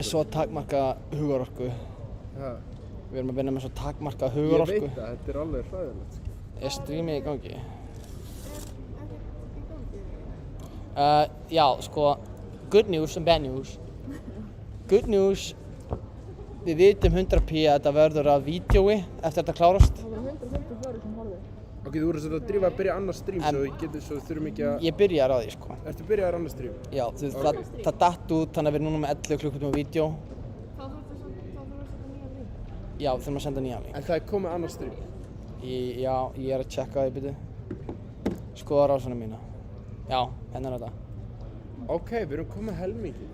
Svo takmarka hugarorku. Ha. Við erum að vinna með svo takmarka hugarorku. Ég veit það, þetta alveg hræðilegt. Er streamið í gangi? Já, sko, good news and bad news. Good news, við vitum 100% að þetta verður að vídeói eftir þetta klárast. Það voru 154 sem horfðu. Ok, þú voru að drífa að byrja annað stream svo við getum svo þurfum ekki að... Ég byrjar á því, sko. Ertu byrjaðar annað stream? Já, það datt út, þannig að við erum núna með 11 klukkutíma vídeó. Þá þurfum við að senda nýja link. Já, við þurfum að senda nýja link. En það er komið annað stream? Já, ég er að checka því, byrju. Skoða rásuna mína. Já, hérna er þetta. Ok, við erum komið helmingi.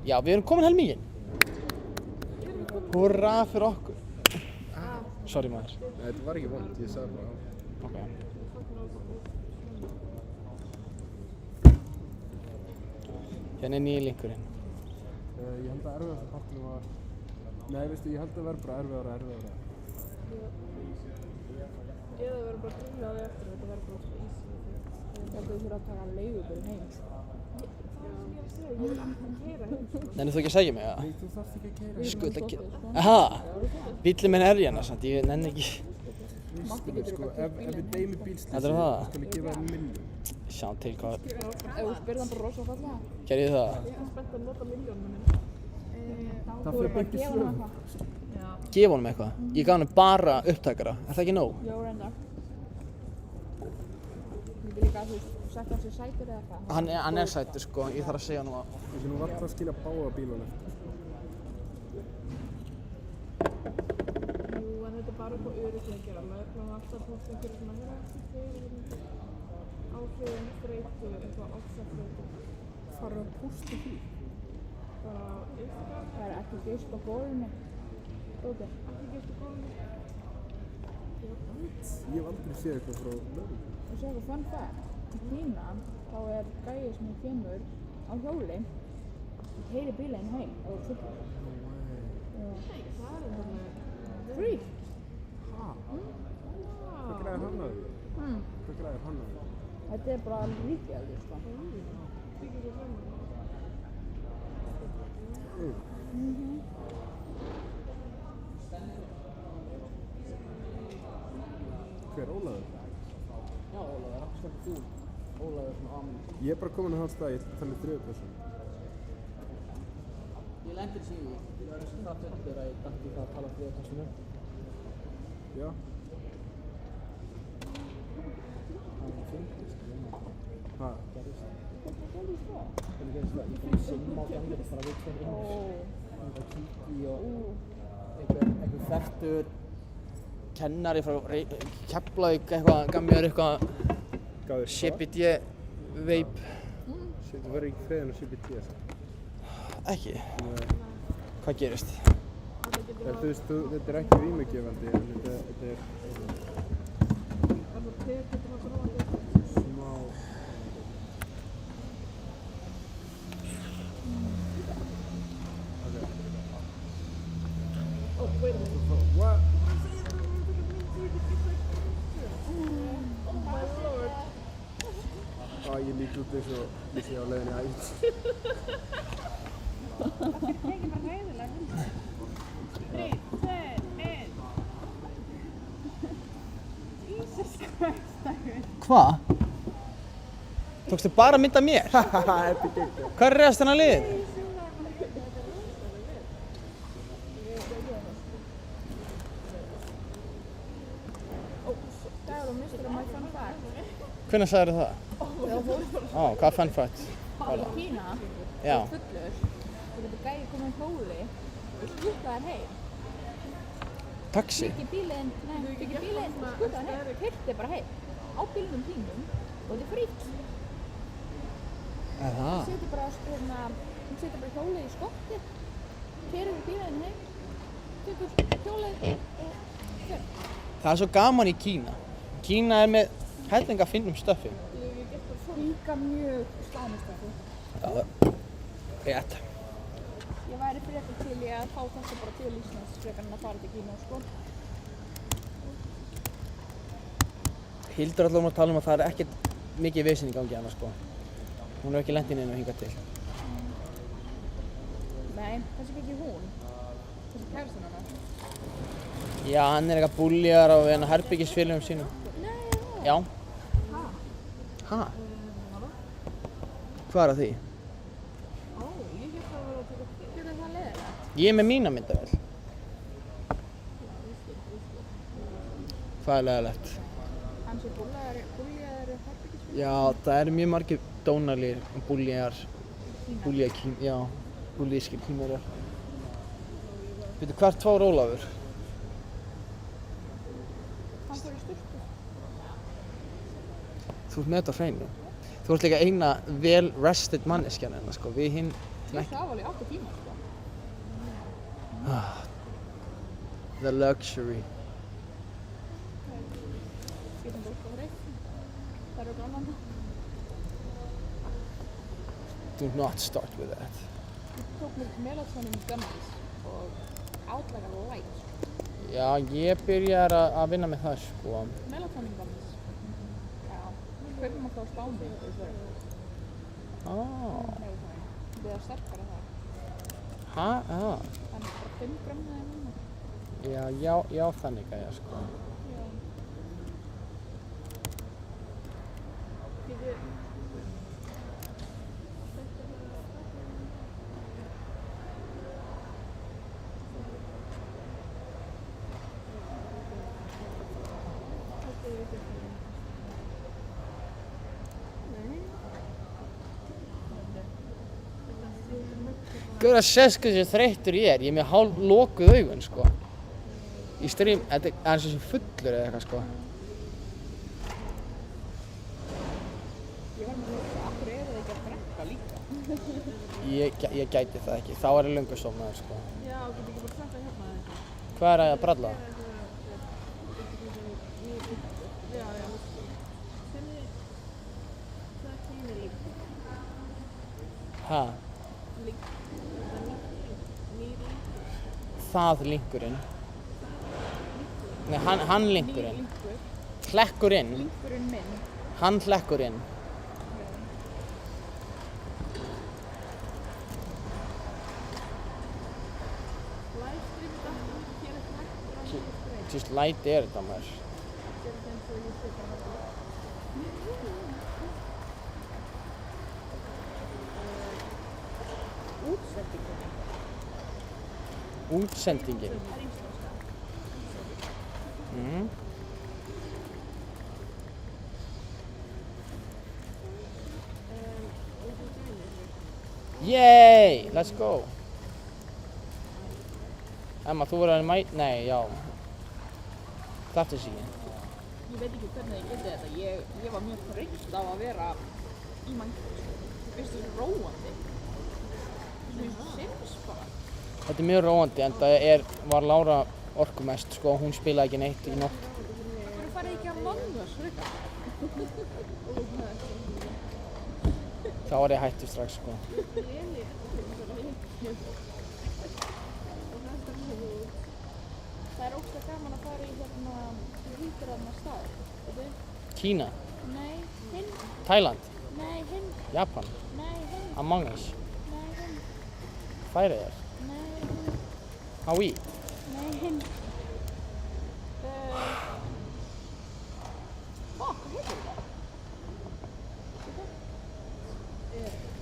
Já, við erum komin helminginn. Húrra fyrir okkur. Sorry maður. Nei, þetta var ekki vond, ég sagði bara á. Ok. Hérna er nýji linkurinn. Ég held að erfiðasta partinu var... Nei, veistu, ég held að það verður bara erfiðara. Eða við verðum bara að grilla á því eftir þetta verður bara svo easy. Ég held að við þurfum að taka leigubílinn heim. Ég vil alltaf keyra heim. Nennir þú ekki að segja mig, eða? Nei, þú þarft ekki að keyra. Sko, þetta ekki... Aha! Bíllinn minn er hérna, samt. Ég nenni ekki... Sko, ef við deymi bílslýsi, Þetta er það? skal ég gefa það 1 milljón. Sjá til hvað... Ef þú spyrð hann bara rosa fallega. Gerði ég það? Ég er spennt að nota milljónum minni. Það fyrir bara ekki sög. Gefa honum eitthvað? Ég gaf honum bara upptakara. Er það ekki nóg? Já, reyndar. Ég vil líka að þú setja á sig sætur eða eitthvað. Hann er sætur, sko. Ég þarf að segja honum að... Ég nú vart að skilja báða bílun eftir. Jú, en þetta er bara upp á öryggi að gera. Lögreglan var alltaf tótt einhverju svona áhrifin, streitu, eitthvað ofsafleitu. Farðu að pústa því? Bara yfir. Það er ekki geist á gólfinu. Dóti. Ekki geist á gólfinu. Ég hef aldrei séð eitthvað frá lögreglu. Og svo eitthvað fun fact. Í Kína þá er gæi sem kemur á hjóli og keyrir bílinn heim og fullur. Nei, það er þarna freak. Hæ? Hvað græðir hann að því? Hvað græðir hann að því? Þetta er bara ríkið af því, sko. Ríkið svo saman. Hver, Ólafur? Já, Ólafur, ekki stökkur þú. Ólafur svona amen. Ég er bara komin á hans dag, ég talið 3%. Ég lendir því. Ég var þess að það fyrir að ég dætti það að tala fyrir þessum. Já. Það var fyndist, Hæ? gerðist það. Hvað gerðist það? Hvernig gerðist það? Ég fann simma á gangi, bara við tveir Ó. Það var kíki og einhver þekktur kennari frá Keflavík eitthvað, gaf mér eitthvað Gáður CBD veip. Þú verður ekki friðin á CBD, Ekki? Hvað gerist? Þú veist, þetta er ekki vímugefandi, en þetta er Alltaf te getur maður gróðandi. smá... Oh, wait a minute. What? Oh my lord. Ég lít út eins og ég sé á leiðinni að ít. Það fyrir tekið bara hæðilega hundar. 3, 2, 1. Jesus Christ, Dagur. Hvað? Tókstu bara mynd af mér? Haha, þetta er gegn. Hvað er restin af liðið? Dagur og mistur my fun fact. Hvenær sagðirðu það? Þegar fórum Ó, hvað fun fact? í Kína, Já. fullur, og þetta gæi komið á hjóli og skútaðar heim. Taxi? Ekki bílinn, skútaðar heim, kyrti bara heim á bílnum þínum og þetta er frítt. Er það? Hún setur bara hjólið í skottið, keyrir bílinn heim, tekur hjólið og fer. Það er svo gaman í Kína. Kína er með helling að finnum stöffi. Líka mjög slámistöfi. Rétt. Ég væri frekar til í að fá þetta bara til Íslands frekar en að fara til Kína, sko. Hildur allavega að tala um að það er ekkert mikið vesen í gangi hana sko. Hún hefur ekki lent inn og hingað til. Nei, kannski ekki hún. Þessi kærastinn hennar. Já, hann er eitthvað búljar á herbyggisfélögum sínum. Nei, Já. Ha? Hvað er að því? Getur það leiðilegt? Ég er með mína myndavél. Hvað er leiðilegt? Hann sé búljaðari herbergisfélag? Já, það eru mjög margir dónalir, búlískir kímerar. Veitu, hvert fór Ólafur? Hann fór í sturtu. Þú ert með þetta á hreinu. Þú ert líka eina vel rested manneskjan hérna sko. Við hinn... Ég svaf alveg 8 tíma sko. The luxury. Getum búið á hreinu. Það eru gaman. Do not start with that. Ég tók mér melatonin gummies og out like a light. Já, ég byrjar að vinna með það sko. Melatonin gummies. Já. Kaupum alltaf á Spáni. Melatonin. Það er sterkara það. Ha? Þannig bara 5 gram það núna. Já, þannig að ég sko. Já. Getur... Guður að sést hversu þreyttur ég er með hálf lokuð augun sko. Í stream, þetta er eins og sem fullur eða eitthvað sko. Ég var með að hugsa, af hverju eru þið ekki að drekka líka? Ég gæti það ekki, þá er ég löngu sofnaður sko. Já, getur ekki bara slaka hérna aðeins. Hvað er að bralla? Já. Það kynir líka. Ha? Það linkurinn. Nei, hann linkurinn. Linkur. Hlekkurinn. Linkurinn minn. Hann hlekkurinn. Just light er þetta maður. Útsendingin. Yay! Let's go! Emma, þú verður að mæta... Nei, já. Þetta er síðan. Ég veit ekki hvernig ég geti þetta. Ég var mjög þreytt á að vera í Minecraft. Ég finnst þetta róandi. Svona Sims bara. Þetta er mjög róandi, en það var Lára orkumest, sko. Hún spilaði ekki neitt í nótt. Þú farið ekki að manga svika. Þá var ég hættur strax, sko. Það er ógeðslega gaman að fara í hérna hýttirarna stað, veitu? Kína, Nei, hinn. Tæland, Nei, hinn. Japan, Nei, hinn. Among Us, Nei, hinn. Færeyjar, Nei, hinn. Hawaii. Nei, hinn. Hvað heitir það?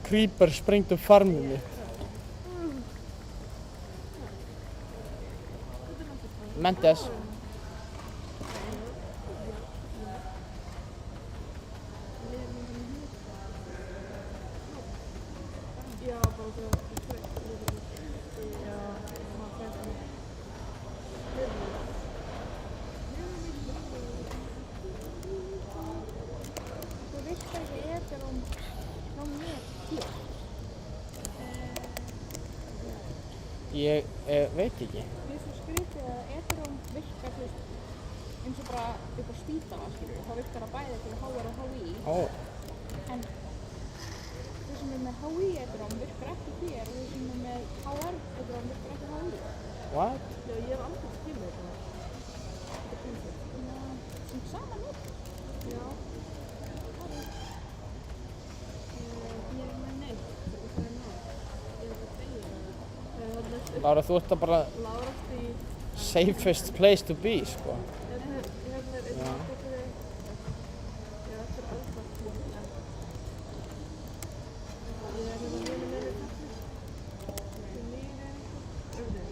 Creeper sprengdu farmið mitt. Mendes. Já, bara það. Já, maður fæði. Þú veist ekki eterum frá mér hér. Ég veit ekki. Mér er svo skrítið að eterum virkar þú veist eins og bara upp á spítala, skilur. Þá virkar það bæði til HR og HI. Ó, En þau sem er með HI eterum virkar ekki hér og þau sem er með HR eterum virkar ekki HI. what? Já, ég hef aldrei skilur þetta. Þetta er sem sama nótt. Já. Lára, þú ert að bara Lárast í... safest place to be, sko. Hérna er einn átta fyrir eitt. Ég er eftir alltaf tíma. Ég er hérna mjög með kaffi. Þetta er nýri. Öfnir.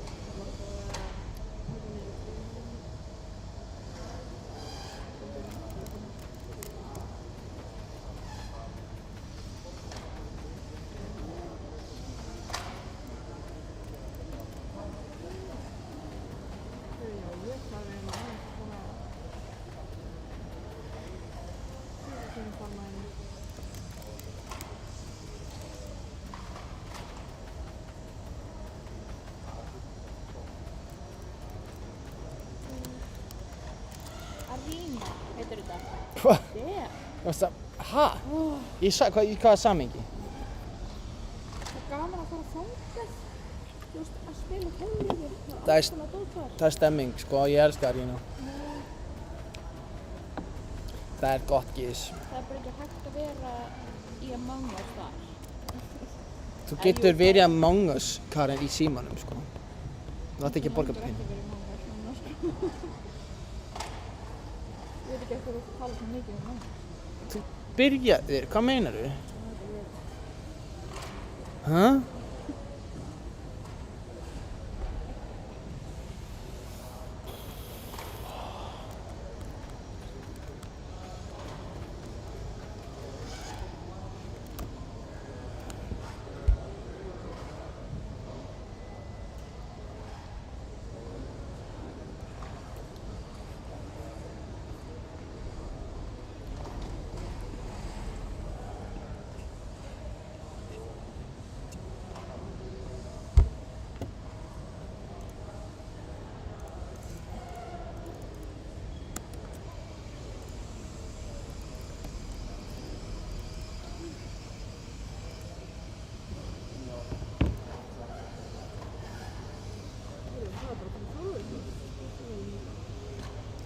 Arena heitir þetta. Hvað? Yeah. Varstu að, ha? Í hvaða samhengi? Það er gaman að fara þangað. Þú veist, að spila tónleiki. Það er- Svona dótar. Það er stemming, sko, ég elska Arena. Það er gott gís. Það er bara ekki hægt að vera í Among Us þar. Þú getur verið Among Us, Karen, í símanum, sko. Þú ætti ekki að borga Það pening. er ekki verið Among Us núna, sko. Ég veit ekki eftir að þú tala svo mikið um Among Us. Byrjaðir, hvað meinar þú? Það er bara Hæ?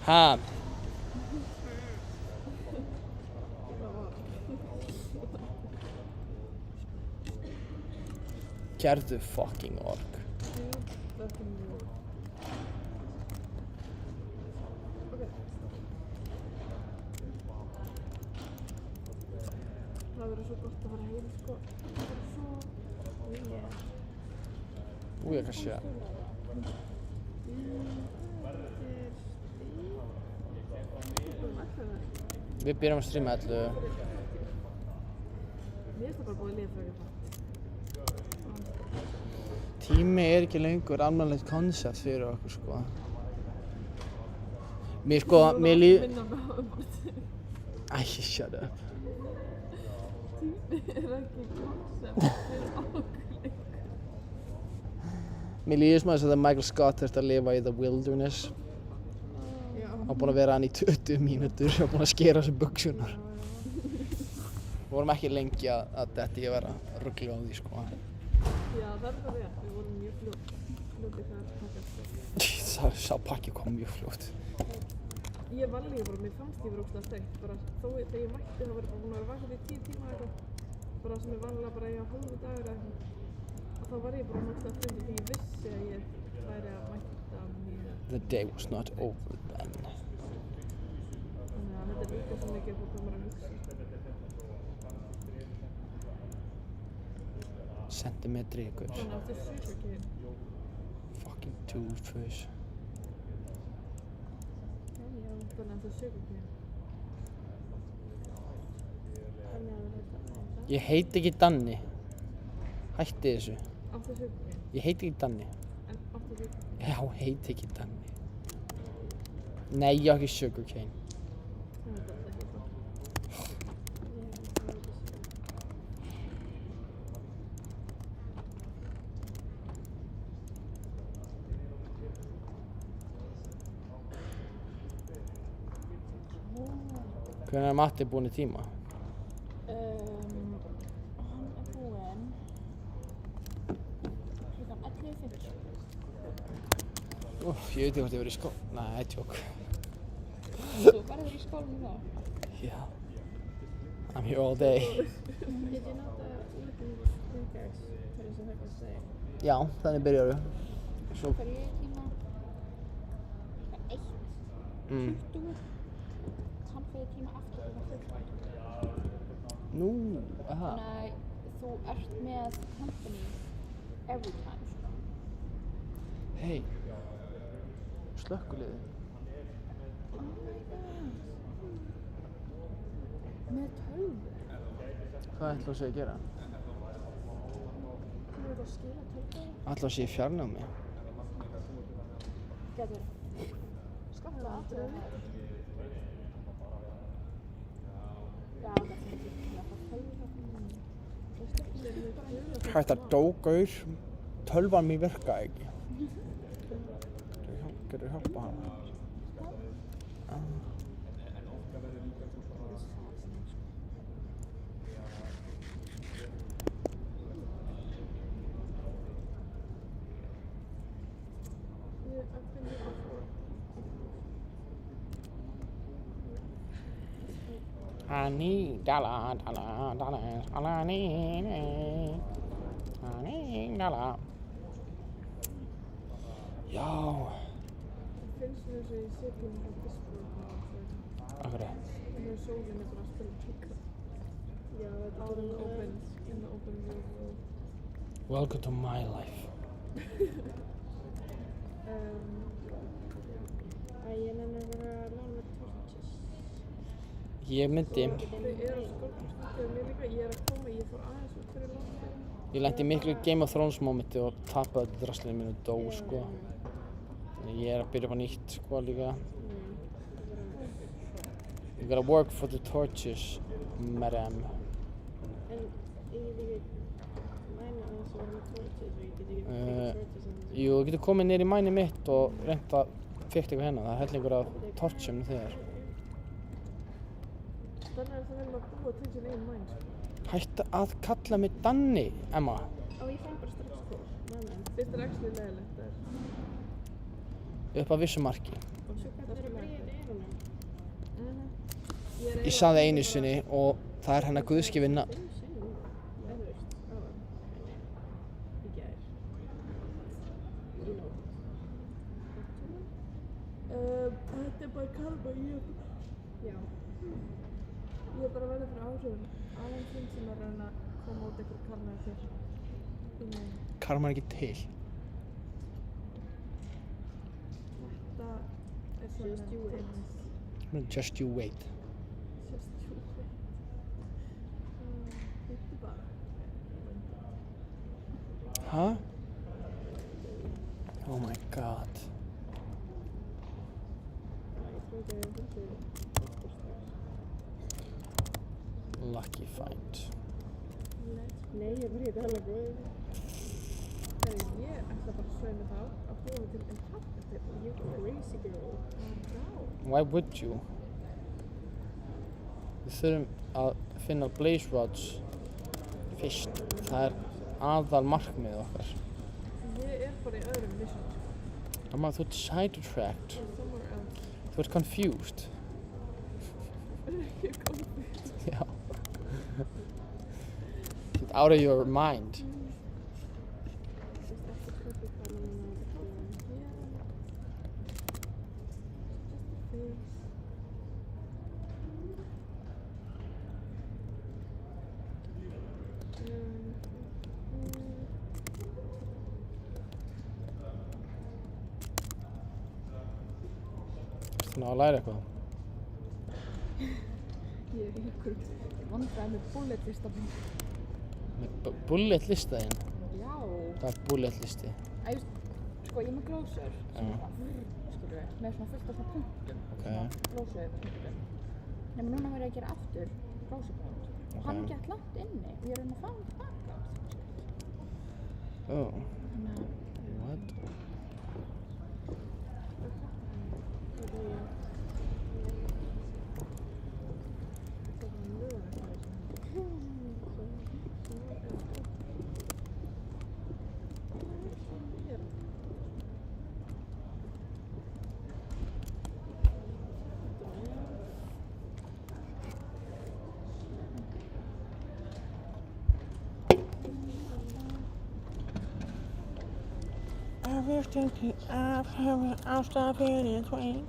Ha? Gerðu fucking ork. Það verður svo gott að fara heim, sko. Það verður svo... Búið eitthvað sé. Við byrjum að streama 11. Mér finnst það bara búið líf fyrir það. Tími er ekki lengur almennilegt koncept fyrir okkur, sko. Mér líður... Minna með ábúrt. Æ, shut up. Tími er ekki koncept fyrir okkur. Mér líður sem að þess að Michael Scott þurfti að lifa í the wilderness. Já. Hann var búinn að vera hann í 20 mínútur og búinn að skera þessu buxurnar. Við vorum ekki lengi að detti að vera ruggli á því, sko. Já, það er bara rétt. Við vorum mjög fljóti þegar það pakkast. Sá pakki kom mjög fljótt. Ég var líka bara, mér fannst ég vera ógstlega steikt. Bara þó þegar ég mætti það var bara búin að vera vakandi í 10 tíma eitthvað. Bara sem er vanlega bara eiga hálfu dagur eða eitthvað. Og þá var ég bara ógstlega steikt því ég vissi að ég væri að mæta mér. The day was not over then. Þannig að þetta er líka svo mikið upp á hvað maður að hugsa. Centimetri ykkur. Þannig að þetta er sugarcane. Fucking doofus. Já, þannig að þetta er sugarcane. Þannig að þetta er Ég heiti ekki Danni. Hætti þessu. Áttu sugarcane. Ég heiti ekki Danni. En áttu sugarcane. Já, heiti ekki Danni. Nei, ég á ekki sugarcane. Það er bara ekki það. Hvernig er Matti búinn í tíma? Hann er búinn klukkan 11:50. Ég veit ekki hvort ég verið í skó... Nei, tjók. Þú verður í skólanum þá? Já. I'm here all day. Did you not little thinkers? Hvað er það að segja? Já, þannig byrjar við. Svo, fer ég í tíma. Það er 1:20. Hann fer í tíma aftur klukkan 14. nú, aha. Þannig að þú ert með company every time, sko. Hei, slökkviliðið. Oh my god. Með tölvu. Hvað ætla að segja að gera? Þú ert að skila tölvu. Ætla að segja fjarnámi. Getur. Skatta aftur að það. Já, það finnst ég að það tölvu. Þetta dó gaur, tölvan mér virkaði ekki. Getur hjálpa hana? Ani, dala, dala, dala, alani, ani, dala. Já. Finnst mér eins og ég sé pínu á Discord Af hverju? Þannig að sólinn er bara að spila tíka. Já, þetta er open world. Welcome to my life. Ég nenni að vera að lána torches. Ég myndi, Þau eru að skorta mér líka, ég er að koma, ég fór aðeins út fyrir langt. ég lenti í miklu Game of Thrones momenti og tapaði öllu draslinu mínu og dó, sko. Þannig ég er að byrja upp á nýtt, sko, líka. You gotta work for the torches, madam. En ég get ekki mæna aðeins að vera með torches og ég get ekki frekar torches en Jú, þú getur komið niður í mæni mitt og reynt að fikta eitthvað hérna. Það er hellingur af torchum þegar. Þannig er það vel að búa til sín eigin mæn, sko. Hættu að kalla mig Danni, Emma. Og ég fann bara strax til. Finnst þér actually leiðilegt það er? Upp að vissu marki. Og svo hvernig er að bríða eyrunum? Ég sagði einu sinni og það er hennar guðskifin nafn. 5 sinnum? Þú veist, áðan. Í gær. Í nótt. Þetta er bara karma, Já. Ég er bara að verða fyrir áhrifum. Alan Finn sem er að reyna að koma út einhver karma af þér. Karma er ekki til. Þetta er svona Just you wait. things. Just you wait. Just you wait. Þetta bara. Huh? Oh my god. Ég trúi ekki að ég hundi eftir strax. Lucky find. Nei, ég var ekki alveg góð. Herri, ég ætla bara að sveina þá að búa til en tappetir og ég er crazy girl. Why would you? Við þurfum að finna blaze rods fyrst. Það er aðal markmiðið okkar. Ég er bara í öðrum mission. Amma, þú ert sidetracked. Somewhere else. Þú ert confused. Ég kom fyrir. Já. Þú ert out of your mind. Ertu ná að læra eitthvað? Ég er ykkur vandræði með bullet lista minn. Með bullet listaðinn? Já. Það er bullet listi. Sko, ég er með glósur. Já. Skilur við, með svona fullt af svona punktum. Ok. Glósupunktum. Nefnum núna verður ég að gera aftur glósupunkt. Og hann er gett langt inni og ég er að reyna að fá hann tilbaka. Oh. Þannig að What? Everything I've heard, I'll stop it in twain.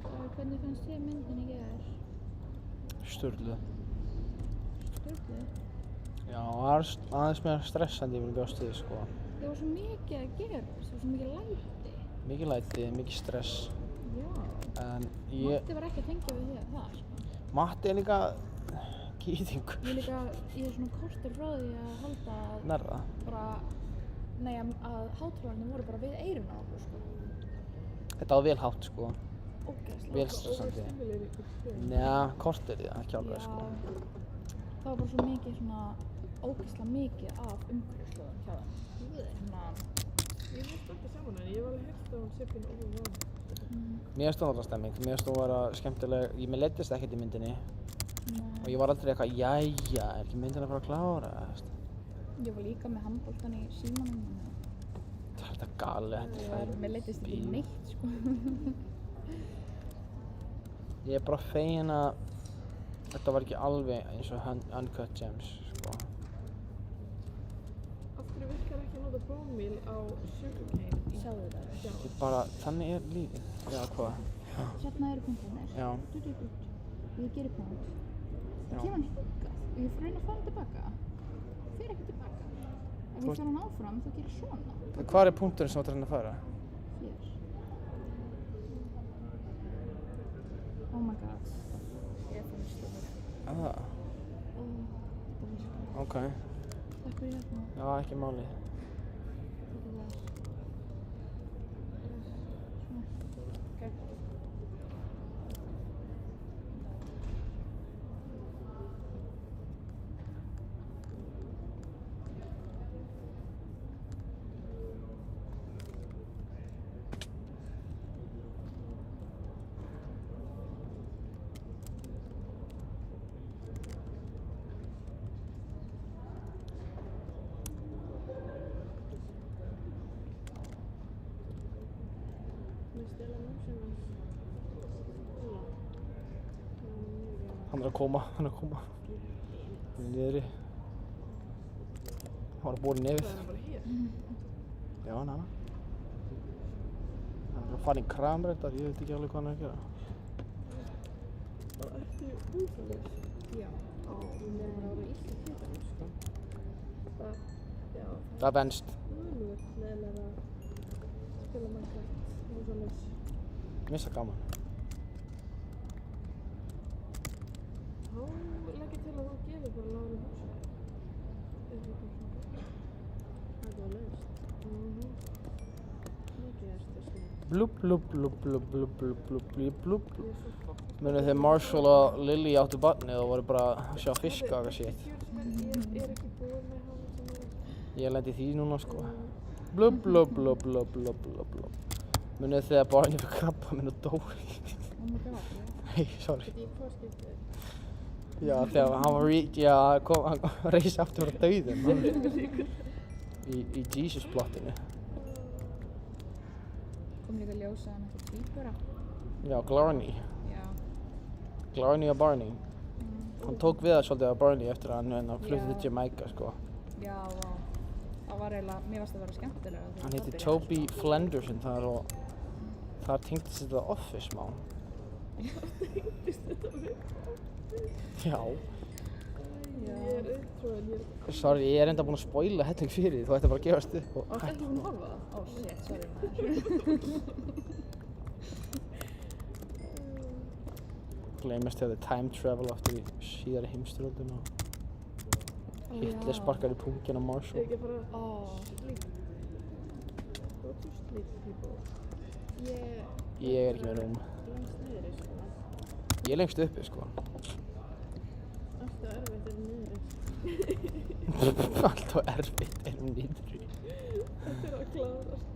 Hvernig fannst þér myndin í gær? Sturlu. Sturlu? Já, það var aðeins meira stressandi yfir bjóst við, sko. Það var svo mikið að gera, það var svo mikið læti. Mikið læti, mikið stress. Já. En Matti var ekki að tengja við því það, sko. Matti er líka gýðingur. Ég er svona kortur frá því að halda að Nærða. bara, nei að hátalarnir voru bara við eyrun á okkur, sko. Þetta var vel hátt, sko. Ógeðslega. Vel stressandi. Stimulegir ykkur fyrir. Njá, kortir í það, ekki alveg, sko. Það var bara svo mikið svona, ógeðslega mikið af umhverfislöðum hjá þeim. Svona, Ég veist ekki saman en ég var alveg heyrt á hún Sippin og hún var. Mér finnst hún alltaf stemming, mér finnst hún vera skemmtileg, mér leiddist ekkert í myndinni og ég var aldrei eitthvað, jæja, er ekki myndin að fara að klára, veist? ég var líka með handboltan í símanum. Það er þetta galið, þetta er Mér leiddist ekki bíl. neitt, sko. Ég er bara fegin að þetta var ekki alveg eins og Uncut Gems, sko. Af hverju virkar ekki að nota bone meal á sugarcane? Sjáðu það. Já. Ég bara, þannig er lífið. Já, hvað? Hérna eru punktarnir. Já. Og ég gerir punkt. Já. Það kemur hann hingað og ég reyna að fara hann tilbaka. Fer ekki tilbaka. Ef ég fer hann áfram þá gerir svona. Hvar er punkturinn sem þú ætlar að fara? Hér. Oh my god. Ég fann stöður. Það? Þetta virkar. Ok. Takk fyrir hérna. Já, ekki máli. Þetta er það. Svona. Ok. Mér stela músina. Hann er að koma. Niðri. Hann var að bóra í nefið. Það er bara hér. Já, hann hana. Hann er að fara í kramrættar, ég veit ekki alveg hvað hann er að gera. Það ertu húsalaus. Já. Það er bara illa fyrir sko. Það, já, Það venst. það er mjög leðilega að spila Minecraft húsalaus. Mér finnst það gaman. Þá legg ég til að þú gefur bara Láru húsið. Eða bara svona. Það var laust. Mikið ertu svona. Blúb, blúb, blúb, blúb, blúb, blúb, blúb, blúb, blúb. Ég er svo fokk. Munið þegar Marshall og Lily áttu barnið og voru bara að sjá fiska og eitthvað shit. Ég er ekki búin með hann sem er. Ég lendi í því núna, sko. Blúb, blúb, blúb, blúb, blúb, blúb, blúb. Munið þegar barnið fyrir krabba minn og dó. Oh my god. Nei, sorry. Þetta ég hvað skiptið. Já, þegar hann var hann reis aftur frá dauðum. Í Jesus plottinu. Kom líka ljós að hann ætti tvíbura. Já, Glarney. Já. Glarney og Barney. Hann tók við það svolítið af Barney eftir að hann fluttið til Jamaica, sko. Já, vá. Það var eiginlega, mér varst að vera skemmtilega. þegar Hann það heitir byrjaði. Toby Flenderson þar og þar tengdist þetta Office smá. Já. Ég er upptrúin, ég er Sorry, ég er enda búinn að spoila helling fyrir því, þú ætti bara að gefast upp og Varstu ekki búin að horfa á það? Ó, shit, sorry maður. gleymast þegar þið time travel aftur í síðari heimsstyrjöldina og Hitler sparkar í punginn á Ég er Marshall. ekki að fara Ó, sleep. Go to sleep, people. Ég er ekki með rúm. Lengst niðri, sko. Ég er lengst uppi, sko. Alltaf erfitt er niðri. Alltaf erfitt er niðri. Þetta er að klárast.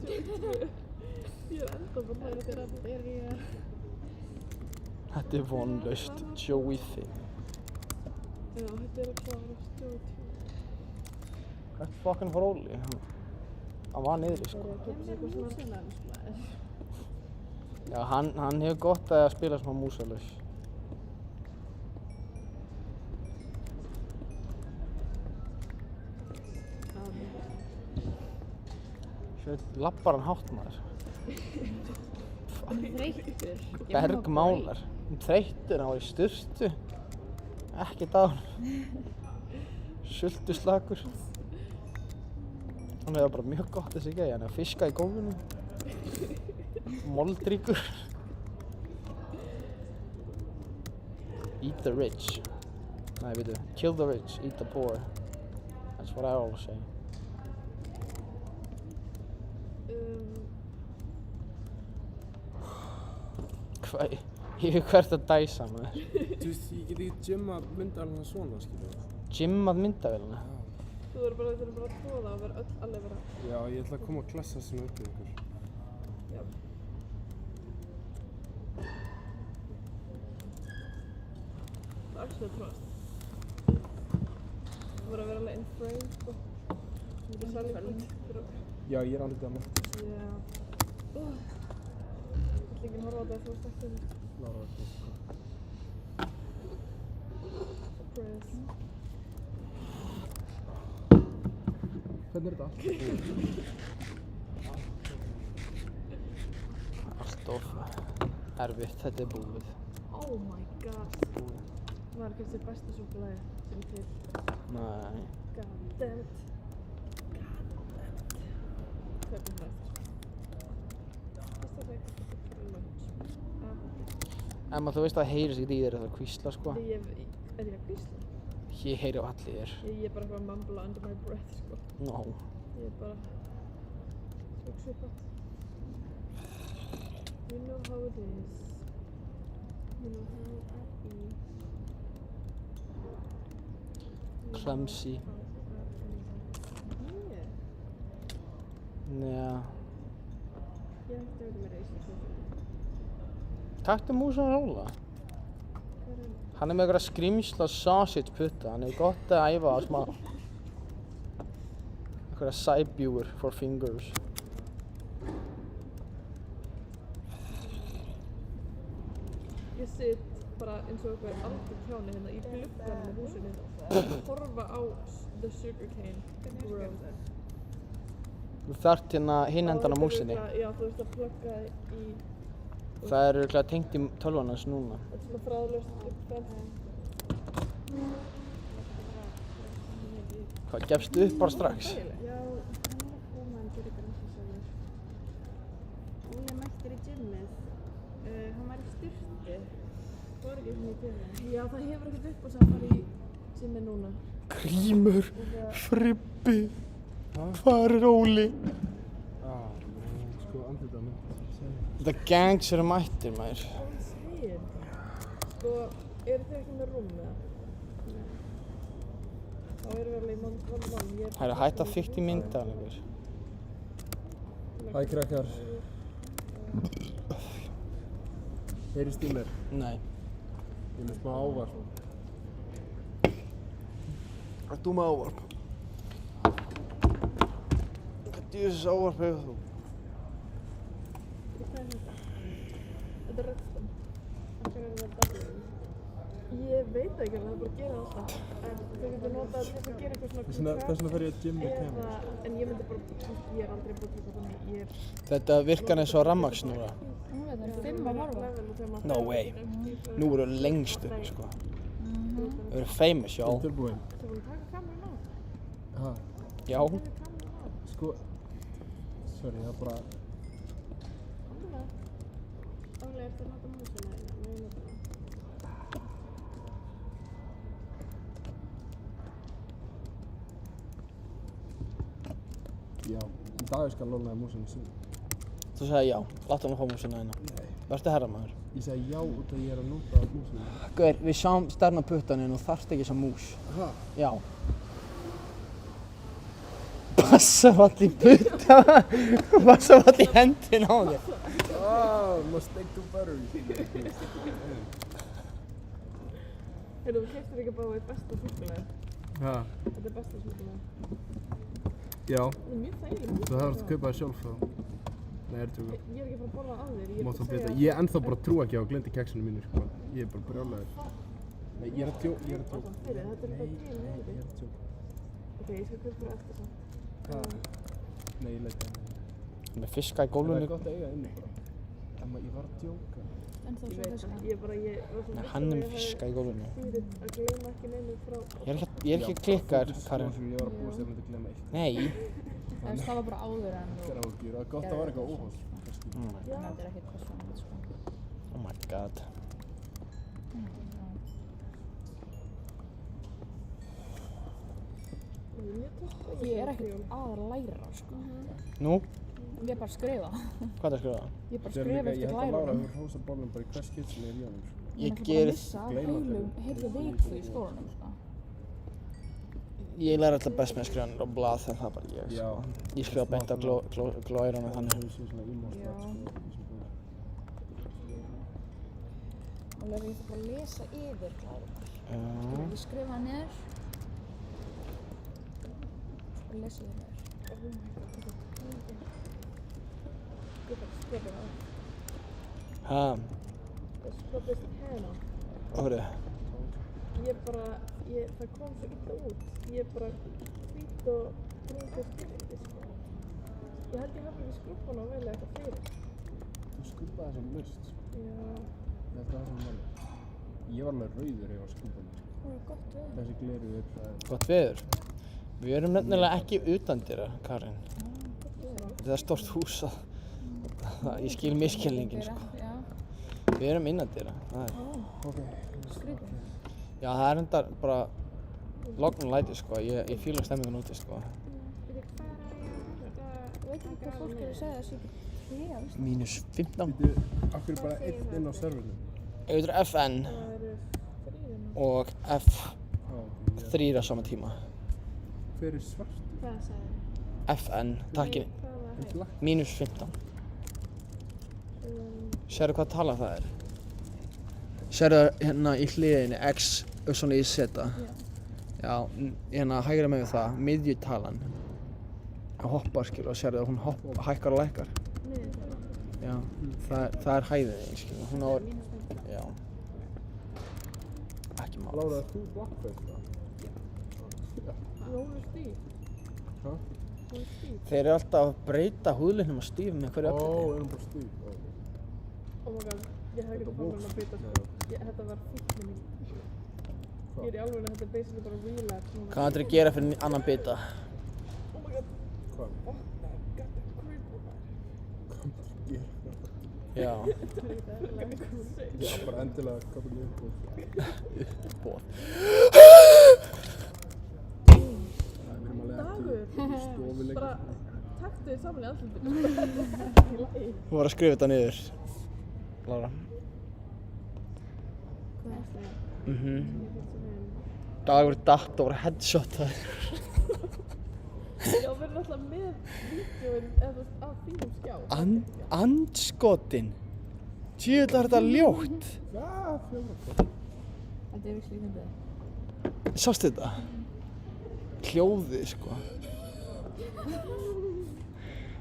Ég er enda bara það er að byrja. Þetta er vonlaust. Joey þinn. Já, þetta er að klárast. Hvert fucking fór Óli? Hann var niðri, sko. Það er ekki eitthvað svona. Já, hann hefur gott að spila svona músalaus. Svo lappar hann hátt, maður. Hann er þreyttur. Bergmálar. Hann þreyttur, hann var í sturtu. Ekkert á hann. Sultuslakur. Hann hefur bara mjög gott þessi gæi. Hann er að fiska í gólfinu. Moldríkur. Eat the rich. Nei, veitu. Kill the rich, eat the poor. That's what I always say. Hvað? Ég veit hvert að dæsa, maður. Þú veist, ég get ekki gymma myndavélina svona, skilur. Gymmað myndavélina. Þú verður bara að tróða og vera alveg vera. Já, ég ætla að koma að klassa svona upp í ykkur. Já. Það er actually trust. Þú verður að vera alveg in frame, sko. Þú verður að selja fyrir okkur. Já, ég er andlitið að mæta. Já. Ég ætla ekki að horfa á þetta þegar þú ert ekki hérna. Lára var þetta, sko. Surprise. Hvernig er þetta? Allt of erfitt, þetta er búið. Oh my god. Það er kannski besta súkkulaði sem er til. Nei. God damn it. God damn it. Hvernig það? Fyrsta veginn fyrir lunch. Emma, þú veist að það heyrist ekkert í þér að það hvísla, sko. Er ég að hvísla? Ég heyri á allir þér. Ég er bara eitthvað að mumbla under my breath, sko. No. Ég er bara svo svipað. You know how it is. You know how I be. Clumsy. Yeah. Já. Ég ætti að vera meira í þessu. Taktu músan róla. Hann er með eitthvað skrimsla sausage putta. Hann er gott að æfa á smá. Eitthvað sidebjúur for fingers. Ég sit bara eins og eitthvað algjör kjáni hérna í glugganum á húsinu að horfa á the sugarcane grow. Þú þarft hérna hinn endan á músinni. Já, þú veist að plugga í. Það er örugglega tengt í tölvan hans núna. Þetta er svona þráðlaust uppfært. Hvað, gefstu upp bara strax? Já, hann er að koma en gerir bara eins og sjálfur. Óli mættir í gymmið. Hann var í styrtu. Fór ekki svona í gymmið. Já, það hefur ekkert upp á sem fara í gymmið núna. Grímur, Fribbi, hvar er Óli? Sko, andlitið að mæta. Þetta gangs eru mættir, maður. Hvað segir það? Sko, eru þið ekki með rúm eða? Þá erum við alveg í vandamálum. Það er hægt að fikta í myndavélar. Hæ, krakkar. Heyrist í mér? Nei. Ég er með smá ávarp. Ert þú með ávarp? Hvað djöfis ávarp hefur þú? Hvað er þetta? Þetta er röddum. Hvað er þetta daginn? Ég veit ekki, það er bara að gera alltaf. En þú getur notað til að gera eitthvað svona Þess vegna fer ég að gymmi eða, en ég myndi bara, ég er aldrei búin til þannig, ég er... Þetta virkar eins og rafmagnsnúra. Það er 5 að horfa. No way. Nú eru lengst upp, sko. Við erum famous, já. Ég er tilbúinn. Það voru að taka kameran á. Ha, Já. Taka kameran á. sko, sorry, það er bara, Óli, ertu að nota músina hérna? Nei, ég nota hana. já, í dag skal lónaði músinu sinni. Þú sagði já. Láttu hann að fá músina hérna. Nei. Vertu herramaður. Ég segi já út að ég er að nota músinu. Gauður, við sjáum stærna puttaninn og þarft ekki þessa mús. Ha? Já. Passa allt í putta. Passa allt í hendin á þér. Mistake to butter. Heyrðu, þú keyptir ekki bara eitt besta súkkulaði. Ha? Þetta er besta súkkulaði. Já, Það er mjög þægileg þú þarfst að kaupa það sjálf þá. Nei, er tjóka. Ég er ekki að fara að borða það af þér. Mátt það bita. Ég ennþá bara trú ekki á að glindi keksinu mínu, sko. Ég er bara brjálæður. Nei, ég er að tjóka. Fyrir, þetta er bara grín, Ég hefði. er að tjóka. Ok, ég skal kaupa fyrir eftir samt. Hvað? Nei, ég leita. Með fiska í Það gólfinu. er gott að eiga inni bara. En ég var að tjóka. En þá Ég svo veit fiska. það. Ég var svo Nei, hann er með fiska í gólfinu. fyrir að gleyma ekki neinu frá. Ég er ekki að klikka þér, Karin. Ég var að búast að myndi glemma eitt. Nei. Það var bara áður en þú... Það er áhugjur. Það er gott að vera eitthvað óholt. Mm. Þannig að þetta er ekkert persónulegt, sko. Oh my god. Ég er ekkert að læra, sko. Nú? Ég er bara að skrifa. Hvað er það að skrifa? Ég er bara að Ég skrifa held eftir að Lára lærarum. hefur hrósað bollum bara í hvers skiptinu í honum. Ég ger... gleyma heilu viku í skólanum, sko. Ég læri alltaf best með að skrifa niður á blað en það er bara ég, Já. sko. Ég skrifa beint á glóeyrunum þannig. Það hefur séð svona ímóðslega, Já. sko. Og ég þarf bara að lesa yfir klárunar. Já. Ég skrifa það niður. Og lesa yfir niður. Ég bara skröpur á. Ha, Það skröpist hérna. hóru. Það kom svo illa út. Ég bara hvít og brúnt og skilti, sko. Ég held ég hafi ekki skrúpan á vel eða eitthvað fyrir. Þú skrúpaði þessum lust, sko. Já. Þetta er það sem manni. Ég var alveg rauður ef ég var skrúpaði. Það var gott við. Þessi gleru er Gott veður. Við erum nefnilega ekki utandyra, Karin. Þetta er stórt hús að... Ég skil misskilningin, sko. Já. Við erum innandyra. Það er... Skrítið. Já, það er enda bara... Logn og læti, sko. Ég fíla stemmingun úti, sko. Ég veit ekki hvað fólk er að segja að það sé ekki tré á Íslandi. Mínus 15. Býtu, af hverju bara einn inn á servernum? Auður FN Það eru þrýðina. og Já, F3 á sama tíma. hver er svartur? Hvað sagði FN, takkin. Hvaða hægt? Black? Mínus 15. Sérðu hvað tala það er? Sérðu hérna í hliðinni X svona í seta? Já, hérna hægra með það, miðjutalan. Að hoppa, skilur, og sérðu að hún hækkar og lækkar. Já, það er hæðin, skilur, hún á... Já. Ekki mál. Lára, er þú blackface það? Hún er stíf. Hæ? Hún er stíf. Þeir eru alltaf að breyta húðlinnum að stífum með hverju Ó, öfni. er hún bara stíf? Oh my god, ég hef ekki fann hann að bytta, sko. Þetta var fíknin mín. Ég er í alveg að þetta er basically bara relapse núna. Hvað ætlarðu að gera fyrir annan bita? Oh my god, Hvað? what the god, creeper, man. Já, Já, bara endilega kappa niður på. uppbóð. Við erum alveg Dagur. ekki í stofu lengur. Bara, taktu þið saman í andlutinu. Í lagi. Þú var að skrifa þetta niður, Lára. Dagur datt og var headshotaður. Já, við erum alltaf með vídeóin eða af þínum skjá. Andskotin. Tjöðlar þetta ljótt. Já, fjóra. Þetta er vissi fyndið. Sástu þetta? Hljóðið, sko.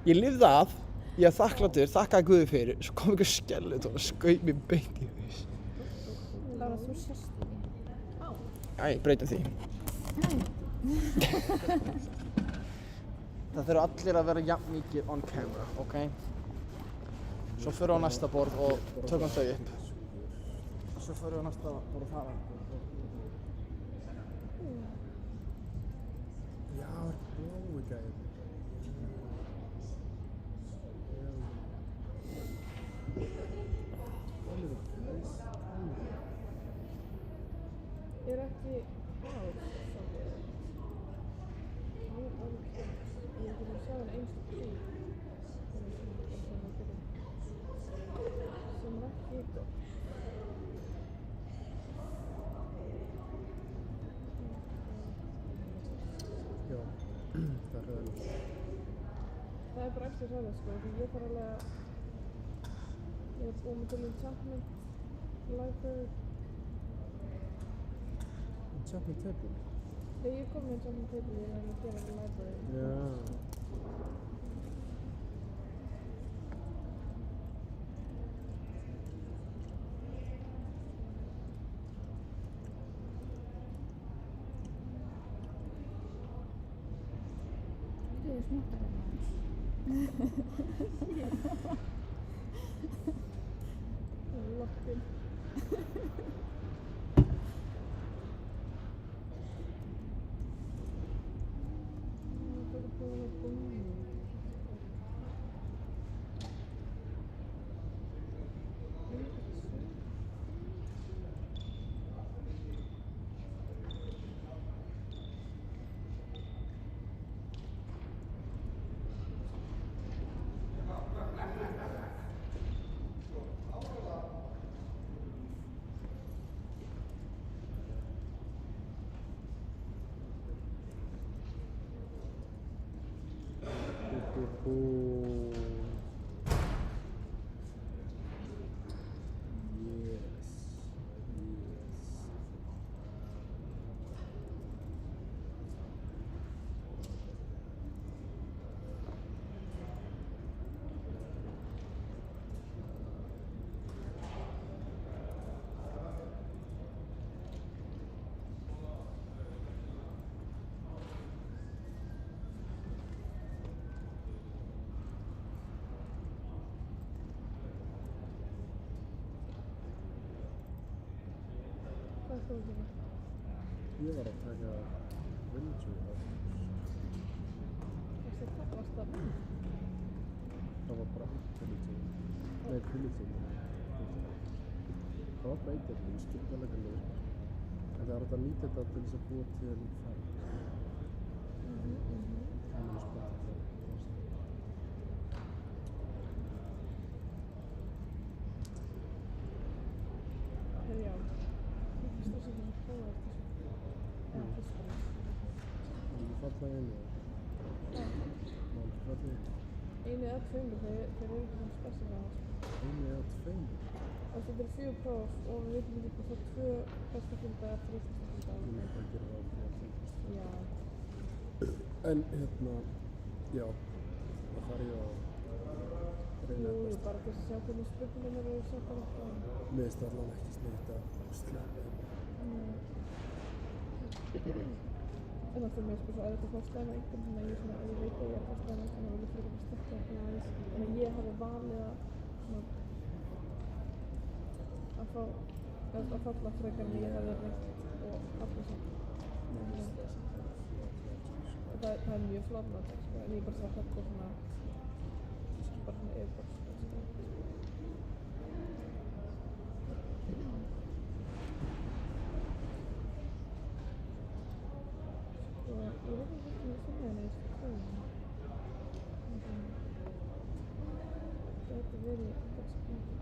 Ég lifði af, ég er þakklátur, þakkaði Guði fyrir, svo kom einhver skellut og skaut mér beint í haus. Lára, þú sést ekki. Æ, breytum því. Það þurfa allir að vera jafn mikið on camera, ok? Svo förum við á næsta borð og tökum þau upp. Og svo förum við á næsta borð og fara. Já, blói gæði. Er ekki ár svolítið? Nú alveg kemur. Ég er ekki að sjá hann einstu tíð. Sem er ekki gott. Já, það er hræðilegt. Það er bara extra svolítið, sko, því ég þarf alveg að... Ég er búin með til enchantment, library. Enchantment table? Þegar ég kom inn saman Pétur, ég reyndi að gera það library. Já. Þú er smakar hérna. Það er lokkinn. Það er bara að búið. Hvað er þú að gera? Ég var að taka vindsjóð. Varstu að vinna? Það var bara eitt vindsjóð. Nei, vindsjóð. Það var bara eitt vindsjóð, ég skipti alveg að leiða. En það er hægt að nýta þetta til þess að búa til færð. Það er spott það. Já. Ég finnst það sem að prófa eftir þessu. Já, fyrst og næst. Það er fallað inn og það er fallað inn. Einu eða tveimur, þeir eru ekki svona spesilega. Einu eða tveimur. Þetta eru 4 próf og við vitum líka að það 2 bestakilda eftir íslenstakilda. Ég með það gera það fyrir að fylgjast. Já. En já, það þarf ég að reyna Jú, best. bara til að sjá hvernig spurningarnar eru settar upp. Mér finnst allan ekki sneitt að sleppa. En það fyrir mig sko svo að þetta fá slæma einhvern þannig að ég veit að ég er að fá slæma einhvern og vil fyrir að stekka. En að ég hafi valið að falla frekar en ég hefði reynt og falla samt. Það er mjög flott sko, en ég bara það þetta svona yfirborðs. Ég veit ekki hvað ég finna henni í þessu kvöðinu. Það gæti verið eitthvað spennandi.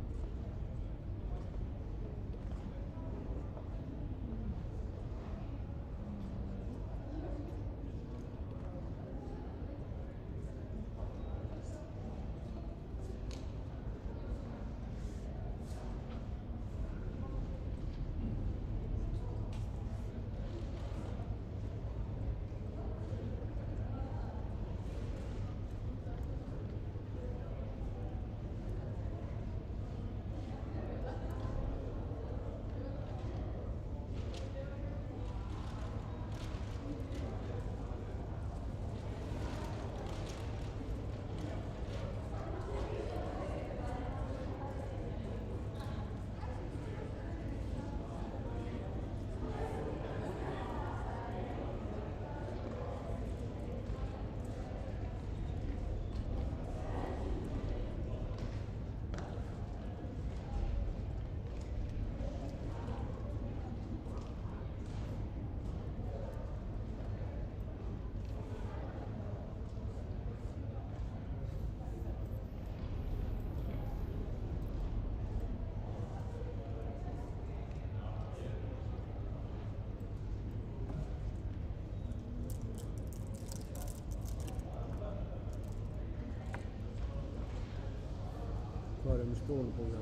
Hvað er með skólabókina?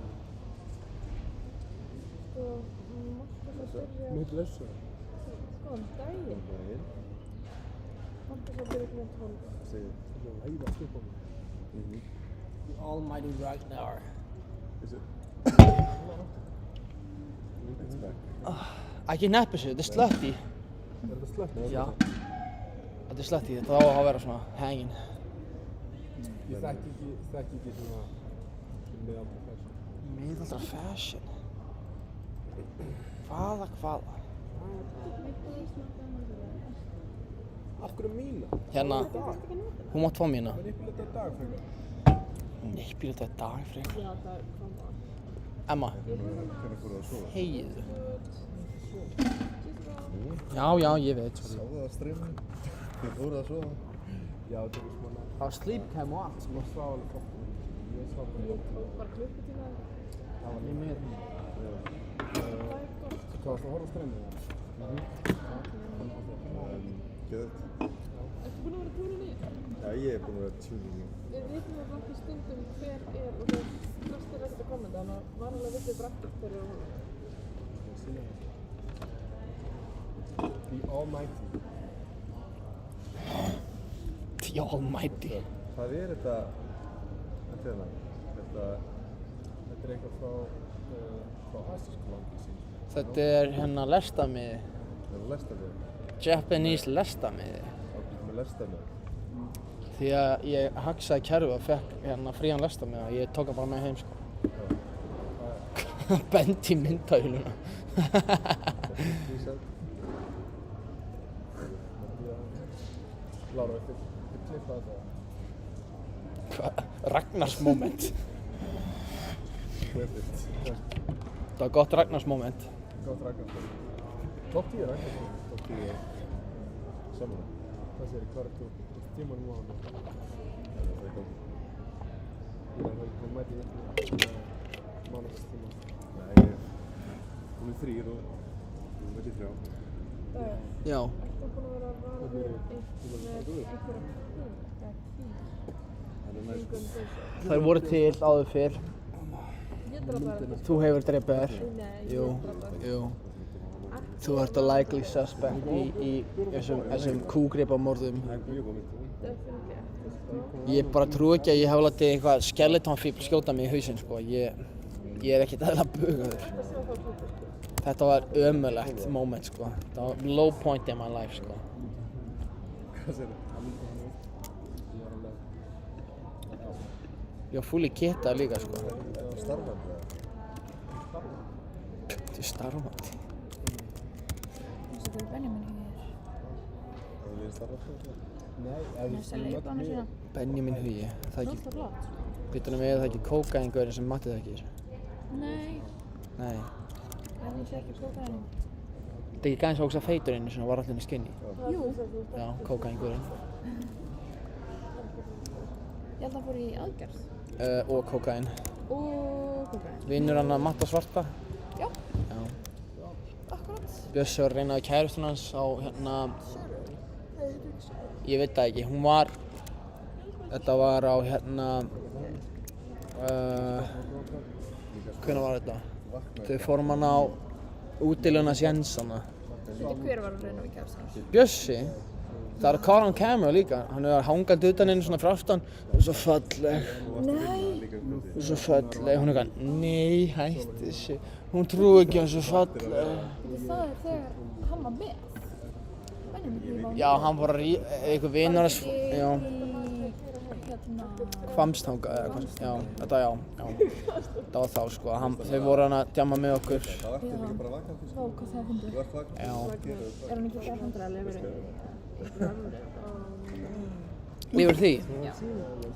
Sko, Markus að byrja... Mitt lesa. Sko, Góðan daginn. Daginn. Vantar svo að byrja klukkan 12. Segðu. Það er æðast upp á mig. The almighty Ragnar. Is it? It's back. Ekki neppi sig, þetta er slötti. Er þetta slöpp? Já. Þetta er slötti, þetta á að vera svona hangin. Ég þekki ekki svona miðaldra fashion. Miðaldra fashion. Hvaða? Af hverju mína? Hérna, hún mátt fá mína. Það er yfirleitt að dag frekar. Nýppilegt að dag frekar. Já, það er hvað maður. Emma, Hvernig fór það að sofa? heiðu. Já, ég veit. Sáðu það að streyma? Þið fóruð að sofa? Já, þetta er svona. Það var sleepcam og allt. Ég svaf alveg flott. Ég svaf alveg Ég flott. tók bara klukkutíma. Það var Ég með. Það er gott. Hvað varst að horfa á streymið það? Geðvægt. Ertu búin að vera túrin í? Já, ég er búinn að vera tuning nú. Við vitum að ekki stundum hver er og það flestir ekkert að kommenta, þannig að vanalega vitið bara ekkert hver er á honum. Ég sé það. The Almighty. The almighty. Hvað er þetta? Þetta er það. Þetta er eitthvað frá asísku landi sín. Þetta er hérna lestamiði. Það er lestamið. Japanese lestamiði. Ábyggt með lestamið. Því að ég haxaði kerfi og fekk hérna frían lestamiða og ég tók hann bara með heim sko. Bent í myndavéluna. Ísætt. Lára, þetta klippa þetta. Hvað? Ragnars moment. Perfect. Það var gott Ragnars moment. Gátt Ragnarsson. Topp 10 Ragnarsson. Topp 10 saman. Hvað segir þið? Hvað er þú? Tímanum á hann. Það er góð. Ég er að hann mæti ekki mánadstíma. Nei, ég er búinn í 3 og þú veit í 3. Já. Ertu búin að vera að vara við einhverja Það er næst. Þær voru til áður fyrr. Ég draf bara. Þú hefur drepið þær. Nei, Jú, ég draf bara. jú. Þú ert að likely suspect í þessum kúgripamorðum. Það er mjög góð mynd. Definitív ekki, sko. Ég bara trúi ekki að ég hef látið eitthvað skeletonfíbl skjóta mig í hausinn sko. Ég er ekkert eðlilega bugaður. Þessi var þá klúpur, sko. Þetta var ömurlegt moment sko. Þetta var low point in my life sko. Hvað segir það? Það myndi hann upp. Ég var alveg. Ég var fulli kittað líka sko. Það var starfandi það. Þetta er starfandi. Þetta er Benjamin hér. Það er starfandi það. Nei, Þessa leikana sína. Benjamin Hugi. Það er ekki, Náttúrulega flott. býtum við það ekki kókaingurinn sem Matti þekkir. Nei, Nei. en ég sé ekki kókaðinu. Þetta er ekki gæðins að ógsta feitur einu sem var allir með skinny. Jú, Já, kókaingurinn. ég held að hann fór í aðgerð. Og kókain. Og kókaðinu. Vinnur hann að Matta svarta. Já, Já. akkurat. Bjössi var að reyna við kærustun hans á hérna, ég veit það ekki, hún var, þetta var á hérna, hvenær var þetta? Þau fórum hann á útilunars Jenssana. Hver var að reyna við kærastans? Bjössi, það er caught on camera líka, hann er hangandi utan henni svona frá aftan, hún er svo falleg, hún er svo falleg, hún er eitthvað, nei, hætti þessu, hún trúi ekki, hún er svo falleg. Það er þegar hann var með. Benjamin var Já, hann var að eitthvað vinar hans, já, hérna, Hvammstanga eða hvað, já, þetta það var þá sko, þau voru hann að djamma með okkur, Það var ekki bara vakant vá hvað það fyndi. Þú ert vakant. já, Er hann ekki fjárhandræðileg verið? yfir því,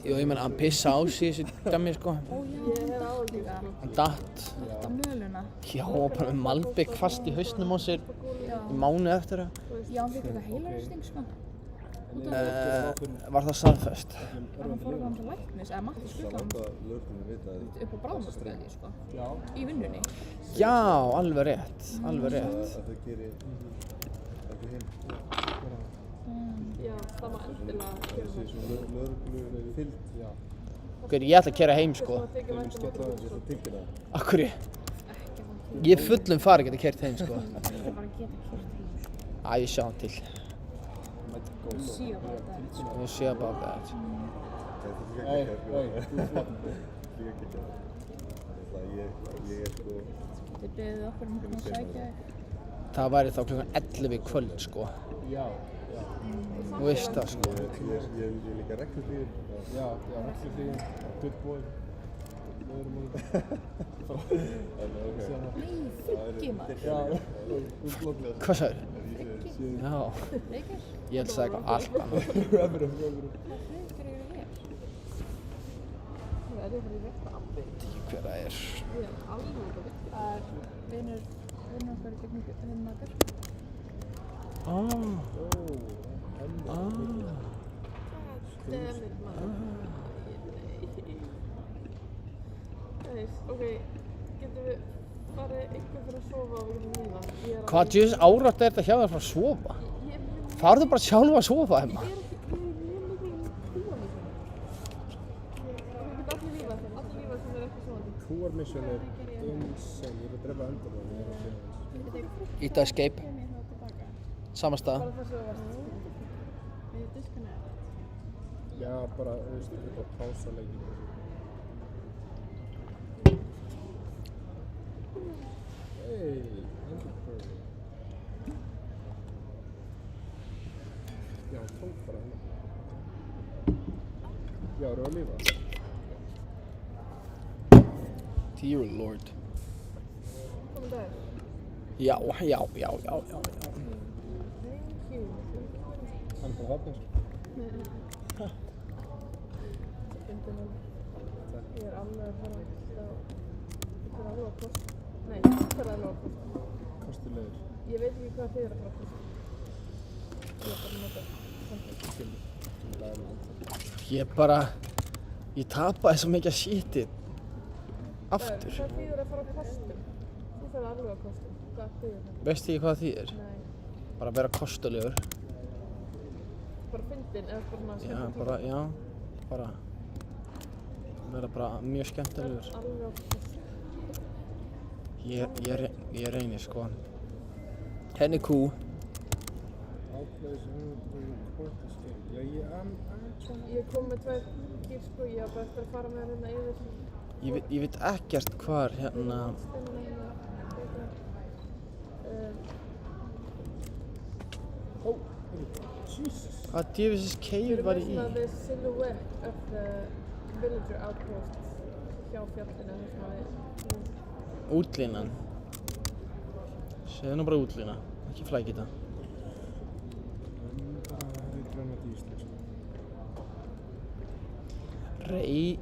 jú, ég menn, hann pissa á sig þessi djammi sko, Ég hef áhyggjur, sko. hann datt, Á möluna. já, og bara með malbik fast í hausnum á sér í mánuð eftir það, Já, hann fikk eitthvað heilarýsting sko. var það staðfest? En hann fór eitthvað hann til læknis, eða Matti skutt hann Láta lögreglunni vita að upp á bráðamóttökunni sko. Í vinnunni. Já, alveg rétt, að þau geri ekki hinn. Já, það var endilega að gera Þessi svona lögreglu fylgd. Já. Hver, ég ætla að keyra heim sko, það. Þykir vænt um að Ég ætla að tilkynna það. akkur ég er fullum fari að geta keyrt heim sko, Ég var að geta kert heim sko. Við sjáum til. See about that. We'll see about that. Ey, þú er flott. Líka ekki. Ég sko... Þið beðið okkur að sækja þig. Það væri þá klukkan 11 í kvöld, sko. Já. Þú veist það, sko. Ég líka regluflýður. Já, regluflýðin, good boy. Nei, friggi maður. Já, þú er flott. Hvað sagður? Já. Reykjars? Ég held að segja eitthvað allt annað. Hvað frigur eru hér? Það er bara í rétta afbi. Hver það er. Ég er alveg út af vitt. Það er vinur okkar í gegnum maður. Goddammit maður. Ok, getum við farið einhver fyrir að sofa og við getum núna? Hvað djöfis árætt er þetta hjá þér frá að sofa? Farðu bara sjálf að sofa, Emma. Ég er mjög mikið kúamisjón. Það geta allir lífað sem er ekki sofandi. Kúarmission er insane. Ég er að drepa endur það. Íta escape. Sama stað. Bara það sem það varst. Við disconnect. Já, bara, þú veist, ég er bara að pása leikinn. Hey, Enderpearl. Já, tók bara hérna. Já, eru að lífa? Dear Lord. Komum dag. Já. Thank you. Hann er bara þarna, sko. Ég er alveg að fara að lofa kost. Nei, hvað er að lofa kost? Kostulegur. Ég veit ekki hvað þið er að fara að kosta. Ég er bara að nota samfélag. Ég tapaði svo mikið af shiti. Aftur. Hvað þýðir að fara að kostum? Þú ferð alveg að kostum. Hvað þýðir það? Veistu ekki hvað það þýðir? Nei. Bara að vera kostulegur. Bara fyndin eða bara Já, bara vera bara mjög skemmtilegur. Alveg að kostum. Ég reyni, sko. Henni kú. Ég kom með 2 kýr sko, ég var bara eftir að fara með hérna yfir. Ég veit ekkert hvar hérna. Oh, Jesus. Hvað djöfisins cave var í? Við erum með the silhouette of the villager outpost hjá fjallinu þar sem við... Útlínan. Segðu nú bara útlína, ekki flækita. Rey...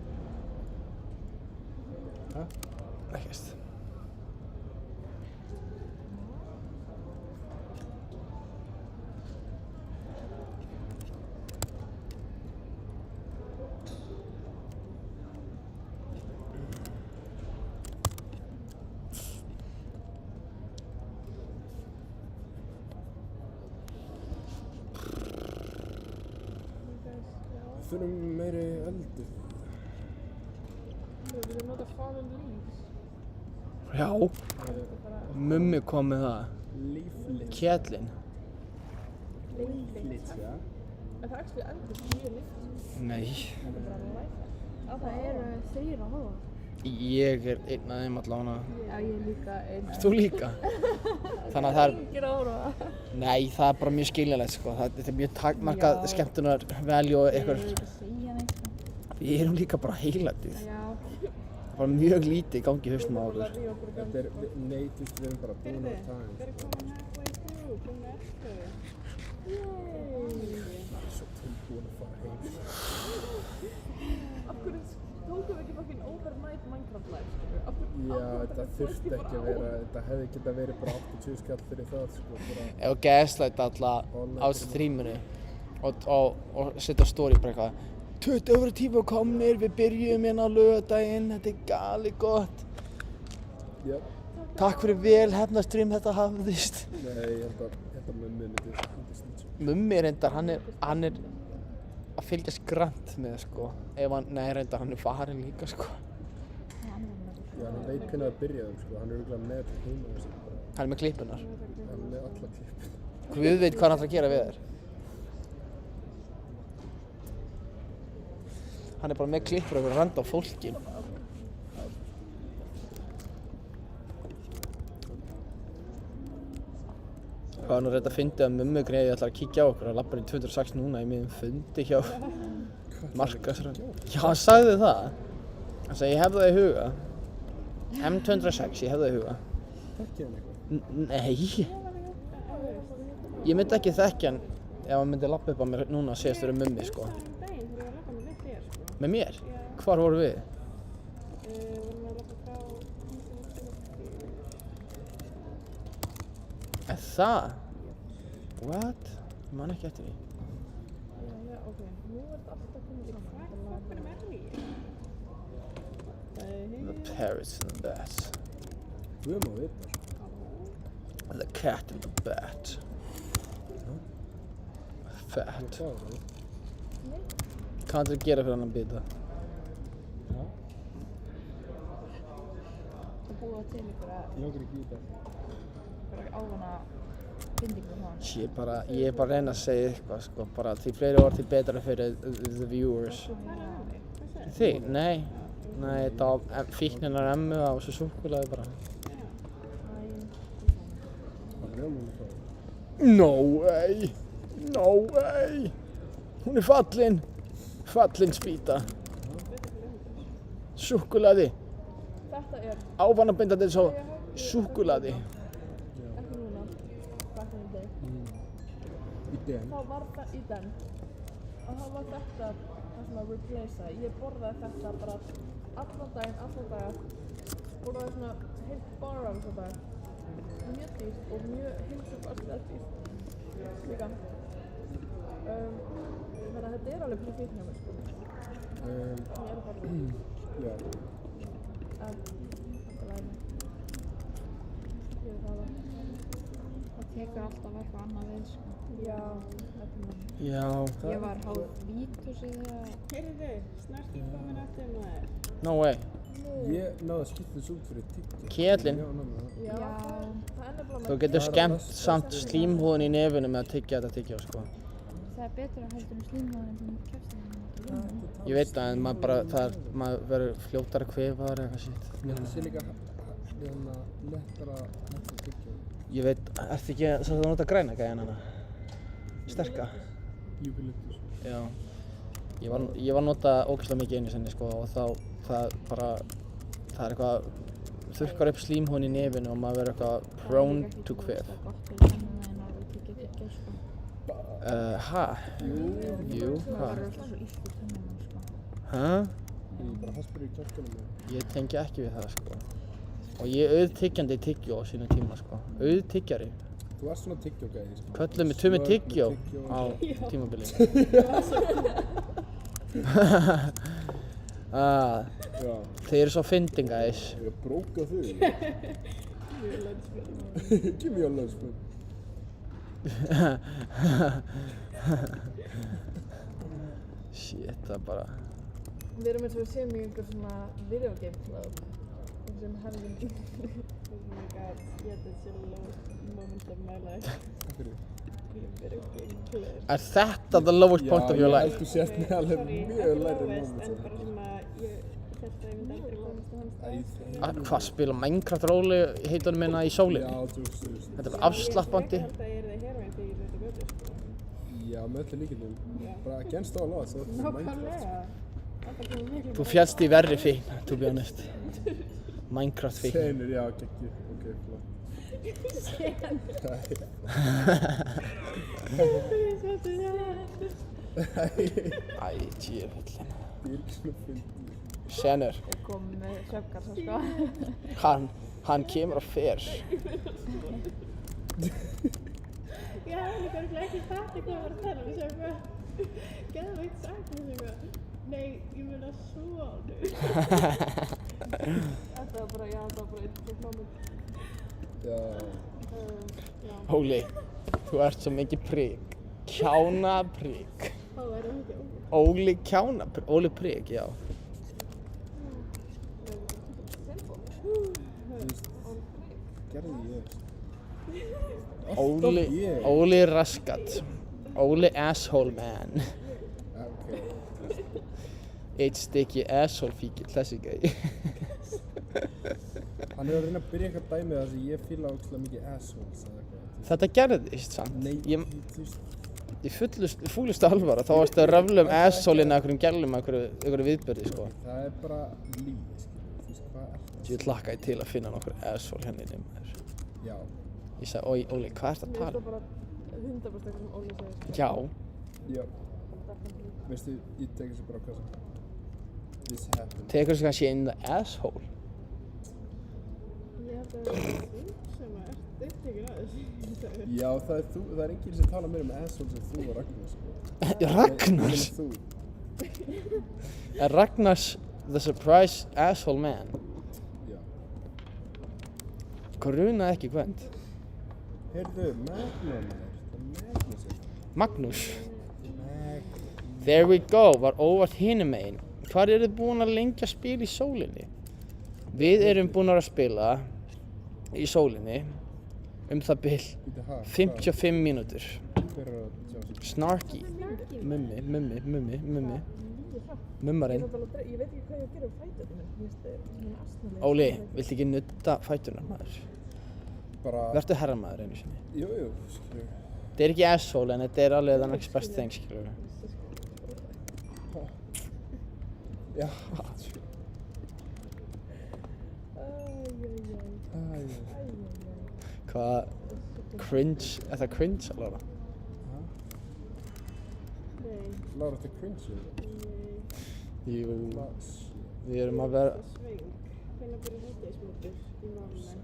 Hæ? Ekkert. Þurfum meiri eldur. Við viljum nota fallen leaves. Já, mummi kom með það. Leaflit. Kjellinn. Leaflit, já. En það actually endur mjög líkt. Nei. Það eru 3 að horfa. Ég er einn af þeim allavega. Já, ég er líka einn. Þú líka? Þannig að það er... Engir að horfa. Nei, það er bara mjög skiljanlegt, sko. Þetta er mjög takmarkað skemmtunar velju og eitthvað. Ég vil ekki segja neitt. Við erum líka bara heilatið. Já. Það er bara mjög lítið í gangi í haustum á okkur. Þetta er, nei, þú veist, við erum bara búin á time. Við erum komin halfway through, komin eftir. Ég er svo tilbúin að fara heim. Af hverju tókum við ekki fucking overnight Minecraft live, skilur? Já, þetta þurfti ekki að vera, þetta hefði getað verið bara 80 skall fyrir það, sko, bara... Ef þú gaslight alla á streaminu og setja story bara eitthvað 20 over tíma komnir, við byrjum hérna á laugardaginn, þetta er gali gott. Já. Takk fyrir vel, hefnastream, þetta hafðist. Nei, ég held að mummi myndi snýtt svo. Mummi reyndar, hann er að fylgjast grannt með, sko. Nei, reyndar, hann er farinn líka, sko. Já, hann veit hvernig það byrjaði, sko, hann er örugglega með heima þessi bara. Hann er með klippunar. Hann er með alla klippin. Guð veit hvað hann ætlar að gera við þér. Hann er bara með klippur og randa á fólki. Hvað hann reynda að fyndi að mummu greiði ætlar að kíkja á okkur og lappar í 206 núna í miðjum fundi hjá markaðsráði. Já, hann sagði það. Hann sagði, ég hef það í huga. M206, ég hef það í huga. Þekkið hann eitthvað? Nei. Ég myndi ekki þekkja hann ef hann myndi lappa upp á mér núna og segist vera mummi, sko. Daginn þegar ég var að labba með þér, sko. Með mér? Hvar vorum við? Vorum að labba frá Er það? What? Ég man ekki eftir því. Já, ok. Nú er þetta alltaf komið í Hvað fokkunum er ég? The parrots and the bats. Guð má vita, sko. The cat and the bat. Fat. Hvað er það? Hvað ætlar að gera fyrir hann að bita? Já. að búa til einhverja Ég langar ekki í þetta. ávana bindingu hjá hann. Ég er bara að reyna að segja eitthvað, sko. Bara því fleiri orð því betra fyrir the viewers. Þig? Nei. Nei, þetta var fíkninar emmu og svo súkkulaði bara. Hvað er það með það? No way! No way! Hún er fallin! Fallin spýta. Súkkulaði. Þetta er Ávanabindandi svo súkkulaði. ekki núna, back in the day. Í den. Þá var það í den. Og þá var þetta það sem að replacea. Ég borðaði þetta bara allan daginn, allan dagar. Borðaði svona heilt bar af þessu dag. Mjög dýrt og mjög heilsufarslega dýrt líka. Þannig að þetta er alveg fyrir fíkn hjá mér, sko. Ég er að borða. Já. En þetta læri mig. Ég er það alveg. Það tekur alltaf eitthvað annað við, sko. Já, þetta er mér. Já. Ég var háð vítusi þegar Heyrðu, snart ég komin aftur maður. No way. Ég náði að skipta þessu út fyrir tyggja. Kélin. Já, náðu það. Já, Já. það er nefnilega Þú getur skemmt samt slímhúðin í nefinu með að tyggja þetta tyggjá, sko. það er betra heldur en slímhúðin sem kemst það. Ég veit það, en maður bara, maður verður fljótar að kvefa þar eitthvað shit. Ég held að sé líka lettara hægt að tyggja. Ég veit, ertu ekki að það nota græna gæjan hana? Sterka? Júpiliptus. Já. Ég var að nota ógeðslega mikið einu sinni, sko, og þá, það er eitthvað, þurrkar upp slímhúðin í nefinu og maður verður eitthvað prone to kvef. Það er gott fyrir tennina en alveg tyggja, sko. Ha? Jú, Það hvað? verður alltaf svo illt í tennunum, sko. Hæ? Ég bara haspur í kjálkanum með. Ég tengi ekki við það, sko. Og ég er auðtyggjandi í tyggjó á sínum tíma, sko. Auðtyggjari. Þú varst svona tyggjó-gæði, sko. Kölluðu mig Tumi tyggjó á tímabili. Já. Þeir eru svo fyndin, guys. Ég er brókað þau. Give me a lunch, man. Shit, það er bara... Við erum eins og við séum í einhver svona video game club. Sem hefðum Oh my god, yeah, that's the lowest moment of my life. Takk fyrir. Video game club. Er þetta the lowest point of your Já, ég life? held þú sért með alveg Sorry, mjög ekki læri lowest, moment. en bara sem að ég held að ég myndi aldrei komast á hans stað. Hvað, spila Minecraft róli heitunum minna í sólinni? Já, þú veist. Þetta er afslappandi. Ég held að ég er það heroin þegar ég er þetta götu, sko. Já, með öllu líkindum. Bara against all odds, það er Minecraft. Nákvæmlega. Þetta komið miklu Þú fjallst í verri fíkn, to be honest. Minecraft fíkn. Senur, já, geggi. Ok, flott. Æ, djöfullin. Ég er ekki svona fyndið. Senur, er komið með svefngarsa, sko. hann kemur og fer. Ég hafði líka örugglega ekki fattað hvað var að tala um þessu eitthvað. Geðveikt sagt þessu eitthvað. Nei, ég meina svo nú. Þetta var bara, já, þetta var bara einn moment. Já. Já, Óli, þú ert svo mikið prik. Kjánaprik. þá er það ekki Óli kjánaprik. Óli prik, já. Þú veist, gerði ég. Óli Raskat. Óli Asshole Man. Ok. Eitt stykki asshole fíkil, þessi gæi. Hann er að reyna að byrja eitthvað dæmið þar sem ég fíla ógeðslega mikið assholes eða eitthvað. Þetta gerðist samt. Nei, þú veist. Í fúlustu alvara, þá varstu að röfla asshole-inn að einhverjum gælum að einhverju viðbyrði, sko. Það er bara líf, skilur. Þú veist, hvað er það? Ég hlakkaði til að finna nokkur asshole henni inni maður. Já. Ég sagði, Óli, hvað ertu að Mér tala? finnst það bara 100% eitthvað sem Óli segir. Já. Já. Veistu, ég tek þessu bara á kassan. This happened. Tekur þessu kannski in the asshole? Ég held að það er þú sem ert upptekinn af þessu. Já, það er þú, það er enginn sem tala meira um assholes en þú og Ragnar, sko. Ragnars? Þú. Er Ragnars the surprise asshole man? Já. Grunaði ekki hvend. Heyrðu, Magnum er. Það er Magnus er. Magnús. Magnus. There we go, var óvart hinum megin. Hvar eru þið búin að lengja spil í sólinni? Við erum búin að spila í sólinni það bil 55 mínútur. Hver er að sjá sig? Snarky. Mummi. Mummarinn. Ég veit ekki hvað ég að gera á fæturinn. Mér finnst það astnalega. Óli, viltu ekki nutta fæturnar maður? Bara... Vertu herramaður einu sinni. Jú, skilur. Þetta er ekki asshole en þetta er alveg the next best thing, skilur. Já. Hvað cringe, er það cringe að Lára? Lára, þetta er cringe. Jú, við erum að vera Sveng. Hvernig byrjar hádegismótur í málunum?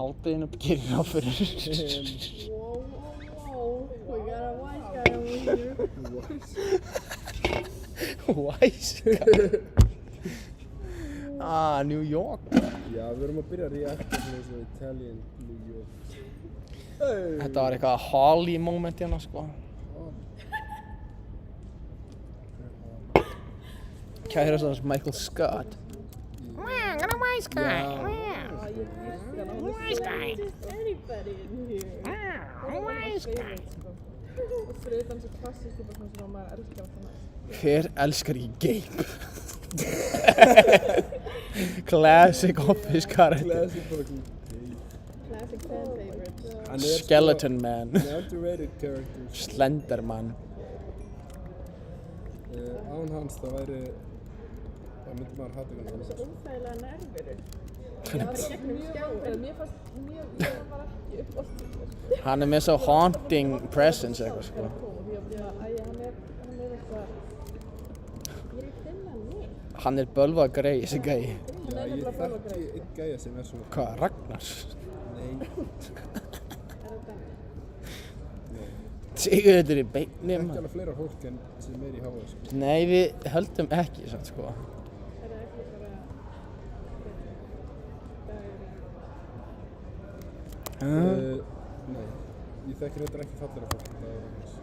hádeginu gerir ráð fyrir. Whoa. We got a wise guy over here. Wise guy. New York. Já, við erum að byrja að reacta svona eins og Italian New York. Þetta var eitthvað Holly moment hérna, sko. Kærast hans Michael Scott. Got a wise guy. Wise guy. Anybody in here? Wise guy. Og fyrir utan þessi klassíski bara svona sem maður elskar að finna. Hver elskar í Gabe? Classic office character. Classic fan favorites. Skeleton Man. Underrated character. Slender Man. Án hans það væri... Það myndi maður hata ykkur hans. Svo umþægilega nærveru. Það var gegnum skjáin. Mér fannst ég var ekki upp á stíl. Hann er með svo haunting presence eitthvað, sko. Hann er eitthvað... Ég er ekki finna hann neitt. Hann er bölvað grei, þessi gæi. Já, ég þekki einn gæja sem er svona... Hvað, Ragnars? Nei. Sigur þetta er í beinni, Ekki maður. alveg fleira fólk en sem er í háa, sko. Nei, við höldum ekki, samt, sko. Er það ekki bara... dagurinn? Nei. Ég þekki reyndar ekki fallegra fólk en það er Ragnars.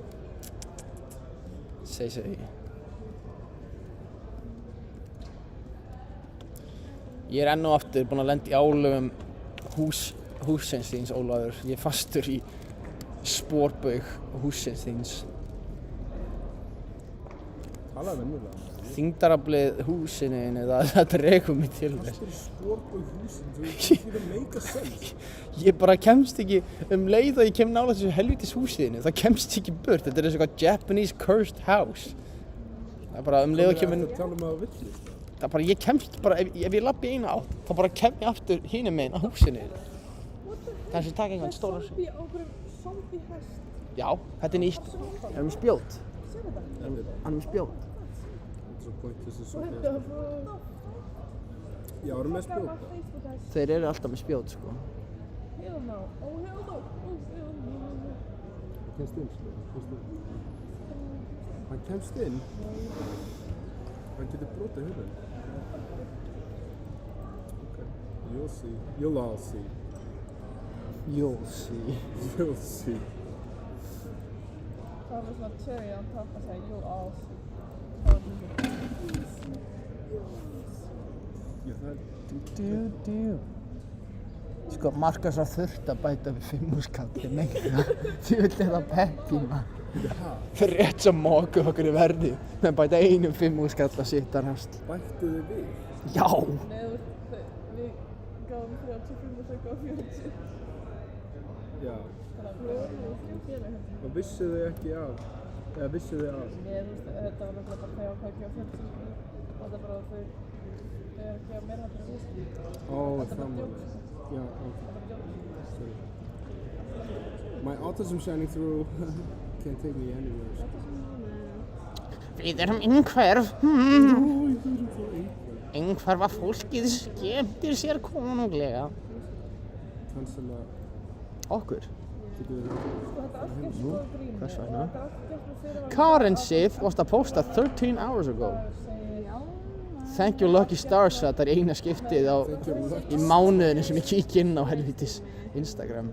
Segi. Ég er enn og aftur búinn að lenda í álöfum hússins þíns, Ólafur. Ég er fastur í spórbaug hússins þíns. Talaðu venjulega. Þyngdaraflið húsinu þínu, það dregur mig til þess. Það er spórbúið húsin, þú veist ekki make a sense. Ég bara kemst ekki leið að ég kem nálægt þessu helvítis húsinu. Það kemst ekki burt. Þetta er eins og eitthvað Japanese cursed house. Það er bara leið að kemur... Það tala um að það villist. Það er bara, ég kemst bara, ef ég labbi eina átt, þá bara kem ég aftur hinum meginn á húsinu. Kannski taka einhvern stóra... Zombie á einhverjum zombie hest. Já, þetta er nýtt. Erum við spjót? Hann er með spjót. Þetta er svo pointless að svo fyrir. Já, erum við spjóta? Þeir eru alltaf með spjót, sko. Hell no. Oh hell no. Oh hell no. Hann kemst inn, sko. Hann kemst inn. Hann getur brotið hurðin. Okay. You'll see. You'll all see. You'll see. You'll see. Það var svona cherry on top að segja you'll all see. Það var Já, það er... Du. Sko, Markus var þurft að bæta við 5 skalli meira. Því vil þetta peppi maður. Fyrir rétt sem móku okkur í verði. Með bæta 5 skall að sitta rast. Bættu þið við? Já! Nei, við gáum 35 og þau gáum 40. Já. Við vorum í 3 félag hérna. Og vissu þið ekki af? Eða vissu þið af? Nei, þú veist, þetta var náttúrulega bara þau ákvæði á 50. Og þetta bara þau ekki að meira þetta en við. Ó, Þetta það var var. djók. Já, ok. Þetta var djók. Sorry. My autism shining through. Can't take me anywhere. Við erum einhverf. Einhverfa fólkið skemmtir sér konunglega. Cancela. Okkur? Getur þið Sko, þetta allt gerst sko grín. hvers vegna? Og þetta allt gerst með fyrirvara. Karen Sif was að posta 13 hours ago. Thank you Lucky Stars að það er eina skiptið á í mánuðinu sem ég kík inn á helvítis Instagram.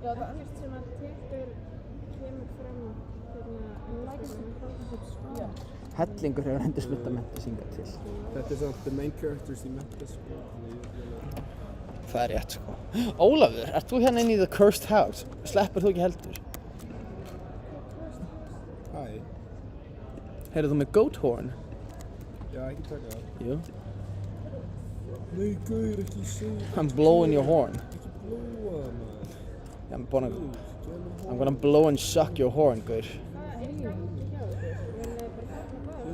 Já, það er sem að Twitter kemur fram Já. Hellingur hefur hendur smutta mentis hingað til. Þetta er samt the main characters í Memphis sko. Það er rétt sko. Ólafur, ert þú hérna inn í The Cursed House? Sleppur þú ekki heldur? Hæ. Heyrðu þú með Goat Horn? Já, ekki taka það. Jú. Nei, gaur, ekki segja. I'm blowing your horn. Ekki blóa það, maður. Yeah, I'm gonna blow and suck your horn, gaur.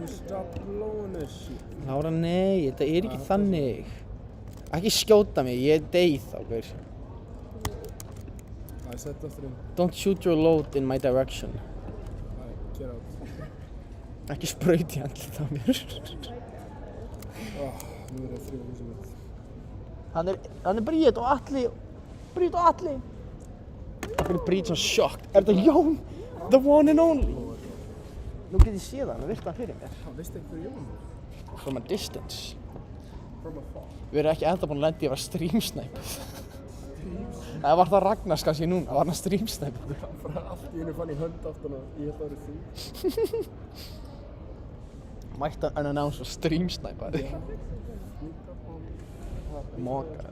Stop blowing that shit. Lára, nei, þetta er ekki þannig. Ekki skjóta mig, ég er deyð þá, gaur. I set aftur inn. Don't shoot your load in my direction. I get out. Ekki sprauti andlit á mér. Nú er það 3 húsum mitt. Hann er Bríett og Atli. Bríett og Atli. Akkur er Bríett svona sjokkt. Er þetta Jón? The one and only. Nú get ég séð hann og virta hann fyrir mér. Það veistu ekki hver Jón er? From a distance. From afar. Við erum ekki enda búin að lenda í að vera streamsnæpuð. Það var það Ragnars kannski núna, það var hann streamsnæpuð. Bara allt í hennu fann ég hönd aftan og ég held að það eru þú. Mætti hann unannounced og streamsnæpaði. Móka.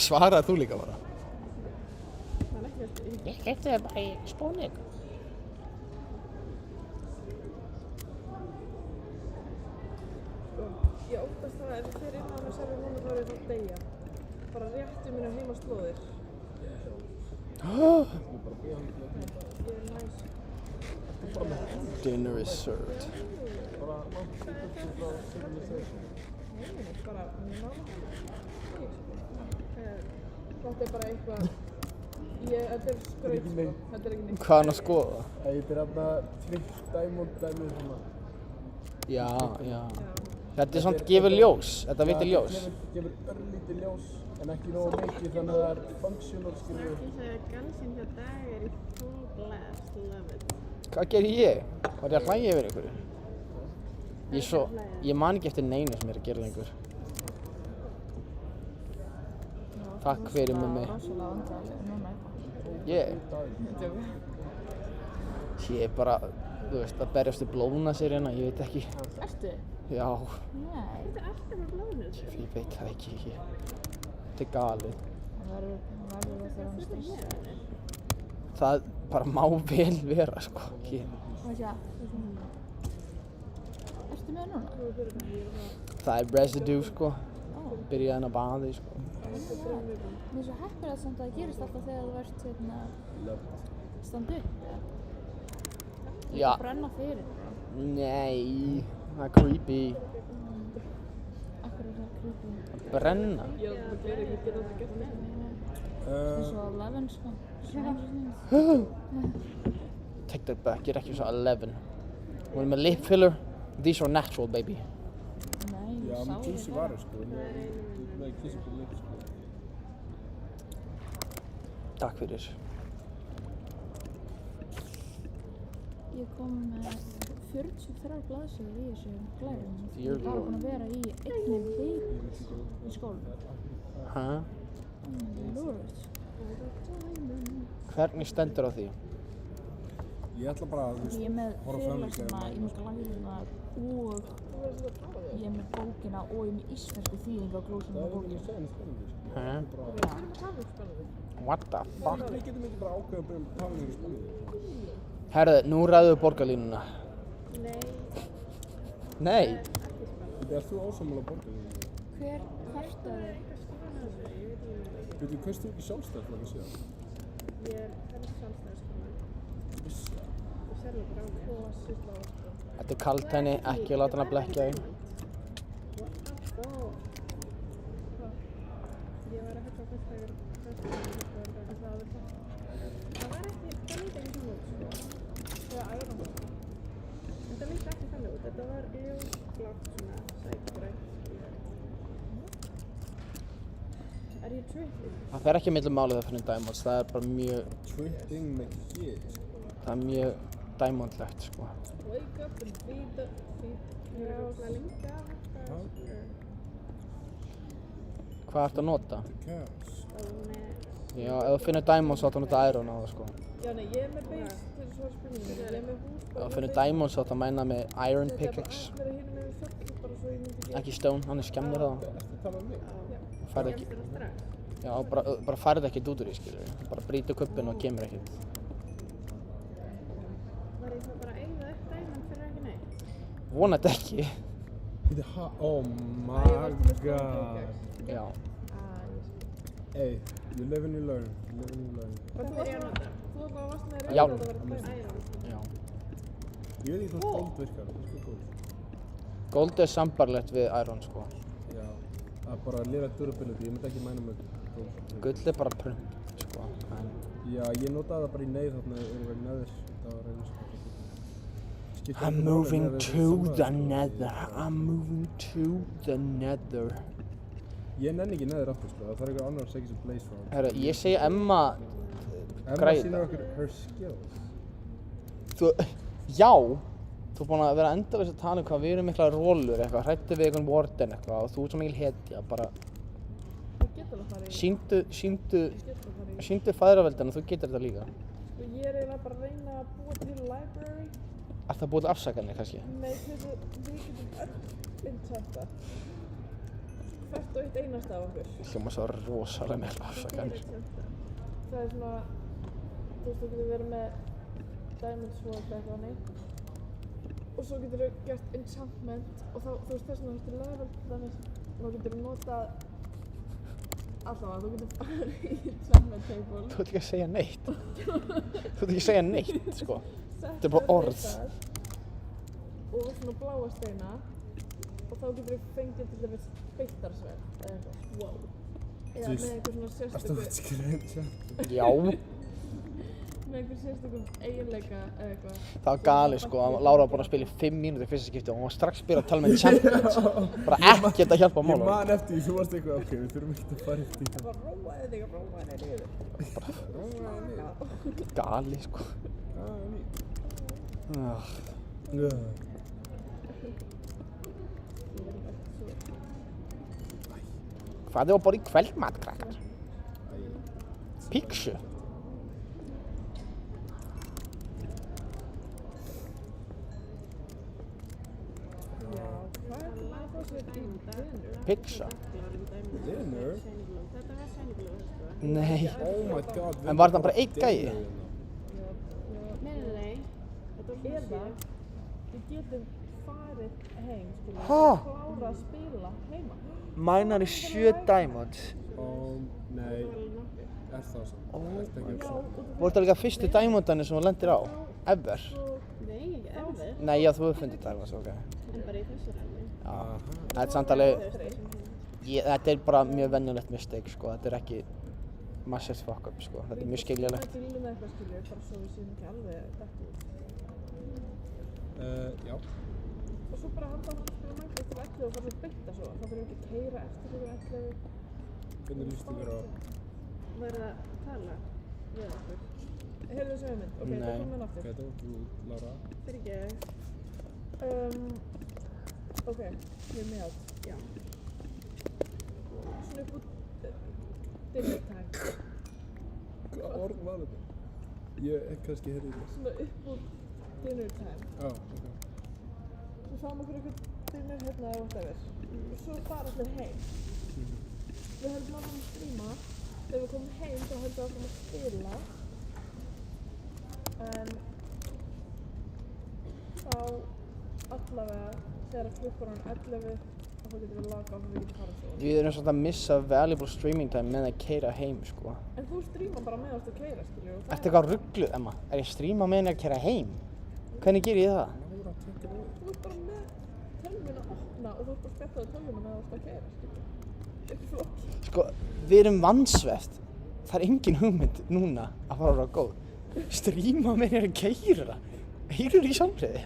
Svaraði þú líka bara? Ég gæti það bara í Spónik. Ég óttast það ef þeir innan með servi núna þá er það að deyja. Bara rétt mínu heima slóðir. Ég er næs. Dinner is served. Bara nála. Þetta er bara eitthvað. Þetta er skraut sko. Þetta er ekki neitt. Hvað er hann að skoða? Þetta er hérna Trick Diamond dæmið svona. Já, já. Þetta er svona gefur ljós. Þetta veitir ljós. Þetta gefur örlítið ljós en ekki nógu mikið þannig að það er functional skilur. Ég sagði að gansinn hjá Dag er í full blast, love it. Hvað gerir ég? Var ég að hlæja yfir einhverju? Ég man ekki eftir neinu sem er að gera lengur. Takk fyrir með mig. Rosalega vandrarlega núna eitthvað. Ég er bara, þú veist, að berjast í blóðna sér hérna, ég veit ekki. Ertu? Já, Nei. Þetta er alltaf með blóðnur. ég veit það ekki. Þetta er galið. Það verður það þegar hann stressar. Það bara má vel vera, sko. Hvað sé að? Ertu með núna? Það er residue, sko. Byrjaði hann að baði, sko. Mér er svo heppilegt samt að það gerist alltaf þegar þú ert hérna standa upp. Já. Að brenna fyrir. Nei, það er creepy. Akkur er það creepy. Að brenna. Ég held að gera ekki geta þetta gert með. Eins og 11 sko. Take that back, ég er ekki svo 11. Hún er með lip filler. These are natural, baby. Nei, Já, ég með sá juicy það. varir sko. Með kissable lips sko. Takk fyrir. Ég kom með 43 blaðsíður í þessu glærum. Dear Ég var Lord. búin að vera í einni viku í skólanum. Hæ? Lord. Hvernig stendur á því? Ég ætla bara að, þú Ég er með horfa fram í fyrirlesna, gegnum ég er með glæðunar og ég er með bókina og ég er með íslensku þýðingu á glósum og bókina. segja spennandi, sko. Hæ? Já. What the fuck? Við getum ekki bara ákveða að byrja tala um spennandi. Herðu, nú ræðum við borgarlínuna. Nei, Nei. ekki spennandi. Þetta er þú ósammála borgarlínu? Hver kvartaði? Veitu, hverst þú ekki sjálfstæðisflokki síðan? Ég er helst sjálfstæðiskona. Vissa. Þú sérðu bara á mér. Þetta er kalt henni, ekki láta hana blekkja þig. Ég var að hugsa á fyrstægur en það var ekki, það lítið ekki svona út, sko. Það er æðan. En það lítið ekki þannig út, þetta var ljósblátt svona sætgrænt. Er ég tripping? Það fer ekki millum málið það fyrir Diamonds, það er bara mjög, Tripping með hér, sko. það er mjög Diamondlegt, sko. Wake up and feed the Ég er óslega lengi að hægt Hvað ertu að nota? Chaos. Já, ef þú finnur Diamonds þá áttu að nota Iron á það, sko. Já, nei, ég er með base til svara spurningu. Ég er með hús Ef þú finnur Diamonds þá áttu að mæna með Iron Pickaxe. Það er hinum með fjöll bara svo ég myndi ekki. Ekki Stone, hann er skemmir það. Ertu að tala um mig? Færð ekki, já, bara færð ekkert út úr því, skilur við. Bara brýtur kubbinn og kemur ekkert. Var ég þá bara að eyða upp dæminn fyrir ekki neitt? Vonandi ekki. Þetta er oh my god. Já. Hey, you live and you learn. You live and you learn. Hvað fyrir ég að nota? Þú var varst með Já. reyna þetta var Iron. Já. Ég veit ekki hvað gold virkar, það er sko góð. Gold er sambarlegt við Iron, sko. Já, það er bara lera durability, ég myndi ekki mæna með gold. Gull er bara prump, sko. En Já, ég notaði það bara í neyð þarna yfir neður. Það var reyna sko. I'm moving to the nether. I'm moving to the nether. Ég nenni ekki neður aftur sko, það þarf einhver annar að segja sér blaze frá hann. Herru, ég segi Emma Emma græði sýnir það. okkur her skills. Þú, já, þú er búin að vera endalaust að tala um hvað við erum mikla rólur eitthvað, hrættu við einhvern warden eitthvað og þú ert svo mikil hetja, bara Þú getur alveg farið í. sýndu fæðraveldina, þú getur þetta líka. Sko ég er eiginlega bara að reyna að búa til library. Er það búið til afsakanir kannski? Nei, við getum öll inntætta. Hvert og eitt einasta af okkur. Hljóma svo rosalega mikla afsakanir. Það er svona, þú veist, þú getur verið með Diamond Sword eitthvað hannig. Og svo getur þú gert enchantment og þá, þú veist, þess vegna þú level, þannig þá getur þú notað allavega, þú getur farið í enchantment table. Þú ert ekki að segja neitt. Þú ert ekki að segja neitt, sko. Þetta er bara orð. Og svona bláa steina og þá getur þú fengið til dæmis beittarsverð eða eitthvað, wow. Eða með einhver svona Erstu sérstöku, að skrifa chat? Já, með einhver sérstökum eiginleika eða eitthvað. það var galið, sko. Lára var búin að spila í 5 mínútur í fyrsta skipti og hún var strax byrjað að tala með enchantments. Bara ekkert að hjálpa Ég málum. man eftir því, þú varst eitthvað, ok, við þurfum ekkert að fara eftir því. Bara róaði þig og róaði þig yfir. Róaði mig. Galið, sko. Ah. Hvað er að borða í kvöldmat, krakkar? Pizza? Hvað er það að fá sér í dinner? Pizza? Dinner? Þetta var sæniglöð, sko. Nei. Oh my god. En var það bara einn gæi? Nei. Þetta var Eða svona við getum farið heim, skilja, Ha? klára að spila heima. Mænar í 7 diamonds. Nei, er það svo? Ertu ekki að hugsa? Voru það líka fyrstu diamondanir sem þú lendir á? Ever? Nei, ekki erfið. Nei, já, þú hefur fundið diamonds, ok. En bara í þessu ræði. Já. Þetta er samt alveg, þetta er bara mjög venjulegt mistake, sko. Þetta er ekki massive fuck up, sko. Þetta er mjög skiljalegt. Það er með eitthvað, skilja, bara svo við séum ekki alveg dætt út. Já. Og svo bara halda hann spila Minecraft til 11 og fara að bytta svo. Þá þurfum við ekki að keyra eftir fyrir 11. Hvernig líst ykkur á? Var það að tala við okkur? Heyrðu þessu hugmynd? Ok, Nei. það kom hann aftur. Hvað er þú, Lára? Fyrir ekki. Ok, hear me out. Já. Svona upp út dinner time. Hvað orð var þetta? Ég hef kannski heyrði það. svona upp úr dinner time. Já, ok. Svo fáum okkur eitthvað dinner hérna eða whatever. Og svo fara allir heim. Við höldum áfram að stríma. Þegar við komum heim þá höldum við áfram að spila. En þá allavega þegar klukkan er 11 þá getum við lagað og við getum farað svo. Við erum svona að missa valuable streaming time með að keyra heim, sko. En þú stríma bara með að keyra, skilju. Ertu eitthvað ruggluð, Emma? Er ég að streama með henni að keyra heim? Hvernig ger ég það? Þú ert bara með tölvuna opna og þú ert bara að spjalla á tölvuna með að keyra, skilju. Ekki flott. Sko, við erum vansveft. Það er engin hugmynd núna að fara að vera góð. Streama með henni að keyra. Heyrur í samræði?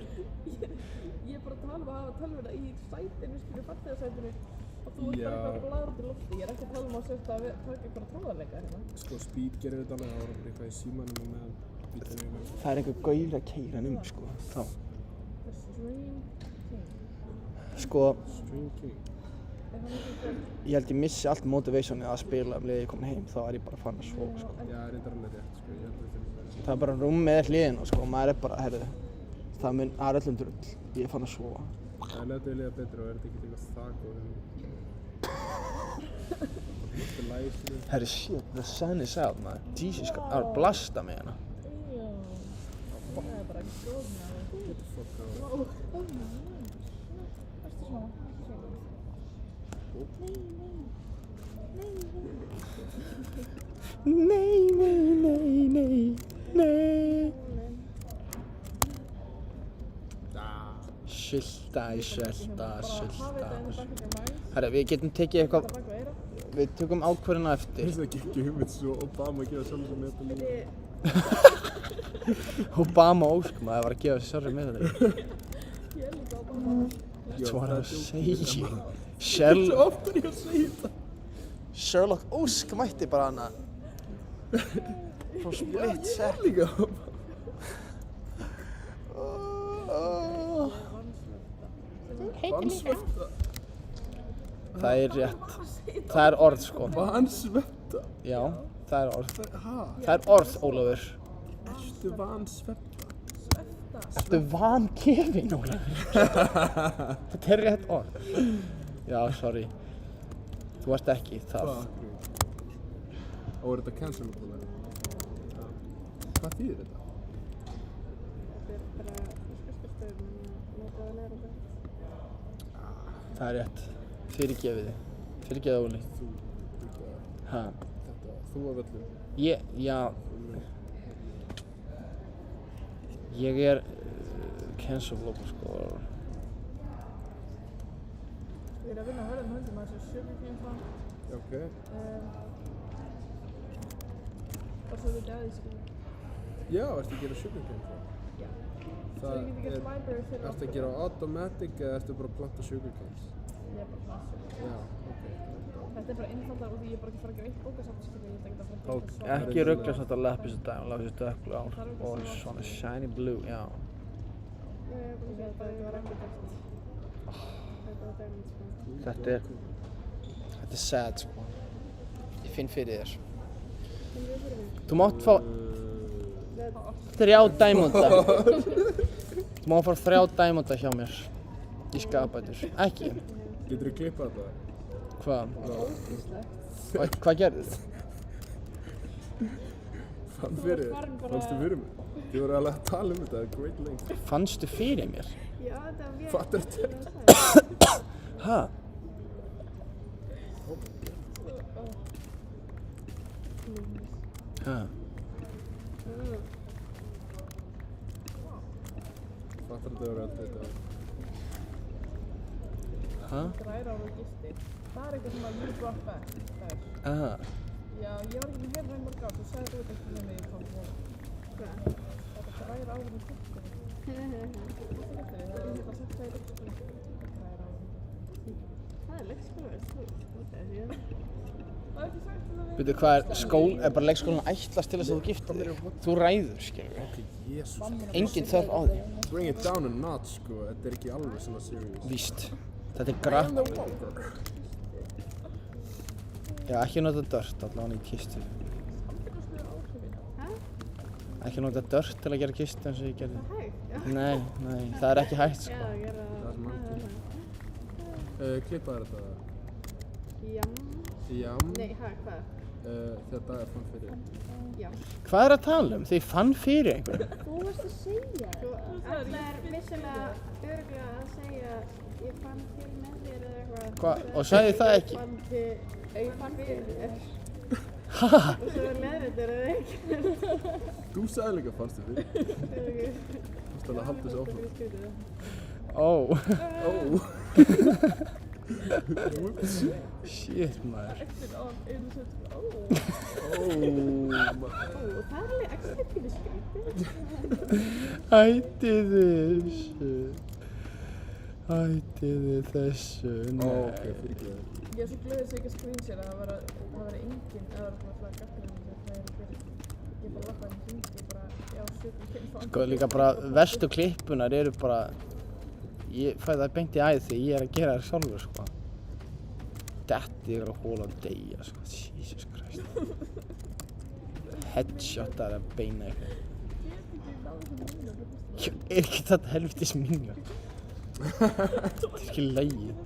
Ég er bara að tala um að hafa tölvuna í sætinu, skilju, farþegasætinu og þú ert bara eitthvað að bladra út í lofti. Ég er ekki að tala um að setja að taka eitthvað tróðarleika hérna. Sko, speed gerir þetta alveg, það var bara eitthvað í símanum og meðan bílinn við. Það er einhver gaur að keyra hann sko. Þá. The Stream King. Sko, Stream King. Er hann ekki góð? ég held ég missi allt motivationið að spila um leiði ég komin heim. Þá er ég bara fann að sofa, sko. Já, reyndar alveg rétt, sko. Ég held að það finnst það. Það er bara rúmið hliðina, sko. Maður er bara, heyrðu, það er öllum drull. Ég fann að sofa. Það er nefndið liða betur og er þetta ekki eitthvað þak og þetta er lægir, skilju. Herri, shit, the sun is out, maður. Jesus, það er að blasta mig hérna. Já. Það er bara ekki góð með það. Get the fuck out. Wow. Oh my God. Ertu svona? Nei, nei, nei, nei, nei. Sulta, sulta, sulta. Herri, við getum tekið eitthvað, við tökum ákvörðina eftir. Finnst það ekki hugmynd svo Obama að gefa sjálf sem þetta líka? Obama ósk maður var að gefa sér sjálfur með þetta. Ég er líka Obama. That's what I was saying. Svo Sherlock, oft er ég að segja þetta. Sherlock Ósk mætti bara hana. Frá Split Ég er líka Obama. Vansvefta. Það er rétt. Það er orð, sko. Vansvefta. Já, það er orð. Hæ? Það er orð, Ólafur. Ertu vansvefta? Ertu vankefin, Ólafur? Þetta er rétt orð. Já, sorry. Þú varst ekki það. Hvað? Og er þetta cancelable? Hvað þýðir þetta? Þetta er bara ískastastöðum en notaði leira þetta. Það er rétt. Fyrirgefið þið. Fyrirgefið, Óli. Þú, Ha? þetta, þú af öllum. Já. Ég er cancelable, sko. Ég er að vinna að hörðum höndum að þessu Sugar Cane fan. Ok. Og svo vitið að því, skilju. Já, ertu að gera sugar cane svo? Já. Svo Það ég geti gert library fyrir Ertu að gera automatic eða ertu bara að planta sugar canes? Ég er bara svona. Já, ok. Þetta er bara einfaldar og því ég er bara ekki að fara að gera eitt bókasafn, skilju. Ég er ekki að fara að Ok. gera Ekki ruggla svona að leppi þessu dag og láta þessu dökklu ár og svona shiny blue, já. Ég er búin að segja Þetta þetta var ekki gert. þetta var dæmið sko. Þetta er sad, sko. Ég finn fyrir þér. Þú mátt fá 3 dæmonda. Þú mátt fá 3 dæmonda hjá mér í skapætur. Ekki? Geturðu klippað þetta? Hvað? Hvað gerðið þið? Fann fyrir þér? Fannstu fyrir mig? Þið voru alveg að tala um þetta, great length. Fannstu fyrir mér? Já, þetta var mjög... Fattar þetta? Ha? Ha? Fattar þetta voru alltaf þetta? Ha? Græra og gisti. Það er eitthvað sem að you brought back. Það er. Aha. Já, ég var ekki með hérna í mörg ár, svo sagði þú þetta ekki með mig í kom og... Hvað? Þetta græra áður með gisti. Það er þetta að setja það í leikskóla. Græra áður með gisti. Það er leikskólaverð, þú veist það ég. Það er ekki sagt það við... Veitu hvað er bara leikskólan ætlast til þess að þú giftir þig? Þú ræður, skilur við. Ok, jésus. Engin þörf á því. Bring it down a notch, sko. Þetta er ekki alveg svona serious. Víst. Þetta er grapp. Já, ekki nota dört allavega í kistu. Hæ? Ekki nota dört til að gera kistu eins og ég gerði. Það hægt, já. Nei, það er ekki hægt sko. Já, gera Það sem hann gerir. Klippaði þetta? Jam. Jam. Nei, hvað? Þegar Dagur fann fyrir. Jam. Hvað er að tala um? Þið fann fyrir einhverjum? Þú varst að segja Þú ætlar vissulega örugglega að segja ég fann til með þér eða eitthvað. Hvað? Og sagði það ekki? Ég fann fyrir þér. Ha? Og svo er leiðréttur eða ekki. Þú sagði líka fannst þið fyrir. Þú veist alveg að halda þessu áfram. Ó. Ó. Shit maður. Exit on, einu sett, Ó. Ó, það er alveg ekki fyrir skrítið. Hættiði þessu. Ó, ok, fyrirgeðu. Ég er svo glöðið að segja screenshare að það var enginn, eða það var bara gagnrýnir sem það er fyrir. Ég bara lappaði henni hringi bara, já, sökum tilfang. Sko líka bara verstu klippunar eru bara, ég fæ það beint í æð þegar ég er að gera það sjálfur sko. Detti yfir á hóla og deyja sko, Jesus Christ. Headshotar að beina eitthvað. Ég er ekki þetta helvitis minna. Þetta er ekki lægið.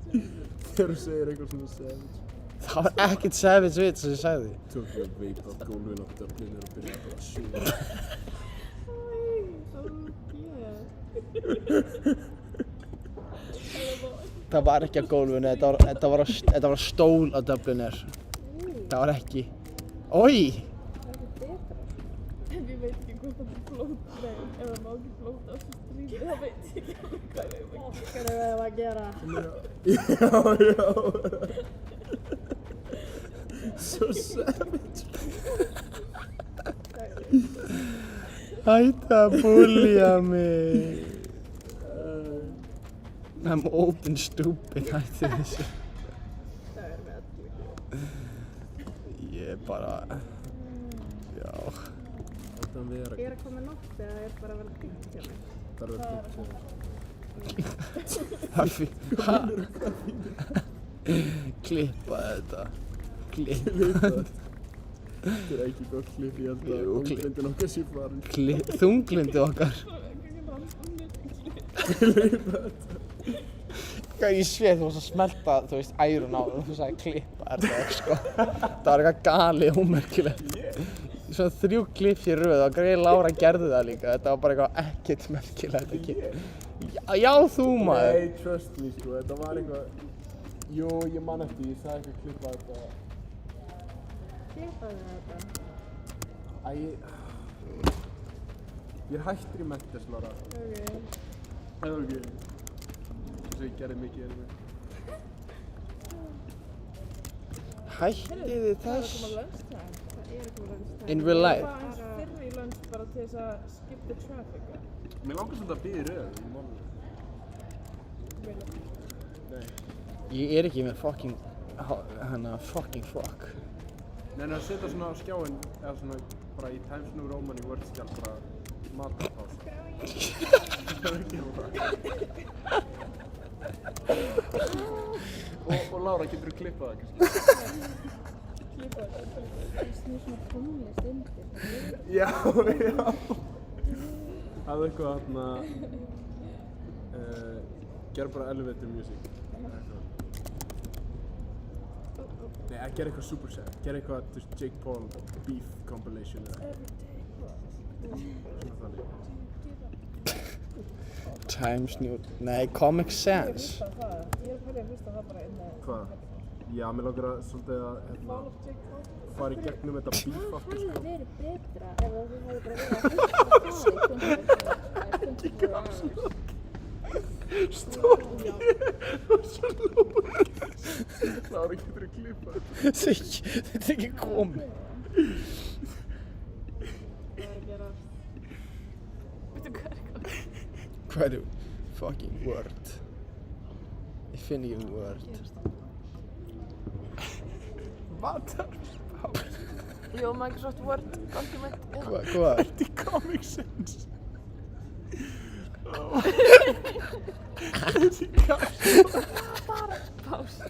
Þegar þú segir eitthvað svona savage. Það var ekkert savage við sem ég sagði. Tók ég að veipa á gólfinu á döflinu og byrjaði bara að sjúga. Það var ekki á gólfinu, þetta var á stól á Dubliner. Það var ekki. Oj! En ég veit ekki hvort það er flót, nei, ef það má ekki flóta á þessu stríði, það veit ég ekki hvað við erum að gera. Hvað er það að gera? Já. Svo savage. Hætta að búlja mig. I'm old and stupid, hætti þessu. Það er með allir. Ég er bara, já. Þetta er vera. Er að koma nótt eða er bara að vera fínt hjá mig? Það er verið Klippa þetta. Þetta er ekki gott klipp, ég held að þunglindin okkar sé farin. Þunglindi okkar. Hvað ég sé þú varst að smelta, þú veist, ærun á og þú sagði klippa þetta sko. Það var eitthvað galið ómerkilegt. Svona 3 klipp í röð og greið Lára gerði það líka. Þetta var bara eitthvað ekkert merkilegt ekki. Já þú maður. Nei, trust me sko, þetta var eitthvað. Jú, ég man eftir, ég sagði eitthvað klippa þetta. Klippaðu þetta? Ég er hættur í mentis, Lára. Ok. Það var ekki. Þess að ég gerði mikið ennig. Hættiði Það er að þess. koma lunchtime. Það er að koma lunchtime. In real life. Það var eins fyrr í lunch bara til þess að skip the traffic. Mér langar svolítið að bíða í röð, ég man það. Nei. Ég er ekki með fucking fuck. Nei, að setja svona á skjáinn, eða svona bara í Times New Roman í Word-skjál, bara matarpása. Það er ekki það. Og Lára, getur þú klippað það kannski? Klippa þetta. Það snýr svona tónlist undir. Já. Það er eitthvað þarna, gera bara elevator music. Nei, að gera eitthvað super sad. Gera eitthvað, þú veist, Jake Paul beef compilation eða svona þannig. Times New, nei, Comic Sans. Ég er að byrja að hlusta það bara inn með Hvað? Já, mér langar að svolítið að Fall of Jake Paul. fara í gegnum þetta beef aftur, Það sko. hefði verið betra ef þú hefði bara verið að hlusta á það. Stór ég og svo lúður. Lára, getur þú klippað þetta? Þetta er ekki komið. Það er að gera. Hvað er fucking Word? Ég finn ekki Word. Jú, Microsoft Word document. Hvað? Þetta er Comic Sans. Bara pása.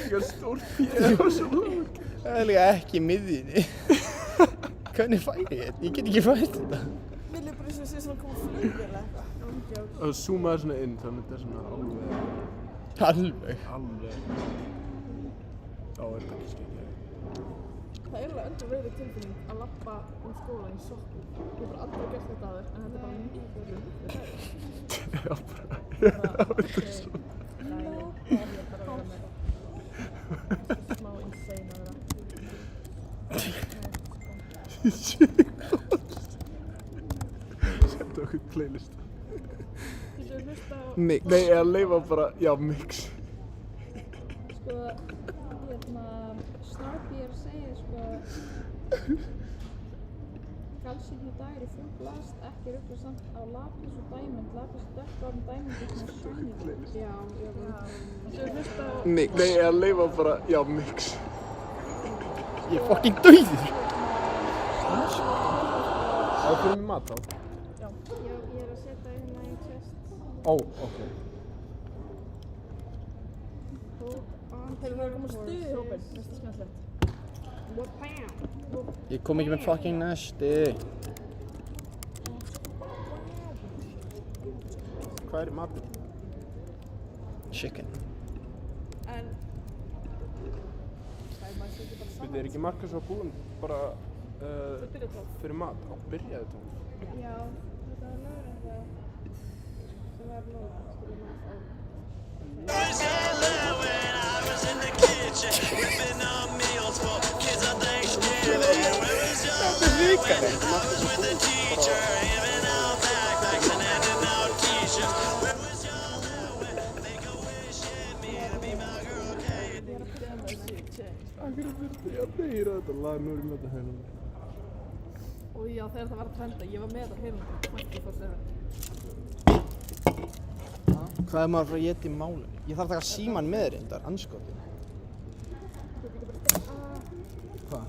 Ég er stór P og svo lúður. Það er líka ekki í miðjunni. Hvernig fæ ég þetta? Ég get ekki fært þetta. Mér líður bara eins og sé svona koma flugvél eða eitthvað. Og zoomaði svona inn, þannig að þetta er svona Alveg. alveg. Þá er þetta ekki skikið. Það er alveg underrated tilfinning að labba skólan í sokkum. Ég hef bara aldrei gert þetta áður, en þetta er bara mjög Já, bara, já, þetta er svo. Ég er bara að vera með smá insane að vera. Settu okkur playlist. Getur við hlusta á, Mix. Nei, eða leifa bara, já, mix. Sko, Snarby er að segja, sko, Galsíknu dagur í full blast, ekki rugla samt á Lapis og Diamond, Lapis og dökkbárn Diamond er svona shiny. já. Getur við hlusta á, Mix. Nei, eða leifa bara, já, mix. Ég er fucking dauður. Það fyrir mig mat þá. Já, ég er að setja hérna í chest. Ó, ok. þegar það er að koma stuð. Róbin, næsta skemmtilegt. Ég kom ekki með fucking nesti. Hvað er í matinn? Chicken. En, það er maður ekki bara Þetta saman. er ekki markað svo búinn bara byrja tók. fyrir mat. Á, byrjaði tók. Já, þetta var lögregla sem var lóð, skilur maður. Þetta er ríkari. Akkur þurfti ég að heyra þetta lag, nú er ég með þetta hérna. Og já, þegar það var að trenda, ég var með þetta hérna. Mætti fór þegar. Hvað er maður frá að geta í málunni? Ég þarf að taka síman með reyndar, anskotin. Hvað?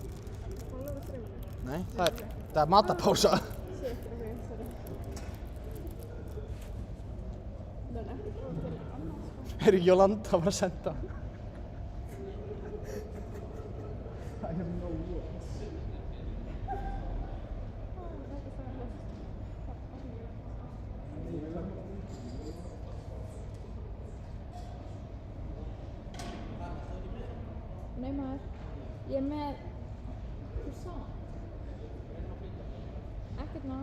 Nei, það er matapása. Shit, ok, sorry. Það er ekki búið til annars, sko. Herru, Jólanda var að senda. Nei maður, ég er með croissant. Ekkert ná.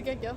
er geggjað.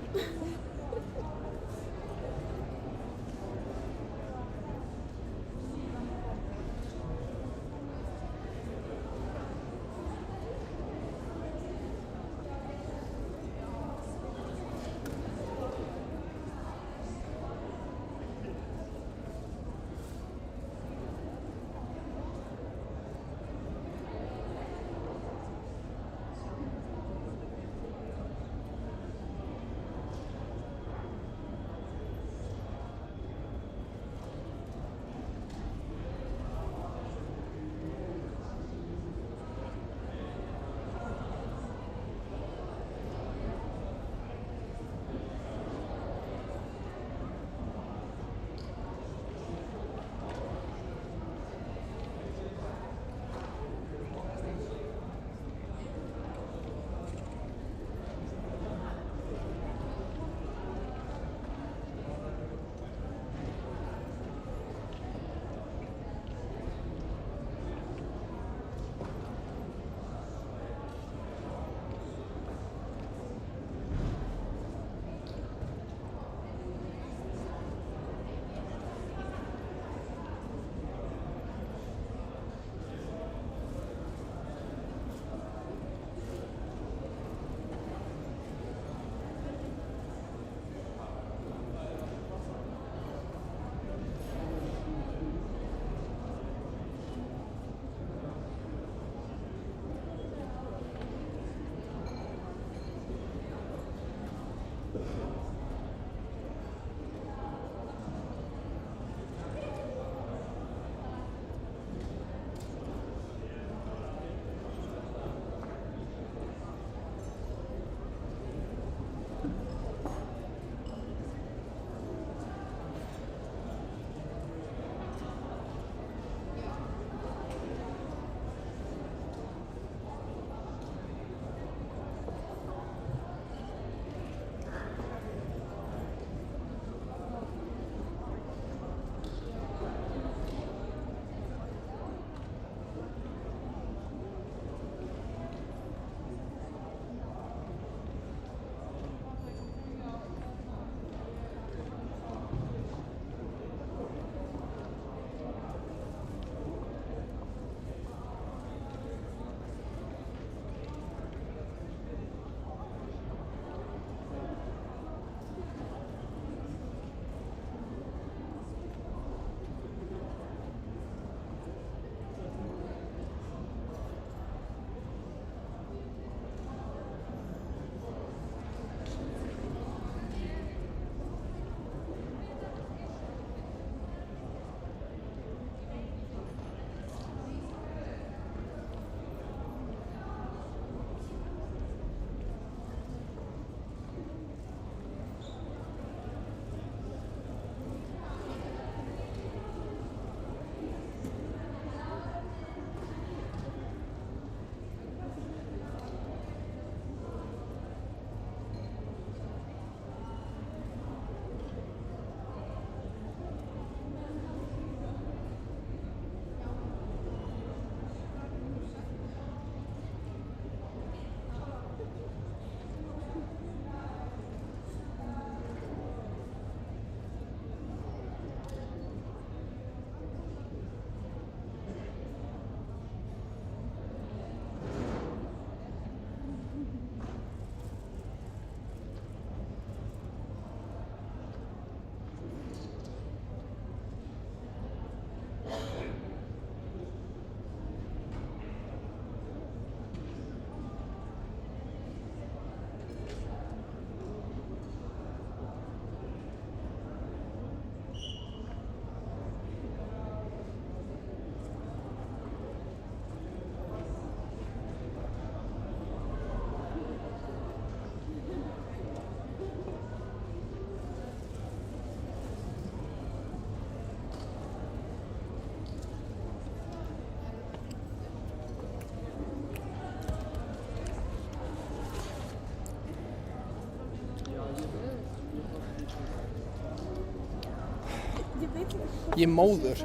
Ég er móður.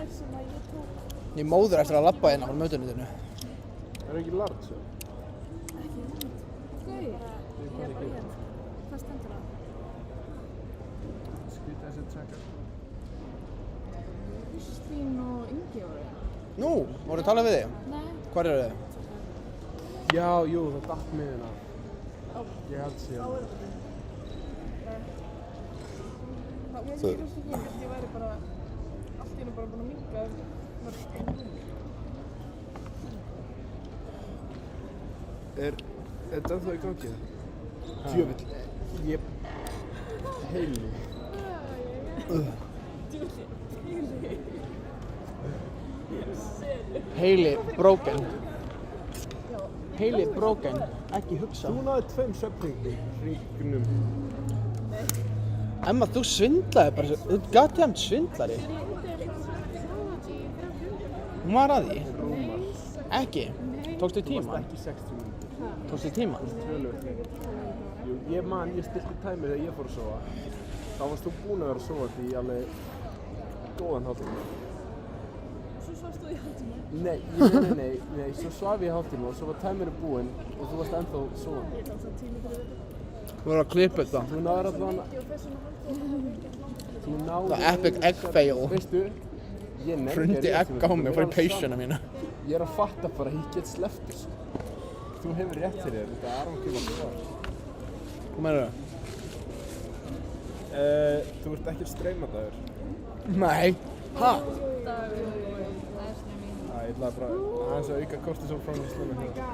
Ég er móður eftir að labba hérna frá mötunitinu. Er ekki large? Gauð, ég er bara hérna. Hvað stendur það? tjekka sko. Kristín og Ingi voru. Nú, voru að tala við þig? Nei. Hvar eru þið? Já, jú, það datt miðina. Ég held síðan. Það ég kannski ekki, ég væri bara allt í einu bara búin að minnka mörg einu húmi. Er þetta ennþá í gangi? Djöfull, ég... Heili. Heili broken. Heili broken. Ekki hugsa. Þú náði 2 svefnhringnum. Emma, þú svindlaði bara. Þú goddamn svindlari. Hún var að því. Rúmar. Ekki. Tókstu Þú tíman? varst ekki 60 mínútur. Tókstu tíman? Tölvöld. Jú, ég stilti tæmið þegar ég fór að sofa. Þá varst þú búin að vera að sofa því alveg góðan hálftíma. Svo svafst þú í hálftíma? Nei, svo svaf ég í hálftíma og svo var tæmirinn búinn og þú varst ennþá sofandi. Ég gaf það tími fyrir þetta. Þú voru að klippa þetta. Þú náður allan að... Ég og þessum að hálftíma. Þú náður... Það epic egg fail. Veistu, ég nenni Hrundi egg á mig, fór í peysuna mína. Ég er að fatta bara að ég get sleppt þessu. Þú hefur rétt fyrir þér, þetta er armkjöfum svar. Hvað meinar það? Þú ert ekkert streymadagur. Nei. Ha? Ég ætlaði bara aðeins að auka kortisol framleiðsluna hérna.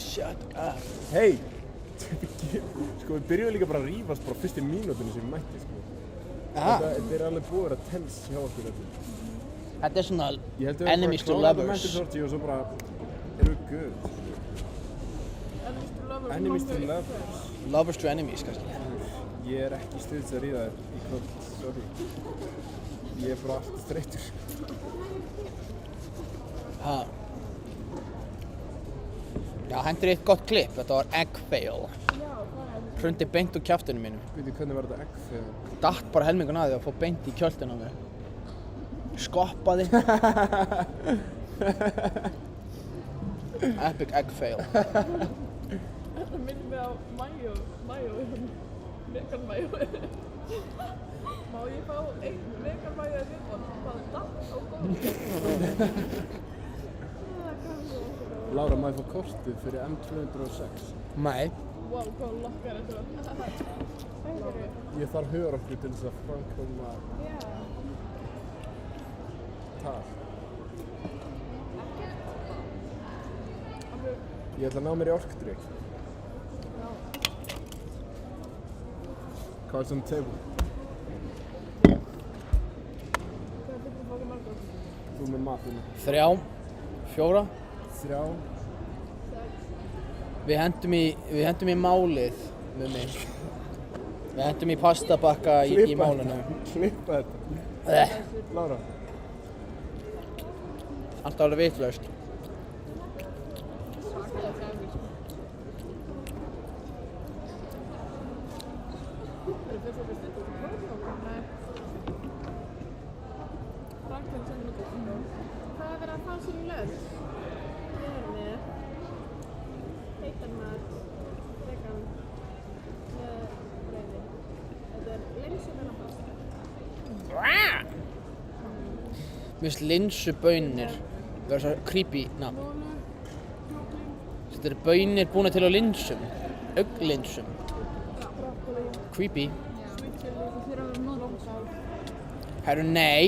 Shut up. Hey! Sko við byrjuðum líka bara að rífast bara fyrstu mínútunni sem við mætti sko. Þetta er alveg búið að vera tense hjá okkur þetta. Þetta er svona Ég held að enemies to við lovers. bara og svo bara erum við good. Enemies to lovers. Enemies to lovers. Lovers to enemies, kannski. Ég er ekki stuðs að ríða þér í kvöld, sorry. Ég er bara allt þreyttur. Ha. Já, hendur eitt gott klipp. Þetta var egg fail. Hrundi beint úr kjaftinu mínum. Veitu hvernig var þetta egg þegar? Datt bara helmingun að því að fór beint í kjöltinu á mig. Skoppaði. Epic egg fail. Þetta minnir mig á Mayo, vegan Mayo. Má ég fá einn vegan Mayo í viðbót? Það er datt á góð. Lára, má ég fá kortið fyrir M206? Nei. Wow, hvað lokkar þetta var. Ég þarf hugorku til þess að framkvæma tal. Ég ætla að ná mér í orkdrykk. Hvað er svona table? Hvað er þetta að fá margar? Þú með matinu. 3, 4. 3. Við hendum í málið með mig. Við hendum í pastabakka í málinu. Klippa þetta. Lára. Alltaf alveg vitlaust. Hvað er verið að fá sér í lög? Ég er með heitan mat, vegan, með brauði. Þetta er linsubrauðapasta. Mér finnst linsubaunir vera svo creepy nafn. Þetta eru baunir búnar til á linsum. Auglinsum. Creepy. Herru, nei.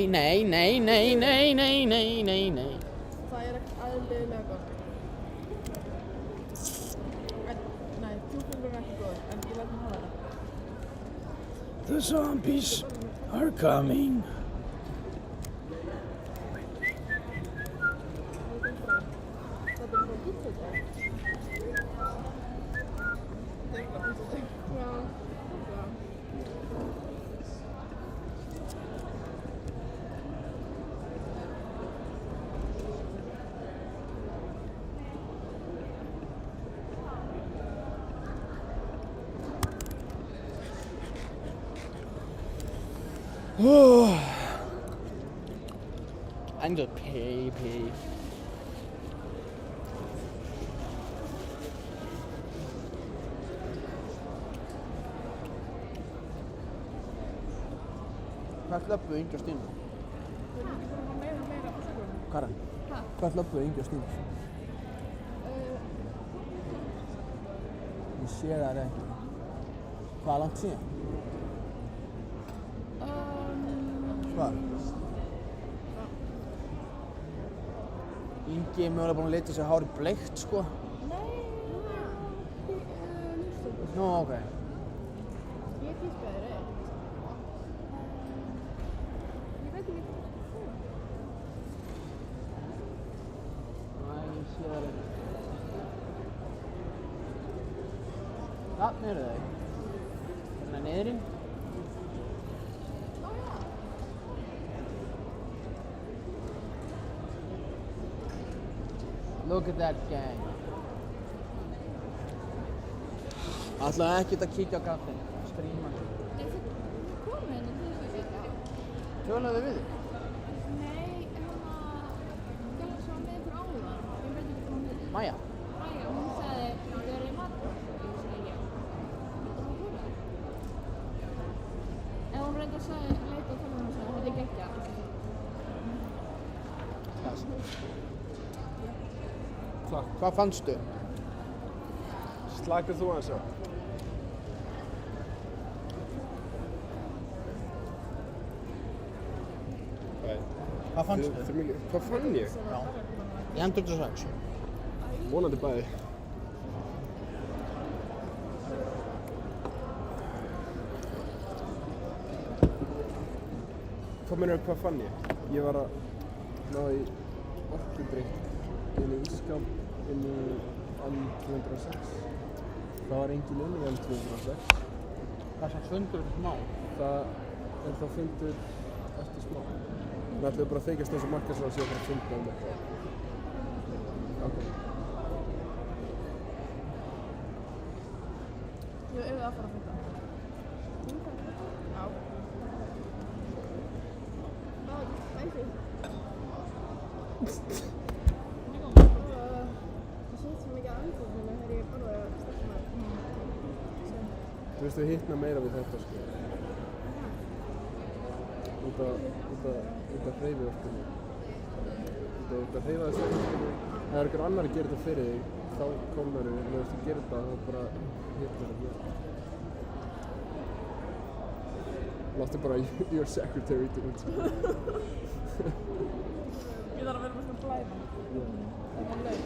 Það er ekkert aðliðilega gott. Nei, kjúklingur er ekki góður, en ég læt mig hafa það. The zombies are coming. Þetta er bara pizza. Já. I need to pee. Hvert löbbuðu Ingi og Stína? Við erum ekki búin að fá meira á skoðum. Karen, hvert löbbuðu Ingi og Stína? Ég sé það ekki. Hvað er langt síðan? Hvað? Ingi er mögulega búinn að lita sér hárið bleikt, sko. Nú, ok. Ég tískaði reitt. Ég veit ekki hvað. Næ, ég sé það ekki. Þarna eru þau. Hérna niðri. Look at that gang. Ætlaðu ekkert að kíkja á kaffin. Stríma. Þið komið hérna til þess að vita. Töluðu við þig? Nei, gæla sem var með ykkur áðan. Ég veit ekki hvað hún heitir. Maja? Maja, hún sagði, þau eru í matbók. Ég segi já. Og það fór það. En hún reyndi að leita á tölvunum og sagði, þetta er geggjað. Hvað fannstu? Slakað þú aðeins á? Hvað fannstu? Hvað fann ég? Já. Ég hendur þetta strax. Vonandi bæði. Hvað meinarðu, hvað fann ég? Ég var að ná í orkudrykk inn í ísskáp inn í M206. Það var engin inn í M206. Það sem fundur smá. Það er þá fundur eftir smá. Það ætlaði bara að þykjast eins og markaðsráð að sé að fara að funda eitthvað. Ok. Jú, ef við að fara að funda. Já. Þú veist, við hittna meira við þetta, sko. Út af hreyfið orkunni. Út af hreyfa þessu orkunni. Ef einhver annar gerir þetta fyrir þig, þá komur við, ef þú gerir þetta, þá bara hittar þetta hér. Láttu bara your secretary do it. Ég þarf að vera með svona blæðan. Það var laug.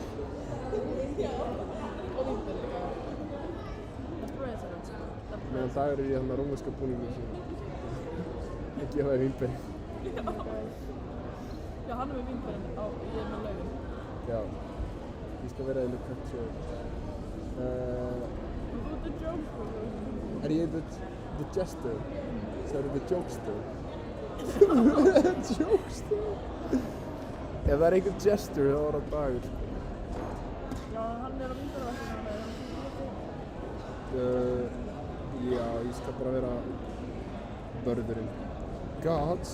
Og vínber líka. Það bröði sér hans. Meðan Dagur er í þarna rómverska búningi sem að gefa þér vínber. Já, hann er með vínberinn á, ég er með laugin. Já. Ég skal vera einu kvart svo. Þú ert the jokester. Er ég the jester? Sagði the jokester? Jokester? Ef það er einhver jester, þá er það Dagur. Já, hann er á vínberverkinu. Já, ég skal bara vera börðurinn. Gods.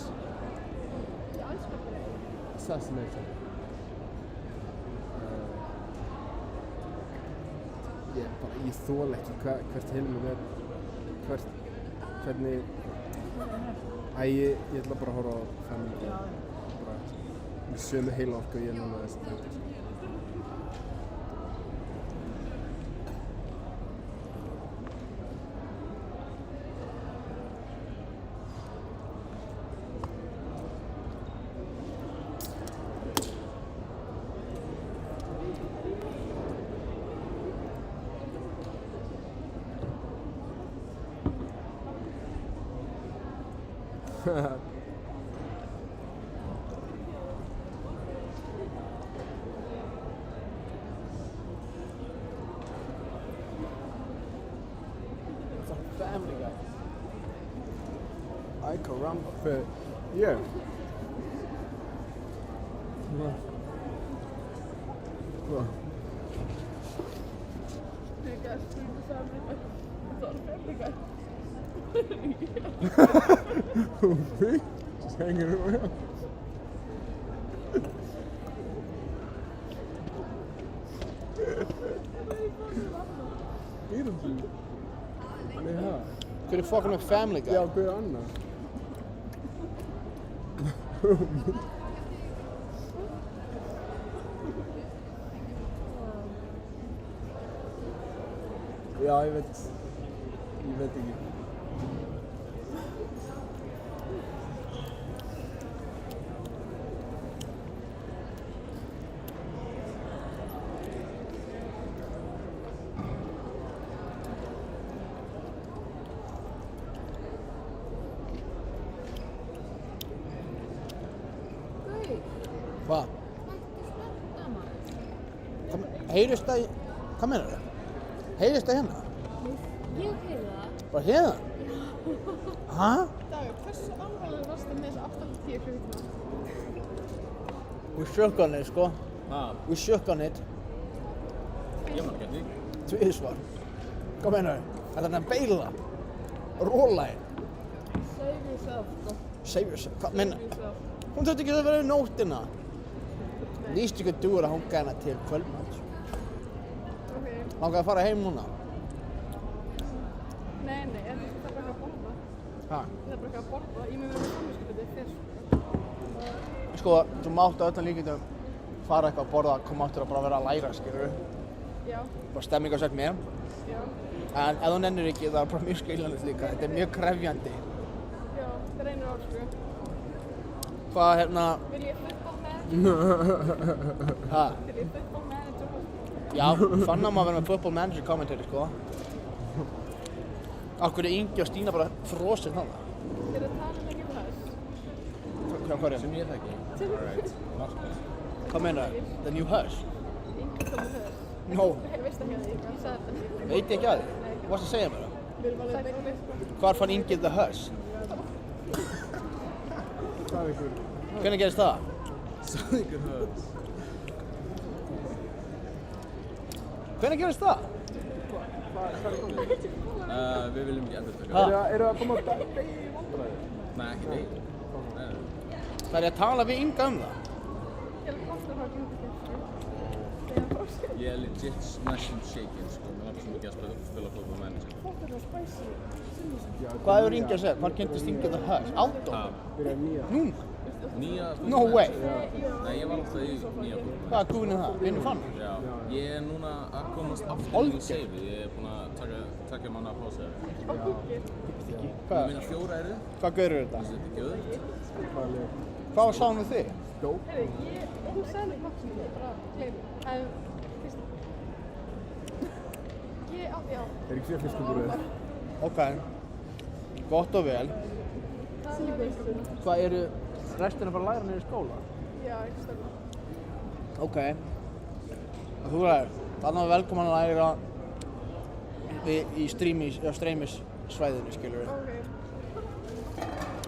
Ég elskar það. Assassinator. Ég þól ekki hvert heilum er, hvernig, ég ætla bara að horfa á Family Guy. Bara með sömu heilorku og ég núna þessi þættir. It's a Family Guy. Ay, caramba. But, yeah. What? Hey guys, do the Family Guy. It's on Family Guy. Me? Just hanging around. Nei, ha? Hver er fucking með Family Guy? Já, hver annar? Já, ég veit ekki. Hvað? Heyrist það í... Hvað meinar það? Heyrist það hérna? Ég heyrði það. Bara hérna? Hæ? Dagur, hversu alvarlega varstu með þessu 8-10 klukkutíma? We shook on it, sko. We shook on it. Ég man ekki eftir því. Tvisvar. Hvað meinar það? Þetta er að beila. Róla inn. Save yourself, sko. Save yourself. Hvað meinar? Save yourself. Hún þurfti ekki að vera í nóttina. Least you could do er að hanga hana til kvöldmatt. Ok. Langaði að fara heim núna. Nei, það er bara eitthvað að borða. Hæ? Það er bara eitthvað að borða. Ég mun vera með samviskupið fyrst. Sko, þú mátt á öllum líkindum fara eitthvað að borða, koma áttur að bara vera að læra, skilur. Já, Bara stemmingarsögn með. já, En ef þú nennir ekki, það er bara mjög skiljanlegt líka. Þetta er mjög krefjandi. já. Það reynir á, sko. Hvað, hérna... Vil ég football manager? Hæ? Vil ég football manager? Já, fann að maður vera með football manager commentary, sko. Akkur er Ingi og Stína bara frosinn þarna. Þeir eru að tala mikið um þess. Hvað er Sem ég þekki. Alright. Hvað meinar það? The new Hush? Yngur komið þess. No, Ég veist ekki að því, ég sagði þetta. veit ég ekki að því. Varst að segja mér það? Við erum alveg beigli, sko. Hvar fann Ingi the Hush? Hvað ykkur? Hvernig gerist það? Sagði ykkur það? Hvernig gerist það? Við viljum ekki endur taka. Ha? Eru að koma degi í vandræði? Nei, ekki degi. Nei. Það er að tala við Inga um það. Ég er kostar að hafa ekki Ég er legit næstum shaken, sko. Mér langar svo mikið að spila football manager. Þetta er spicy. Hvað hefur Ingi að segja? Hvar kynntist Ingi the Hush? Átó? Byrja nýja. Núna? Nýja No way. Nei, ég var alltaf í nýja football manager. Hvað er gúin það? Vinnur fann? Já. Ég er núna að komast aftur í save. Ég er búinn að taka manna að pása. Hvað? Minna 4 eru. Hvað görur þetta? Þetta er ekki auðvitað. Hvað var sáum við þig? Herri, hún sagði hvað sem ég bara gleymi. Já. Er ekki sér fiskubúrið? Ok. Gott og vel. Hvað eru restina bara að læra niður í skóla? Já, ekki stöðum. Ok. Og þú er þarna velkomin að læra í streymissvæðinu, skilur við. Ok.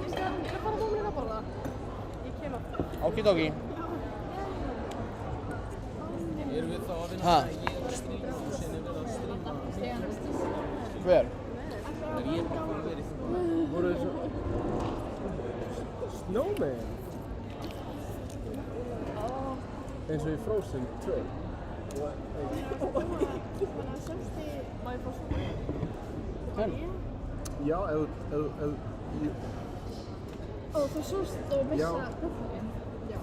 Ég er að fara að koma að borða. Ég kem aftur. Okidoki. Erum við þá að vinna Ha? að ég er að stríma og sinni verða að stríma? Hver? Er ég bara að fara að vera í football? Voru þessu... Snowman? Eins og í Frozen 2. Má ég fá svona? Hvernig? Já, ef... Ó, þú sást og Já. missa köflin. Já.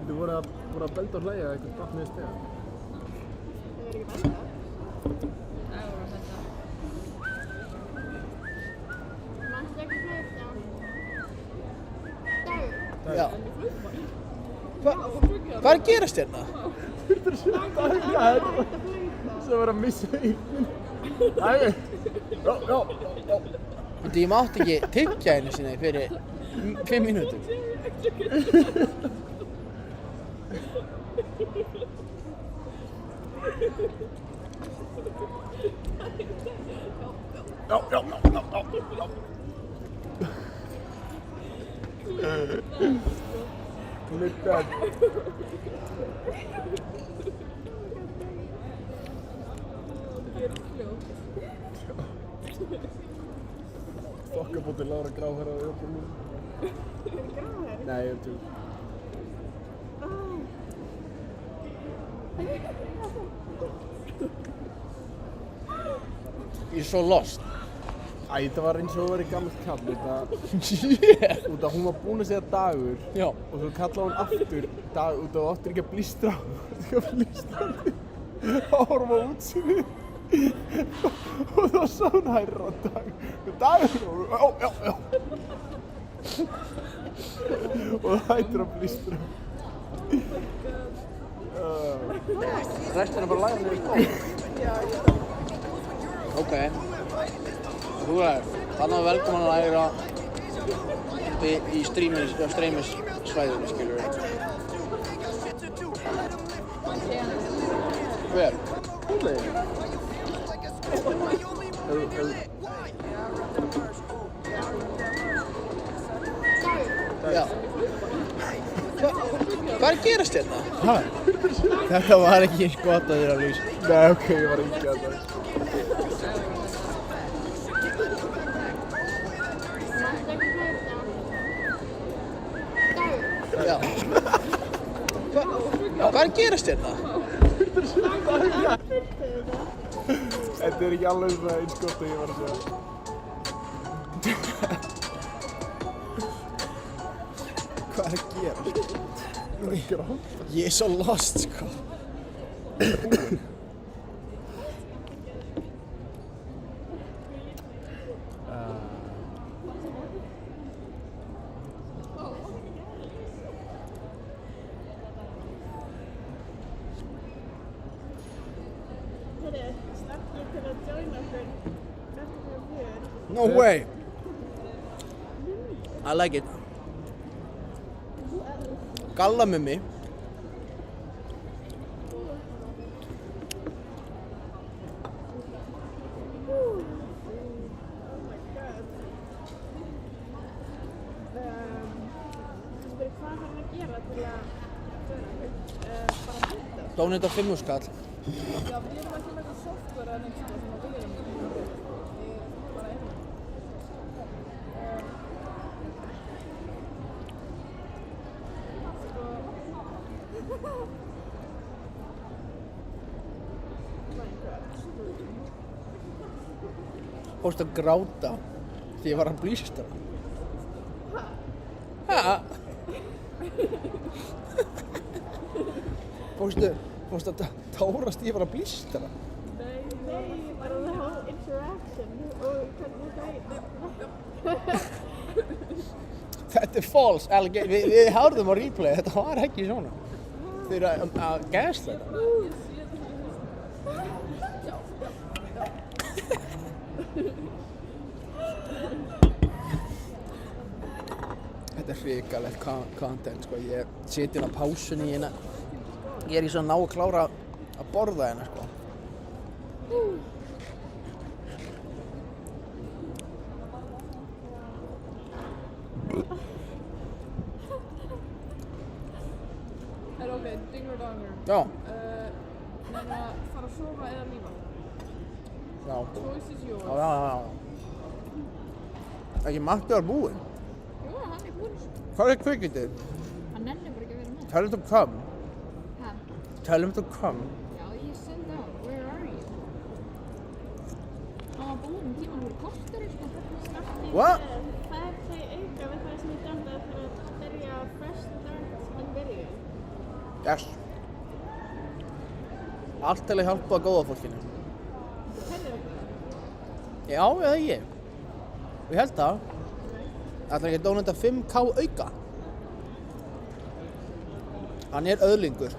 Þið voru að belda og hlæja að eitthvað datt niður stegan. Ég verð ekki með það. Mannstu ekki flauta? Dagur. Já. Hvað er að gerast hérna? Svo var að missa einn. Æ, já. Þetta ég mátti ekki tyggja einu sinni fyrir 5 mínútur. Já. Lykkað. Þokkabóttir Lára Gráhæra á öllum mín. Nei, ég er tjóð. Ég er svo lost. Það var eins og það var í gamalt kall, út af hún var búin að segja Dagur Já. og svo kallaði hún aftur Dag, út af þú áttir ekki að blístra á, þá horfum við á útsýnið og þá sá hún hærra Dagur og já. Og það hættir að blístra. Restin er bara að læra niður í skó. Ok. Þú veist, þannig að velkomin að læra í streymisvæðinu, skilur við. Hver? Já. Hvað er að gerast hérna? Hæ? Þetta var ekki eins gott að þér að lýsa. Nei, ok, ég var ekki að það. Já. Hvað er að gerast hérna? Þetta er ekki alveg svona eins gott að ég var að segja. Hvað er að gerast? Grátt. Ég er svo lost, sko. No way. I like it. Gallamummi. Dónið á 5 skall. Já, við erum ekki með eitthvað software eða neitt svona sem við erum með. Ég bara erum. Fórst að gráta því ég var að blístra. Ha? Fórst að tárast því ég var að blístra. Nei, bara the whole interaction og hvernig það Þetta er false allegation. Við hárðum á replay, þetta var ekki svona. Þið eru að gaslighta. Þetta er hrikalegt content, sko. Ég sit inn á pásunni hérna. Ég er í svona ná að klára að borða hérna, sko. ok, dingur dagur. Já. Nefna að fara að sofa eða lífa. Já. Choice is yours. Já. Ekki Matti var búinn. Jú, hann er búinn. Hvað er kvikmyndin? Hann nennir bara ekki að vera með. Tell him to come. Ha? Tell him to come. Já, ég send á. Where are you? Hann var búinn tíma fyrir korteri, sko. What? Það er þau auka við það sem ég dæmdi að það er að byrja fresh start in byrju. Yes. Allt til að hjálpa góða fólkinu. Já, eða ég. Ég held það. Ætlar ekki að dónenda 5k auka. Hann er öðlingur.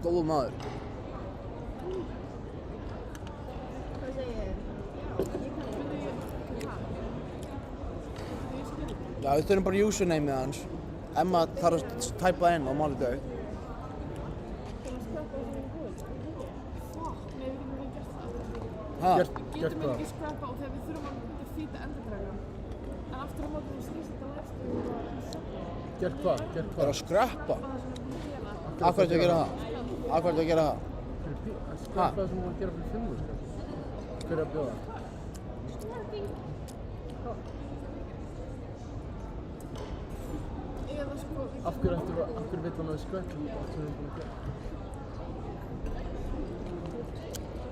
Góður maður. Hvað segir ég? Já, við þurfum bara usernameið hans. Emma þarf að tæpa inn á máludög. Ha? Við getum ekki skrapa og þegar við þurfum að defeata enderdragon. En aftur á móti við snýst þetta lægstu og Gert hvað? Það er að skrappa. það sem við búum að gera. Af hverju ertu að gera það? Af hverju ertu að gera það? Skrappa það sem hún var að gera fyrir 5 skall. Hver er að bjóða? Eða sko, Af hverju vill hann að skvætla sem við erum búin að gera?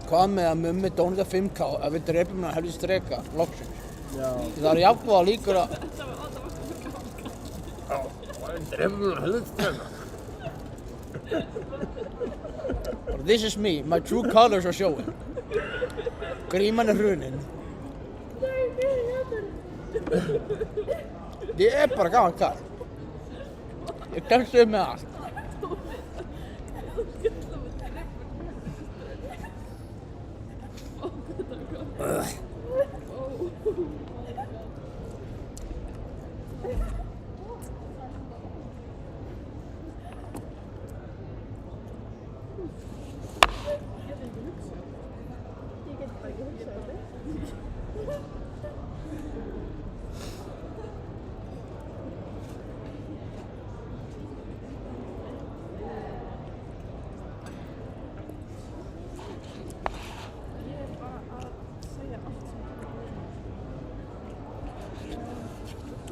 Hvað með að mummi dónita 5K að við drepum hann að helvist dreka, loksins. Já. Það er jafnvæg líkur að... Drefum hann að helvist dreka. This is me, my true colors are showing. Gríman er hrunin. Ég er bara gaman kall. Ég kemst upp með allt.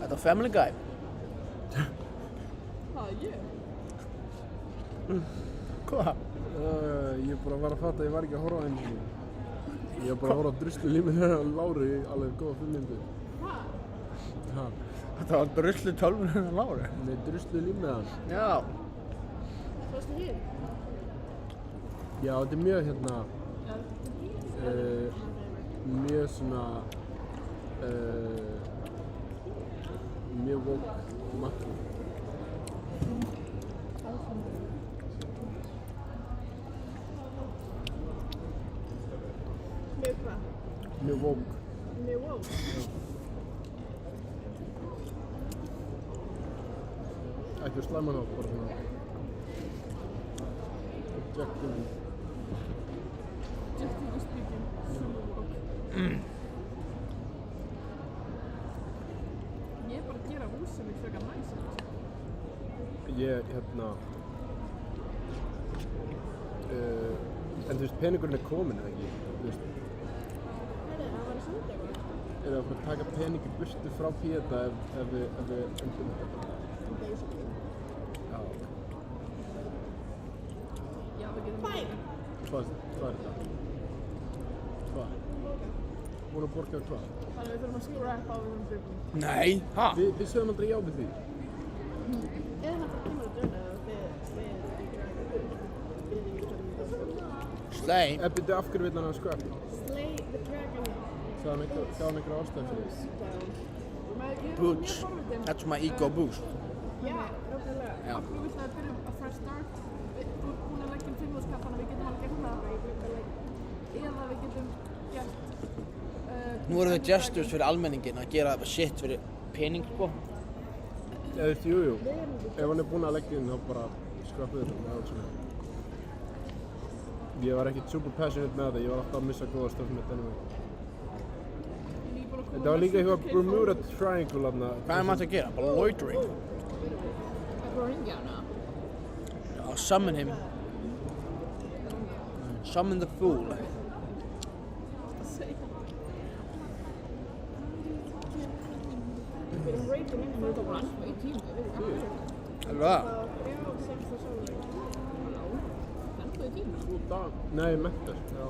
Þetta er Family Guy. Hvað? Ég bara var að fatta að ég var ekki að horfa á henni. Ég var bara að horfa á druslu límið þegar Lári í alveg góða 5 mínútur. Ha? Þetta var druslu tölvun hennar Lári. Nei, druslu límið hans. Já. Sástu hér? Já, þetta er mjög mjög svona mjög woke makro. Mjög hvað? Mjög woke. Mjög woke. Ekki slæma þá, bara svona objectively. Ég er bara að gera húsið mitt frekar næs. Ég, en þú veist, peningurinn er kominn, eða ekki? Þú veist, Það var í sundagur. er það að fara að taka pening í burtu frá Píeta ef við endum þetta? Basically. Já. Já, við getum... Fine! Hvað er þetta? Hvað? Búin að borga hvað? Þannig við þurfum að skjóra upp á við þessum byggjum. Nei, ha? Við sögum aldrei já við því. Eða það kemur að dörna og þið Slay. Byrju, af hverju vill hann að skvæpa? Slay the dragon Sjá hann einhverja ástæðan fyrir því. down. Boots. That's my ego boost. Já, nákvæmlega. Já. Þú vilt að við byrjum að fresh start. Þú ert búin að leggja 5.000 kall, þannig að við getum alveg gert það. Eða við getum gert... Nú eru þau gestures fyrir almenningin að gera shit fyrir pening, sko. Eða þú veist, jú. Ef hann er búinn að leggja inn þá bara skvæpa þetta. Það er svona. Ég var ekkert super passionate með þetta. Ég var alltaf að missa góða stöfn með þetta. Þetta var líka eitthvað Bermuda Triangle þarna. Hvað er maður að gera? Bara loitering. Bara að ringja hana. Já, summon him. Summon the fool. Við erum reytum inn Þetta var ennþá í tíma, við veitum ekki. Er það? Já, 6 og sólur. Ennþá í tíma. Þú dag... Nei, mentar. Já.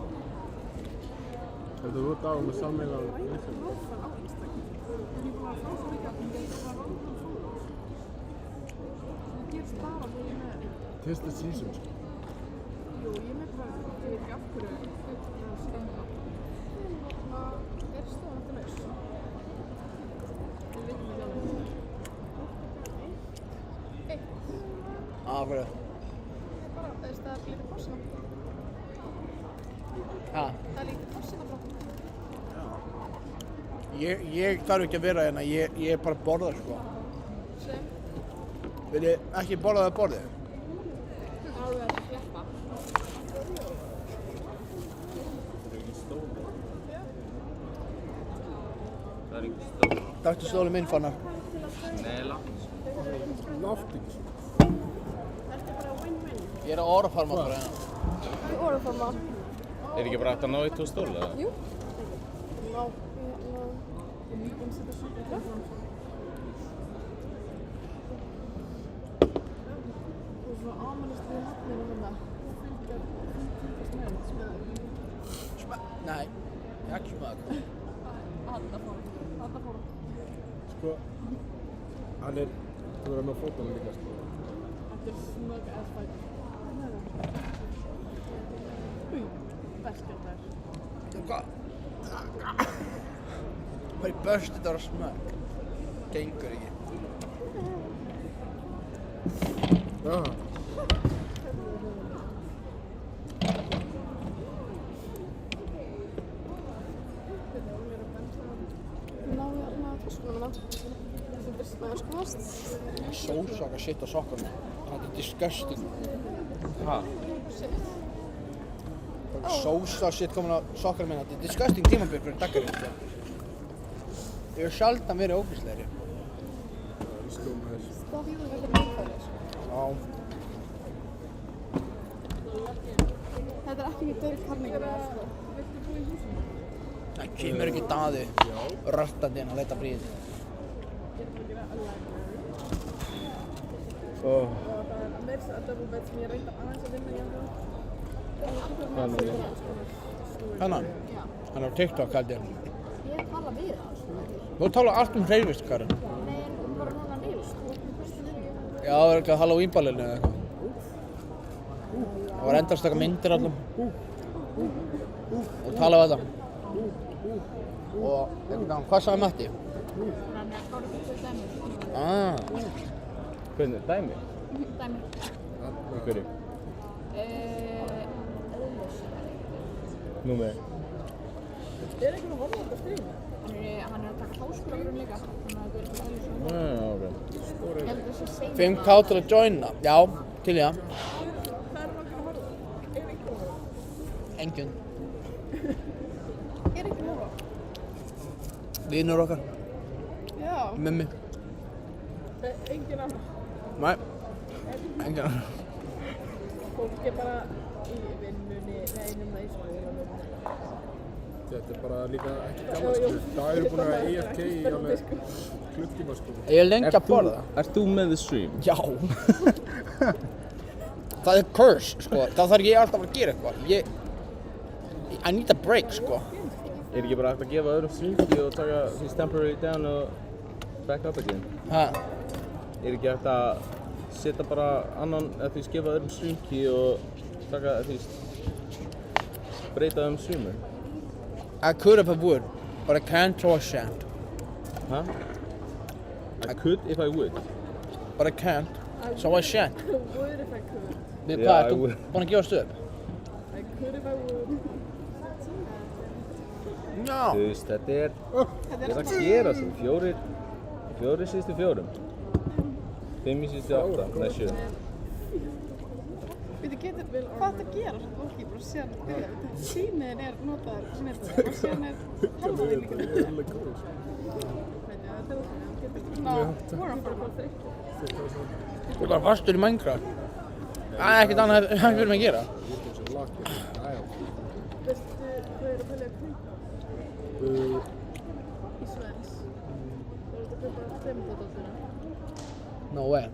Þetta þú dagar með sammeila... Prófað á Instagram. En ég er búin að fá svo líka að það var random followers. Það gerst bara þegar ég er með... Tis the season, sko. Jú, ég er með bara, ég veit ekki af hverju þetta standa. Það er stöðan eftir laus. Við veitum ekki alveg. Af hverju? Bara, það er lítið forsina. Ha? Það er lítið forsina frá. Ég þarf ekki að vera hérna, ég er bara að borða, sko. Sem? Vil ég ekki borða það borðið? Alveg að sleppa. Það er ekki stóla. Það er ekki stóla. Taktu stólinn minn, Fannar. Nei, langt. Látt ekki, sko. Þetta er bara win-win. Ég er að orðfarma bara hérna. Við orðum það maður. Er ekki bara hægt að ná í 2 stóla, eða? Jú. Ná. Ég er mjög búin að setja super fram. Og svona ámælist við hafnir og hérna. Fylgjast með. Nei, ekki smög. Þarna fór hann. Sko, hann er, þú verður með fótunum líka, sko. Þetta er smög as fuck. Verkefnar. Hvað? Hvað er börst þetta var smög? Gengur ekki. Ah. Sósaka shit á sokkunum. Þetta er disgusting. Ha? Sósa shit komin á sokkunum minna. Þetta er disgusting tímabil fyrir daggarinn. Ég hef sjaldan verið ógeðslegri. Já. Þetta er ekki dörr karningar sko. Það kemur ekki Daði röttandi inn að leita bríð. Oh. Og það er meira að double bed sem ég reynda aðeins að vinna hjá. Hennan? Hann er á TikTok held ég. Ég tala við það sko. Þú talar allt hreyfist, Karin. Nei, en bara núna niður sko. Já, það er eitthvað Halloween-ballinu eða eitthvað. Það var endast eitthvað myndir allum. Og tala við þetta. Og eitthvað, hvað sagði Matti? Hann er að klára fyrir dæmi. Ah. Hvernig? Dæmi? Dæmi. Í hverju? Nú með? Er einhvern að horfa á þetta stríma? Hann er að taka háskólagrunn líka. Þannig að þetta er eitthvað eðlis. Ok. Ég held að það sé seinna. 5K til að joina. Já, til ég. Það er nokkar að horfa. Er einhvern að horfa? Enginn. Er einhvern að horfa? Vinur okkar. Já. Mummi. Enginn annar. Nei. Enginn annar. Fólk er bara í vinnunni, neinum það í skólanum. Þetta er bara líka ekki gaman, sko. Það eru búin að vera EFK í alveg klukktíma, sko. Ég er lengi að borða. Ert þú með the stream? Já. Það er curse, sko. Það þarf ég alltaf að gera eitthvað. I need a break, sko. Er ekki bara hægt að gefa öðrum streamki og taka því temporary down og back up again? Ha. Er ekki hægt að setja bara annan, eða því gefa öðrum streamki og taka því breyta streamer? I could if I would, but I can't or I shan't. Huh? I could if I would. But I can't, so I shan't. I would if I could. Við Yeah, hvað, I ertu would. búinn að gefast upp? I could if I would. Já. Þú veist, þetta er að gera sig. Fjórir síðustu fjórum. 5 í síðustu 8, nei 7. Hvað þetta gera svona fólki bara síðan byrja? Símiðin er notaður með þetta og síðan er halvaðið líka með þetta. Svona warm-up. Þú er bara fastur í Minecraft. Það er ekkert annað að við erum að gera. Veistu hvað er að pælja að kaupa? Í Svens. Það er að kaupa þreymfótaldina. No way.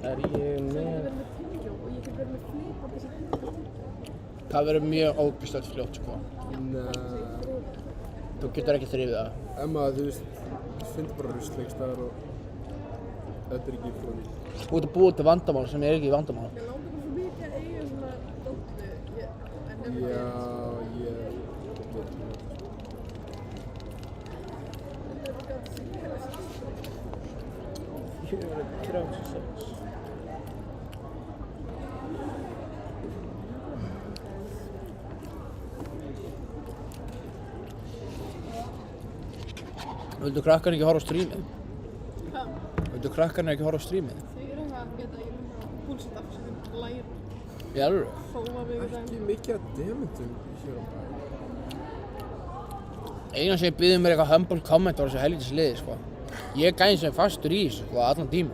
Er ég með... Ég verður með tyggjó og ég get verið með flipandi sem Það verður mjög ógeðslegt fljótt, sko. Nei. Þú getur ekki þrifið það. Emma, þú veist, þú finnir bara ruslleikstæðar og þetta er ekki flóði. Þú ert að búa til vandamál sem er ekki vandamál. Ég langar bara svo mikið að eiga svona dóttu. Já, ég veit ekki. Þetta er gott sem ég hef að segja. Ég hef verið 36. Vildu krakkarnir ekki horfa á strímið? Hvað? Vildu krakkarnir ekki horfa á strímið? Þau eru að geta í búlsita sem læra. Í alvöru? Fóla við Ekki mikið að demyndum hér á bæ. Eina sem ég byði mér eitthvað humble comment var þessu helvítis liði, sko. Ég er gæðin sem er fastur í þessu, sko, allan tíma.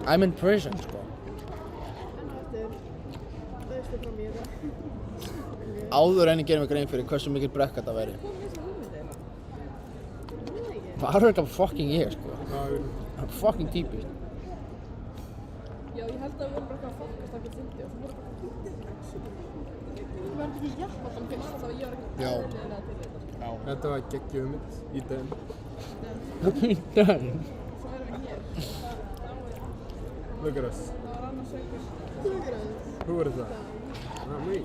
I'm in prison, sko. En eftir, veistu frá mér það. Áður en ég gerir mig grein fyrir hversu mikil brekka þetta væri. Hvað er þessi hugmyndir? Það er þetta fucking ég, sko. Það er fucking típist. Já, ég held að við vorum bara eitthvað að fokast okkur fyndi og svo voru bara var ekki jafnvall fyrst, þá ég var ekki Já. eðlilega til þetta. Þetta var geggjuð hugmynd í den. Í den. Svo erum við hér. Look at us. Það var annars einhver. Who is that? Not me.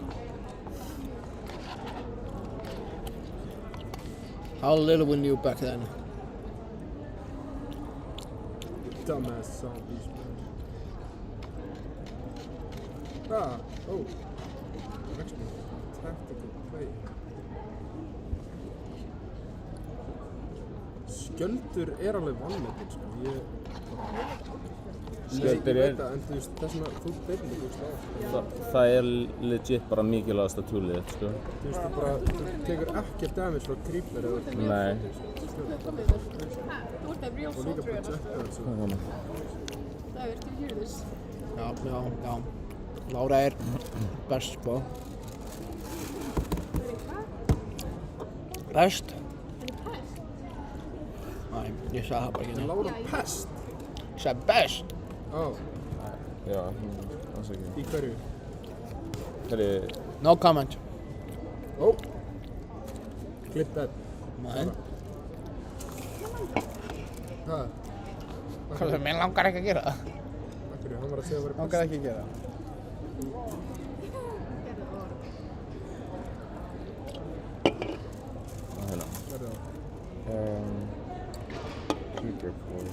How little we knew back then. Dumbass zombies, man. Ah, oh. Actually, tactical play. Skjöldur alveg vanmetinn, sko. Skjöldur Ég veit það, en þú veist, þess vegna, þú byrjir, þú veist, Það er legit bara mikilvægasta tjúlið, sko. þú veist, þú tekur ekkert damage frá creeper eða Nei. Þú ert að real og líka soldier hérna, sko. projectile, svo. Það er, do you hear this? Já. Lára er best, sko. Best? Næ, ég sagði það bara ekki. Lára pest? Ég sagði best. Ó, Já, afsakið. í hverju? No comment. Ó, clip that. Nei. Hvað? Hvað, mér langar ekki að gera það. Akkurju, hann var að segja að vera Langar ekki að gera það. Hérna. Verður það. Keeper for...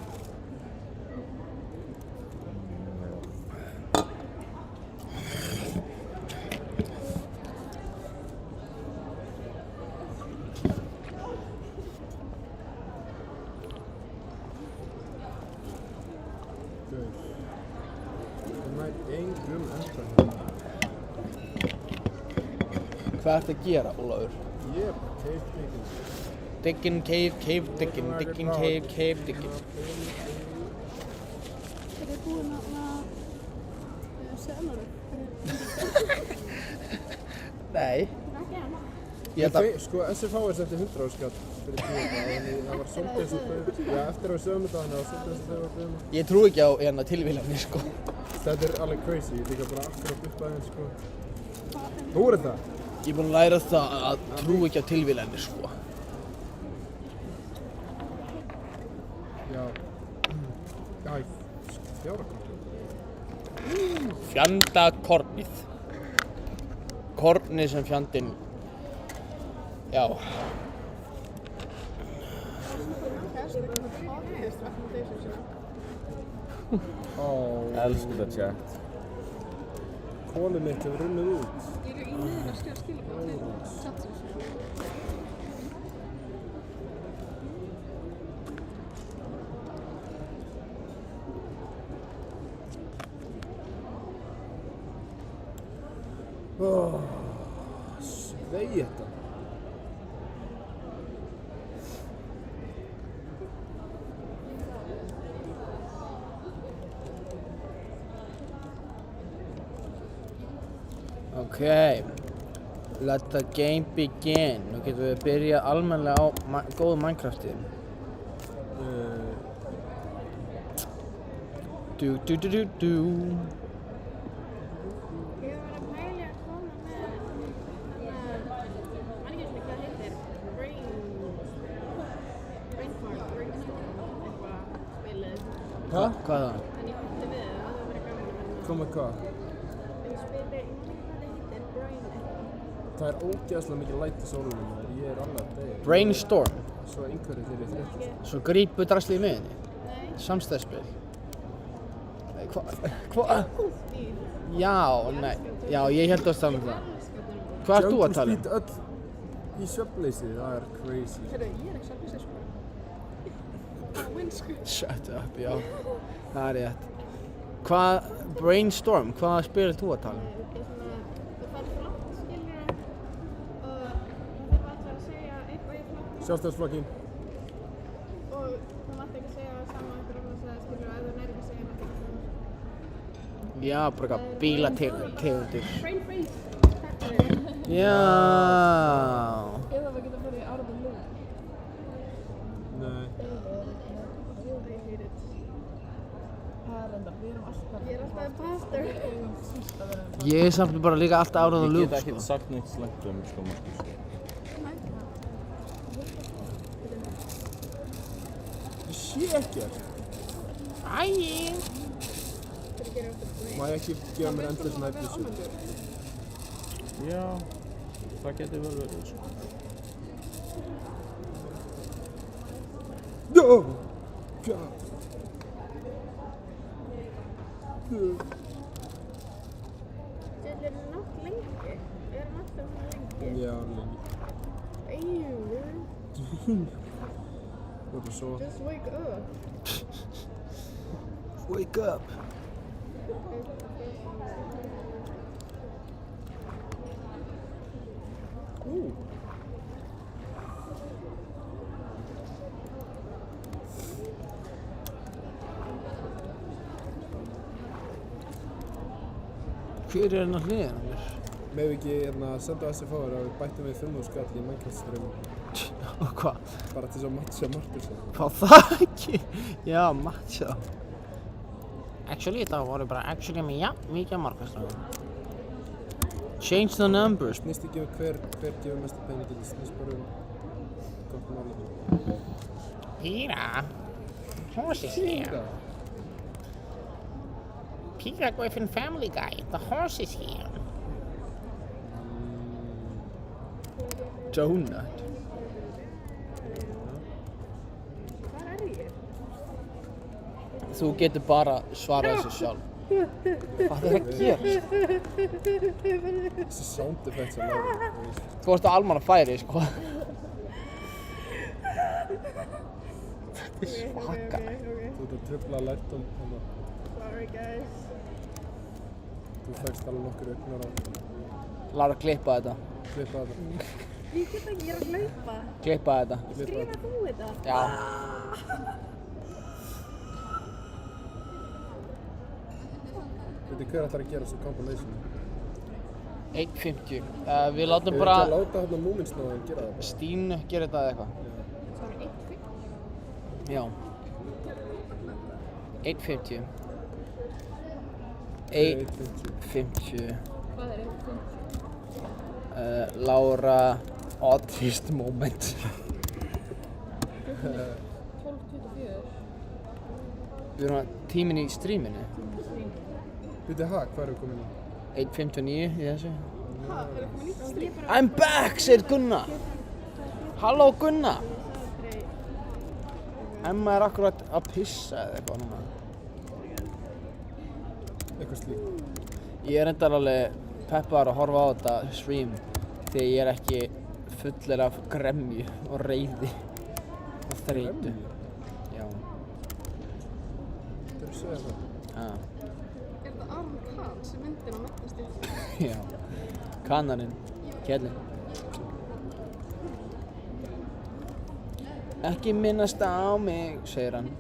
Guð. Það nær engum enda hérna. Hvað ertu að gera, Ólafur? Ég er bara cave digging. Digging, cave, digging, digging, cave, digging. Er þið búin að selja Nei. Ekki enn. Ég held að... Sko, SFH er settið 100 áskall fyrir 10 daga, þannig það var svolítið eins og þau... Já, eftir að við sögum þetta, þannig það var svolítið eins og þau var að döma. Ég trú ekki á hérna tilvílanir, sko. Þetta er alveg crazy, líka bara akkurat upp aðeins, sko. Þú er þetta? Ég er búinn að læra það að trú ekki á tilvílanir, sko. Já. Já, fjárrakorn. Fjandakornið. Kornið sem fjandinn... Já. Ó, Elsku þetta chat. kólið mitt hefur runnið út. Ég er í miðin að skilja skilabóð til chatsins. Svei þetta. Ok. Let the game begin. Nú getum við byrjað almennilega á góðu Minecrafti. Du. Ég var að pæli að koma með man ekki svona hvað heitir Brainfarm eitthvað spilið Hvað er það? en ég hætti við það var bara gaman Kom með hvað? ég spili, ég man ekki hvað það heitir Brain eitthvað Það er ógeðslega mikið light í sólunum og ég er alveg að deyja. Brainstorm. Svo einhverju þegar ég þreytist. Svo grípu draslið í miðinni. nei, Samstæðspil. Hvað? Já, nei. Já, ég held að það með það. Hvað ert þú að tala um? Jump og speed öll í svefnleysi, það er crazy. Heyrðu, ég er ekki samt þessi sko. Að win sko. Shut up, já. Það er rétt. Hvað, Brainstorm, hvaða spil ert þú að tala um? þetta er svona þú færð flott skilur og það þurfa allir að segja eitthvað í flott Sjálfstæðsflokkin. og þú mátt ekki segja sama einhverjum og það skilur ef þú nærið ekki að segja neitt Já, bara eitthvað bílategundir. Brain freeze. Takk fyrir. Já. Eða við getum farið í Out of the Loop. Nei. I hate it. Það er reyndar, við erum alltaf Ég er alltaf imposter. Við eigum síst að vera Ég er samt bara líka alltaf árað á Ég lúk, get sko. ekkert sagt neitt slæmt sko Markus. Ég sé ekkert. Æi. Má ég ekki gefa mér endur svona eftir Já, það getur vel verið sko. No! God. Þetta er nátt lengi. Er hann alltaf svona lengi? Já, lengi. Eyjú. Þú ert að sofa. Just wake up. Wake up. Hver er hérna hliðina á mér? Megum við ekki senda SFH-ar að við bættum við 5.000 skall í Minecraft-streamum Og hvað? bara til þess að matcha Markusa. Hvað það ekki? Já, matcha. Actually, það voru bara actually með jafn mikið markastráðum. Change the numbers. Snýst ekki hver gefur mesta peningin, snýst bara gott máli. Píra. Horse is here. Peter Griffin Family Guy. The horse is here. Donut. Hvar er ég? Þú getur bara svarað þessu sjálf. Hvað er að gerast? Þessi sound effects að laga. Þú ert á almanna færi, sko. Þetta er svakalegt. Þú ert að trufla lærdóm hana. Sorry guys. Þú fækst alveg nokkur augnar að Lara, klippa þetta. klippa þetta. Ég get ekki, ég er að hlaupa. Klippa þetta. Skrifa þú þetta? Já. Veitir hver ætlar að gera þessu compilation? 1.50. Við látum Við bara ekki að láta hérna Múminsnáðan gera það bara. Stínu gera þetta eða eitthvað. Já. 1.50. 1.50. Hvað er 1.50? Lára Oddest Moment. 12.24. Við erum að tíminn í stríminu. Veitir hvað erum við komin í? 1.59 í þessu. Ha, er eitthvað nýtt stríð? I'm back, segir Gunnar. Halló Gunnar. Emma er akkurat að pissa eða eitthvað núna. Eitthvað slíkt. Ég er endar alveg peppaður að horfa á þetta stream þegar ég er ekki fullur af gremju og reiði og þreytu. Já. Þetta er að segja það. Ah. Er þetta Aron Kahn sem myndir á metnastíð? Já. Kannarinn. Kjellinn. Ekki minnast á mig, segir hann.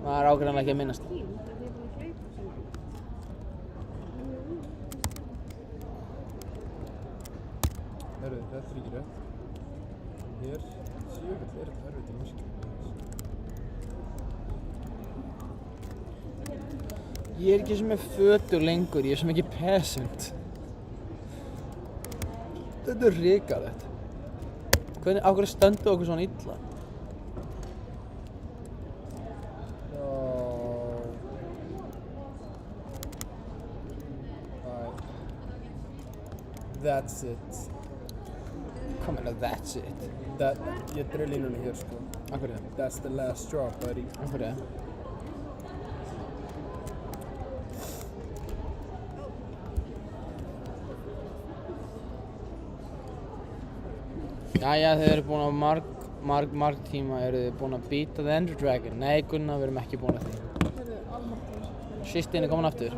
Maður ágræðanlega ekki að minnast. Herru, þetta er ekki rétt. Hér, sjöfell er þetta erfitt í músík. Ég er ekki sem með fötur lengur, ég er sem ekki peasant. Þetta er hrikalegt. Hvernig, á hverju stöndu okkur svona illa? That's it. Hvað meina that's it? Ég dröð línunni hér sko. Á hverju? That's the last straw, buddy. Á hverju? Jæja, þið eru búin á marg tíma, eru þið búin að beata the Ender Dragon? Nei, Gunnar, við erum ekki búin að því. Þetta er almartur. Sýstin er komin aftur.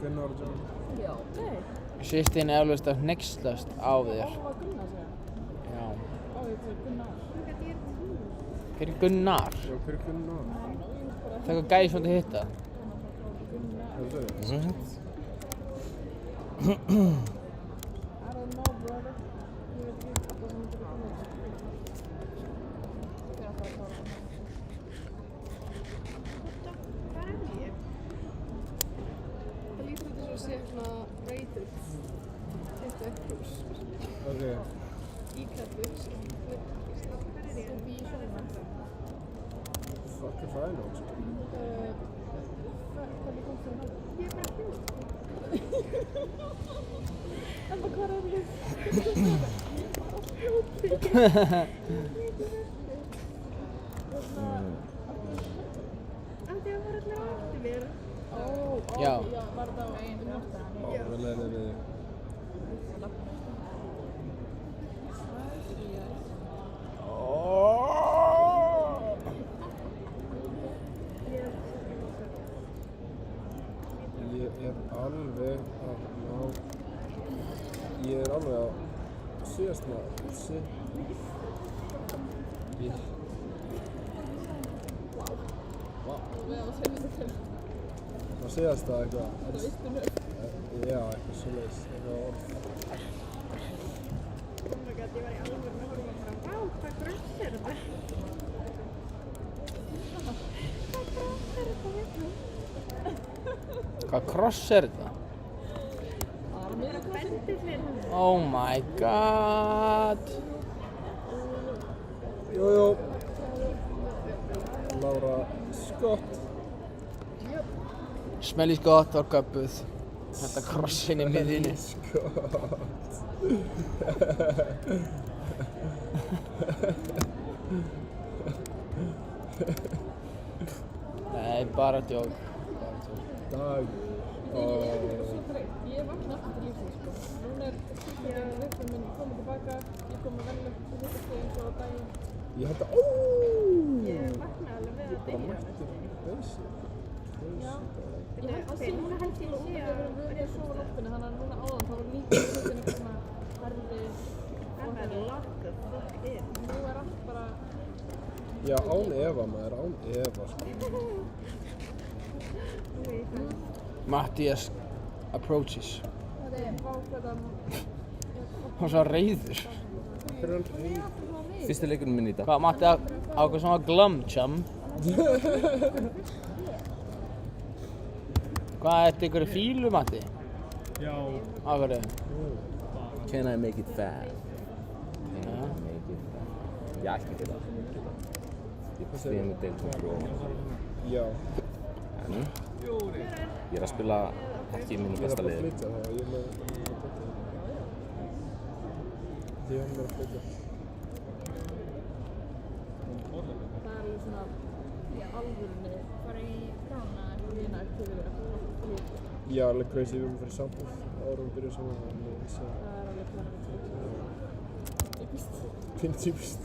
Gunnar og John. Já. Nei. Sýstin er alveg að hneykslast á þér. Það var Gunnar segja. Já. Ó, ég fyrir Gunnar. Hver er Gunnar? Já, hver er Gunnar? Það er eitthvað gæði svona að hitta. Hvað er það? I don't know, brother. Ég veit ekki hvað það myndir að koma. Ég er alltaf að klára. Ok. Fuck er það nú, sko. Hvernig komst þú hérna? Ég er bara hljóð. En hvað er það? Átti að fara allir á eftir mér. Já. Var þetta á einu nóttina? Ó, vel leiðinni við þig. Ég er alveg að síðast maður. Það síðast að eitthvað. Það veistu nú. Já, eitthvað svoleiðis. Eitthvað orð. Oh my god, ég var í alveg að horfa bara, vá, hvað grönt er þetta? Hvað kross er þetta? Oh my god. Jú. Laura Scott. Smelly Scott var göbbuð. Þetta krossin í miðjunni. Scott. Nei, bara djók. Dag. Ég vakna aftur til lífsins, sko. Núna er röfnum minn komið tilbaka, ég kom að velja til þetta stegin svo á daginn. Ég held að, Ég vaknaði alveg við að deyja. Já. Ég held að núna held ég að við erum að sofa á loftinu, þannig að núna áðan þá var líka hlutin eitthvað svona herði. Það er locked the fuck in. Nú er allt bara... já, án efa maður, án efa, sko. Mattias approaches. Þetta er bákvæðan... Hann var svo reiður. Hver er hann reynd? Fyrsti leikurinn minn í dag. Hvað, Matti ákveð svona glum, chum? Hvað, ertu ykkur í fílu, Matti? Já. Á hverju? Can I make it fast? Can I make it fast? Já, ekki fyrir það. Þvíðum deildum og... Já. En ég er að spila ekki í mínu besta liði. Ég er að flytja það, ég er með Því hann er að flytja. Það er alveg svona í alvörunni fara í grána eitthvað lína eftir við Já, alveg crazy, við erum fyrir sambúð árum byrjuð saman, þannig að það er alveg planað typist. Pinn típist.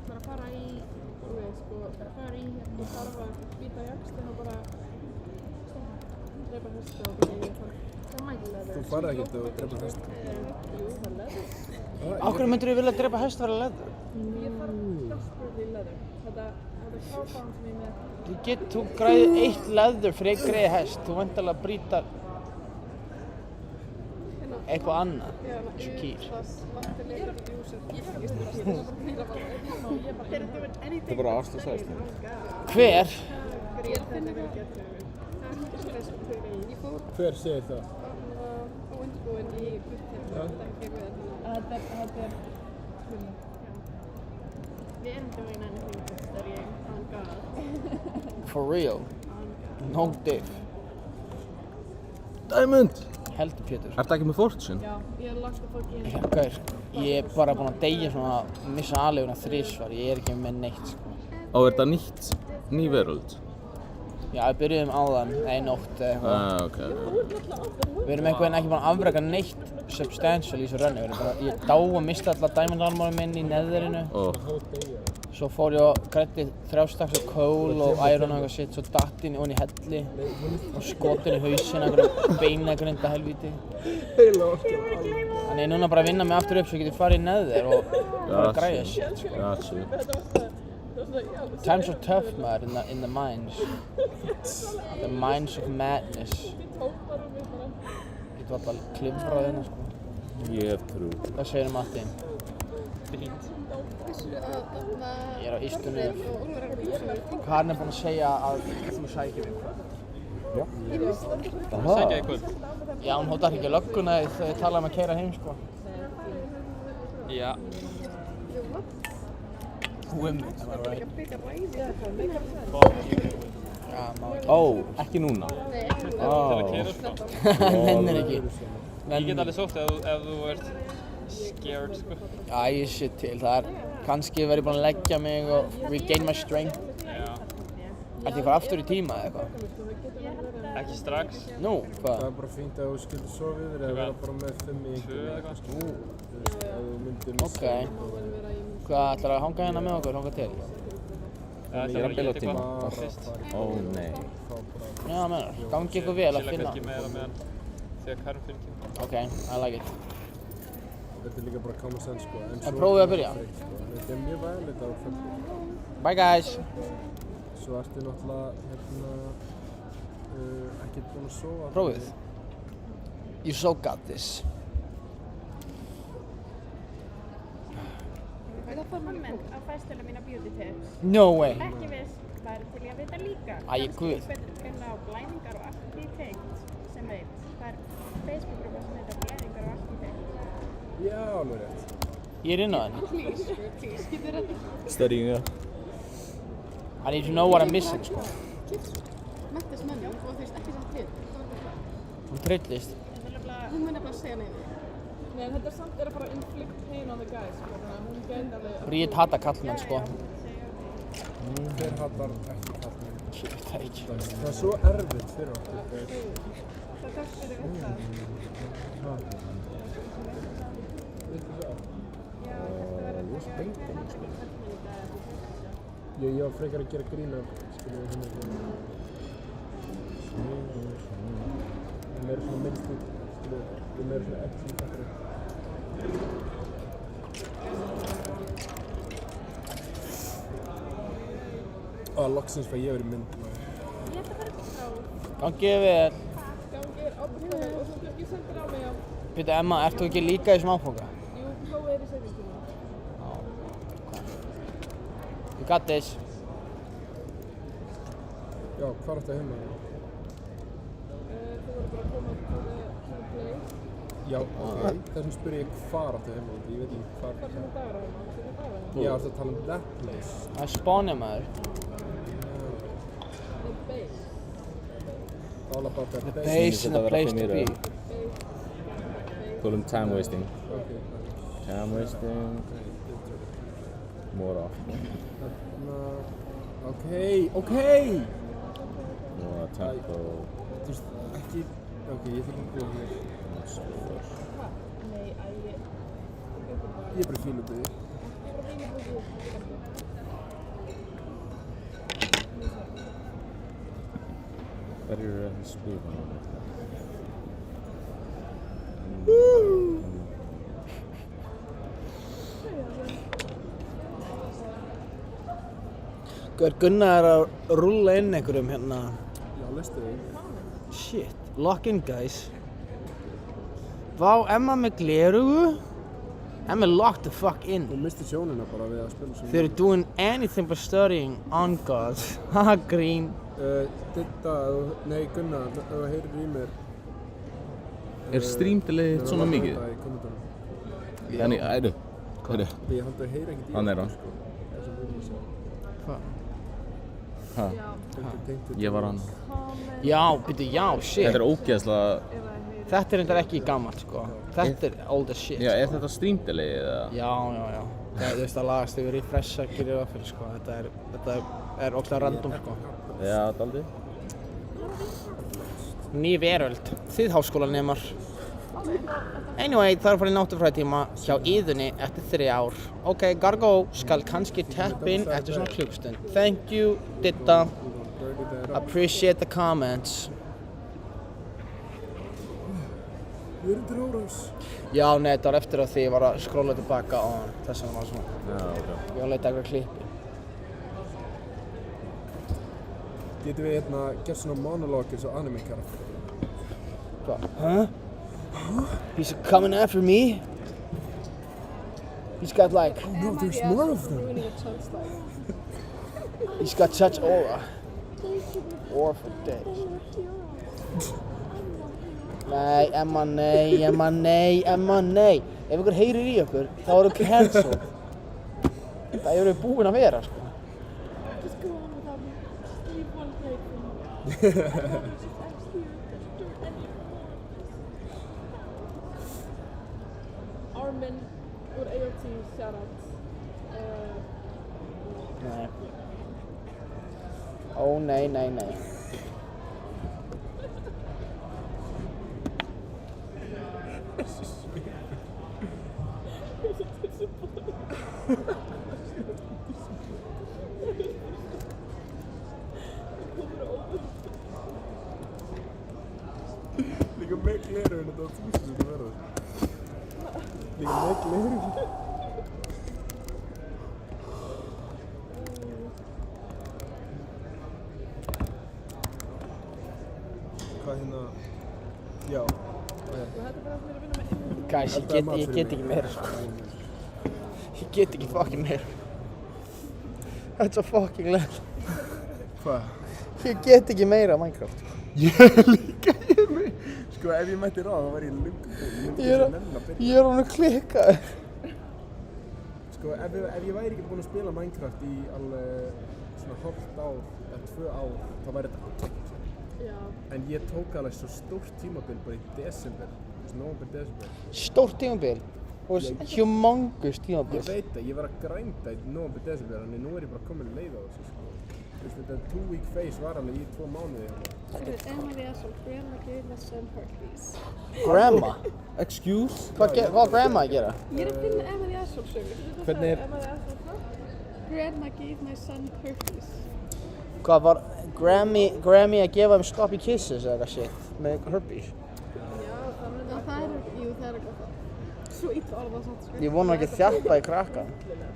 Bara fara í, þú veist sko, bara fara í hérna og þarf að býta í axlinn og bara drepa hesta og bara ég þarf það mætilega Þú farið ekkert að drepa hest. Jú, það er leður. Á hverju myndir þú vilja drepa hest vera leður? Ég þarf desperately leður. Þetta káfán sem ég með. Þú græðir eitt leður fyrir einn greið hest. Þú væntanlega brýtar eitthvað annað, eins og kýr. Það vantar leður í húsið. Ég hef ekki stundið kýr. Það er bara Það er bara afslutsæðist. Hver? Hver segir það? óundbúin í Þetta er Við erum doing anything but studying on God. For real? No diff. Diamond! Heldur Pétur. Ertu ekki með Fortune? Já, ég hef lagt að fólki inn. Gaur, ég er bara búinn að deyja svona, missa aðleguna þrisvar, ég er ekki með neitt sko. Og er þetta ný veröld? Já, við byrjuðum áðan, ein nótt eða eitthvað. Ok. Við erum einhvern veginn ekki búin að afreka neitt substantial í þessu runni. Ég dá að mista alla diamond armorinn minn í neðrinu. Svo fór ég og græddi 3 stacks af coal og iron og eitthvað shit, svo datt inn ofan í helli og skotin í hausinn einhverjum beinagrinda helvíti. Þannig ég er núna bara að vinna mig aftur upp svo ég geti farið í neðr og bara græja shit sko. Times are tough maður in the mines. The mines of madness. Getur alltaf klimbrað hérna sko. Ég hef trú. Hvað segir Matti? Fínt. Ég er á Ístunni. Karin er búin að segja að þú sækir mig. Sækja í kvöld. Já, hún hóttar ekki lögguna þegar þið talaði um að keyra heim, sko. Já. Women, am I right? Já, má ekki. Ó, ekki núna. Til að keyra sko. Nennir ekki. Ég get alveg sótt ef þú ert scared sko. Já, ég sé til. Það er kannski verið búin að leggja mig og regain my strength. Já. Ætti ég að fara aftur í tíma eða eitthvað? Ekki strax. Nú, Það hvað? er bara fínt að þú skildir sofið þér eða vera bara með 5 í 2 eða eitthvað. Þú veist, ef þú myndir missa Ok. Hvað, ætlar að hanga hérna með okkur, hanga til? Ég er að bila tíma. Ó nei. Já, menar, gangi ykkur vel að Chilla finna. kannski meira meðan þegar Karin fyrir. Ok, I like it. Þetta er líka bara common sense sko. En prófið að byrja. Þetta er mjög vægilegt á földu. Bye guys! Svo ertu náttúrulega ekkert búin að sofa. Prófið. You so got this. Það fór moment á fæstuna mína beauty tips. No way! Ekki viss, væri til ég að vita líka. Æ, guð. Kannski betur kunna á blæðingar og allt í tengt sem veit. Það er Facebook-grúpa sem heitir blæðingar og allt í tengt. Já, alveg rétt. Ég er inn á henni. Please, getur þetta? Studying up. I need to know what I'm missing, sko. Mættis menn og þú veist ekki samt til. Hún trillist. Hún mun nefnilega segja nei við. Nei, en þetta samt er að fara inflict pain on the guy, sko, þannig að hún gæti alveg... Bríð hata kallmenn, sko. Hver hattar ekki kallmenn? Ég veit það ekki. Það er svo erfitt fyrir okkur. Það þarfst þér við það. Já, þetta verður að taka Ég var frekar að gera grín af, skiljum við henni. Ég er meira svona minnstu, skiljum við. Ég er meira svona action kattari. Loksins fæ ég verið mynd. Ég ætla að fara upp frá. Gangið vel. Gangi er ábyrgðan og svo ekki sendir á mig á... Býtu, Emma, ert þú ekki líka í þessum áfanga? Jú, prófið er í setjumstíma. You got this. Já, hvað áttu heima? Þú voru bara að koma til the place. Já, ok. Þessum spyr ég hvað áttu heima. Ég veit ekki hvað. Hvað sem er dagur á heima? Hvað er dagur á heima? Já, ertu að tala um that place? Það er spánið, maður. The base. All about that The base. base and the place to be. Call them time wasting. Okay. Time wasting. More often. Ok. More tempo. Þú veist, ekki... Ok, ég þarf að búa hér. Nei, Ég er bara fín út í því. Hverjir eru að spila núna? Gunnar er að rúlla inn einhverjum hérna. Já, leistu þig. Shit, lock in guys. Vá, Emma með glerugu. Emma locked the fuck in. Þú misti sjónina bara við að spila svona. They're doing anything but studying on God. Haha, grín. Didda, nei Gunnar, ef þú heyrir í mér. Er streamdelayið þitt svona mikið? Það er kommentarinn. Þannig, æru. Hvað er það? Ég held að heyra ekkert í Hann er hann. sko. Það sem við erum að sjá. Hvað? Ha? Tengdu Ég var hann. Já, byrju, já, shit. Þetta er ógeðslega... Þetta er reyndar ekki gammalt, sko. Þetta er old as shit. Já, er þetta streamdelayið eða? Já. Þú veist að lagast yfir refresha gerir það fyrir, sko. Þetta er ógeðslega random, sko. Já, daldi. Ný veröld. Þið háskólanemar. Anyway, það er að fara í náttúrufræðitíma hjá Iðunni eftir 3 ár. Ok, gotta go. Skal kannski tap in eftir svona klukkstund. Thank you, Didda. Appreciate the comments. Við erum til árás. Já, nei, þetta var eftir að því ég var að skróla tilbaka og þess vegna var svona. Já, ok. Ég var að leita eitthvað klippi. Getum við hérna gert svona monolog eins og anime karakter? Hvað? Huh? He's coming after me? He's got like, No, there's more of them. Ruining a child's life. he's got such aura. Aura for days. Nei, Emma, nei, Emma, nei, Emma, nei. Ef ykkur heyrir í okkur, þá eru cancelled. Það eru búin að vera, sko. Just go on without me. Leave one plate for me. Just actually do it anymore. Armin úr AOT, shoutout. Nei. Ó, nei, nei, nei. Líka með gleraugun, þetta var þú sem þetta verður. Líka með gleraugun. Hvað hérna? Já. Og þetta er bara að vera að vinna með einhvern. Guys, ég get ekki meira, sko. Ég get ekki fucking meira. That's a fucking level. Hvað? Ég get ekki meira Minecraft, sko. Ég líka, Sko, ef ég mætti ráð, þá var ég lungu. Ég er honum klikkaður. Sko, ef ég væri ekki búinn að spila Minecraft í alveg svona hálft ár, eða 2 ár, þá væri þetta allt. Já. En ég tók alveg svo stórt tímabil bara í desember, nóvember, desember. Stórt tímabil. Og humongous tímabil. Ég veit það, ég var að grænda í nóvember, desember, en nú er ég bara komin leið á þessu, sko. Þú veist, þetta 2-week phase var alveg í 2 mánuði. Emily Asshole, grandma gave my son herpes. Grandma? Excuse? Hvað grandma að gera? Ég er að finna Emily Asshole sögur. Hvernig er- Emily Asshole hvað? Grandma gave my son herpes. Hvað var Grammy að gefa sloppy kisses eða eitthvað shit með herpes? Já, það er, jú, það er eitthvað það. Svo illa orðað samt, sko. Ég vona ekki þjappa í krakkan.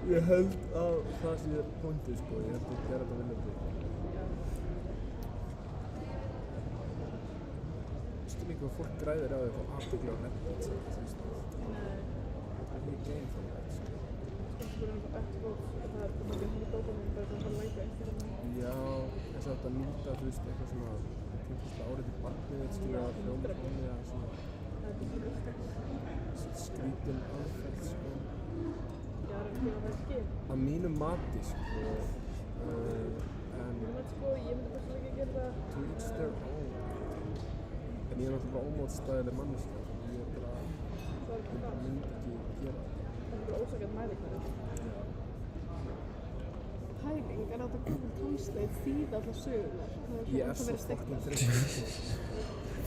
Ég held að það sé pointið, sko, ég held að gera þetta viljandi. Veistu líka hvað fólk græðir á því að fá athygli á Reddit, þú veist. Það er mjög game from that, sko. Það er eitthvað Xbox, það er mikið svona dópamin, bara svona læka eftir það. Já, þess að þetta nýta, þú veist, eitthvað svona kynfislega árið til barnið þitt, skilja að hljómsvonni eða svona skrítin aðferð, sko. Já, það er ekki að það er skil. Að mínu mati, sko, en Ég sko, ég myndi bara ekki gera það. to each their own. En ég er náttúrulega bara ómótstæðileg manneskja, ég er bara, Það er ekki það. myndi ekki gera það. Það er bara ósakað mælikvæði. Pæling er að láta Google Translate þýða allar sögurnar. Ég er svo fucking þreyttur.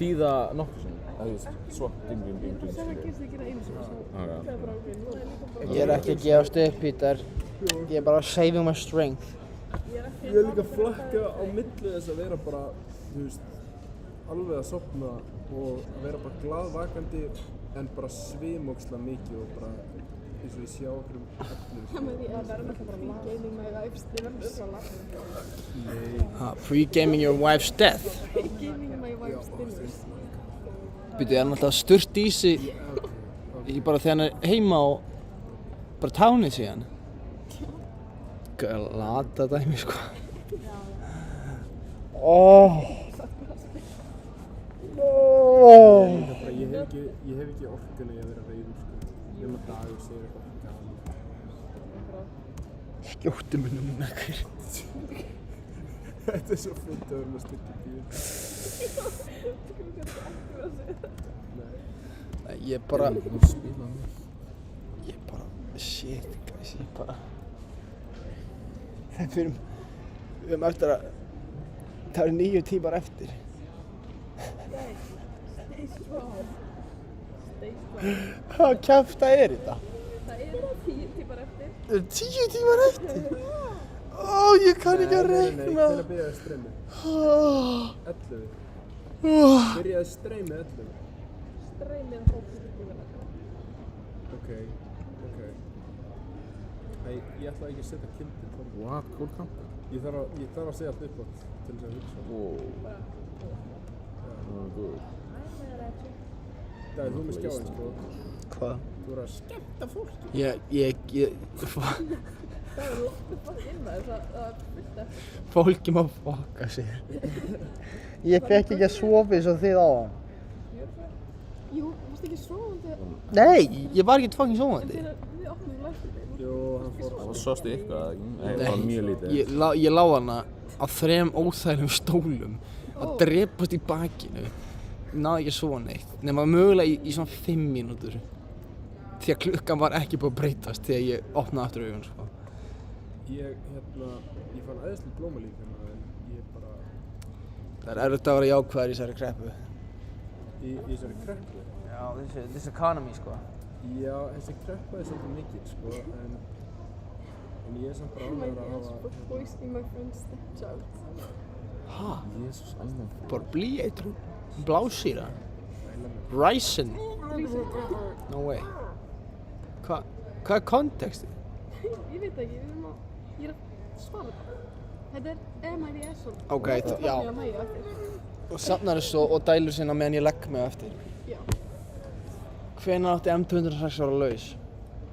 Þýða nokkuð sem, þú veist, svo, ding. Það gerst ekki einu sinni, svo það er bara ok. Nú er líka bara... Ég er ekki að gefast upp, Peter. Ég er bara saving my strength. Ég er líka að flakka á milli þess að vera bara, þú veist, alveg að sofna og að vera bara glaðvakandi en bara svimóksla mikið og bara eins og ég sé á okkur öllum. Það verður náttúrulega bara pre-gaming my wife's death. Pre-gaming your wife's death. Pre-gaming my wife's dinners. Býtu, er hann alltaf sturt í sig bara þegar hann er heima og bara tánið sig hann? Glata dæmi, sko. Óh. Ég hef ekki orkunni að vera reiður, sko. Nema Dagur segir eitthvað galið. Skjóttu mig núna, hver. Þetta er svo fyndið að vera með styrkja bíl. Nei, ég bara... Shit, guys, ég bara... Við höfum eftir að... Það eru 9 tímar eftir. Stay strong. Hvað kjafta er þetta? Það eru 10 tímar eftir. Það eru 10 tímar eftir? Ó, ég kann ekki að Nei, reikna. hvenær byrjaði streymið? 11. Byrjaði streymið 11. Streymið á fólksbyggjumina. Ok. Æ, ég ætla ekki að setja kindin fór. What? Cool campur? Ég þarf að segja allt upp átt til þess að hugsa. Wow. Good. Það er þú með skjáin, sko. Hvað? Þú er að skemmta fólki. Það er lóttu fólk inn að það er fullt eftir. Fólki má fokka sig. Ég fekk ekki að sofa eins og þið á hann. Jú, varstu ekki sofandi? Nei, ég var ekki fucking sofandi. Þegar við opnum læstum. Jú, hann fór. Og sástu eitthvað? Nei, bara mjög lítið. Ég lá hana á 3 óþægilegum stólum að drepast í bakinu. Ég náði ekki að sofa neitt, nema mögulega í svona 5 mínútur. Því að klukkan var ekki búið að breytast þegar ég opnaði aftur augun, sko. Ég fann æðislega blómalíf hérna, en ég bara... Það er erfitt að vera jákvæður í þessari kreppu. Í þessari kreppu? Já, this economy, sko. Já, þessi kreppa er svolítið mikil, sko, en ég er samt bara ánægður að hafa... Voicing my friend's stepchild. Hæ? Jésús, alveg. Bara blýeitrun? Blásýra? Ricin? No way. Hvað er kontekstið? Ég veit ekki, ég er að svara það. Þetta er MIDS og... Ok, já. Það er mæju eftir. Og safnar þessu og dælur sinna meðan ég legg mig á eftir. Já. Hvenær átti M206 að vera laus?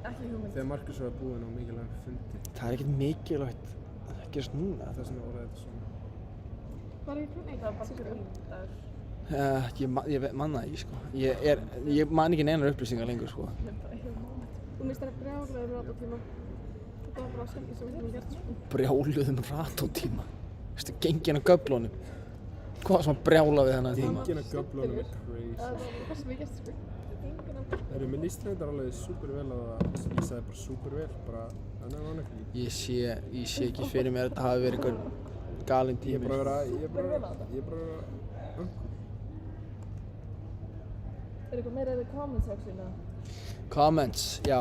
Ekki hugmynd. Þegar Marcus var búinn á mikilvægum fundi. Það er ekkert mikilvægt að það gerist núna. Þess vegna orðið þetta svona. Hvað er ég planið? Það var bara skrýndagur. Ég manna það ekki, sko. Ég man ekki neinar upplýsingar lengur, sko. Þú mist þér að brjálaður ratótíma. Þetta var bara skemmt sem við gert, sko. Brjáluðum ratótíma. Veistu, gengin á göflunum. Hvað var svona brjála við þennan tíma? Gengin á göflunum er crazy. Það var það sem við gert, sko. Gengin á... Það eru mér líst þetta alveg super vel að ég sagði bara super vel, bara annað. Ég sé ekki fyrir mér að þetta hafi verið einhver galinn tími. Ég er bara að vera Er eitthvað meira í comment section eða? Comments, já,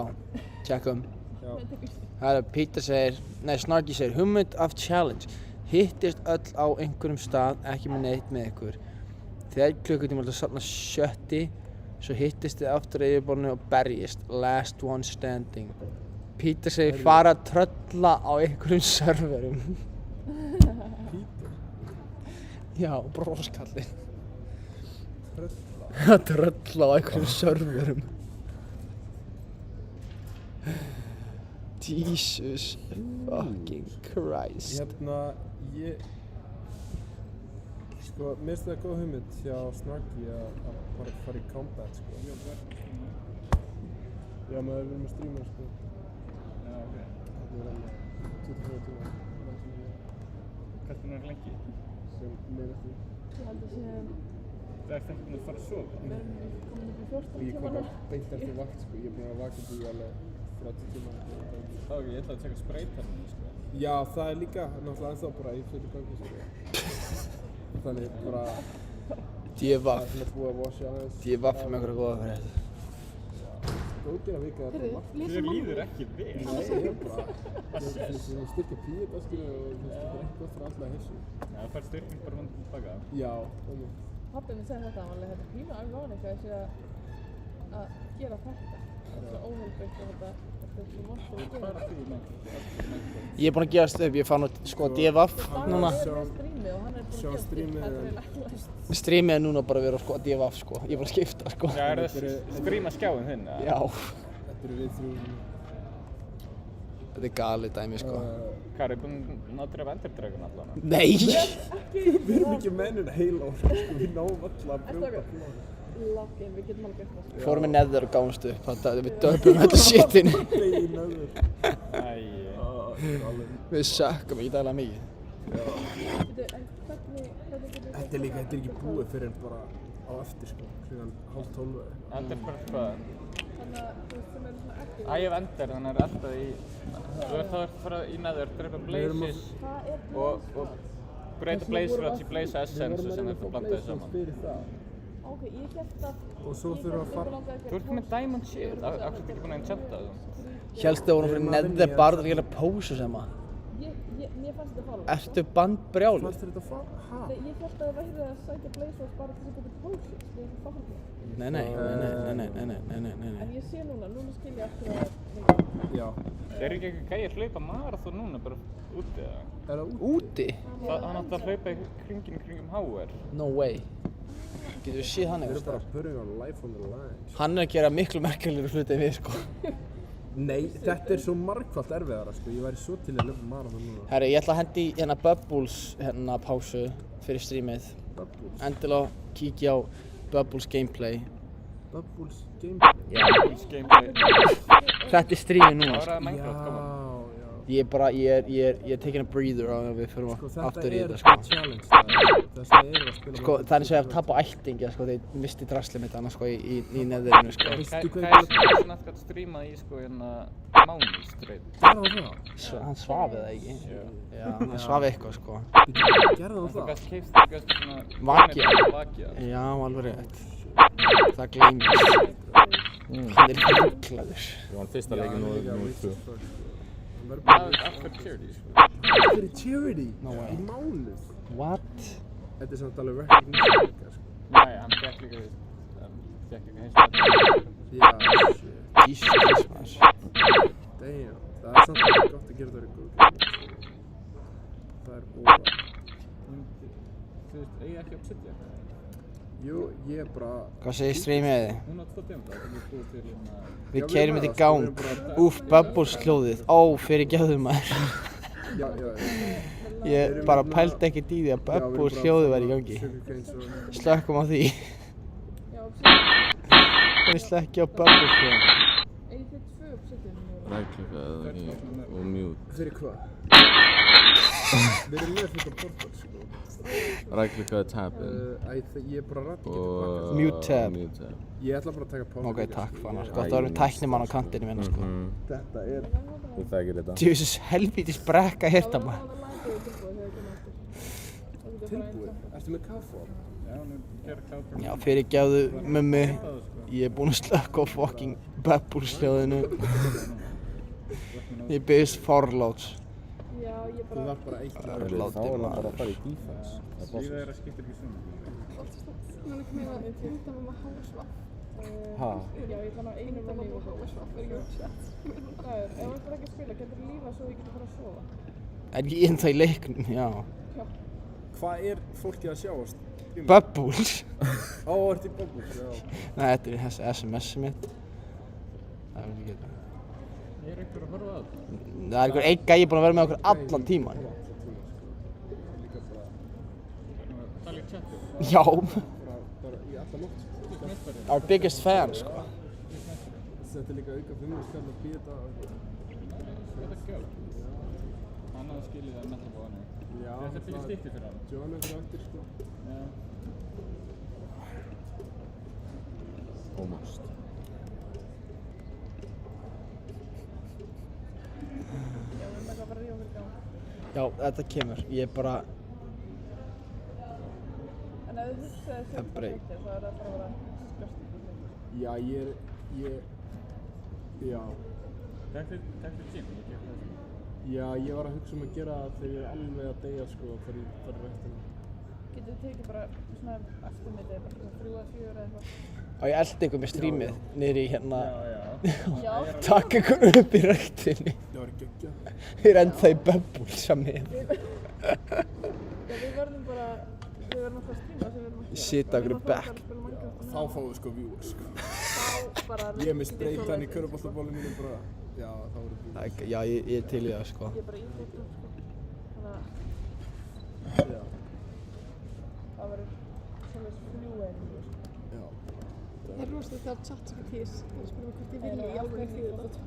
tjekkum. Já. Það er Peter segir, Snarky segir, hugmynd af challenge. Hittist öll á einhverjum stað, ekki með neitt með ykkur. Þegar klukkutíma til að safna 70, svo hittist þið aftur á yfirborðinu og berjist. Last one standing. Peter segir, fara að trölla á einhverjum serverum. Peter? Já, broskallinn. Að trölla á einhverjum serverum. Jesus fucking Christ. Sko, mér finnst það góð hugmynd hjá Snarky að bara fara í combat, sko. Já, maður er verið með streamer, sko. Já, ok. Það er alveg 24 tíma. Hvað er það lengi? Sem meðast því. Ég held að sé... Það ert ekki búin að fara að sofa? Við erum komin upp í 14 Og ég kom tíma bara beint eftir vakt, sko. Ég er búinn að vaka því alveg 30 tíma. Ok, ég ætla að taka spraytarni, sko. Já, það er líka náttúrulega ennþá bara í fullu gangi, sko. Þannig bara... D.V.A.F. Það er búið að washa aðeins. D.V.A.F. með einhverja góða fyrir þetta. Góðgerða vika er bara margt. Þér líður ekki vel. Nei, ég er bara... Ég styrkja píeta, skilur, og það er ekki gott fyrir alla heilsu. Já, það fær styrking bara vann tilbaka. Já, þannig. Pabbi minn segði þetta, hann var alveg þetta pínu alveg þessi að gera þetta. Það er svo óheilbreytt og þetta er svo margt að Hvað gera. er því lengt? Ég er búinn að gefast upp, ég fann sko D.V.A.F. núna. Hann er með strími og hann er búinn Sjá að strímið, þetta er ekki læst. Streamið er núna bara að vera sko D.V.A.F. sko. Ég er bara að skipta sko. Já, er það stríma skjáin þinn, eða? Já. Þetta eru við þrjú. Þetta er galið dæmi sko. Hvað, er þið búin að ná drefa Enderdragon allan? Nei! Við erum ekki mennin heila orð, sko. Við náum alltaf að brjóta klóð. Login, við getum alveg gert það, sko. Fórum við neður og gáumst upp. Við döpum þetta shitinn. Nei, nöður. Æi. Við sökkum ekki dæla mikið. Veitu, en hvernig getur Þetta er ekki búið fyrir en bara á eftir, sko. Klukkan 11:30 eða eitthvað. Enderdragon hvað? þannig að þú veist sem eru svona ekki Æ, ég hef Ender, þannig er alltaf í... Þú ert þá að fara í neður, drepa Blazes Hvað er og breyta Blaze Rods í Blaze Essence sem er að blanda þið saman. Fyrir það. Ok, ég held að Og svo þurfum við að fara... Þú ert með Diamond Shield, af hverju ertu ekki búin að enchanta það? Hélstu að vorum fyrir neður bara að gera pósu sem að? Mér fannst þetta fara Ertu bandbrjálu? Fannst þér þetta fara? Hæ? Ég held að það væri að sækja Blaze Rods bara til þess að geta pósið Ég er það fara Nei. En ég sé núna skil ég eftir að Já. Er ekki eitthvað gæi að hlaupa marathon núna bara úti eða? Er það út? Úti? Hann átti að hlaupa í kringum HR. No way. Getur við séð hann Við eitthvað erum bara staðar? putting our life on the line. Hann að gera miklu merkilegri hluti en við, sko. Nei, þetta svo margfalt erfiðara, sko. Ég væri svo til að löpa marathon núna. Herri, ég ætla að hendi í Bubbles pásu fyrir streamið. Bubbles. Endilega kíkja á Bubbles gameplay. Bubbles gameplay. Bubbles gameplay. Þetta streamið núna, Áraði sko. Minecraft, come on. Ég er taking a breather á við fyrir Sko, aftur í þetta þetta, sko. challenge það. Þess að að spila Sko, það er eins og ég hef tapað ættingja, sko, þeir misti draslið mitt annars, sko, í neðrinu, sko. Veistu hvað ég Kæs Snart gat streamað í sko mánuð straight. Gerði hann það? Hann svaf eða ekki? Já, hann svaf eitthvað, sko. Gerði hann Þú það? gast keypt svona Vakía. Vakía. Já, alveg rétt. Það gleymist. Hann er rugglaður. Ég vann fyrsta leikinn og nú 2. Allt fyrir charity sko. Fyrir charity? No way. Í mánuð? What? Þetta samt alveg recognition líka, sko. Nei, hann fekk líka við. Fekk ekki heimsmætt. Já, shit. Jesus Christ, maður. Damn. Það samt alveg gott að gera það í góð. Það óvægt. Þú veist, eigi ekki Obsidian. Jú, ég bara... Hvað segir streamið? Hún á 2 demda, það er búið til Við keyrum þetta í gang. Úff, Bubbles hljóðið. Ó, fyrirgefðu maður. Já. Ég bara pældi ekkert í því að Bubbles hljóðið var í gangi. Slökkum á því. Já, Obsidian. Við slökkja á Bubbles hljóðið. Eigið þið 2 Obsidian núna? Rækklika eða ekki og mute. Fyrir hvað? Við erum með þetta portal, sko. Rækklika tabin Ég bara rætti ekki og Mute tab. mute tab. Ég ætla bara að taka pásu. Ok, takk fannar. Gott að vera með tæknimann á kantinu minna, sko. Þetta er... Þú þekkir þetta. Jesus, helvítis brekka hérna maður. Tilbúið. Ertu með kaffa? Já, hún er gerð klátur. Já, fyrirgefðu mummi. Ég er búinn að slökka á fucking Bubbles hljóðinu. Ég byrðist forláts. Já, ég Þú bara... var bara eitt lag. Þá er hann bara að fara í defense. Líða þeirra skiptir ekki svona. Hún er ekki meina að ég tjóta með maður hálsvaff. Ha? Já, ég ætla að ná einu manni og hálsvaff, er ekki shit. Það ef þú ætlar ekki að spila, getur þú lífa svo ég getur fara að sofa. Er ég ennþá í leiknum? Já. Hvað er fólkið að sjáast? Bubbles? Ó, ertu í Bubbles, já. Nei, þetta er þessi SMS-ið mitt. Það er ekki geta. Ég er einhver að horfa á það. Það er einhver einn gæi búinn að vera með okkur allan tíman. Það er líka chatið. Já. Bara í alla nótt. Our biggest fan, sko. Þetta er líka auka 5 skall að býða þetta. Þetta er gjöld. Hann hafði skilið það með það búið hann. Já, Þetta byrja stýtti fyrir hann. John er fyrir aftur, sko. Já. Almost. Já, við erum ekki að fara að rífa fyrir gang. Já, þetta kemur. Ég er bara... En ef þú hugsaði Það breyt. þá er það bara að vera disgusting. Já, Já. Takk fyrir gym, ég gef það. Já, ég var að hugsa að gera það þegar ég er alveg að deyja, sko, fyrir rættina. Getur þið tekið bara svona eftirmiðið, bara svona 3 eða 4 eða eitthvað? Á ég eldi ykkur með streamið niður í hérna... Já. Takk ykkur upp í ræktinni. Það var geggjað. Við erum ennþá í Bubbles að með. Já, við verðum bara, við verðum alltaf að streama sem við erum að gera. Sita okkur í back. Þá fáum við sko viewers, sko. Þá bara... Ég er með spreytan í körfuboltabólum mínum bara, já, þá voru viewers. Já, ég er til í það, sko. Ég er bara íþróttum, sko. Þannig að Já, það verður svolítið fljúið, sko. já. Það er rosalega þegar ChatGPT spyrir mig hvort ég vilji í alveg því þetta.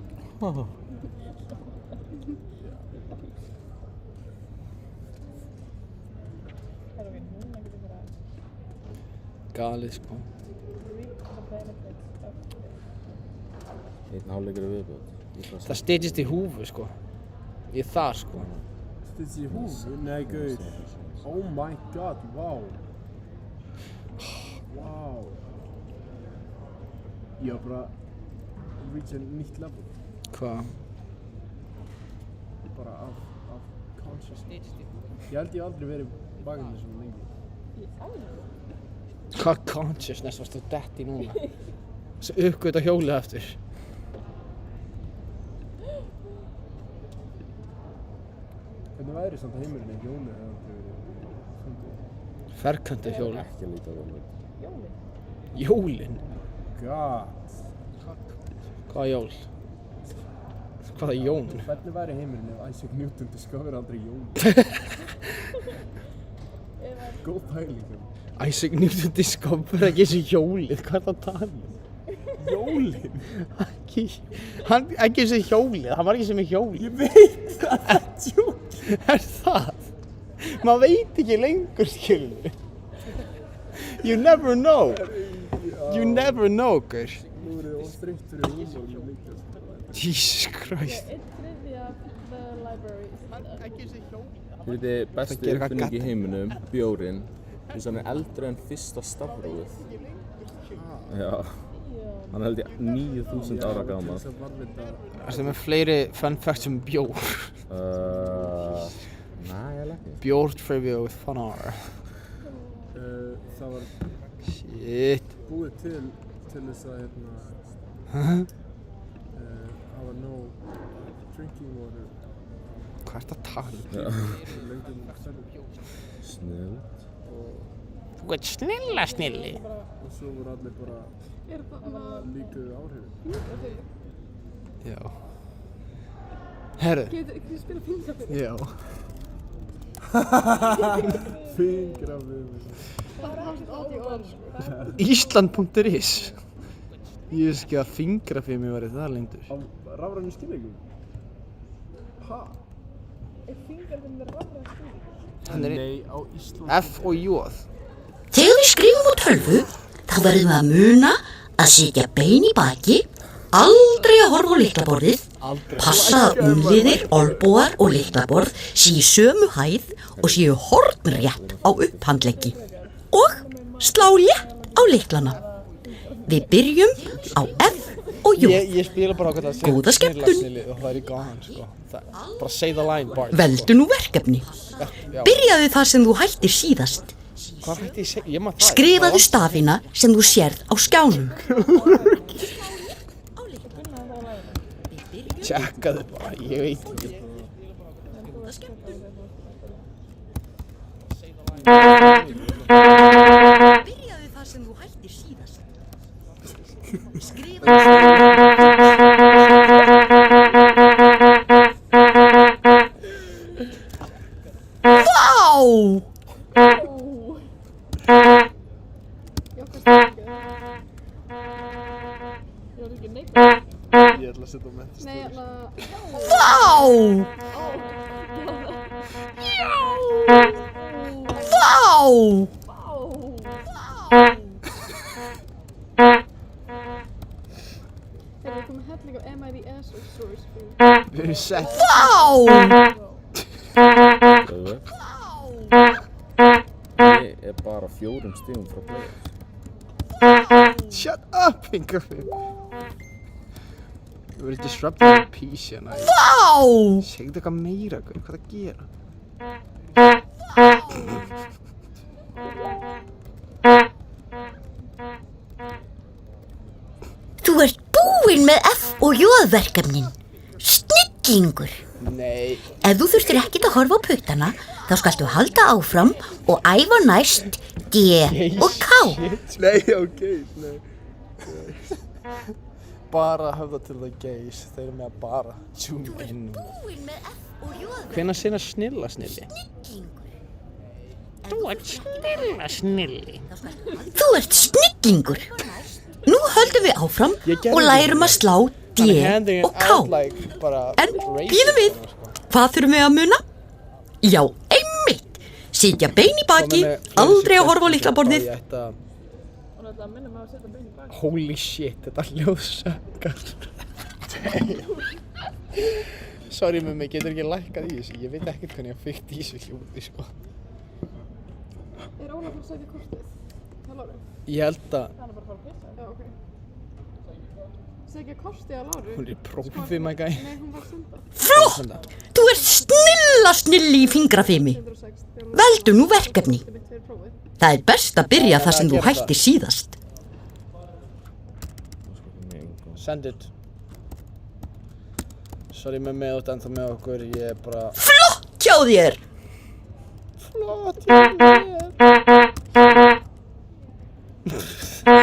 Það er okkur núna getur bara Galið, sko. reap the benefits of Einn hálfleikur er viðbjóð. Það styrjist í húfu, sko. Ég er þar, sko. Stitch í húf? Nei, gauð. Oh my god, wow. Wow. Ég var bara reach a nýtt level. Hvað? Bara af consciousness. Ég held ég aldrei verið bakandi svona lengi. Hvað consciousness varst þú dett í núna? Svo uppgöt á hjólið aftur. Hvernig væri samt heimurinn ef hjólið hefði aldrei verið fundið? Ferkantahjól. Ekki að líta á róleg. Jólin? God. Hvaða jól? Hvaða Jón? Hvernig væri heimurinn ef Isaac Newton discover aldrei jól? Góð pæling. Isaac Newton discover ekki þessi jólið, hvað er það að tala um? Jólin? Ekki þessi hjólið, hann var ekki sem er hjólið. Ég veit það, það er djók. Er það? Maður veit ekki lengur, skilur. You never know. You never know, gaur. Nú er það óstreitt fyrir húmónum líka. Jesus Christ. Einn þriðja the library. Ekki þessi hjólið. Þú veit þið besti Það gerir uppfinning í eitthvað heiminum, bjórinn. Þú veist hann er eldri en fyrsta stafrófið. Já. Hann er held ég 9000 ára gamall. Þess að varðvita. Ertu með fleiri fun facts um bjór? Nei, ég ekki. Bjór trivia with fun hour. Það var Shit. búið til þess að hafa nóg drinking water. Hvað ert að tala um? Löngum stærri. Snill. Þú ert snilli. Og svo voru allir bara líkuðu áhrifin. Já. Herru. Getur spila fingrafinn? Já. Fingrafinn. Það er hafst átt í orð, sko. Ísland.is. Ég veist ekki að fingrafimi væri það lengur. Á rafrænu skilningum? Ha? Er fingrafinn með rafræn skilning? Hann er Nei, á Íslandi. F og J. Þegar við skrifum á tölvu, þá verðum við að muna að setja bein í baki, aldrei að horfa á lyklaborðið, passa að úlliðir, olnbogar og lyklaborð séu í sömu hæð og séu hornrétt á upphandleggi og slá létt á lyklana. Við byrjum á F og J. Ég spila bara okkur það Góða skemmtun. og það er í gaman, sko. Bara say the line, Bart. Veldu nú verkefni. Já. Byrjaðu þar sem þú hættir síðast. Hvað hætti ég segja? Ég maður það. Skrifaðu stafina sem þú sérð á skjánum. Tjekkaðu bara, ég veit ekki. Byrjaðu þar sem þú hættir síðast. Skrifaðu Vá! Ég ætla að setja á mentist. Nei, Vá! Vá! Þegar við komum helling á MIDS og source fyrir. Við erum sett. Vá! Ég er bara 4 stigum frá play. Shut up, fingrafim. Þú verður disrupting the peace hérna. Vá! Segðu eitthvað meira, hvað er að gera? Þú ert búinn með F og J verkefnin. Snillingur. Nei. Ef þú þurftir ekkert að horfa á puttana, þá skaltu halda áfram og æfa næst D og K. Nei, ok, nei. Bara höfða til það gays, þeir eru með að bara zoom inn. Búinn með F og J verkefnin. Hvenær sinna snilla snilli? Þú ert snilla snilli. Þú ert snillingur. Nú höldum við áfram og lærum að slá D og K. En bíðum við. Hvað þurfum við að muna? Já, einmitt. Sitja bein í baki, aldrei að horfa á lyklaborðið. Og þetta minnum að setja bein í baki. Holy shit, þetta hljóðsökar. Sorry mummi, getur ekki lækkað í þessu. Ég veit ekkert hvernig ég fyrkt í þessu hljóði, sko. Er Ólafur að segja kortið? Það Láru? Ég held að Það er bara að fara að pissa. Já, ok. Segja kortið að Láru? hún er í prófið, my guy. Nei, hún var að senda. Flott! Þú ert snilli í fingrafimi. 106. Veldu nú verkefni. Þetta er mitt fyrir prófið. Það er best að byrja þar sem þú hættir síðast. Send it. Sorry mummi, þú ert ennþá með okkur. Ég er bara Flott hjá þér! Flott hjá þér.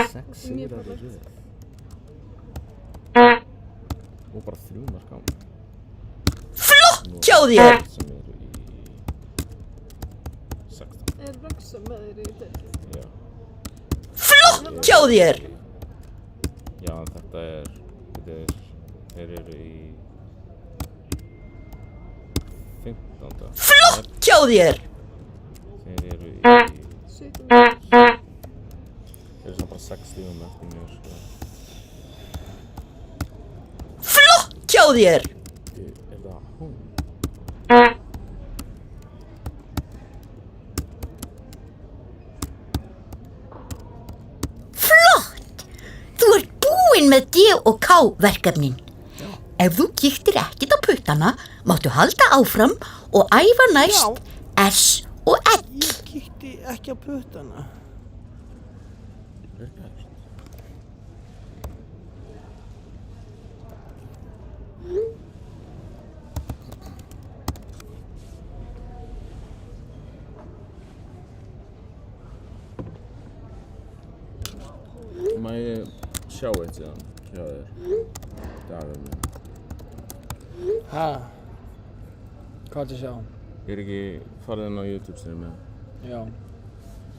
Sex sigrar í röð. Og bara 3 mark á. Flott hjá þér! Sem eru í 16. Er Röxa með þér í deild? Já. Flott hjá þér! Já, þetta er, þeir eru í 15. Flott hjá þér! Þeir eru í 17. Þeir eru svona bara 6 stíðum eftir mér, sko. Flott hjá þér! Er það hún? Flott! Þú ert búinn með D og K verkefnin. Ef þú kíktir ekkert á puttana, máttu halda áfram og æfa næst S og L. Ég kíkti ekki á puttana. Má ég sjá eitt síðan hjá þér? Dagur minn. Hæ? Hvað ertu að sjá? Ég er ekki farið inn á YouTube streamið. Já.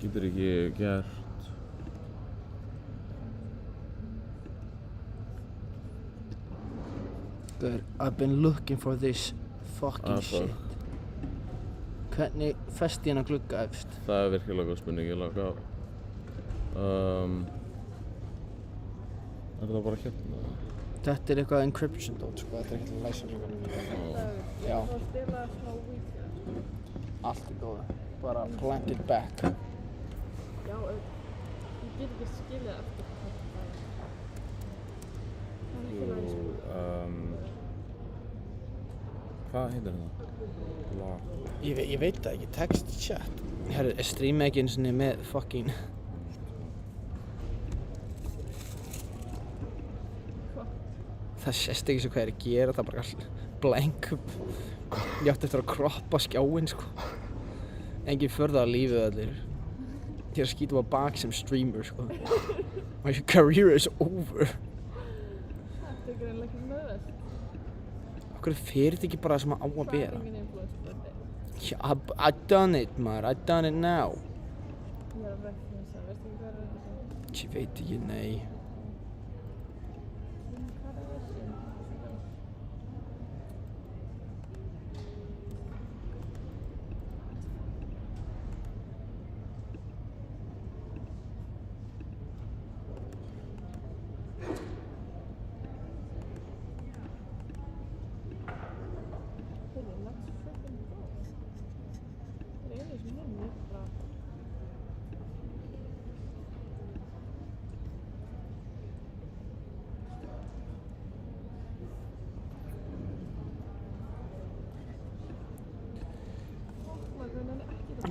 Getur ekki gert... Good. I've been looking for this fucking shit. Hvernig festi hérna glugga efst? Það er virkilega góð spurning, ég laka á. Er það bara hérna? Þetta er eitthvað encryption dót, sko. Þetta er ekkert að læsa glugganum. Já. Það var stila smá vídeo. Allt er góð. Bara plant it back. Já, ég get ekki skilið eftir þetta. Það er ekki læg, sko. Hvað heitir það? Lag. Ég veit það ekki. Text chat. Herru, er streamið ekki einu sinni með fucking... Það sést ekki svo hvað er að gera, það er bara all blank upp. Ég átti eftir að kroppa skjáinn, sko. Engin förða á lífið allir. Ég er að skýta á bak sem streamer, sko. My career is over. Þetta er greinlega ekki mögulegt. Okkur fer þetta ekki bara það sem á að bera? Það er engin influencer. I done it, maður. I done it now. Ég er að referensa, veistu ekki hvað er referensa? Ég veit ekki, nei. Hvað er þessi?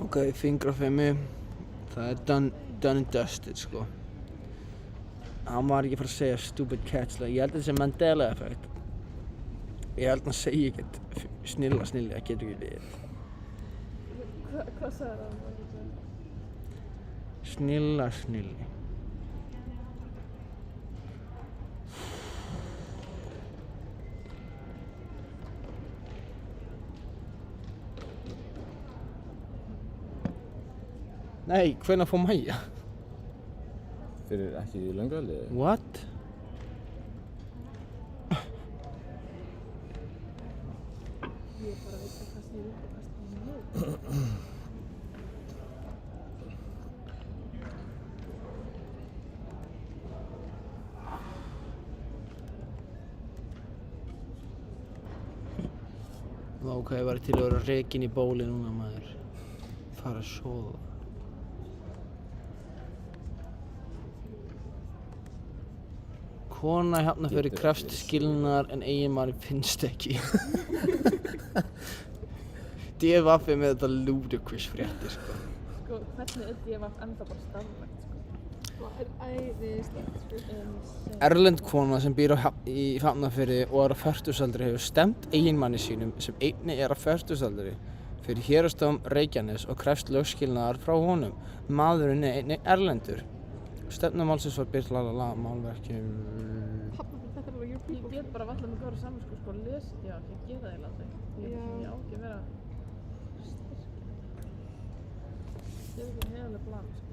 Ok, fingrafimmi. Það er done and dusted, sko. Hann var ekki að fara að segja stupid catch, ég held að þetta sé Mandela effekt. Ég held að hann segi ekkert snilla, það getur ekki við. Hvað sagði það? Snilla. Nei, hvenær fór Maja? Fyrir ekki í löngu alveg? What? Ég er bara að vita hvað snýr upp og hvað snýr niður. Ok, ég var til að vera rekinn í bóli núna, maður. Fara að sofa. Kona hérna fyrir krefst skilnaðar en eiginmaður finnst ekki. DFF er með þetta ludicrous fréttir, sko. Sko, hvernig er DFF ennþá bara starflegt, sko? Það er æðislegt, sko. Erlend kona sem býr í Hafnarfirði og er á fertugsaldri hefur stefnt eiginmanni sínum sem einnig er á fertugsaldri fyrir héraðsdóm Reykjaness og krefst lögskilnaðar frá honum. Maðurinn er einnig erlendur. Stefna málsins var birt málverki. Þetta er alveg your people. Ég get bara valla með góðra samvisku sko lest, já, ég gera það eiginlega aldrei. Ég á ekki að vera styrk. Ég er ekki heiðarlega plan, sko.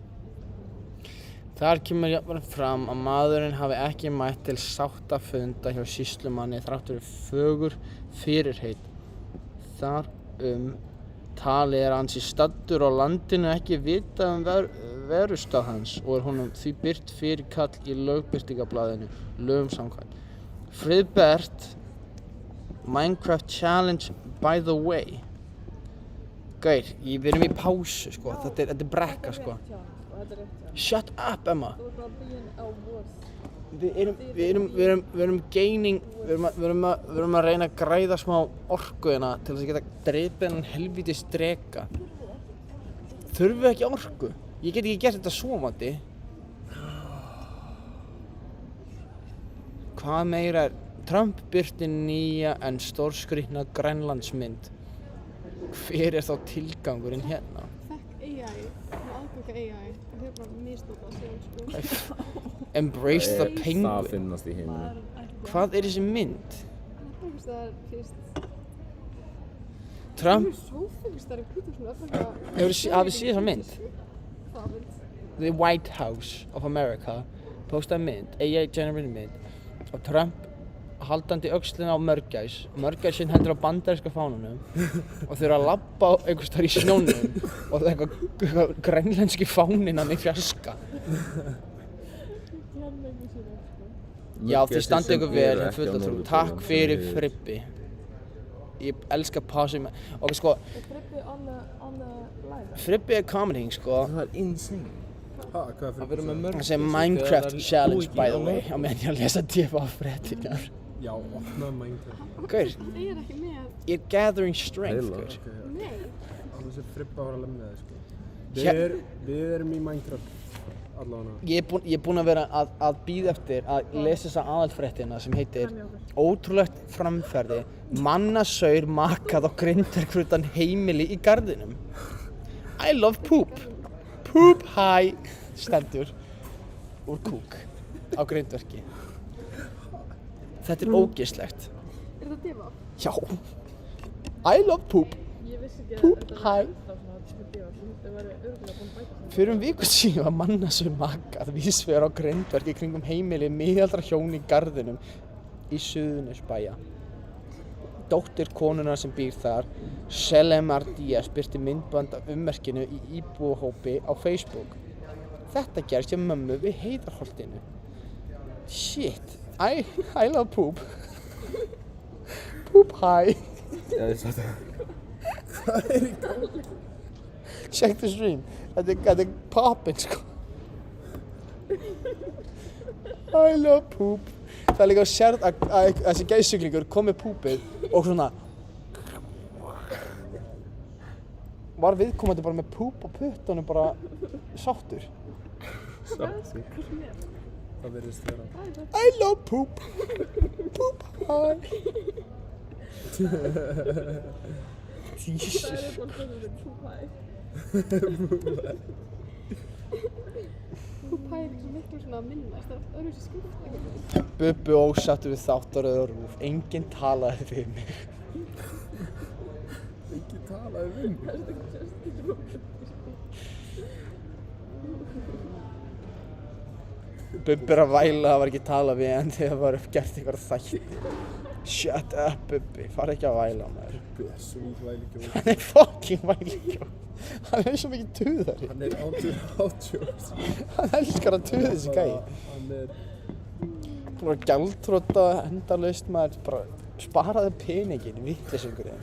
Þar kemur jafnvel fram að maðurinn hafi ekki mætt til sáttafunda hjá sýslumanni þrátt fyrir fögur fyrirheit. Þar talið er hann sé staddur á landinu ekki vitað verustað hans og er honum því birt fyrirkall í lögbirtingablaðinu, lögum samkvæmt. Friðbert, Minecraft Challenge by the way. Gaur, við erum í pásu sko, þetta er brekka sko. Shut up, Emma. Við erum gaining, við erum að reyna að græða smá orku hérna til þess að geta drepið hennan helvítis dreka. Þurfum við ekki orku? Ég get ekki gert þetta sofandi. Hvað meira er? Trump birti nýja en stórskrýtna Grænlandsmynd. Hver er þá tilgangurinn hérna? Þekk AI, aðganga AI, það er bara misnótað sig sko. Embrace the Það penguin. finnast í heiminu. Hvað er þessi mynd? Það er fyrst. Trump, Sófengstari Pítursson, hafið séð þessa mynd? Hvað mynd? The White House of America postaði mynd, AI generated mynd og Trump haldandi öxlina á mörgæs. Mörgæsin hendur á bandaríska fánanum og þau eru að labba einhvers staðar í snjónum og það er eitthvað grænlenski fáninn hann í fjarska. Já, þið standið ykkur vel, fulla trú. Takk fyrir Fribbi. Ég elska pásum. Ok, sko, Fribbi on the live. Fribbi er comedy, sko. Það er insane. Hvað Að vera með mörg. Það segir Minecraft Challenge, by the way, á meðan ég að lesa DFA-fréttinnar. Já, opnaði Minecraft. Gaur, Það er ekki með. ég er gathering strength, Heila. gaur. Nei. Alveg sem Fribba var að lemja þig, sko. Hér- Við erum í Minecraft, allavega. Ég er búinn að vera að bíða eftir að lesa þessa aðalfréttina sem heitir Ótrúlegt framferði, mannasaur makað á grindverk utan heimili í garðinum. I love poop. Poop high stendur úr kúk á grindverki. Þetta er ógeðslegt. Er það diva? Já. I love poop. Ég vissi ekki Poop þetta high. var svona diva, þau væri örugglega búin að bæta sig. Fyrir viku síðan var mannasaur makað vísvegar á grindverki kringum heimili miðaldra hjón í garðinum í Suðurnesbæja. Dóttir konunnar sem býr þar, Selemar Díaz, birti myndband af ummerkinu í íbúahópi á Facebook. Þetta gerist hjá mömmu við Heiðarholtinu. Shit, I love poop. Poop high. Já, ég sá það. Check the stream. Þetta er poppin, sko. I love poop. Það er líka sérð að þessi gæðsuglingur kom með púpið og svona var viðkomandi bara með púp á puttunum bara sáttur. Sáttur. Það virðist vera. I love poop. Poop high. Jesus. Það er bara svona púpæ. Púpæ er ekki miklu svona að minnast, það er öðru sér skrift. Bubbi ósattur við þáttaröður rúf. Enginn talaði við mig. Ekki talaði við mig. Bubbi er að væla, það var ekki talað við hann þegar það var gert eitthvað þætti. Shut up, Bubbi. Fara ekki að væla, maður. Svo væli Hann er fucking vælikjó. Hann er svo mikið tuðari. Hann er átjóðs. Hann elskar að tuða þessi gæi. Hann er... Búin að gjaldþrota endalaust, maður. Bara sparaði peningin, vitleysingurinn.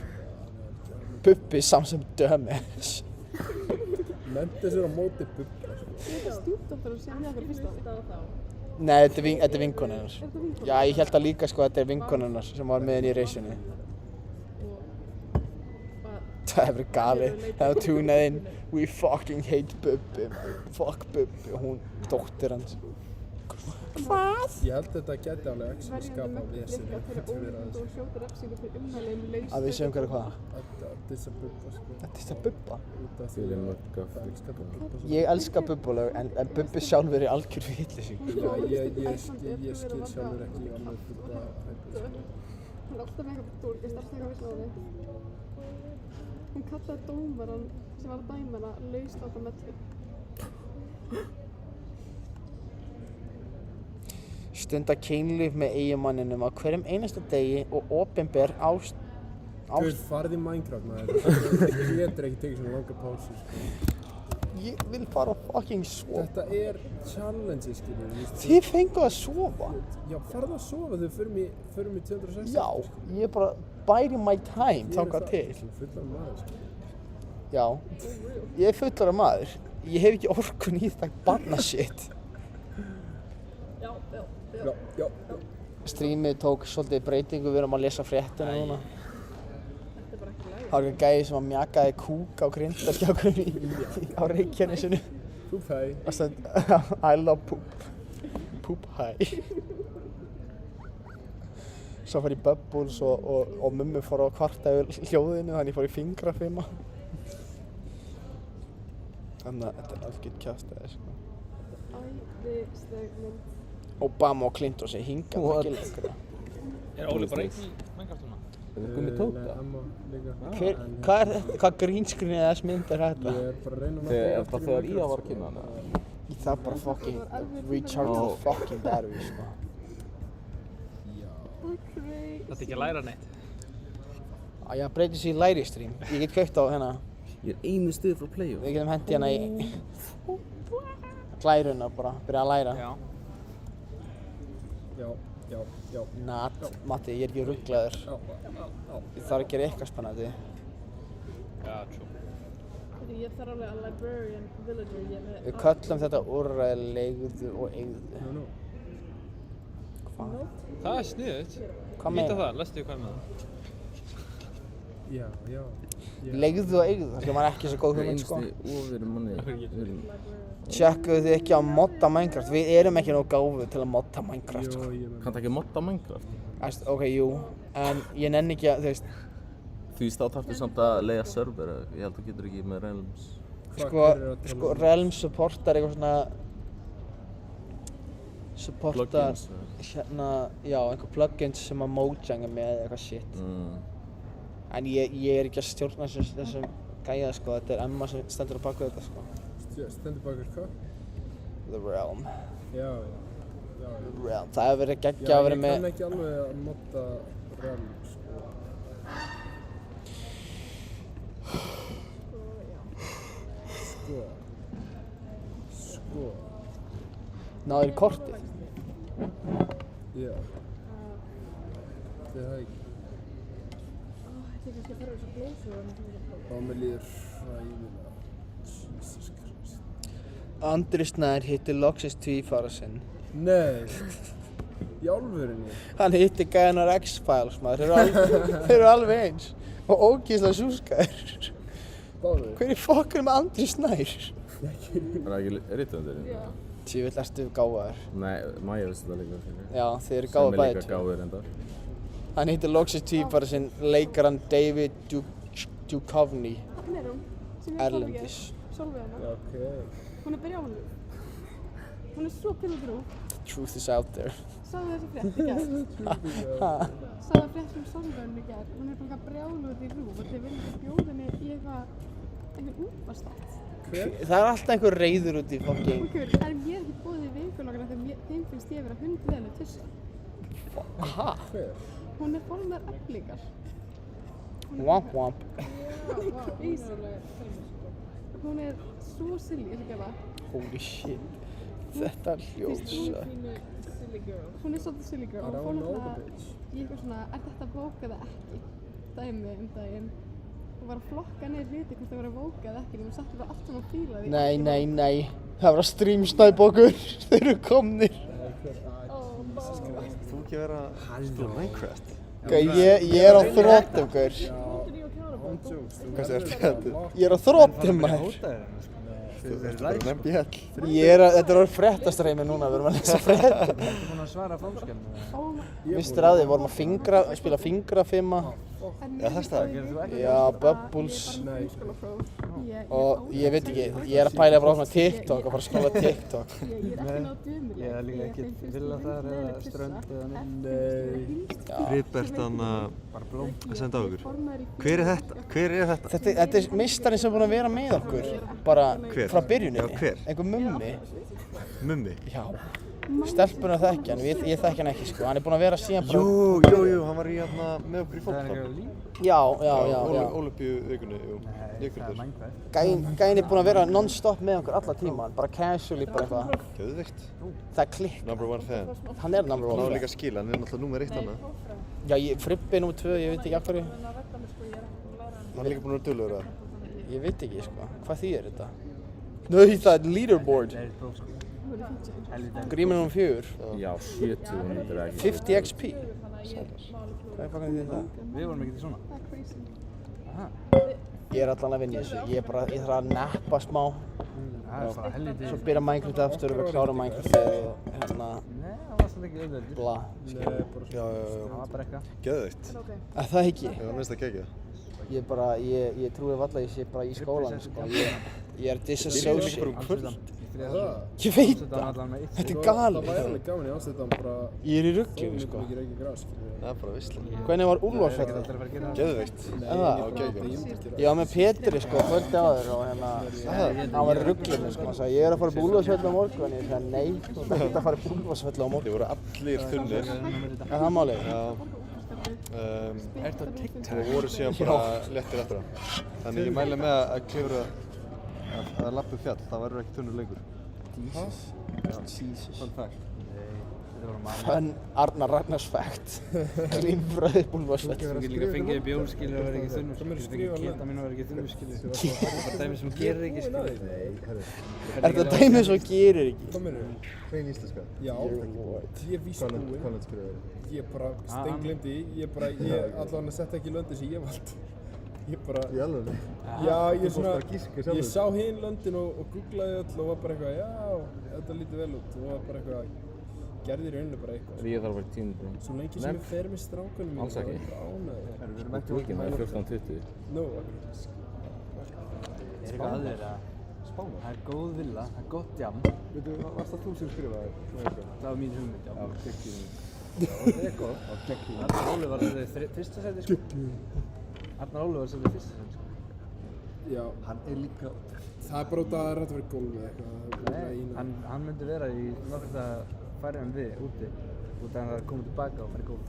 Bubbi samsam dumbass. Nefndi sér á móti Bubba. Þetta er stúdóttur og sem ég fyrir fyrst á það. Nei, þetta er vinkona hennar. Já, ég held að líka sko að þetta er vinkona hennar sem var með henni í reisjunni. Það hefur verið galið. Það hefur túnað inn. We fucking hate Bubbi, man. Fuck Bubbi og hún dóttir hans. Hvað? Ég held að þetta geti alveg ekki Verjandi skapa mögnu vesen blikka þeirra óvinnandi og hljóta refsingu fyrir ummæli laus. Að við séum hverju hvað? Að dissa Bubba sko. Þetta er Bubba. Út af því Fyrir að mögga það elskar Bubba svo. Ég elska Bubba-lög en Bubbi sjálfur er algjör vitleysingur. Já, ég skil sjálfur ekki alveg Bubba hæpið sko. Hann er alltaf með eitthvað dólk, ég starfst eitthvað vissla á því. Hún kallaði dómaran sem var að dæma hana lausláta mellu. Stunda kynlíf með eiginmanninum á hverjum einasta degi og opinber ást... Guð, farð í Minecraft maður. Þú getur ekki tekið svona langa pásu sko. Ég vil bara fucking sofa. Þetta er challenge, skiljið. Þið fenguð að sofa. Já, farðu að sofa þegar við förum í 260. Já, ég er bara biding my time þangað til. Þú fullar maður, skiljið. Já, ég er fullara maður. Ég hef ekki orkun í þetta banna shit. Já. Streamið tók svolítið breytingu, við erum að lesa fréttina núna. Það var eitthvað gæði sem að mjakaði kúk á grindverkjákunum á Reykjanesinu. Poop high. Það stend, I love poop. Poop high. Svo fór ég Bubbles og mummi fór að kvarta yfir hljóðinu, þannig ég fór í fingrafima. Þannig að þetta er algjört kjaftaði, sko. Æðisleg mynd. Obama og Clinton sem hingað ekki lengra. Er Óli bara einn í Minecraft núna? Gummi tók það? Amma líka. Hvað er þetta? Hvað grínskrinni eða þess mynd er þetta? Ég er bara að reyna að Þegar Ía var að kynna hana? Ég þarf bara fucking retarded fucking battery, sko. Þetta ekki að læra neitt. Já, breytið sér í læri stream. Ég get kaupt á hérna. Ég er einu stuð frá Play-O. Við getum hendi hérna í glæruna bara, byrja að læra. Já. Já. Nat, Matti, ég er ekki rugglaður. Ég þarf að gera eitthvað spennandi. Já, true. Ég þarf alveg að librarian villager ég með... Við köllum þetta úrræði leigðu og eigðu. Hvað? Það er sniðugt. Hvað Nýta meina? það, lestu hvað með það. Já. Leigðu og eigðu, það hljómar ekki svo góð hugmynd, sko. Og við erum manni. Tjekkuðu þið ekki á modda Minecraft? Við erum ekki nóg gáfuð til að modda Minecraft, sko. Kanntu ekki modda Minecraft? Ok, jú, en ég nenni ekki að, þú veist, Því þá þarftu samt að leiða server, ég held að þú getur ekki með Realms. sko Realm supportar eitthvað svona supportar Plugins, hérna, já, einhver plugins sem að Mojang er með eða eitthvað shit. En ég er ekki að stjórna þessum gæja, sko, þetta er Emma sem stendur á baku þetta, sko. Stendur bakur hvað? The Realm. Já. Realm, það hefur verið geggjað að vera með... Já, ég kann ekki alveg að modda Realm, sko. Sko. Náður í kortið? Já. Það er það ekki. Þetta er kannski að fara þessu blóðsögur. Og mér líður hræðilega. Jesus Christ. Andri Snær hitti loksins tvífara sinn. Nei. Í alvörinni. Hann hitti gæðan á X-Files, maður. Þeir eru alveg eins. Og ógeðslega súskaðir. Báður. Hver í fokkunum er Andri Snær? Það er ekki rithöfundur? Já. Tvívill ertu gáfaður. Nei, Maja vissi það líka. Já, þið eru gáfaðir bæði Sem er líka gáfur endar. Hann hitti loksins tvífara sinn, leikarann David Duchovny, Hann er hún. erlendis. Sólveig hana. Ok. Hún er brjáluð. Hún er svo pirruð rúf. Truth is out there. Sáðu þessi frétt í gær. Sáðu frétt Sólveigun í gær. Hún er bara brjáluð í rúf og þeir vilja bjóða henni í einhvern útvarsþátt. Það er alltaf einhver reiður út í fokking. Okkur, en ég er ekki boðið í vikulokana þegar þeim finnst ég vera hundleðileg tussa. Aha. Hver? Hún er formar eflingar. Womp womp. Hún er svo silly, ég skal gefa. Holy shit. Þetta hljóðsa. Hún er svolítið silly girl. I don't Hún know fór the náttúrulega bitch. í eitthvað svona, er þetta bókað eða ekki? Dæmi daginn. Hún var að flokka niður hluti hvort það var að bókað eða ekki. Hún setti það allt saman fíla því. Nei. Það var að streamsnæpa okkur. Þeir eru komnir. Þú ekki vera að spila Minecraft? Ég er á þróttum, gaur. Án jokes. Hvað er þetta? Ég er á þróttum, maður. Ertu bara nefn í hell? Þetta er fréttastreimi núna, við erum að lesa fréttir. Ertu búinn að svara fáskjálfinu? Mistur að því, vorum að spila fingrafimma. Já, það staðar. Já, Bubbles. Og ég veit ekki, ég er að pæla bara á svona TikTok og fara að skóla TikTok. Ég er líka ekki villa þar eða strönd eða neitt. Nei. Friðbert hann að senda á okkur. Hver er þetta? Þetta er meistarinn sem er búinn að vera með okkur, bara frá byrjuninni. Já, hver? Einhver mummi. Mummi? Já. Stelpuna þekki hann, ég þekki hann ekki sko, hann er búinn að vera síðan bara... Jú, hann var með okkur í fótbolta. Já. Ólympíuvikunni, jú. Gæinn er búinn að vera non-stop með okkur alla tíma, bara casually, bara eitthvað. Geðveikt. Það er klikk. Number one fan. Hann er number one fan. Hann á líka skil, hann er náttúrulega númer 1 hana. Já, Fribbi er númer 2, ég veit ekki af hverju. Hann er líka búinn að vera duglegur að. Ég veit ekki sko, hvað þýðir þetta? Nei, það er leaderboard. Grímur númer 4. Já, 70 myndir ekki. 50 XP. Hvað er bakkan því það? Við vorum ekkert í svona. Ég er allan að vinna í þessu, ég þarf að nappa smá. Það er bara helviti. Svo byrja Minecraft aftur og við klárum Minecraft og hérna... Nei, það var svolítið ekki auðvöldur. Bla. Já. Það var bara eitthvað. Geðveikt. Það ekki. Það var minnst að gegja. Ég trúi valla að ég sé bara í skólan sko. Ég er disassociate. Ég veit það. Þetta er galið. Það væri alveg gaman í Amsterdam bara... Ég er í ruglinu sko. Mikið reykja gras. Það er bara veisla. Hvernig var Úlfarsfellið? Geðveikt. Það? Ég var með Petri sko, kvöldi áður og hérna... Hann var í ruglinu sko. Hann sagði, ég er að fara upp Úlfarsfelli á morgun. Ég sagði, nei, þú ert ekki að fara upp Úlfarsfelli á morgun. Þið voru allir þunnir. Er það málið? Já. Ertu á TikTok? Og voru síðan bara léttir eftir það. Þannig ég mæli með að klifra að lappa upp fjall, það verður ekki tunnur lengur. Jesus. Fun fact. Fun Arnar Ragnars fact. Klifraði upp Úlfarsfell. Þú getur líka fengið bjór skilur að vera ekki þunnur. Þú getur fengið ketamin að vera ekki þunnur skilur. Það er bara dæmi sem gerir ekki skilur. Er þetta dæmi sem gerir ekki? Hvað meinarðu? Hrein íslenska. Já, ég er víst búinn. Hvað skrifaði? Ég bara steingleymdi því, ég allavega setti ekki löndin sem ég valdi. Ég bara... Í alveg? Já, ég sá hinn löndin og googlaði öll og var bara eitthvað, já, þetta lítur vel út og var bara eitthvað, gerði í rauninu bara eitthvað. Ég þarf að vera í tímundum. Svo lengi sem ég fer með strákunum mínu, Alls ekki. það var ánægður. Við erum ekki það er 14:20. Nó, Er eitthvað að þeirra? Spánar? Það er góð villa, það er gott jam. Veitu, varst það þú sem skrifaði? Það var mín hugmynd, já. Geggjuð. Það er gott. Geggjuð. Arnar Óli var þetta fyrsta sæti sko. Arnar Óli var þetta fyrsta sæti sko. Já. Hann er líka... Það er bara út að það er hægt að vera í gólfið eitthvað. Nei, hann myndi vera í nokkurða færri en við úti. Út af hann að koma tilbaka og fara í gólf.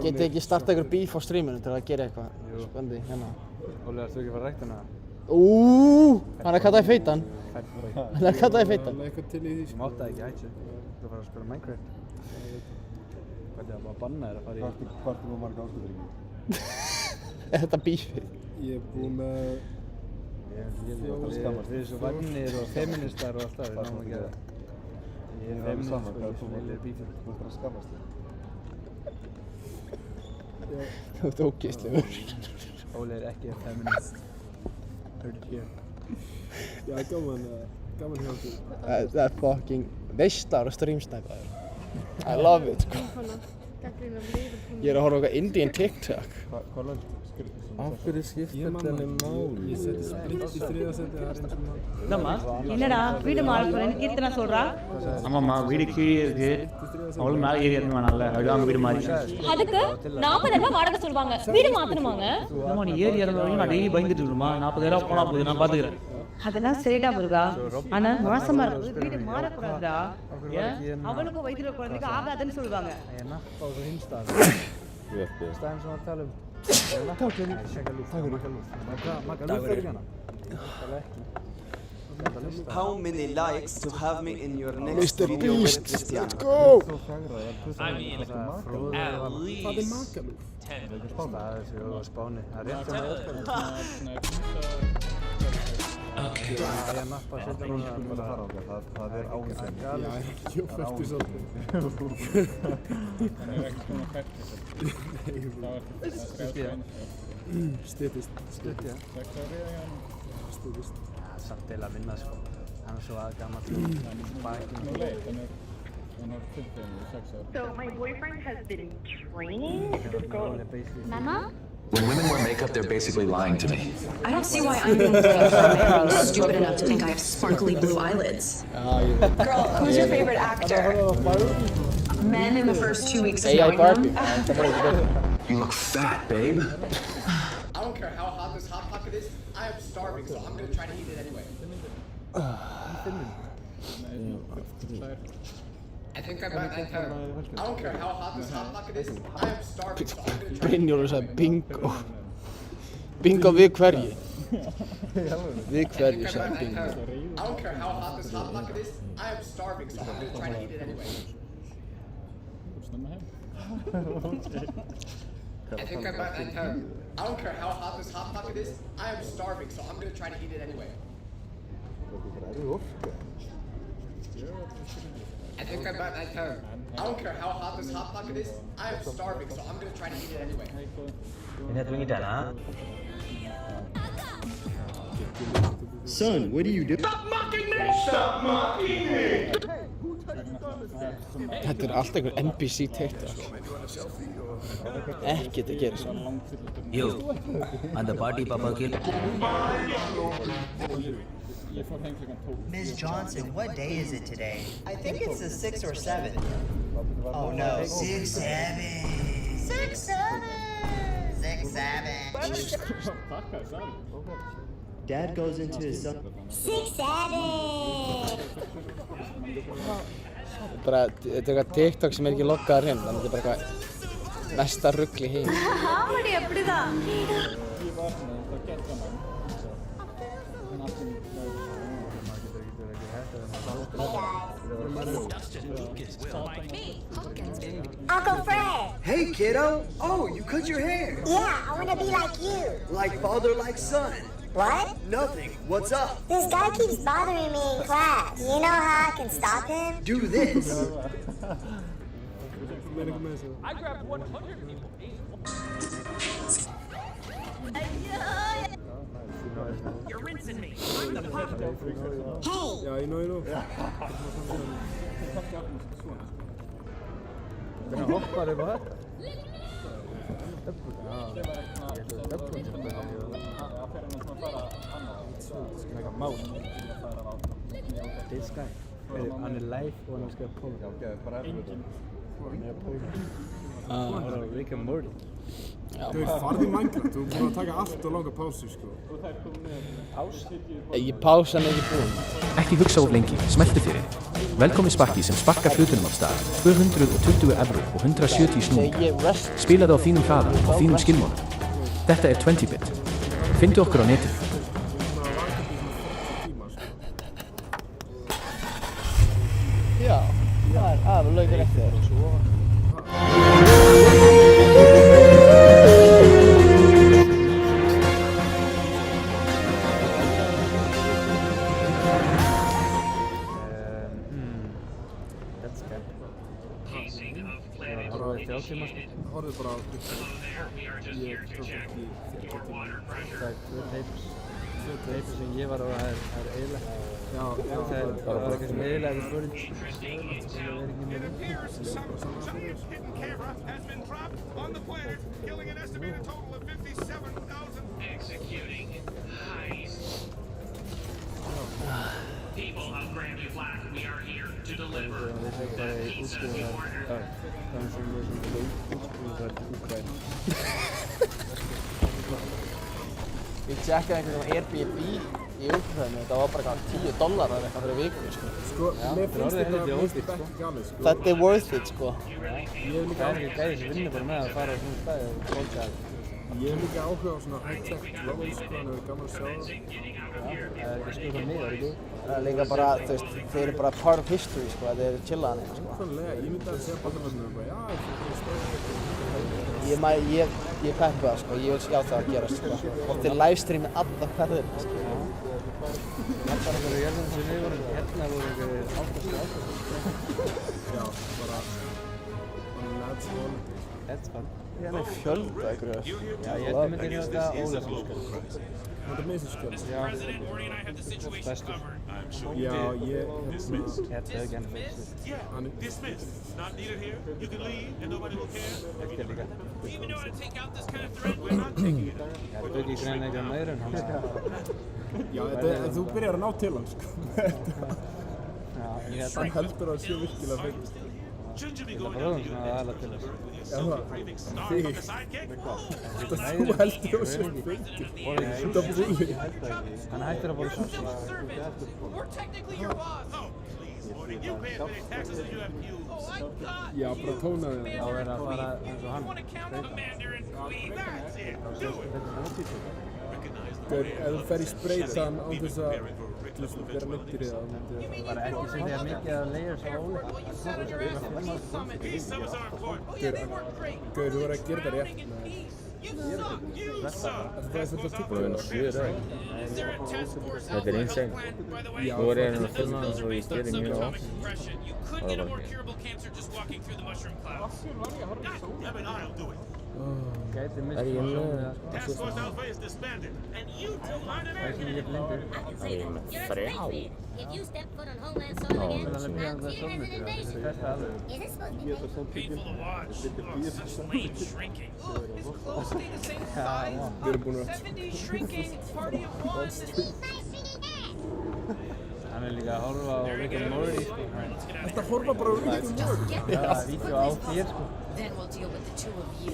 Getið ekki starta einhver bíf á streaminu til að gera eitthvað spennandi hérna? Óli, ertu ekki að fara að rækta hana? Hann er kallaði feitan. Hann er kallaði feitan. Það er eitthvað til í því sko. Mátt það ekki hættu. Þú fara að spila Minecraft. Hvað er það bara að banna þér að fara í... Hvart er marga ástöðuringi? Er þetta bífið? Ég er búinn með... Þið er svo vagnir og feministar og allt það, við náum ekki að það. Ég er feminist sko, ég er svo heilir bífur. Þú ert bara að skammast þig. Þú ert ógeðslegur. Óli er ekki feminist. Heard here. Já, gaman hjá því. Það er fucking veistlar og streamsnæpaður. I love it sko. Ég er að horfa okkar Indian TikTok. Hvað lönd? Af hverju skiptir þetta máli? Ég seti sprint í 3. seti, það er eins og maður. இல்லம்மா என்னடா வீடு மாற போறேன்னு கீர்த்தனா சொல்றா ஆமாம்மா வீடு கீழே இருக்கு அவளும் மேலே ஏறி இறங்குவானல்ல அதுதான் வீடு மாறி அதுக்கு 40,000 வாடகை சொல்லுவாங்க வீடு மாத்தணுமாங்க ஆமா நீ ஏறி இறங்குறவங்க நான் டெய்லி பயந்துட்டு இருக்கணுமா 40,000 போனா போகுது நான் பாத்துக்கிறேன் அதெல்லாம் சரிடா முருகா ஆனா மாசமா இருக்குது வீடு மாறக்கூடாதுடா அவளுக்கும் வயிற்றுல குழந்தைக்கு ஆகாதுன்னு சொல்லுவாங்க Hérna, fá svo hinn stað. Staðinn sem að tala um. Magaluf er ekki hana. How many likes to have me in your next Mr. video with Beast, Cristiano? let's go! I mean, at least 10 minutes. Staðið sem á Spáni. Það er rétt sem Það er nappa að setja núna að fara á það. Það er áherslu. Já, ég fætti svolítið. Hann er ekki svona fætti svolítið. Styttist. Stutt, já. Styttist. Samt til að minna sko. Hann svo gamall So my boyfriend has been training this girl. Nana? When women wear makeup, they're basically lying to me. I don't see why I'm being blamed for a man being stupid enough to think I have sparkly blue eyelids. Girl, who's your favorite actor? Men in the first 2 weeks of knowing them. You look fat, babe. I don't care how hot this Hot Pocket is, I am starving, so I'm gonna try to eat it anyway. I think I'm at that term. I don't care how hot this Hot Pocket is, I am starving, so I'm gonna try to eat it Brynjólfur sagði bingo. Bingo við hverju? Við hverju sagði bingo. I don't care how hot this Hot Pocket is, I am starving, so I'm gonna try to eat it anyway. I think I'm at that term. I don't care how hot this Hot Pocket is, I am starving, so I'm gonna try to eat it anyway. I think I'm at that term. I don't care how hot this Hot Pocket is, I am starving, so I'm gonna try to eat it anyway. Son, what do you do? Stop mocking me! Stop mocking me! Þetta allt einhver NPC TikTok. Ekkert að gera svona. Yo, and the party papa kill. Ms. Johnson, what day is it today? I think it's the 6th or 7th. Oh no. 6, 7. 6, 7. 6, 7. Dad goes into his son. 6, 7. Þetta er eitthvað TikTok sem ekki loggaður hérna, þannig þetta er bara eitthvað mesta rugl í heim. ஆமாடி அப்படிதான். Uncle Fred! Hey, kiddo! Oh, you cut your hair! Yeah, I want to be like you. Like father, like son. What? Nothing. What's up? This guy keeps bothering me in class. Do you know how I can stop him? Do this. I grabbed 100 people. You're rinsing me. I'm the pop. Hey! Yeah, you know. Hvernig hoppar upp á þetta? This guy, hann live og hann skal póka. Rick and Morty. Þú farði í Minecraft, þú búinn að taka allt og langa pásu, sko. Ég pása hann ekki búinn. Ekki hugsa of lengi, smelltu fyrir. Velkomin Sparky sem sparkar hlutunum af stað. 220 evrur og 170 snúningar. Spilaðu á þínum hraða og þínum skilmálum. Þetta er 20-bit. Fyndu okkur á netinu. Já, það er alveg rétt þér. Horfðu bara á ég tók ekki Það er tvö teipur sem ég var á að það er eiginlega. Já. Það var eitthvað sem eiginlega við fórum. People of Granby Flat, we are here to deliver. Það er útskriðar. Það sem við útskriðar Úkraínu. Ég tjekkaði einhvern Airbnb í Úkraínu, þetta var bara $10 eitthvað fyrir viku, sko. Sko, mér finnst þetta ekki galið, sko. Þetta er worth it, sko. Ég hef líka áhuga gæði sem vinnur bara með að fara á svona stæði og bólka það. Ég hef líka áhuga á svona high-tech level, sko, þannig að það er gaman að sjá það. Það er ekki að skrifa miðar, ekki? Það er líka bara, þú veist, þeir eru bara part of history, sko, þeir eru chillaðan hérna, sko. Nákvæmlega, ég myndi að segja barnavöldunum bara, já, ég fyrir að stöða. Ég peppi það, sko, ég vil sjá það að gerast, sko. Og þeir livestreami alla ferðina, sko. Bara þegar ég sem við vorum hérna voru áttastu. Já, bara let's holiday. That's fun. Ég er með fjölda einhverju. Já, ég held að myndi þetta Ólafsson. Þetta er minnsinsköld. Já. Bestur. Já, ég Þetta er genn fyrst. Hann Dismissed. Not needed here. You can leave and nobody will care. Þetta er líka. Even know how to take out this kind of threat, we're not taking it. Já, þetta er ekki greina eitthvað meira en hann. Já, þú byrjar að ná til hann, sko. Hann heldur að það sé virkilega fengist. Shouldn't you be Þetta going var down svona aðalega til þess. Já, þú heldur að það sé fengist. Þetta búið. Hann hættir að bóla svo. We're technically your boss. Oh, please. You pay as many taxes as you have used. Oh, I got Já, bara tónaði það. Já, að fara eins og hann. Commander and Queen. That's it. Do it. Ef þú fer í spreytan án þess að vera mittir í það, Bara ekki setja mikið að layers á Óli. Gauður, þú verður að gera það rétt. Það er svolítið tíkkulega. Þetta er insane. Þú er að filma og svo ég gerir mjög á. Couldn't get a more curable cancer just walking through the mushroom clouds. I mean, I'll do it. Gæti mist Er ég með Task Force Alpha is disbanded, and you two aren't an Það er sem ég blindur. Er ég með þrjá? If you step foot on Homeland Soul again, Þannig að I'm byrja clear as an invasion. Þetta alveg. Is this supposed to be painful? painful to watch. Lane shrinking. Look, it's close to the same size. Við erum búin að 70 shrinking. Party of one. Hann er líka að horfa á Rick and Morty, sko. Þetta horfa bara á Rick and Morty. Já, vídeo á þér, sko. Then we'll deal with the two of you.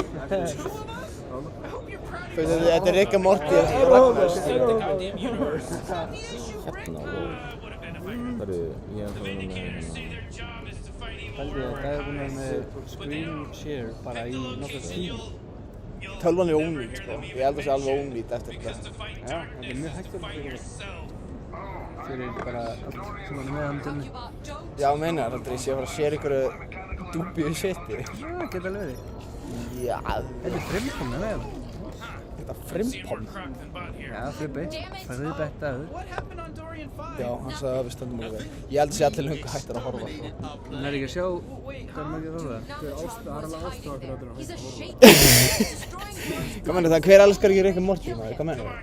Þetta er Rick and Morty. Hérna, Hörru, ég er að fara með Pældi að það er búin að með screen share bara í nokkra tíma. Tölvan er ónýtt, sko. Ég held að það sé alveg ónýtt eftir þetta. Já, þetta er mjög hægt fyrir bara allt sem hann er með hann til mig. Já, meinar, heldur ég sé að fara að sér einhverju dúbíu shiti. Já, geta alveg verið. Já. Þetta er frimpom, eða? Þetta frimpom? Já, friðbettaður. Já, hann sagði að við stöndum alveg. Ég held að sé allir lungu hættir að horfa, sko. Hann er ekki að sjá hvað maður ekki að horfa. Það er alveg ástæða fyrir að Hvað meinar það? Hver elskar ekki Rick and Morty, maður? Hvað meinar það?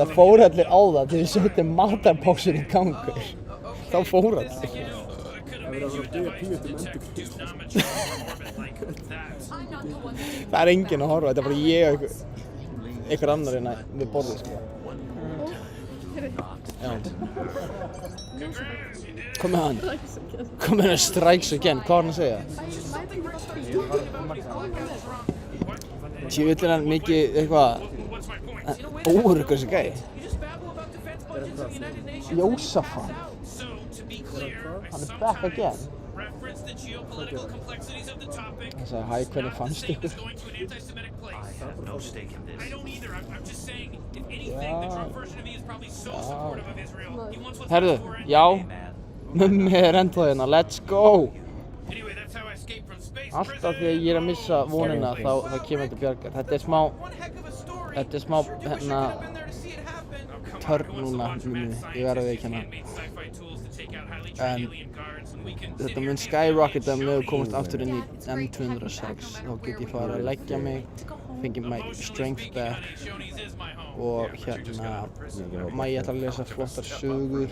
Það fór allir á það til við setjum matarpásur í gangur. Þá fór allir. Það verður að fara að byggja píutum endur. Það er enginn að horfa, þetta er bara ég og einhver annar hérna við borðið, sko. Já. Kom með hann. Kom með hann strikes again. Hvað var hann að segja? Tjöfull er hann mikið eitthvað óöruggur þessi gæi. Jósafat. Hann er back again. Hann sagði, hæ, hvernig fannst ykkur? Herðu, já, mummi er ennþá hérna, let's go! Alltaf þegar ég er að missa vonina þá kemur þetta bjargar. Þetta er smá, hérna, törn núna, ég verði að viðurkenna. En þetta mun skyrocketa ef við komast aftur inn í M206. Þá get ég farið að leggja mig, fengið my strength back og hérna, Mæja ætlar að lesa flottar sögur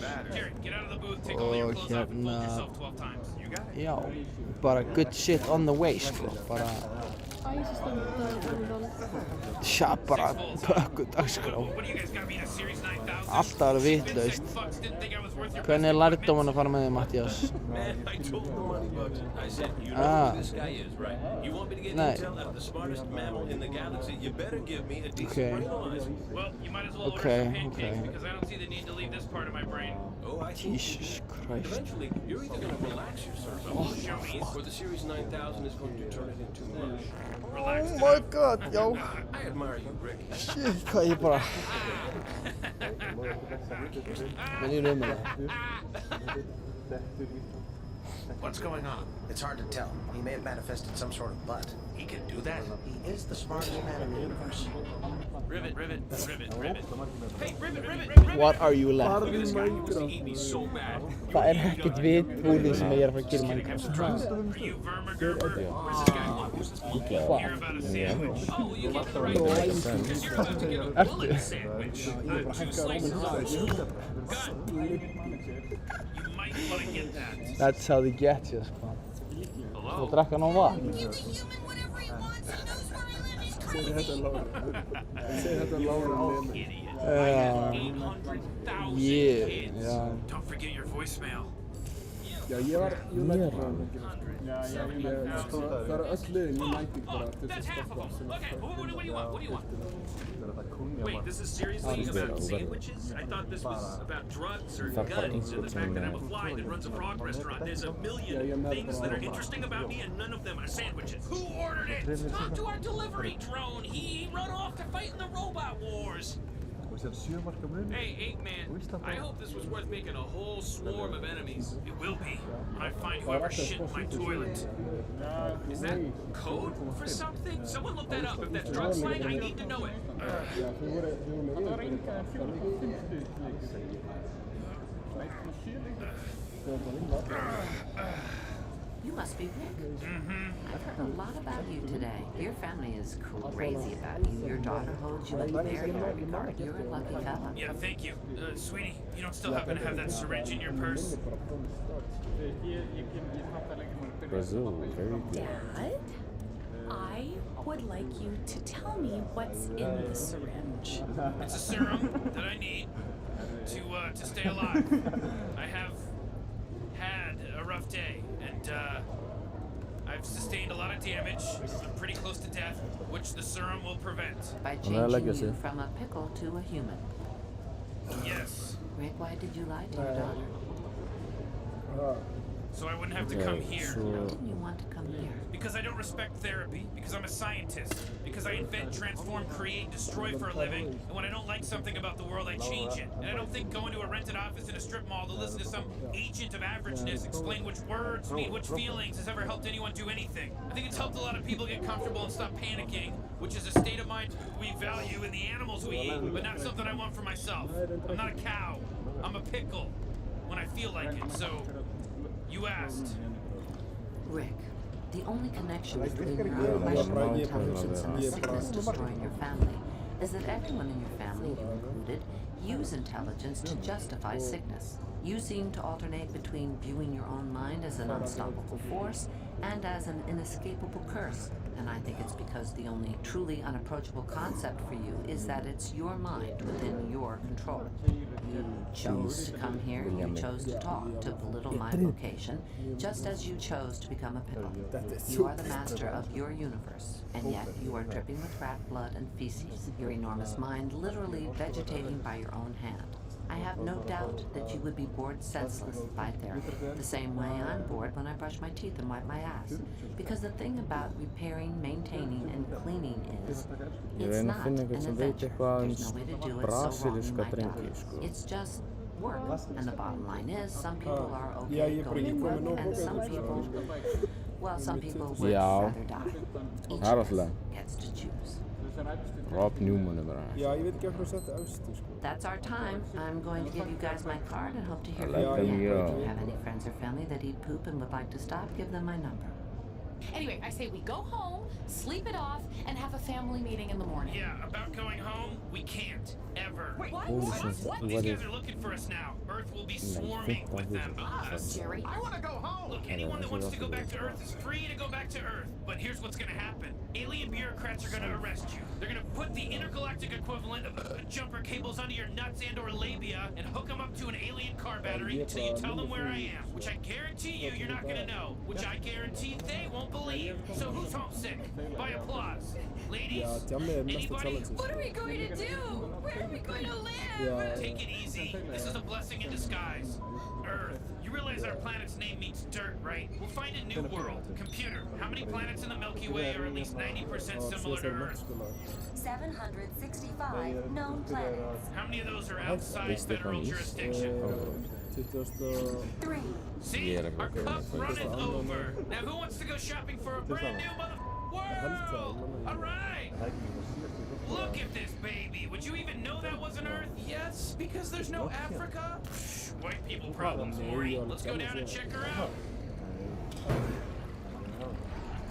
og hérna, já, bara good shit on the way, sko, bara bara pökkuð dagskrá. Alltaf verið vitlaust. Hvernig er lærdóminn að fara með þig, Matthías? Nei. Ok. Jesus Christ. Oh my god, já. Shit, hvað ég bara... Mér líður um það. What's going on? It's hard to tell. He may have manifested some sort of butt. He can do that? He is the smartest man in the universe. Rivet. Hey, rivet. What are you laughing? Look at this guy. He eat me so bad. Það ekkert við húlið sem ég að fara að gera Are you Verma Gerber? Where's this guy? Who's this one? Hear about a sandwich? Oh, you get the right place. Because you're about to get a bullet sandwich. 2 slices of gut. You might want to get that. That's how they get you, sko. Þú drekka ná vatn. Segir þetta Lára nemi. Don't forget your voicemail. Já, ég læti frá hann ekki. Það öll liðin, ég mæti bara til þess að stoppa sem Okay, what do you want? Wait, this is seriously about sandwiches? I thought this was about drugs or guns and the fact that I'm a fly that runs a frog restaurant. There's a million things that are interesting about me and none of them are sandwiches. Who ordered it? Talk to our delivery drone. He run off to fight in the robot wars. Hey, Ape Man, I hope this was worth making a whole swarm of enemies. It will be, when I find whoever shit in my toilet. Is that code for something? Someone look that up. If that's drug slang, I need to know it. You must be Rick. I've heard a lot about you today. Your family is crazy about you. Your daughter holds you in very high regard. You're a lucky fella. Yeah, thank you. Sweetie, you don't still happen to have that syringe in your purse? Brazil, very good. Dad, I would like you to tell me what's in the syringe. It's a serum that I need to stay alive. I have had a rough day, and I've sustained a lot of damage. I'm pretty close to death, which the serum will prevent. By changing you from a pickle to a human. Yes. Rick, why did you lie to your daughter? So I wouldn't have to come here. Why didn't you want to come here? Because I don't respect therapy, because I'm a scientist, because I invent, transform, create, destroy for a living, and when I don't like something about the world, I change it. And I don't think going to a rented office in a strip mall to listen to some agent of averageness explain which words mean which feelings has ever helped anyone do anything. I think it's helped a lot of people get comfortable and stop panicking, which is a state of mind we value in the animals we eat, but not something I want for myself. I'm not a cow. I'm a pickle when I feel like it, so you asked. Rick, the only connection between your unquestionable intelligence and the sickness destroying your family is that everyone in your family, you included, use intelligence to justify sickness. You seem to alternate between viewing your own mind as an unstoppable force and as an inescapable curse. And I think it's because the only truly unapproachable concept for you is that it's your mind within your control. You chose to come here, you chose to talk, to belittle my vocation, just as you chose to become a pickle. You are the master of your universe, and yet you are dripping with rat blood and feces, your enormous mind literally vegetating by your own hand. I have no doubt that you would be bored senseless by therapy, the same way I'm bored when I brush my teeth and wipe my ass. Because the thing about repairing, maintaining, and cleaning is, it's not an adventure. There's no way to do it so wrong you might die. It's just work. And the bottom line is, some people are okay going to work, and some people, well, some people would rather die. Each of us gets to choose. Rob Newman er bara. Já, ég veit ekki hvað setja austu, sko. That's our time. I'm going to give you guys my card and hope to hear I from like you them, again. yeah. If you have any friends or family that eat poop and would like to stop, give them my number. Anyway, I say we go home, sleep it off, and have a family meeting in the morning. Yeah, about going home, we can't. Ever. Wait, what? These guys are looking for us now. Earth will be swarming with them. Us, Jerry. I want to go home. Look, anyone that wants to go back to Earth is free to go back to Earth. But here's what's going to happen. Alien bureaucrats are going to arrest you. They're going to put the intergalactic equivalent of jumper cables onto your nuts and or labia and hook them up to an alien car battery until you tell them where I am. Which I guarantee you, you're not going to know. Which I guarantee they won't believe. So who's homesick? By applause. Ladies? Anybody? What are we going to do? Where are we going to live? Take it easy. This is a blessing in disguise. Earth. You realize our planet's name means dirt, right? We'll find a new world. Computer. How many planets in the Milky Way are at least 90% similar to Earth? 765 known planets. How many of those are outside federal jurisdiction? See, our cup runneth over. Now who wants to go shopping for a brand new world? All right. Look at this baby. Would you even know that wasn't Earth? Yes, because there's no Africa. White people problems, Maury. Let's go down and check her out.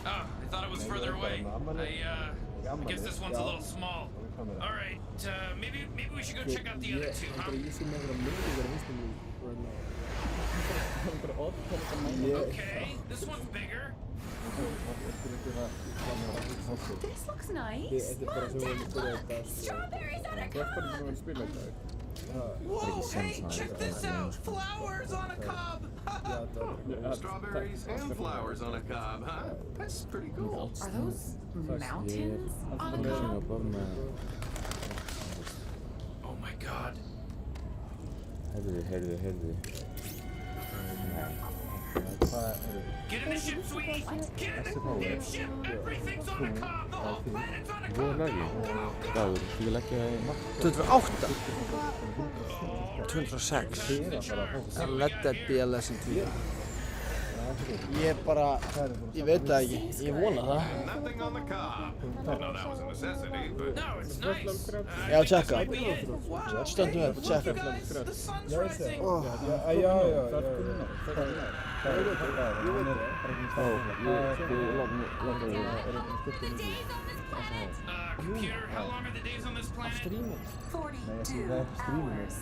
Oh, I thought it was further away. I guess this one's a little small. All right, maybe we should go check out the other two, huh? Okay, this one's bigger. This looks nice. Strawberries on a cob. Whoa, hey, check this out. Flowers on a cob. Strawberries and flowers on a cob, huh? That's pretty cool. Are those mountains on a cob? Oh my god. Heyrðu. Get in the ship, sweetie. Get in the damn ship. Everything's on a cob. The whole planet's on a cob. Dagur, þú vil ekki að marka? 2008 2006 Let That Be a Lesson to You. Ég veit það ekki, ég vona það. Nothing on the cob. No, that was a necessity, but no, it's nice. Já, tjekka. Stöndum upp, tjekka. The sun's rising. Computer, how long are the days on this planet? 42 hours.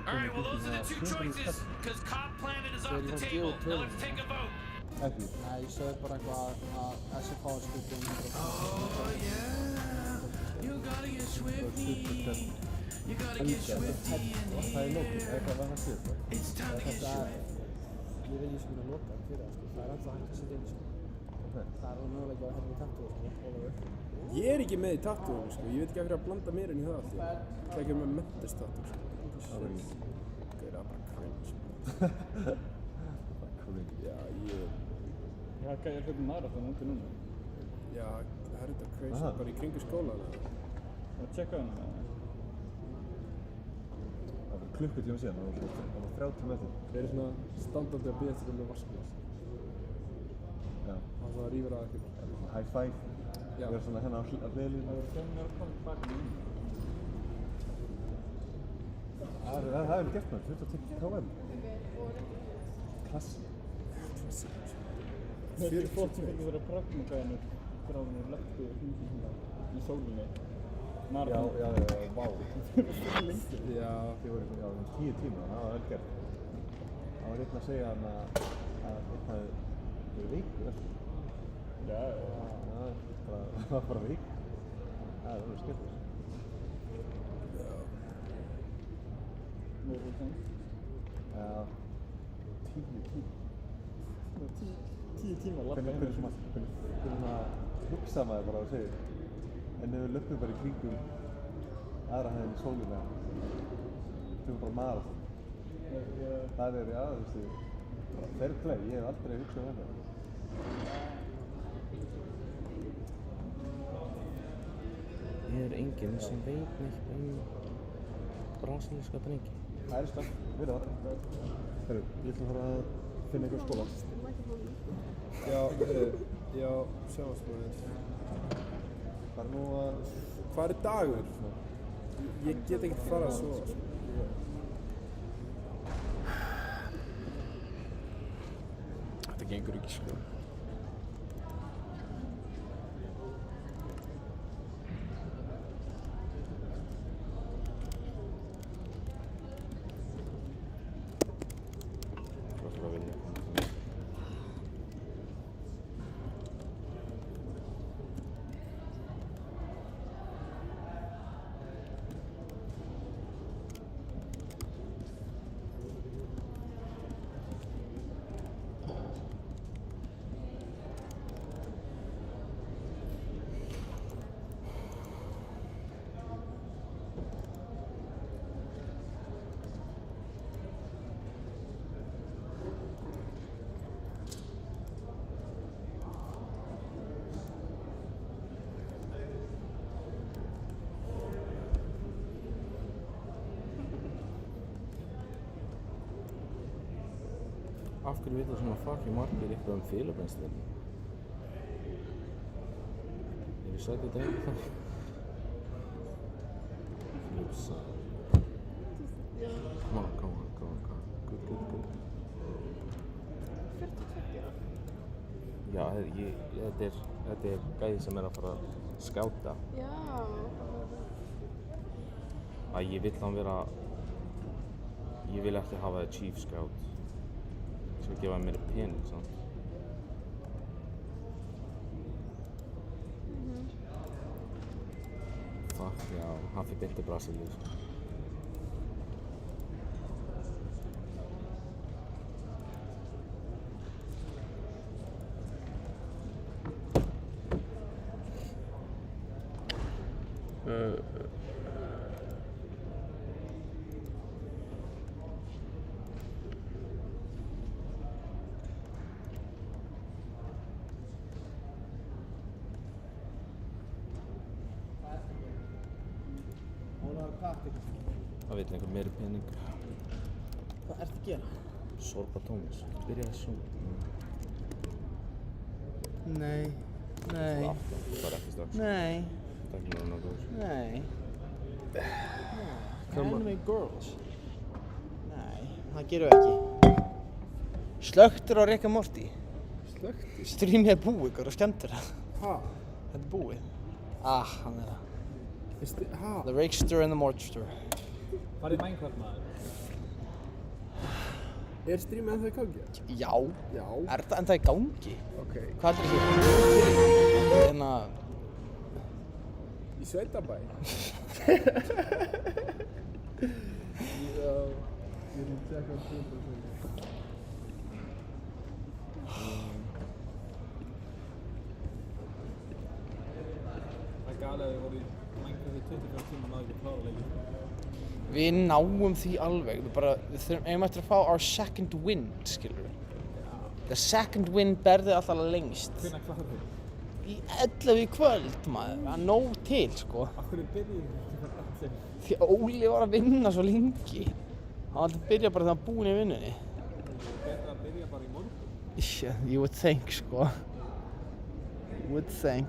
Alright, well those are the two choices, because Cobb Planet is off the table. Now let's take a vote. Nei, ég sagði bara eitthvað að SFH skuldum. Oh yeah, you gotta get swifty. You gotta get swifty in here. It's time to get swifty. Ég vil ekki skoða loka fyrir það, sko. Það alltaf hægt að setja inn, sko. Það möguleika að hérna í tattoo, sko. Ég ekki með í tattoo, sko. Ég veit ekki af hverju að blanda mér inn í það allt. Það ekki með Mendes tattoo, sko. Það er bara cringe. Já, Hvað er hlutið marathon úti núna? Já, það er þetta crazy, bara í kringu skólan. Það tjekka hana. Það var klukkutíma síðan, það var 30 metri. Þeir eru svona standandi að bíða til með vaskljós. Já. Það var að rífur að eitthvað. High five. Já. Við erum svona hérna á hliðlínu. Það er gert maður, 20 km. Klassi. Það er fólk sem fengið vera pragmakaðinu gráðinu löppu í sólinni. Marathon. Já, vá. Já, þið voru 10 tíma, það var vel gert. Það var einn að segja hann að einn hafði verið veikur eftir. Já. Það var bara veik. Það er alveg skemmtilegt. Mjög vel. Já, 10 tíma. 10 tíma að labba Hvernig hugsa maður bara og segir en ef við löpum bara í kringum aðra hæðin í sólina tökum bara marathon. Það er, já, þú veist, fair play, ég hef aldrei hugsað þetta. Enginn sem veit neitt brasilíska drengi. Það er stökk, við erum það. Herru, ég ætla að fara að finna einhver skóla. Já, sjáumst maður. Það er nú að... Hvað er dagur? Ég get ekkert fara að sofa, sko. Þetta gengur ekki, sko. Af hverju vita svona fucking margir eitthvað fílabrennslefni? Ég sæti drengi það. Flipsa. Come on. Good. Já, þetta er gæði sem að fara að skáta. Já. Ég vil hann vera... Ég vil ekki hafa það chief scout. Ég skal gefa mér pening, sant? Fuck, já, hann fyrir beint til Brasilíu, sko. Það veit einhver meiri pening. Hvað ertu að gera? Sorba Tómas. Byrjaði svona. Nei. Bara ekki strax. Nei. Takk fyrir náttúrulega. Nei. Anime girls. Nei, það gerum við ekki. Slökktur á Rick and Morty. Slökktur? Streamið er búið, ykkur, og skemmtur það. Ha? Þetta er búið. Hann er það. Ha? The Rickster and the Mortster. Farið Minecraft maður. Er streamið ennþá í gangi? Já. Já. Er þetta ennþá í gangi? Ok. Hvað er þetta? Í Sveitabæ? Já, ég vil tjekka á Twitter. Það er galið að við vorum í Minecraft í 24 tíma og náðu ekki að klára leikinn. Við náum því alveg, við eigum eftir að fá our second wind, skilur við. The second wind berði alltaf lengst. Hvenær klárar þið? Í 11 í kvöld, maður, það er nóg til, sko. Af hverju byrjuðu þið klukkan 11? Því Óli var að vinna svo lengi. Hann var alltaf að byrja bara þegar hann búinn í vinnunni. Betra að byrja bara í morgun? Yeah, you would think, sko. You would think.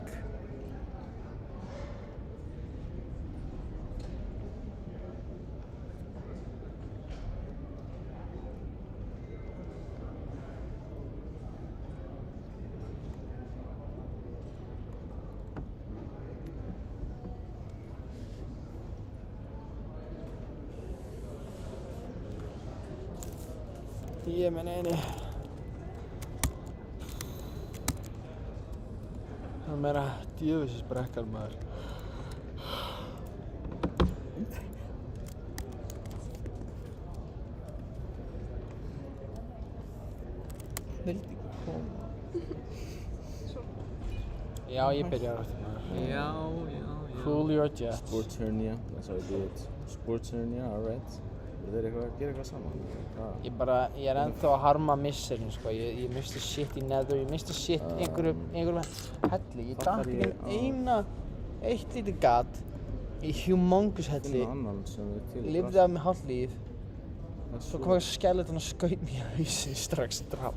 Ég menn eini. Það er meira djöfisins brekkan, maður. Vildi ekki koma. Já, ég byrjar aftur, maður. Já. Cool your jets. Sports hernia, that's how I do it. Sports hernia, alright. Þeir eru að gera eitthvað saman. Ég er ennþá að harma misserinn, sko. Ég misti shit í Nether, ég misti shit í einhverjum helli. Ég datt ekki eitt lítið gat í humongous helli. Lifði af mig hálft líf. Svo kom eitthvað skeleton og skaut mér í hausinn strax draf.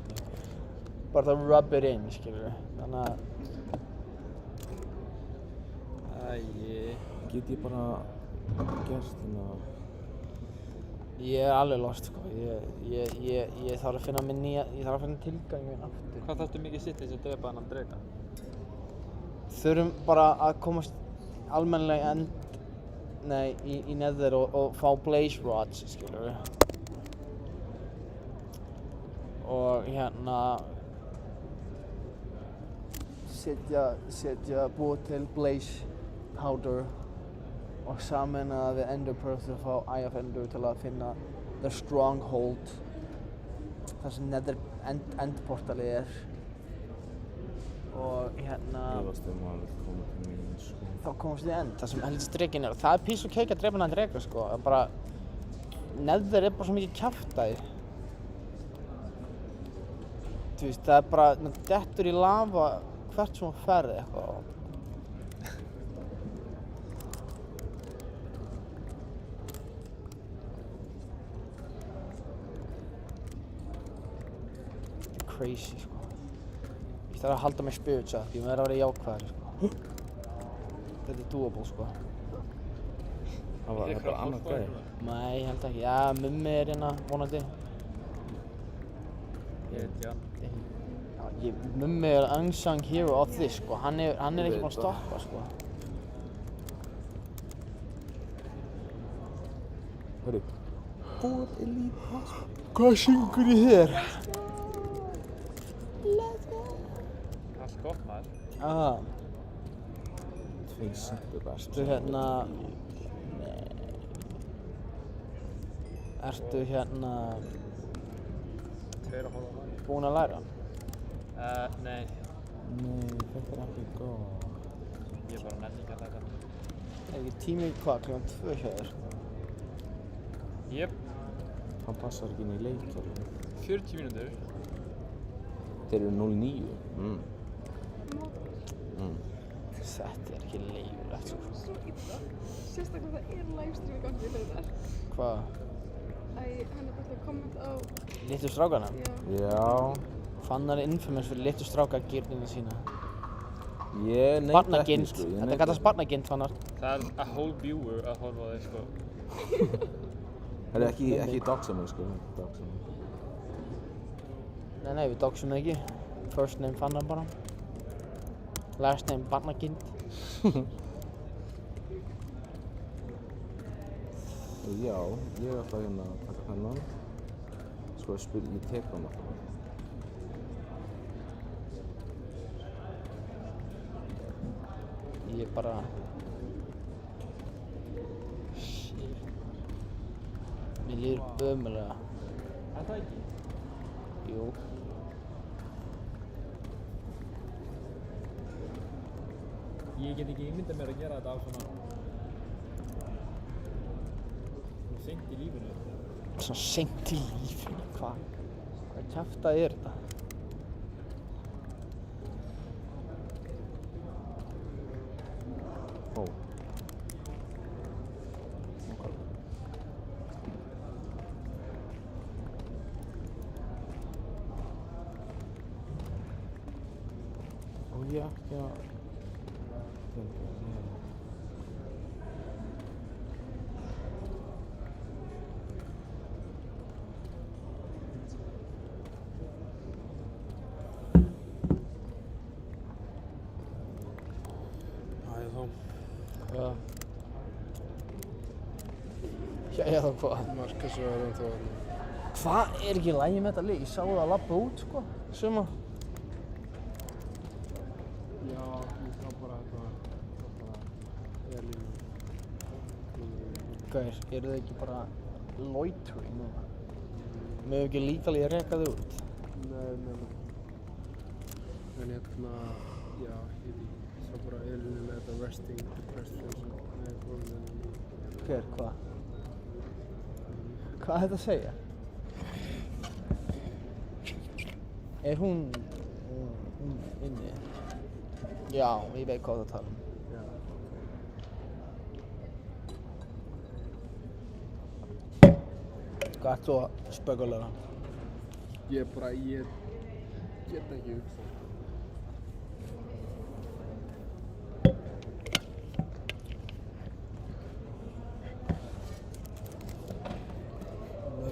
Bara það rub it in, skilur við. Þannig að... Get ég bara gert hérna... Ég er alveg lost, sko. Ég þarf að finna tilgang minn aftur. Hvað þarftu mikið sitt þess að drepa þennan drega? Þurfum bara að komast almennilega í Nether og fá blaze rods, skilur við. Og hérna... búa til blaze powder og saman við Ender Pearl til að fá Eye of Ender til að finna The Stronghold þar sem Nether endportalið er og hérna þá komast við end þar sem helst drekinn er og það er piece of cake að drepa hann dreka, sko. Bara Nether er bara svo mikið kjaftaði. Þú veist, það er bara dettur í lava hvert sem þú ferð eitthvað. crazy sko. Ég þarf að halda mig spiritual, ég verður að vera jákvæður sko. Þetta er doable sko. Það var bara annað gæði? Nei, ég held ekki. Já, mummi er hérna vonandi. Mummi er unsung hero of this sko. Hann er ekki búinn að stoppa sko. Hörru. Góð elite hospital. Hvað syngur í þér? Allt gott maður. Tveir simpur best. Ertu hérna... Ertu hérna... Tveir að horfa á maður. Búinn að læra? Nei. Nei, þetta er ekki góð. Ég er bara nenni ekki að taka hann. Er ekki tími hvað, klukkan 2 hjá þér? Jep. Hann passar ekki inn í leikjum. 40 mínútur. Þeir eru 0-9. Þetta er ekki leiðilegt sko. Svo illa. Sérstaklega það er livestream í gangi hlutar. Hvað? Hann er bara að kommenta á... Litlu strákana? Já. Fannar er infamous fyrir litlu strákagirnina sína. Ég neita ekki Barnagind. sko. Þetta kallast barnagind, Fannar. Það er a whole viewer að horfa á þig sko. Það er ekki doxa mig sko. Nei, við doxum ekki. First name Fannar bara. Last name barnagind. Já, ég ætla hérna að taka þennan. Sko að spila, ég tek hann alltaf. Ég bara... Mér líður ömurlega. Er það ekki? Jú. Ég get ekki ímyndað mér að gera þetta á svona... seint í lífinu. Svona seint í lífinu? Hvað kjafta er þetta? Ó. Og ég ætti að... Jæja þá hvað? Markasögur ennþá þarna. Hvað er ekki í lagi með þetta lið? Ég sá það að labba út sko, suma. Já, ég sá bara þetta var bara Elín. Gæs, eru þið ekki bara loitering núna? Mögum ekki líkalið að reka þið út? Nei. En hérna, já, ég sá bara Elínu með þetta resting depression sem er komið. Hver, hvað? Hvað er þetta að segja? Er hún inni? Já, ég veit hvað það tala um. Já. Hvað ert þú að spekulara? Ég get ekki hugsað.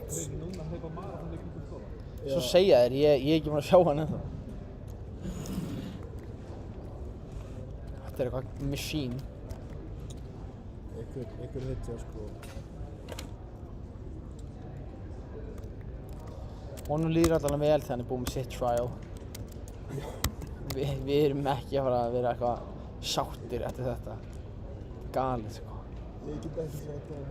Núna hlaupa marathon í kringum stofa. Svo segja þér, ég er ekki búinn að sjá hann ennþá. Þetta er eitthvað machine. Einhver hitja sko. Honum líður allavega vel þegar hann er búinn með sitt trial. Við erum ekki að fara að vera eitthvað sáttir eftir þetta. Galið sko. Ég get ekki sagt það.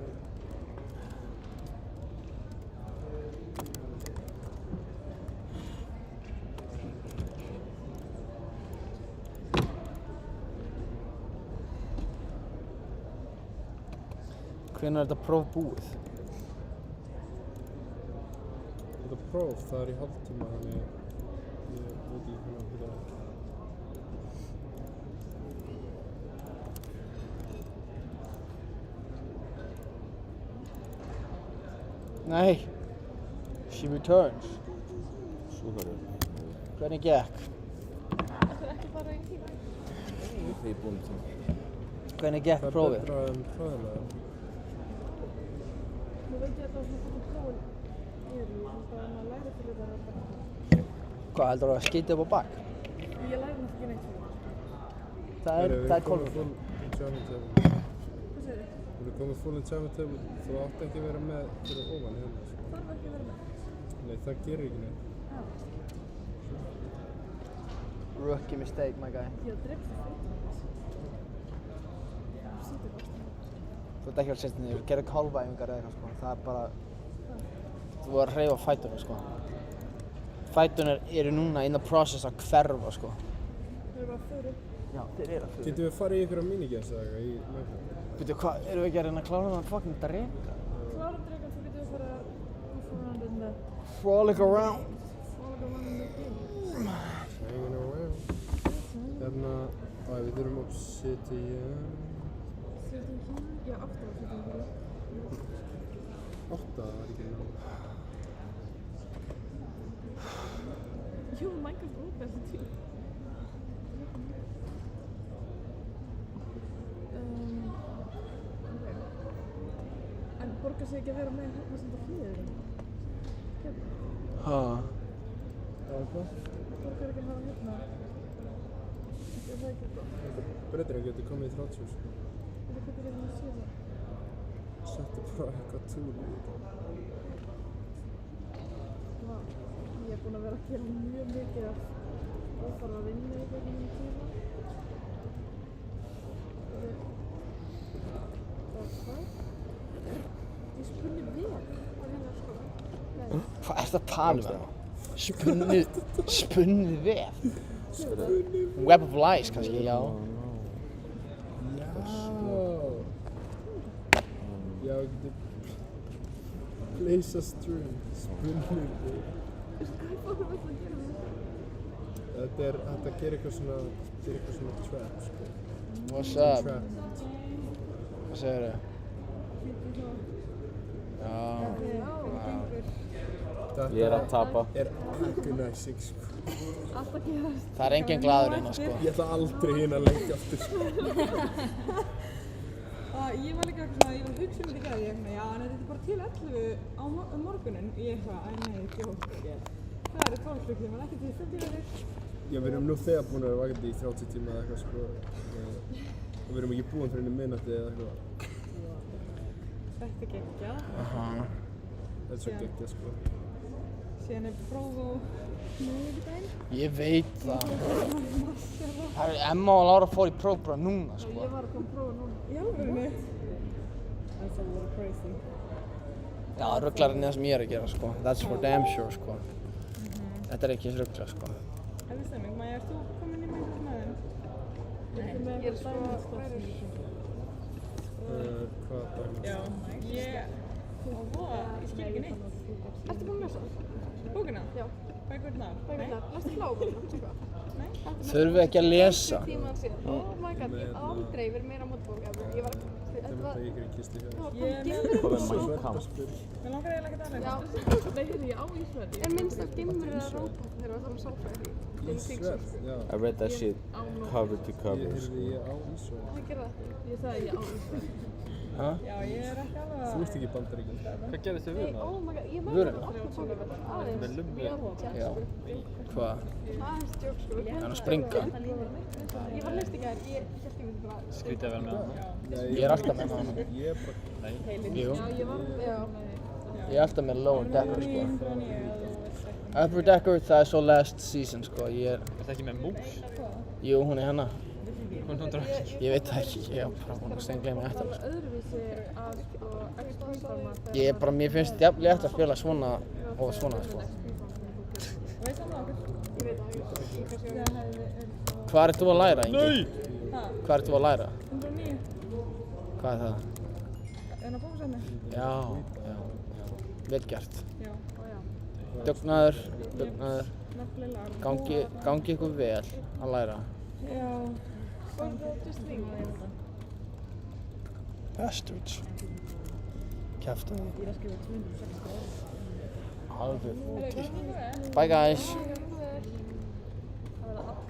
Hvenær er þetta próf búið? Þetta próf, það er í hálftíma, þannig ég veit ekki hvernig þetta er. Nei. She returns. Svo það er. Hvernig gekk? Þetta er ekki bara í tíma. Því búin tíma. Hvernig gekk prófið? Það er betra en hræðilega. Nú veit ég að það var svona prófin eru, ég held að maður læri fyrir það bara. Hvað, heldur þú að skýta upp á bak? Ég læri náttúrulega ekki neitt fyrir það. Það er kolfur. Hvað segir þið? Við erum komið full enchantment table, þú átt ekki að vera með fyrir ofan hérna. Þarf ekki að vera með? Nei, það gerir ekki neitt. Rookie mistake, my guy. Ég drifti fyrir það. Þú ert ekki að setja niður, gera kálfæfingar eða eitthvað sko. Það er bara... Þú verður að hreyfa fæturna sko. Fæturna eru núna in the process að hverfa sko. Þeir eru bara að fyrir. Já, þeir eru að fyrir. Getum við farið í einhverja minigames eða eitthvað í mögum? Veitu hvað, erum við ekki að reyna að klára það fucking drega? Klára dregan svo getum við fara að goof around in the... Frolic around. Frolic around in the game. Hanging around. Hérna, við þurfum obsidian. Já, 8 obsidian. 8 var ekki nóg. Jú, Minecraft út þessi tíu. En borgar sig ekki að vera með hérna sem það flýður? Hæ? Hvað? Borgar ekki að hafa hérna? Er það ekki gott? Breytir að getur komið í 30 sko. Þetta getur ekki að sé það. Settu bara eitthvað túl í þetta. Ég er búin að vera að gera mjög mikið af óþarfa vinnu í gegnum tíma. Hvað? Ég spunni vel á hennar sko. Hvað ert að tala um það? Spunnið vef? Web of Lies kannski, já. Já, ég geti... Place a string. Spunnið vef. Þetta gerir eitthvað svona trap sko. What's up? Hvað segir þau? Já. Ég er að tapa. Er agonizing sko. Alltaf gerast. Það er enginn glaður hérna sko. Ég ætla aldrei hérna að leggja aftur sko. Ég var líka eitthvað, ég var að hugsa um þetta í gæði, ég já, en þetta er bara til 11 morgunin. Ég eitthvað, nei, djók. Það eru 12 klukkutímar, ekki til 5 tímar. Já, við erum nú þegar búin að vera vakandi í 30 tíma eða eitthvað sko. Og við erum ekki búin fyrir miðnætti eða eitthvað. Þetta er geggjað. Þetta er svo geggjað sko. Síðan er próf á miðvikudaginn. Ég veit það. Það er Emma og Lára fór í próf bara núna sko. Ég var að koma prófa núna. Í alvörunni? That's a little crazy. Já, það rugglar en það sem ég er að gera sko. That's for damn sure sko. Þetta er ekki eins ruggla sko. Það er stemming. Maja, ert þú komin í Minecraft með þeim? Nei, ég er sko Hvað dæmis? Já, ég skil ekki neitt. Ertu búin að lesa? Bókina? Já. Bækurnar? Bækurnar. Lestu Flábókina? Nei. Þurfum við ekki að lesa? Oh my god, ég hef aldrei verið meira á mótbók. Ég var Þetta var ykkur í kistu hér. Hvað er Minecraft? Mér langar eiginlega ekki að tala. Já. Nei, hérna, ég á Ísverði. En minnst að Gimmur er að rópa þegar við þarfum sálfræði. Ísverð? Já. I read that shit cover to cover. Ég á Ísverð. Það gerði það. Ég sagði ég á Ísverði. Hæ? Já, ég er ekki alveg að... Þú ert ekki í Bandaríkjum. Hvað gerðist þið vöruna? Oh my god, ég var Vöruna? aðeins. Með lummi? Já. Hvað? Aðeins djók sko. Er hann að springa? Ég var hlust ekki að ég held ég myndi bara... Skrítið að vera með hana? Ég er alltaf með hana. Ég er bara... Nei. Jú. Já, ég var... Já. Ég er alltaf með Lower Decker sko. Upper Decker, það er svo last season sko. Ég er... Er það ekki með mús? Jú, hún er hérna. Hún drakk? Ég veit það ekki, ég er bara búin að stengla mig eftir það sko. Öðruvísi að sko exportforma þegar... Ég er bara, mér finnst jafn létt að spila svona og svona sko. Veit það okkur? Ég veit það ekki. Hvað ert þú að læra, Ingi? Nei! Hvað ert þú að læra? 109. Hvað er það? En á bókusefni? Já. Vel gert. Já, já. Dugnaður. Nefnilega. Gangi ykkur vel að læra. Já. Just ring. Bastards. Kjaftaði. Ég er að skrifa 260 orð. Alveg. Bye guys.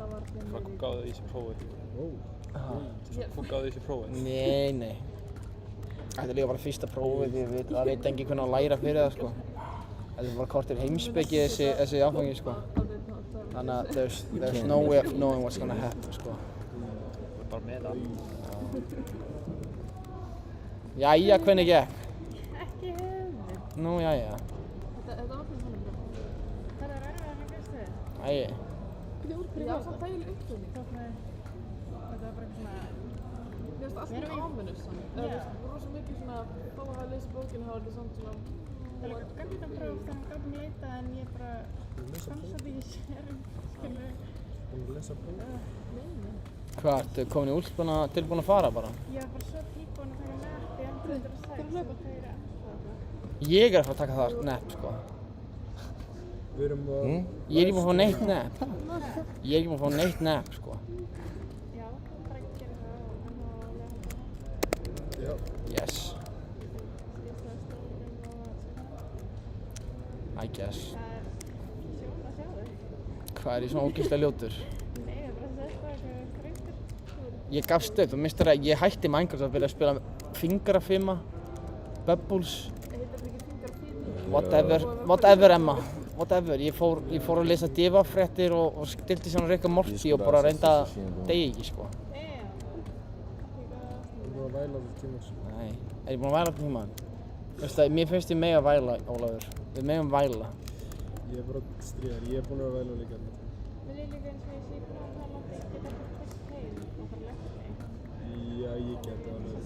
Hvað gáðu í þessu prófi? Hvað gáðu í þessu prófi? Nei. Þetta líka bara fyrsta prófið, það veit enginn hvernig að læra fyrir það, sko. Þetta bara kortir heimspeki þessi áfangi, sko. Þannig að there's no way of knowing what's gonna happen, sko. Þú er bara með það. Jæja, hvernig gekk? Ekki hugmynd. Nú, jæja. Þetta var fyrir þannig bara. Það er erfið að hengast þig. Æi. Já, samt þægileg uppfylgning. Þetta var bara eitthvað svona... Mér finnst allt mjög áminnus saman. Það var rosa mikið svona, þó að hafa lesið bókinu, þá var þetta samt svona... Það er líka gangið próf þegar maður gáðum leita en ég bara komst að því sérum, skilur. Búin að lesa bók? Hvað, ertu komin í úlpuna tilbúin að fara bara? Ég var bara svo tíbúin að taka nefn, ég aldrei að sæta og þeirra. Ég er að fara að taka það nepp, sko. Við erum að... Ég er ekki búin að fá neitt nepp. Ég er ekki búin að fá neitt nepp, sko. Já, bara ekki gera það og lega það. Já. Yes. I guess. Það er sjóð að sjá þau. Hvað er ég svona ógeðslega ljótur? Nei, ég er bara að setja eitthvað þreytur. Ég gafst upp, þú mistur að ég hætti Minecraft að byrja að spila fingrafima, Bubbles. Whatever Emma, whatever. Ég fór að lesa divafréttir og stilti svona Rick and Morty og bara reynda að deyja ekki, sko. Þú er búin að væla allir tíma. Nei, er ég búin að væla allir tíma? Veistu það, mér finnst ég mega væla, Ólafur. Við megum væla. Ég er bara stríðar, ég er búin að væla líka. Vil ég líka eins og ég sé búin að tala um því að geta bara fyrst heim og fara að leggja mig? Já, ég geti alveg.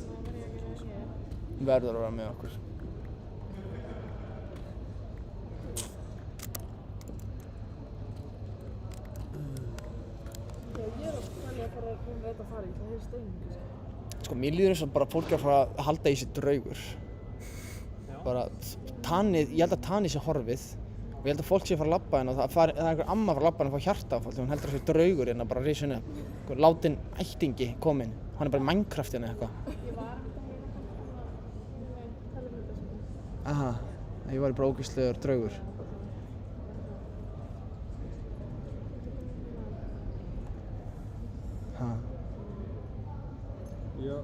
Verður að vera með okkur. Ég er að fara að þetta fara í, það hefur steiningu. Sko, mér líður eins og bara fólk er að fara að halda í sig draugur. Bara, tanið, ég held að tanið sé horfið og ég held að fólk sé að fara að labba hérna og það er einhver amma að fara að labba hérna og fá hjartaáfall þegar hún heldur að þessi draugur hérna bara risin upp. Látin ættingi kominn, hann er bara í Minecraft hérna eitthvað. Ég var að tala um þetta sko. Aha, ég var bara ógeðslegur draugur. Ha. Já.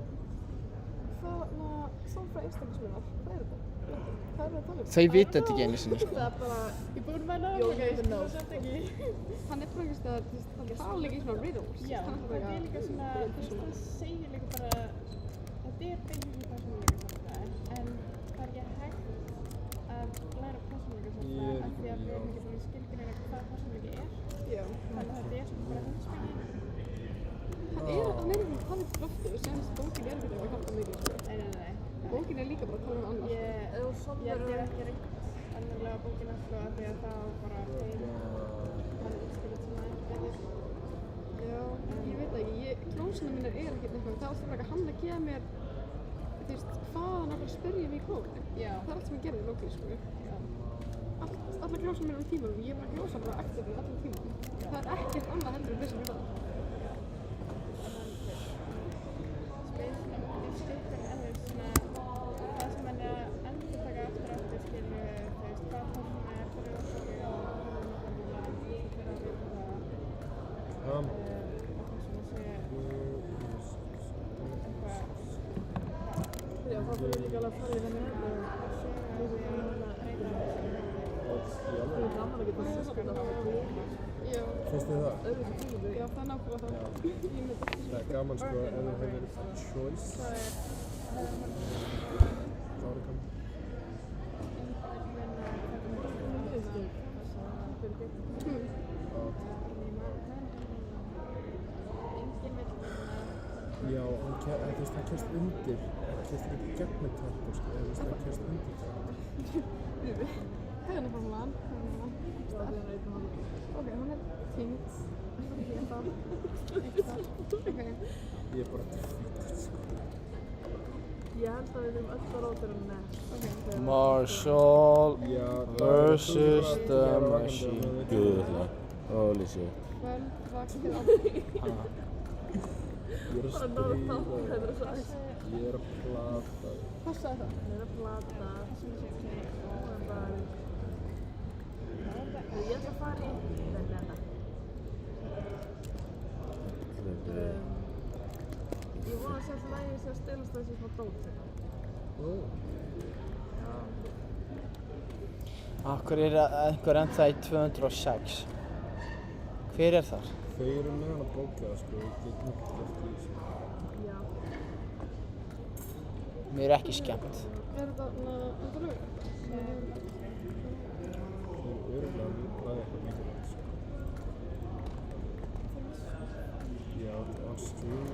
Samfara einstaklismunnar, hvað er þetta? Hvað er það að tala um? Þau vita þetta ekki einu sinni, sko. Það er bara... Ég búin með náttúrulega, ég skilur það samt ekki. Hann er bara einhvers að tala líka í svona riddles. Já, það er líka svona, þú veist, það segir líka bara, þetta er beinlega persónuleikasamfræði, en það er ekki hægt að læra persónuleikasamfræði af því að við erum ekki búin að skilgreina hvað persónuleiki er. Já. Þannig að þetta er svona bara heimspeki. Hann er flottur, sem þessi bókin er ekki að hjálpa mikið, sko. Nei. Bókin er líka bara að tala um annað. Ég er ekki reynt annarlega bókin alltaf af því að það bara þeim hann útskýrið sem það er betur. Já, ég veit ekki, klósina mínar er ekkert eitthvað, það er alltaf ekki hann að gefa mér, þú veist, hvað hann að spyrja mig í klófinu. Já. Það er allt sem ég gerði í lókið, sko. Já. Alla klósina mínar á tímanum, ég er bara að klósa bara aktivt í allan tímanum. Það er ekkert annað heldur en þessum í það. Já, það fyrir líka alveg að fara í þenni hefðu og það er gaman að geta sérskapna það. Já. Finnst þið það? Já, það er nákvæmlega það. Það er gaman sko ef þú hefur choice. Það er gaman. Já, hann kemst undir, hann kemst ekki gegnum tempo sko, hann kemst undir tempo. Hérna formúlan. Ok, hún er týnd. Ég er bara týnd sko. Ég held að við erum öll að róta um nefn. Marshall versus the machine. Guðla, holy shit. Kvöld, vaktir á. Ég er að stríða, ég er að plata. Hvað sagði það? Ég er að plata. Ég ætla að fara í Veneta. Ég vona að sjálf lægi sé að stelast þessi smá dót. Akkur er einhver ennþá í 206? Hver er þar? Þau eru með hana bókjaða sko, ég get ekki eftir því sko. Já. Mér er ekki skemmt. Er þetta enda lögur? Þau eru örugglega lagði eitthvað mikilvægt sko. Já, on stream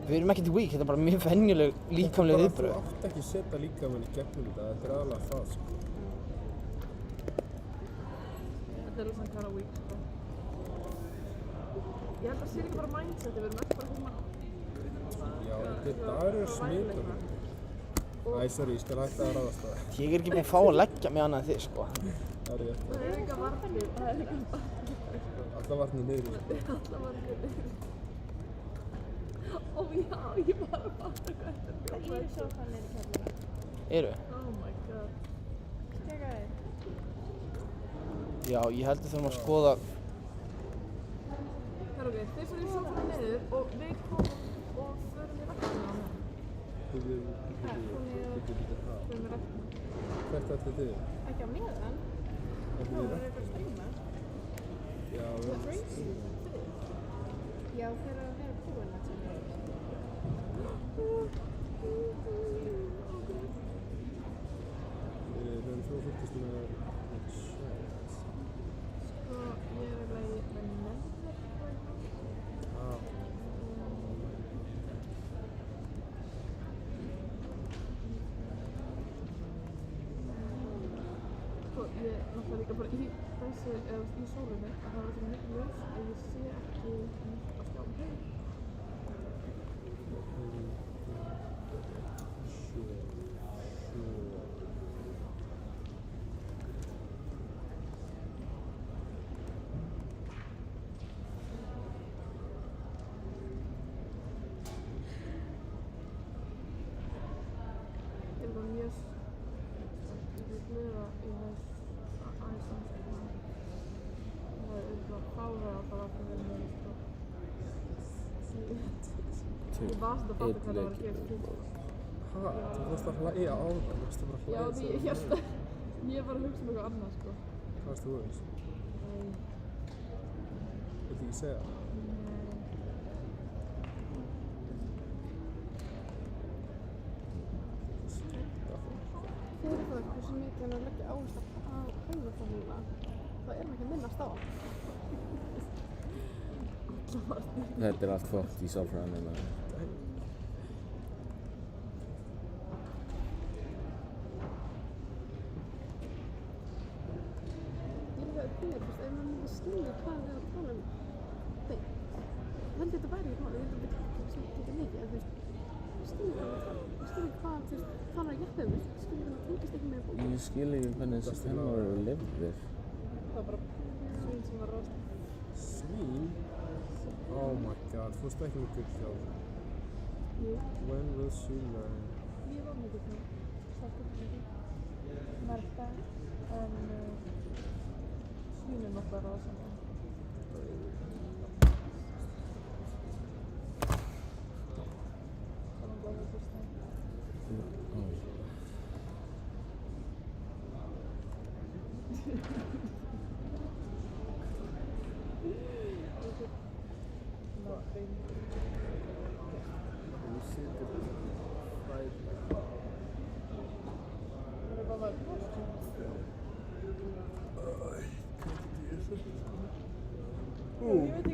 Við erum ekkert weak, þetta er bara mjög venjuleg líkamleg viðbrögð. Þú átt ekki að setja líkamann í gegnum þetta er aðalega það sko. Þetta er alveg svona kind of weak sko. Ég held að sé líka bara mindset, við erum ekki bara svona. Já, þetta eru smitað. Æ, sorry, ég skal hætta að ráðast það. Ég er ekki búinn að fá að leggja mig annað en þig sko. Það er rétt. Það er líka varnir, það er líka varnir. Alla varnir niður. Alla varnir niður. Ó já, ég var að fatta hvað þetta er. Það eru sófan niður í kjallara. Eru? Oh my god. Tjekka þig. Já, ég held að þurfum að skoða. Það er ok, þið fyrir sófan niður og við komum og förum í rættina á hann. Förum í rættina. Hvert ætli þið? Ekki á meðan. Ekki Nú, við það er bara að streama. Já, við erum að streama. Já, þegar það er búinn að streama. Við höfum svo fyrstist með chat. Sko, ég er eiginlega með neðar. Sko, ég náttúrulega líka bara í þessu, eða í sólinni, að það var svona mikið ljós og ég sé ekki neitt á skjáum. Ég er bara mjög glöða í þess aðeins samskipna. Það er bara fára að það var fyrir vel með sko. Ég var svona að fatta hvað það var að gera til. Hæ? Þú varst að hlæja á það, þú varst bara að Já, hlæja því ég held að ég var að hugsa um eitthvað annað sko. Hvað varst þú að hugsa? Nei. Viltu ekki segja það? Fyrir það hversu mikið hann er að leggja áherslu á höfðarfóluna, þá er hann ekki að minnast á hann. Alla varnir. Þetta er allt fótt í sálfræðinni. Ég veit að þér, ef maður myndi skilja hvað við erum að tala um beint, held þetta væri ekki máli, ég held að þetta ekki mikið, en þú veist, skilja hvað, þú veist, það er að jafna um, skilja það tengist ekki með bók. Ég skil ekki hvernig þessi 5 ára eru lifðir. Það var bara svín sem var rást. Svín? Oh my god, fórstu ekki með gullhjálm? Jú. When will she learn? Ég var með gullhjálm, startið ekki. Merta, en svínin var bara rást.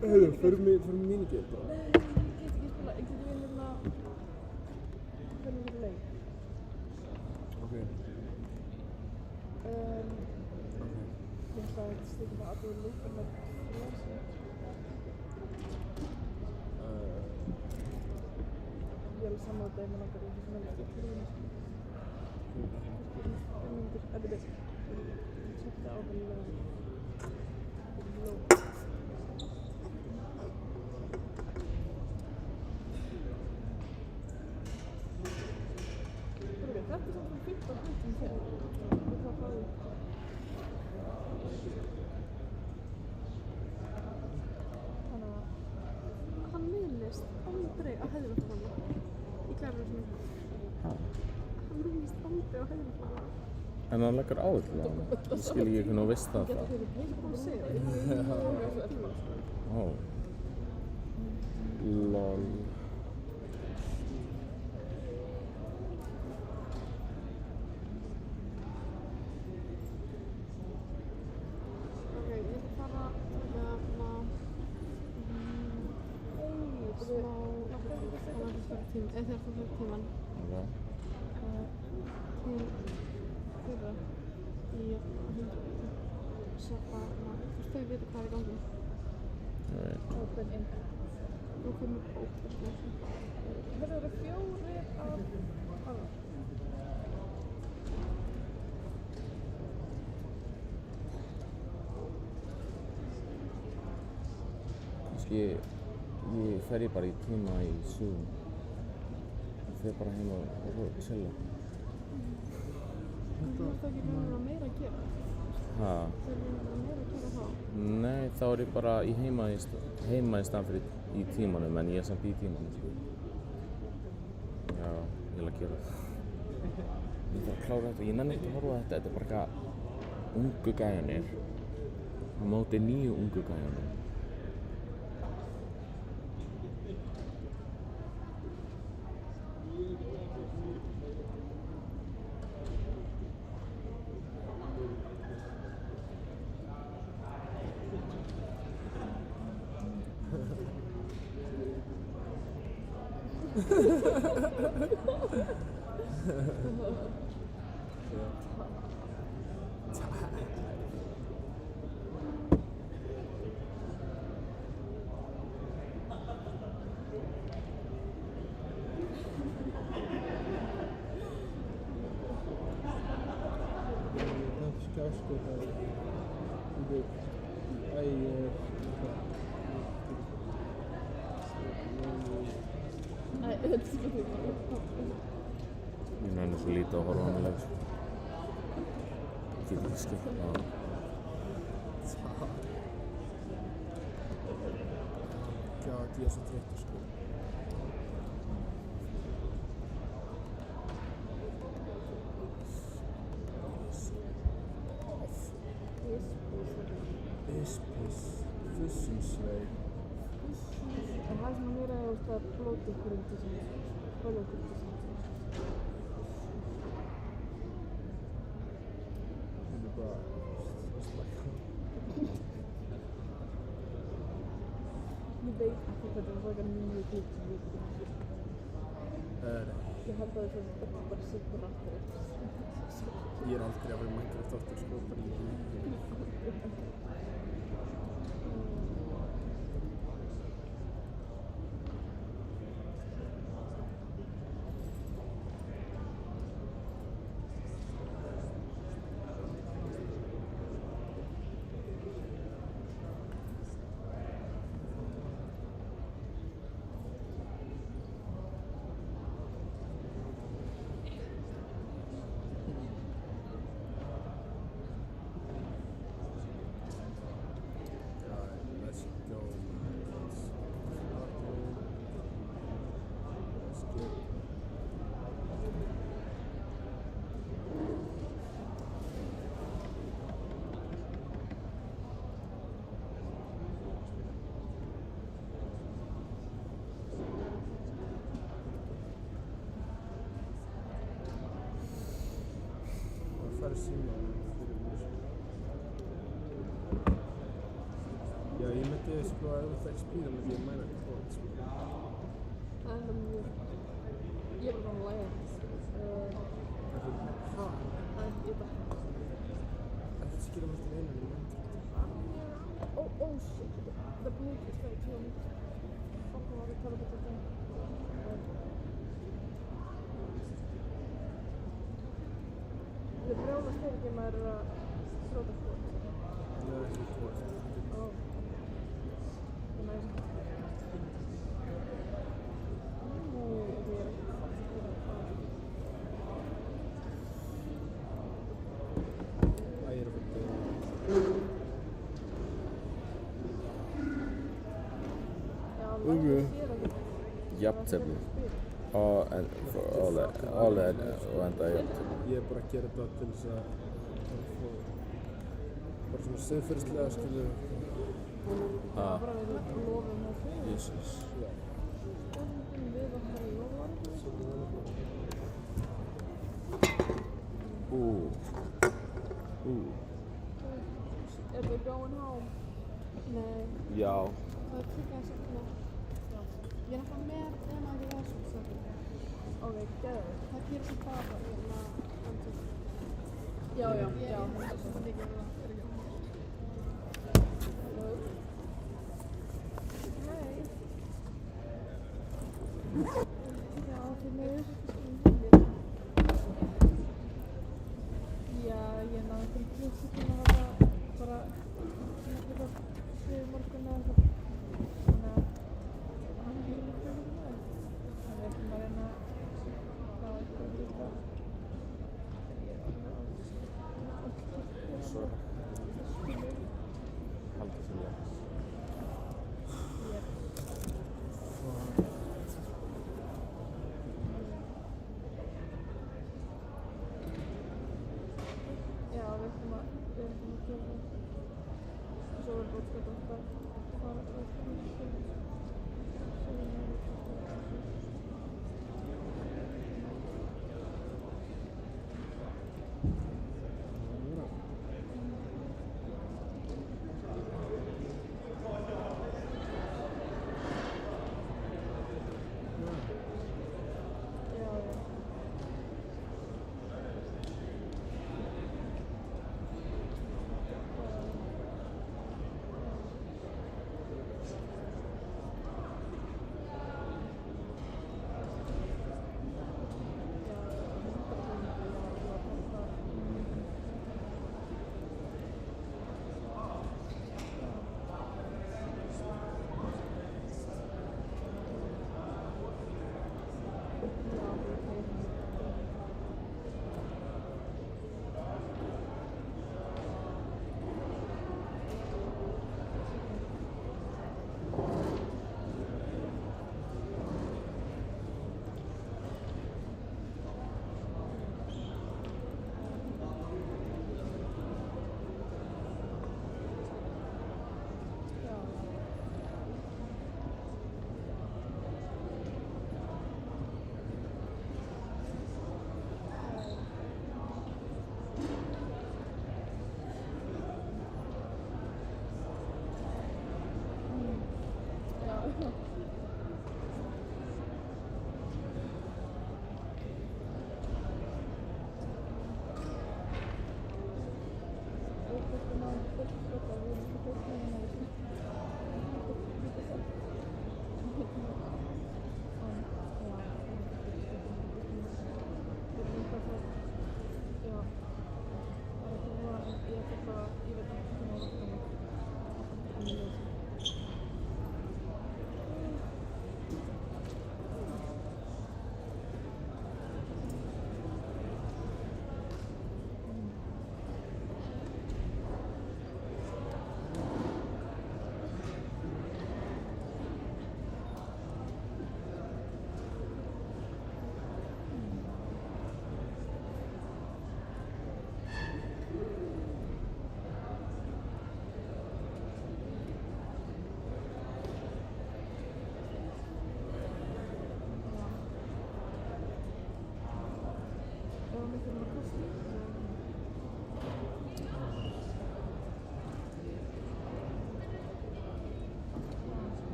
Heyrðu, förum mínigame bara. Nei, ég get ekki spila, ég get við hérna hvernig leik. Ok. Ég ætla að stíka bara allir leikar með ljósi. Ég er alveg sammála þeim og langar í þessu meðlega skiptir setja á vel ló. Þetta er svona 15 hlutum hér. Hvað fáið? Þannig að hann minnist aldrei á Heiðarfjalli í Glæfravísinu. Hann minnist aldrei á Heiðarfjalli. En hann leggur áherslu á hann. Ég skil ekki hvernig þú veist það. Ég get ekki búin að segja það. Ó. Lol. Þegar þú fyrir tíman til fyrra í seppa þau vita hvað er í gangi. Open impact. Nú komur open impact. Það eru 4 af Kannski ég fer bara í tíma í Zoom. Ég fer bara heim og chilla. En þú ert ekki meira að gera? Ha? Þú ert meira að gera þá? Nei, þá er ég bara í heima í staðan fyrir í tímanum, en ég er samt í tímanum. Já, ég vil að gera það. Ég þarf að klára þetta. Ég nenni ekki að horfa á þetta. Þetta er bara eitthvað ungu gæjanir á móti nýju ungu gæjanum. Ég nenni svo lítið að horfa á hann leik. Ég get ekki skipt á hann. God, ég er svo þreyttur sko. Fussensveig. En það sem mér er að blóti hverjum til sem blóti Hún er bara slaka. Ég veit ekki hvað það var mjög glík sem ég veit ekki. Ég held að það er bara sittur aftur eftir. Ég er aldrei að vera Minecraft aftur sko, bara í fara síma fyrir mér. Já, ég myndi sko að ef það expíra með því að mæna kvot sko. Það er enda mjög... Ég er bara að læra þetta. Hæ? Það er ekki bara... Þetta skilja mér til einu við Oh shit. The Bluetooth is very too. Fuck, hvað var að tala um þetta? Annars þegar ekki maður að þróta hvort. Nei, ekki hvort. Ó. Þannig að ég er ekki fast að gera það. Æ, ég er að fara Jafntefni. Og enda jafntefni. Ég er bara að gera þetta til þess að bara svona siðferðislega skilur. Jesus. Já. Er þið going home? Nei. Já. Það er klikkað sérna. Ég er náttúrulega með nema ekki það sem sagt. Ok, gæður. Það gerir sem bara Já. Það er svo mikið að það er ekki. Hello. Hey. Já, þið með Já, ég náði til klukkutíma að hafa bara klukkutíma 7 morgun eða eitthvað. Þannig að hann er líka fyrir það. Þannig að við ætlum að reyna að hafa eitthvað líka. Svo halda sem ég. Já, við ætlum að gera það. Svo er bókstætt alltaf að fara að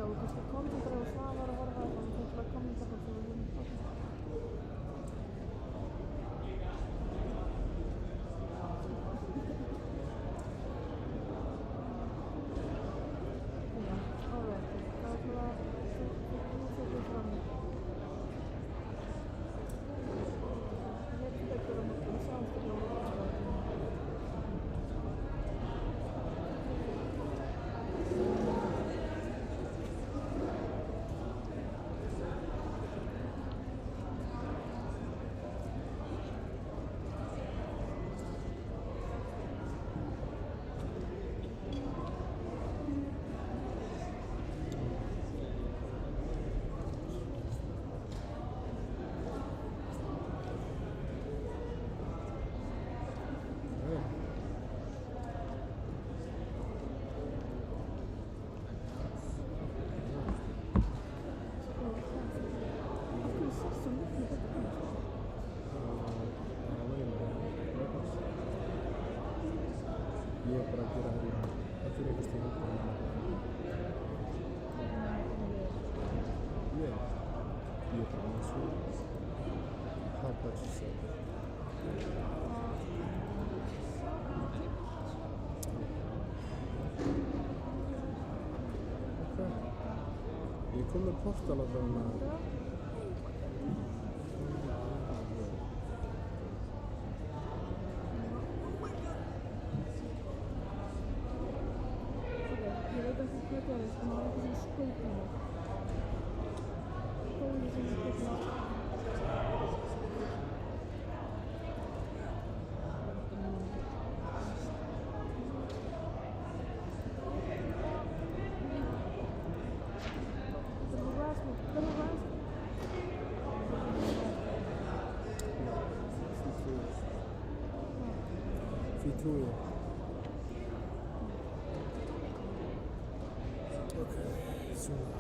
og kannski kommentar og Svavar að horfa og þú ætla að kommenta og svo Ég er bara að gera hérna allir einhvers til hérna. Ég er bara með svo how about yourself? Ég kom með portal að það Því trúi ég. Svona.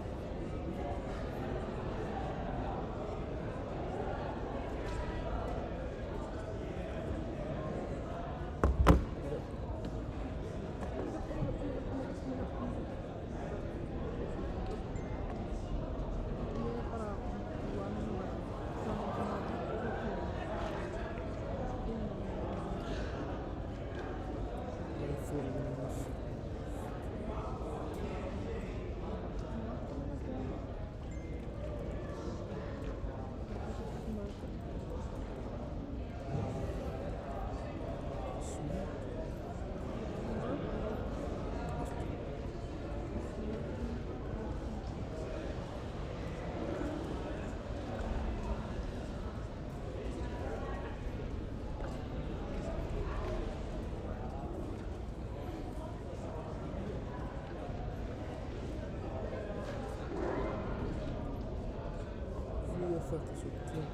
Þetta er svo til.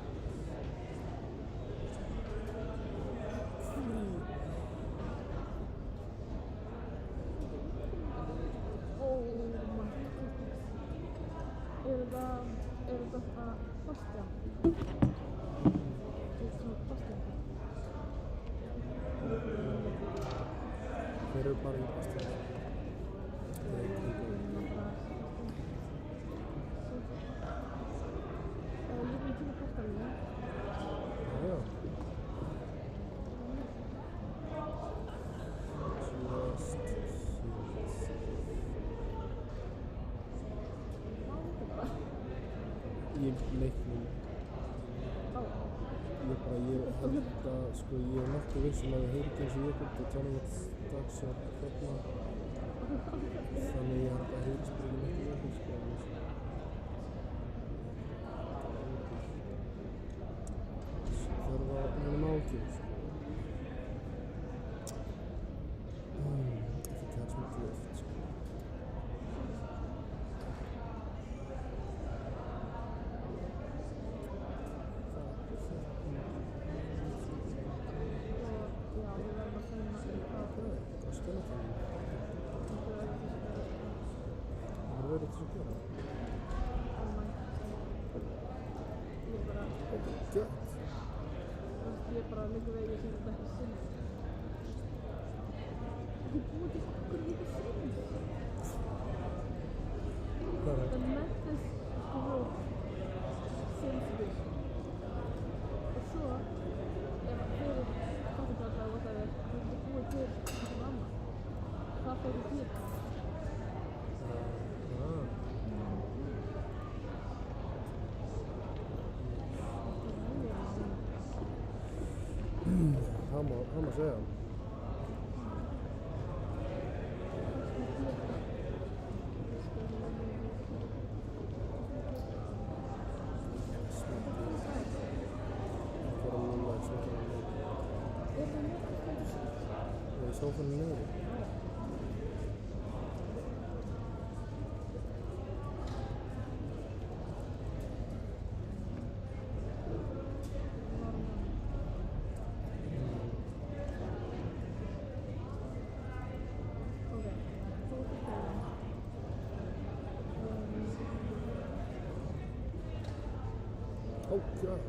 Er þetta Bastian? Þeir eru bara í Bastian. Leiknum. Ég held að, sko, ég er nokkuð vissum að það heyri ekki eins og ég kom til tónumvöld dags að hérna. Þannig ég held að heyri spyrir ekki nokkuð, sko. Það var mjög nákvæm, sko. If you catch my drift, sko. Ég bara liggur vegið sem þetta ekki sinni. Ég búið til okkur líka sinni. Hvað The meth is growth sensitive. Og svo, ef fyrir kaffibranda og whatever, það búið til eitthvað annað. Það fyrir hýta. Það má segja. Sófanum niður. Oh God.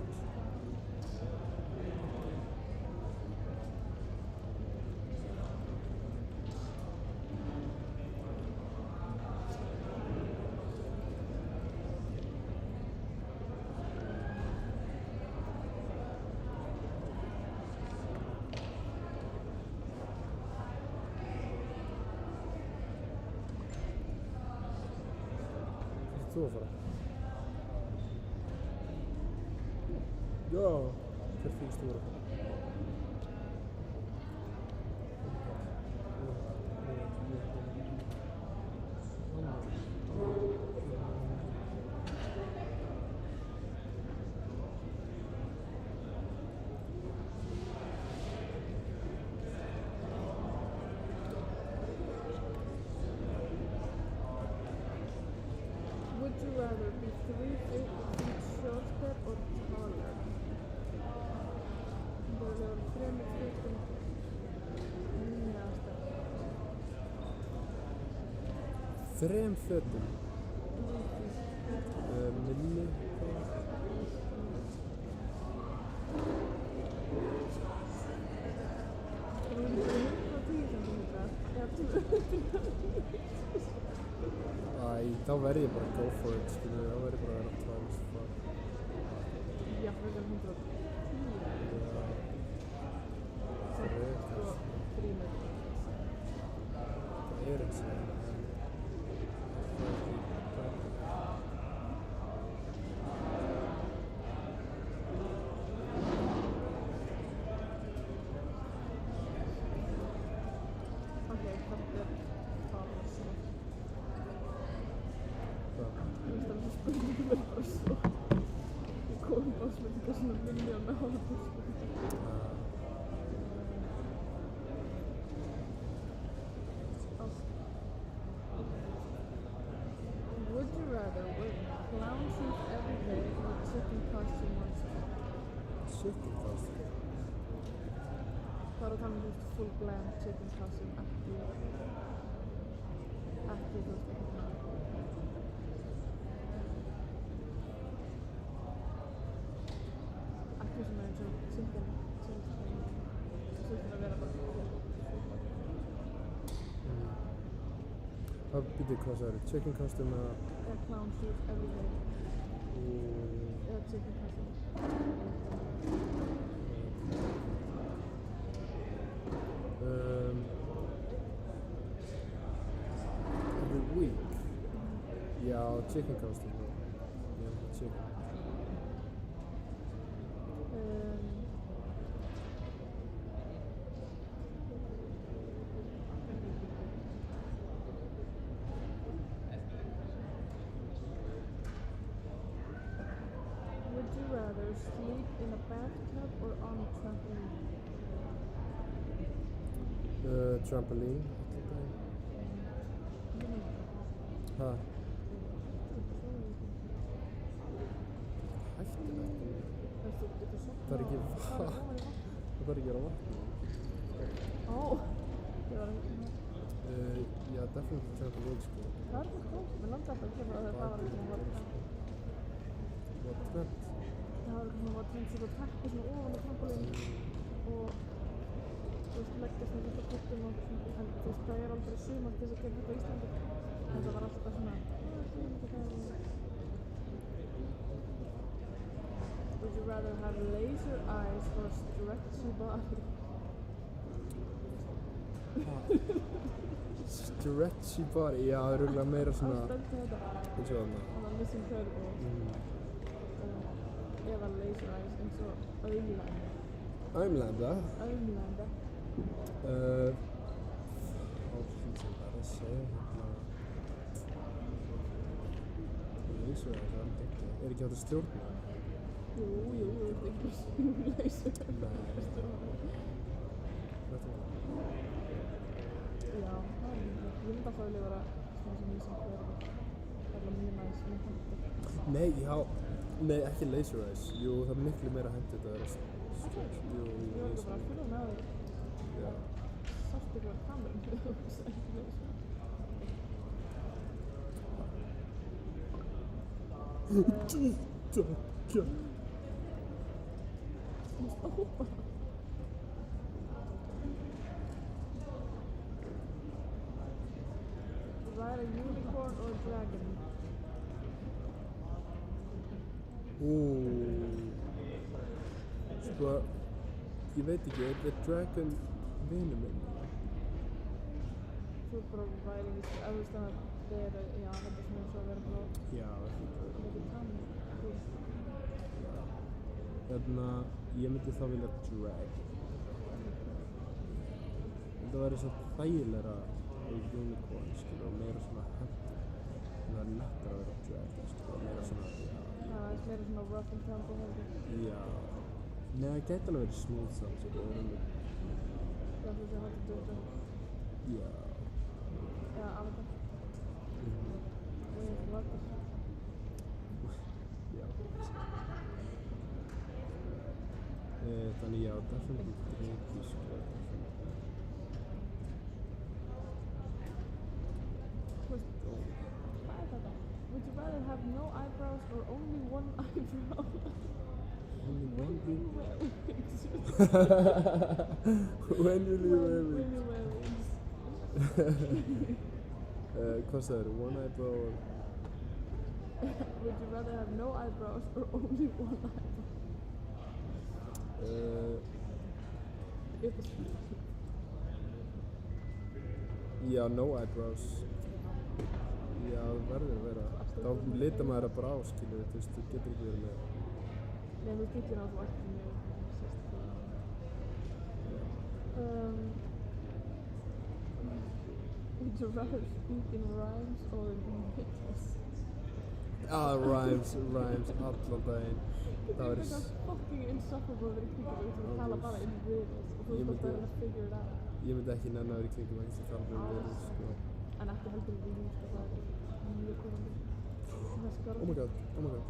Þú að fara? Já, hver finnst þú að fara? Would you rather be 3 feet shorter or taller? Þú verður 3 feet minna stærri. 3 fötum. Minni. Þú verður 110 cm eða 200. Þá verð ég bara go for it, skilur, þá verð ég bara að vera twice fuck. Já, frekar 110. Það er Sko, 3 metrar. Það er ekki sem Ok, þetta er bara svo. Mér finnst það spurningum bara svo. Ég kom bara spurningar svona milljón áður. Would you rather wear clown suit every day or chicken costume once a week? Chicken costume? Það er að tala full glam chicken costume, ekki þú veist, eitthvað svona. Ekki svona eins og chicken að vera bara Hvað sagði þér? Chicken costume eða clown suit every day. Eða chicken costume. Every week? Já, chicken costume. Já, chicken. Would you rather sleep in a bathtub or on a trampoline? Trampoline. Ha? Það er ekki vatn. Það er ekki að vera vatn. Ó, ég var Já, definitely trampoline sko. Það er það góð. Mér langar alltaf að kemur að það var eitthvað Var trend? Það var eitthvað var trend svo að tekka svona ofan á trampoline og þú veist, leggjast með þetta puttum og en þú veist, það er aldrei sumar til þess að gera þetta á Íslandi. En það var alltaf svona, það have laser eyes or a stretchy body. Stretchy body, já, það er örugglega meira svona Stendur þetta? eins og þarna. Þannig að Miss Incredible. Eða laser eyes eins og Aumlander. Aumlander? Aumlander. Hvað finnst ég bara að segja hérna? Laser eyes, það er ekki. Er ekki hægt að stjórna? Jú, þú ert ekki laser. Nei. Já, það er mjög. Ég myndi alltaf vilja vera svona sem Miss Incredible. Það er mjög næs, mjög hendur. Nei, já, nei, ekki laser eyes. Jú, það er miklu meira hendur að vera stretch. Jú, Ég var líka bara að fylgja með þér. Já. Sátt ykkur á kamerun þegar þú sagði ekki laser. Stoppa. Ride a unicorn or a dragon? Sko, ég veit ekki, er Dragon vinur minn? Þú ert bara riding this, ef þú veist að það er, já, þetta er svona eins og að vera bara Já, mikið tann. Hérna, ég myndi þá vilja drag. Það væri svo þægilegra unicorn, skilur, og meira svona hendur. Það er lettar að vera drag, skilur, meira svona, já. Það er meira svona rough and tumble heldur. Já. Nei, það gæti alveg verið smooth samt, skilur, Já, þú veist að hætti döta. Já. Já, alveg. Og ég er vartur. Já. Þannig já, definitely dregi, sko. Would you rather have no eyebrows or only one eyebrow? Only one When you wear wigs. When will you wear wigs? When you wear wigs. Hvað sagðir, one eyebrow or... Would you rather have no eyebrows or only one eyebrow? Já, no eyebrows. Já, það verður að vera. Þá litar maður það bara á, skilur, þú veist, þú getur ekki verið með. Nei, þú getur náttúrulega ekki mjög sérstaklega. Would you rather speak in rhymes or in riddles? Rhymes, allan daginn. Það er eitthvað fucking insufferable að vera í kringum þú sem tala bara in riddles og þú ert alltaf að reyna að figure it out. Ég myndi ekki nenni að vera í kringum að ekki tala um riddles, sko. En ekki heldur við líka, það er mjög komandi. Oh my god, oh my god.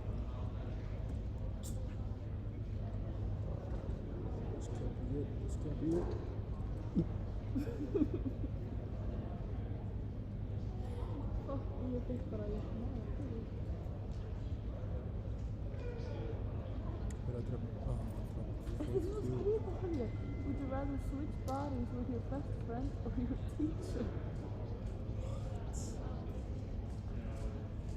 This can't be it, this can't be it. Fuck, ég fikk bara í maður. Would you rather switch bodies with your best friend or your teacher?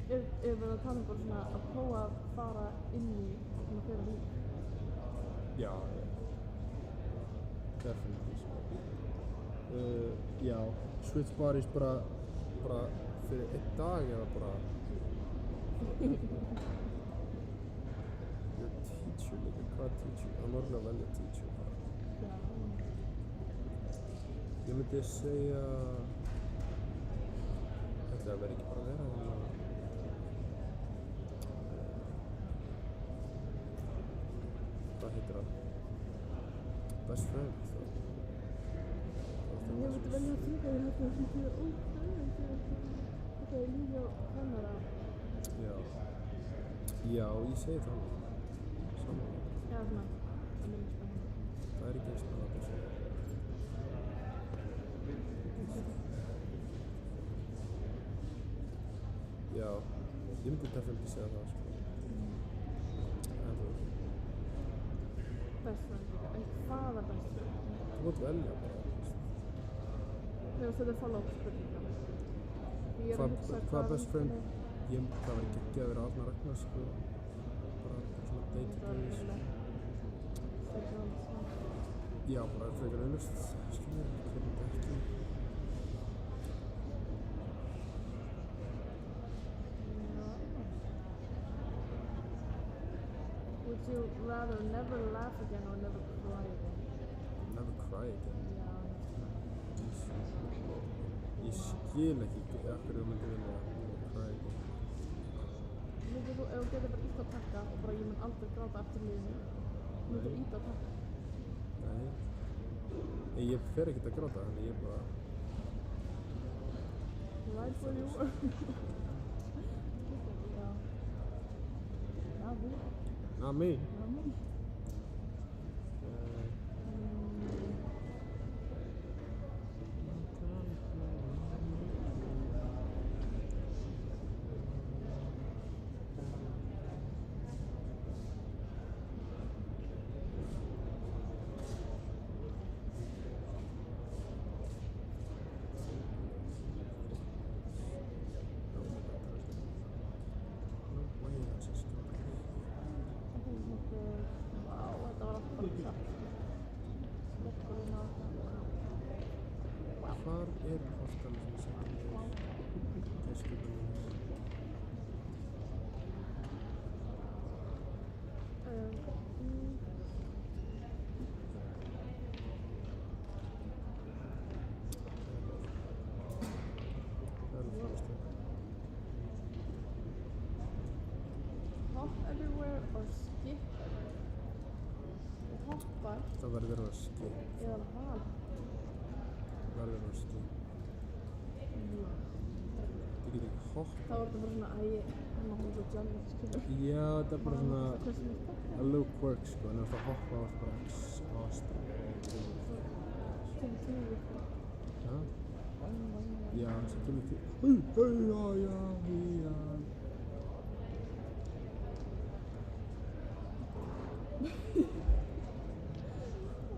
Ef við erum að tala um bara svona að prófa að fara inn í svona fyrir líf. Já, definitely, sko. Já, switch bodies bara fyrir einn dag eða bara... Your teacher, líka, hvað teacher? Það er norðlega að velja teacher. Já. Ég myndi segja... Þetta verður ekki bara að vera þannig að... Hvað heitir það? Best friend, þá. Ég myndi velja að tríka því þetta sem þið er óþægilegt þetta er líka kamera. Já. Já, ég segi það. Saman. Já, svona. Það er mjög spennandi. Það er ekki eins og það að segja. Já, ég myndi definitely segja það, sko. En þú? Best friend líka, en hvað er best friend? Þú mátt velja bara, Þegar þetta er follow-up spurninga. Ég er að hugsa hvað best friend? Það var ekki að vera Arnar Ragnars, sko. Bara svona date-to-day, sko. Já, bara frekar auðvist, skilja, hvernig þetta ekki. Would you rather never laugh again or never cry again? Never cry again. Ég skil ekki af hverju þú myndir vilja never cry again. Myndir þú, ef þú getur bara ítt á takka og bara ég mun aldrei gráta eftir lífinu, myndir þú ítt á takka? Nei. Ég fer ekkert að gráta, þannig ég bara... Right where you were. Já. Not me. Not me. Not me. Hvar er hoftan sem setjum við gæskupunum? Hop everywhere or skip everywhere? Þú hoppar Það verður að skip. eða val. Verður að skip. Þú getur ekki hopp. Þá er þetta bara svona, æ, hann má hóla Johnny, skilur. Já, þetta er bara svona a little quirk, sko, en ef það hoppa þá er það bara exhausting. Kemur tíu. Já? Já, það kemur tíu.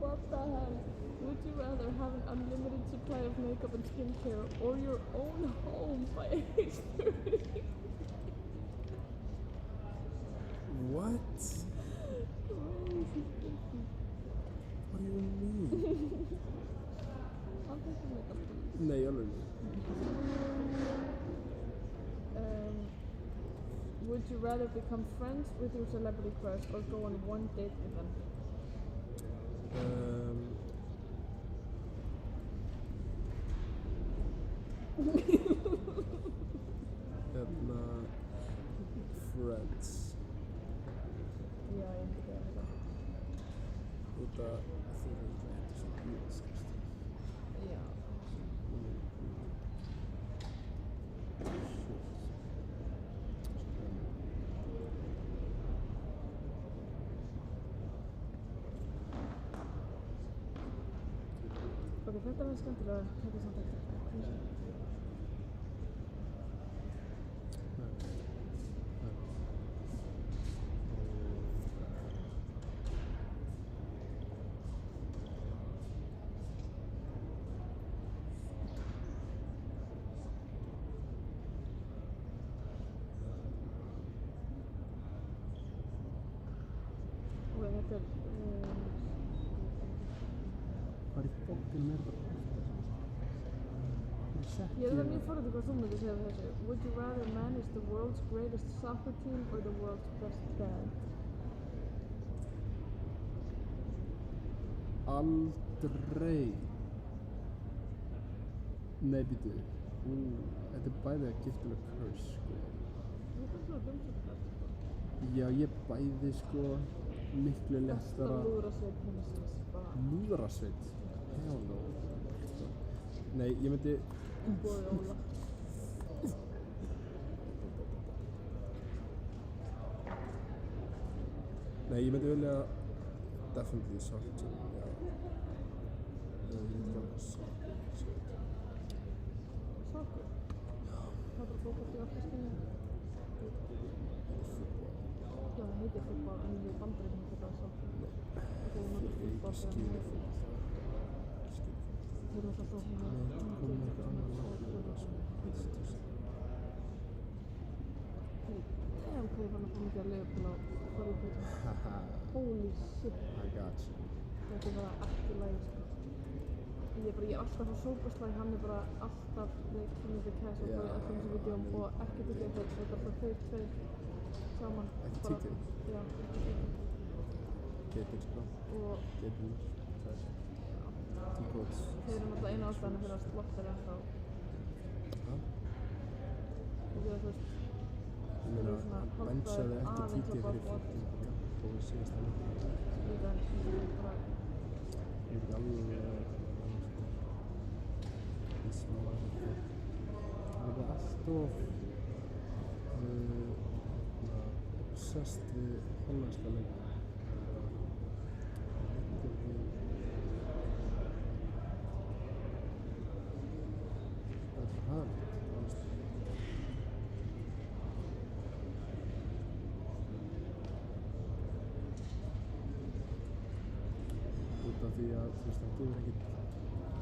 What the hell? Would you rather have an unlimited supply of makeup and skincare or your own home by age 30? What? What do you mean? I'll take the makeup, please. Nei, alveg ekki. Would you rather become friends with your celebrity crush or go on one date with them? Friends. Já, ég myndi gera þetta. Þetta þurfa ekki að hætta svo bíðast. Já. Ok, þetta var skemmtilega, þetta er samt ekki. Ok, þetta er... Hvað er fólkinn með það? Ég er það mjög forðið hvað þú myndir segja þessu. Would you rather manage the world's greatest soccer team or the world's best band? Aldrei. Nei, býtu. Þetta er bæði að giftulega curse, sko. Þetta er svona dumsöknar, sko. Já, ég bæði, sko, miklu lettara. Besta lúðrasveit heimsins, bara. Lúðrasveit? Hell no. Nei, ég myndi... Boði Óla. Nei, ég myndi vilja definitely soccer team, já. Ég myndi vilja soccer. Soccer? Já. Það er bara fótbolti í okkar skilja. Já, það heitir fútbol, en við Bandaríkjum þetta soccer. Þegar við notum fútbol þegar við heitir. Þeir eru alltaf svona... Damn, þegar ég fann að fá mikið að Liverpool á Furry-pötum. Holy shit. I got you. Þetta bara ekki lægi, sko. Ég er alltaf á Superslag, hann bara alltaf the king of the castle bara í öllum þessum vídeóm og ekki TK, þetta er bara þeir tveir saman. Ekki TK? Já, ekki TK. Getir, sko. Og... Getir, það er. T-Codes. Þeir eru náttúrulega eina ástæðan fyrir að Slott er ennþá. Já. Og því að þú veist, Ég meina, hann benchaði ekki TK fyrir 14 og við síðast hann. Líka en ég er bara... Ég veit ekki alveg það er alltof obsessed við hollenska leikmenn. Það er hræðilegt, honestly. Út af því að þú veist, það gefur ekkert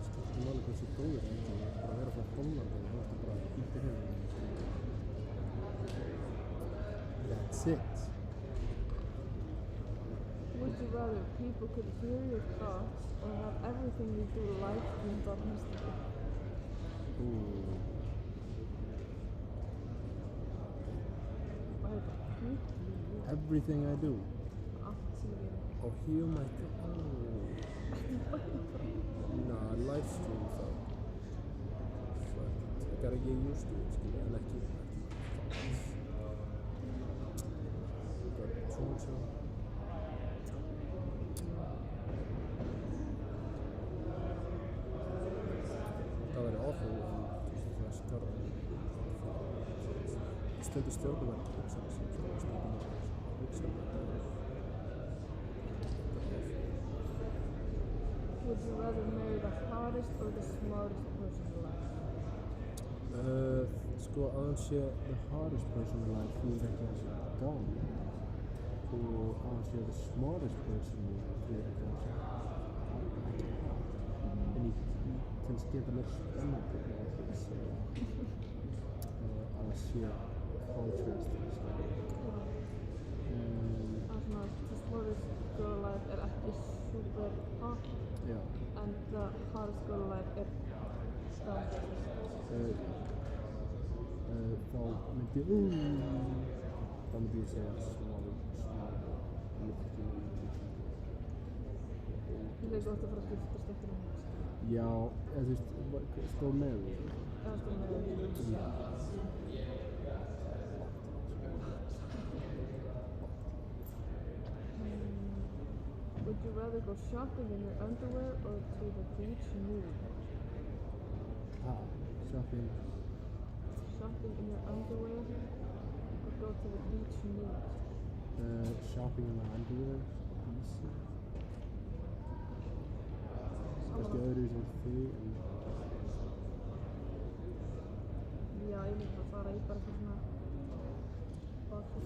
skiptir máli hversu góður það er ekki, bara að vera frá Hollandi og þá ertu bara ítt í höfðinu. That's it. Would you rather people could hear your thoughts or have everything you do live streamed on Instagram? Ooh. Everything I do. Allt sem ég gerir. Og hear my Nah, live stream þá. I gotta get used to it, skilja, en ekki svona. Það væri awful, en það er skara. Stundu stjórnumenn hugsa Would you rather marry the hottest or the smartest person alive? Sko, að hann sé the hardest person alive þýðir ekki að hann sé dumb. Og að hann sé the smartest person alive þýðir ekki að hann sé en ég finnst geta mér spennandi að það sé að sé contrasting, sko. Að svona, the smartest girl alive er ekki super hot. Já. And the hottest girl alive er star. Þá myndi ég segja smá Ég leik ofta að fara að giftast eftir hún. Já, eða þú veist, stóð með því. Já, stóð með því. Já. Would you rather go shopping in your underwear or to the beach nude? Shopping. Shopping in your underwear or go to the beach nude? Shopping in my underwear. Easy. Kannski öðruvísi en þig, en... Já, ég myndi að fara í bara eitthvað svona... bakföt.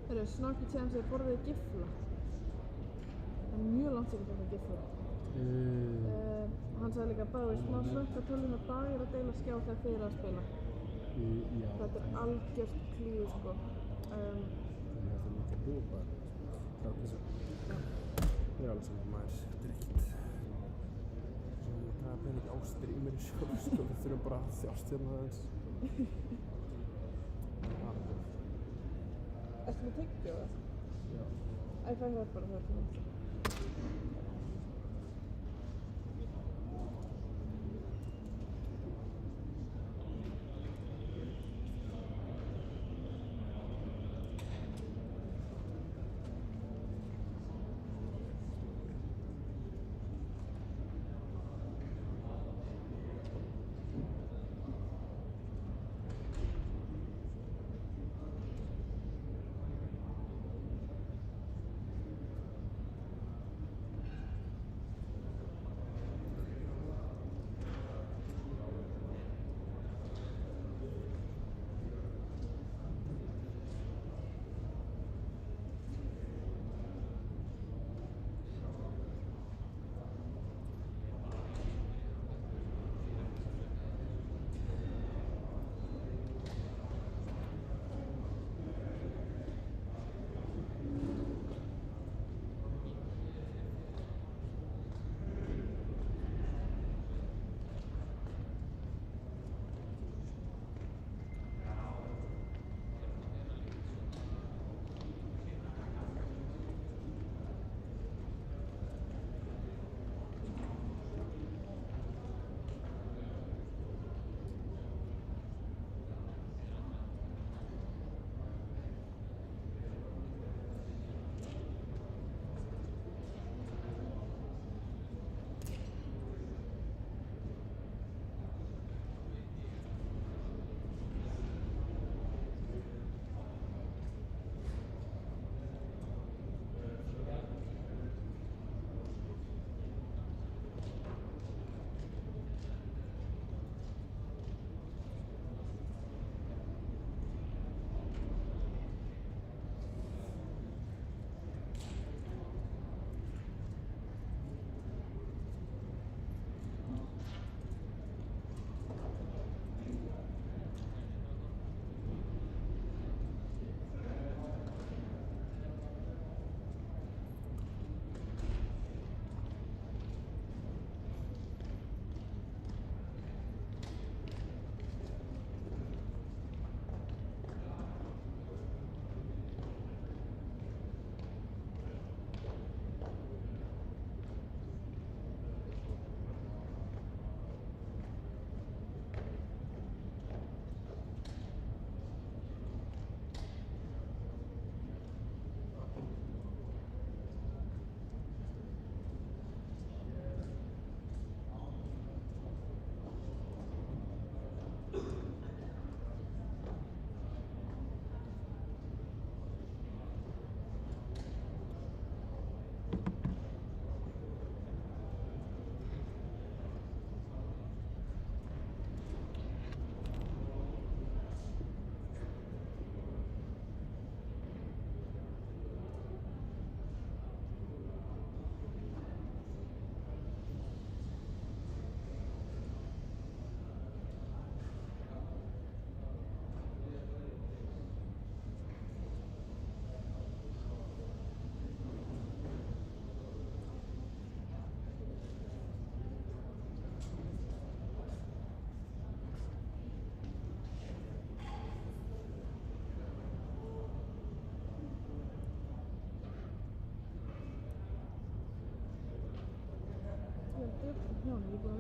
Heyrðu, Snarky Cham segir borðið giffla. Það er mjög langt sem ég fekk að giffla. Hann sagði líka bara smá svögt að tölvuna dag er að deila skjá þegar þið eru að spila. Já. Þetta er algjört klíður, sko. Þannig að það er mikið að búa bara. Það er þessu. Ég er alveg sem maður, þetta er ekkert... Það er pening ástir í mér í sjálf, sko. Við þurfum bara að þjást hérna aðeins. Ertu með tyggjó eða? Já. Ég fæ það bara þegar þú veist.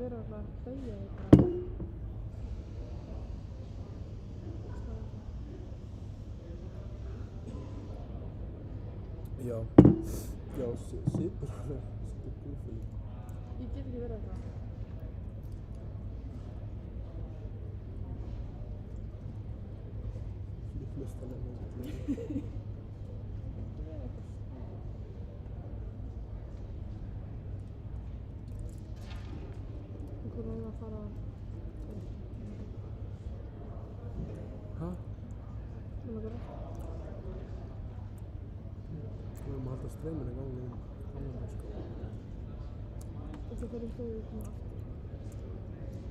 vera alltaf að beigja þetta. Já, sýpur alveg, svolítið gúfili. Ég get ekki verið það. Hlusta nefnum. Hvernig er það að fara? Hæ? Hvað er það? Við erum að halda streyminu í gangi sko. Og það fyrir stóðu svona aftur.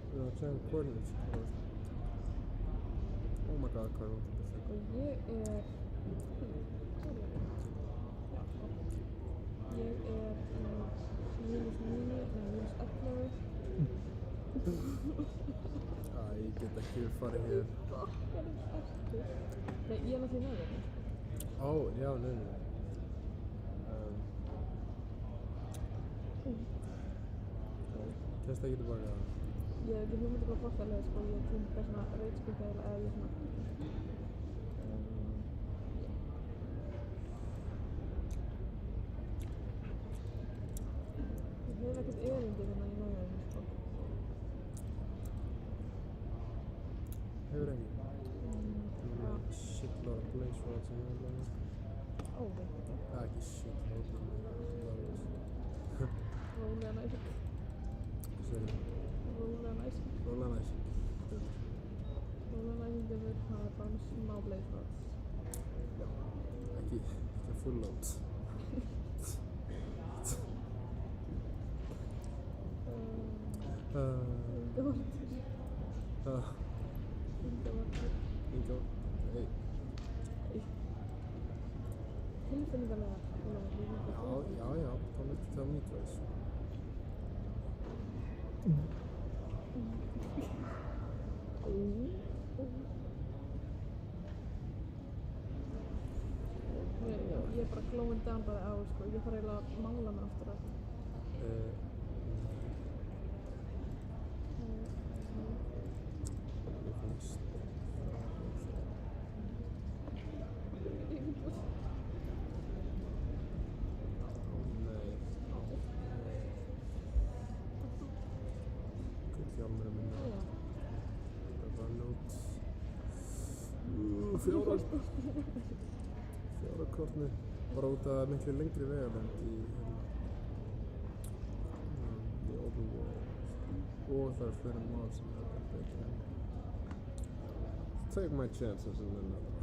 Við erum að segja coordinates. Oh my god, hvað er það? Og ég er... Ég er -9, nei -11. Ég get ekki farið hér. Nei, ég er náttúrulega með það. Ó, já, nei. Kemst ekki tilbaka? Ég hef ekki hugmynd hvað bóttalega sko, ég er tíma bara svona reitskipta eða ég svona... Ég hef ekkert erindi hérna í náðinu sko. Hefur ekki? Shitload of place rods and all that. Ó, veit ekki. Ekki shitload, Rólega næsing. Hvað segir þið? Rólega næsing. Rólega næsing. Rólega næsing gefur, það er bara með smá blaze rods. Já, ekki full load. Inga, hey. Tilfinningarlega. Já, tell me twice. Ég er bara glowing down by the hour sko, ég þarf eiginlega að mála mig aftur að. Fjórakortni bara út af miklu lengri vegalengd í open world og það er fleiri mál sem er betri. Take my chances and then another.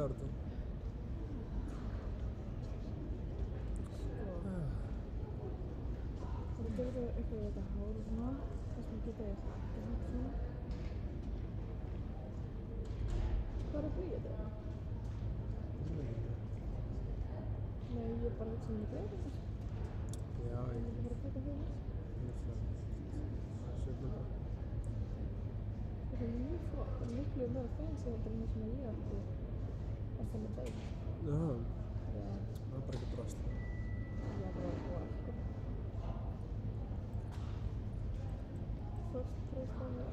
klára þetta. Það gerðu eitthvað í þetta hár svona, þess að geta þetta svona. Hvað er að byrja þetta? Nei, ég er bara að hugsa um að gera þetta. Já, Ég er bara að taka fyrir þessu. Þetta er mjög flott, það er miklu meira fancy heldur en það sem ég átti að finna deg. Já, Já. það er bara eitthvað drast. Já, bara sko. First place on the...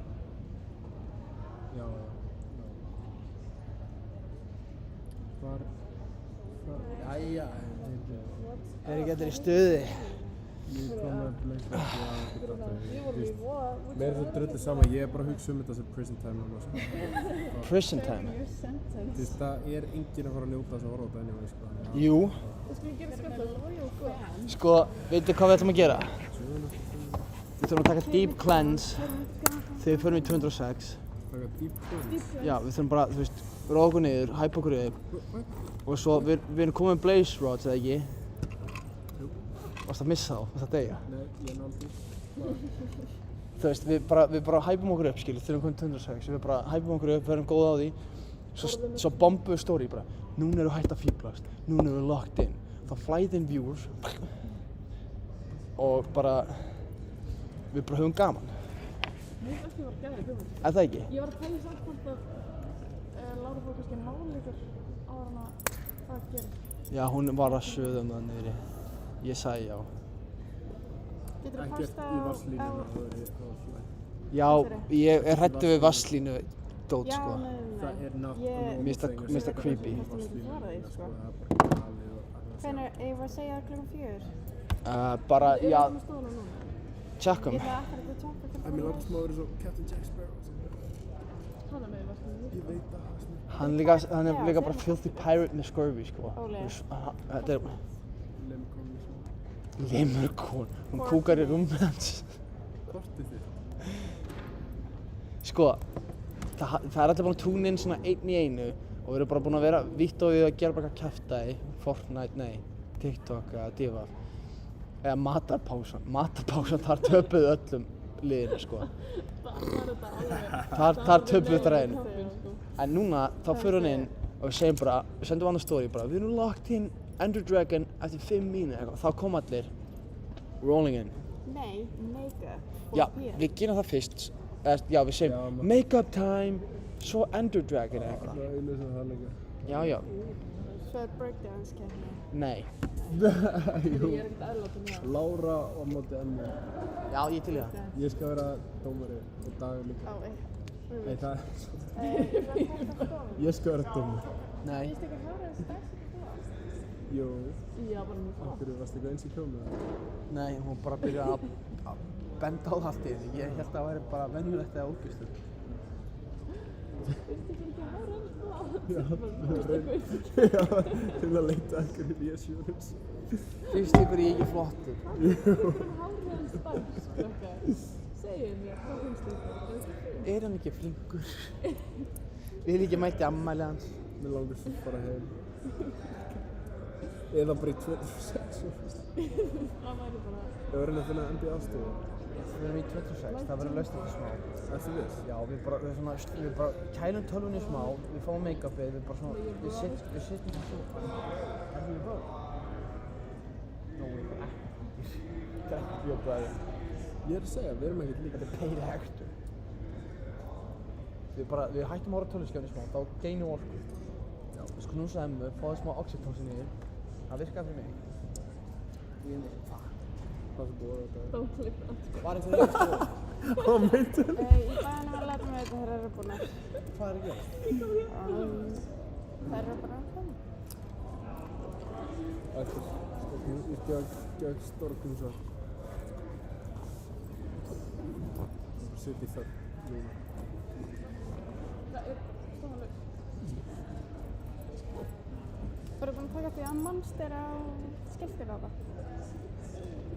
Já. Jæja, Er ekki allir í stuði? Ég kom með bleikvægt, Ég voru í voða. Mér er það drullið sama, ég er bara að hugsa um þetta sem prison time núna, sko. Prison time? Þú veist, það er enginn að fara að njóta þess að horfa á þetta anyway, sko. Jú. Það skulle gera skemmtilega. Sko, veitu hvað við ætlum að gera? Við þurfum að taka deep cleanse þegar við förum í 206. Taka deep cleanse? Já, við þurfum bara, þú veist, róa okkur niður, hæpa okkur upp. Og svo, við erum komið með blaze rods, eða ekki? Jú. Varst að missa þá? Varst að deyja? Nei, ég náði. Þú veist, við bara hæpum okkur upp, skilur, þegar við komum í 206. Við bara hæpum okkur upp, verðum góð á því. Svo bombum við story bara. Núna eru hægt að fíblast. Núna eru við locked in. Þá flæði inn viewers. Og bara, við bara höfum gaman. Mér finnst ekki að vera gæðið hugmynd. Er það ekki? Ég var að pæla samt hvort að Lára fór kannski máleikur áður en að það gerist. Já, hún var að söða það niðri. Ég sagði já. Geturðu Ekkert pasta í vasslínuna, það er flægt. Já, ég er hræddur við vasslínu dót, Já, sko. nei. Það er not Mér finnst það creepy. Ég myndi svara því, sko. Það er bara galið og... Hvenær, eigum við að segja það klukkan 4? Bara, Við já, erum á stofunum núna. tjekkum. Ég ætla ekkert að tjekka En mér langt smá að vera svo Captain Jack Sparrow. Hann er með í vasslinu. Ég veit það. Hann er líka bara filthy pirate með scurvy, sko. Óli. Þetta er... Limurkón. Hún kúkar í rúmið hans. Kortið þitt. Sko, það er allir búin að túna inn svona einn í einu og við erum bara búin að vera vítt á því að gera bara eitthvað kjaftaði, Fortnite, nei, TikTok eða Divaf. Eða matarpásan, þar töpuðu öllum liðinu, sko. Þar töpuðu þetta reyn. En núna, þá fyrir hann inn og við segjum bara, við sendum annað story bara, við erum locked in Ender Dragon eftir 5 mínútur eitthvað, þá kom allir rolling in. Nei, make-up. Já, við gerum það fyrst. Já, við segjum make-up time, svo Ender Dragon eða eitthvað. Það er auðvitað það líka. Já, já. Svo er breakdance-keppni. Nei. Jú. Ég er ekkert aðlátt um það. Lára á móti Emmi. Já, ég til í það. Ég skal vera dómari og Dagur líka. Nei, það er... Ég skal vera dómari. Nei. Finnst ekki hárið stærst í það? Jú. Já, bara mjög flott. Akkur, varstu eitthvað eins í kjónu? Nei, hún bara byrjaði að benda á það allt í henni. Ég held að það væri bara venjulegt eða ógeðslegt. Finnst ekki hárið eins flott? Já, til að leita akkur í reassurance. Finnst ykkur ég ekki flottur? Hárið eins stærst, krakkar. Segðu mér, hvað finnst ykkur? Er hann ekki flinkur? Vil ekki mæti ammæli hans? Mér langar svo bara heim. Eða bara í 2006. Það væri bara... Ég var að reyna að finna NBA-stofu. Við erum í 26, það verður laust þetta smá. Ertu viss? Já, við bara kælum tölvunni smá, við fáum make-upið, við bara svona, við sittum í sofa. Er við bróð? Nó, ég er ekki flinkur. Þetta er ekki bjóðbæði. Ég er að segja, við erum ekkert líka. Þetta er paid actor. Við hættum að horfa tölvuskjáni smá, þá geinum við orku. Já. Við knúsaði Emmu, fáði smá oxytocin í þér. Það virkaði fyrir mig. Ég er fuck. Hvað er búið á þetta? Don't click that. Var einhver í stofu? Á myndinni? Í bæðinu var að læta mig þetta þegar það eru búinir. Hvað er að gera? Það eru bara að koma. Ég gef storkum svo. Sitt í þögn núna. Það er stofanlaug. Voru búin að taka því að Monster á skiltir á það.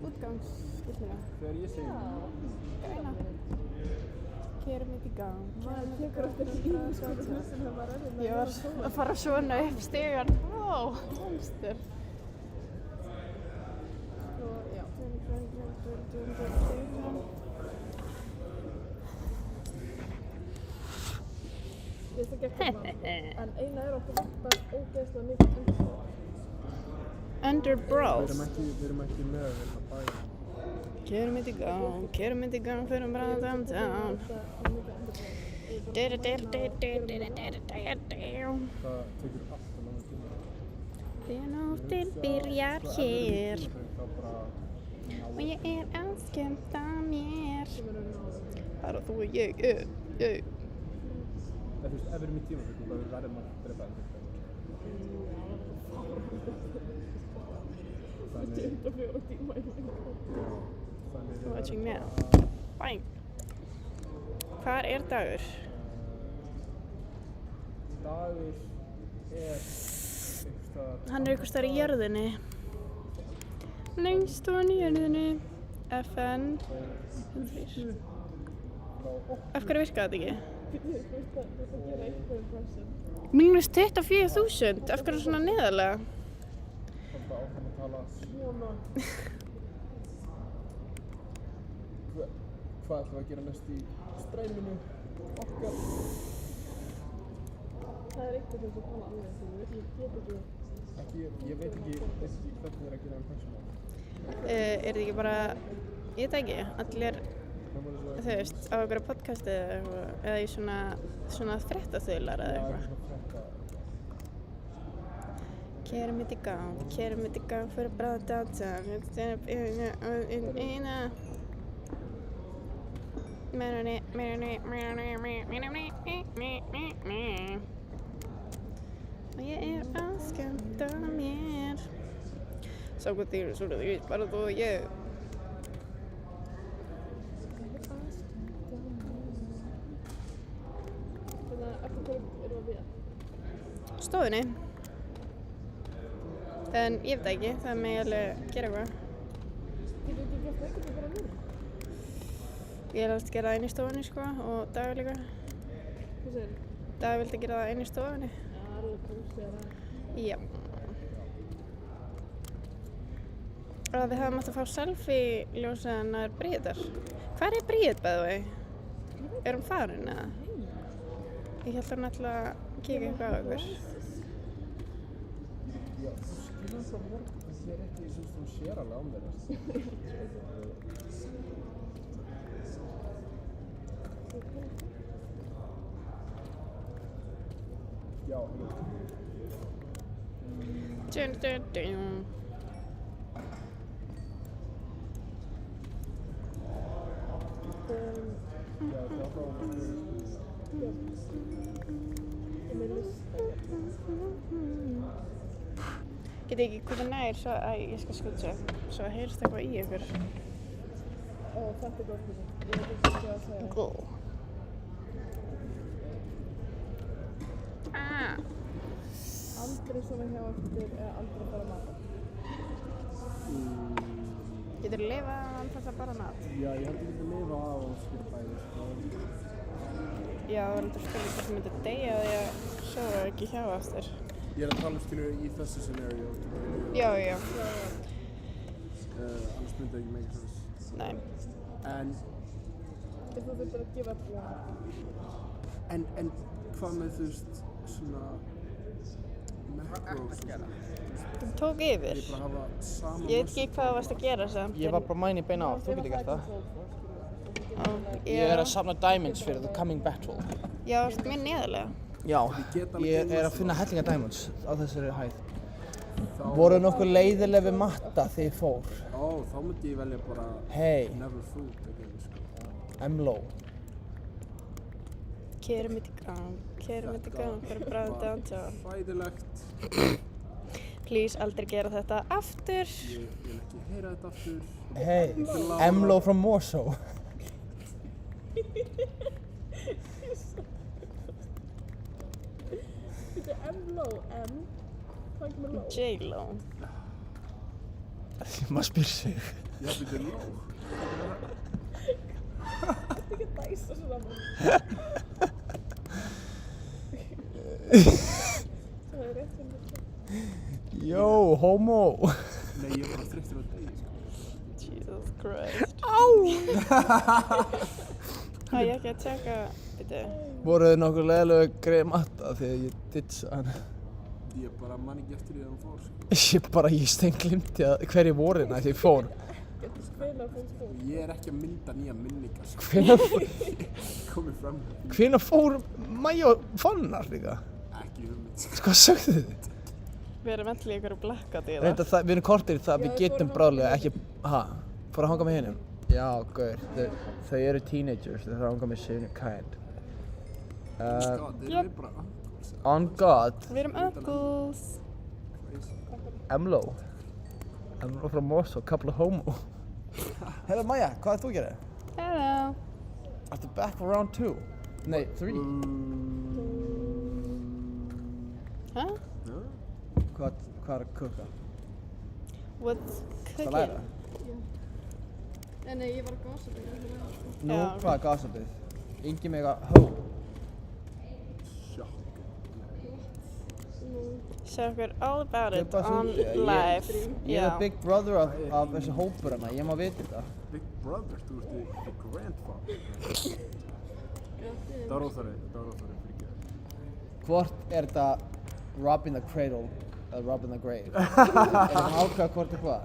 Útgangsskiltinu. Þegar ég segi Já, græna. Kerum þetta í gone. Maður tekur eftir lífi sko sem maður er hérna. Ég var að fara svona upp stigann. Vá, hamstur. Og já. Ég veist ekki eftir maður. En eina okkur vantar ógeðslega mikið Underbros. Við erum ekki með þetta bæði. Kerum it í gang, fyrir bara downtown. Það tekur alltaf langan tíma. Þegar nóttin byrjar hér og ég að skemmta mér. Bara þú og ég. Þú veist, ef við erum í tíma, við verðum að drepa þetta. Það er 24 tíma í Watching now. Bang. Hvar Dagur? Dagur Hann einhvers staðar í jörðinni. Lengst ofan í jörðinni. FN 3. Af hverju virkaði þetta ekki? Mínus 24.000. Af hverju svona neðarlega? Hvað ætlum við að gera næst í streyminu okkar? Það er eitthvað sem tala alveg því ég veit ekki hvernig þið er að gera persónu. Er þetta ekki bara, ég veit ekki, allir, þú veist, á einhverju podcasti eða í svona fréttaþular eða eitthvað. Kerum it í gang fyrir bara downtown. Og ég að skemmta mér. Samkvæmt þér svona því bara þú og ég. Þannig að eftir hverju erum við að bíða? Stofunni. En ég veit ekki, það með alveg gera eitthvað. Getur ekki gert eitthvað bara núna? Ég að gera það inn í stofunni sko og Dagur líka. Hvað segir þið? Dagur vildi gera það inn í stofunni. Já, alveg kósí að það. Já. Og við hefum átt að fá selfie-ljósið hennar Bríðar. Hvar Bríð by the way? Hún farin eða? Ég held hún ætla að kíkja eitthvað á ykkur. Já, þú skilur það morgun, það ekki eins og þú sér alveg á mér. Já, Get ekki komið nær svo að ég skal skutsa svo að heyrst eitthvað í ykkur. Ó, þetta gott fyrir. Ég veit ekki hvað að segja. Góð. Aldrei svona hjá eftir eða aldrei bara mat. Getur þú lifað án þess að bara mat? Já, ég held ekki að lifa á og skilja bæði. Já, það var eitthvað spurning sem myndi deyja því að sofa ekki hjá eftir. Ég að tala skilur í þessu scenario. Já. Annars myndi það ekki make sense. Nei. En Þú þurftir að gefa alltaf. En hvað með þú veist svona macros og svona? Þú tók yfir. Ég bara hafa sama Ég veit ekki hvað þú varst að gera samt. Ég var bara mæni beina á, þú getur gert það. Ég að safna diamonds fyrir the coming battle. Já, þú ert mjög neðarlega. Já, ég að finna hellinga diamonds á þessari hæð. Voru nokkuð leiðileg við matta þegar ég fór? Þá myndi ég velja bara never food, ekki sko. Emlo. Kerum it í gang fyrir bara downtown. Hræðilegt. Please, aldrei gera þetta aftur. Ég vil ekki heyra þetta aftur. Emlo from Warsaw. Þetta er M-Lo, hvað kemur Lo? J-Lo. Maður spyr sig. Já, þetta er Lo. Þetta er ekki að dæsa svona. Það er rétt fyrir þetta. Yo, homo. Nei, ég bara þreyttur á degi, sko. Jesus Christ. Á! Það ég ekki að tjekka, byrju. Voruð þið nokkuð leiðilegu greið matta þegar ég ditsa hann? Ég bara man ekki eftir því að hann fór, sko. Ég steinglimti að hverju voru hérna þegar ég fór. Ég ekki að mynda nýja minningar, sko. Komið fram. Hvenær fór Maja og Fannar líka? Ekki hugmynd, sko. Hvað sögðu þið? Við erum alltaf í einhverju blackout í Við erum kortir í það, við getum bráðlega ekki, fór að hanga með hinum? Já, gaur, þau eru teenagers, þau þarf að hanga með sinu kind. On God. Við erum uncles. Emlo frá Mosó, couple of homo. Hello Maja, hvað er þú að gera? Hello. Ertu back for round 2? Nei, 3. Hæ? Hvað er að kukka? What's cooking? Það læra? Nei, ég var að gossipið. Nú, hvað er gossipið? Ingi mig að hó. Show okkur all about it on live. Ég er big brother af þessu hópur hana, ég má vita þetta. Big brother? Þú ert the grandfather. Það var óþarri, fyrirgeðu. Hvort er þetta robbing the cradle eða robbing the grave? Er það ákveða hvort er hvað?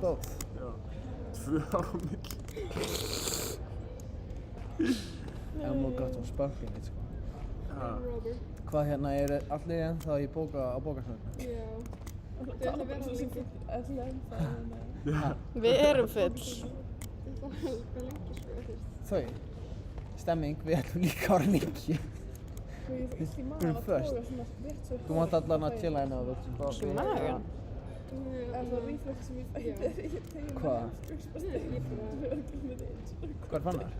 Both. Já. 2 ára á milli. Það er mjög gott um spönglinni, sko. Hvað hérna, er allir ennþá á bókasöfnum? Já. Þau ætla að vera lengi. Við erum full. Það var lengi, sko. Þau? Stemming, við ætlum líka að vera lengi. Við erum först. Þú mátt allan að chilla hérna og Í magan? Er það reflex sem ég fæði? Hvað? Hvað er fannar?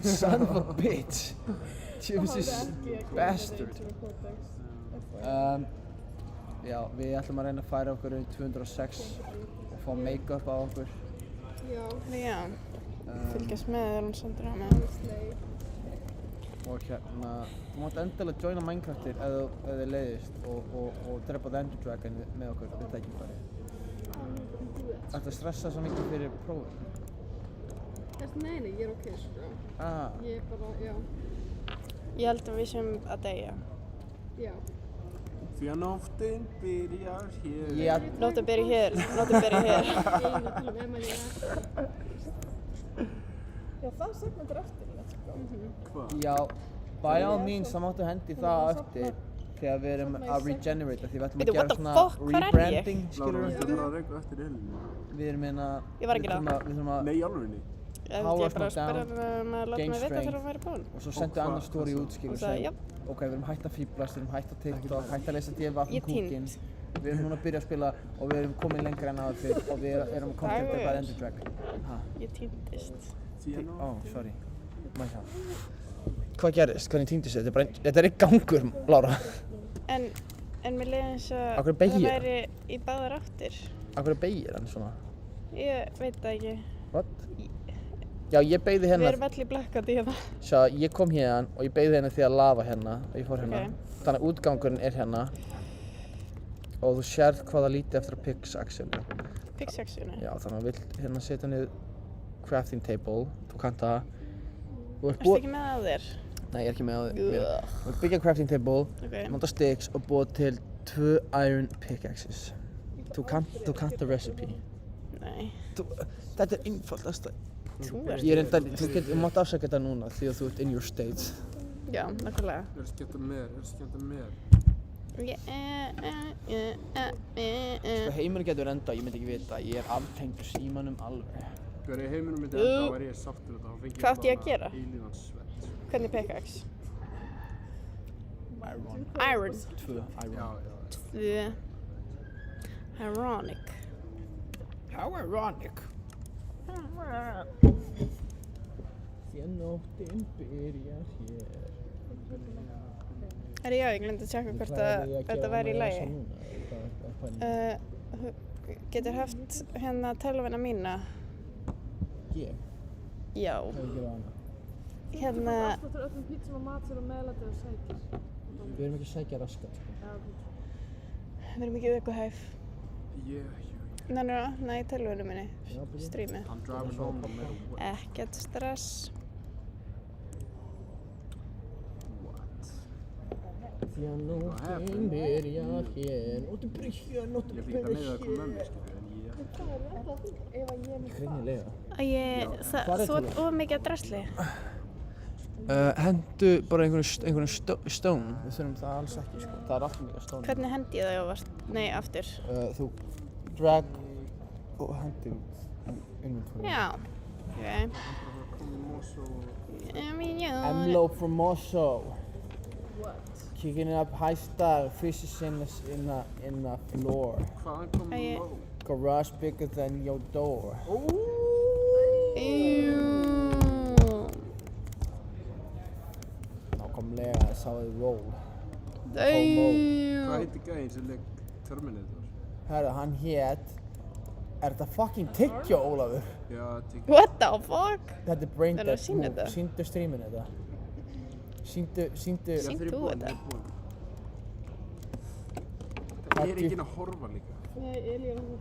Son of a bitch! Jesus bastard! Já, við ætlum að reyna að færa okkur 206 og fá make-up á okkur. Já. Fylgjast með þegar hún sendur á mig. Og hérna, þú mátt endilega joina Minecraftir ef þið leiðist og drepa The Ender Dragon með okkur við tækifæri. Ertu að stressa svo mikið fyrir prófum? Nei, ég er ok, sko. Ég er bara, já. Ég held að við séum að deyja. Já. Því að nóttin byrjar hér. Nóttin byrjar hér. Einu til Emanuela. Já, það segmentur eftir þetta, sko. Hvað? Já, by all means, það máttu hendi það eftir þegar við erum að regenerata því við ætlum að gera svona rebranding, skilur við? Það er að reyka eftir helinu. Við erum hérna... Ég var ekki Við þurfum að... Nei, í alvörinni. Ég bara að spyrja að láta mig vita þegar hún væri búinn. Og svo sendu annar story út, skilur við. Ok, við erum hætt að fíblast, við erum hætt að TikTok, hætt að lesa DFF kúkinn. Við erum núna að byrja að spila og við erum komin lengra en aðeins fyrr og við erum að contenta bara Ender Dragon. Ég týndist. Ó, sorry. Mæta. Hvað gerðist? Hvernig týndist þið? Þetta er í gangur, Lára. En mér leiði eins og það væri í báðar áttir. Af hverju beygir hann svona? Ég veit það ekki. What? Já, ég beygði hérna... Við erum allir blackout í hérna. Sjá, ég kom hérna og ég beygði hérna því að lafa hérna og ég fór hérna. Þannig að útgangurinn er hérna og þú sérð hvað það líti eftir að pickaxe-inu. Pickaxe-inu? Já, þannig að þú vilt hérna setja niður crafting table, þú kannt það. Ertu ekki með það á þér? Nei, ég er ekki með það á þér. Þú vilt byggja crafting table, nota sticks og búa til 2 iron pickaxes. Þú kannt the recipe. Nei. Þetta er einfaldast. Þú mátt afsaka þetta núna því að þú ert in your state. Já, nákvæmlega. Er skemmt að mér? Sko heimurinn getur enda, ég myndi ekki vita, ég er aftengdur símanum alveg. Þegar heimurinn myndi enda þá væri ég sáttur þetta, þá fengi ég Hvað átti ég að gera? eilífan svett. Hvernig pickaxe? Iron. 2 iron. 2. Ironic. How ironic. Því að nóttin byrjar hér. Já, ég glemdi að tjekka hvort að þetta væri í lagi. Getur haft hérna tölvuna mína? Ég? Já. Hvað er að gera hana? Hérna... Afsláttur öllum pítsum og matur og meðlæti og sækir. Við erum ekki að sækja raskat, sko. Já, ok. Við erum ekki vökuhæf. Nei, tölvunni minni. Streamið. I'm driving home no matter what. Ekkert stress. Því að nóttin byrjar hér, nóttin byrjar hér. Ég fikk að neyða að koma með mér, skilur, en ég... Hvað er þetta að því? Ef að ég... Greinilega. Þú ert of mikið að drasli. Hendu bara einhvern stone. Við þurfum það alls ekki, sko. Það er alltaf mikið stone. Hvernig hendi ég það ofast? Nei, aftur. Þú drag og hendi út inventory. Já, ok. Emlo from Mosso. What? Kicking it up high style, fishes in the floor. Hvaðan kom Mo? Garage bigger than your door. Nákvæmlega, sá þið roll. Hvað heitir gæðin sem leik Terminator? Herra, hann hét... Er þetta fucking Tyggjó, Ólafur? Já, Tyggjó. What the fuck? Þetta er brain Verður dead að sýna move. þetta? Sýndu streamin þetta. Sýndu... Sýnt þú þetta? Það er ekki að horfa líka. Nei, Eli er hún.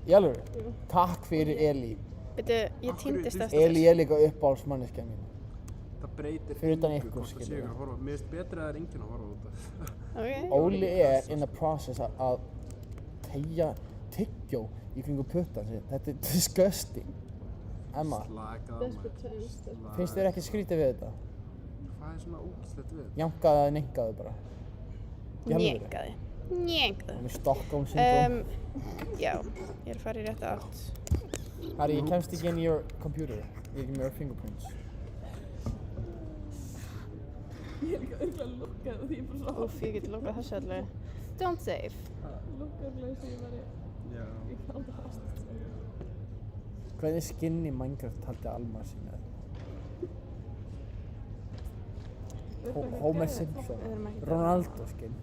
Í alvöru? Jú. Takk fyrir Eli. Veitu, ég týndist eftir. Eli er líka uppáhaldsmanneskja mín. Það breytir Fyrir utan engu ykkur, hvort það sé skilur. að horfa. Mér finnst betra að það er enginn að horfa út af. Óli er in the process að tegja tyggjó í kringu puttan sin. Þetta er disgusting. Emma, finnst þér ekki skrítið við þetta? Hvað er svona ógæslegt við þetta? Jankaðu eða nenkaðu bara? Njekaði. Með Stockholm syndrome. Já, ég er að fara í rétta átt. Harry, ég kemst ekki inn í your computer. Ég er ekki með your fingerprints. Ég er líka örgulega lukkað og því ég bara svona... Úff, ég geti lukkað þessu allavega. Don't save. Lukkað örgulega sem ég var í... Já. Ég kann aldrei hafa stund. Hvernig skinn í Minecraft taldi Alma sig með? Homer Simpson. Ronaldo skinn.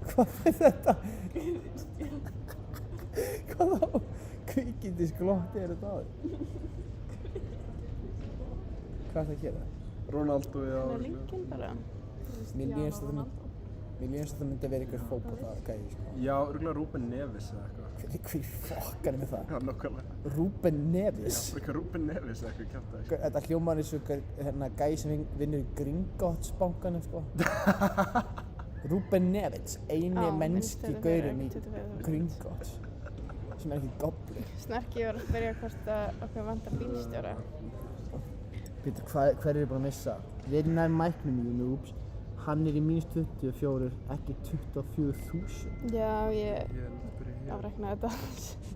Hvað er þetta? Hvaða kvikindis glotti er þetta á þig? Hvað er það að gera? Ronaldo, já. Það er linkin bara. Mér líðast að það myndi að vera einhver fótbolta gæði, sko. Já, örugglega Ruben Neves eða eitthvað. Hver fokkar er með það? Já, nákvæmlega. Ruben Neves? Já, eitthvað Ruben Neves eða eitthvað kjátt það. Þetta hljómar eins og gæði sem vinnur í Gringotts bankanum, sko. Ruben Neves, eini mennski gaurinn í Gringotts, sem er ekki gobli. Snarki var að spyrja hvort að okkur vantar bílstjóra. Pítur, hver er búin að missa? Very nær mæknum í noobs. Hann er í mínus 24, ekki 24.000. Já, ég afreknaði þetta.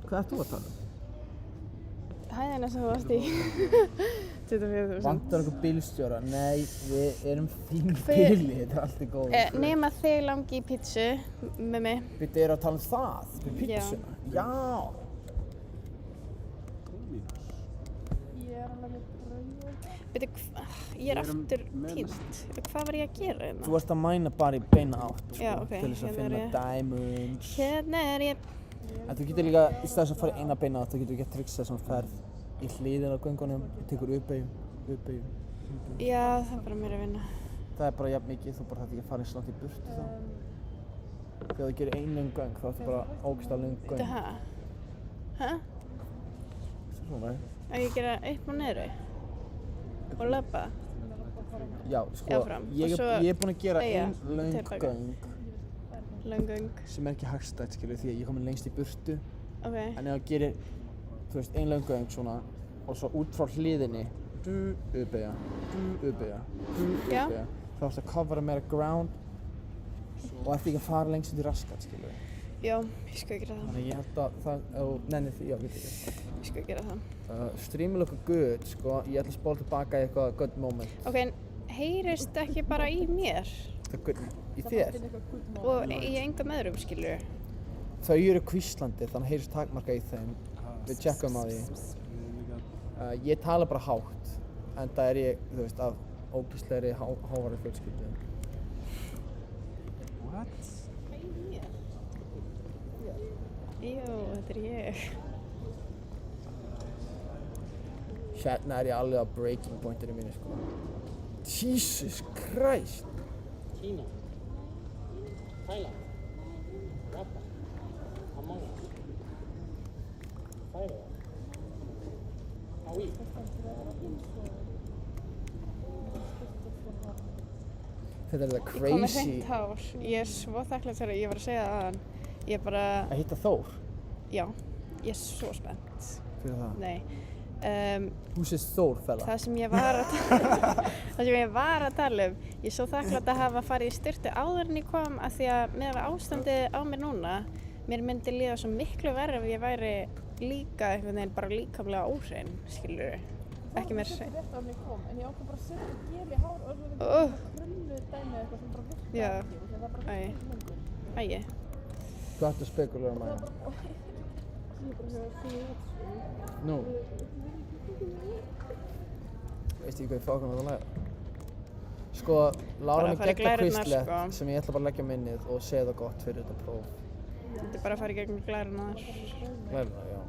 Hvað ert þú að tala um? Hæðina sem þú varst í. 24.000. Vantar okkur bílstjóra? Nei, við erum þín bíli, þetta er alltaf góð. Nema þig langi í pítsu með mig. Við erum að tala um það, með pítsuna? Já. Ég er alveg með brauð. Ég er aftur týnd. Hvað var ég að gera hérna? Þú varst að mæna bara í beina átt, sko, Já, ok, til þess að finna diamonds. Hérna er ég. En þú getur líka, í staðis að fara í eina beina átt, þú getur ekki að trixa sem ferð í hliðina á göngunum, tekur uppeyju. Já, það er bara mér að vinna. Það er bara jafn mikið, þú bara þarf ekki að fara eins langt í burtu þá. Þegar þú gerir ein löng göng, þá ertu bara ógeðslega löng göng. Þetta hæ? Hæ? Svona. Á ég að gera upp og niður? Og labba? Já, sko, ég er búinn að gera ein löng göng. Löng göng. Sem er ekki hagstætt, skilur, því að ég er komin lengst í burtu. Ok. En ef þú gerir, þú veist, ein löng göng svona, og svo út frá hliðinni, uppeyja, þá ertu að covera meira ground og ertu ekki að fara lengst út í raskat, skilur. Já, ég skal gera það. Þannig ég held að það, ef þú nennir því, já, við ekki. Ég skal gera það. Streamið okkur good, sko, ég ætla að spóla tilbaka í eitthvað good moment. Ok, en heyrist ekki bara í mér? Það er good, í þér? Og í engum öðrum, skilur? Þau eru hvíslandi, þannig heyrist takmarka í þeim. Við checkum á því. Ég tala bara hátt, en það er ég, þú veist, af ógeðslegri háværi fjölskyldu. What? Jú, þetta er ég. Hérna er ég alveg á breaking pointinu mínu, sko. Jesus Christ. Kína, Thailand, Japan, Among Us, Færeyjar, Hawaii. Þetta er það Ég kom með crazy. hreint hár. Ég svo þakklátt fyrir að ég var að segja það áðan. Ég bara... Að hitta Þór? Já, ég svo spennt. Fyrir það? Nei. Who's this Þór fella? Það sem ég var að tala um, ég svo þakklátt að hafa farið í styrtu áður en ég kom af því að með ástandið á mér núna, mér myndi líða svo miklu verra ef ég væri líka einhvern veginn bara líkamlega óhrein, skilurðu. Ekki mér hrein. Rétt á mig kom, en ég ákvað bara að setja gel í hár og það var krullu dæmi eitthvað sem bara virkaði Já. ekki. Það var bara virkaði Æi. Hvað ertu að spekulera um Ég bara hefði fyrir Nú. Veistu ekki hvað ég fákvæm að læra? Sko, Lára Bara mig fara í gegna glærurnar, kvistlegt sko. sem ég ætla bara að leggja minnið og segja það gott fyrir þetta próf. Þetta er bara að fara í gegnum glærurnar. Glærurnar, já.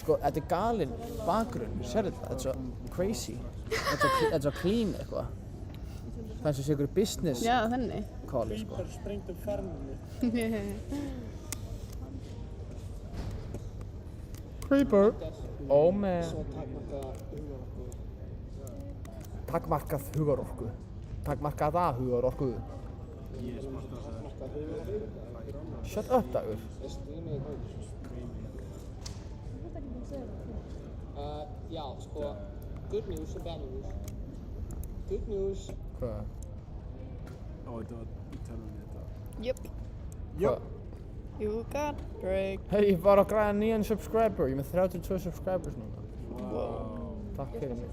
Sko, þetta er galinn bakgrunn, sérðu þetta? Þetta er svo crazy. Þetta er svo clean eitthvað. Það er eins og sé ykkur business Já, þannig. calli, sko. Creeper sprengt ferminu. Creeper. Oh man. Svo takmarkað hugarorku. Takmarkað hugarorku. Takmarkaða hugarorku. Shut up, Dagur. Já, sko, good news og bad news. Good news. Hvað? Þetta var ítalandi þetta. Jöp. Hvað? You got break. Hei, ég var að græða nýjan subscriber. Ég er með 32 subscribers núna. Wow. Takk fyrir mig.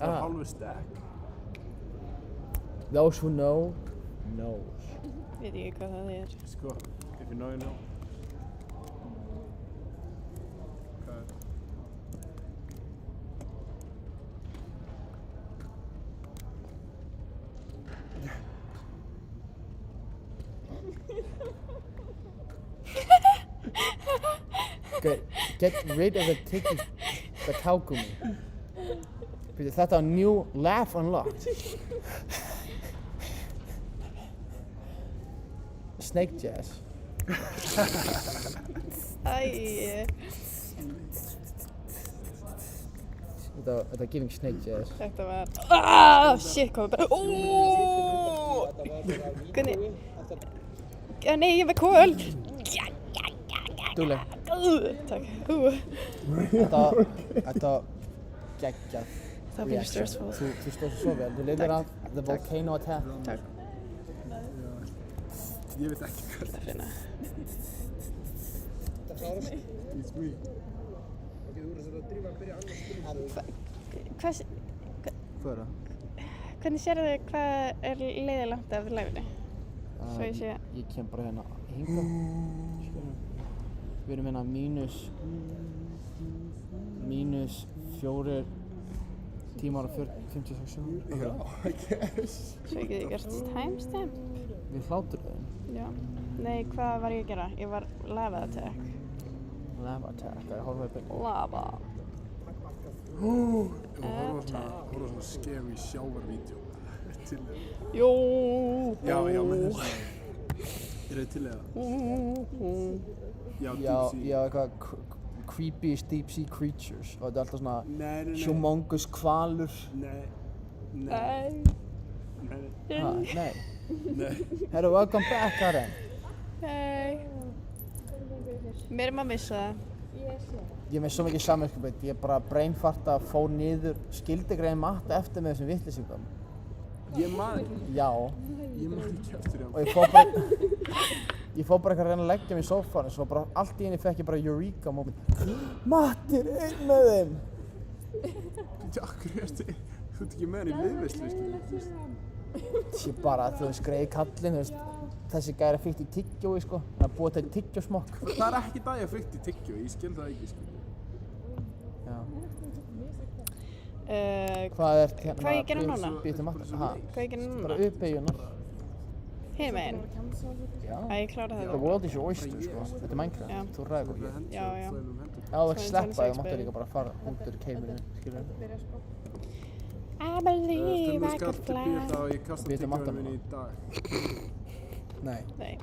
Það er hálfur stack. Those who know, knows. Veit ekki hvað það er. Sko, if you know, you know. Get rid of the kaugummi. Þetta er new laugh unlocked. Snake jazz. Æi. Þetta er giving snake jazz. Þetta var... Shit, hvað var bara... Hvernig... Nei, ég er með kól. Dúleg. Takk. Þetta geggjað. Það blir stressful. Þú stóðst svo vel. Þú lifir af the volcano attack. Takk. Ég veit ekki hvað það finna. Það klárast. It's me. Ok, þú verður að drífa að byrja annars spurning. Hvað er það? Hvernig sérðu hvað er leiðilangt af live-inu? Svo ég sé... Ég kem bara hérna hingað. Við erum hérna mínus 4 tímar og 56 sekúndur. Já, I guess. Svo ég geti gert timestamp. Við hláturðum. Já. Nei, hvað var ég að gera? Ég var lava attack. Lava attack, það er hálfa í byrju. Lava. Horfa svona scary shower-vídeó til þér. Jó. Já, með þessu. Er þið til það? Já, eitthvað creepy deep sea creatures og þetta er alltaf svona humongous hvalur. Nei. Nei. Herru, welcome back, Karen. Hei. Mér er maður að missa það. Ég er með svo mikið samviskubit, ég bara brainfarta, fór niður, skildi greið matta eftir með þessum vitleysingum. Ég man ekki. Já. Ég man ekki eftir því. Og ég fór bara eitthvað að reyna að leggja mig í sófanum, svo bara allt í henni fekk ég bara eureka moment. Matti er einn með þeim! Akkur ertu ekki með hann í liðveislu, Ég bara, þú veist, greiði kallinn, þú veist, þessi gæri að fyrkt í tyggjói, sko. Hann er búið til tyggjósmokk. Það er ekki það ég að fyrkt í tyggjó, ég skil það ekki, sko. Já. Hvað er hérna? Hvað ég gera núna? Býtum aftur. Hvað ég gera núna? Bara uppbyggjunar. Hinum meginn? Já. Æ, ég klára það. The world is your oyster, sko. Þetta er Minecraft. Já. Þú ræður hvað ég. Já. Ef þú ekki sleppa, þú máttu líka bara fara út úr keiminu, skilur. can't believe I could Stundum fly. þá ég kasta tyggjóinu minni í dag. Nei. Nei.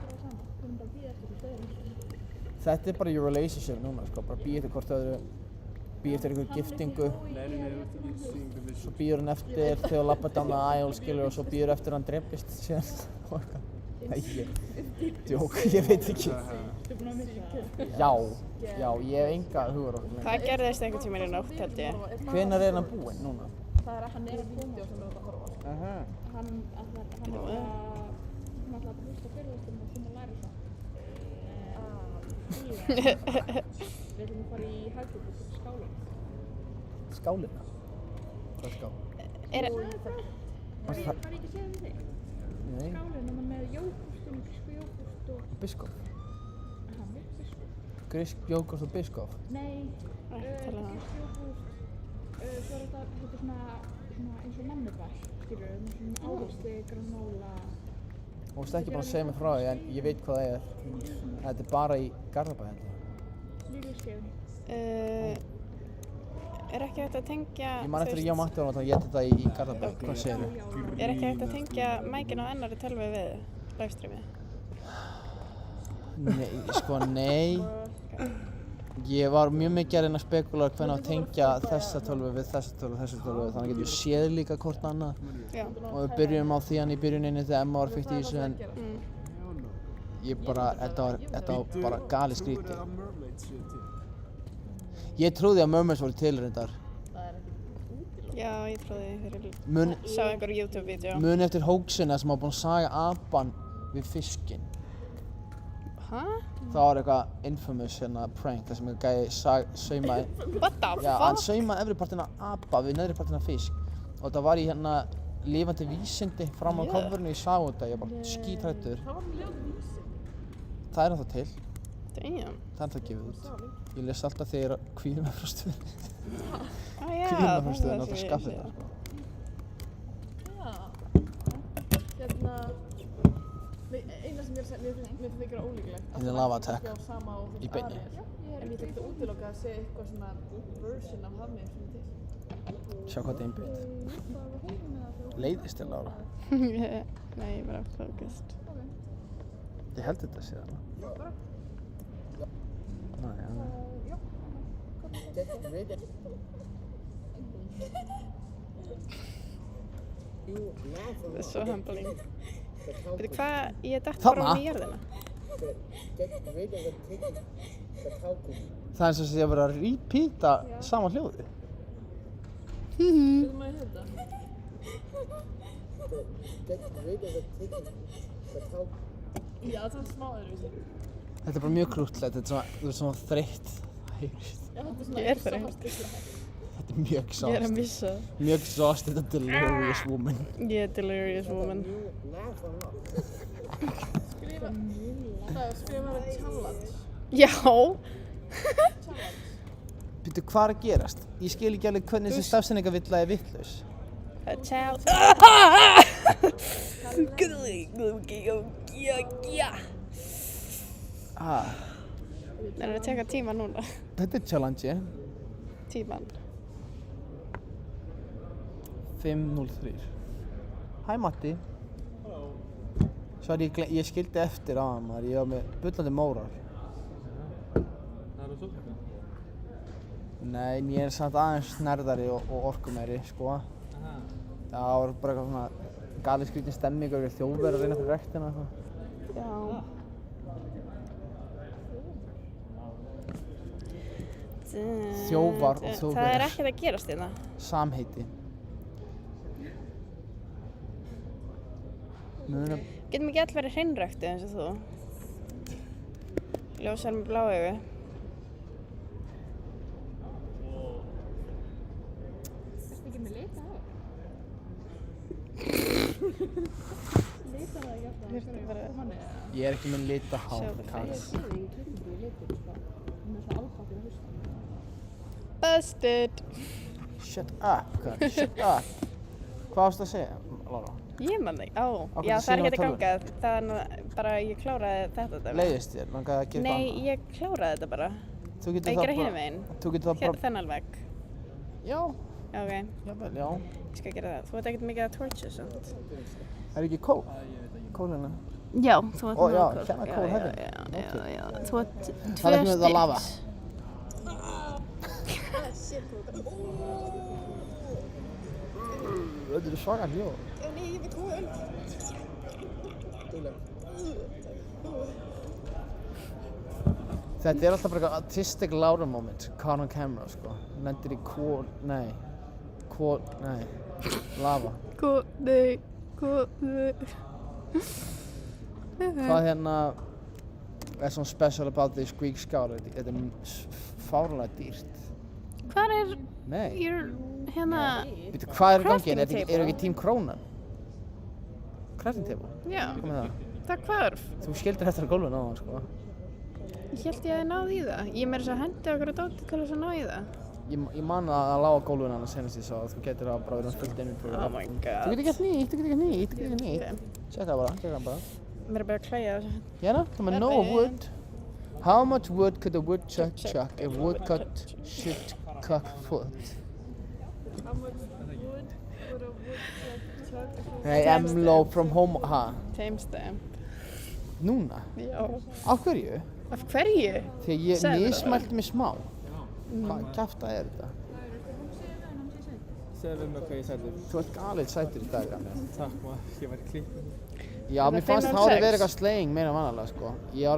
Þetta er bara your relationship núna, sko. Bara býð eftir hvort öðru, býð eftir einhverju giftingu. Nei, þú ert ekki seeing the vision. Svo býður hann eftir þegar þú lappar down the aisle, skilur, og svo býður eftir hann drepist síðan. Nei, djók, ég veit ekki. Já, ég hef enga hugarrótt. Það gerðist einhvern tímann í nótt, held ég. Hvenær er hann búinn núna? Það er hann er að vídeo sem við erum að horfa á. Hann ætlar að hlusta fyrirlestum og koma að læra það. Við ætlum að fara í Hagfjörð, skálinn. Skálina? Hvað er skál? Er það ekki að segja þig? Nei. Skálinn, hann með jógúrt og grísku jógúrt og... Biskop? Hann er biskop. Grísk jógúrt og biskop? Nei, grísku jógúrt. Svo er þetta svona eins og nammibar, skilur, svona ávexti, granóla. Þú veist ekki bara að segja mig frá því, en ég veit hvað það er. Þetta er bara í Garðabæ, held ég. Lífskeið. Er ekki hægt að tengja... Ég man eftir að ég og Matti varum að geta þetta í Garðabæ. Hvað segir þú? Er ekki hægt að tengja mækinn á annarri tölvu við livestreamið? Nei, sko, nei. Ég var mjög mikið að reyna að spekúlara hvernig að tengja þessa tölvu við þessa tölvu, þannig að getum við séð líka hvort annað. Já. Og við byrjum á því hann í byrjuninni þegar Emma var fyrst í þessu, en ég bara, þetta var bara gali skrítið. Ég trúði að mermaids voru til reyndar. Já, ég trúði fyrir Sá einhver YouTube-vídeó. Muni eftir hoaxina sem var búinn að saga apan við fiskinn. Hæ? Það var eitthvað infamous prank þar sem ein gæi saumaði... What the fuck? Já, hann saumaði efri partinn af apa við neðri partinn af fisk. Og þetta var í lifandi vísindi fram á coverinu, ég sá þetta, ég var bara skíthræddur. Það var lifandi vísindi? Það er það til. Damn. Það er það gefið út. Ég les alltaf þegar ég er að kvíða mig frá stöðunni. Kvíða mig frá stöðunni, alltaf skaffið það. Eina sem ég finnst þykir ólíklegt Þetta er lava attack í beinni. En ég ætla ekki að útiloka að segja eitthvað svona version af hafmeyjum sem er til. Sjá hvað þetta er einbytt. Leiðist þér, Lára? Nei, ég bara focused. Ég held þetta sé það. Það er svo humbling. Veitu hvað, ég datt bara um í jörðina. Það er eins og sé að vera að repeata sama hljóði. Getur maður þetta? Já, það er smá öðruvísi. Þetta er bara mjög krúttlegt, þú ert svona þreytt. Já, þetta er svona Ég er þreytt. Þetta er mjög exhausted. Ég er að missa. Mjög exhausted and delirious woman. Ég er delirious woman. Skrifa það challenge. Já. Býttu, hvað er að gerast? Ég skil ekki alveg hvernig þessi stafsendingavilla er vitlaus. Challenge. Það er að teka tíma núna. Þetta er challenge. Tíman. 5:03. Hæ Matti. Sorry, ég skildi eftir á hann maður, ég var með bullandi mórar. Það er að svolítið? Nei, ég er samt aðeins snerðari og orkumeiri, sko. Það var bara eitthvað svona gali skrýtin stemming og þjóðverð að reyna fyrir rektina og eitthvað. Já. Þjófar og þjóðverðir. Það er ekkert að gerast hérna. Samheiti. Getum ekki allir verið hreinræktuð eins og þú? Ljósar með blá augu. Ertu ekki með lita hár? Litar það ekki alltaf? Ég er ekki með lita hár, Kass. Busted! Shut up, Kass, shut up. Hvað varstu að segja, Lára? Ég man þig, já það er ekki að ganga, það er bara, ég kláraði þetta dæmi. Leiðist þér, langaði að gera Nei, ég kláraði þetta bara. Þú getur það bara... Þennan vegg. Já, Já, ok. Jafnvel, já. Ég skal gera það. Þú ert ekkert mikið að torture samt. Er ekki kól? Kól hérna? Já, þú ert Ó, já, kól. hérna kól hérna. Já. Þú ert Það er ekki með þetta lava. Þetta er svaka hljóð. Nei, ég veit hvað. Þetta er alltaf bara eitthvað artistic Laura moment, caught on camera, sko. Lendir í lava. Nei. Hvað hérna er svona special about this Greek skál? Þetta er fáránlega dýrt. Hvar er Nei. Hérna Býtu, hvað er í gangi? crafting table? Er ekki Team Krónan? Crafting table? Já. Hvað með það? Það hvarf. Þú skildir þetta á gólfinu á það, sko. Ég held ég að náði í það. Ég meira þess að hendi okkur að dóti til þess að ná í það. Ég man að lága gólfinu hann senast ég sá að þú getur að bara verið fullt inventory. Oh my god. Þú getur gert nýtt. Tjekka bara. Mér er bara að klæja þessu. Hérna, það með no wood. How much wood could a woodchuck chuck if woodcut should cut foot? How much wood would a woodchuck chuck? Hey, Emlo from home, ha? Timestamp. Núna? Já. Af hverju? Af hverju? Þegar ég Segðu það mismælti mig smá. Hvað kjafta er þetta? Segðu mér hvað ég sætur. Þú ert galið sætur í dag, Rami. Takk maður, ég var í klippinu. Já, mér fannst það að verið eitthvað sleging meira vanalega, sko. Ég var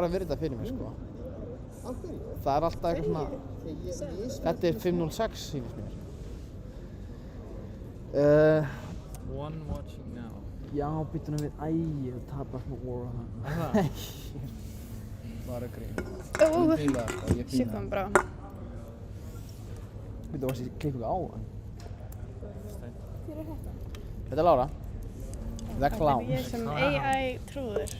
að virða þetta fyrir mig, sko. Það er alltaf eitthvað svona... Þetta er 506, sýnist mér. One watching now. Já, býtum við ægir og tapar smá voru hann. Bara grín. Shit, það var bra. Þú varst í klippingu á hann. Hver er þetta? Þetta er Lára. The Clown. Ég sem AI trúður.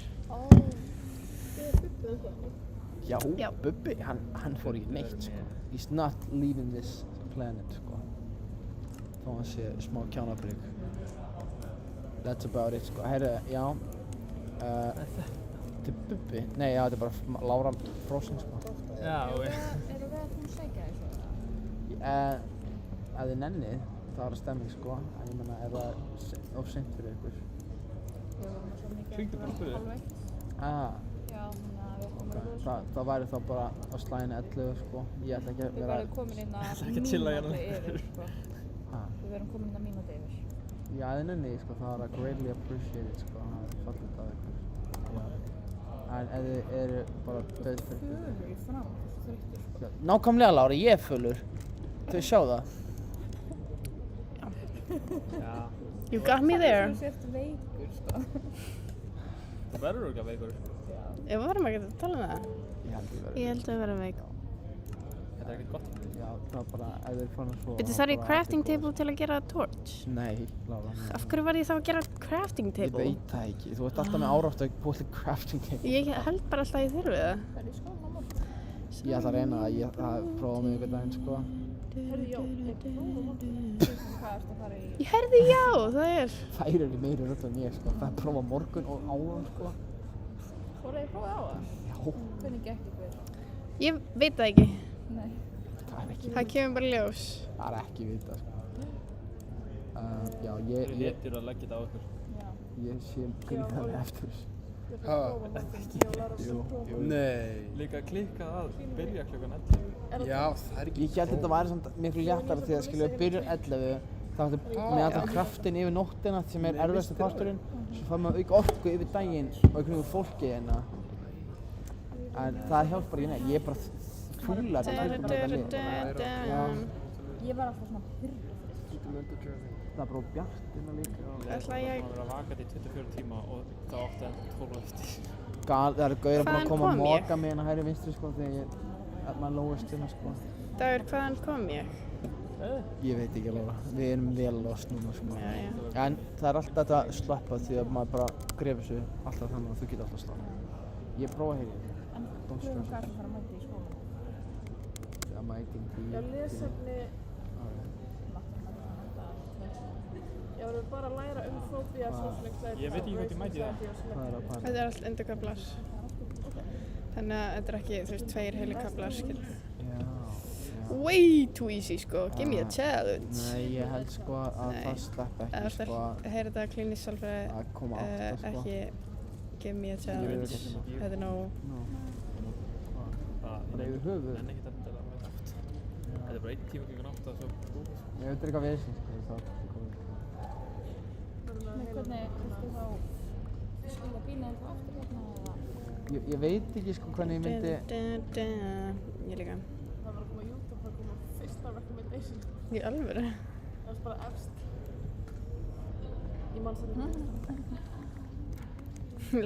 Já, Bubbi, hann fór ekki neitt, sko. He's not leaving this planet, sko. Þó hann sé smá kjánabrygg. That's about it, sko. Herru, já. Þetta er Bubbi? Nei, já, þetta er bara Lára Frosin, sko. Já, Eru við að þú sækja þessu? Ef þið nennið, það var stemming, sko. En ég menna, er það of seint fyrir ykkur? Hringdu bara og spurðu. Ah. Já, þannig að við komum að Það væri þá bara á slæðinu 11, sko. Ég ætla ekki að vera... Við verðum komin inn að mínúti yfir, sko. Við verðum komin inn að mínúti yfir. Já, þið nennið, sko. Það var að greatly appreciate, sko. Það er fallið af ykkur. En ef þið eru bara döðfullir. Fölur í fram, þreyttur. Nákvæmlega, Lára, ég er fullur. Þau sjá það. Já. You got me there. Þú sért veikur, sko. Þú verður ekki að veikur. Við varum ekki að tala um það. Ég held að við verðum veik. Þetta er ekkert gott. Já, það er bara, ef þið er fann að svo... Byrju, þarf ég crafting table til að gera torch? Nei, Lára. Af hverju var ég þá að gera crafting Ég table? veit það ekki. Þú ert alltaf með áráttu að búið til crafting table. Ég held bara alltaf að ég þurfi það. Ég ætla að reyna það. Ég prófa mig ykkur daginn, sko. Herðu, já, hvað ertu að fara í? Ég heyrði já, það er. Það eru meiri rödd en ég, sko. Það er prófa morgun og áðan, sko. Fóruð þið að prófa á það? Já. Hvernig gekk ykkur? Ég veit það ekki. Nei. Það er ekki. Það kemur bara ljós. Það er ekki vita, sko. Já, Þið léttir að leggja þetta á ykkur. Ég sé gríðan eftir þessu. Ha? Jú. Nei. Líka klikkað að byrja klukkan 11. Já, það er ekki... Ég held að þetta væri samt miklu léttara því að skilja við byrjum 11 þá ertu með allan kraftin yfir nóttina sem er erfiðasti parturinn svo fær maður auka orku yfir daginn og einhvern veginn fólki hérna en það hjálpar ekki neitt, ég er bara fúlar í tilbúin þetta lið. Ég var alltaf svona hyrru. Það er bara bjart innan líka. Ætla ég... Það var að vaka þetta í 24 tíma og það átti enn 12 eftir. Það eru gauðir að Hvaðan koma að kom ég? moka mig hérna hægri vinstri sko þegar maður lóist hérna sko. Dagur, hvaðan kom ég? Ég veit ekki alveg, við erum vel lost núna sko. Já. En það er alltaf þetta slappa því að maður bara grefur sig alltaf þannig að þú getur alltaf slappa. Ég prófa að heyra. En hvað er það að fara að mæta í skóla? Það mæting í... Já, lesefni... Já, við erum bara að læra fóbía, social anxiety... Ég veit ekki hvað ég mæti það. Þetta er allt endurkaflar. Þannig að þetta er ekki, þú veist, 2 heilu kaflar, skil. Já. way too easy sko, give me a challenge. Nei, ég held sko að það slepp ekki sko að heyra þetta klínísk sálfræði, að koma aftur sko. ekki give me a challenge, þetta er nóg. Það er yfir höfuð. En ekkert endilega með oft. Þetta er bara 1 tíma klukkan 8 svo búið. Ég veit eitthvað við þessi sko, það er Hvernig viltu þá skilja bílinn þá aftur hérna eða? Ég veit ekki sko hvernig ég myndi... Ég líka. Það var að koma á YouTube, það koma fyrsta recommendation. Í alvöru? Það var bara efst. Ég man þetta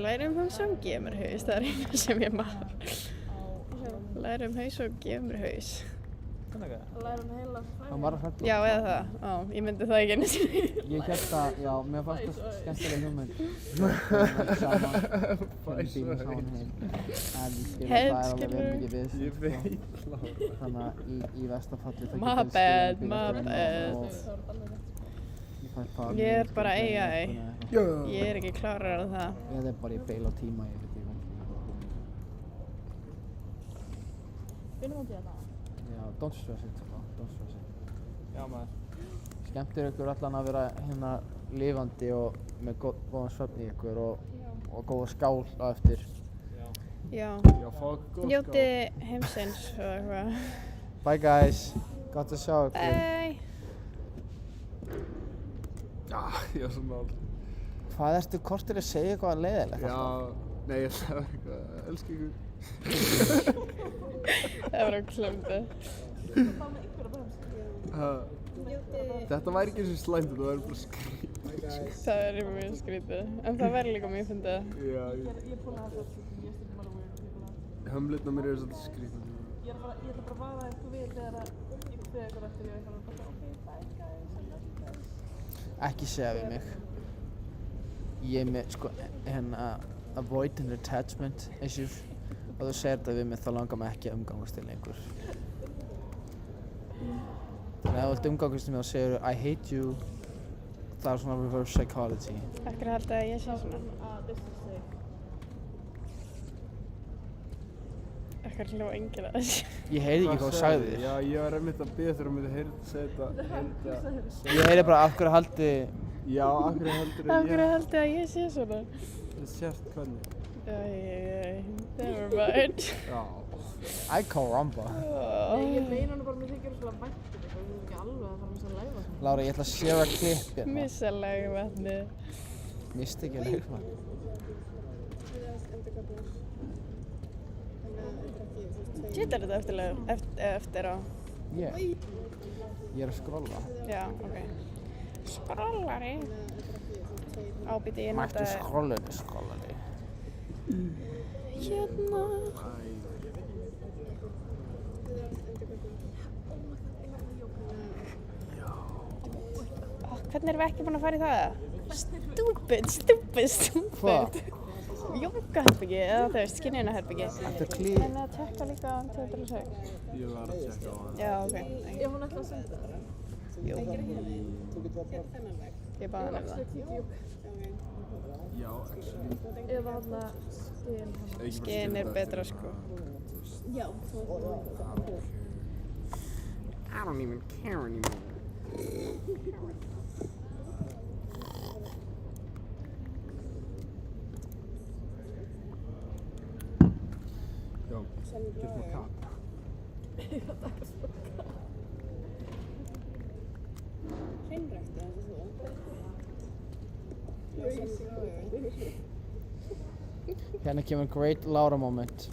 Lærum haus og gefur haus, það er eina sem ég man. Lærum haus og gefur haus. Lærum heila Hann var að hræddur. Já, eða það. Já, ég myndi það ekki einu sinni. Ég hélt að, já, mér fannst það skemmtileg hugmynd. Saman, bílum saman heim. En ég skilur það er alveg vel mikið við sig, sko. Þannig að í verstafalli það My bad. Ég er bara AI. Ég er ekki klárar á það. Ég er bara í beil á tíma, ég veit ekki hvað. Finnum út í þetta? Já, don't stress it, sko, don't stress it. Já maður. Skemmtir ykkur allan að vera hérna lifandi og með góðan svefn í ykkur og góða skál á eftir. Já. Já, fá góð skál. Njóti heimsins og eitthvað. Bye guys, gott að sjá ykkur. Bye. Já, ég var svo náll. Hvað ertu kortir að segja eitthvað leiðilegt? Já, nei, ég sagði eitthvað, elska ykkur. Það var óklæmdi. Þetta væri ekki eins og slæmt, þetta væri bara skrítið. Það væri mjög skrítið, en það væri líka mjög fyndið. Já, Ég er búin að hafa þetta, ég stundum alveg weird. hömlurnar mér eru svolítið skrítið. Ég ætla bara að vara eitthvað við þegar ég kveði eitthvað eftir ég eitthvað bara ok, bye guys, I love you guys. Ekki segja við mig. Ég er með, sko, hérna, avoidant attachment issues. Og þú segir þetta við mig, þá langar mig ekki að umgangast þig lengur. Þannig að ef þú vilt umgangast þig mig og segir I hate you, það er svona reverse psychology. Akkur haldið að ég sé svona. Akkur hljóð enginn að þessu. Ég heyri ekki hvað þú sagðir. Já, ég var einmitt að biðja þegar þú myndi segja þetta. Ég heyri bara af hverju haldið... Já, af hverju heldur ég... Af hverju haldið að ég sé svona? Það sést hvernig. Never mind. Já. Æ, caramba. Ég meina hann bara mér þykir svona væntum eitthvað, ég veit ekki alveg að fara að missa læfa svona. Lára, ég ætla að share a clip hérna. Missa lægvatni. Misti ekki lægvatni. Getur þetta eftir á? Ég er að skrolla. Já, ok. Skrollari. Ábýti ég Mættu skrollunni. Hérna. Hvernig erum við ekki búin að fara í það? Stupid. Hvað? Jókaherbyggi, eða þú veist, skynjunaherbyggi. Þetta er klí. En að tjekka líka á 206. Ég var að tjekka á hann. Já, ok. Ef hún ætla að senda það? Jú. Ég baði hann það. Já, actually. Eða hann að skinn. Skinn er betra, sko. Já. I don't even care anymore. Já, get more cup. Já, takk svo cup. Hreinrækti, þetta Hérna kemur great Laura moment.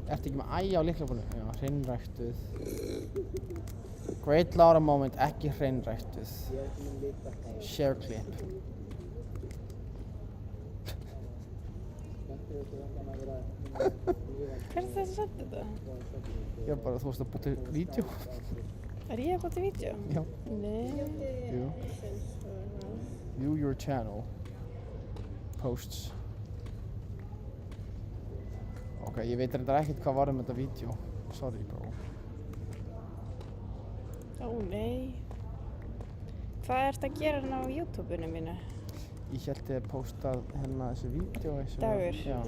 Ertu ekki með æja á lyklabúinu? Já, hreinræktuð. Great Laura moment, ekki hreinræktuð. Share clip. Hver er það sem sendi þetta? Ég var bara, þú varst að búta vídeo. Er ég að búta vídeo? Já. Nei. Jú. View your channel. Posts. Ok, ég veit reyndar ekkert hvað var þetta vídeo. Sorry, bro. Ó, nei. Hvað ertu að gera hérna á YouTube-inu mínu? Ég held ég að posta hérna þessu vídeo. Dagur. Já.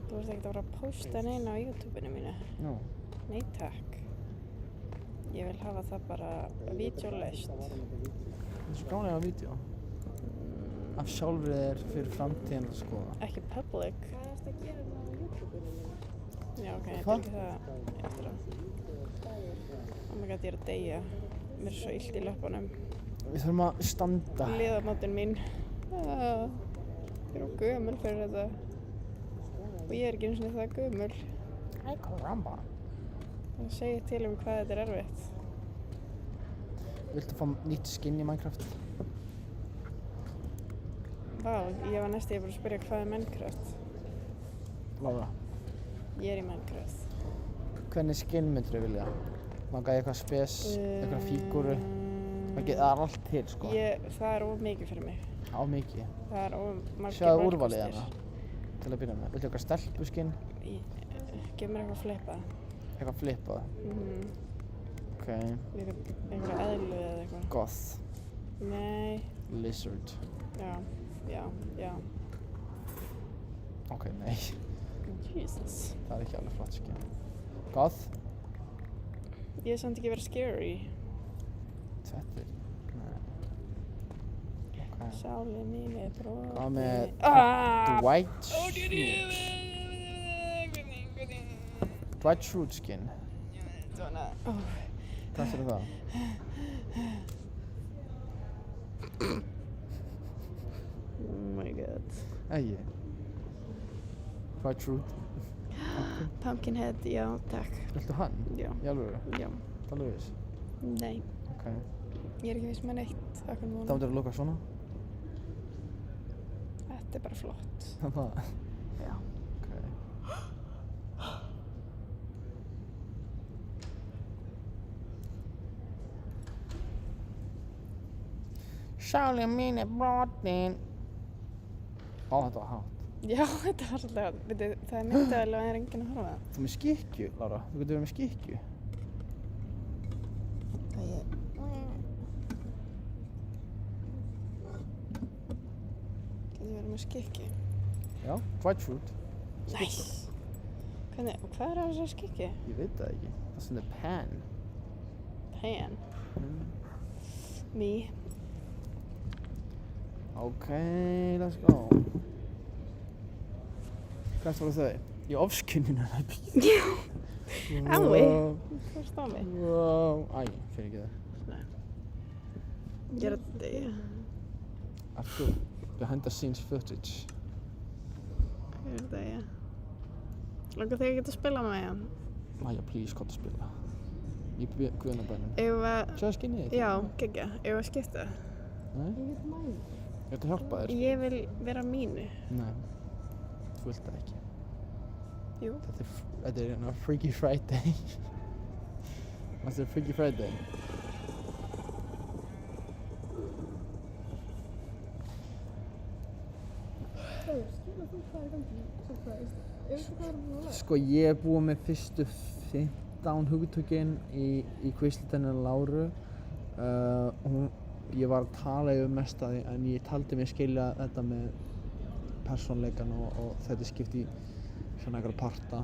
Þú ert ekkert að fara að posta neina á YouTube-inu mínu? No. Nei, takk. Ég vil hafa það bara vídeolaust. Það er svo gaman að hafa vídeo. Af sjálfur þér fyrir framtíðin að skoða. Ekki public. Hvað ertu að gera það á YouTube-inu? Já, ok, ég Hvað? tengi það eftir á. Oh my god, ég er að deyja. Mér er svo illt í löppunum. Við þurfum að standa. Liðamáttin mín. Ég er of gömul fyrir þetta. Og ég er ekki einu sinni það gömul. Æ, karamba. Það segir til hvað þetta er erfitt. Viltu fá nýtt skin í Minecraft? Vá, ég var næstu bara að spyrja hvað er Minecraft. Lára, Ég er í Minecraft. hvernig skin myndir þú vilja? Langaði eitthvað spes, eitthvað fígúru? Það er allt til, sko. Það er of mikið fyrir mig. Á mikið. Það er of margir Sjáðu úrvalið valkostir. hérna, til að byrja með. Viltu eitthvað stelpuskin? Gef mér eitthvað flippað. Eitthvað flippað? Ok. Eitthvað eðlu eða eitthvað. Goth. Nei. Lizard. Já. Ok, nei. Jesus. Það er ekki alveg flott skin. Goth? Ég er samt ekki verið scary. Tvettir? Nei. Ok. Sálin mín er brotið. Hvað með Dwight Schrute? Dwight Schrute skin? Svona. Hvað fyrir það? Oh my god. Ægi. Dwight Schrute? Pumpkinhead, já, takk. Viltu hann? Já. Í alvöru? Já. Það er viss? Nei. Ok. Ég er ekki viss með neitt akkur núna. Það myndir að lukka svona? Þetta er bara flott. Það? Já. Ok. Sálin mín er brotin. Ó, þetta var hátt. Já, þetta var alltaf, það er myndavel og það er enginn að horfa. Þú er með skikkju, Lára. Þú getur verið með skikkju. Getur verið með skikki. Já, Dwight Schrute. Nice. Hvernig, og hvað er á þessar skikki? Ég veit það ekki. Það stendur pan. Pan? Me. Ok, let's go. Hvert voru þau? Í ofskynjun er það býð. Já. Ái. Hvað er stámið? Wow. Æ, fyrir ekki það. Nei. Ég er að deyja. Ertu behind the scenes footage? Ég er að deyja. Langar þig að geta að spila með það? Maja, please, hvað að spila? Í guðanabænum. Sjáðu skinnið þitt? Já, geggja. Ef að skipta. Nei? Ég get mæn. Ég ætla að hjálpa þér. Ég vil vera mínu. Nei. Þú vilt það ekki. Jú. Þetta er hérna Freaky Friday. Þetta er Freaky Friday. Skilur þú hvað er gangi? Hvað er búin að læra? Sko, ég er búinn með fyrstu 15 hugtökin í quizlitaninu Láru. Ég var að tala yfir mest að því, en ég taldi mig skilja þetta með persónleikan og þetta skipt í svona einhverja parta.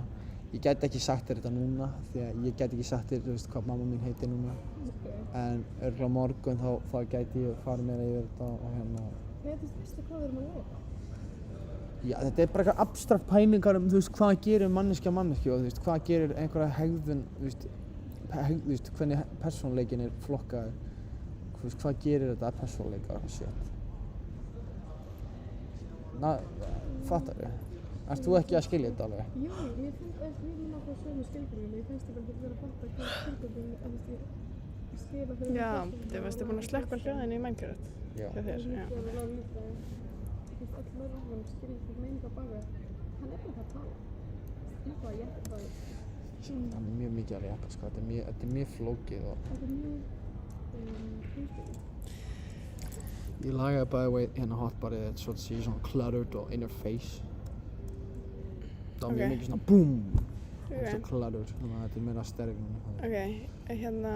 Ég gæti ekki sagt þér þetta núna, því að ég gæti ekki sagt þér, þú veist, hvað mamma mín heitir núna. En örugglega á morgun þá gæti ég farið meira yfir þetta og hérna. Veistu hvað við erum að læra? Já, þetta er bara eitthvað abstrakt pælingar þú veist, hvað gerir manneskja manneskju og þú veist, hvað gerir einhverja hegðun, þú veist, hvernig persónleikin er flokkaður. Þú veist, hvað gerir þetta persónleika og shit. Fattar þau? Ert þú ekki að skilja þetta alveg? Jú, mér finnst við erum náttúrulega sömu skilgreinum. Ég finnst ég bara ekki vera að fatta hvað skilgreinum ég skila fyrir Já, þú veist, búin að slökkva hljóðinu í Minecraft. Já. Hjá þér, já. Ég er alveg líka, þú veist, öll mörgum skilja ekki meininga baka. Hann er ekki að tala. Eitthvað ég ekki það. Það er mjög mikið að létta, sko. Þetta er mjög flókið og... Þetta er mjög hreinskilið. Ég lagaði by the way hérna hotbarið þetta svo að sé svona cluttered og in your face. Það var mjög mikið svona BOOM! Og svo cluttered, þannig að þetta er meira sterk núna. Ok, hérna...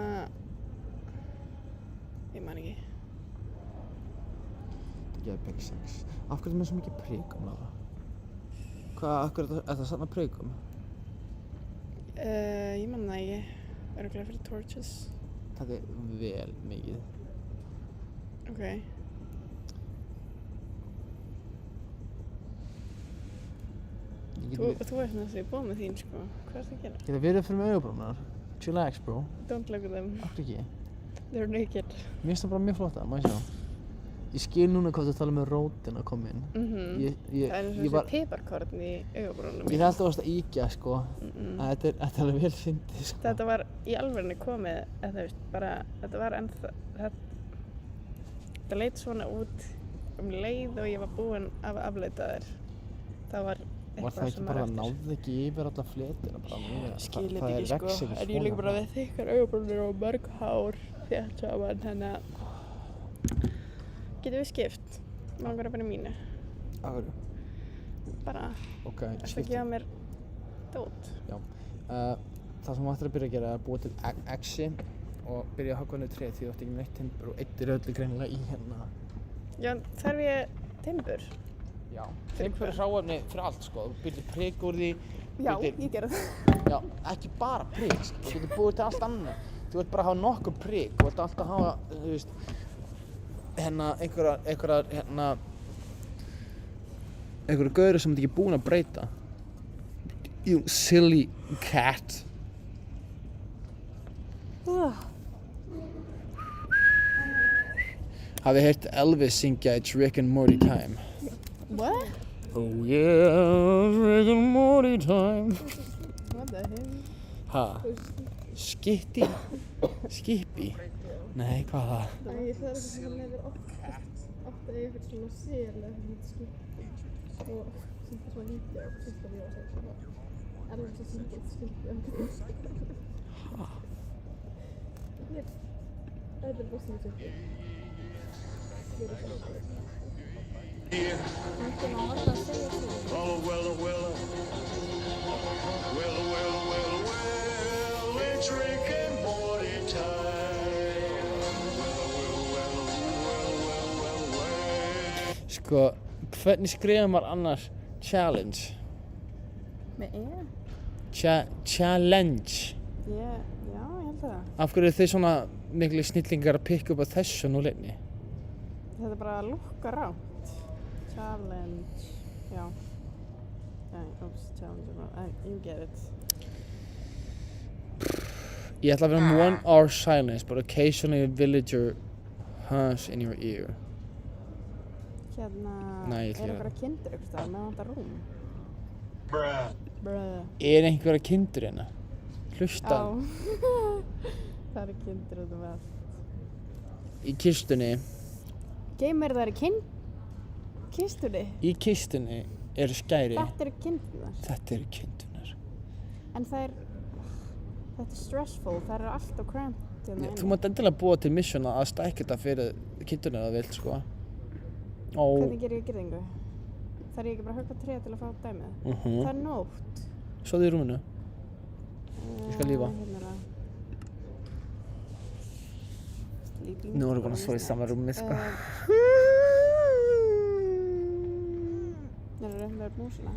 Ég man ekki. Þetta geði big sense. Af hverju er það með svo mikið prikum, Lára? Hvað, af hverju er það sanna prikum? Ég man það ekki. Örugglega fyrir torches. Þetta er vel mikið. Ok. Þú ert svona þessi búið með þín, sko. Hvað ertu að gera? Geta verið fyrir með augabrúnar. Chillax, bro. Don't look at them. Akkur ekki. They're naked. Mér finnst það bara mjög flott að, má ég sjá. Ég skil núna hvað þú tala með rótin að koma inn. Það er eins og þessi piparkorn í augabrúnum. Ég held að það varst að íkja, sko. Þetta er alveg vel fyndið, sko. Þetta var í alvörunni komið, eða þú veist, bara, þetta var ennþá, þetta leit svona út leið og ég var búinn að afleita þér. Það var Var það ekki bara að náði ekki yfir alla fletina bara mjög? Skil þetta ekki, sko. En ég líka bara við þykkar augabrúnir og mörg hár þétt saman, þannig að getum við skipt? Mér langar að bara mínu. Af hverju? Bara, okay, ertu að gefa mér dót? Já. Það sem þú ættir að byrja að gera er að búa til exi og byrja að höggva niður tréð því þú ætti ekki neitt timbur og eitt er öllu greinilega í hérna. Já, þarf ég timbur? Já. Timbur er hráefni fyrir allt, sko. Þú byrjar prik úr því. Já, ég gera það. Já, ekki bara prik, sko. Þú getur búið til allt annað. Þú vilt bara hafa nokkur prik. Þú vilt alltaf hafa, þú veist, einhverja gauri sem þú ekki búin að breyta. You silly cat. Hafið heyrt Elvis syngja It's Rick and Morty time? What? Oh yeah, it's Rick and Morty time. What the hell? Ha? Skitti? Skippy? Nei, hvað það? Æ, það er eitthvað sem hann hefur oft að eitthvað svona sel eða eitthvað Skippy. Og sem svona lítið og sýttar ég á sig svona Elvis að syngja Skippy. Ha? Þetta er búin Skippy. It's Rick and Morty time. Sko, hvernig skrifar maður annars challenge? Með E? Challenge. Já, ég held það. Af hverju eru þið svona miklu snillingar að pikka upp á þessu núleginni? Þetta er bara að lukka rátt. Challenge. Já. Oops, challenge. You get it. Ég ætla að vera 1 hour silence, but occasionally a villager hums in your ear. Nei, ég ætla einhverja kindur ykkur staðar með vantar rúm? Bruh. Einhverja kindur hérna? Hlusta. Það eru kindur út um allt. Í kistunni. Geymir það í kistunni? Í kistunni eru skæri. Þetta eru kindurnar? Þetta eru kindurnar. En þetta er stressful, það eru alltaf cramped hérna inni. Þú mátt endilega búa til mission að stækja þetta fyrir kindurnar að vilt, sko. Hvernig ger ég girðingu? Þarf ég ekki bara að höggva tré til að fá dæmið? Það er nótt. Sofðu í rúminu. Ég skal lífa. Nú erum við búin að sofa í sama rúmi, sko. Það eru með músina.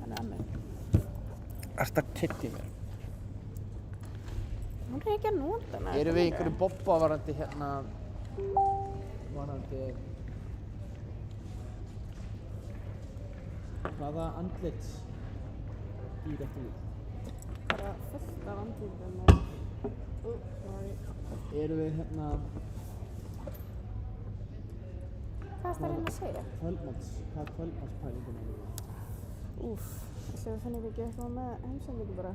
Þannig að mig. Ertu að kitta í mér? Hún er ekki að nota hana. Erum við einhverju bobba varandi hérna... Hvaða andlits dýr eftir því? Bara fullt af andlitum og... sorry. Erum við hérna... Hvað ertu að reyna að segja? Hvað er kvöldmannspælingum er það? Úff, ætlaðu að finna ekki eitthvað með heimsendingu bara.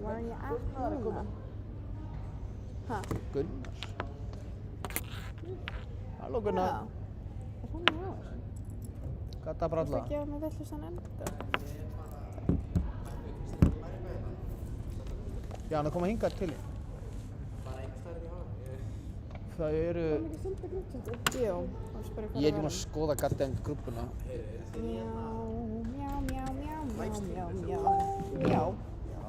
Var ég að núna? Hæ? Gunnar. Halló Gunnar. Já. Er hann í ár? Gata bralla. Þú ert að gefa mig villusan enda. Já, hann er komið hingað til þín. Það eru... Það er ekki sunda grúpsöndu? Jú. Ég er ekki að skoða goddamn grúppuna. Já.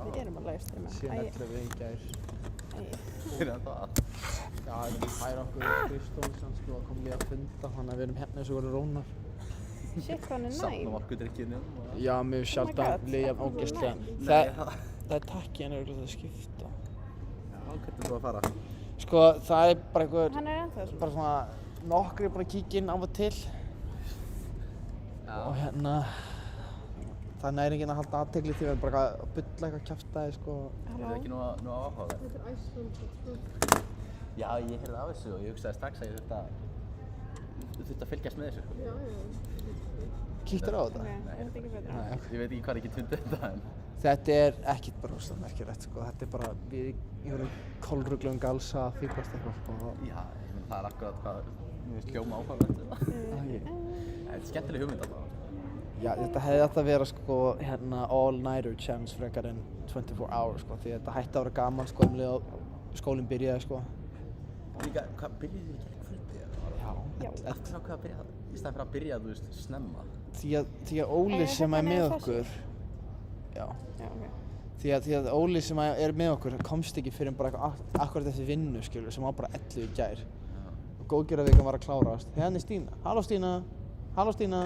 Við erum að livestreama. Síðan 11 í gær. Fyrir það? Já, við erum færa okkur Kristónsson, sko, að koma líka að funda, þannig að við erum hérna eins og voru rónar. Shit, hann er næm. Safna orkudrykkinu. Já, mér finnst sjálf að liða ógeðslega. Það er takki en auðvitað að skipta. Já, hvernig er þú að fara? Sko, það er bara einhver... Hann er ennþá svona. Bara svona nokkri búin að kíkja inn af og til. Já. Og hérna... Það næri enginn að halda athygli því við erum bara að bulla eitthvað kjaftaði, sko. Er það ekki nú áhugaverð? Þetta er Iceland, sko. Já, ég heyrði af þessu og ég hugsaði strax að ég þurfti að fylgjast með þessu. Já, já. Kíktir á þetta? Nei, þetta er ekki betra. Nei, ok. Ég veit ekki hvað ég get fundið þetta en... Þetta er ekkert bara rosalega merkilegt, sko. Þetta er bara við í einhverjum kolruglum galsa að fýblast eitthvað, sko. Já, ég meina það er akkurat hvað mér finnst hljóma áhugaverð. Þetta er skemmtileg hugmynd alltaf. Já, þetta hefði átt að vera, sko, hérna all-nighter chance frekar en 24 hours, sko. Því þetta hætti að vera gaman, sko, skólinn byrjaði, sko. Líka, hvað byrjaði þið ekki kvöldið? Já. Hvað að byrja það? Í staðinn fyrir að byrja, þú veist, snemma. Því að Óli sem er með okkur... Já. Já, ok. Því að Óli sem er með okkur komst ekki fyrir bara akkurat þessi vinnu, skilur, sem var bara 11 í gær. Og góðgerðarvikan var að klárast. Hérna er Stína. Halló Stína. Halló Stína.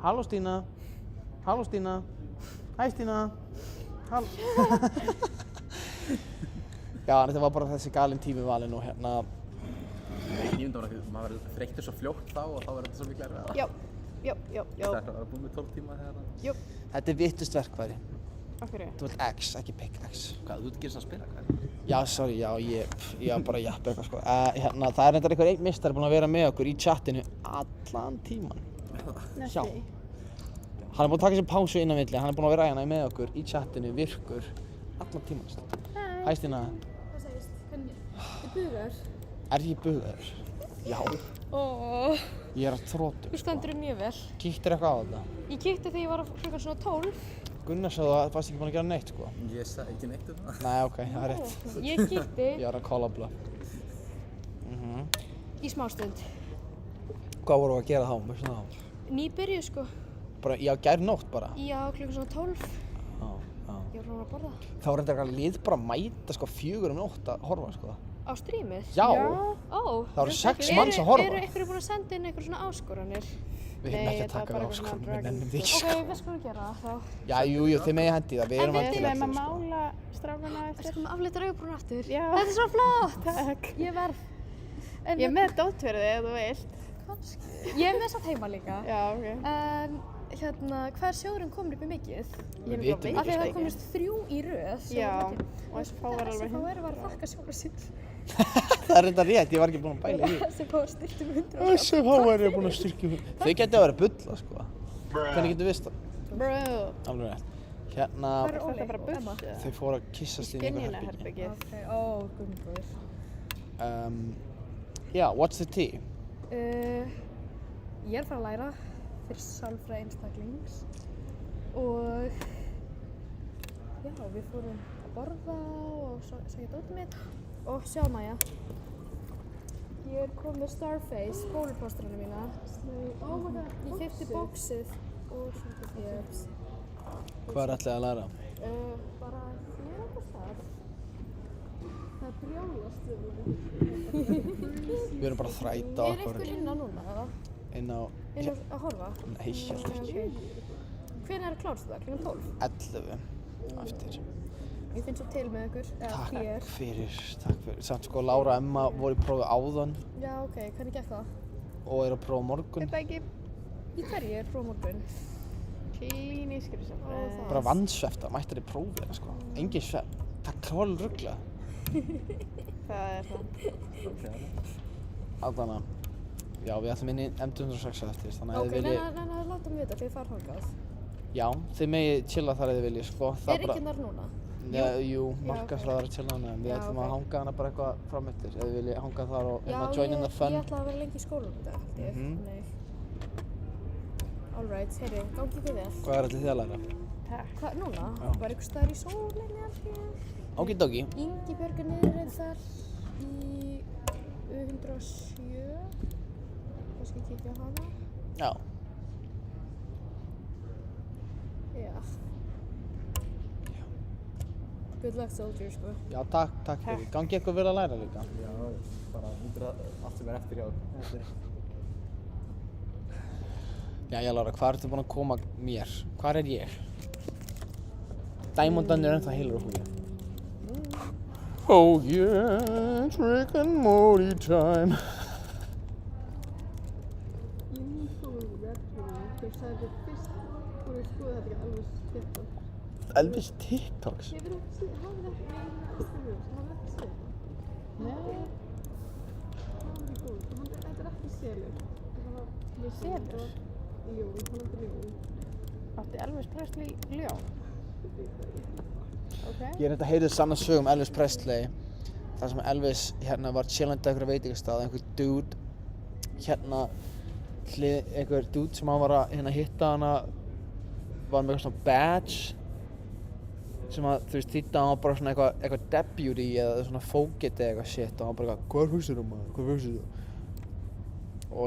Halló Stína. Halló Stína. Hæ Stína. Já, þetta var bara þessi galinn tími valinn og hérna... Ég ímynda mér að maður verður þreyttur svo fljótt þá og þá verður þetta svo miklu erfiðara. Já. Það er að búið með 12 tíma þegar... Jú. Þetta er vittust verkfæri. Af hverju? Þú vilt X, ekki pick X. Hvað, þú ert ekki að spila hvað? Já, sorry, já, ég var bara að jappa eitthvað, sko. Hérna, það er reyndar einhver einn mistari búinn að vera með okkur í chatinu allan tíman. Já. Hann er búinn að taka sér pásu inn á milli, hann er búinn að vera hérna með okkur í chatinu, virkur, allan tíman. Hæ Stína. Hvað segist? Hvernig? Þið bugaður? Er ég bugaður? Já. Ég er að þrótum. Þú stendur mjög vel. Kíktir eitthvað á þetta? Ég kíkti þegar ég var klukkan svona 12. Gunnar sagði að það varst ekki búinn að gera neitt, sko. Ég sagði ekki neitt um það. Nei, ok, það er rétt. Ég kíkti. Ég var að call up bluff. Í smástund. Hvað voru að gera þá, veistu það? Nýbyrjuð, sko. Bara, já, gær nótt bara? Já, klukkan svona 12. Já. Ég var svona að borða. Þá var þetta eitthvað lið bara að mæta, sko, 4 um nótt að horfa, sko. Á streamið? Já. Ó. Það voru 6 manns að horfa. Eru ykkur búin að senda inn eitthvað svona áskoranir? Við hefum ekki að taka við áskorunum, við nennum því ekki, Ok, sko. hvað skulum við gera þá? Já, jú, þið megið hendi það, við erum En við vantilega að sko. mála strákana eftir. Ertu með afleitar augabrún aftur? Já. Þetta er svo flott! Takk. Ég verð. Ég er með dót fyrir þig ef þú vilt. Kannski. Ég er með satt heima líka. Já, ok. En hérna, hvað er sjóðurinn komin upp í mikið? Við vitum Af því að ekki. það komist 3 í röð. Já, og þessi fá var alveg Þessi fá var að þakka sjálfur sér. Það er reynda rétt, ég var ekki búinn að pæla í því. Þessi fá styrktum 100. Þessi fá er búinn að styrkja 100. Þau geti að vera bulla, sko. Hvernig getur vist það? Bro. Alveg rétt. Hérna, Hvað er Óli? Bara bull? þau fóru að kissast inn í eitthvað herbyggi. Ok, ó, guðmur. Já, what's the tea? Ég er að fara að læra fyrir sálfræði einstaklings og já, við fórum að borða og segja dótið mitt og sjá Maja. Ég er komið með Starface, bóluplástrana mína. Oh my god, ég keypti bóksið og svona hér. Hvað er ætlið að læra? Bara ég er eitthvað stað. Það er brjálast Við erum bara að þræta Er okkur. einhver inn á núna, eða? Inn á... Inn að horfa? Nei, ég held ekki. Hvenær er klárst það? Klukkan 12? 11 eftir. Ég finn svo til með ykkur, eða þér. Takk fyrir. Samt sko, Lára og Emma voru í prófi áðan Já, ok, hvernig gekk það? og eru að prófa á morgun. Þetta ekki Í hverju er prófmorgun? klínískur sem Bara vannsvefta, mættar í prófi hérna sko. Engin svefn. Það er klálega rugglað. Það er það. Þannig að, já, við ætlum inn í M206 eftir, þannig að Ok, þið viljið... neina, láta mig vita þegar þið farið þangað. Já, þið megið chilla þar ef þið viljið, sko. Það Er ekki þar núna? Jú, Já, markaðsræðar að chilla hana, en við Já, ætlum ok. að hanga hana bara eitthvað fram eftir, ef þið viljið hanga þar og Já, join in the fun. ég ætla að vera lengi í skólanum í dag, held ég. Nei. Alright, heyri, gangi ykkur vel. Hvað er allir þið að læra? Takk. Hvað, núna? Já. Var einhver staðar í sólinni, held ég. Okidoki. Ingibjörg er niðurreið þar í U107. Kannski kíkja á hana. Já. Já. Good luck, soldier, sko. Já, takk fyrir. Gangi ykkur vel að læra líka. Já, bara undir allt sem er eftir hjá okkur. Jæja, Lára, hvað ertu búin að koma mér? Hvar er ég? Diamondarnir er ennþá heilir á húfi. Oh yeah, it's Rick and Morty time. Ég mun fór verðurinn, þegar sagði fyrst fór ég skoða þetta ekki Elvis TikTok. Elvis TikToks? Hafið ekki séð þetta? Nei. Það er góð. Þetta er ekki selur. Selur? Ljón, hann er ljón. Átti Elvis Presley ljón? Okay. Ég er heyrið sanna sög Elvis Presley. Þar sem Elvis var chillandi á einhverju veitingastað, einhver dude einhver dude sem hann var að hitta hana var með eitthvað svona badge sem að, þú veist, þýddi að hann var bara svona eitthvað deputy eða svona fógeti eða eitthvað shit og hann bara hvað er húsið þú maður, hvað er húsið þú? Og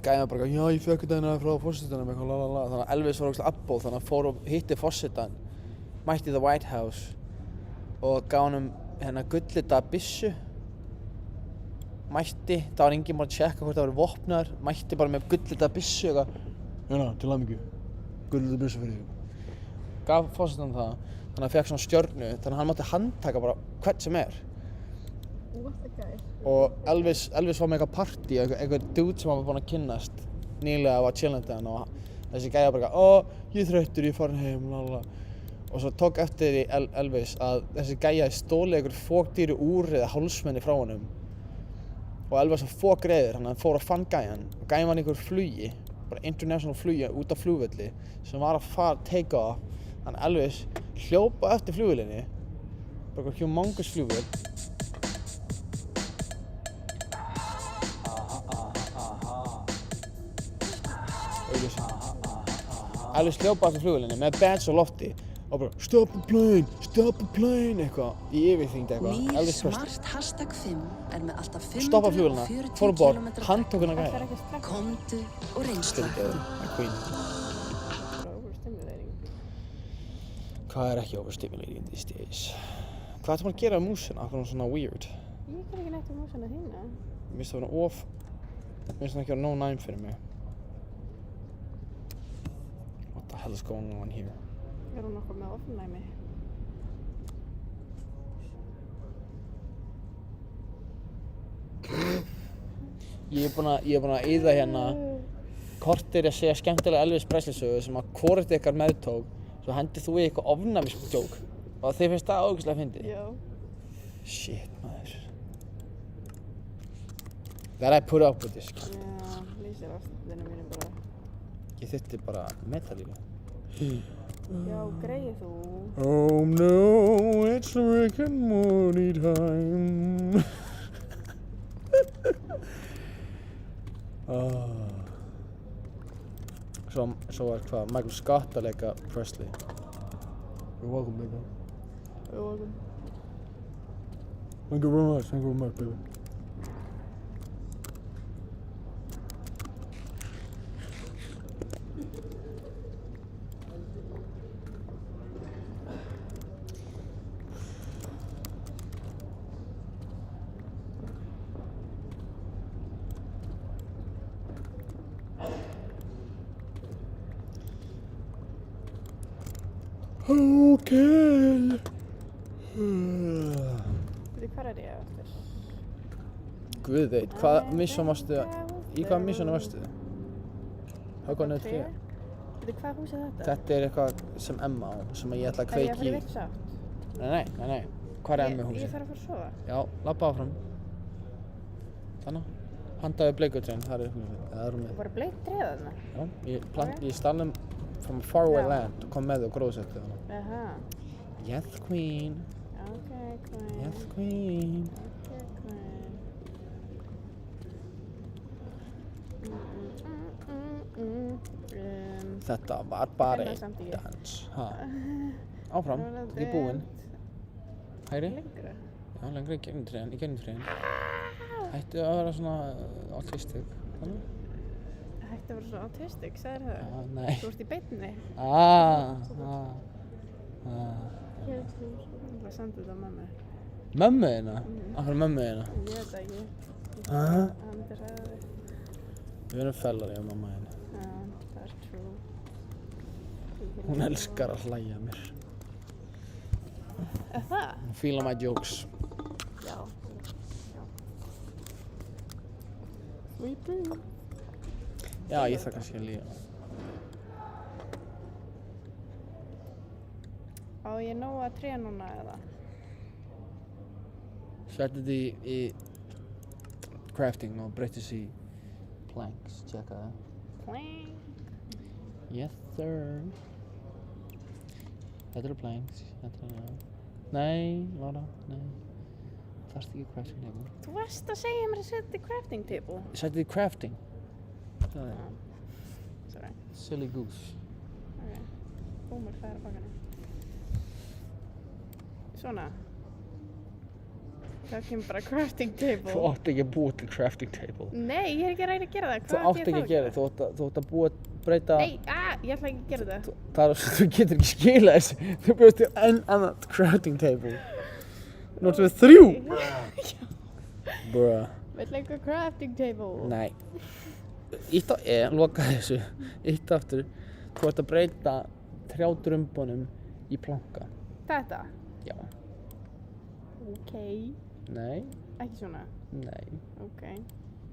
gæði bara já ég fekk þetta frá forsetanum eitthvað lalala þannig að Elvis var ógeðslega abbó þannig að hann fór og hitti forsetan mætti the White House og gaf honum gullita byssu mætti, það var enginn bara að checka hvort það var vopnaður mætti bara með gullita byssu eitthvað hérna, til hamingju gullita byssu fyrir þig gaf forsetan það þannig að hann fekk svona stjörnu þannig að hann mátti handtaka bara hvern sem er What a guy. og Elvis var með eitthvað partí einhver dude sem hann var búinn að kynnast nýlega var chillandi hann og þessi gæja bara ég er þreyttur, ég er farin heim lalala og svo tók eftir því Elvis að þessi gæja stólið einhver fokdýru úr eða hálsmenni frá honum og Elvis var fokreiður þannig að hann fór að fann gæjan og gæjan var í einhver flugi bara international flugi út á flugvelli sem var að fara take off þannig að Elvis hljópa eftir flugvélinni bara einhver humongous flugvél Elvis hljópa eftir flugvélinni með badge á lofti og bara stop the plane eitthvað í yfirþyngd eitthvað Nýr smart hashtag 5 er með alltaf 540 stoppa flugvélina, fór um borð, handtók hennar gæja Komdu og reynsla Hvað er ekki overstimulating these days? Hvað ertu maður að gera á músina? Hvað er svona weird? Ég ger ekki neitt á músina þína. Mér finnst það vera mér finnst það ekki vera no nine fyrir mig What the hell is going on here? Er hún nokkuð með ofnæmi? Ég er búinn að eyða kortér að segja skemmtilega Elvis Presley sögu sem að hvort ykkar meðtók svo hendið þú í eitthvað ofnæmisdjók og þið finnst það ógeðslega fyndið? Já. Shit, maður. That I put up with this. Já, lýsir ástandinu mínum bara. Ég þyrfti bara metalínu. Já, greið þú. Oh no, it's Rick and Morty time. Svo var hvað Michael Scott að leika Presley. You're welcome, baby. You're welcome. Thank you very much, baby. Okay. Hvað er ég eftir? Guð veit, hvað mission varstu, í hvaða missionu varstu? Höggva niður tré? Hvað hús er þetta? Þetta er eitthvað sem Emma á, sem ég ætla að kveiki í. Er ég að fara í virtsátt? Nei. Hvað er Emma húsið? Ég þarf að fara að sofa. Já, labba áfram. Þannig, handaðu bleikutrén, það er rúmið. Það var bleikt tréð þarna? Já, ég stalum from a faraway land og kom með og gróðsetti þarna. Aha. Yes, queen. Okay, queen. Yes, queen. Okay, queen. Þetta var bara einn dans. Áfram, þetta er búinn. Hægri? Lengra? Já, lengra í gegnum trén. Hættu að vera svona autistic. Hættu að vera svona autistic, sagðir það? Já, nei. Þú ert í beinni? Ég ætla að senda þetta á mömmu. Mömmu þína? Af hverju mömmu þína? Ég veit það ekki. Hann myndi ræða þig. Við erum fellar, ég og mamma þína. Já, það er true. Hún elskar að hlæja mér. Það? Hún fílar my jokes. Já. Sweet dream. Já, ég þarf kannski að líða. Á ég nóg að tré núna eða? Settu þið í crafting og breyttu þessi í planks, tjekka það. Plank. Yes sir. Þetta eru planks, þetta eru... Nei, Lára, nei. Það er ekki crafting table. Þú varst að segja mér að setja crafting table. Settu þið í crafting. Það er... Sorry. Silly goose. Ok. Búmur, það er að baka henni. Svona. Það kemur bara crafting table. Þú átt ekki að búa til crafting table. Nei, ég er ekki að reyna að gera það. Þú átt ekki að gera það. Þú átt að búa, breyta... Nei, ég ætla ekki að gera það. Það er að þú getur ekki skilað þessu. Þú bjóðst til enn annað crafting table. Nú ertu við 3! Bruh. Vill eitthvað crafting table? Nei. Ítt á E, loka þessu. Ítt aftur. Þú ert að breyta trjádrumbunum í planka. Þetta? Já. Ok. Nei. Ekki svona? Nei. Ok.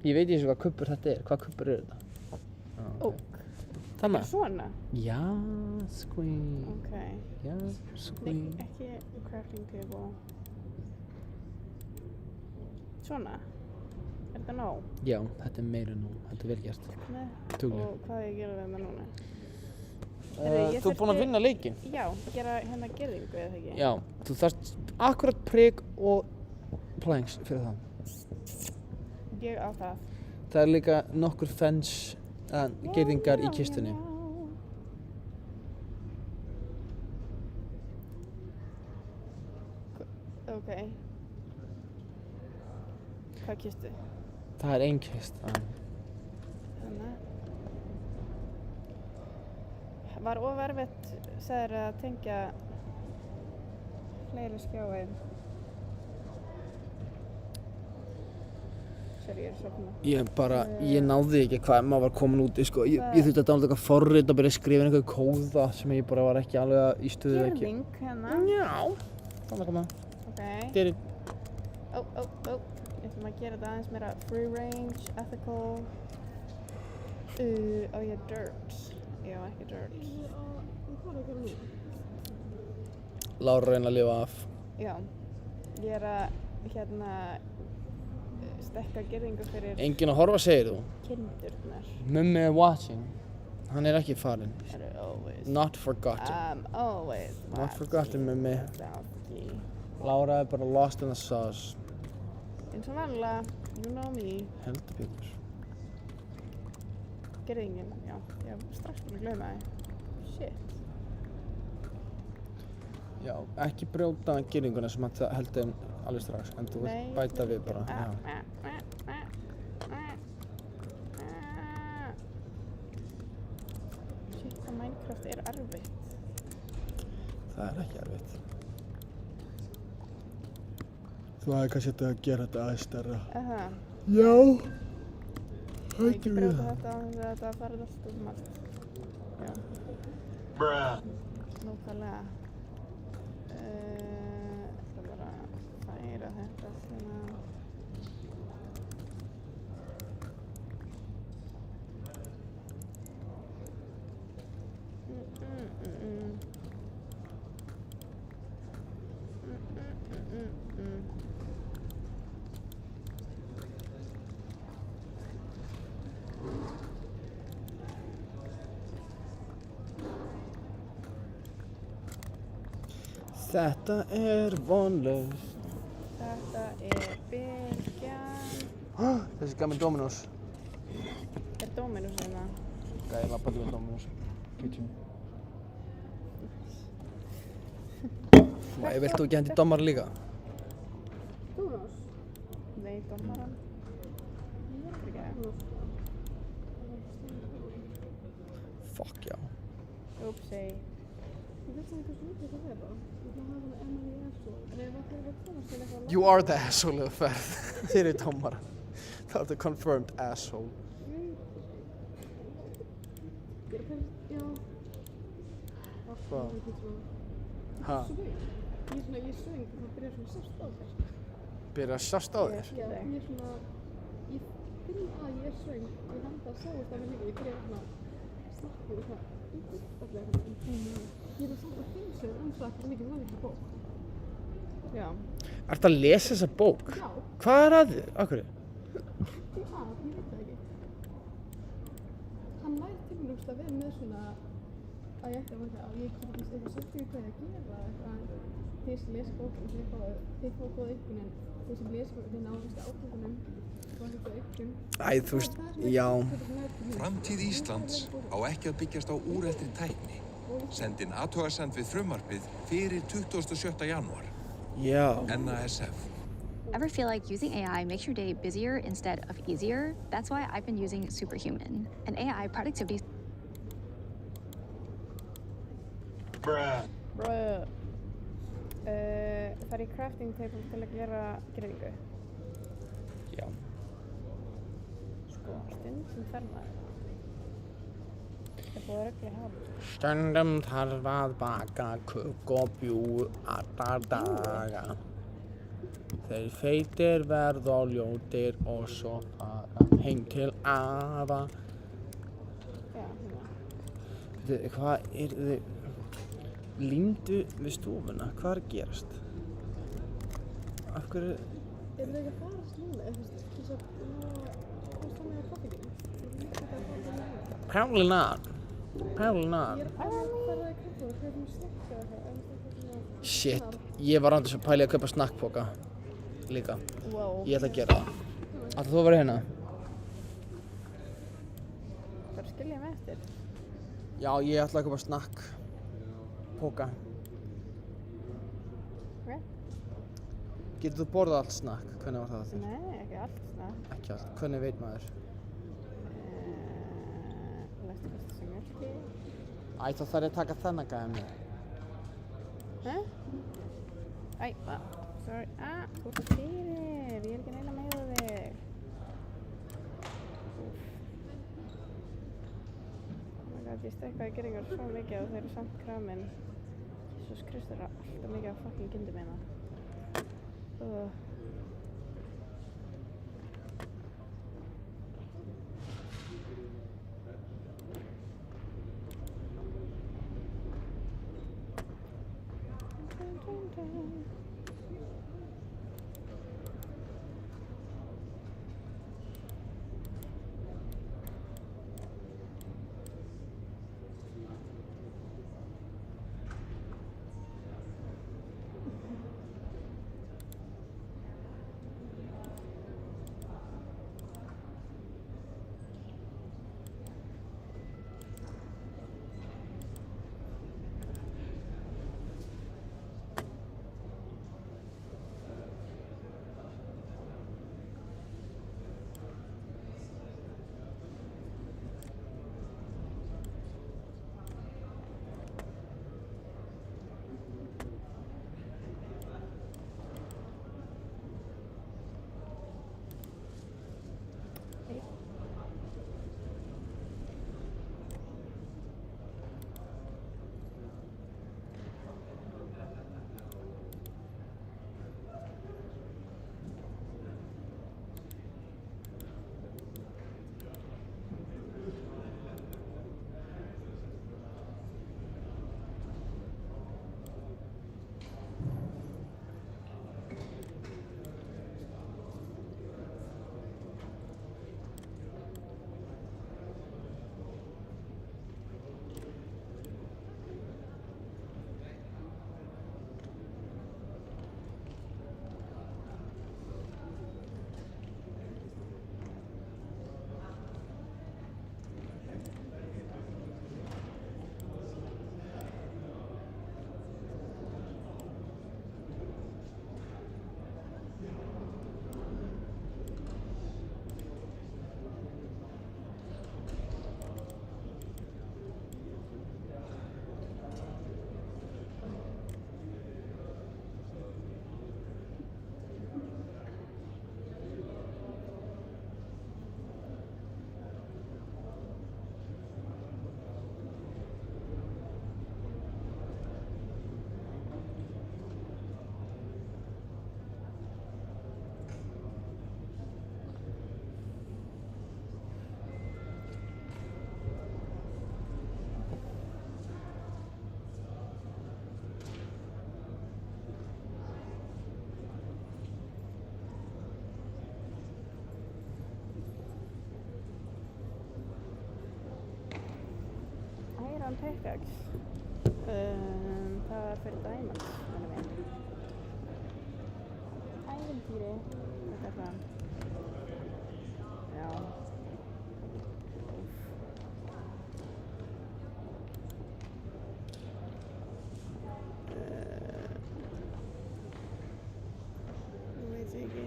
Ég veit ekki eins og hvað kubbur þetta er. Hvað kubbur eru þetta? Ók. Þannig? Svona? Já, squee. Ok. Já, squee. Nei, ekki crafting table. Svona? Er þetta nóg? Já, þetta er meira nú. Þetta er vel gert. Nei. Tuglega. Og hvað er ég að gera við með núna? Þú ert búinn að vinna leikinn. Já, gera hérna gerðingu eða ekki? Já, þú þarft akkurat prik og planks fyrir það. Ég á það. Það er líka nokkur gerðingar í kistunni. Ok. Hvað kistu? Það er ein kista. Þannig. Var of erfitt, sagðir að tengja fleiri skjáin. Sorry, ég er sofna. Ég náði ekki hvað maður var komin úti, sko. Ég þurfti að downloada eitthvað forrit og byrja að skrifa einhverju kóða sem ég bara var ekki alveg í stuði ekki. Gerðing hérna. Já. Þannig að koma. Ok. Did it. Ég ætlum að gera þetta aðeins meira free range, ethical. Ég dirt. Já, ekki dirt. Hvað er að gera nú? Lára reyna að lifa af. Já. Ég er að stekka gerðingu fyrir... Enginn að horfa, segir þú? Kindurnar. Mummi er watching. Hann er ekki farinn. Not forgotten. I'm always watching. Not forgotten, Mummi. Lára er bara lost in the sauce. Eins og vanlega, you know me. Heldur betur. Gerðingin, já. Ég var strax búin að gleyma það. Shit. Já, ekki brjóta gerðinguna sem hann heldur alveg strax, en þú vilt bæta við bara. Shit, hvað Minecraft er erfitt. Það er ekki erfitt. Þú hefði kannski að gera þetta aðeins stærra. Já. Ekki brjóta þetta á þess að þetta farið allt út allt. Já. Nákvæmlega. Það bara að færa þetta svona. Þetta er vonlaust. Þetta er bylgjan. Þessi gaf mér Dominos. Er Dominos hérna? Gæði lappaði með Dominos. Kitchen. Vilt þú ekki hendi Dommar líka? Dominos? Nei, Dommaran. Ég er ekki að. Fuck já. Oopsie. Ég veit ekki hversu mikið það vera. Ég ætla að hafa Emily asshole. En ef það fyrir að komast til eitthvað... You are the asshole of the ferð. Þið eru Dommar. Það er the confirmed asshole. Ég er að já. Hvað? Ha? Ég söng og það byrjar svona að sást á þér. Byrja að sjást á þér? Já, ég finn að ég söng og ég held að sást á mér líka. Ég byrja svona snakku og svona allega ég samt að finna sér það mikið vanlega bók. Já. Ertu að lesa þessa bók? Já. Hvað að þið? Akkur? Ég veit það ekki. Hann væri til mér að vera með svona að ég ætti að vera að ég get ekki eitthvað sagt hvað ég að gera eitthvað þeir sem lesa bókina þeir fá góða einhvern en þeir sem lesa bókina þeir náðast ákvöngunum og eitthvað einhvern. Æ, þú veist, já. Framtíð Íslands á ekki að byggjast á úreltri tækni. Sendin athugasemd við frumvarpið fyrir 27. janúar. Já. NASF. Ever feel like using AI makes your day busier instead of easier? That's why I've been using Superhuman, an AI productivity. Bruh. Það í crafting table til að gera greiningu. Já. Sko, stundum þarf maður. Það er búið að regla hjá. Stundum þarf að baka köku og bjúgu alla daga. Þeir feitir verða og ljótir og svo fara heim til afa. Já, Hvað er þið? Límdu við stofuna, hvað er að gerast? Af hverju? Þið ekki að fara snúlega, þú veist, þess að komast þannig að krabbinginu? Probably not. Probably not. Ég fara að krabba og kaupa mér snakka eitthvað. Shit, ég var reyndar að pæla í að kaupa snakkpoka líka. Wow. Ég ætla að gera það. Ætlar þú að vera hérna? Bara skilja mig eftir. Já, ég ætla að kaupa snakkpoka. Ok. Getur þú borðað allt snakk? Hvernig var það þér? Nei, ekki allt snakk. Ekki allt. Hvernig veit maður? Læstu hvort það sé mjölki. Æ, þá þarf ég að taka þennan gæja mér. Hæ? Æ, sorry. Þú ert fyrir. Ég er ekki neina með þig. Ég stekkaði geringar svo mikið og þeir eru samt kramin. Jesus Krist, þeir eru alltaf mikið af fucking gindum hérna. on pickaxe. Það var fyrir Diamonds, minnum ég. Ævintýri, þetta er það. Já. Ég veit ekki.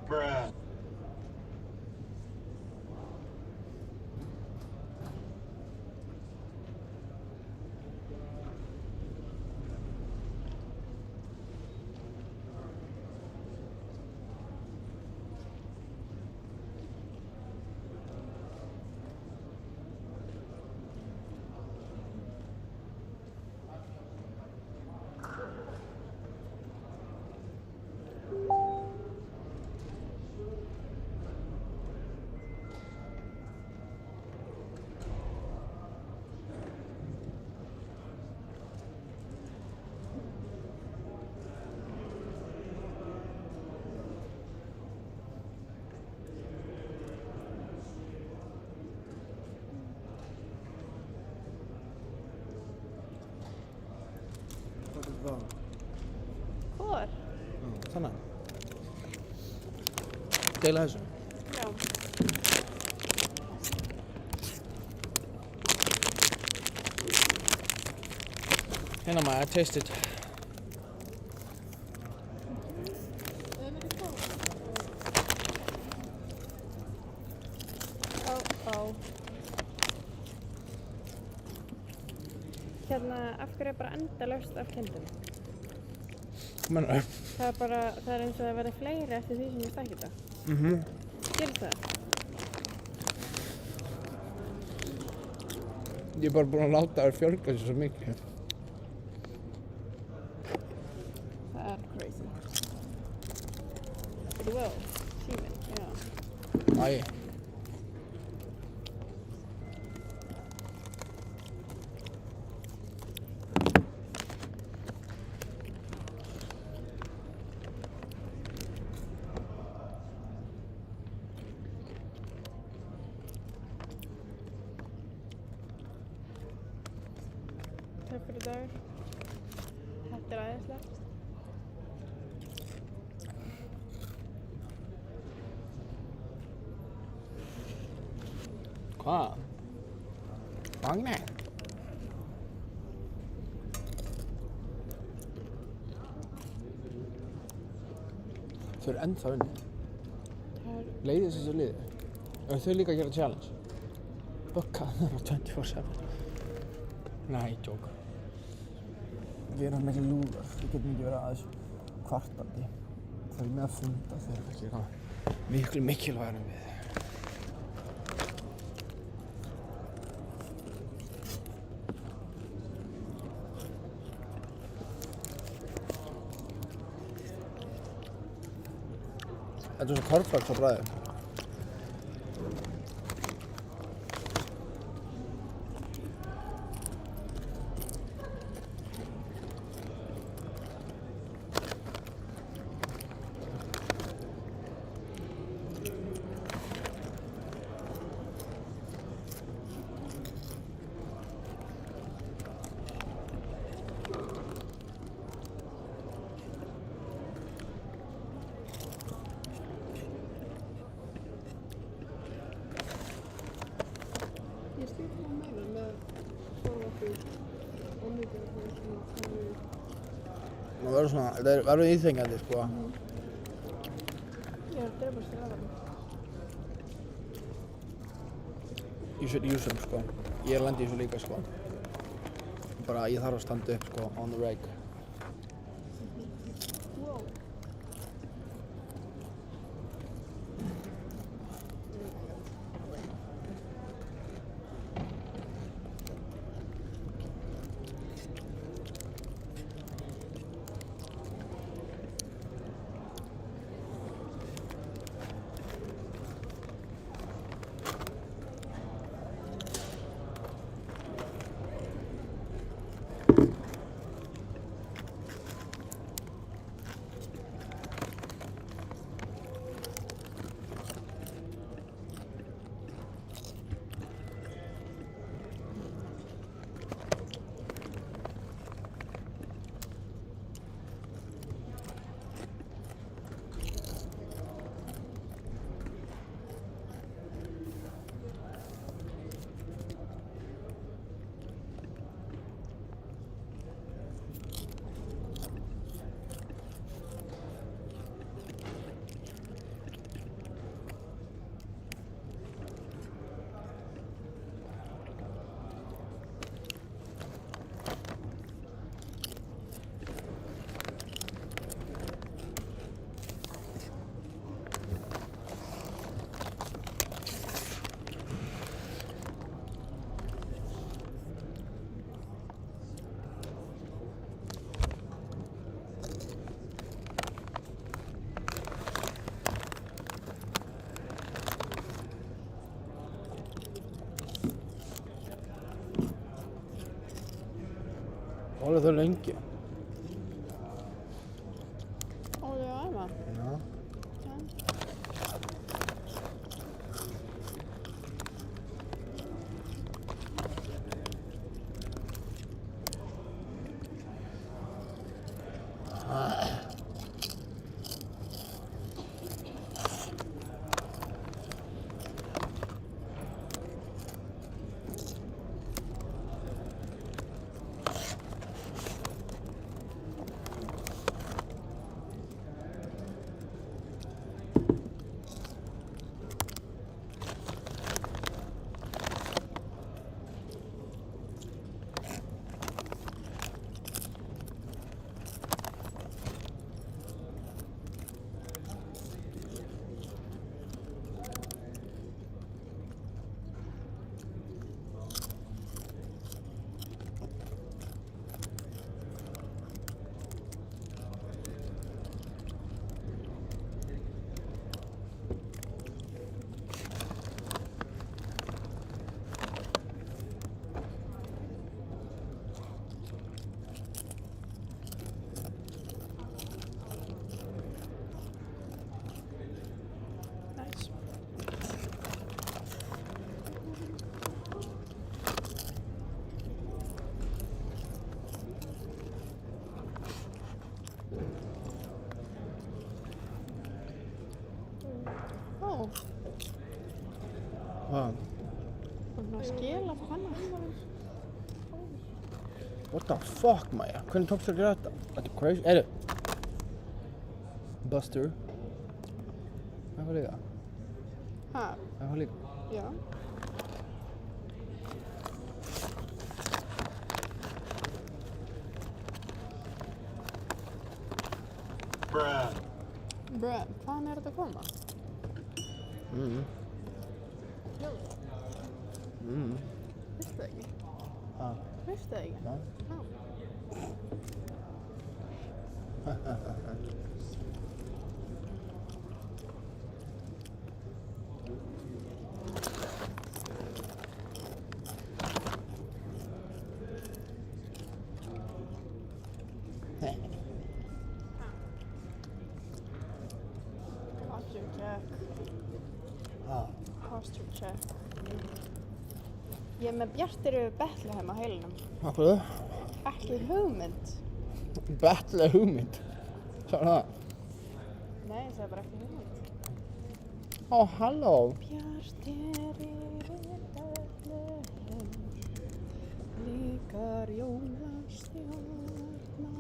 Bruh. Það. Hvor? Þannig. Deila þessu. Já. Hérna maður, taste it. Hérna, af hverju er bara endalaust af kindum? Menna. Það er bara, það er eins og það verði fleiri eftir því sem ég stækki þetta. Gerist það? Ég er bara búinn að láta þér fjölga þessu svo mikið. Það er crazy. Þú will, síminn, já. Æ. Takk fyrir dagur. Þetta er æðislegt. Hvað? Magni? Þau eru ennþá inni. Leiðis þessu liði. Eru þau líka að gera challenge? Bökka það á 24/7. Nei, djók. Við erum miklu lúðar. Við getum ekki verið aðeins kvartandi. Þau eru með að funda. Þau eru ekki eitthvað miklu mikilvægara en við. Þetta er svo kornflaks á bragðið. Ég skil hvað þú meinar með sjónvarpið og mikið af því sem Það verður svona, þetta verður íþengjandi, sko. Ég er að drefast í aðra. You should use them, sko. Ég er að lenda í þessu líka, sko. Bara, ég þarf að standa upp, sko, on the reg. Wow. Voru þau lengi? Óðu að æfa? Já. Ó, Hvað? þannig að skila på hennar. What the fuck, Maja? Hvernig tókstu að gera þetta? Þetta er crazy. Eru? Buster. Það var líka. Ha? Það var líka. Já. Bruh. Bruh, hvaðan er þetta að koma? Hljóð. Veistu það ekki? Ha? Veistu það ekki? Nei. Posture check. Posture check. Ég er með Bjartir yfir Bethlehem á heilanum. Af hverju? Ekki hugmynd. Betla hugmynd. Sagði það? Nei, ég sagði bara ekki hugmynd. Ó, halló. Bjartir yfir Bethlehem, líkar jólastjarna.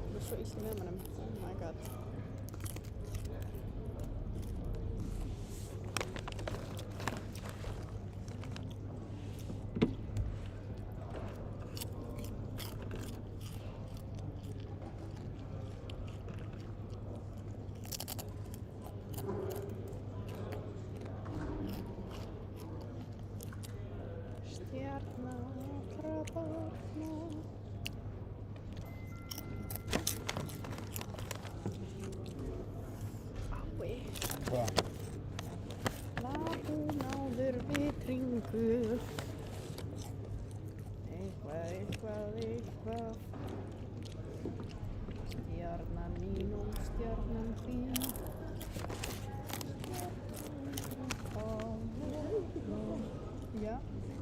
Það er svo illt í nefnum. Oh my god. Stjarna allra barna. Ái. Hvað? Lagun áður vitringur. Eitthvað. Stjarnan mín og stjarnan þín. Já.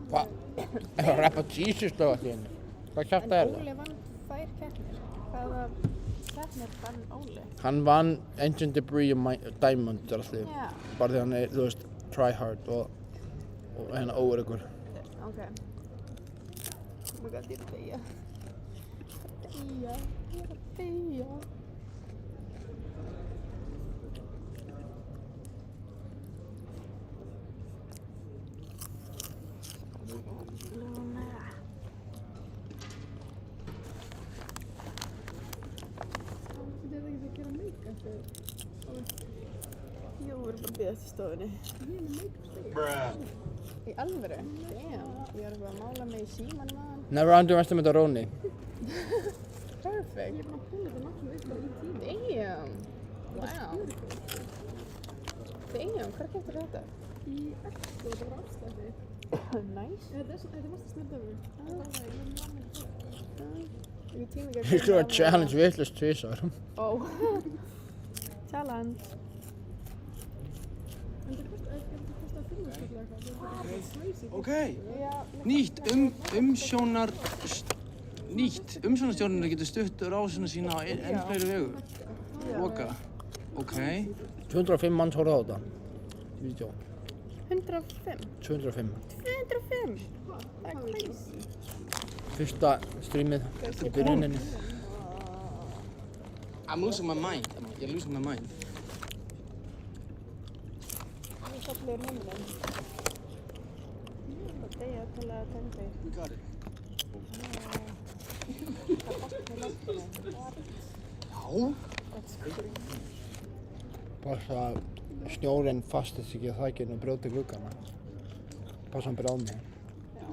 Hvað? Er það að rappa Jesus lög allir henni? Hvað kjafta er En það? Óli vann 2 keppnir. Hvaða keppnir vann Óli? Hann vann Engine Debris og Diamond allir. Já. Bara því hann er, þú veist, try hard og hérna óöryggur. Ok. Oh my god, ég er að deyja. Ég er að deyja. Þetta er ekki að gera make-up. Jú, við erum bara að bíða eftir stofunni. Ég er með make-up-stöð. Í alvöru? Damn. Ég er eitthvað að mála mig í símanum aðan. Never underestimate a Roni. Perfect. Ég er bara að púla þetta náttúrulega upp bara í tíma. Damn. Wow. Damn, hvar keyptir þetta? í Expo, þetta var afslætti. Nice. Þetta er mest snöldöfur. Ég skrifa challenge vitlaust tvisvar. Ó. Challenge. Ok, nýtt umsjónarstjórnir getur stutt rásina sína á enn fleiri vegu. Loka. Ok. 205 manns horfðu á þetta. Vídeó. 105? 205. 205? Það er crazy. Fyrsta streamið eftir byrjuninni. I'm losing my mind. You're losing my mind. Það er fallegur heimilin. Það deyja til að tengja. You got it. Það fast með löfnum. Já. That's crazy. Passa að snjórinn fastist ekki að þækinn og brjóti gluggana. Passa hann bara á mig. Já.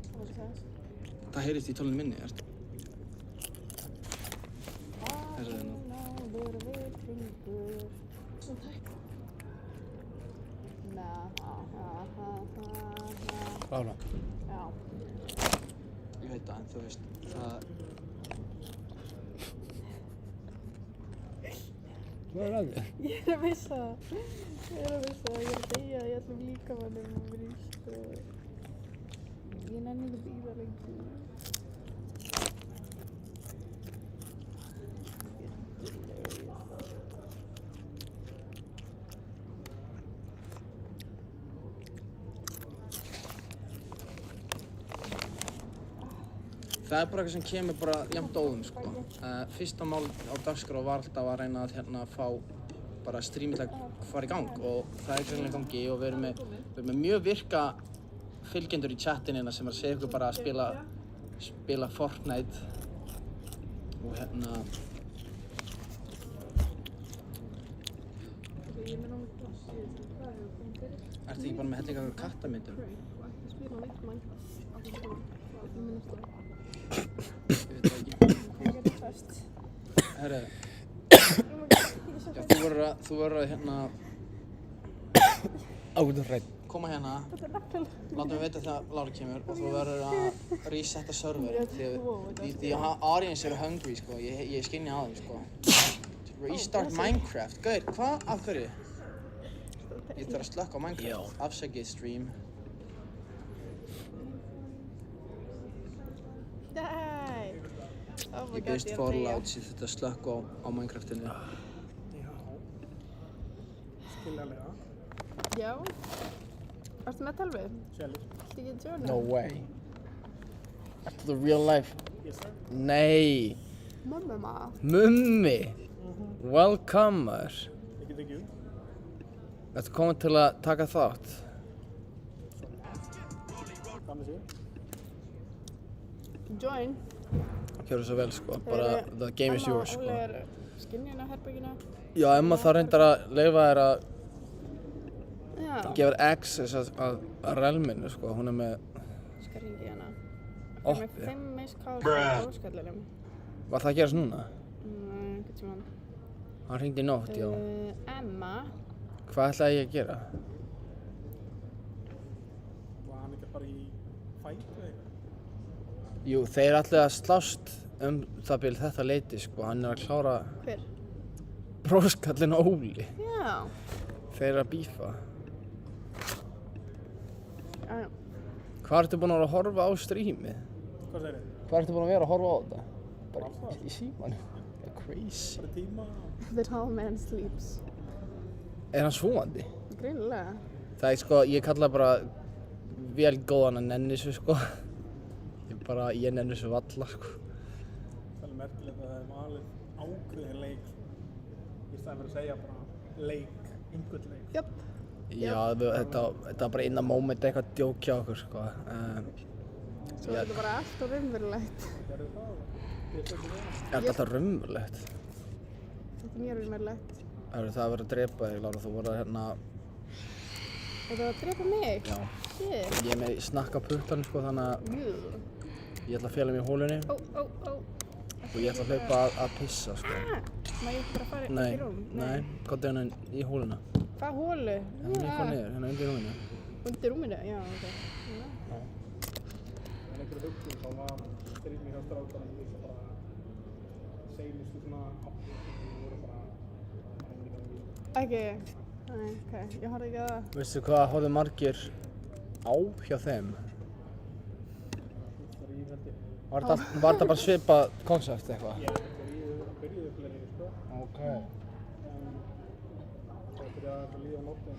Það var það. Það heyrist í tólunni minni, ertu? Þessi er nú. Lára. Já. Ég veit það, en þú veist, það... Hvað er að þér? Ég er að missa það. Ég er að deyja í öllum líkamannum og brýst og... Ég nenni ekki að bíða lengi. Það er bara eitthvað sem kemur bara jafnt óðum, sko. Fyrsta mál á dagskrá var alltaf að reyna að fá bara streamið að fara í gang og það er greinilega í gangi og við erum með mjög virka fylgjendur í chatinu sem er að segja ykkur bara að spila Fortnite og Ertu ekki bara með hellinga kattamyndum? Herru, þú verður að koma hérna, láta mig vita þegar Lára kemur og þú verður að resetta serverinn því audience eru hungry, sko, ég skynja á þeim, sko. Restart Minecraft, gauð, hvað? Af hverju? Ég þarf að slökka á Minecraft, afsækið stream. Nei! Oh my Ég byrst forláts, ég þurfti að slökka á Minecraftinu. Já. Skiljanlega. Já. Varstu með tölvu? Sjálfur. Viltu ekki joina? No way. Ertu the real life? Yes, sir. Nei. Mumma. Mummi. Welcome, maður. Thank you. Ertu komin til að taka þátt? Hvað með sér? Join. Gjörðu svo vel, sko. Bara, the game is yours, sko. Óli er skynjun á herberginu. Já, Emma þarf reyndar að leyfa þér að gefa þér access að realminu, sko. Hún er með... Skal hringi hérna. Oppi. Með 5 miskáls á óskallinum. Var það að gerast núna? Einhvern tímann. Hann hringdi í nótt, já. Emma. Hvað ætlaði ég að gera? Var hann ekki bara í fight eða eitthvað? Jú, þeir ætlaði að slást það bil þetta leyti, sko. Hann er að klára... Hver? Bróskallinn Óli. Já. Þeir eru að bífa. Já. Hvað ertu búin að vera að horfa á streamið? Hvað segir þið? Hvað ertu búin að vera að horfa á þetta? Bara í símanum. Það er crazy. Bara tíma. The tall man sleeps. Er hann svúandi? Greinilega. Það er sko, ég kalla bara vel góðan að nenni þessu, sko. Ég nenni þessu valla, sko. Það er merkilegt að það er valið ákveðin leik í staðinn fyrir að segja bara leik, einhvern leik. Jöp. Já, þetta var bara innan moment eitthvað djók hjá okkur, sko. Svo er þetta bara allt og raunverulegt. Gerðu það? Er þetta alltaf raunverulegt? Þetta er mjög raunverulegt. Það verður að drepa þig, Lára. Þú voru að Þetta var að drepa mig? Já. Shit. Ég er með snakk á puttanum, sko, þannig að ég ætla að fela mig í hólunni. Ó. Og ég ætla að hlaupa að pissa, sko. Má ég bara fara Nei, í rúm? nei, komdu hérna í hóluna. Hvað hólu? Hérna ég fór niður, hérna undir rúminu. Undir rúminu? Já, ok. Já. En einhverju hugsun þá var stríðni hjá strákunum líka bara seinustu svona áttum sem voru bara í gangi. Ekki? Nei, ok, ég horfði ekki að það. Veistu hvað horfðu margir á hjá þeim? Var þetta bara svipað konsept eitthvað? Já, byrjuðu fleiri, sko. Ok. Það byrjaði að líða á nóttin.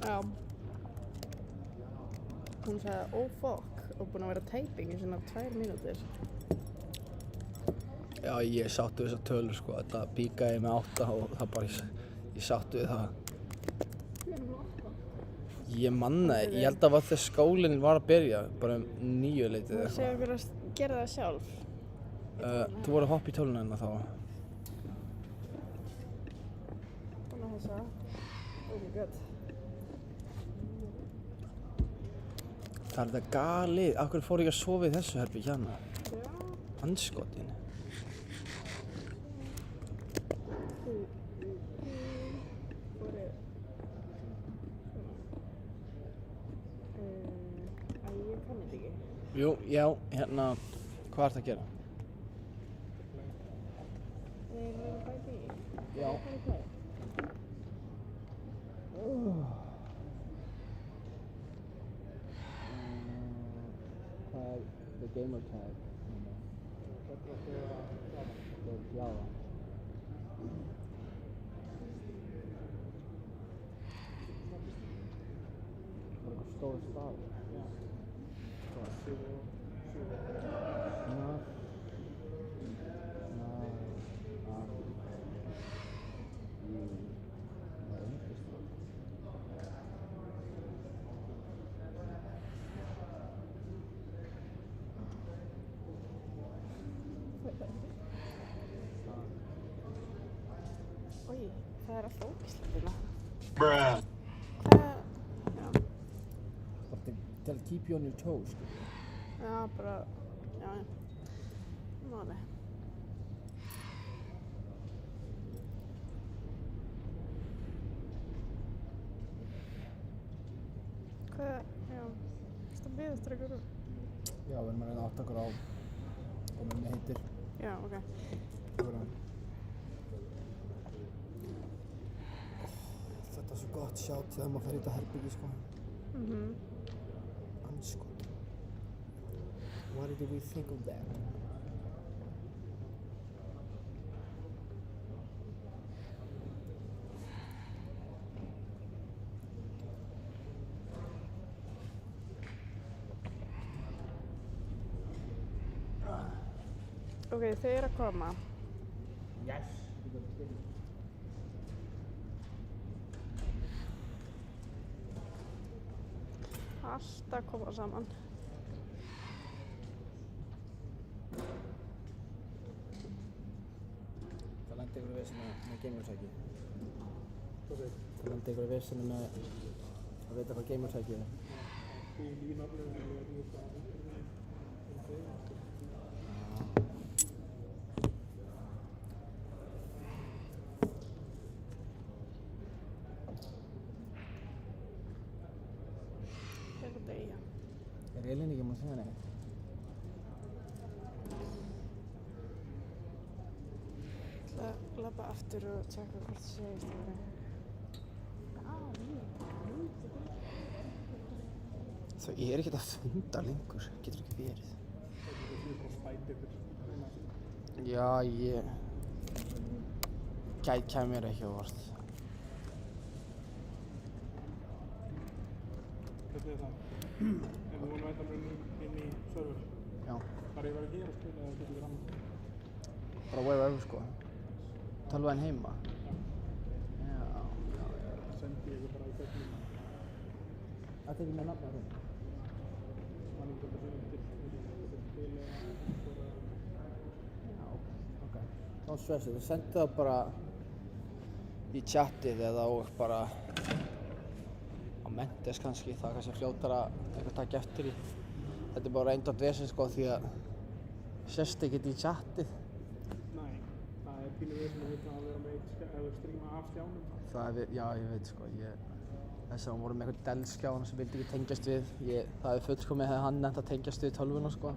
Já. Hún sagði, oh fuck, og búin að vera typing í svona 2 mínútur. Já, ég sáttu við þessar tölur sko, þetta píkaði með 8 og það bara, ég sáttu við það. Ég manna, ég held að þegar skólinn var að byrja, bara 9 leitið Þú segir okkur að gera það sjálf. Þú voru að hoppa í töluna hérna þá. Búin að þessa. Oh my god. Það er þetta galið, af hverju fór ég að sofa í þessu herbergi hérna? Andskotin. Jú, já, hérna, hvað ertu að gera? Við erum bara í því. Já. Hvað er the gamer tag? Þetta er Java. Það er eitthvað stór stafur. Oj, það er alltaf ógeðslegt hérna. Bruh. Já. Til að keep you on your toes, sko. Já, bara, já. Máli. Hvað, já, það beðið eftir einhverju? Já, við erum að reyna að átta okkur á hvað mér heitir. Já, ok. Þetta er svo gott sjátt þegar maður fer í þetta herbyggi, sko. Andskot. What did we think of that? Ok, þau eru að koma. Yes. Allt að koma saman. Það lendi ykkur í vesenu með gamersæki. Það lendi ykkur í vesenu með að vita hvað gamersæki er. Er Elín ekki að segja neitt? Ég ætla að labba aftur og tjekka hvort það segist eitthvað. Það er ekkert að funda lengur, getur ekki verið. Já, ég kæmi mér ekki á orð. Hvernig er það? Ef þú vonum að þetta inn í server? Já. Þar ég verið hér að spila eða getur við annað? Bara wherever, sko. Tölvan heima. Já. Sendi ég ykkur bara í gegnum. Þetta er ekki með nafn á þeim. Man er þetta fyrir til eða Já, ok. Þá stressið, þú sendið það bara í chatið eða bara á Mentes kannski, það er kannski fljótara að eitthvað taka eftir í. Þetta er bara reyndar vesen sko því að sést ekkert í chatið. Nei, pínu vesen að vita að vera með eða stríma af skjánum. Já, ég veit sko, þess að hann voru með eitthvað Dell-skjána sem vildi ekki tengjast við. Það er fullkomið hefði hann nefnt að tengjast við tölvuna sko.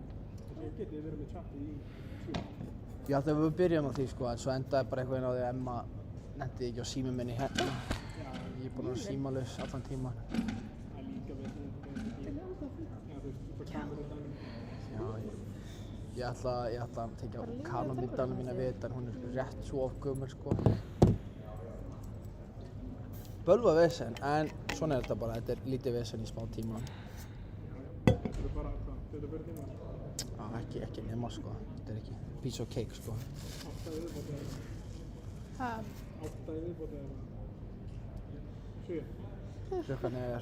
Þess getið þið verið með chatið í síma? Já, þegar við byrjum á því sko, en svo endaði bara einhvern veginn á því að Emma nefndi ekki á símum minni hérna. Ég er búinn að vera símalaus allan tíman. Það er líka vesen Ég ætla að tengja Canon-myndalina mína við þetta en hún er rétt svo of gömul sko. Bölva vesen, en svona er þetta bara, þetta er lítið vesen í smá tíma. Þetta er bara, þetta er tíma? Já, ekki nema sko, þetta er ekki piece of cake sko. 8 í viðbót eða? Hæ? 8 í viðbót eða? 7? Klukkan er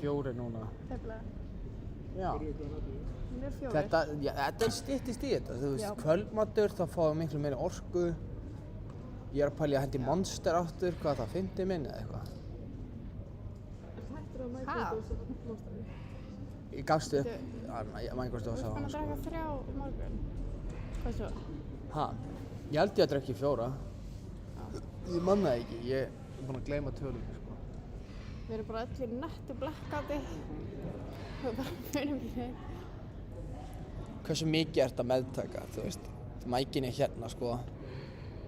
4 núna. Tefnilega. Já. Hún er 4. Þetta er styttist í þetta, þú veist, kvöldmatur, þá fáum við miklu meiri orku. Ég er að pæla í að hendi Monster aftur, hvað það, 50 minn eða eitthvað? Hættur á Monster? Ég gafst upp, Minecraft Þú ert búinn að drekka 3 morgun. Hvað svo? Ha? Ég held ég að drekka 4. Ég man það ekki, ég er búinn að gleyma tölunni sko. Við erum bara öll í nettu blackouti. Við bara munum ekki þeim. Hversu mikið ert að meðtaka, þú veist? Mækin er hérna sko.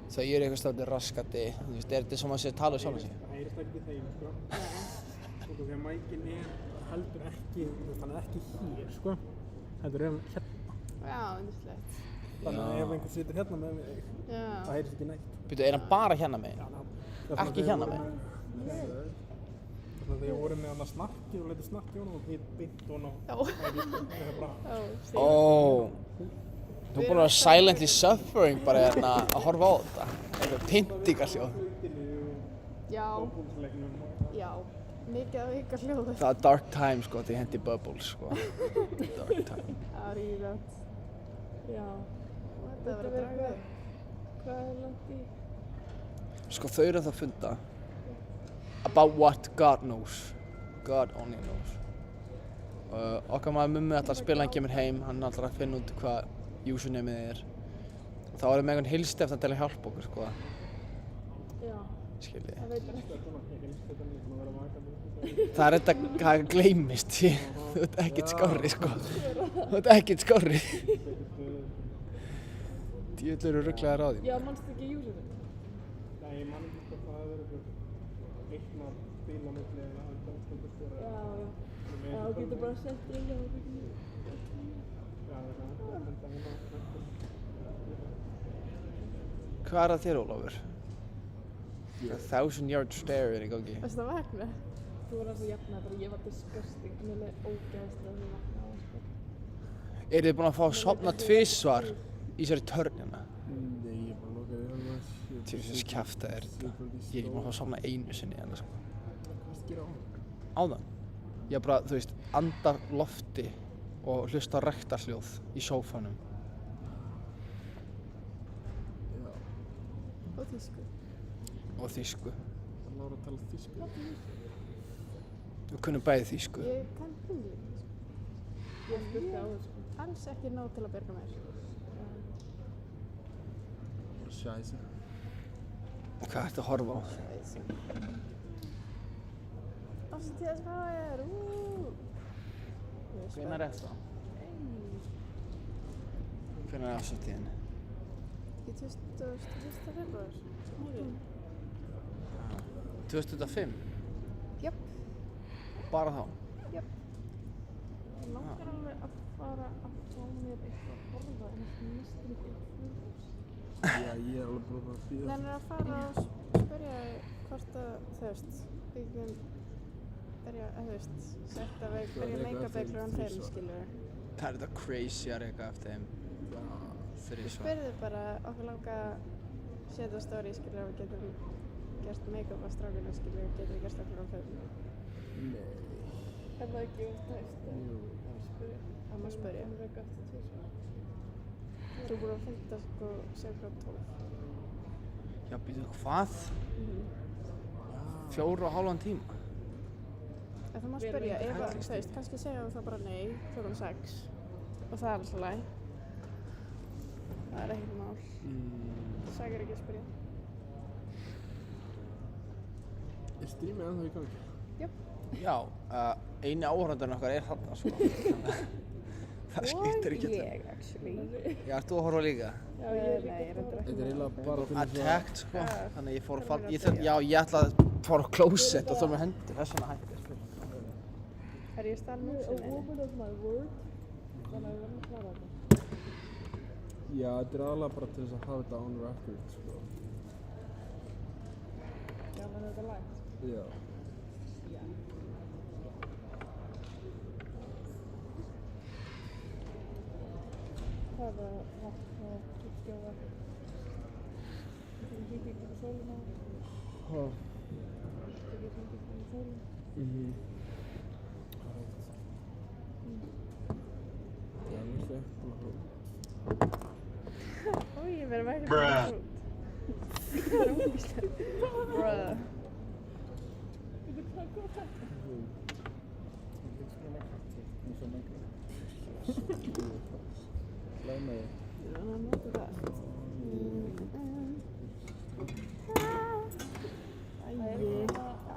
Þau eru eitthvað svolítið raskandi, þú veist, er þetta sem að sé að tala um sjálf sig? Það heyrist ekki þeim, sko. Sko, þegar mækin er heldur ekki, hann er ekki hér, sko. Heldur er hann hérna. Já, yndislegt. Þannig að ef einhver situr hérna með mig, það heyrist ekki neitt. Býtu, er hann bara hérna með? Ekki hérna með? Þannig að þegar voru með hann að snakki og letið snakki honum og hitt beint honum á mækin. Þú er búinn að vera silently suffering bara hérna að horfa á þetta. Eitthvað pyntingarhljóð. Já, mikið af ykkar hljóð. Það er dark time sko, því hendi Bubbles sko. Dark time. Það er ríðat. Já. Þetta er verið að draga upp. Hvað er langt í? Sko þau eru að funda. About what God knows. God only knows. Okkar maður Mummi ætlar að spila, hann kemur heim, hann ætlar að finna út hvað usernameið er. Þá erum við með einhvern heilstefna til að hjálpa okkur, sko. Já. Skiljið. Það veit ekki. Það er þetta, það gleymist. Þú ert ekkert skárri, sko. Þú ert ekkert skárri. Djöfull eru ruglaðir á því. Já, mannstu ekki usernameið? Nei, ég man ekki hvort það hefur verið eitthvað bíl á milli eða eitthvað stöndurstjóra. Já, þú getur bara sett inn á þetta. Hvað er það þér, Ólafur? A 1000-yard stare er í gangi. Varstu að vakna? Þú var alltaf jafnað bara, ég var disgusting. Mér leið ógeðslega þegar ég vaknaði á sko. Eru þið búin að fá að sofna tvisvar í þessari törn hérna? Nei, ég er bara lokað við hann. Tjóðsins kjafta er þetta. Ég er ekki búin að fá að sofna einu sinni hérna sko. Hvað varstu að gera á hann? Áðan? Ég bara, þú veist, anda lofti og hlusta á rektarhljóð í sófanum. Og þýsku. Og þýsku. Það lára að tala þýsku. Við kunnum bæði þýsku. Ég kann pínlítið þýsku. Ég spurði á þessu. Alls ekki nóg til að bjarga mér. Bara scheiße. Hvað ertu að horfa á? Árstíðas fáir, Hvenær er það? Hvenær er árstíðin? Ekki 21. februar. 2005? Jöp. Bara þá? Jöp. Ég langar alveg að fara að fá mér eitthvað að borða en það mistur ekki flugljós. Já, ég er alveg bara að bíða. Nennir að fara og spyrja hvort að, þú veist, við getum byrja, þú veist, setja við, byrja make-up-veiklur án þeim, skilur. Það er þetta crazy að reyka eftir þeim. Við spurðum bara, okkur langa að setja story, skilur, og við getum gert make-up á strákinu, skilur, og getum við gert okkur á þeim. Nei. Er það ekki úttæft? Jú. Það má spyrja. Það er gott að tvísa. Þú er búin að funda, sko, segja frá 12. Já, býtu, hvað? 4,5 tíma? En það má spyrja, ef að, þú veist, kannski segja það bara nei, klukkan 6. Og það er alltaf læg. Það er ekkert mál. Sækir ekki að spyrja. Er streamið ennþá í gangi? Jöp. Já, eini áhorfandurinn okkar er þarna, sko. Það skiptir ekki Og ég, actually. Já, ert þú að horfa líka? Já, ég er reyndar ekki. Þetta er eiginlega bara til Attacked, sko. Þannig ég fór að fara, ég ætla að fara á klósett og þó með hendur, þess vegna hætti ég að spila. Er ég stað músinni? Woman of my word. Þannig að við verðum að klára þetta. Já, þetta er aðalega bara til þess að hafa þetta on record, sko. Já, þannig að þetta er lægt. Já. Já. Það er vatn og uppskjóða. Þú getur hýtt ykkur á sólina. Hva? Þú getur hýtt ykkur á sólina. Já, mér finnst það ekki búin að hóra. Ó, ég verðum ekki að Bruh. koma út. Það er ógeðslegt. Bruh. Veitu hvað gott þetta? Slæmaði. Já, hann nota það.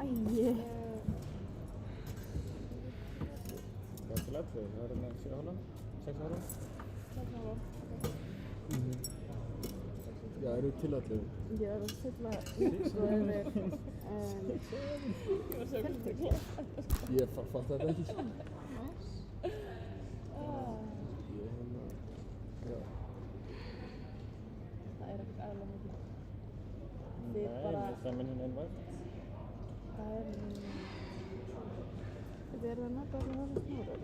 Æi. Hvað er til aðtöðu? Það er hérna 7 hálfum? 6 hálfum? 6 hálfum. Já, eru til allir? Ég er að fylla líka yfir, Ég fatt þetta ekki. Það er ekkert eðlilega mikið. Nei, það er minni en einn væg. Það er Þetta er það nota allir það sem smára,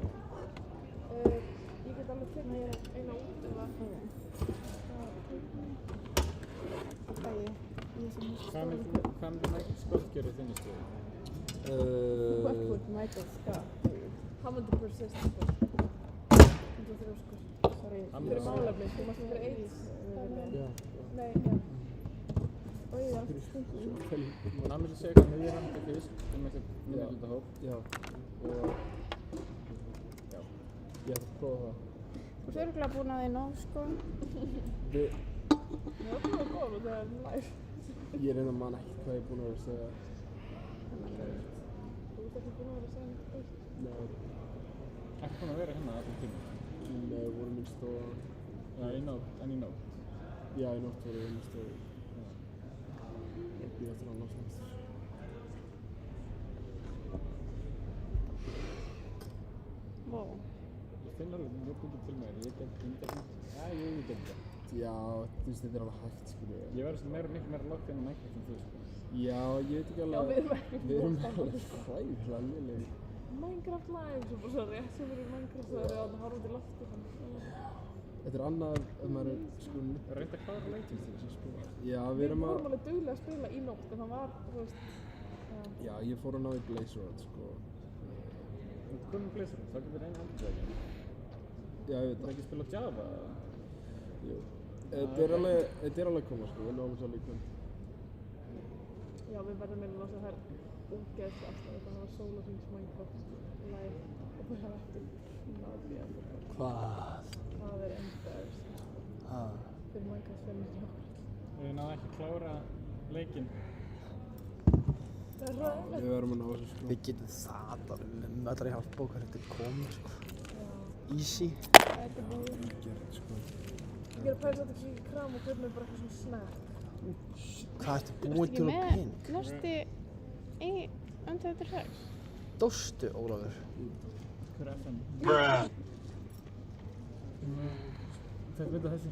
eða? Ég get alveg til að ég er eina út eða Hvað myndi Michael Scott gera í þinni stöðu? What would Michael Scott do? Hann myndi persistent, sko. 103, sko. Sorry. Fyrir málefni, þú mást fyrir AIDS. Já. Nei, já. Og ég er alltaf stundum. Hann myndi segja hvað miðjur hann ekki fyrst, minnihluta hóp. Já. Og já, ég ætla að prófa það. Þú ert örugglega búin að því nóg, sko. Við, Já, það var góð, það er live. ég reyna að man ekki hvað ég er búinn að vera að segja. Þú ert ekki búin að vera að segja neitt eitt. Nei. Ekki búin að vera hérna allir tíma? Nei, við vorum í stofa. Já, í nótt, en í nótt? Já, í nótt vorum við í stofu. Ég býð eftir að losna eftir. Wow. Ég finn alveg mjög mikið til mér, ég get það. Ég get það. Já, þú veist, þetta er alveg hægt, skilju. Ég verður svona miklu meira loggt inn á Minecraft en þú, sko. Já, ég veit ekki alveg. Já, við erum ekki Við erum alveg hræðilega lélegir. Minecraft live, svo bara svo rétt sem við erum Minecraft og það er að horfa út í lofti. Þetta er annað ef maður er, sko, Reynda að klára leikinn til þess að spila. Já, Við vorum alveg duglega að spila í nótt, en það var, þú veist, Já, ég fór að ná í Blaze Rod, sko. Þú komum Blaze Rod, þá getur reyna aldrei ekki. Já, ég veit Það er ekki að spila Java? Jú. Þetta er alveg að koma, sko. Við náum þess alveg í kvöld. Já, við verðum meina að það er ógeðslega alltaf. Þetta var sólarhrings Minecraft live og við hefum ekki náð því að Hvað? Það er embarrassing. Fyrir Minecraft fennir hjá okkur. Við náðum ekki að klára leikinn. Það er ræðilegt. Við verðum að ná þessu, sko. Við getum það alveg með allar í hjálpbókar, þetta er komið, sko. Easy. Þetta er búið. Sko. Ég er að pæla þetta ekki kram og byrja með bara eitthvað svona snack. Hvað ertu búin til úr pening? Næsti í Undead 6. Dóstu, Ólafur? Hver er FM? Bruh. Fekk vita þessu.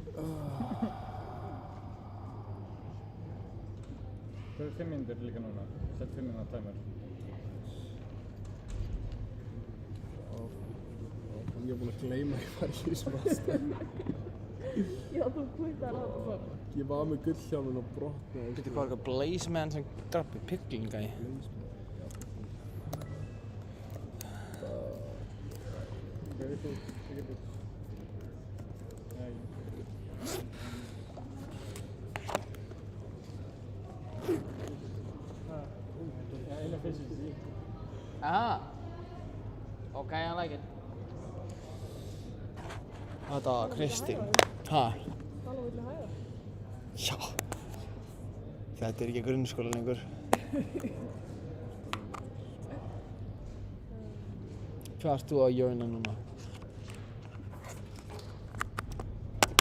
Það er 5 mínútur líka núna. Sett 5 mínútur timer. Ég er búinn að gleyma að ég var í þessum aðstæðum. Já, þú kvittar á það. Ég var með gullhjálminn og brotnaði. Getur hvað eitthvað Blaze Man sem drappi picklinga í? Very good. Very good. Eina fishes. Aha! Okay, I like it. Þetta var Kristín. Ha? Tala vilja hæða. Já. Þetta ekki grunnskóla lengur. Hvað ert þú að joina núna?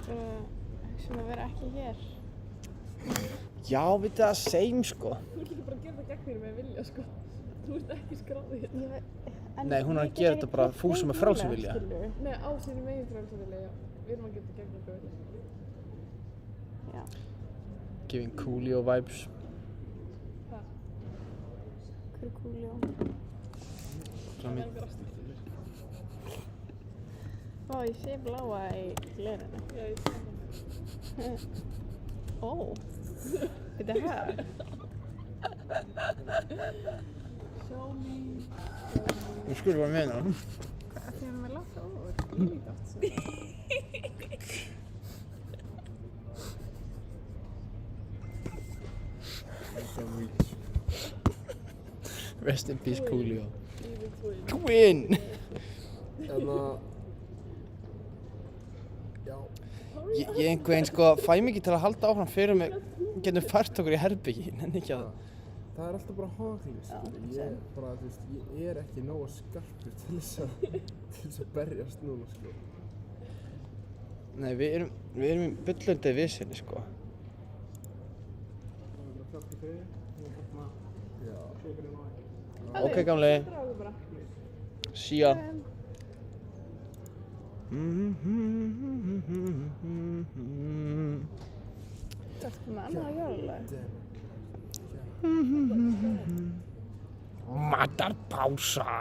Sem að vera ekki hér. Já, veit það, same sko. Þú getur bara að gera það gegn mér með vilja sko. Þú ert ekki skráðið hérna. Nei, hún er að gera þetta bara fús með frálsum vilja. Nei, á sínum eigin frálsum vilja, já. Við erum að gera þetta gegn okkur vilja. Já. Giving Coolio vibes. Hvað? Hver er Coolio? Það er Ó, ég sé bláa í glerinu. Já, ég sé það. Ó, þetta er það. Show me. Þú skulum bara meina það. Hvað þegar maður láta over? Ég líka oft svo. Rest in peace, Coolio. Quinn! Ég einhvern veginn sko fæ mig ekki til að halda áfram fyrir mig getum fært okkur í herbyggi, nenni ekki að Það er alltaf bara haglis, ég bara, þú veist, ég er ekki nógu skarpur til þess að berjast núna, sko. Nei, við erum í bullandi vissinni, sko. Ok, gamli. See ya. Þetta er með annað jólalag. Matarpása.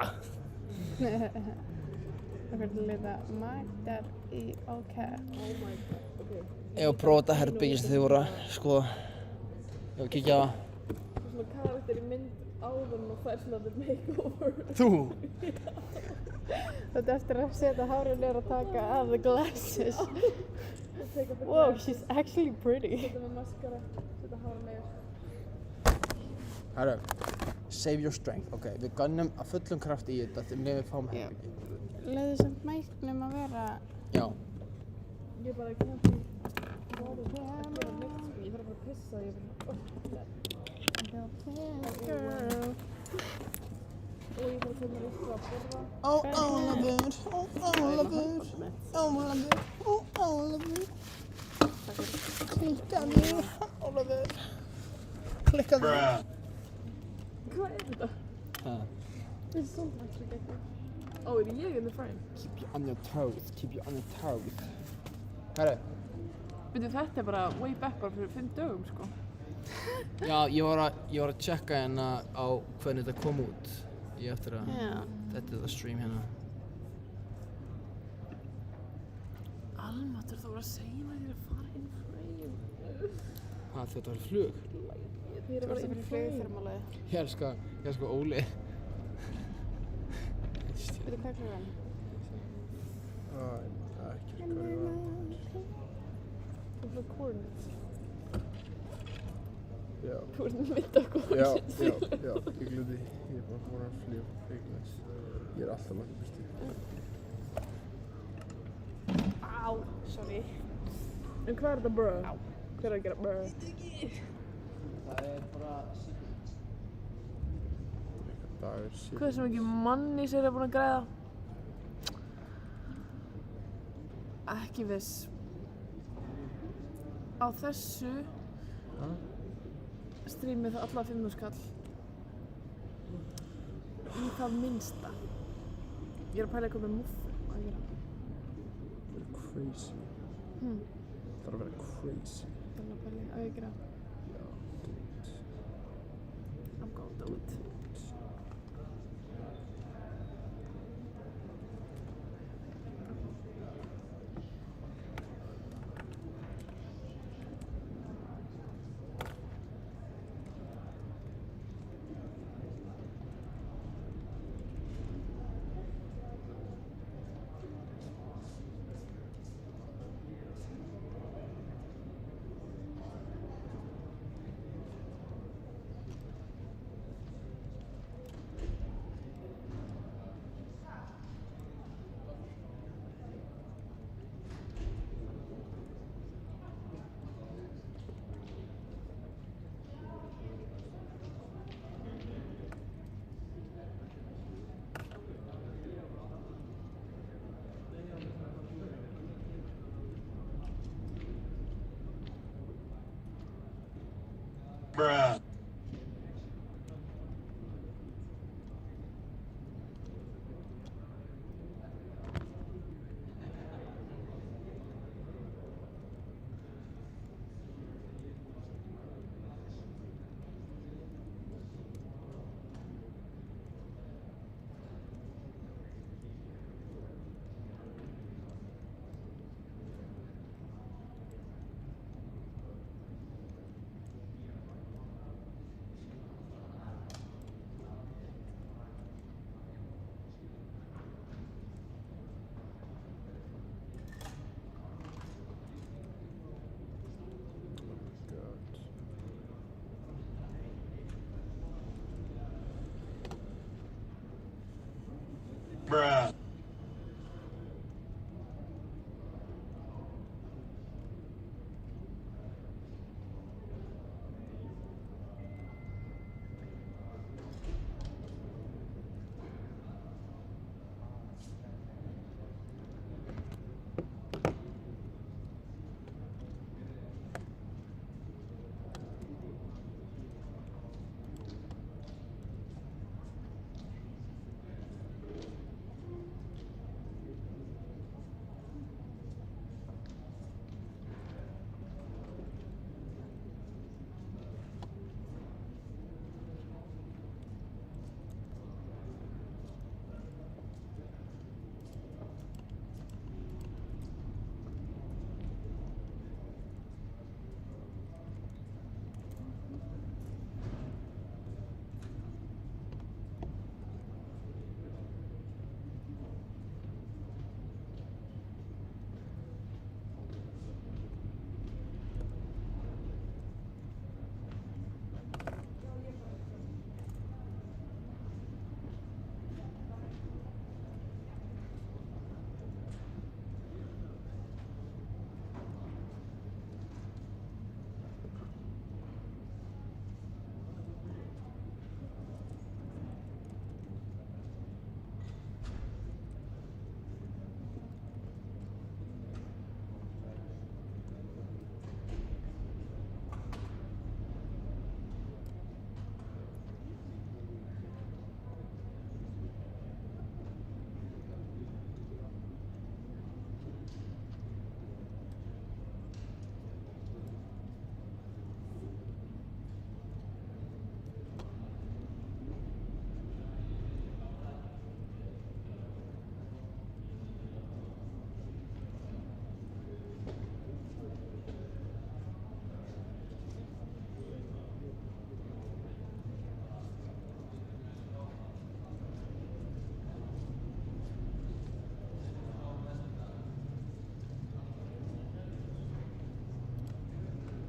Það verður líka matar í OK. Oh my god, ok. Ég var að prófa þetta herbyggi sem þið voru að skoða. Ég var að kíkja á það. Svona karakter í mynd áður og fær svona the makeover. Þú? Þetta eftir að setja hárið niður og taka af the glasses. Wow, she's actually pretty. Setja með maskara, setja hárið niður. Herru, save your strength. Ok, við gönnum að fullum kraft í þetta þegar við fáum herbyggi. Leiði samt mæknum að vera... Já. Ég bara kemst í... Ég þarf bara að pissa, ég bara... Girl. Og ég þarf að koma í sko að borða. Ólafur, Ólafur. Klikkaðu, Ólafur. Klikkaðu. Hvað er þetta? Þetta er svona actually gegn. Ó, er ég in the frame? Keep you on your toes, keep you on your toes. Herru. Veitu, þetta er bara way back bara fyrir 5 dögum, sko. Já, ég var að checka hérna á hvernig þetta kom út. Ég eftir að... Þetta er það stream hérna. Almatur, þú voru að segja maður að fara in frame. Þetta var flug. Þið eru að vera in frame. Flugfirmalagi. Ég elska Óli. Veitu, hvað er klukkan? Ekki hvað ég var. Þú er coordinates. Já. Þú ert mitt á coordinates. Já, ég glúti. Ég er bara búin að flýja á Reykjanes. Ég er alltaf langt besti. Á, sorry. En hvað er þetta bro? Hvað er að gera bro? Það er bara secret. Það er secret. Hvað sem ekki manni sér er búin að græða? Ekki viss. Á þessu streamið það alla 5.000 kall. Í það minnsta. Ég er að pæla eitthvað með muffin að gera. Það er crazy. Það er að vera crazy. Það er að pæla að ég gera. Já, do it. I'm gonna do it. Bruh.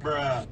Bruh.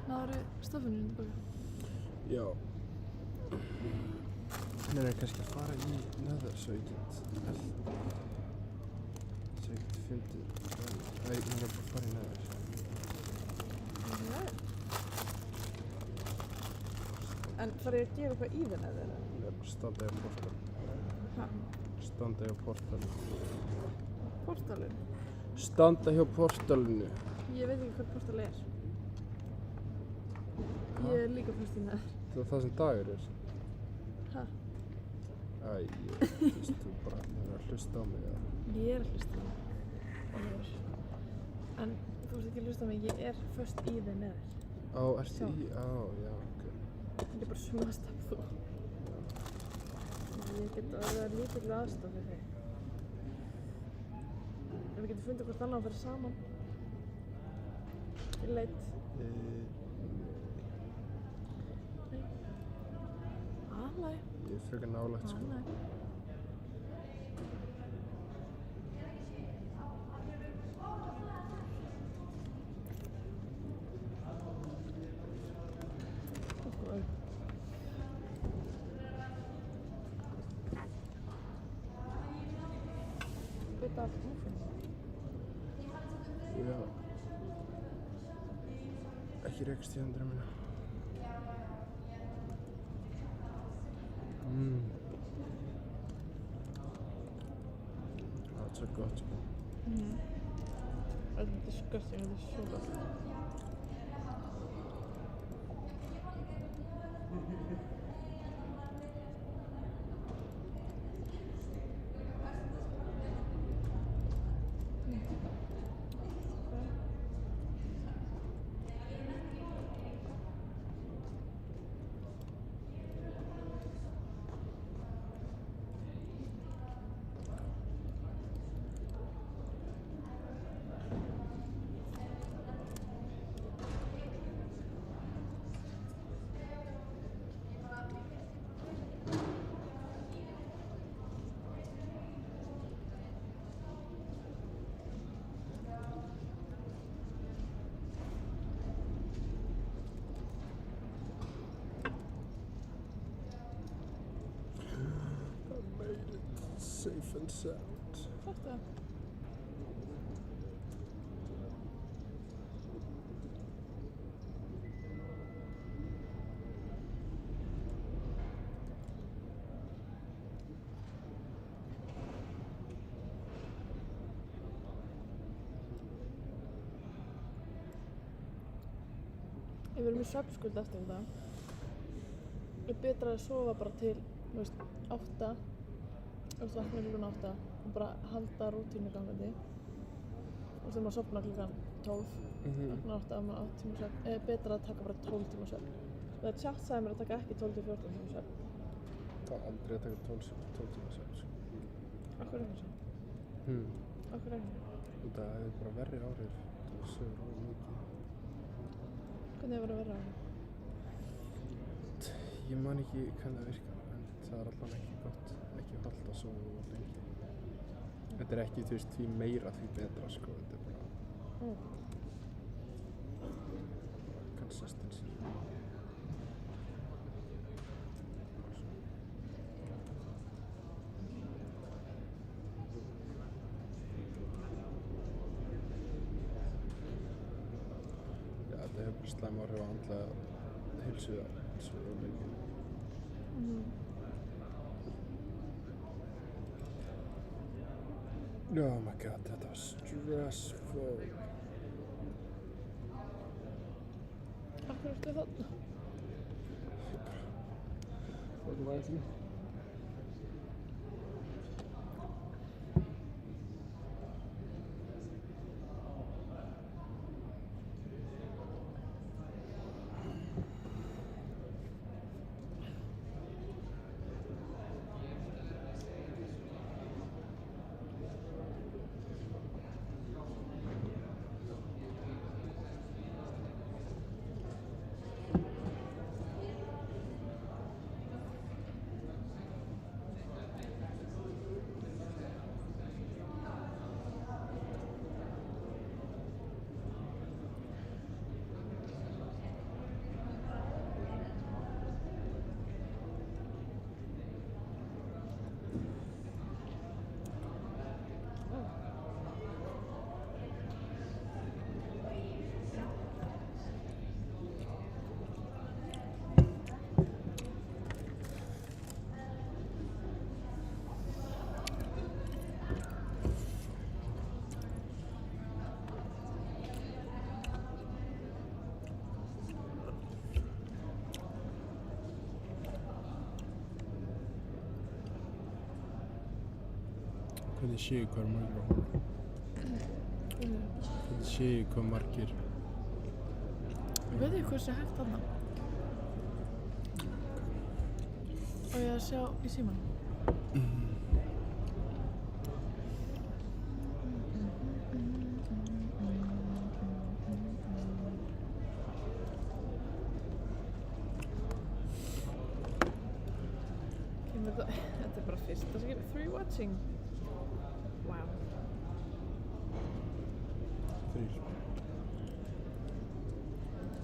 Náðu staffunum tilbaka? Já. Mér er kannski að fara í neðar svo ég get fundið. Nei, mér er bara að fara í neðar. Neðar? En þarf ég að gera eitthvað í það neðar? Standa hjá portal. Hæ? Standa hjá portalinu. Portalinu? Standa hjá portalinu. Ég veit ekki hvað portal er. Ég er líka fyrst í neðar. Það er það sem dagur er. Hæ? Æ, þú bara er að hlusta á mig, eða? Ég er að hlusta á mig. En þú veist ekki að hlusta á mig, ég er först í þeim neðar. Á, ertu í? Á, já, ok. Ég er bara svona aðstæð þú. Ég get að vera lítill aðstæð fyrir þig. En við getum fundið hvort annað að vera saman. Í leit. Alveg. Ég er frekar nálægt, sko. Alveg. af múfum? Já. Ekki rekst í andra minna. Það er svo gott sko. Þetta er disgusting, þetta er svo gott. Safe and sound. Þetta. Ef við erum í svefnskuld eftir þetta, er betra að sofa bara til, þú veist, 8. Þú veist, vakna klukkan 8 og bara halda rútínu gangandi. Og þegar maður sofnar klukkan 12, vakna 8 og maður 8 tíma svefn. Er betra að taka bara 12 tíma svefn. Það er chat sagði mér að taka ekki 12 til 14 tíma svefn. Það er aldrei að taka 12 tíma svefn sko. Akkur er það svo? Akkur er það? Það er bara verri áhrif. Það sögur alveg mikið. Hvernig hefur það verið á það? Ég man ekki hvernig það virkar, en það er allavega ekki gott, ekki hollt að sofa lengi. Þetta er ekki, þú veist, því meira því betra, sko, þetta er bara consistency. Þetta hefur bara slæm áhrif á andlega heilsu og lengi. Oh my god, þetta var stressful. Akkur ertu þarna? Það var ekki. Hvernig séu hvað margir að horfa? Hvernig séu hvað margir? Ég veit ekki hvað sé hægt þarna. Og ég að sjá í símanum. Þetta er bara fyrsta sem gefur 3 watching. Wow. 3.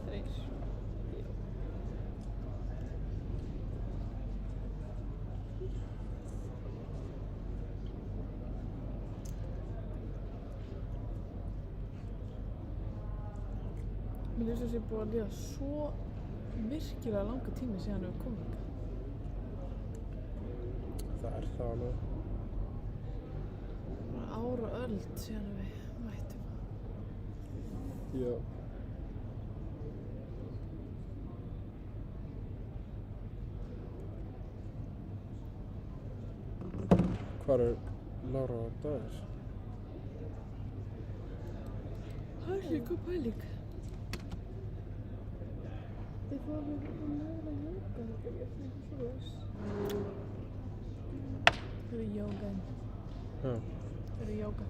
3. Mér finnst þess að ég búið að líða svo virkilega langa tími síðan við komum hingað. Það það alveg. Bara ár og öld síðan við mættum. Já. Hvar Lára og Davíð? Það líka pæling. Þið fórum að læra jóga, þetta ekki svoleiðis. Það jóga. Já. Það jóga.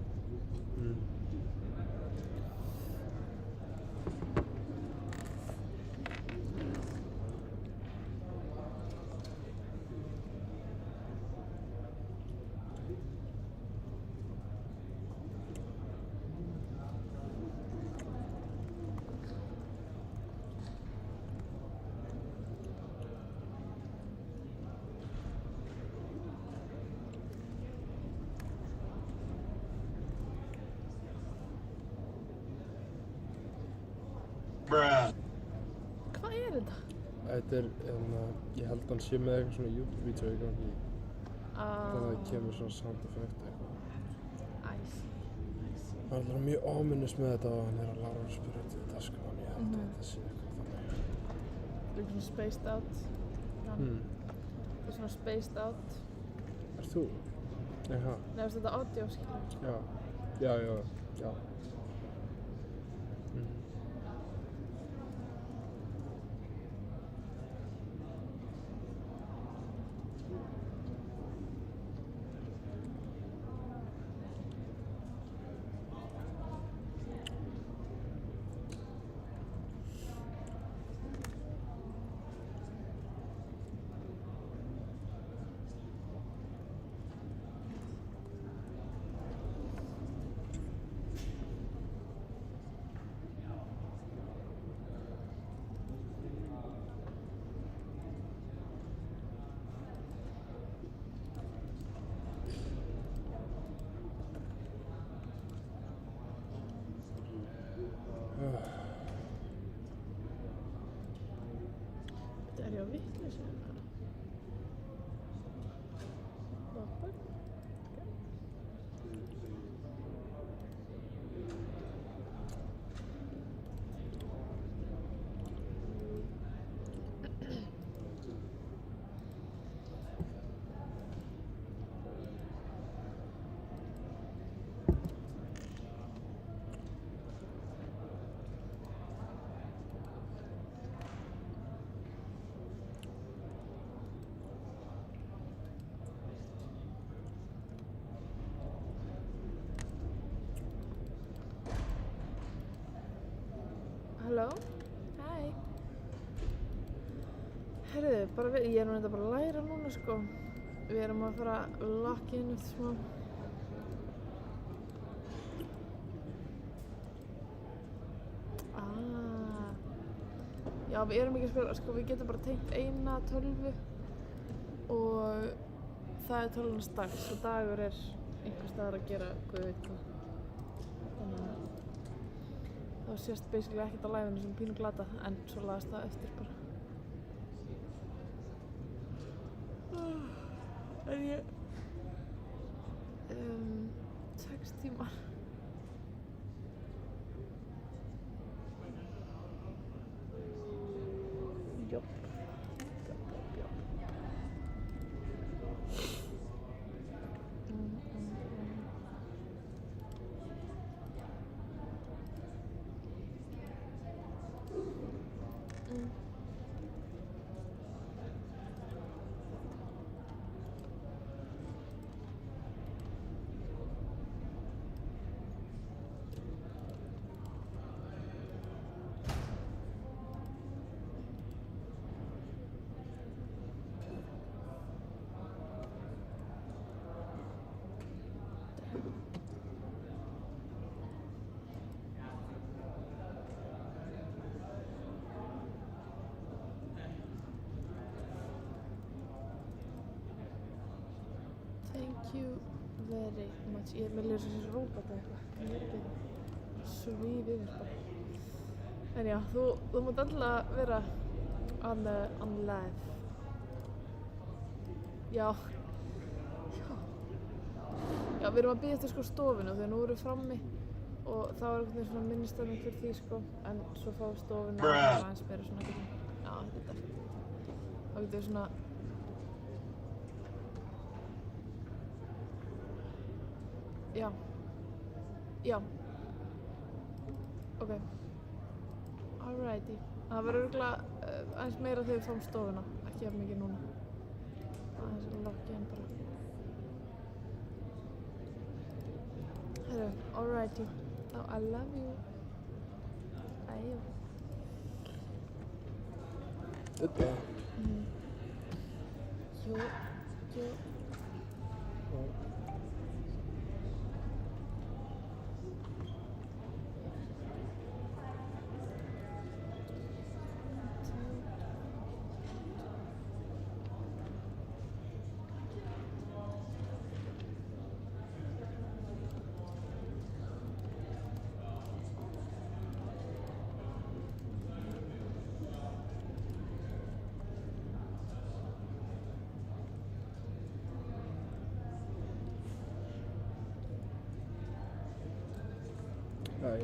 Hvað þetta? Þetta ég held hann sé með eitthvað svona YouTube-vídeó í gangi. Þannig að það kemur svona sound effect eitthvað. I see. Það er alltaf mjög ominous með þetta og hann að Lára spyrja til þetta sko, en ég held að þetta sé eitthvað þannig. Það er svona spaced out. Það er svona spaced out. Þú? Nei, ha? Nei, veist þetta audio, skilur? Já. Þetta er ég á vitleysu hérna. Loppar. Halló? Hæ. Herðu, ég er nú þetta bara að læra núna sko. Við erum að fara að lokka inn eftir smá. Já, við erum ekki að spila, sko við getum bara tengt eina tölvu og það er tölvunars dags og dagur er einhver staðar að gera guð veit hvað. Þannig að það sést basically ekkert á live-inu sem pínu glata en svo lagast það eftir bara. En ég 6 tímar. Jopp. Thank you very much. Mér líður svo róbot eða eitthvað. Ég er ekki svíf yfir bara. En já, þú mátt alltaf vera on live. Já, við erum að bíða eftir sko stofinu þegar nú erum við frammi og þá er einhvern veginn svona minnistöðum fyrir því sko, en svo fáum við stofinu og það er aðeins meira svona getum. Já, þetta. Þá getum við svona Já. Ok. Alrighty. Það verður örugglega aðeins meira þegar við fáum stofuna, ekki jafn mikið núna. Aðeins að lokka inn bara. Herru, alrighty. Now I love you. Æjó. Þetta? Jú. Nei.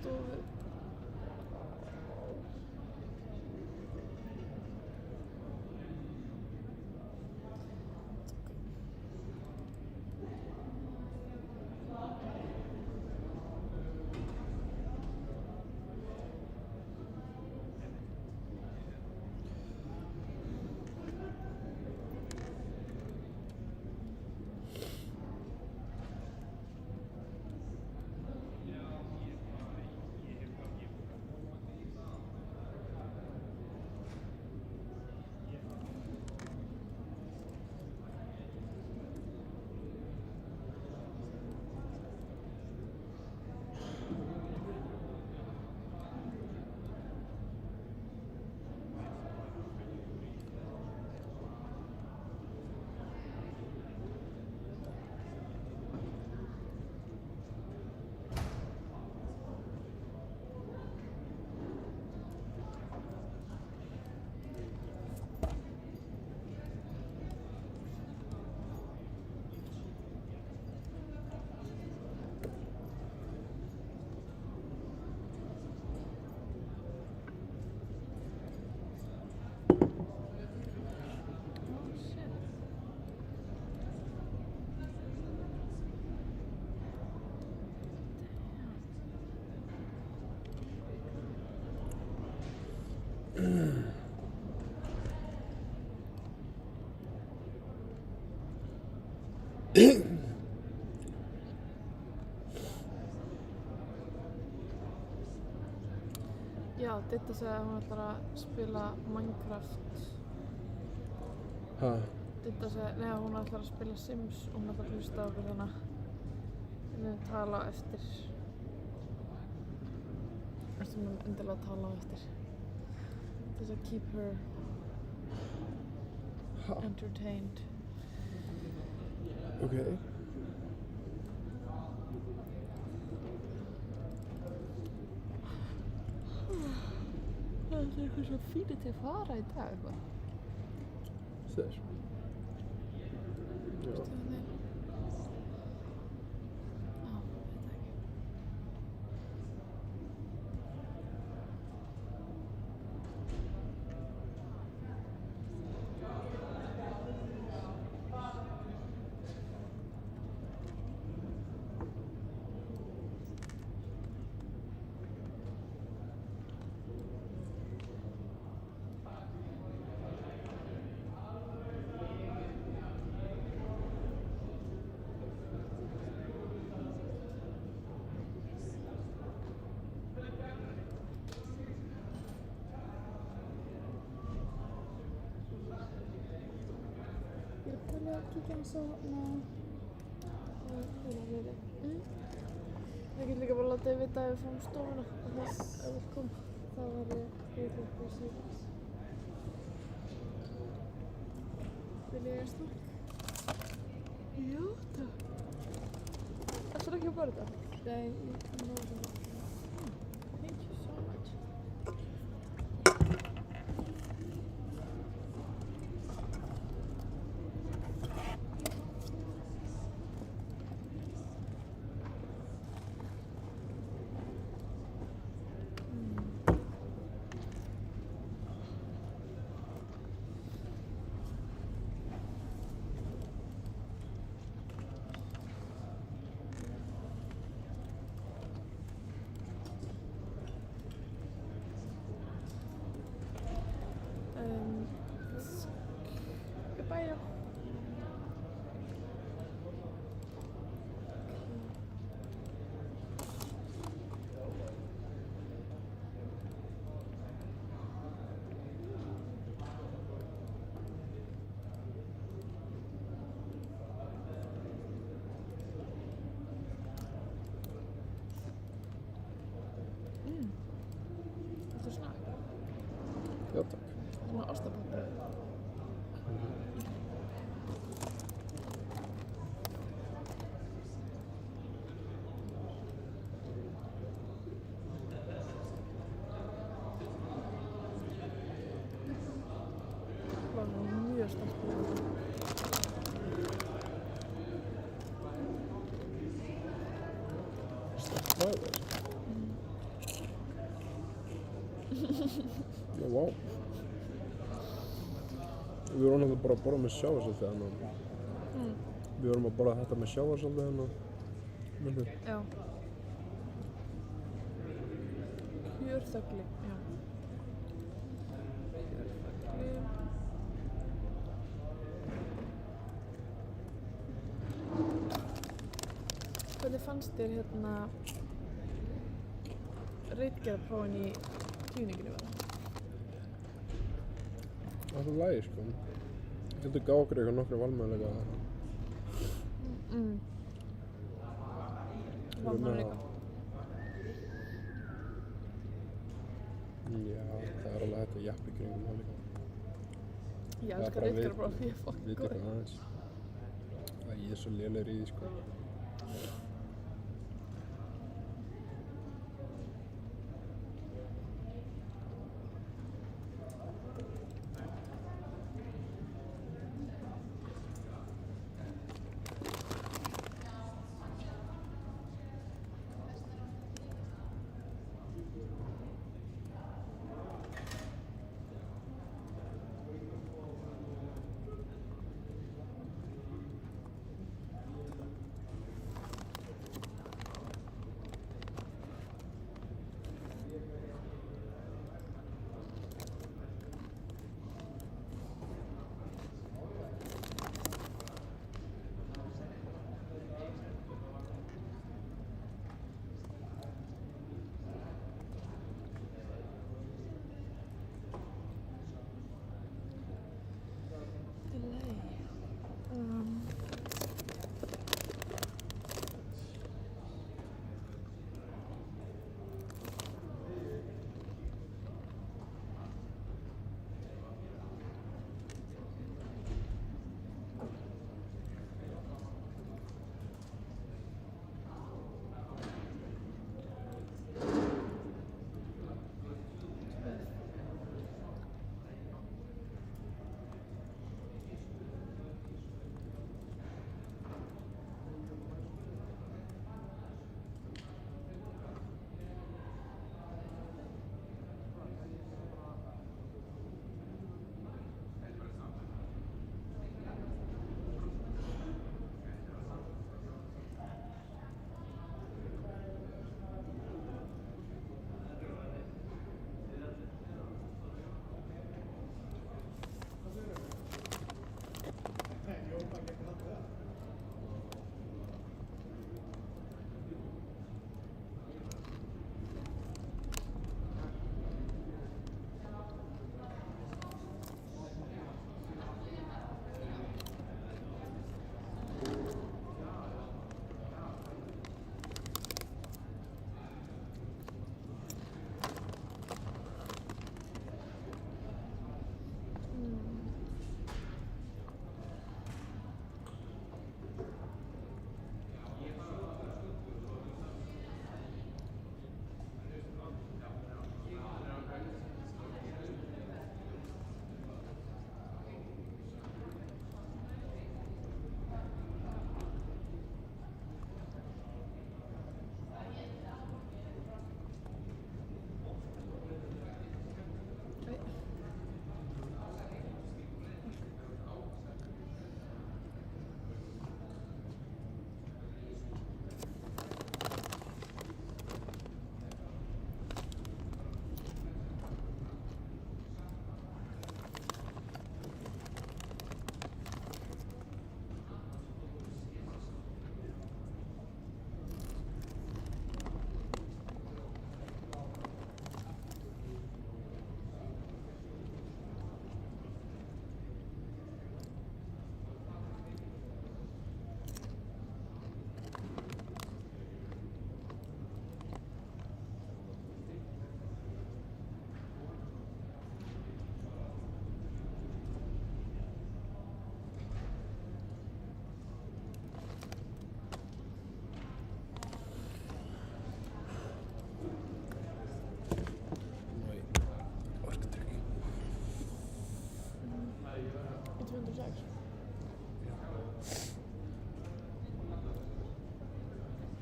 stofu. Já, Didda sagði að hún ætlar að spila Minecraft. Ha? Didda sagði, nei, hún ætlar að spila Sims og hún ætlar að hlusta á okkur þannig að við munum tala á eftir. Við munum undirlega tala á eftir. Til þess að keep her entertained. Okay. Það er eitthvað svo fínir til að fara í dag eitthvað. Þess. Já. Kíkja eins og það getur líka bara að láta þig vita ef við fáum stofuna og þess að við komum. Það væri eitthvað síðan. Vil ég snakk? Já, takk. Ætlar ekki að borða þetta? Nei, ég kann ná það. Thank you so much. Já, vá. Við vorum náttúrulega bara að borða með sjávarsalti þannig. Við vorum að borða þetta með sjávarsalti þannig. Já. Kjörþögli, já. Kjörþögli. Hvernig fannst þér ritgerðarprófin í tíuninginu vera? Það var lagi, sko. Þetta gaf okkur eitthvað nokkra valmöguleika. Valmöguleika? Já, það er alveg hægt að jappa í kringum það líka. Ég elskar ritgerðarpróf, ég er fucking góð. Vita hvað aðeins. Ég er svo lélegur í því, sko.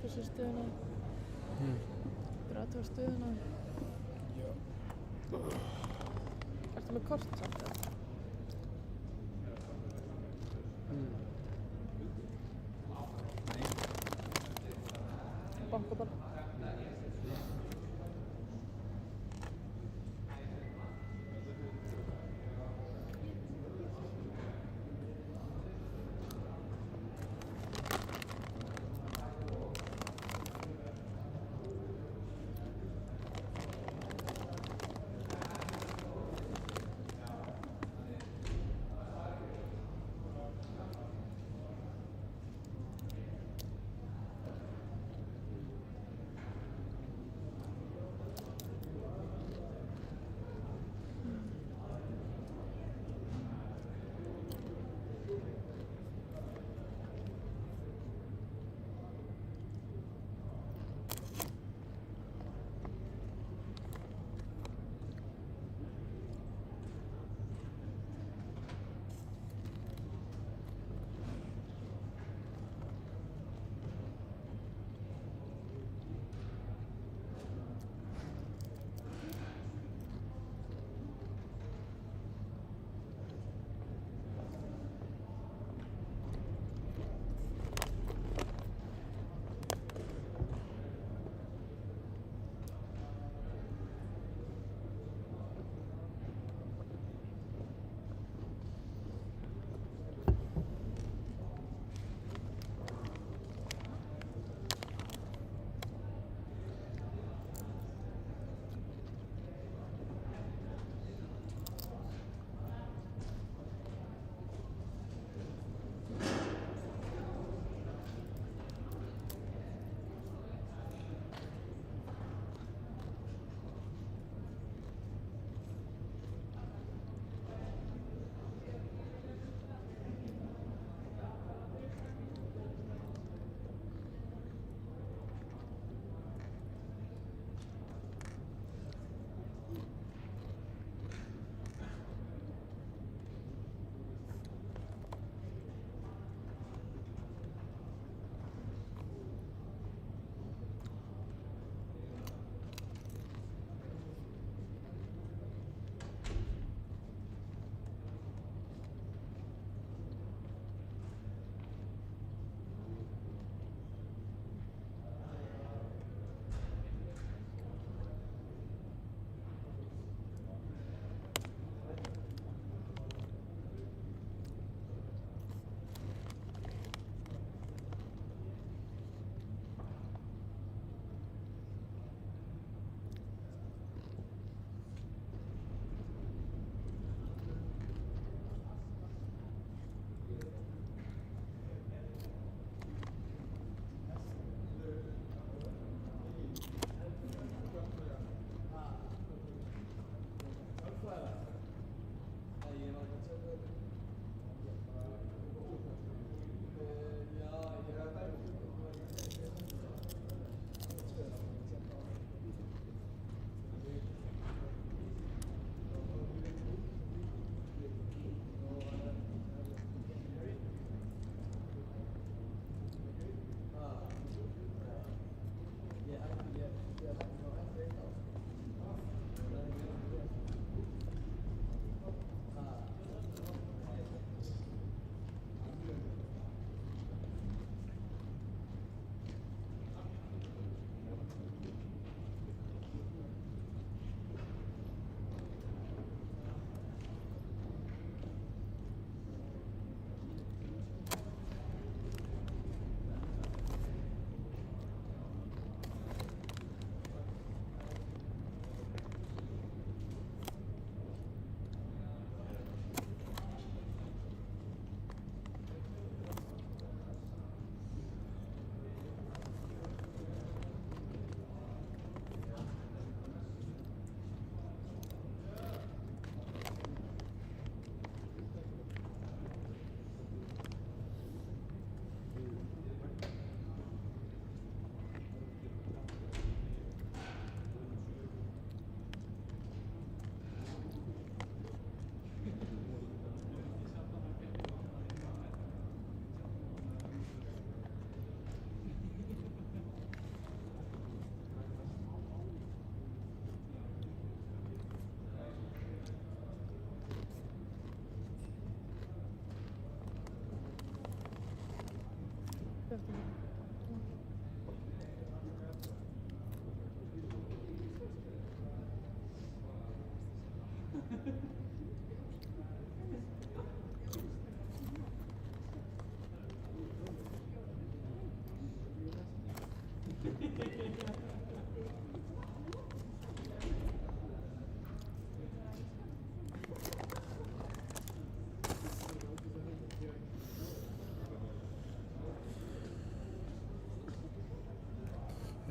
Þessi stöðuna. Fyrir aðtöfa stöðuna. Já. Ertu með kort samt eða? Banka bara.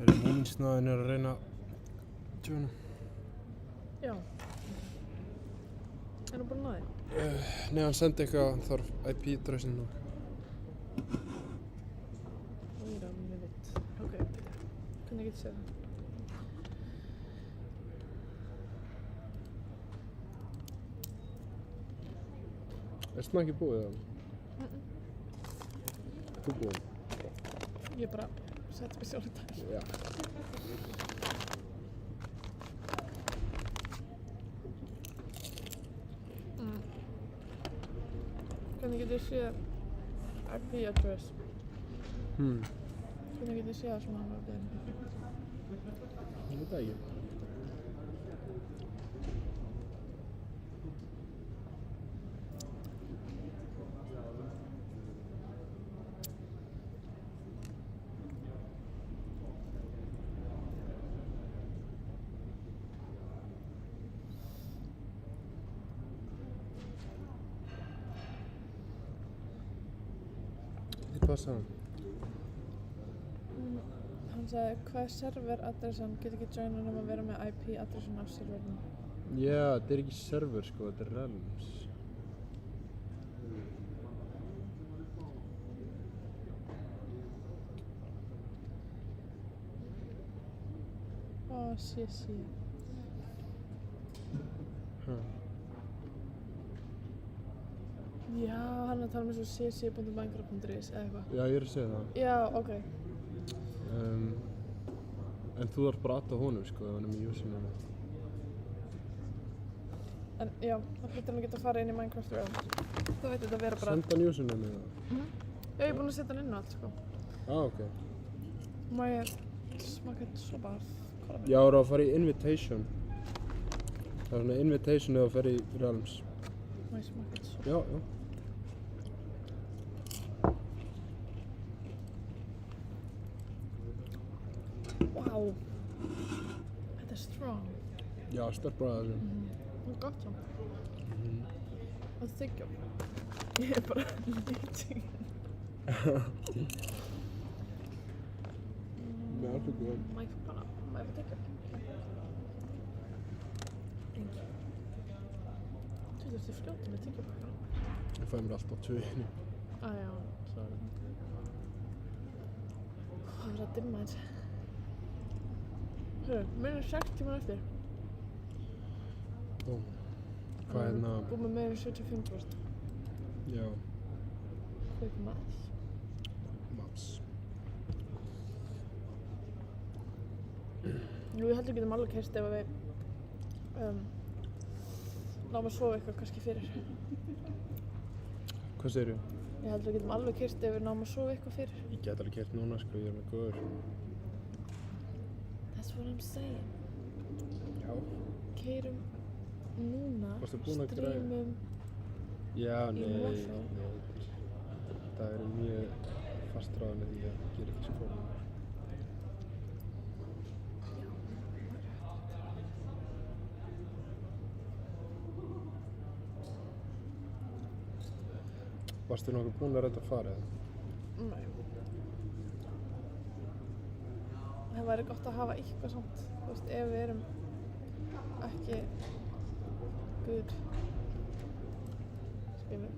Húminsnaðin að reyna að tjóna. Já. Er hún búin að ná því? Nei, hann sendi eitthvað, hann þarf IP-adressin og... Wait a minute. Ok, hvernig get ég séð það? Er svona ekki búið það? Þú búið? Ég bara setti mig sjálf í dag. Já. Hvernig get ég séð IP address? Hvernig get ég séð það svona hann var beðin? Ég veit það ekki. Hvað sagði hann? Hann sagði, hvað er server adressan? Get ekki joina nema að vera með IP adressan af serverinu. Já, þetta er ekki server sko, þetta er Realms. CC. Já, hann er að tala með svo cc.minecraft.is eða eitthvað. Já, ég er að segja það. Já, ok. En þú þarf bara að adda honum sko, ef hann er með username. En já, það hlýtur hann að geta að fara inn í Minecraft Realms. Þú veit þetta að vera bara... Senda hann username eða? Já, ég er búinn að setja hann inn á allt sko. Ok. Má ég smaka eitt sopa af kolaminni? Já, það er að fara í invitation. Það er svona invitation eða að fara í Realms. Má ég smaka eitt sopa? Já, já. Wow. Þetta er strong. Já, sterk bragð þessu. Það er gott samt. Það er þyggjum. Ég er bara lítið. Með alveg góð. Má ég fá þyggjum? Thank you. Þú þurfti fljóta með þyggjum. Ég fæ mér alltaf 2 inni. Já, sorry. Það er að dimma eins. Hörru, meira en 6 tímar eftir. Búm. Hvað er hérna? Búin með meira en 75%. Já. Quick maths. Maths. Jú, ég held við getum alveg keyrt ef að við náum að sofa eitthvað kannski fyrir. Hvað segirðu? Ég held við getum alveg keyrt ef við náum að sofa eitthvað fyrir. Ég get alveg keyrt núna sko, ég er með góður. That's what I'm saying. Já. Keyrum núna, Varstu búin að græja? streamum Já, í nei. Warsaw. Það er mjög fastráðan með því að gera ekki svo fórnum. Varstu nokkuð búin að reynda að fara eða? Nei. Það væri gott að hafa eitthvað samt, þú veist, ef við erum ekki good. Skilur.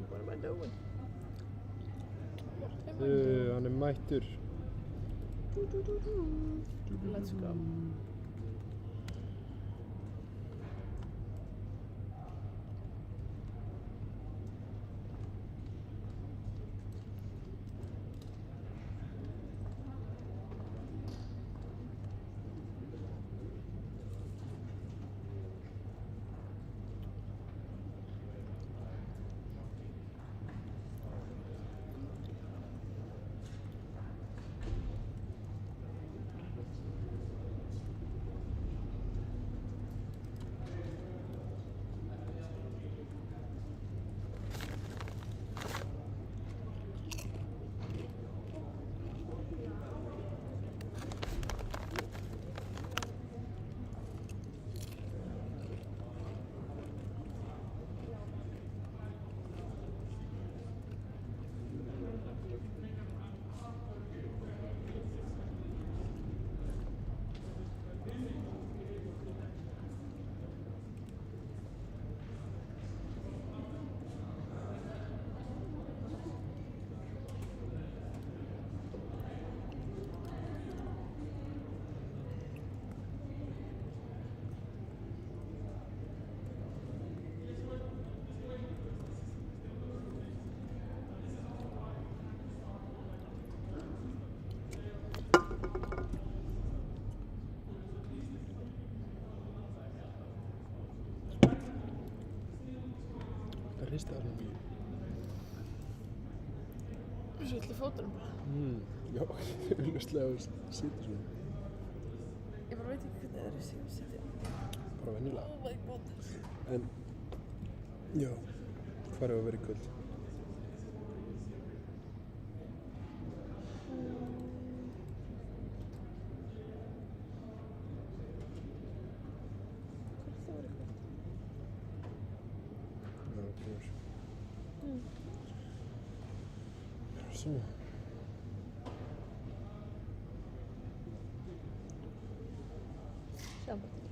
What am I doing? Hann er mættur. Let's go. að hrista það svona mikið? Svo ætli fótunum bara. Já, auðvitað sýta svona. Ég bara veit ekki hvernig það er sem sýti. Bara venjulega. Oh my god. En, já, hvar hefur verið í kvöld? Svona. Sjáum bara til.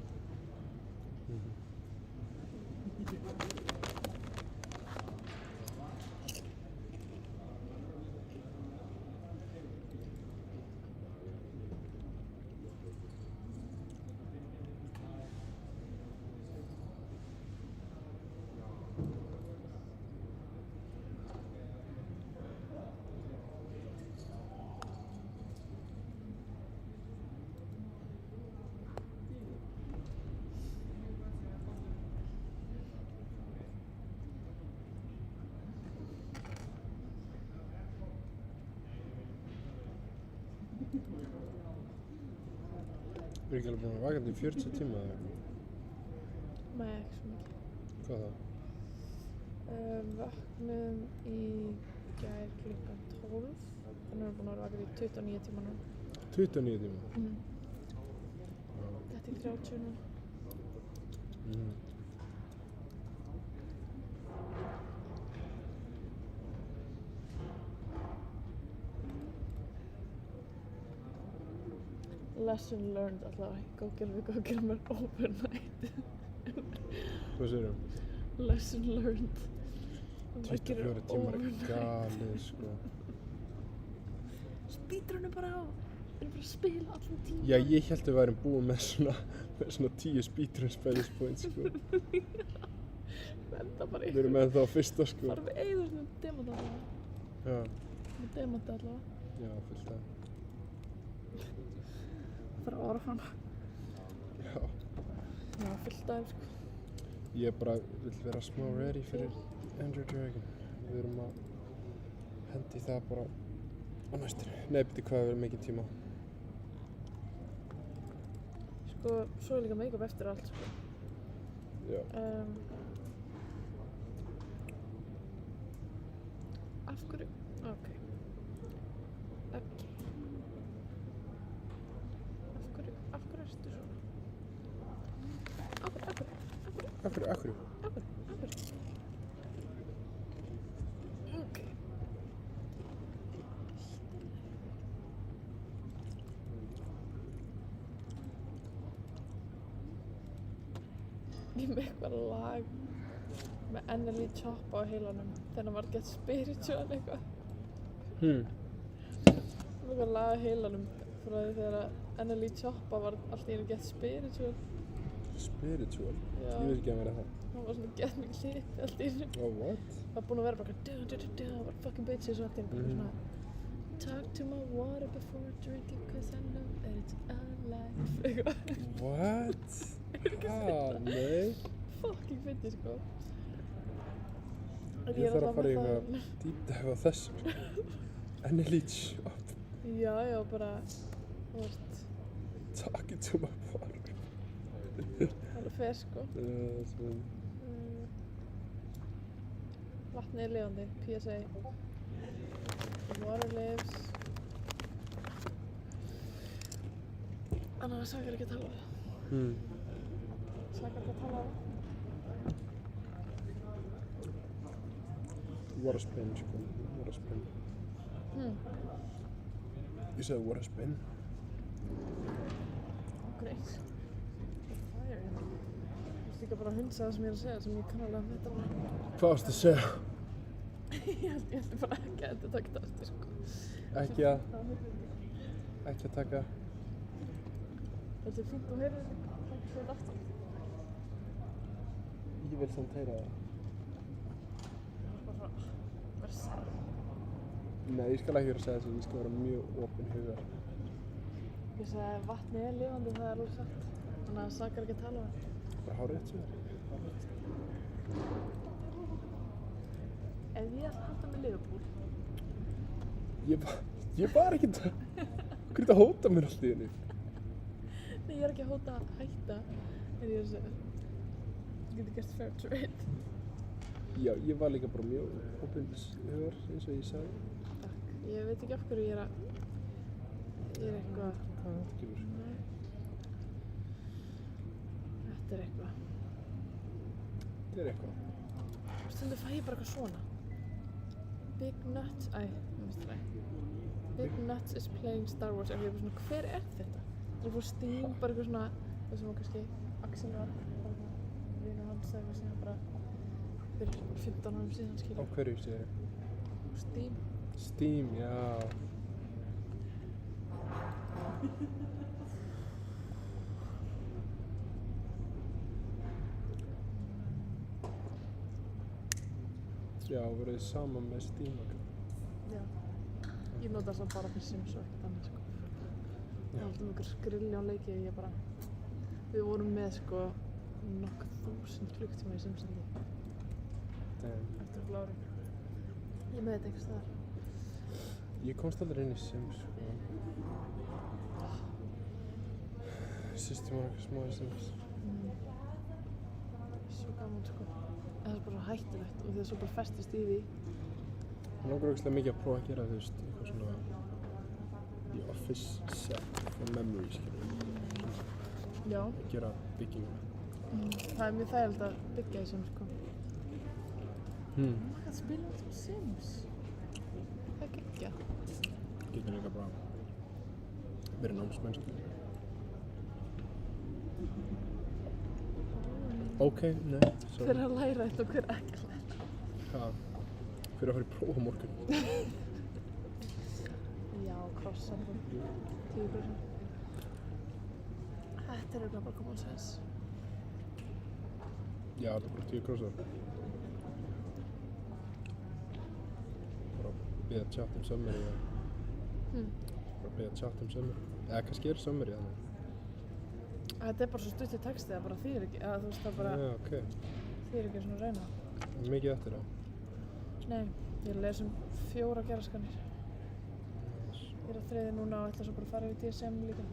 Þú ekki alveg búin að vakandi í 40 tíma eða? Nei, ekki svo mikið. Hvað þá? Vaknum í gær klukkan 12. Þannig erum við búin að vera vakandi í 29 tíma núna. 29 tíma? Þetta í 30 núna. Lesson learned allavega. Go Gilmer overnight. Hvað segirðu? Lesson learned. 24 tímar er galið, sko. Speedrunum bara á. Við erum bara að spila allan tíma. Já, ég held að við værum búin með svona 10 speedruns by this point, sko. Venda bara Við erum með það á fyrsta, sko. Bara við eigðum svona demant allavega. Já. Með demant allavega. Já, fullt af. Bara orðan. Já. Já, fullt af, sko. Ég bara vill vera smá ready fyrir Ender Dragon. Við erum að hendi það bara á næstunni. Nei, beti hvað við erum mikið tíma. Sko, svo er líka make-up eftir allt, sko. Já. Af hverju? Ok. Af hverju ertu svona? Af hverju? Ok. Ég með eitthvað lag með Anneli Choppa á heilanum þegar hann var gett spiritual eitthvað. Með eitthvað lag á heilanum frá því þegar Anneli Choppa var allt í einu gett spiritual. Spiritual? Já. Ég veit ekki að vera það. Hann var svona gett mikið hlipi allt í einu. Oh, what? Það var búinn að vera bara það var fucking bitches og allt í einu bara svona talk to my water before drinking cause I know that it's alive. Eitthvað. What? Nei. Fucking fyndið, sko. Ég þarf að fara í eitthvað deep dive á þessu. Anneli Choppa. Já, bara, þú veist. Talking to my water. Alveg fer, sko. Vatnið er lifandi, PSA. Water lives. Annars sakar ekki að tala á það. Sakar ekki að tala á það. What a spin, sko. What a spin. Ég sagði what a spin. Great. Fire. Þú veist líka bara að hundsa það sem ég er að segja, sem ég kann alveg að vita alveg. Hvað varstu að segja? Ég held bara ekki að þetta taka þetta aftur, sko. Ekki að taka. Þetta er fínt að heyra þetta, takk fyrir aftur. Ég vil samt heyra það. Bara vera sæl. Nei, ég skal ekki vera að segja þessu, ég skal vera mjög opinn hugar. Ég sagði vatnið er lifandi, það er alveg satt. Þannig að það sakar ekki að tala á það. Bara hárrétt sem þér. ef ég ætti að halda með Liverpool. Ég var ekkert að... Hvað er þetta að hóta mér allt í henni? Nei, ég er ekki að hóta að hætta, en ég er að segja, þú getur gert fair trade. Já, ég var líka bara mjög opinnshugar, eins og ég sagði. Takk. Ég veit ekki af hverju ég er eitthvað... Hvað er afgjörður? Nei. Þetta er eitthvað. Þetta er eitthvað. Stundum fæ ég bara eitthvað svona. Big Nuts... Æ, ég veist það ekki. Big Nuts is playing Star Wars. Ef ég er bara svona, hver er þetta? Það er bara Steam, bara eitthvað svona... Það sem kannski Axel var, vinur hans, eitthvað síðan bara... Fyrir 15 árum síðan, skilur. Á hverju séu? Steam. Steam, já. Já, verið þið saman með Steam okkar. Já. Ég nota það bara fyrir Sims og ekkert annað, sko. Það er alltaf einhver skrilljón leiki og ég bara... Við vorum með, sko, nokkuð 1000 klukktíma í Simsandi. Eftir blári. Ég með þetta einhvers staðar. Ég komst aldrei inn í Sims, sko. System var eitthvað smá í Sims. Svo gaman, sko. Það er bara svo hættulegt og því það svo bara festist í því. Mér langar ógeðslega mikið að prófa að gera, þú veist, eitthvað svona The Office set from memory, skilur. Já. Að gera bygginguna. Það er mjög þægilegt að byggja í Sims, sko. Maður kann spila alltaf Sims. Það er geggjað. Getur líka bara verið námsmenn, skilur. Ok, nei, sorry. Hver er að læra þetta og hver ekki að læra? Hvað? Hver er að fara í próf á morgun? Já, krossar 10%. Þetta er auðvitað bara common sense. Já, það er bara 10 krossar. Bara beða chat summary eða... Bara beða chat summary. Eða kannski summary þannig. Þetta er bara svo stutt í texti, það bara þýðir ekki, eða þú veist það bara... Já, ok. Þýðir ekki svona að reyna. Mikið eftir það? Nei, ég les 4 gerðaskanir. Ég er á 3. núna og ætla svo bara að fara yfir DSM líka.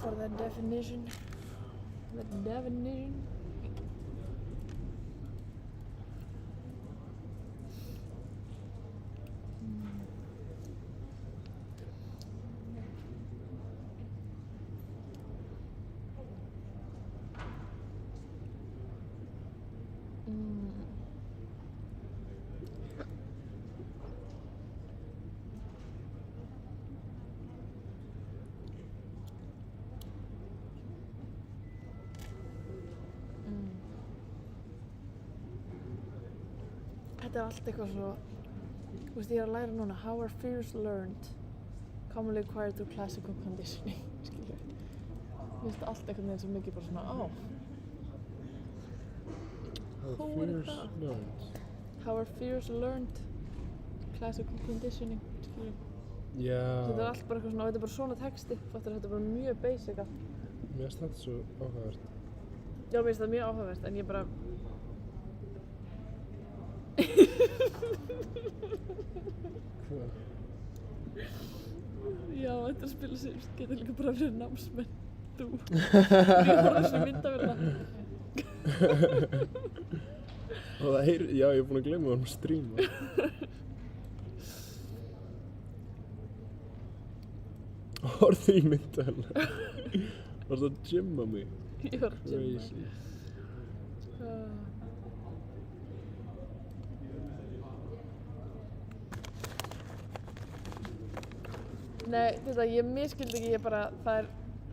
For the definition. The definition. Þetta er allt eitthvað svo, þú veist, ég er að læra núna, how are fears learned, commonly acquired through classical conditioning, skilja. Mér finnst allt eitthvað með svo mikið bara svona, How are fears learned? How are fears learned, classical conditioning, skilja. Já. Þetta er allt bara eitthvað svona, þetta er bara svona texti, fattur, þetta er bara mjög basic allt. Mér finnst þetta svo áhugavert. Já, mér finnst það mjög áhugavert, en ég bara... Hvað? Já, þetta að spila Sims getur líka bara verið námsmenn, þú. Ég horfði svona myndavélina. Og það heyri, já, ég er búinn að gleyma það að streama. Horfðu í myndavélina. Varstu að gymma mig? Ég var að gymma. Crazy. Nei, þetta, ég miskildi ekki, ég bara, það er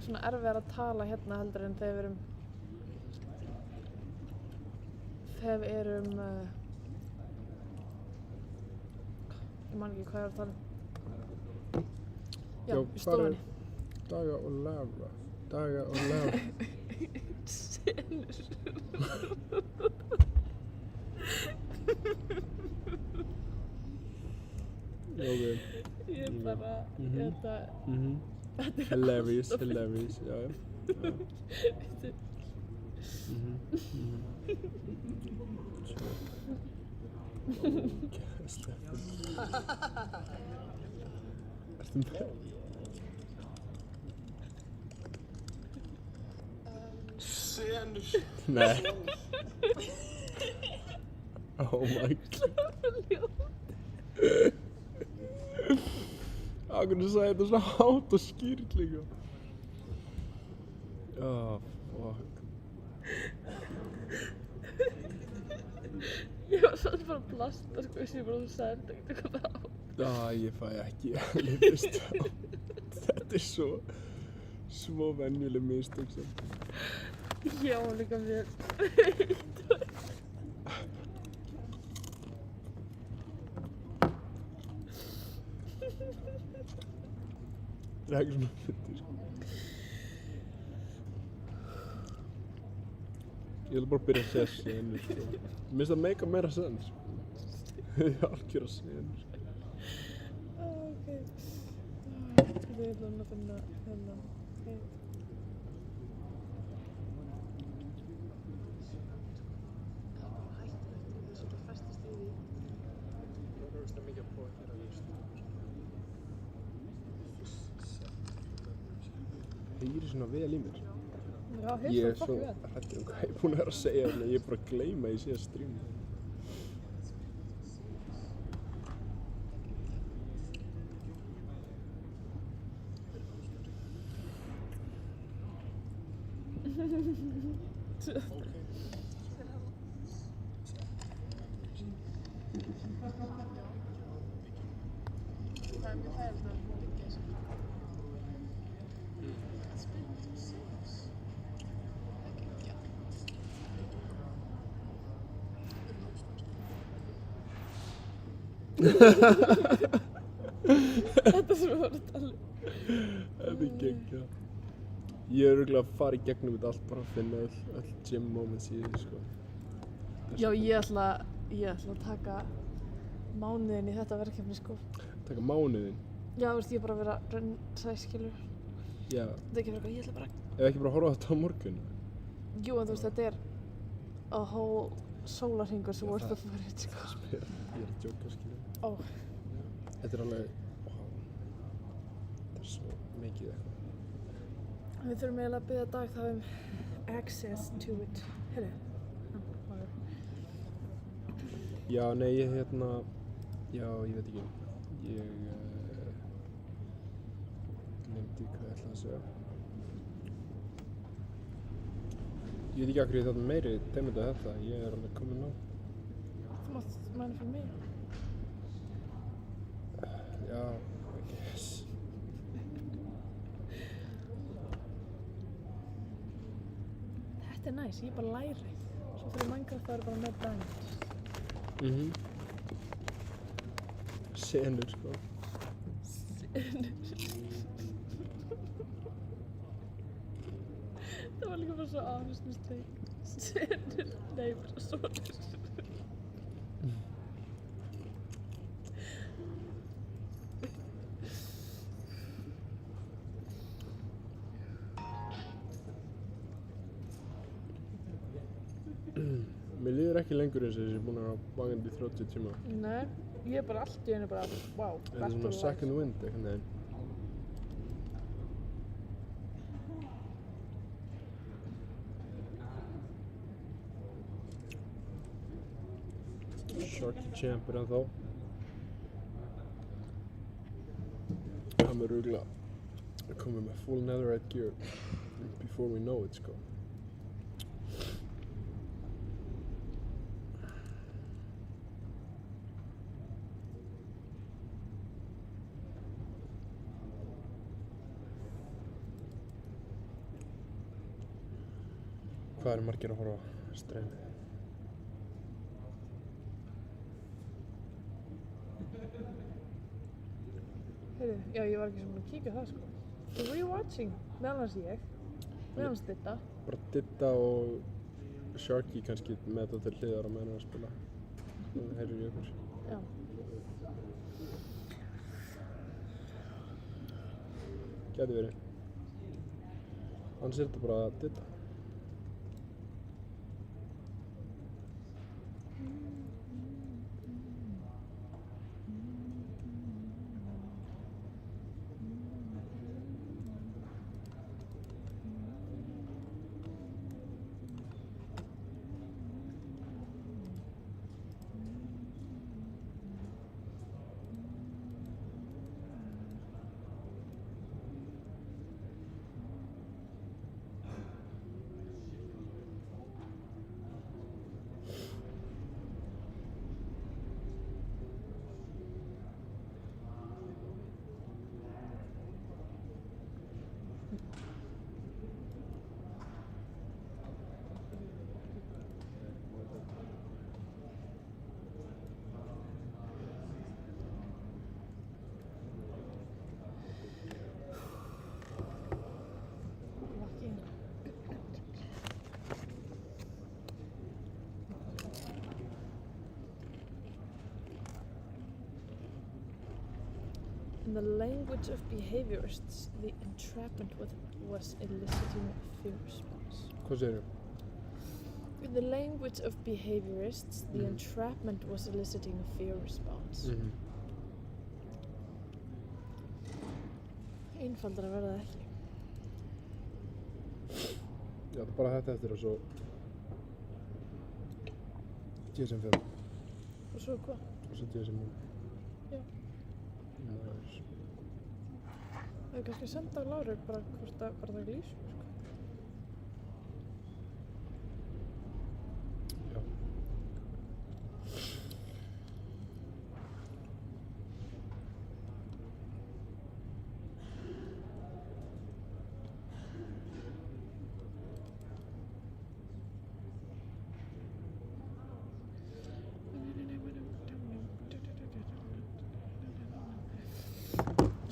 svona erfiðar að tala hérna heldur en þegar við erum, ég man ekki hvað ég var að tala um. Já, í stofunni. Daga og Lara. Daga og Lara. Senur. Ok. Ég er bara, þetta... Hilarious, hilarious, já. Ertu með? Senur. Nei. Oh my god. Hvernig sagði þetta svo hátt og skýrt líka? Oh, fuck. Ég var svolítið bara að blasta sko, ég sé bara að þú sagði þetta eitthvað á. Ég fæ ekki að lifist á. Þetta er svo venjuleg mistök sem. Já, líka mér. Það er ekki svona fyndið, sko. Ég vil bara byrja að segja senur, sko. Mér finnst það meika meira sens. Ég er algjör að senur, sko. Ok. Ég ætla að finna þennan. Heyri svona vel í mér. Já, heyrst Ég það er svo fucking vel. hræddur hvað ég er búinn að vera að segja þarna. Ég er bara að gleyma að ég sé að stríma. Þetta sem við vorum að tala um. Þetta er geggjað. Ég er örugglega að fara í gegnum þetta allt bara að finna öll gym moments í því, sko. Já, ég ætla að taka mánuðinn í þetta verkefni, sko. Taka mánuðinn? Já, þú veist, ég er bara að vera raunsæ, skilur. Já. Þetta er ekki verið, ég ætla bara... Ef ekki bara að horfa á þetta á morgun? Jú, en þú veist, þetta er a whole sólarhringur sem worth of it, sko. Ég er að djóka, skilur. Ó. Þetta er alveg... Þetta er svo mikið eitthvað. Við þurfum eiginlega að biðja Dag þá access to it. Heyrðu. Já, nei, ég hérna... Já, ég veit ekki. Ég... Gleymdi hvað ég ætlaði að segja. Ég veit ekki af hverju ég þarf meiri teymandi að þetta. Ég er alveg kominn á. Þú mátt mæna fyrir mig. Já, I guess. Þetta er næs, ég bara læri. Svo fyrir Minecraft það er bara með diamonds. Senur, sko. Senur. Það var líka bara svo honest mistake. Senur. Nei, bara sonur. Mér líður ekki lengur eins og þess að ég er búinn að vera vakandi í 30 tíma. Nei, ég er bara allt í einu bara, wow, Þetta er svona second wind, einhvern veginn. Sharky Champ er ennþá. Hann er örugglega að koma með full netherite gear before we know it, sko. Hvað eru margir að horfa á streymið? Heyrðu, já, ég var ekki sem búin að kíkja á það, sko. Rewatching, meðal hans ég, meðal hans Didda. Bara Didda og Sharky kannski með þetta til hliðar á meðan að spila. Það heyrir í okkur. Já. Gæti verið. Annars er þetta bara Didda. In the language of behaviorists, the entrapment was eliciting fear response. Hvað segirðu? In the language of behaviorists, the entrapment was eliciting a fear response. Einfaldara verða það ekki. Já, það er bara þetta eftir og svo DSM-5. Og svo hvað? Og svo DSM-5. Já. Það er kannski að senda á Láru bara hvort að bara taka lýsum, sko. Já.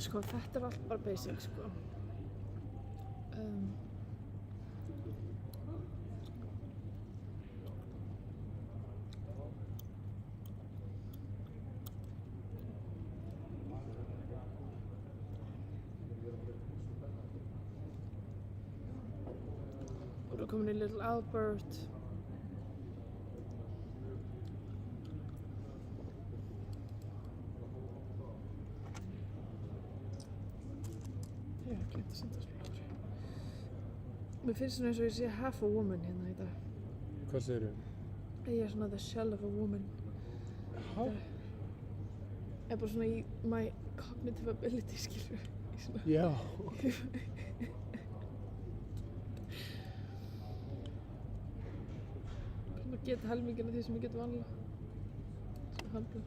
Sko, þetta er allt bara basic, sko. Og þú komin í Little Albert. Mér finnst svona eins og ég sé half a woman hérna í dag. Hvað segirðu? Ég er svona the shell of a woman. Hæ? Ég er bara svona í my cognitive ability, skilur. Já. Svona geta helmingina því sem ég get vanlega. Svo handla.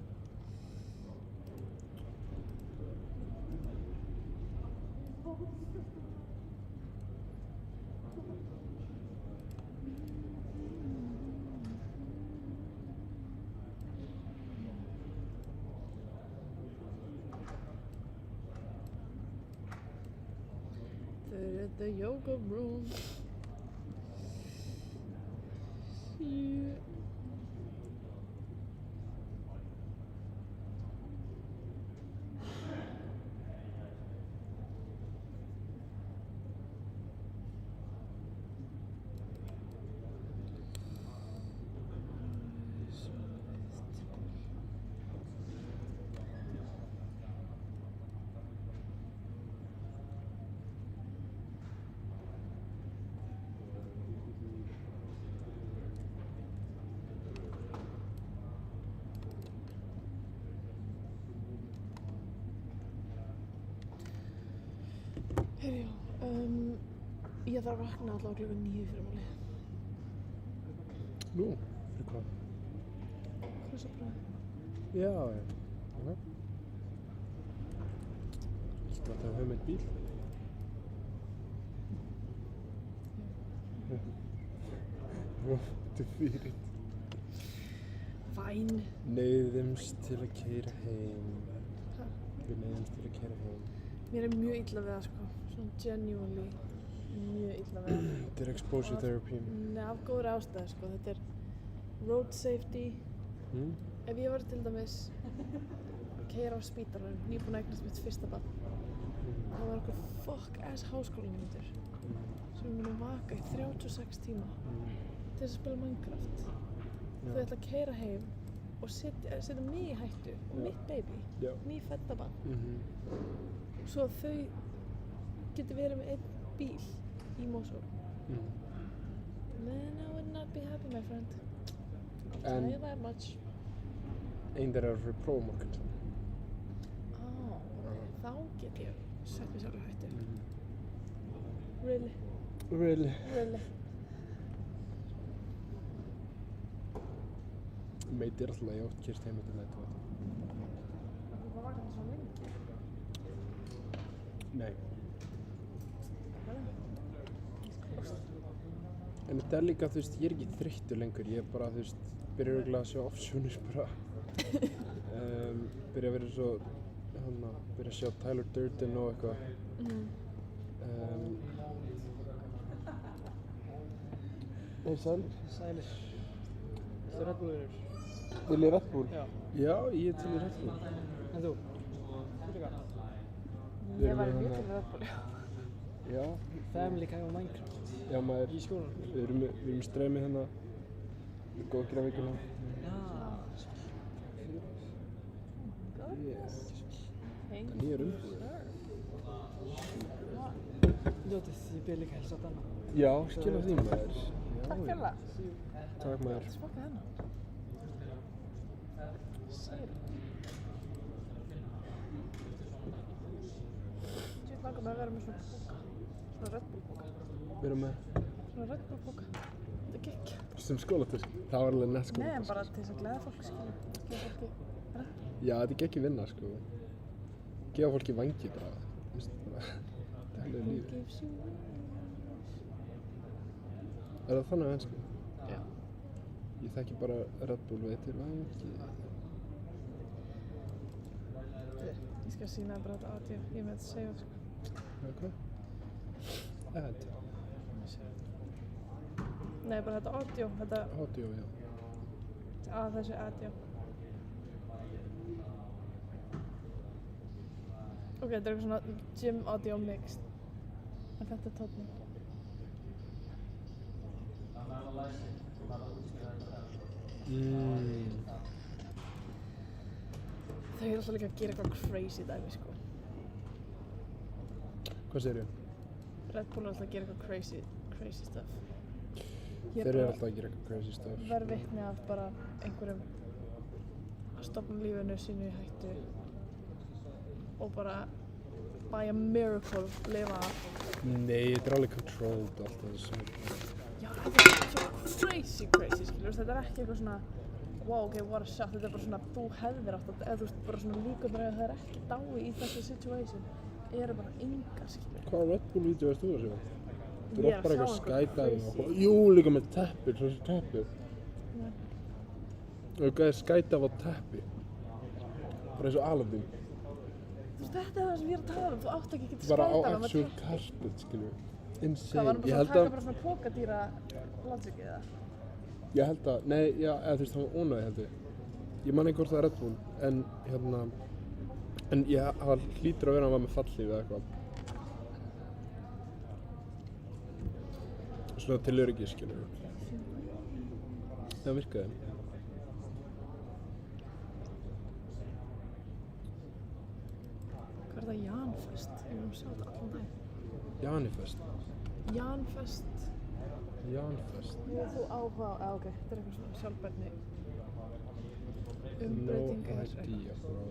They're at the yoga room. Yeah. Herjá, ég þarf að vakna allavega klukkan 9 fyrir málið. Nú, fyrir hvað? Krossabræði. Já, já. Ok. Viltu að það höfum eitt bíl? Þetta er fyrir. Væn. Neyðumst til að keyra heim. Hæ? Við neyðumst til að keyra heim. Mér er mjög illa við það, sko. Svona genuinely mjög illa við það. Þetta er exposure therapy. Nei, af góðri ástæðu, sko. Þetta er road safety. Ef ég var til dæmis að keyra á spítalanum, nýbúin að eignast mitt fyrsta barn, það var okkur fuck ass háskólanemendur sem munu vaka í 36 tíma til þess að spila Minecraft. Þau ætla að keyra heim og setja mig í hættu og mitt baby, nýfædda barn. Svo að þau geti verið með einn bíl í Mosó. Then I would not be happy, my friend. I'll tell you that much. Einn þeirra er fyrir prófmorgun. Þá get ég sett mig sjálf í hættu. Really? Really? Really? Meiti er alltaf að ég átt kyrst heim til þetta. Það var vakandi svo lengi. Nei. En þetta er líka, þú veist, ég er ekki þreyttur lengur. Ég er bara, þú veist, byrja örugglega að sjá offsjónir bara. Byrja að vera svo, byrja að sjá Tyler Durden og eitthvað. Sælir. Sælir. Þetta er Red Bull-vinur. Vil ég Red Bull? Já. Já, ég er til í Red Bull. En þú? Þú líka? Ég væri mjög til Red Bull, já. Já. Family Guy og Minecraft. Já, maður. Í skólanum. Við erum streymið hérna. Góðgerða vikuna. Já. Yes. Thank Nýjar you, umbúðir. sir. Ljótið, ég byrði líka helst á þennan. Já, skilja því maður. Takk fyrir það. Takk maður. Smakka þennan. Sæl. Sýtt langar mig að vera með svona póka. Svona Red Bull póka. Vera með? Svona Red Bull póka. Þetta er gegg. Sem skólatösk. Það var alveg nett skólatösk. Nei, en bara til þess að gleða fólk, skilja. Gefa fólki Red Bull. Já, þetta er ekki vinna, sko. Gefa fólki vangi bara. Það er lífið. Er það þannig ennsku? Já. Ég þekki bara Red Bull veitir vangi. Ég skal sýna þér bara þetta audio. Ég með þetta segja það, sko. Ok. Ad. Nei, bara þetta audio. Þetta... Audio, já. Þessi audio. Ok, þetta er eitthvað svona gym audio mixed. En þetta er tónn. Þau eru alltaf líka að gera eitthvað crazy dæmi, sko. Hvað segir ég? Red Bull er alltaf að gera eitthvað crazy stuff. Þeir eru alltaf að gera eitthvað crazy stuff. Verð vitni af bara einhverjum að stofna lífinu sínu í hættu og bara by a miracle lifa af. Nei, þetta er alveg controlled alltaf þessu. Já, þetta er svo crazy, skilur. Þetta er ekki eitthvað svona wow, ok, what a shot. Þetta er bara svona þú hefðir átt að, eða þú veist, bara svona líkurnar að það er ekki dái í þessu situation eru bara engar, skilur. Hvaða Red Bull-vídeó erst þú að sjá? Þú Ég er er að bara sjá eitthvað einhver skydiving og crazy. jú, líka með teppir, þessi teppir. Nei. Og gæði skydive á teppi. Bara eins og Aladdin. Þú veist, þetta er það sem ég er að tala um. Þú átt ekki að geta Bara á skæta actual carpet, skilju. Insane. Hvað, var hann bara svona að taka bara svona pokadýra logicið, eða? Ég held að, nei, já, eða þú veist, það var ónæði held ég. Ég man ekki hvort það er Red Bull, en hérna, en ég hafa hlýtur að vera að hann var með fallhlíf eða eitthvað. Svona til öryggis, skilju. Það virkaði. Hvað er það Janfest? Ég vil sjá þetta allan dag. Janifest. Janfest. Janfest. Hefur þú áhuga á, ok, þetta er eitthvað svona sjálfbærni No umbreyting idea, bro.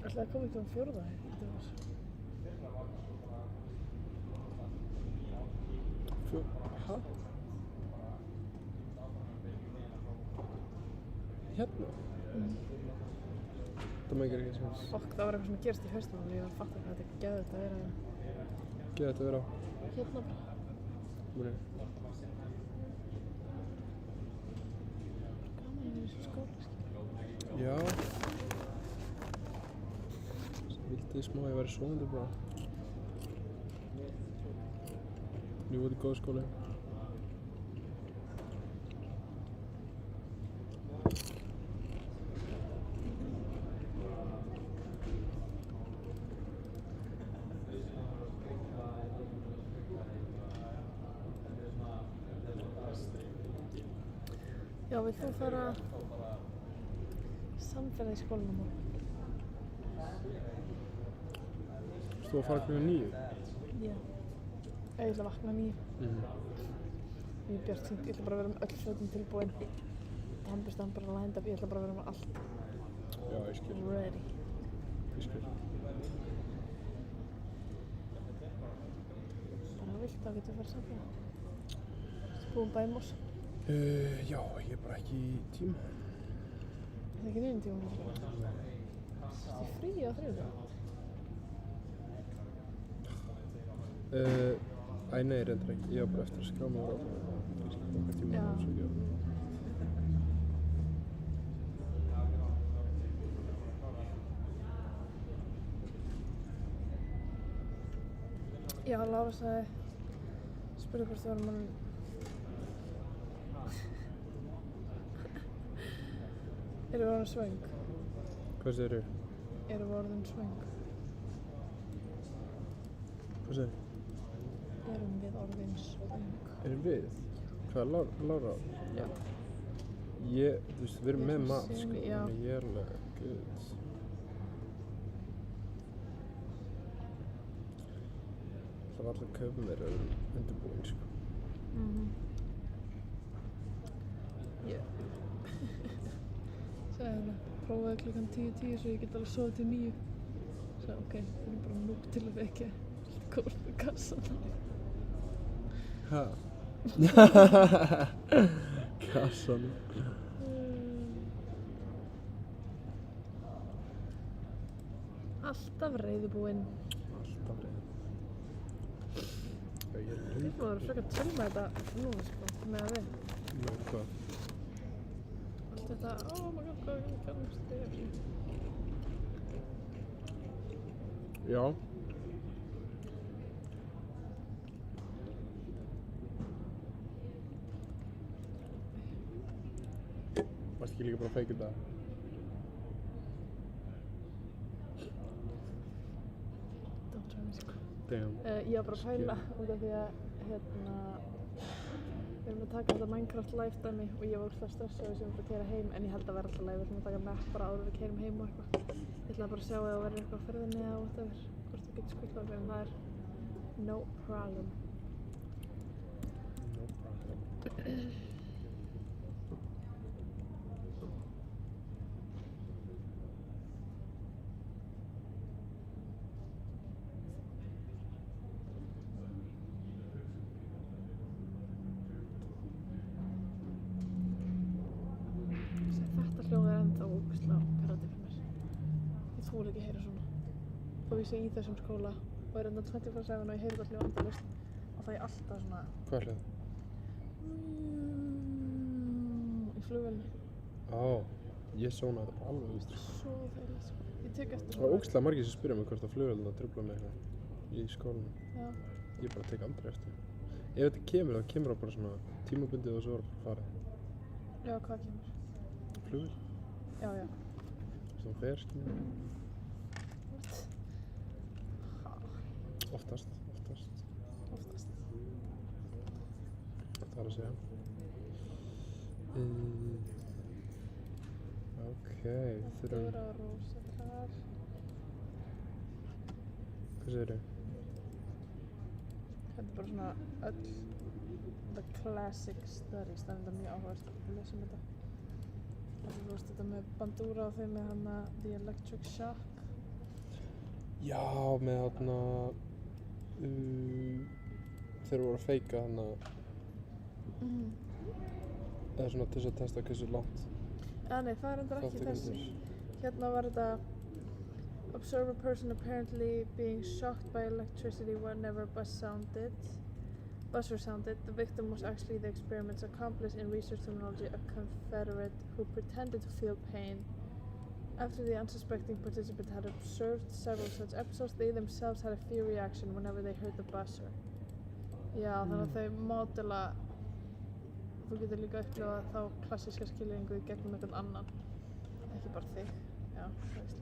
Ætlaði að koma eitthvað fjórða, þetta var. Hæ? Hérna? Það meikir ekki sens. Fokk, það var eitthvað sem gerst í haustum og ég var að fatta hvað þetta er geðvægt að vera Geðvægt að vera á? hérna bara. Muni. Gaman að vera í þessu skóla, skilur. Já. Vildi smá að ég væri sofandi bara. Jú, þetta er góð skóli. Já, vilt þú fara samferða í skólanum á morgun? Þú að fara klukkan 9? Já. Ég ætla að vakna 9. Ég er bjartsýnd, ég ætla bara að vera með öll fötin tilbúin. Tannburstan bara lined up, ég ætla bara að vera með allt. Já, ég skil. Ready. Ég skil. Bara vilt þá getur við farið samferða. Ertu búin bæði Moss? Já, ég er bara ekki í tíma. Það er ekki neinn tíma. Ertu í fríi á þriðjudag? Æ, nei, reyndar ekki. Ég var bara eftir að skrá mig á okkar tíma. Já. Svo ekki. Já, Lára sagði, spurði hvort þú varum Erum við orðin svöng? Hvað segirðu? Erum við orðin svöng? Hvað segirðu? Erum við orðin svöng? Erum við? Hvað, Lára? Já. Þú veist, við erum með mat, sko, Já. þannig ég er alveg good. Það var alltaf að kaupa mér að vera undirbúin, sko. Ég sagði hérna, prófaði klukkan 10:10 svo ég get alveg sofið til 9. Sagði ok, það er bara núb til að vekja kór með kassan. Ha? Kassan. Alltaf reiðubúinn. Alltaf reiðubúinn. Ég er Ég er búin að vera frekar chill með þetta núna, sko, með að við. Með hvað? Allt þetta, oh my god, hvað kannast þér? Já. Varstu ekki líka bara að feika þetta? Don't try me, sko. Damn. Ég var bara að pæla út af því að, við erum að taka þetta Minecraft live dæmi og ég var úrslega stressað við sem að keyra heim en ég held að vera alltaf live, við ætlum að taka map bara áður við keyrum heim og eitthvað. Ég ætla bara að sjá ef það verður eitthvað á ferðinni eða whatever, hvort þú getur skutlað fyrir en það er no problem. No problem. Þetta hljóð er ennþá ógeðslega pirrandi fyrir mér. Ég þoli ekki að heyra svona. Þó ég sé í þessum skóla og er enda 24/7 og ég heyri þetta hljóð endalaust og það er alltaf svona Hvað hljóð? í flugvélni. Ég sónaði þetta bara alveg, víst. Svo þægilegt, sko. Ég tek eftir Það var ógeðslega margir sem spyrja mig hvort að flugvélina truflar mig eitthvað í skólanum. Já. Ég bara tek aldrei eftir. Ef þetta kemur, þá kemur það bara svona tímabundið og svo er það bara farið. Já, hvað kemur? Flugvél. Já, já. Svona fer, skilur. Oftast. Það er að segja. Ok, þurfum... Dóra og Rósa þar. Hvað segirðu? Þetta er bara svona öll the classic studies, það er enda mjög áhugavert að lesa um þetta. Þú veist þetta með Bandura og þeim með hana The Electric Shock. Já, með hana... þeir voru að feika hana... eða svona til þess að testa hversu langt. Nei, það er enda ekki þessi. Hérna var þetta observe a person apparently being shocked by electricity whenever buzzer sounded. The victim was actually the experiment's accomplice, in research terminology, a Confederate who pretended to feel pain. After the unsuspecting participant had observed several such episodes, they themselves had a fear reaction whenever they heard the buzzer. Já, þannig að þau módela, þú getur líka upplifað þá klassíska skilningu í gegnum einhvern annan, ekki bara þig. Já, það veist.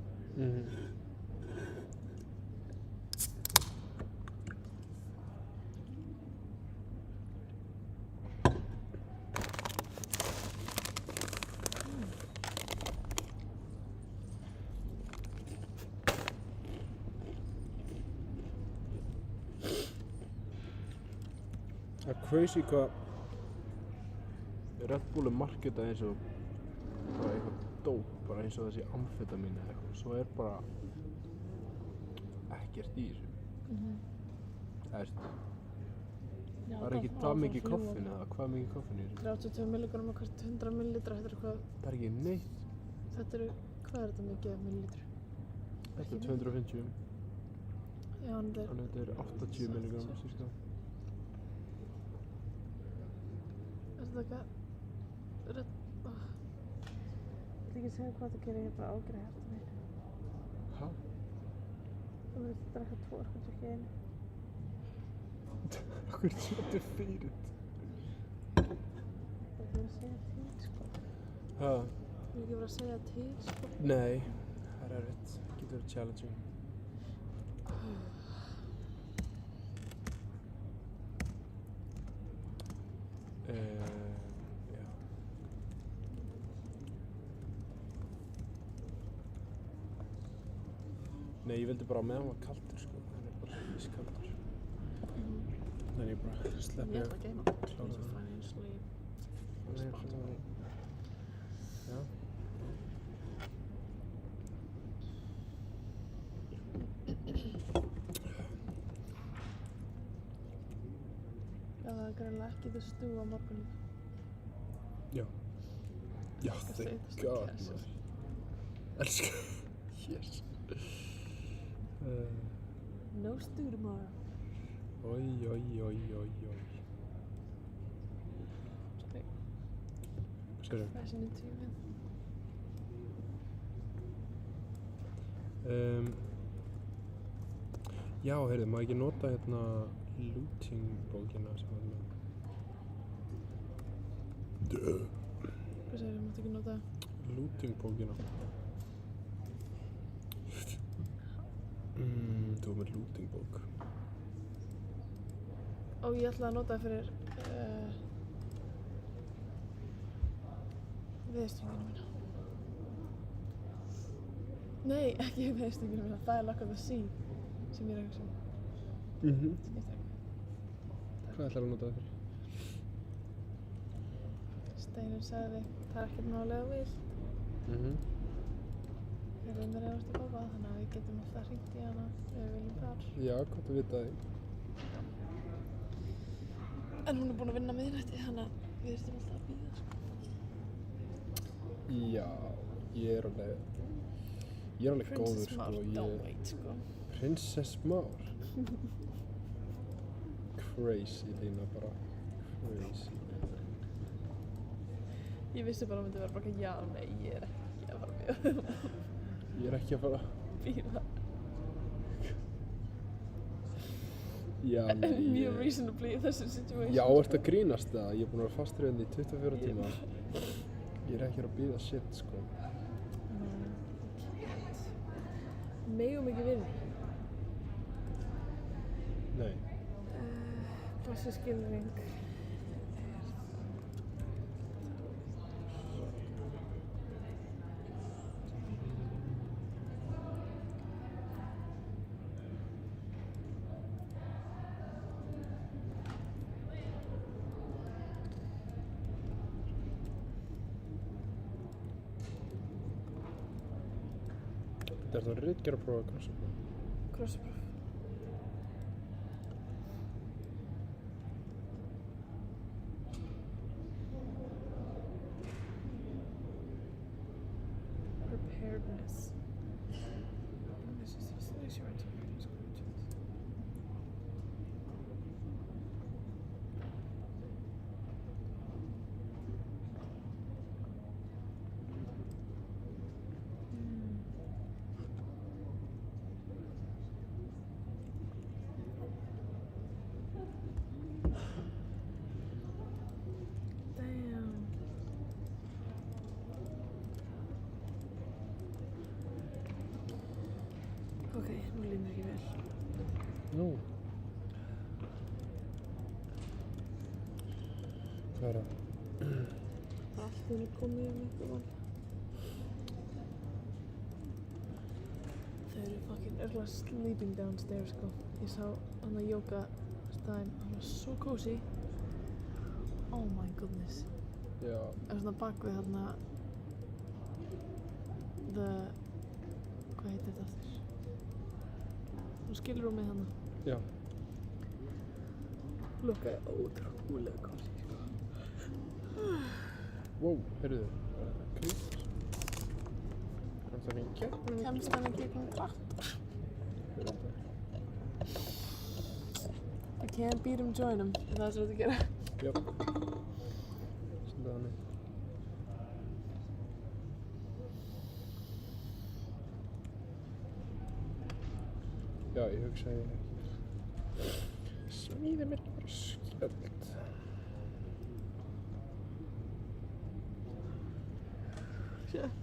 Það er crazy hvað Red Bull er marketað eins og bara eitthvað dóp, bara eins og þessi amfetamín eða eitthvað, svo er bara ekkert í þessu. Það er ekki það mikið koffein eða hvað er mikið koffein í þessu? 32 milligram á hvert 100 millilitra, þetta er eitthvað... Það er ekki neitt. Þetta eru, hvað er þetta mikið millilitru? Þetta er 250. Já, en þetta er 80 milligram, cirka. Er þetta eitthvað... Ég vil ekki segja hvað það gerir, ég er bara ágreið hjarta mínu. Hæ? Þú verður að drekka 2 orkudrykki í einu. Akkur þetta er fyrir. Það er að segja til, sko. Hæ? ekki verið að segja til, sko. Nei, það er erfitt. Það getur verið challenging. Já. Nei, ég vildi bara á meðan hann var kaldur, sko. Hann er bara ískaldur. Þannig ég bara sleppi Ég ætla að geyma. Financially responsible. Já. Já, það er greinilega ekki the stew á morgunum. Já. Já, thank God, maður. Elskar. Yes. No stew tomorrow. Oj. Sérðu? Fashion interview. Já, heyrðu, má ekki nota hérna looting bókina sem hann með? Hvað segirðu, máttu ekki nota? Looting bókina. Þú er með looting bók. Ó, ég ætla að nota það fyrir veðurstöngina mína. Nei, ekki veðurstöngina mína, það er Lock of the Sea sem ég er að hugsa um. Skiptir ekki. Hvað ætlar að nota það fyrir? Steinunn sagði, það er ekkert málega vilt. Við erum með reyðast í bóka, þannig að við getum alltaf hringt í hana ef við viljum þar. Já, gott að vita því. En hún er búin að vinna miðnætti, þannig að við þurfum alltaf að bíða, sko. Já, ég er alveg góður, sko. Princess Már, don't wait, sko. Princess Már? Crazy, Lína, bara. Crazy. Ég vissi bara að það myndi vera bara já, nei, ég er ekki að fara að bíða. Ég er ekki að fara Bíða. Já, nei. Mjög reasonably í þessu situation. Já, ertu að grínast það? Ég er búinn að vera fastur hérna í 24 tíma. Ég er ekki að bíða shit, sko. Megum ekki vinna. Nei. Þessi skilning. Þetta er það ritgerðarpróf eða krossapróf? Krossapróf. Preparedness. This is your intelligence. Damn. Ok, nú líður mér ekki vel. Nú. Hvað er það? Allt er komið miklu mann. Þau eru fucking örgulega sleeping downstairs, sko. Ég sá hann að jóka staðinn, hann var svo cozy. Oh my goodness. Já. Það er svona bak við hérna hvað heitir þetta aftur? Þú skilur rúmið hérna. Já. Lukkaði ótrúlega cozy, sko. Wow, heyrðu þið. Krít. Er það að ringja? Kemst hann ekki gegnum klapp? I can't beat him, join him. Það er svo að gera. Já. Svolítið þannig. Já, ég hugsa að ég smíði mér bara skjöld. Shit.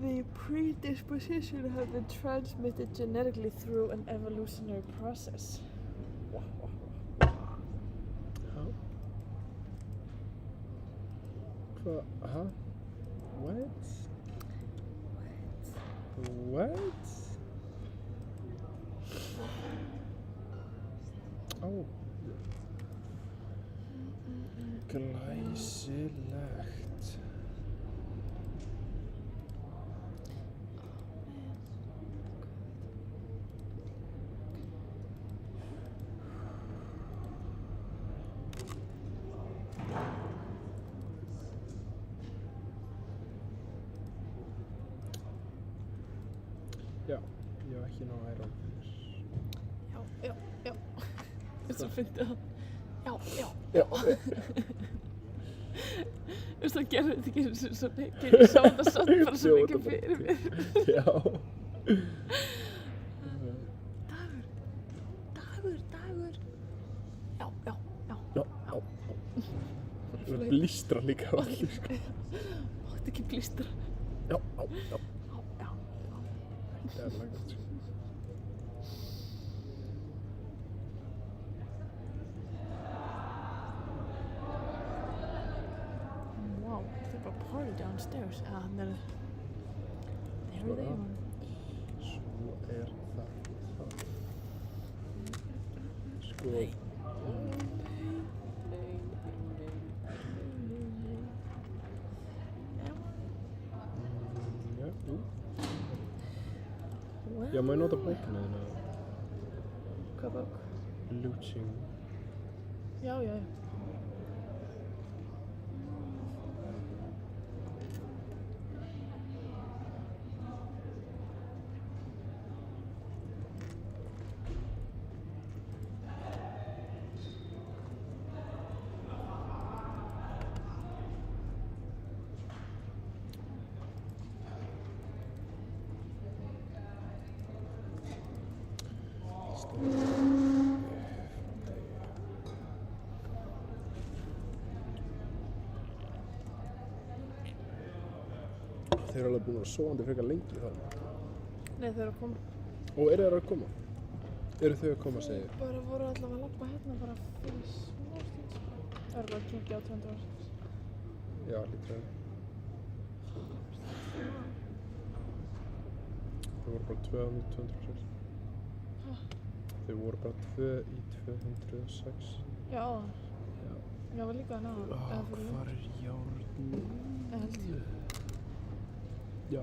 The predisposition have been transmitted genetically through an evolutionary process. Huh? What? What? Oh. Glæsilegt. Já, ég hef ekki náð Iron Man. Já. Svo fyndi það. Já. Þú veist, það gerði þetta ekki svo mikið. Ég sá þetta samt bara svo mikið fyrir mér. Já. Dagur. Já. Það blístra líka á allir, sko. Mátti ekki blístra. Já. Það er lagast, sko. Wow, they've got a party downstairs. There they are. Svo er það. Sko. Já, má ég nota bókina þína? Hvað bók? Looting. Já. Þeir eru alveg búin að vera sofandi frekar lengi þá. Nei, þau eru að koma. Og eru þeir að koma? Eru þau að koma, segir? Bara voru allavega að labba hérna bara fyrir smá stund. Það eru bara að kíkja á 20 árs. Já, lítur að. Þau voru bara 206. Hæ? Þau voru bara 2 í 206. Já, áðan. Já, var líka hann áðan. Hvar er járnið? Held ég. Já.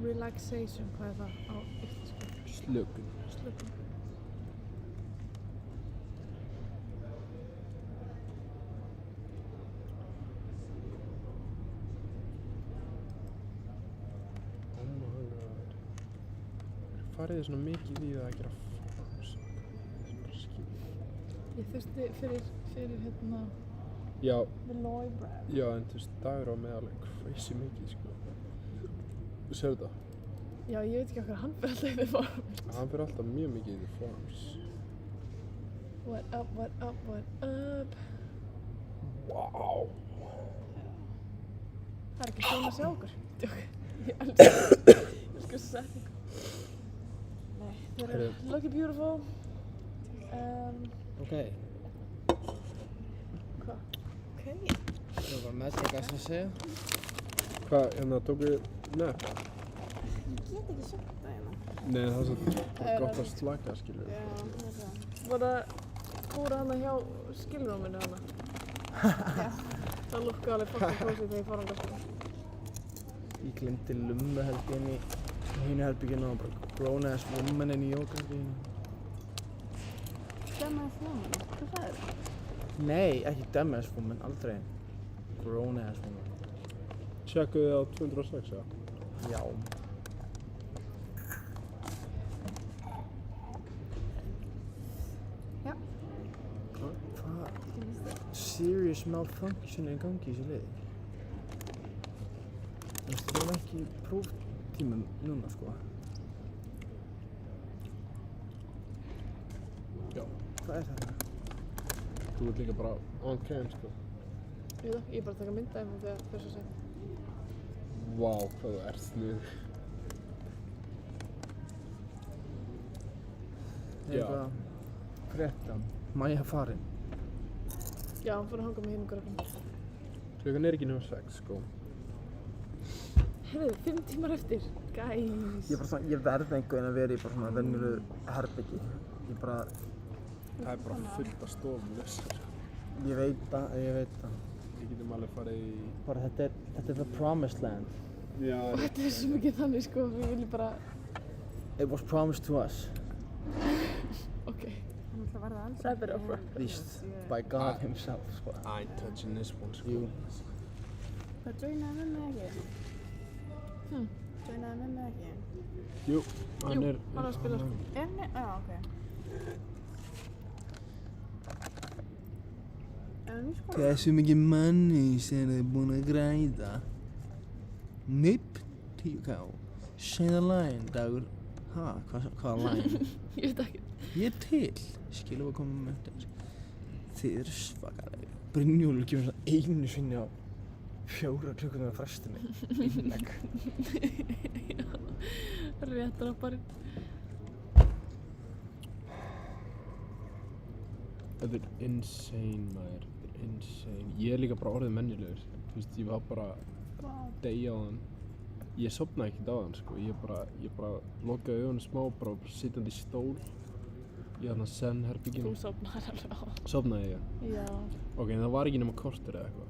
Relaxation, hvað er það á íslensku? Slökun. Oh my god. Farið þið svona mikið í það að gera farms? Það er bara skil. Ég þurfti fyrir hérna Já. The Loy Brand. Já, en þú veist, Dagur á með alveg crazy mikið, sko. Þú sér þetta? Já, ég veit ekki hvað hann fyrir alltaf í The Farms. Hann fyrir alltaf mjög mikið í The Farms. What up? Wow. Það er ekki svona að sjá okkur. Ég elskar setningu. Nei, þeir eru lucky beautiful. Ok. Hvað? Ok. Það var bara magic að segja. Hvað, hérna, tók við nefn? Ég get ekki sopnað hérna. Nei, það er svo bara gott að slaka, skilur. Já, það er það. Voru hana hjá skilrúminu hana? Já. Það lukkaði alveg fucking cozy þegar ég fór hana sko. Ég glemdi lummu held ég inn í hínu herbygginu og bara grown ass woman inn í yogaherbygginu. Dumbass woman? Hvað sagði það? Nei, ekki dumbass woman, aldrei. Grown ass woman. Tjekkuðu þið á 206, eða? Já. Já. Hvað? Serious malfunction er í gangi í þessu liði. Þú veist, við erum ekki í próftímum núna, sko. Já. Hvað er þetta? Þú ert líka bara on cam, sko. Ég veit það, ég er bara að taka mynda þeim þegar það er svo sent. Vá, hvað þú ert sniður. Eitthvað frétta. Maja farin. Já, hann fór að hanga með hinum grafnum. Klukkan er ekki nema 6, sko. Heyrðu, 5 tímar eftir. Gæs. Ég verð einhvern veginn að vera í bara svona venjulegu herbyggi. Það er bara fullt af stofum lausar. Ég veit það. Við getum alveg farið í... Bara þetta er the promised land. Já. Og þetta er svo mikið þannig, sko, við viljum bara... It was promised to us. Ok. Það er offer. At least by God himself, sko. I ain't touching this one, sko. Það joinaði með mig ekki. Joinaði með mig ekki. Jú, hann er... hann er að spila, sko. Er hann? Já, ok. Hversu mikið manni sem þið búin að græða? Nipp, 10k. Say the line, Dagur. Ha, hvaða line? Ég veit ekki. Ég er til. Skilum að koma með þetta. Þið eru svakalegir. Brynjólfur kemur svona einu sinni á 4 klukkutíma frestinu. Innlegg. Já, rétt rapparinn. Þetta er insane, maður. Þetta er insane. Ég er líka bara orðið mennilegur. Þú veist, ég var bara deyja á þann. Ég sofnaði ekkert á þann, sko. Ég bara lokaði augunum smá, bara sittandi í stól. Í þarna zen-herbygginu. Þú sofnaðir alveg á. Sofnaði ég? Já. Ok, en það var ekki nema korter eða eitthvað.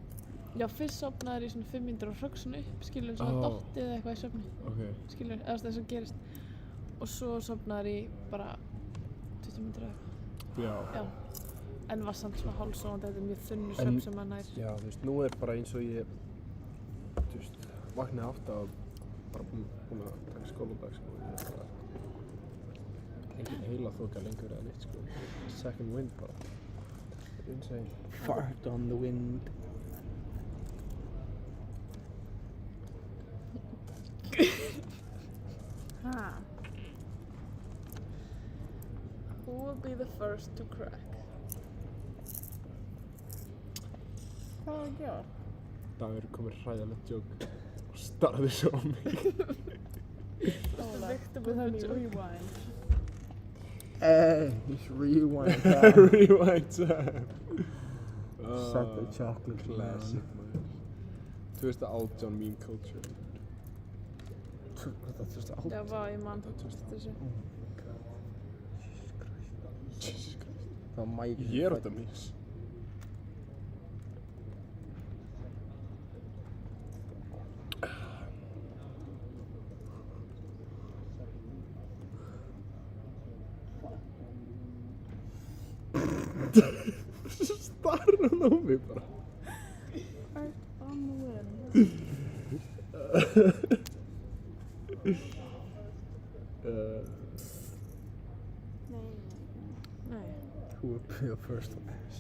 Já, fyrst sofnaðir í svona 5 mínútur og hröksun upp, skilur, eins og það dottið eða eitthvað í svefni. Ok. Skilur, eða þess að gerist. Og svo sofnaðir í bara 20 mínútur eða eitthvað. Já. Já. En var samt svona hálfsofandi, þetta er mjög þunnur svefn sem maður nær. Já, þú veist, nú er bara eins og ég, þú veist, vaknaði 8 og bara búinn að taka skóladag, sko. Ég er bara engin heila þoka lengur eða neitt, sko. Second wind bara. Insane. Fart on the wind. Who will be the first to crack? Hvað var að gera? Dagur komið hræðilegt jók og starði svo á mig. Victim of the rewind. It's rewind time. Rewind time. Set the chocolate classic, man. 2018 meme culture. Þetta er 2018? Já, vá, ég man þessu. Jesus Christ. Það var Mike. Ég er þetta mís. Starr hann á mig bara. Art on the wind. Nei. Who will be your first to pass?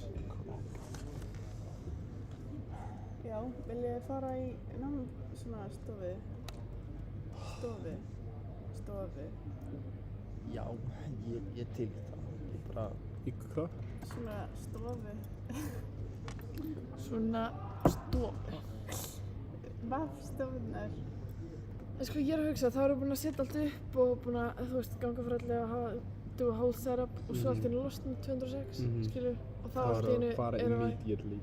Já, viljið þið fara í svona stofu? Já, ég til í það. Ég bara... Í hvað? Svona stofu. Svona stofu. Vafstofunar. En sko, ég er að hugsa, þá erum við búin að setja allt upp og búin að, þú veist, ganga fyrir allir að hafa do a whole setup og svo allt í einu losnum 206, skilur, og þá allt í einu fara erum við immediately.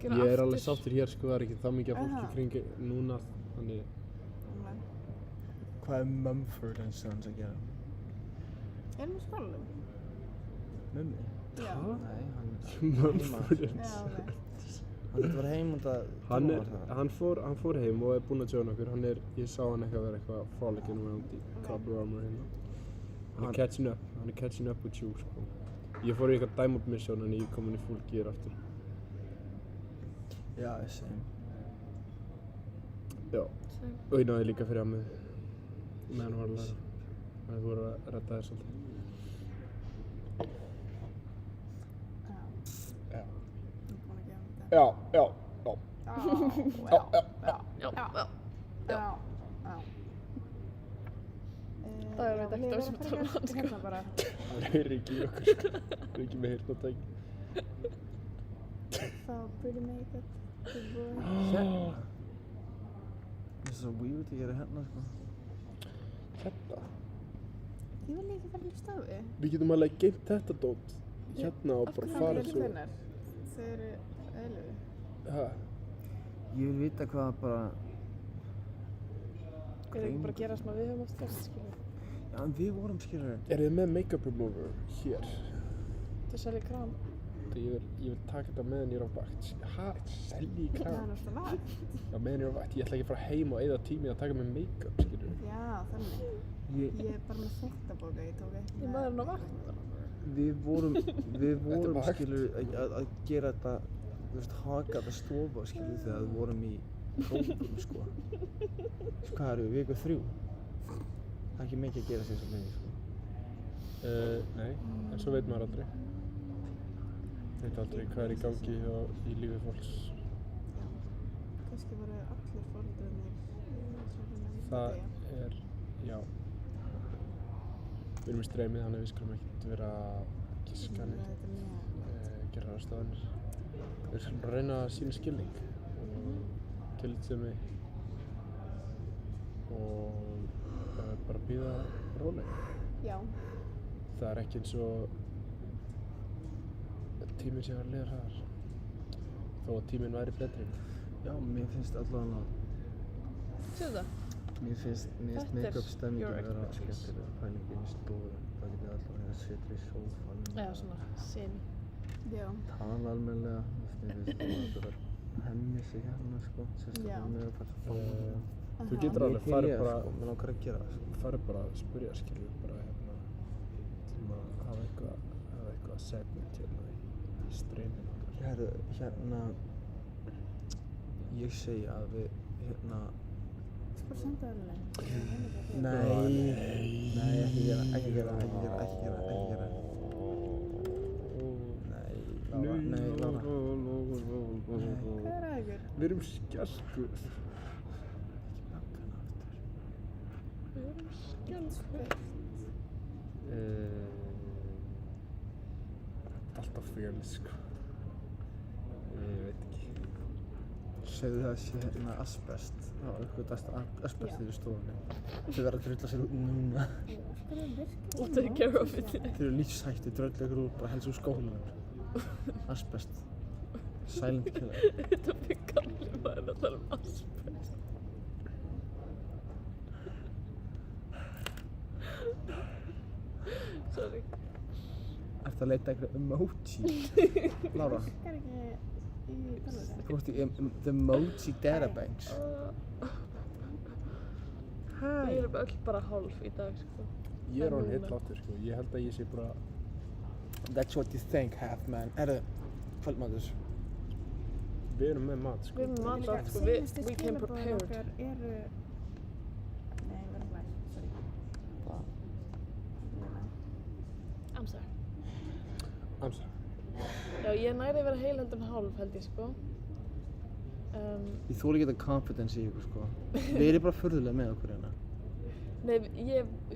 gera Ég er aftur. alveg sáttur hér, sko, það er ekki það mikið af fólki kring núna, þannig... Hvað er Mumford & Sons að gera? Er hann í skólanum? Mummi? Já. Nei, hann er Mumford & Já, ok. Hann þetta var heim út að Hann fór heim og er búinn að joina okkur. Ég sá hann eitthvað vera eitthvað frolicking around í Copper Armor hérna. Hann er catching up with you, sko. Ég fór í eitthvað diamond mission en ég er komin í full gear aftur. Já, same. Já. Og ég náði líka fyrir að mig meðan hann var að læra. Þannig að þú voru að redda þér svolítið. Já. Það er ekki það sem að tala um, sko. Hérna bara. Það er ekki í okkur, sko. Það er ekki með heyrnartæki. Það var pretty make it. Hérna. Það er svo weird að gera hérna sko. Hérna? Ég vil ekki fara í stafi. Við getum alveg geimt þetta dót hérna og bara farið svo. Af hverju ekki hvenær? Þau eru eðlögu. Ha? Ég vil vita hvað bara... Er það ekki bara að gera sem við höfum oft gert, skilur? Já, en við vorum skilur. Er þið með make-up remover hér? Það selja krám. Ég vil taka þetta meðan ég er á vakt. Ha? Selji krám? Það er náttúrulega vakt. Já, meðan ég er á vakt. Ég ætla ekki að fara heim og eyða tími að taka með make-up, skilur. Já, þannig. Ég er bara með þvottapoka, ég tók eitt. Ég maðurinn á vakt. Við vorum skilur að gera þetta, þú veist, haka þetta stofa skilur þegar við vorum í prófum sko. Hvað eru við, viku 3? Það er ekki mikið að gera sér svo lengi sko. Nei, en svo veit maður aldrei. Veit aldrei hvað er í gangi í lífi fólks. Kannski voru allir foreldrarnir. Það er, já. Við erum í streymið, þannig við skulum ekkert vera að giska neitt, gera ráðstafanir. Við skulum bara reyna að sýna skilning og tillitssemi og bara bíða rólega. Já. Það er ekki eins og tíminn sé að liða hraðar, þó að tíminn væri betri. Já, mér finnst allavega Sjöðu það? Mér finnst make-up stemmingin að vera skemmtilega pælingin í stofu. Það getur allavega að setja í sófann. Já, svona semi. Já. Tala almennilega. Mér finnst það að hemja sig hérna sko. Sérstaklega með að fara að fá. Þú getur alveg farið bara, mér langar að gera það sko. Farið bara að spyrja skilur bara hérna til að hafa eitthvað segment hérna í streyminu okkar. Herru, hérna, ég segi að við hérna. Þú bara senda það alveg. Nei, ekki gera. Nei, Lára. Hvað er að ykkur? Við erum skjálkuð. Við erum skjálkuð. Alltaf fel, sko. Ég veit ekki. Segðu það að sé hérna asbest. Það var uppgötast asbestið í stofunni. Þau verða að drulla sér út núna. Láttu þið gera hvað fyrir þið. Þau eru lífshættu, drulla ykkur út, bara helst úr skólanum. Asbest. Silent killer. Þetta fyrir gamli maður að tala asbest. Sorry. Ertu að leita eitthvað emoji? Lára? Það er ekki í tala. Þú ert í the emoji databanks. Við erum öll bara hálf í dag, sko. Ég er orðinn heill sko. Ég held að ég sé bara... That's what you think, half man. Herðu, kvöldmatur. Við erum með mat, sko. Við erum með mat allt, sko. We came prepared. Okkar eru... Nei, við erum glæð, sorry. Hvað? I'm sorry. I'm sorry. Já, ég næri að vera heilhendun hálf, held ég, sko. Ég þóli ekki þetta confidence í ykkur, sko. Við erum bara furðulega með okkur hérna. Nei,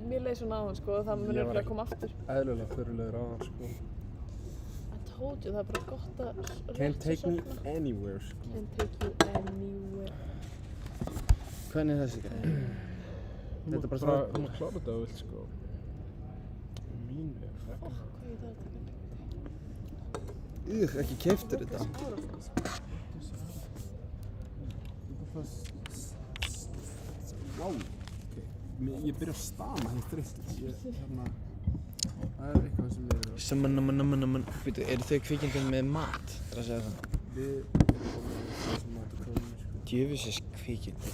mér leið svona á hann, sko, og það mun örugglega koma aftur. Eðlilega furðulegur á hann, sko. I told you, það er bara gott að... Can't take me anywhere, sko. Can't take you anywhere. Hvernig er þessi gæði? Þetta er bara svona... Þú mátt klára þetta að þú vilt, sko. Mín er þetta. Hvað er Ugh, þetta? ekki keyptir þetta. Wow. Ég byrja að stama hann þreyttur. Það er eitthvað sem við erum... Býtu, eru þau kvikindin með mat? Það að segja það? Við erum með þessum mat og krónum, sko. Djöfisins kvikindi.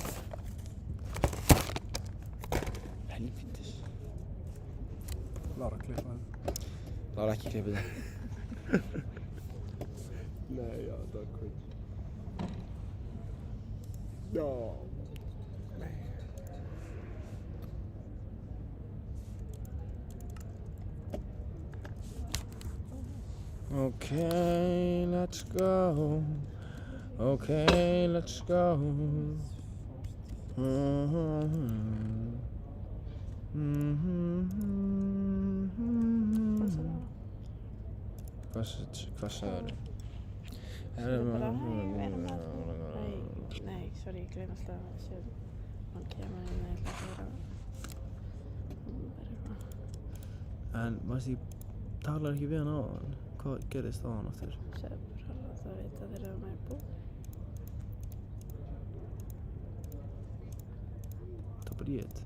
Helvítis. Lára, klippa það. Lára, ekki klippa það. Nei, já, þetta var kvöld. Já. Okay, let's go. Okay, let's go. Hvað sagður? bara, hei, við erum að nei, sorry, ég gleym alltaf sem hann kemur inn með eitthvað En ég talar ekki við hann áðan. Hvað gerðist á hann aftur? Segðu bara að það veit að þeir eru með búið. Það bara ég þetta.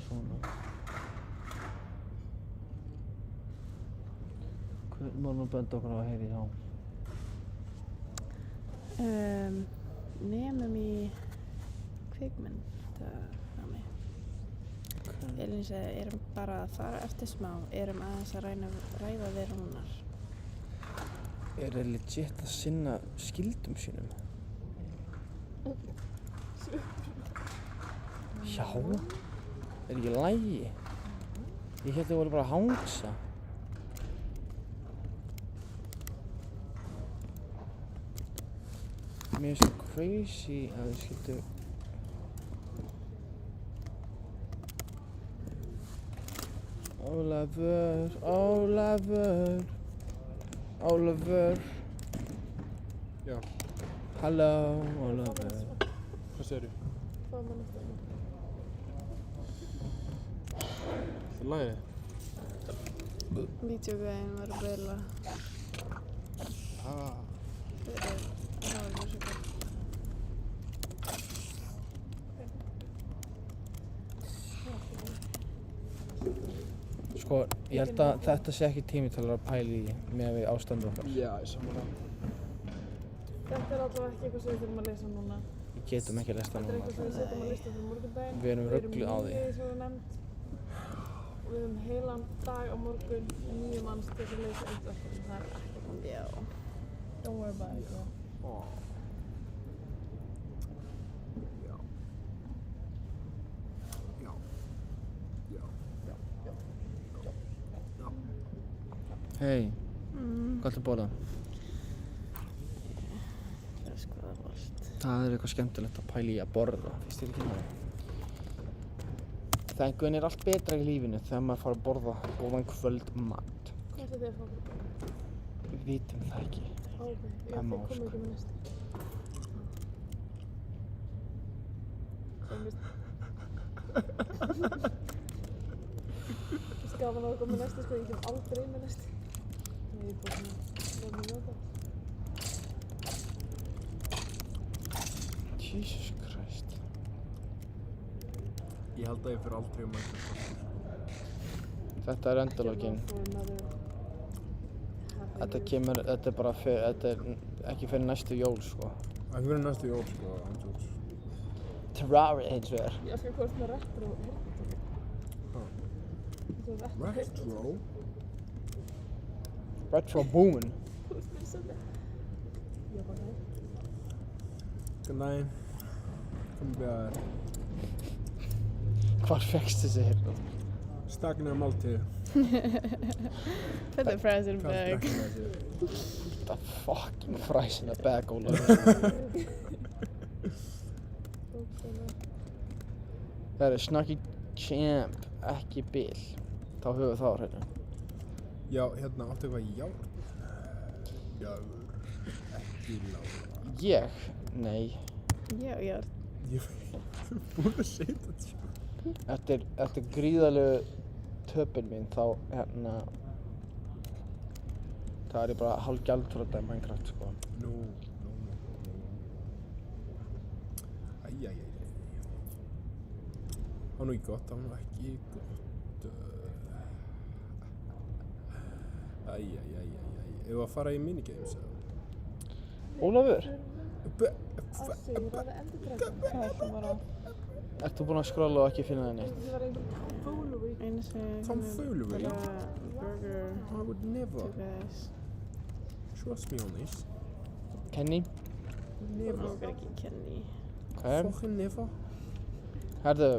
Svona. Hvern má nú benda okkur á að heyra í þá? Nemum í kvikmyndanámi. Elín sagði, erum bara að fara eftir smá, erum aðeins að ræða við rúnar. Er það legit að sinna skyldum sínum? Já. Er ekki lægi? Ég hélt þau voru bara að hangsa. Mér finnst það crazy að þau skyldu... Ólafur. Já. Halló, Ólafur. Hvað segirðu? Hvað mann eftir það? Það er lagið. Vídeogæðin var að bila. Ah. Það var mjög svo gott. Sko, ég held að þetta sé ekki tími til að pæla í með við ástandu okkar. Já, ég sammála. Þetta er allavega ekki eitthvað sem við þurfum að lesa núna. Við getum ekki að lesa það Þetta er núna. eitthvað sem við setjum að lista fyrir morgundaginn. Við erum rugluð á því. Við erum mjög nefnd. Og við höfum heilan dag á morgun, 9 manns til að lesa eitt verkefni. Það er ekki komið. Já. Don't worry about it. Hei, hvað ætlar að borða? Það er skoðavalt. Það er eitthvað skemmtilegt að pæla í að borða, finnst þér ekki það? Það einhvern er allt betra í lífinu þegar maður fara að borða góðan kvöldmat. Hvað ætlar þið að fá fyrir borða? Við vitum það ekki. Ok, já, Emma þið komið Ósk. ekki með næstu. Sem vist... Gaman að koma með næstu, sko, ég kem aldrei með næstu. Ég er bara svona, verður mjög gott. Jesus Christ. Ég held að ég fyrir aldrei Minecraft. Þetta er endalógin. Þetta er bara þetta er ekki fyrir næstu jól, sko. Ekki fyrir næstu jól, sko, andjóks. Terrari hins vegar. Ég skal hvort með retro Retro? Retro boomin'. Góðan daginn. Komum við að... Hvar fékkst þessi hérna? Staknar máltíð. Put the fries in a bag. The fucking fries in a bag, Ólafur. Það er Snarky Champ, ekki Bill. Þá höfum við það á hreinu. Já, hérna, áttu eitthvað járn? Járn, ekki lára. Ég? Nei. Já, járn. Ég er búinn að segja þetta. Eftir gríðalegu töpin mín þá, hérna... Það er ég bara hálf gjaldþrota í Minecraft, sko. Nú. Æjæjæjæj. Það var nú ekki gott, Æjæjæjæj. Ef við að fara í minigames, eða? Ólafur? Hvað ertu bara? Ert þú búinn að skrolla og ekki finna það neitt? Það var einu sem... Tomfoolery? Burger. I would never. Two guys. Trust me on this. Kenny? Never. Það er ekki Kenny. Hvað? Fucking never. Herðu.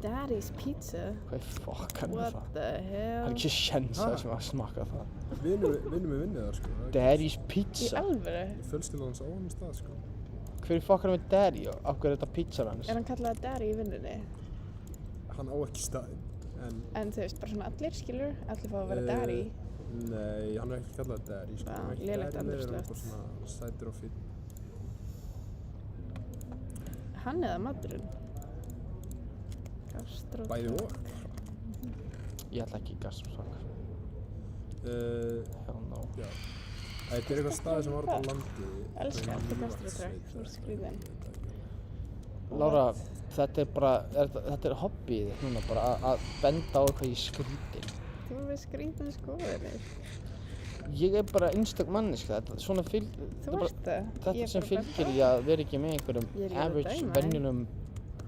Daddy's Pizza? Hvað fokkan er það? What the hell? Það er ekki sjens að sem að smakka það. Vinnum við vinnið þar, sko. Daddy's Pizza? Í alvöru? Fjölskyldan hans á honum stað, sko. Hver fokkan er með Daddy og af hverju er þetta pizzan hans? Er hann kallað Daddy í vinnunni? Hann á ekki staðinn, En þú veist, bara svona allir, skilur? Allir fá að vera Daddy? Nei, hann er ekki kallað Daddy, sko. Lélegt andrúmsloft. Daddy er bara svona sætur og fínn. Hann eða maturinn? Gastrótök. Bæði og. Ég ætla ekki gastrótök. Hell no. Já. Þetta er eitthvað staði sem var út á landi. Elskar alltaf gastrótök, þú ert skrýðin. Lára, þetta er bara, þetta er hobbyið þitt núna bara að benda á eitthvað í skrýtin. Þú er með skrýtin skoðanir. Ég er bara einstök manneska, svona Þú ert það. Þetta sem fylgir í að vera ekki með einhverjum average, venjunum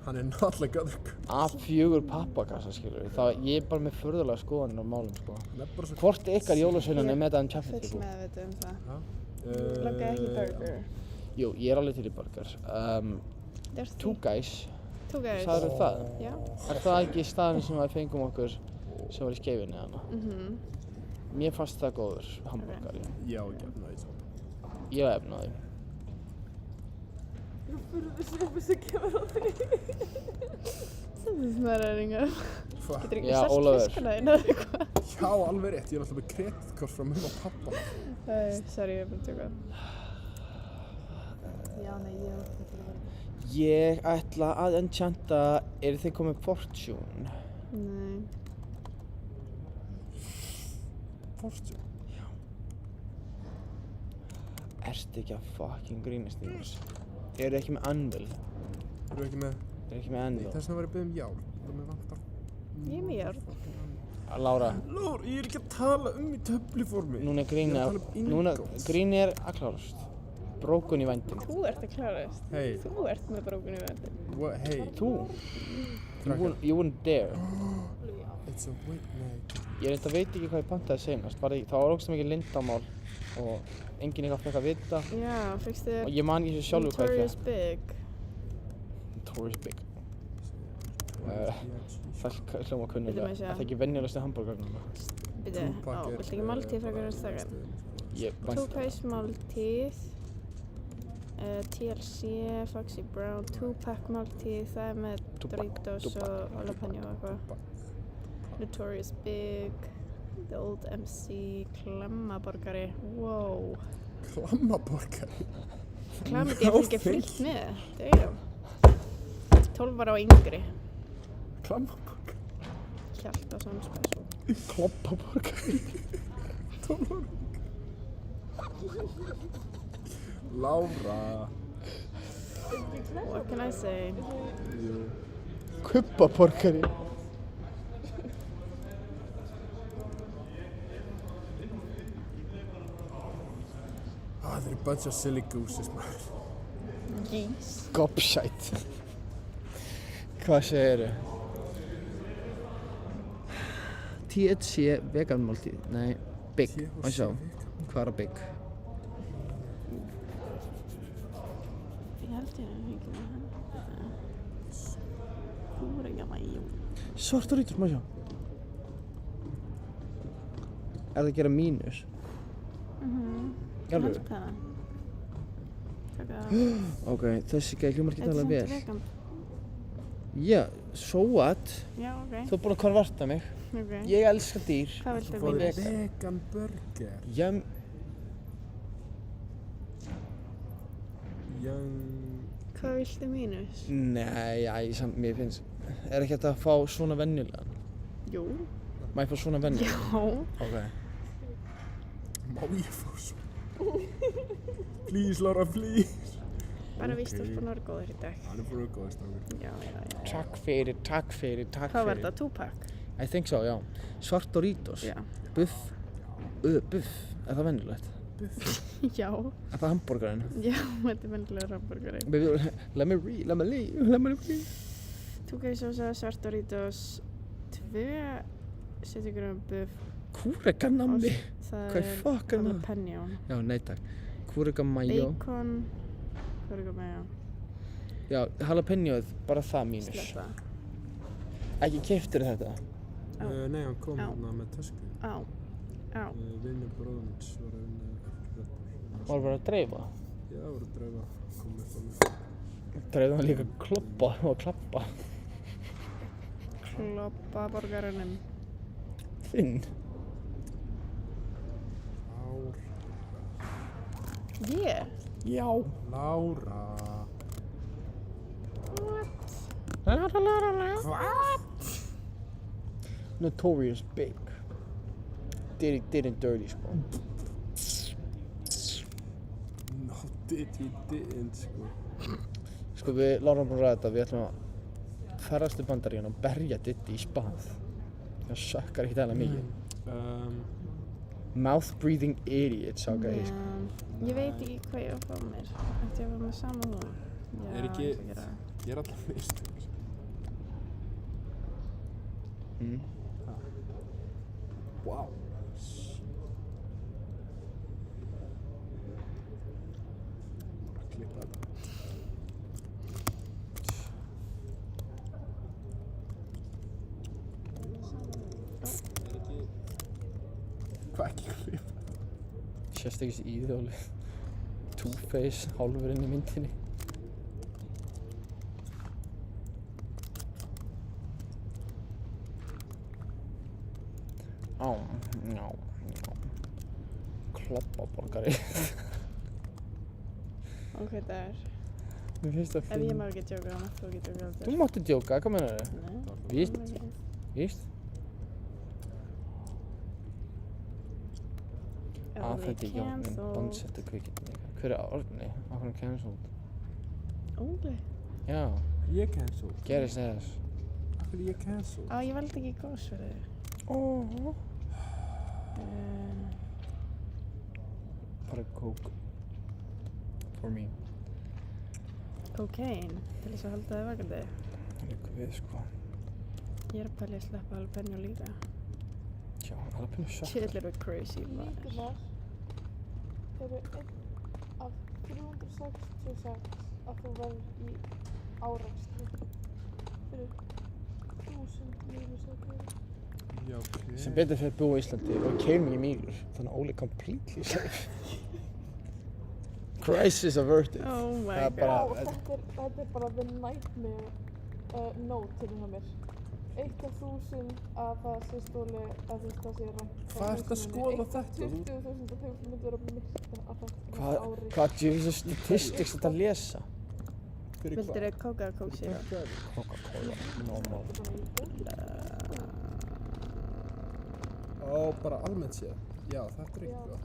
Hann er náttúrulega göðrug. A4 pappakassa, skilur við. Ég er bara með furðulega skoðanir á málum, sko. Hvort ykkar jólasveinan er með þetta chapter, sko? Full meðvitað það. Langaði ekki burger. Jú, ég er alveg til í burger. Two Guys. Two Guys. Sagðirðu það? Já. Er það ekki staðurinn sem við fengum okkur sem var í Skeifunni hana? Mér fannst það góður hamburgari. Ég á ekki efna því. Ég á efna því. Þú furðu svipur sem kemur á því. Þetta er snarræringar. Getur ekki selt fiskana þín eða eitthvað? Já, alveg rétt. Ég er alltaf með kreditkort frá mömmu og pappa. Sorry, ég er búinn að tökka. Já, nei, Ég ætla að enchanta, eru þið komið Fortune? Nei. Fortune? Já. Ertu ekki að fucking grínast í þess? Eru ekki með Anvil? Eru ekki með? Eru ekki með Anvil? Þess vegna var ég beðið járn. Það með vantar. Ég er með járn. Lára. Lára, ég er ekki að tala í töfluformi. Núna gríni er að klárast. Brókun í vændin. Þú ert að klárast. Hey. Þú ert með brókun í vændin. Hey. Þú? You wouldn't dare. It's a wait night. Ég veit ekki hvað ég pantaði seinast. Það var ógeðslega mikið leyndamál og enginn eitthvað fekk að vita. Já, fékkstu og ég man ekki svo sjálfur hvað ég Notorious Big. Notorious Big. Það hljóma kunnulega. Það er ekki venjulegasti hamburgerinn. Bíddu, viltu ekki máltíð frekar en stakkan? Two-piece máltíð. TLC, Foxy Brown, 2-pack máltíð, það er með Doritos og jalapeno og eitthvað. Notorious Big, The Old MC, klammaborgari, wow. Klammaborgari? Klammaborgari er ekki frítt með, damn. 12 ára og yngri. Klammaborgari? Hjaltason special. Klammaborgari? 12 ára. Lára. What can I say? Kubbaborgari. Það eru bunch of silly gooses, maður. Geese. Gobshite. Hvað segirðu? THC veganmáltíð. Nei, Big. Má sjá. Hvað er Big? Ég held ég að fengi með hann. Þú er ekki að mæjum. Svartur rítur, má sjá. Er það að gera mínus? Ég held það. Ok, þessi gæði hljómar ekki tala vel. Þetta er vegan. Já, so what? Já, ok. Þú er búinn að konverta mig. Ok. Ég elska dýr. Hvað viltu mínus? Vegan burger. Hvað viltu mínus? Nei, mér finnst... Er ekki hægt að fá svona venjulegan? Jú. Má ég fá svona venjulegan? Já. Ok. Má ég fá svo? Please, Laura, please. Bara víst þú ert búinn að vera góður í dag. Hann er búinn að vera góður, strákur. Já. Takk fyrir. Hvað var þetta, Tupac? I think so, já. Svart Doritos. Já. Buff. Buff. Er það venjulegt? Buff? Já. Er það hamborgarinn? Já, þetta er venjulegur hamborgarinn. Baby, let me read. Túkæðisósa, svart Doritos, 270 grömm buff. Kúreka nammi. Það er jalapeno. Já, nei takk. Kúreka mayo. Bacon. Kúreka mayo. Já, jalapenoð, bara það mínus. Sleppa. Ekki keyptir þetta? Nei, hann kom hérna með tösku. Já. Vinur bróðumins var að vinna eftir Red Bull. Var bara að dreifa? Já, var að dreifa. Kom upp á mig. Dreifa hann líka kloppa og klappa. Kloppa borgarinnum. Þinn? Ég? Já. Lára. What? Notorious Big. Did it dirty, sko. No, didn't, sko. Sko, við Lára búin að ræða þetta, við ætlum að ferðast til Bandaríkjanna og berja Diddy í spað. Það sökkar ekkert eða mikið. Mouth breathing idiot, sá gæði, sko. Ég veit ekki hvað ég á að fá mér. Ætti ég að fá mér sama hún? Já, Er ekki, ég er alltaf mistök. Wow. Bara klippa þetta. Hvað ekki klippa? Sérst ekki þessi íðjóli. Two-Face, hálfurinn í myndinni. Já. Kloppaborgari. Ok, dagur. Mér finnst það Ef ég má ekki djóka, þá máttu þú ekki djóka heldur. Þú mátti djóka, hvað meinar þau? Nei. Víst? Afhenti Jónin Bonsetta kvikindin. Hver er Árni? Af hvernig cancelled? Óli? Já. Ég cancelled? Gerist þess. Af hverju ég cancelled? Ég valdi ekki góðsverði. Bara coke. For me. Cocaine? Til þess að halda þig vakandi? Líka við, sko. Ég er að pælja að sleppa jalapeno líka. Já, jalapeno suckar. Chill er crazy, maður. Líkurnar eru 1 af 366 að þú verður í árekstri fyrir 1000 mínus að gera. Já, ok. Sem betur fyrir að búa í Íslandi og keyrir mig í mílur. Þannig að Óli completely safe. Crisis averted. Oh my God. Þetta er bara the nightmare note hérna hjá mér. 1 af 1000 að það sé stóli að það sé rænt. Hvað ertu að skoða þetta? 1 af 20.000 að þau myndu vera að myrta að það ári. Hvað djöfis statistics þetta að lesa? Vildir þau Coca eða Coke Zero? Coca-Cola, normal. Bara almennt séð. Já, þetta er eitthvað.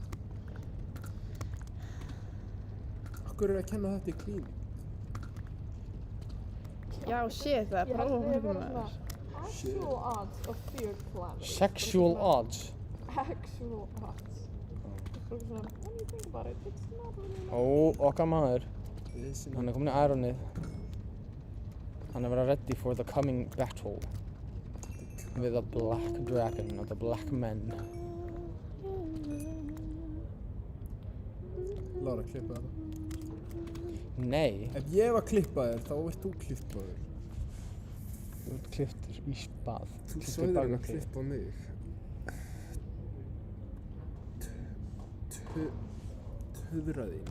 Akkur er að kenna þetta í klíník? Já, shit, það er prófum Ég held að það actual odds of fear calamity. Sexual odds? Actual odds. When you think about it, it's not really Okkar maður. Hann er komin í Ironið. Hann er verið ready for the coming battle. With the black dragon og the black men. Lára, klippa þetta. Nei. Ef ég var klippaður, þá ert þú klippaður. Þú ert klipptur í spað. Þú sagðir hann að klippa mig. Töðraðín.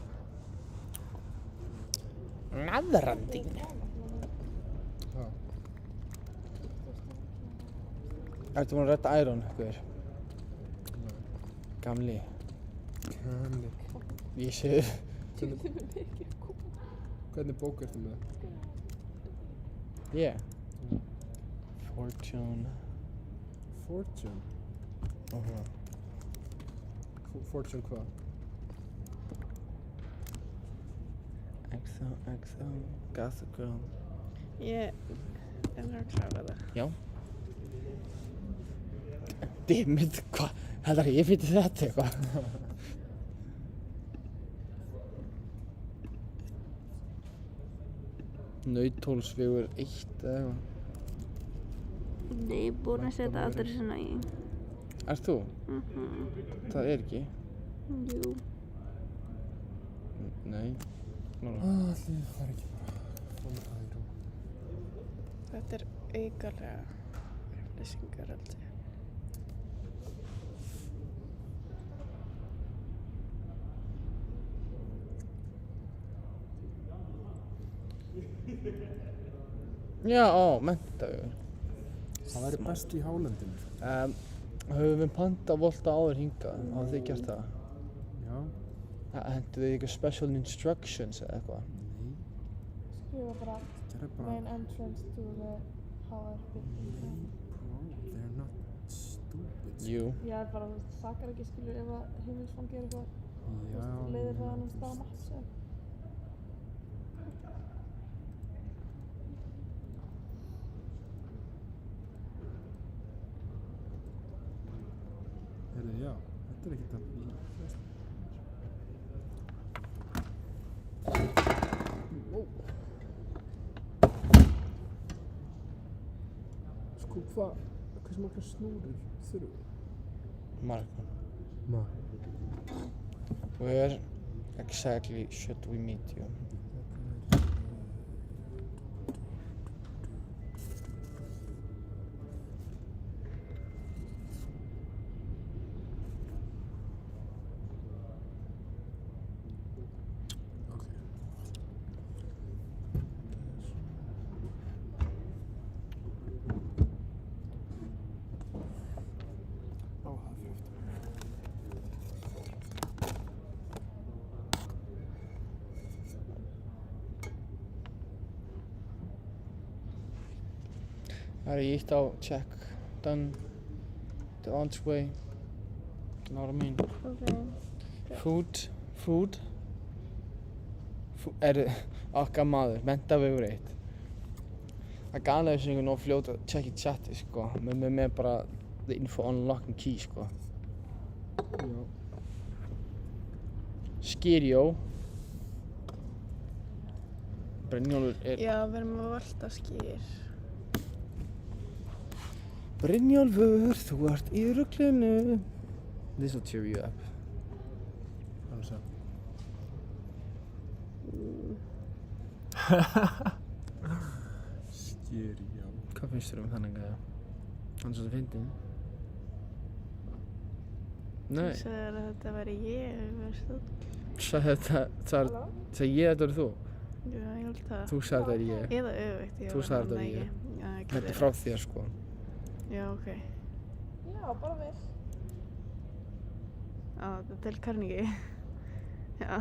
Naðrandín. Ertu búinn að redda Iron, hver? Gamli. Ég sé Hvernig bók ertu með? Ég? Fortune. Fortune? Fortune hvað? XO, Gossip Girl. Ég er að klára það. Já. Dimmit, hvað? Heldar ég fyrir þetta eitthvað? Nauthólsvegur 1 eða eitthvað. Nei, ég er búin að setja adressuna í. Ert þú? Það er ekki? Jú. Nei. Allir fara ekki bara fram að það í rúm. Þetta er aukalega upplýsingar held ég. Já, menntavegur. Það væri best í hálendinu. Höfum við pantað volta áður hingað? Hafið þið gert það? Já. Hentu þið eitthvað special instructions eða eitthvað? Nei. Skrifa bara main entrance to the HRB. Bro, they're not stupid. Jú. Já, bara þú veist, sakar ekki skilur ef að heimilisfang er eitthvað, Já. leiðir það annars stað á maps eða. Heyrðu, já, þetta er ekkert að Sko, hversu margar snúrur þurfum við? Margar. Margar. Where exactly should we meet you? Það er ég ítt á check, done, the entryway, you know what I mean? Okay. Food. Okkar maður, menntavegur 1. Það gana þessu einhvern nóg fljótt að checka í chati, sko, með bara the info on lock and key, sko. Já. Skirio. Brynjólfur Já, við erum að valta skýr. Brynjólfur, þú ert í ruglinu. This will cheer you up. Hvað er það? Skýri, já. Hvað finnst þér þannig að hann svo fyndinn? Nei. Þú sagðir að þetta væri ég, veist þú? Sagði ég þetta verið þú? Já, ég held það. Þú sagði þetta verið ég. Eða öfugt, ég Þú sagði þetta verið ég. Þetta er frá þér, sko. Já, ok. Já, bara vel. Já, þetta er til Carnegie. Já.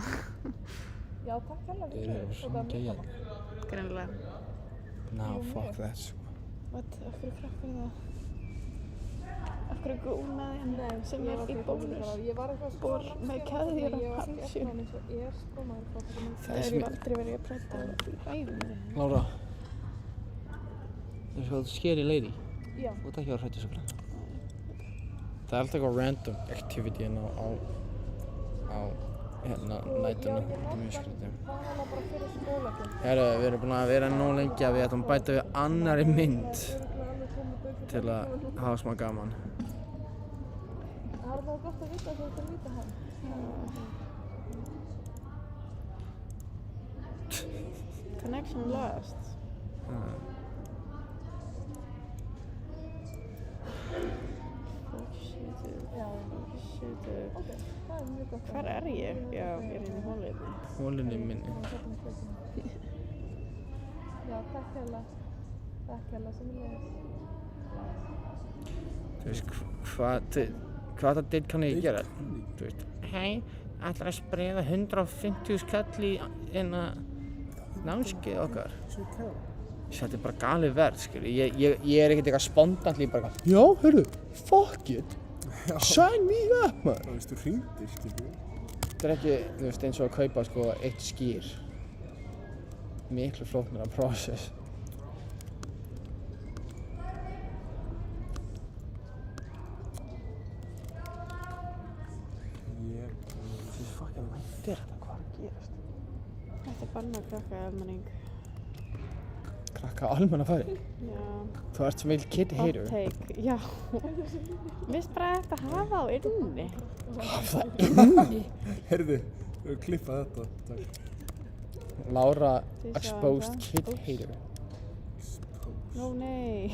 Já, takk hella fyrir. Þeir eru að syngja hérna. Greinilega. No, fuck that, sko. What? Af hverju krakkar það? Af hverju gúnaði hann sem er í bónus? Ból með keðjur og hansjum. Það er ég aldrei verið að prenta í æfinni. Lára. Það er svo scary lady. Já. Þú ert ekki að hrættu svo grann. Það er alltaf eitthvað random activity hérna á nætuna. Þetta er mjög skrítið. Það var bara fyrir skólagjöld. Herru, við erum búin að vera nóg lengi að við ætlum að bæta við annarri mynd til að hafa smá gaman. Það er bara gott að vita að þú ert að líta hann. Connection lost. Ok, það er mjög gott. Hvar er ég? Já, ég er inn í hólunni. Hólunni minni. Já, takk hella. Takk hella sem ég les. Þú veist, hvaða deitt kann ég gera? Þú veist, hei, ætlar að spreða 150 skall í námskeið okkar. Þetta er bara galið verð, skilur. Ég er ekkert eitthvað spontant líka bara já, hörru, fuck it. Sign me up, maður. Þú veist, þú hringdir, skilur. Þetta ekki, þú veist, eins og að kaupa sko eitt skýr. Miklu flóknara process. Þessi fucking mættir þetta, hvað gerast? Þetta banna krakka almenning. Krakka almannafæri? Já. Þú ert sem vil kid hater. Hot take, já. Mér finnst bara að þetta hafa á inni. Hafa inni? Heyrðu, við klippa þetta, takk. Laura exposed kid hater. Nó nei.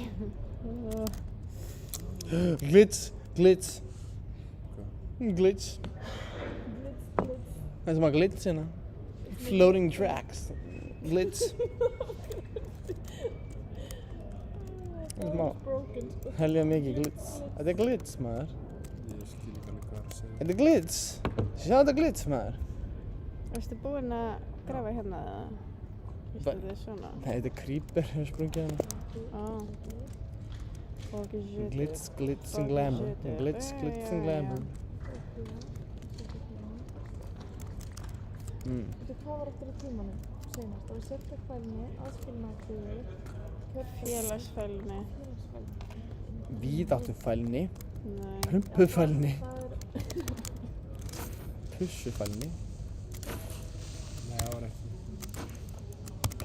Glitz. Glitz. Það er sem að glitz hérna. Floating tracks. Glitz. Helja mikið glitz. Þetta er glitz, maður. Ég skil ekki alveg hvað að segja. Þetta er glitz. Sjá þetta glitz, maður. Erstu búinn að grafa hérna eða? Vistu þetta er svona? Nei, þetta er creeper sem sprungið hérna. Glitz, glitz and glamour. Glitz, glitz and glamour. Þetta hvað var eftir í tímanum seinast? Það var setjafælni, aðskilnaðarkvíði, félagsfælni. Víðáttufælni. Prumpufælni. Pussufælni. Nei, það var ekki.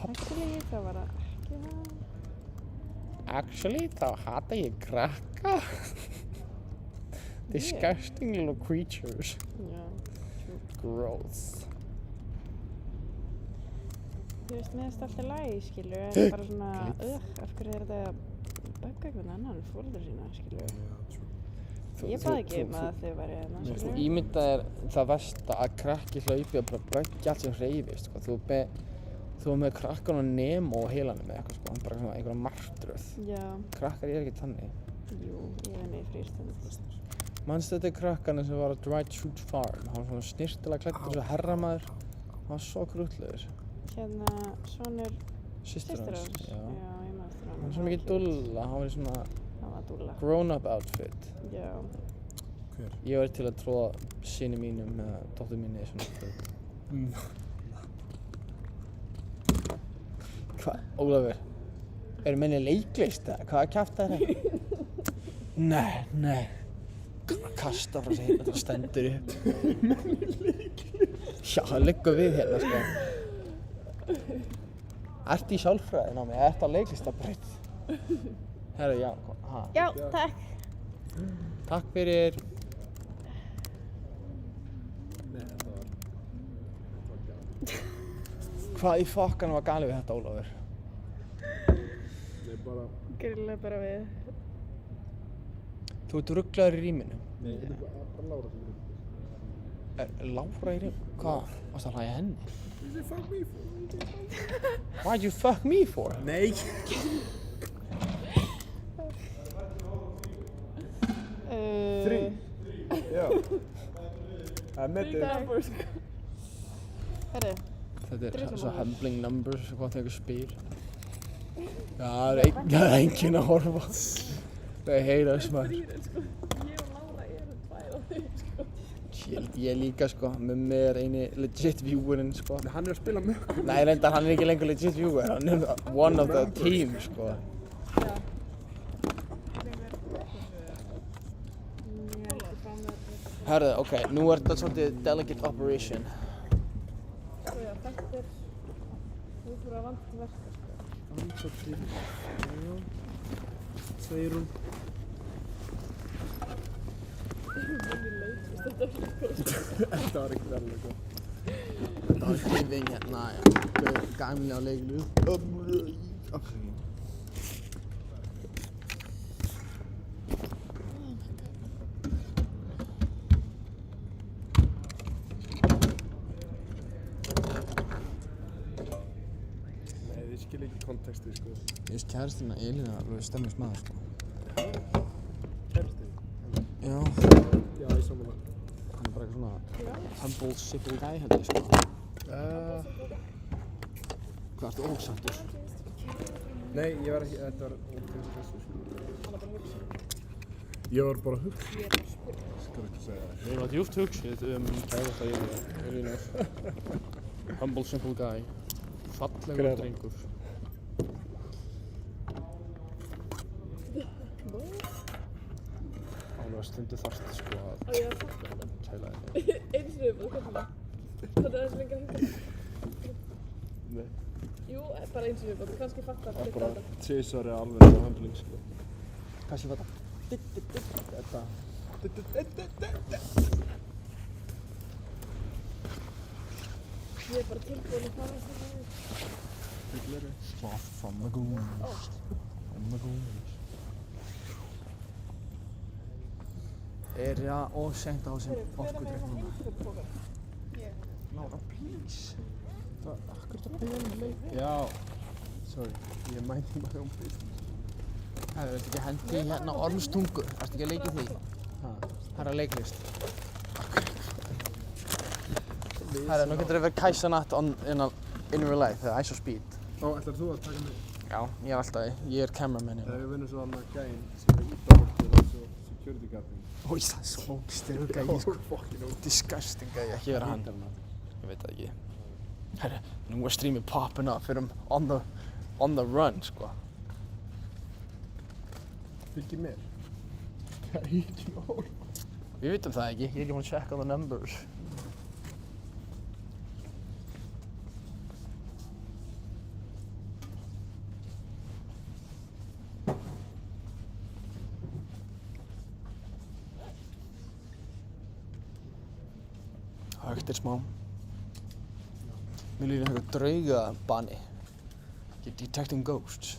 Actually, það var ekki það. Actually, þá hata ég krakka. Disgusting little creatures. Já. Gross. Þú veist, mér finnst alltaf lagi, skilur, en bara svona, af hverju er þetta að bögga einhvern annan fólður sína, skilur. Ég bað ekki að þau væri hérna, skilur. Þú ímyndaðir það versta að krakki hlaupi og bara böggja allt sem hreyfist, sko. Þú er með krakkan og Nemo á heilanum eða eitthvað, sko. Bara svona einhverja martröð. Já. Krakkar er ekki þannig. Jú, ég er með í frístund. Manstu þetta krakkarnir sem var á Dwight Schrute Farm? Hann var svona snirtilega klæddur eins og herramaður. Hann var svo krúttlegur. Hérna, sonur Systur hans. Já. Já, ég maður eftir hann. Hann var svo mikið dúlla, hann var í svona grown-up outfit. Já. Hver? Ég var til að tróða syni mínum eða dóttur mínu í svona föt. Hvað, Ólafur? Eru menni leiklist eða? Hvaða kjafta er þetta? Nei. Kasta frá sig hérna, það stendur upp. Já, það liggur við hérna, sko. Ertu í sálfræðinámi eða ertu á leiklistabraut? Herru, já, ha. Já, takk. Takk fyrir. Nei, þetta var Hvað í fokkanum var galið við þetta, Ólafur? Nei, bara... Grillega bara við. Þú ert rugglaður í rýminu. Nei, þetta er bara Lára sem Er Lára í rýminu? Hvað? Varstu að hlæja henni? You fuck me for? Why'd you fuck me for? Nei. Þrý. Já. Það er metið. Herru. Þetta er svo humbling numbers, hvað þegar ykkur spyr. Já, það er enginn að horfa. Það er heyra þess maður. Ég og Lára erum tvær á þig, sko. Ég líka, sko. Mummi er eini legit viewerinn, sko. Hann er að spila mökk. Nei, reyndar, hann er ekki lengur legit viewer. Hann er one of the team, sko. Herðu, ok, nú er þetta svolítið delicate operation. Svo já, þetta er... Þú fyrir að vanda til verka, sko. Vanda til... Já. Segir hún. Þetta var ekki verðilega gott. Þetta var hreyfing hérna, gamlega á leiklu. Nei, þið skil ekki kontekstið, sko. Ég veist kærastina Elín er alveg stemmis maður, sko. Kærastið? Já. Já, ég saman það. Hann er bara eitthvað svona humble, simple guy, held ég, sko. Hvað ertu ósáttur? Nei, ég var ekki, þetta var ótrúið þessu, sko. Ég var bara að hugsa. Ég er bara að spyrja. Skal ekki segja það. Við var djúpt hugsið kærasta Elínór. Humble, simple guy. Fallegur drengur. Alveg stundu þarft sko að ég að fatta þetta. Kæla þig. Einu sinni viðbót, hvernig það? Þetta er aðeins lengi að hugsa. Nei. Jú, bara einu sinni viðbót, kannski fattar Það er þetta. bara tvisvar alveg á handling sko. Kannski fatta. Þetta. Ég er bara tilbúin að fara þetta. Fylleri. Sloth from the goons. From the goons. Já, og seint á þessum orkudrykk núna. Lára, please. Það er akkurat að byrja um leik. Já. Sorry, ég mæti bara um byrja. Það er ekki hendi hérna ormstungu. Ertu ekki að leika því? Það er að leiklist. Herra, nú getur þið verið Kaisanat in real life, eða Ice of Speed. Ó, ætlar þú að taka mig? Já, ég er alltaf því. Ég er cameraman hérna. Ég vinnur svo annað gæinn sem er íbáðið og svo security guardinn. Ói, það er svo ógstyrur gæi, sko. Disgusting gæi, ekki vera hann. Ég veit það ekki. Herra, nú er streamið poppin up fyrir on the run, sko. Fylgir mér. Það er ekki mál. Við vitum það ekki, ég er ekki búinn að checka the numbers. Högt smá. Mér líður einhver draugabani. Ég er detecting ghosts.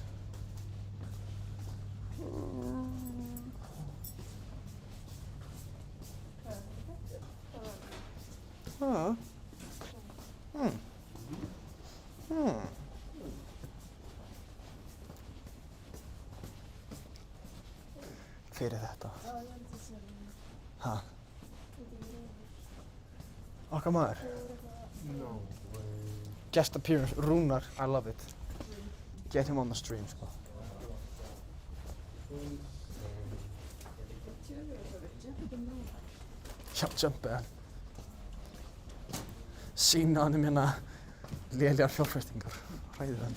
Fyrir þetta. Ha? Okkar maður. No way. Guest appearance, Rúnar, I love it. Get him on the stream, sko. Já, jumpið hann. Sýna hann hérna lélegar fjárfestingar. Hræðið hann.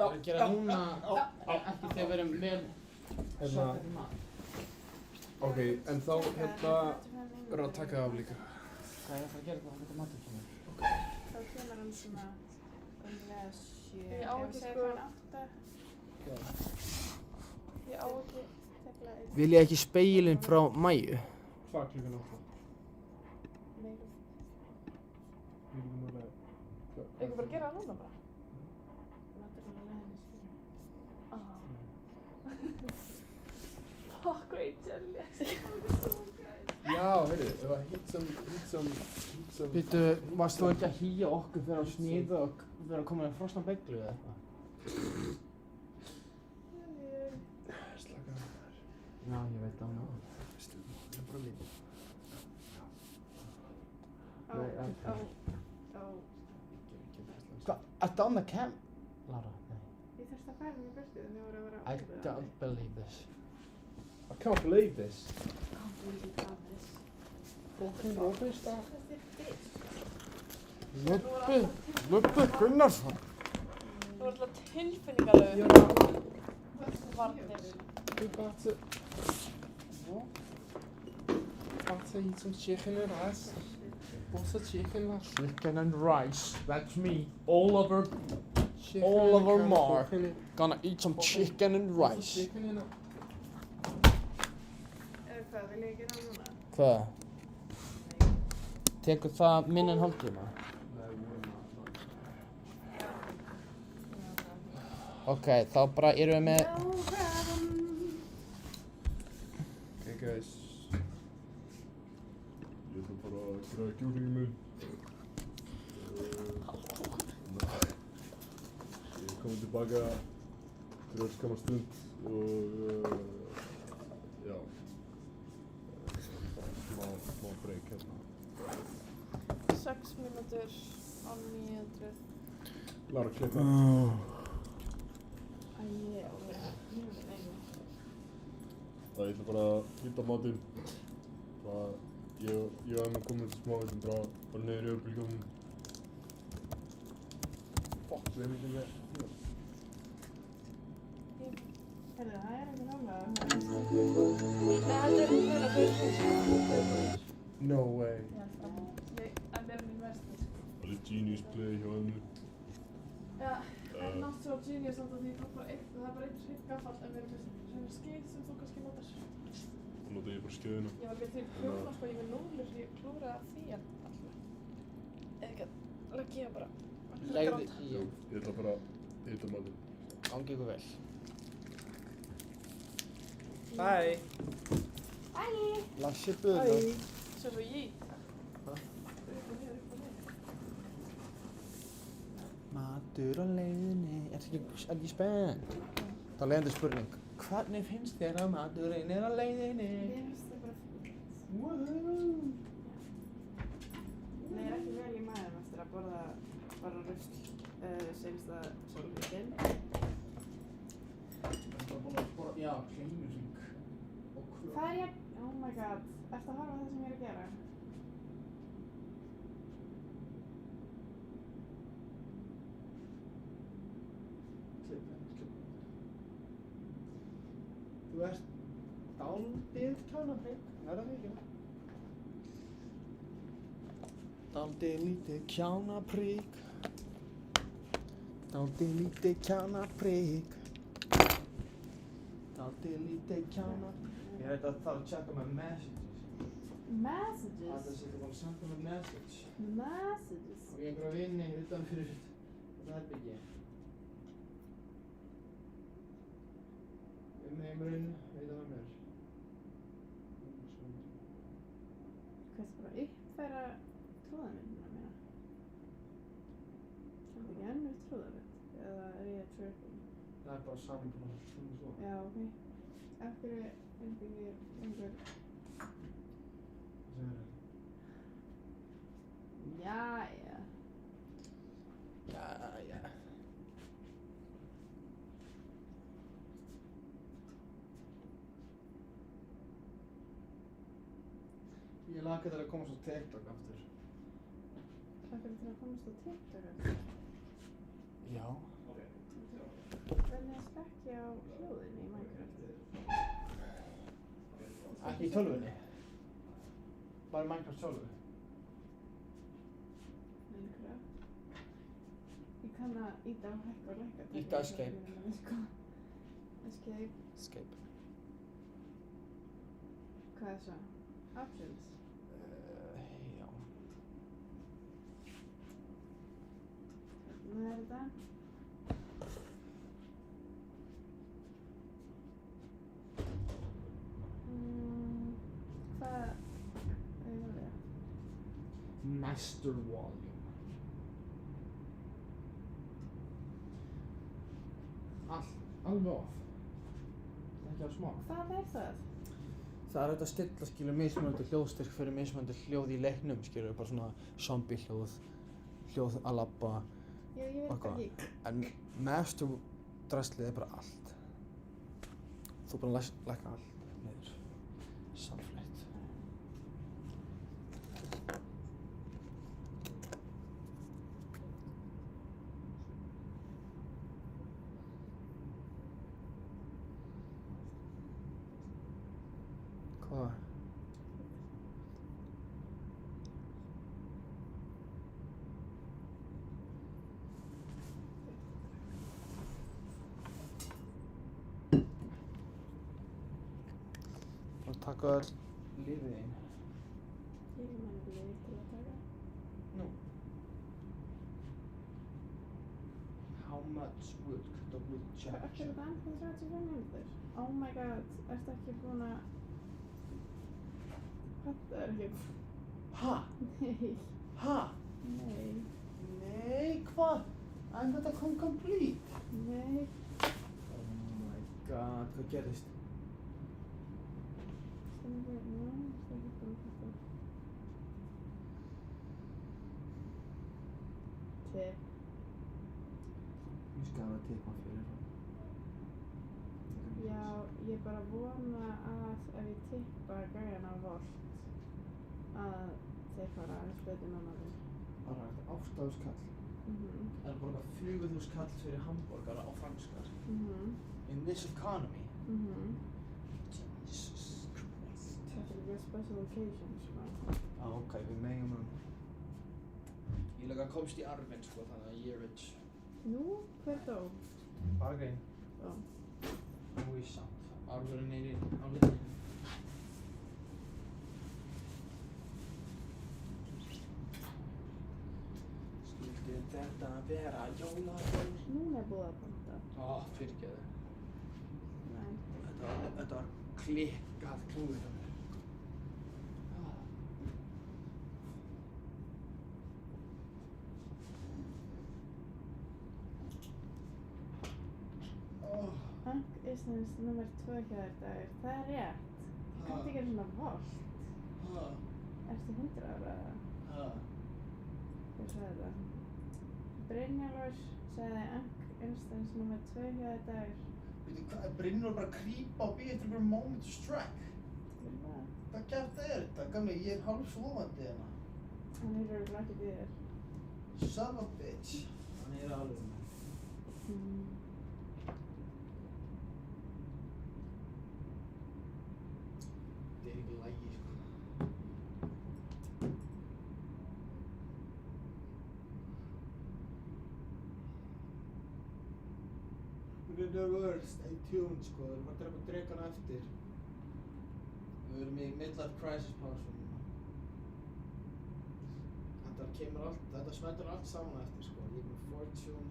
Það er að gera núna ekki þegar við erum vel svolítið til mat. Ok, en þá verður að taka það af líka. Hvað er að fara að gera hvað þetta matur kemur? Þá kemur hann svona umlega 7. Ég á ekki sko... Ég á ekki tefla 1. Vil ég ekki speilin frá Mæju? Hvað klukkan 8? Ekki bara gera það núna bara? Oh, great jelly. Já, heyrðu, það var hít sem... Býttu, varst þú ekki að hýja okkur fyrir að sníða og fyrir að koma með frosna beiglu eða eitthvað? Slaka það þar. Já, ég veit það ná. Það er bara lítið. Hvað, ertu on the cam? Lara, nei. Ég þurfti að færa mig í burtu þegar ég voru að vera I don't believe this. I can't believe this. Fucking Robin stuff. Lubbi Gunnarsson. Það var alltaf tilfinningarlegur. Varnir. We're about to eat some chicken and rice. What's a chicken and rice? Chicken and rice. That's me. Oliver Mark. Gonna eat some chicken and rice. Hvað, vil ég gera núna? Hvað? Tekur það minn en hálftíma? Ok, þá bara erum við með... Okay guys. Ég ætla bara að græða kjúklingin minn. Ég er komin tilbaka fyrir örskamma stund og já. Smá break hérna. 6 mínútur á 900. Lára klippa. Æ, ég veit ekki. Það ég ætla bara að hýta matinn. Ég var með komin til smá sem bara niður í örbylgjónum. Fuck, við erum ekki með. Heyrðu, það er ekki nálega. Nei, þetta er meira fyrir. No way. Þetta er mín versta, sko. Það er genius play hjá henni. Já, en not so genius samt að því það er bara einn hreinn gaffall en við erum með svona skeið sem þú kannski notar. Það nota ég bara skeiðina. Ég var alveg til kljóna, sko, ég með núlur því ég klúraði að því alltaf. Eða ekki að leggja ég bara. Ég ætla bara að hýta matinn. Gangi ykkur vel. Bye. Bye. Lassi buðu. Svo ég. Matur á leiðinni. Er ekki spennt? Það er leiðandi spurning. Hvernig finnst þér að maturinn er á leiðinni? Mér finnst það bara fínt. Woohoo! Nei, ég er ekki vel í maðurum eftir að borða bara rusl seinasta sólvíkinn. Já, kleinurring. Hvað er ég? Oh my god. Ertu að horfa á það sem ég er að gera? Þú ert dálítið kjánaprik, er það ekki? Dálítið lítið kjánaprik. Dálítið lítið kjánaprik. Dálítið lítið kjánaprik. Ég veit að það þarf að checka með messages. Messages? Það sé þú bara að senda með message. Messages? Og ég einhverja vini utan fyrir þetta herbyggi. Heimurinn, veit að hann er. Hvað er bara uppfæra trúðamyndina mína? Það er ekki önnur trúðamynd? Eða er ég að tricking? Það er bara saman svona svo. Já, ok. Af hverju einhver Hvað segir það? Jæja. Jæja. Ég laka til að komast á TikTok aftur. Hlakar til að komast á TikTok aftur? Já. Hvernig er skakki á hljóðinni í Minecraft? Ekki í tölvunni. Bara í Minecraft sjálfu. Minecraft? Ég kann að íta á hækka og lækka. Íta escape. Escape? Escape. Hvað er svo? Options? Já. Hvernig er þetta? Hvað er það? Master volume. Alveg off. Ekki á smá. Hvað er það? Það er auðvitað að stilla, skilur, mismunandi hljóðstyrk fyrir mismunandi hljóð í leiknum, skilur, bara svona zombie hljóð, hljóð að labba, Já, ég veit eitthvað. ekki. En master drastlið er bara allt. Þú er bara að lækka allt niður. Samfleytt. Hvað? Bara taka öll lífið þín. Ég er með líf til að taka. Nú. How much wood could a woodchuck Hvað er þetta ennþá 35 mínútur? Oh my god, ertu ekki búin að... Þetta er ekki... Ha? Nei. Ha? Nei. Nei, hvað? En þetta kom complete. Nei. Oh my god, hvað gerðist? Stendur, já, það er ekki búin að þetta. tip. Ég skal hafa tippa fyrir það. Já, ég bara vona að ef ég tippa gæjan á Volt að þeir fara aðeins betur með maður. Bara 8.000 kall. Það er bara 4.000 kall fyrir hamborgara á franskar. In this economy. Jesus Christ. Þetta er mjög special occasion, sko. Ok, við megum Ég líka komst í arfinn, sko, þannig að ég er rich. Nú, hver dó? Argrein. Já. Nú er samt. Arfurinn er á liðinu. Skildi þetta vera jólaaftan? Núna er búið að panta. Fyrirgeðu. Nei. Þetta var klikkað klúður hjá mér. Ank Íslands nr. 2 hjá þér Dagur. Það er rétt. Þú kannt ekki svona Volt. Ertu 100 ára eða? Hver sagði það? Brynjólfur sagði Ank Íslands nr. 2 hjá þér Dagur. Veitu hvað, er Brynjólfur bara að grípa og býja eftir einhverjum moment to strike? Hvað kjafta er þetta? Gamli, ég er hálfsofandi hérna. Hann er örugglega ekki við þér. Son of a bitch. Hann er alveg með. Þetta er ekki lægi, sko. Stay tuned, sko. Við erum að drepa drekana eftir. Við erum í midlife crisis pásu núna. Þetta smeltur allt saman eftir, sko. Ég er með Fortune.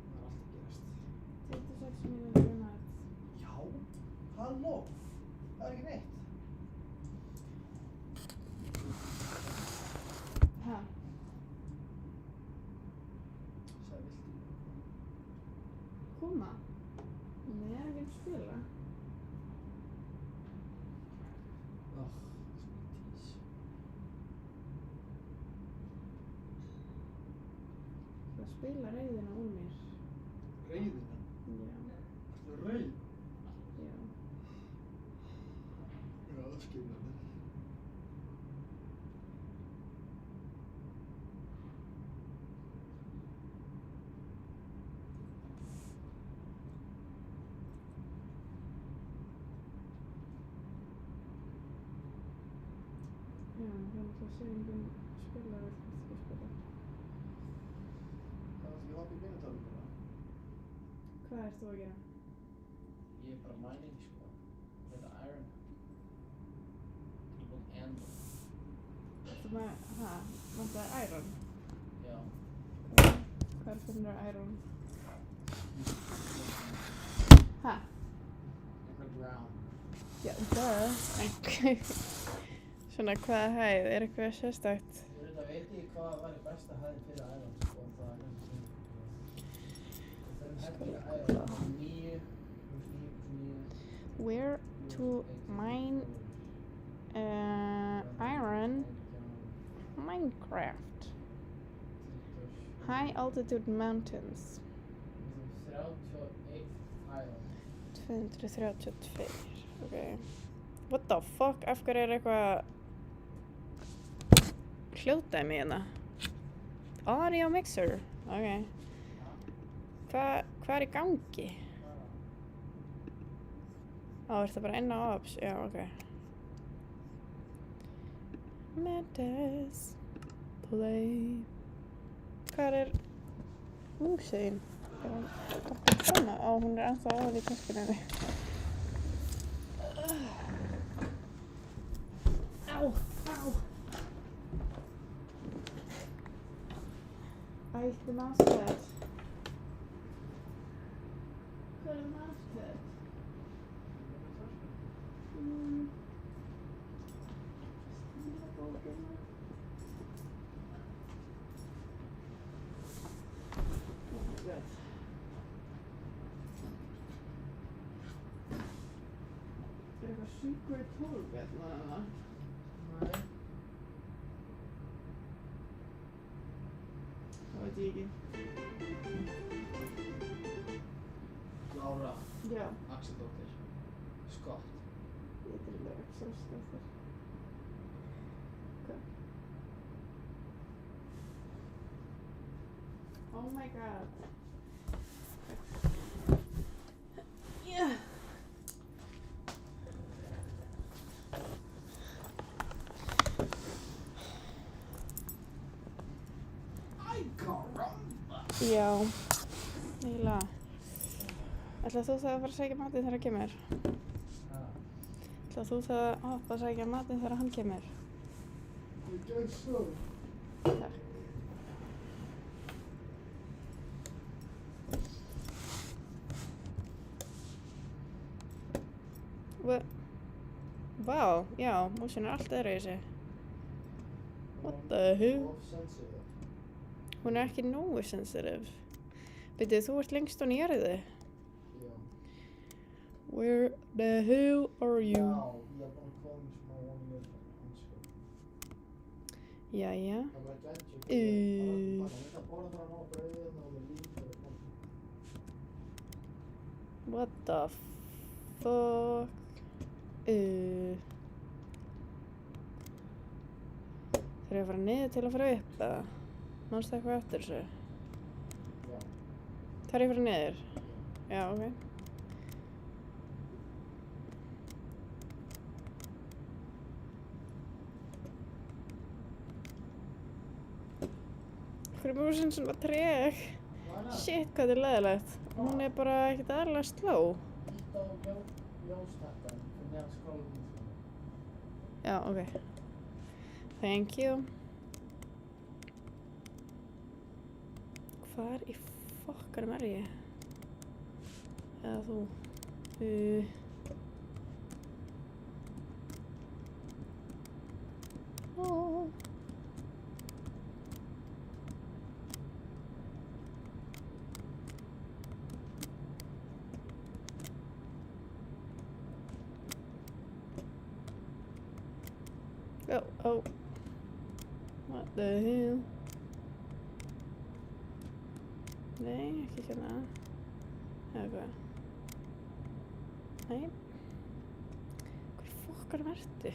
Það er allt að gerast. 26 mínútur í mat. Já, halló. Það er ekki neitt. Ha? Sæði viltu? Koma? Nei, ég er ekki að spila. Það spila reiðina úr mér. Reiðina? Já. Ertu reið? Já. Já, það skilur mig. Já, þannig að sé enginn spila vel ekki spila. Það er ekki hopp í vinnutalum bara. Hvað ert þú að gera? Ég er bara mining, sko. Þetta iron. Triple anvil. Ertu með, vantaði iron? Já. Hvar finnur iron? Ha? Underground. Já, Svona hvaða hæð, er eitthvað sérstakt? Þetta veit ég hvað væri besta hæð fyrir iron, sko. Það er nefnt 9. Where to mine iron? Minecraft. High altitude mountains. 38 island. 232, ok. What the fuck, af hverju er eitthvað hljóðdæmi hérna? Audio mixer, ok. Hvað er í gangi? Er það bara inn á ops? Já, ok. Medes, play. Hvað er músin? Svona, hún er ennþá ofan í töskunni. Á. Ætti mousepad. Hvað er mousepad? Er eitthvað Secret 12 hérna eða? Nei. veit ég ekki. Lára. Já. Axeldóttir. Scott. Ég er til Axelsdóttir. Hvað? Oh my god. Yeah. Já, eiginlega. Ætlar þú það að fara að sækja matinn þegar hann kemur? Ætlar þú það að hoppa að sækja matinn þegar hann kemur? Ég gæti svo. Takk. Vá, já, músin er allt öðruvísi. What the hell? Hún er ekki nógu sensitive. Veitu, þú ert lengst hún í jörðu? Já. Where the hell are you? Já, ég er bara komin smá ofan í hanska. Jæja. Það var ekki að ég borða bara ná brauðið og með líf fyrir komin. What the fuck? Þarf ég að fara niður til að fara upp eða? Manstu eitthvað eftir þessu? Já. Þarf ég að fara niður? Já, ok. Hverju músin svona treg? Shit, hvað þetta er leiðilegt. Hún er bara ekkert aðalega sló. Ítt á ljóstakkan fyrir neðan skálum. Já, ok. Thank you. Hvar í fokkanum er ég? Eða þú? Oh. What the hell? Nei, ekki hérna. Eða hvað? Nei. Hver fokkanum ertu?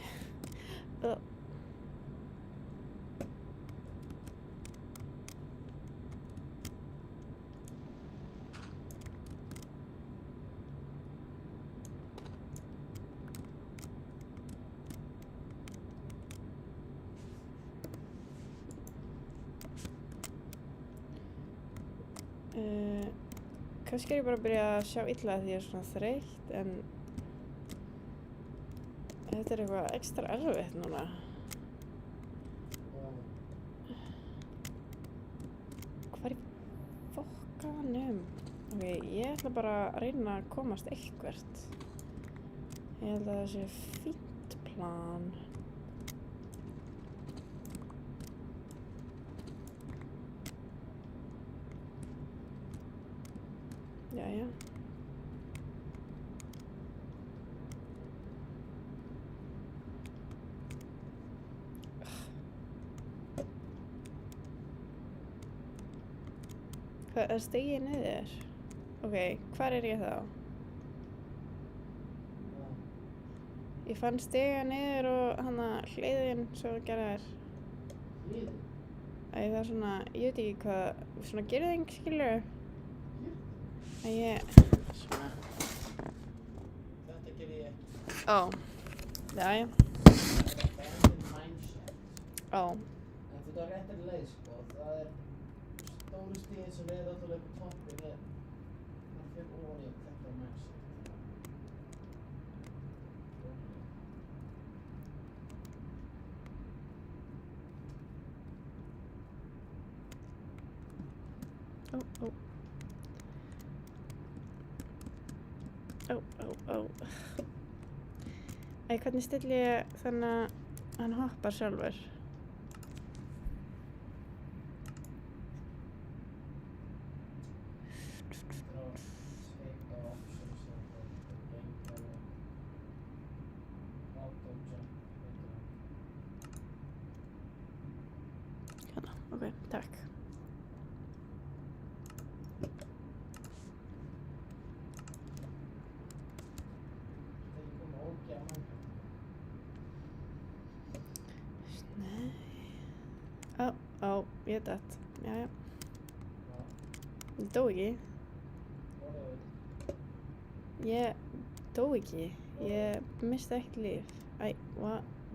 Kannski er ég bara að byrja að sjá illa því ég er svona þreytt, en þetta er eitthvað ekstra erfitt núna. Hvar í fokkanum? Ok, ég ætla bara að reyna að komast eitthvert. Ég held að það sé fínt plan. Jæja. Hvað, er stegið niður? Ok, hvar er ég þá? Ég fann stiga niður og hana hliðin svo gerða þér. Hliðin? Æ, það er svona, ég veit ekki hvað, svona girðing, skilur? Svona. Þetta gerði ég ekki. Ó, jæja. Þetta er endur mindset. Ó. En þú tar réttir leið, sko. Það er stóru stíðin sem er náttúrulega upp á toppin er. Það fyrir ofan í þetta mindset. Ó. Æ, hvernig stilli ég þannig að hann hoppar sjálfur? Hérna, ok, takk. Ég datt. Jæja. Ég dó ekki. Ég dó ekki. Ég misti ekkert líf.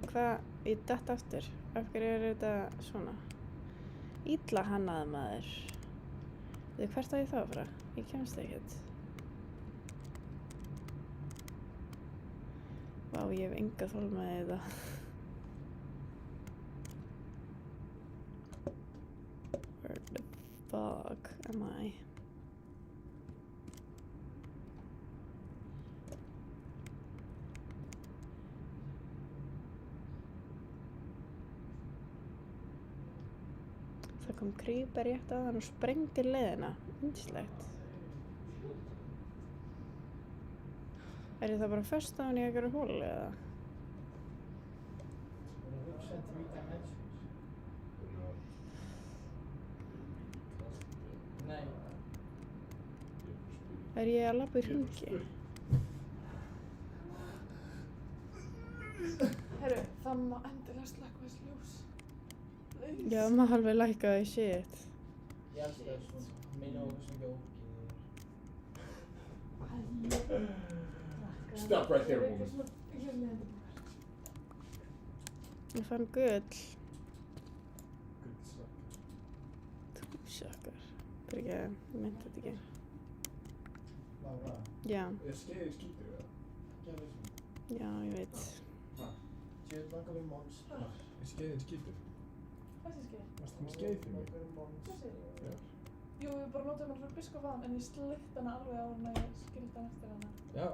Hvað? Ég datt aftur. Af hverju þetta svona? Illa hannaði maður. Hvert á ég þá að fara? Ég kemst ekkert. Vá, ég hef enga þolmaði í þetta. Where the fuck am I? Það kom creeper rétt að hann og sprengdi leiðina. Yndislegt. Ég það bara föst á hann í einhverju hóli eða? Ég að labba í hringi? Herru, það má endilega slökkva þessi ljós. Já, maður alveg lækkaði shit. Ég elskar þessu. Meina okkur sem ekki Stop right there, woman. Ég fann gull. Þú sjakkar. Fyrir ekki, ég meinti þetta ekki. Lára? Já. Skeiðin skítur það? Já, ég veit. Tjöð langar við Mons. Skeiðin skítur? Þessi skeið? Varstu með skeið fyrir mig? Þessi? Já. Jú, við bara notum hana fyrir biskopaðan en ég slitt hana alveg á hana og ég skildi hana eftir hana. Já,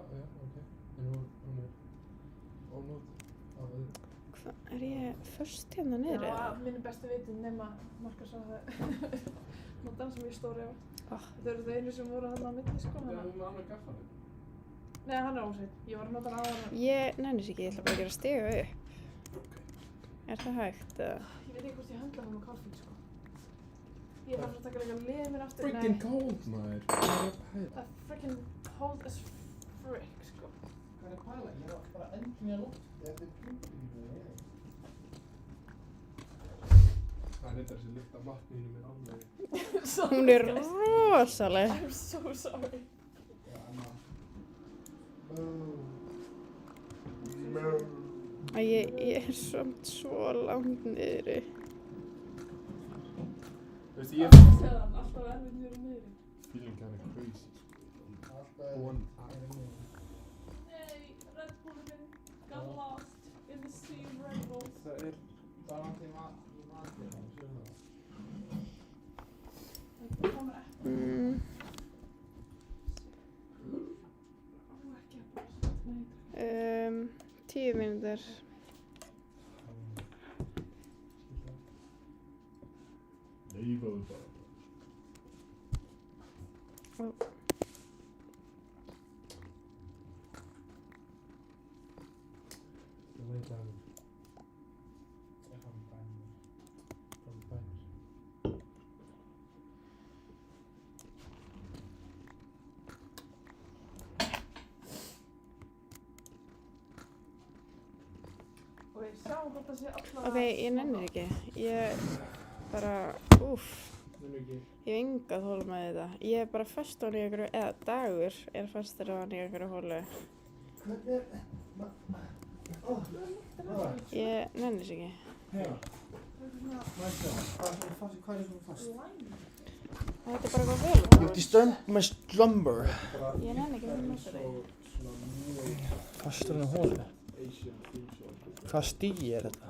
ok. En hún er ónót af öðru. Hvað, er ég först hérna niður eða? Já, mínu bestu viti nema Markus að það notan sem ég stóri á. Þetta eru það einu sem voru hann á milli sko. Já, þú með annar gaffanum? Nei, hann er ósveit. Ég var að nota hann á hana. Ég nennis ekki, ég ætla bara að gera stiga upp. Er það hægt eða? Ég veit ekki hvort ég höndla hann á kálfík sko. Ég var að taka líka liðið mér aftur. Freaking cold, maður. Hvað er að pæla? Það er freaking cold as frick sko. Hvað er að pæla? Ég var bara endurinn í loft. Þetta er pjúpið. Það er þessi lykt af vatninu mér alveg. Hún er rosaleg. I'm so sorry. Ég er samt svo langt niðri. Þú veist, ég Segðu hann, alltaf erfið niðri. Feeling kinda crazy. Nei, Red Bullinn got lost in the sea of Red Bulls. Það er langt í matinn, séu það. Það komur ekki. 10 mínútur. Leifaðu bara. Ég veit að ég fann bænir. Fann bænir. Ok, ég nennir ekki. Ég bara, Ég hef enga þol með þetta. Ég er bara föst á hann í einhverju, eða Dagur er fastur á hann í einhverju hólu. Ég nennis ekki. Hvað er svona fast? Þetta er bara eitthvað vel. You disturbed my slumber. Ég nenni ekki að nota þig. Fastur hann á hólu. Hvað stigi er þetta?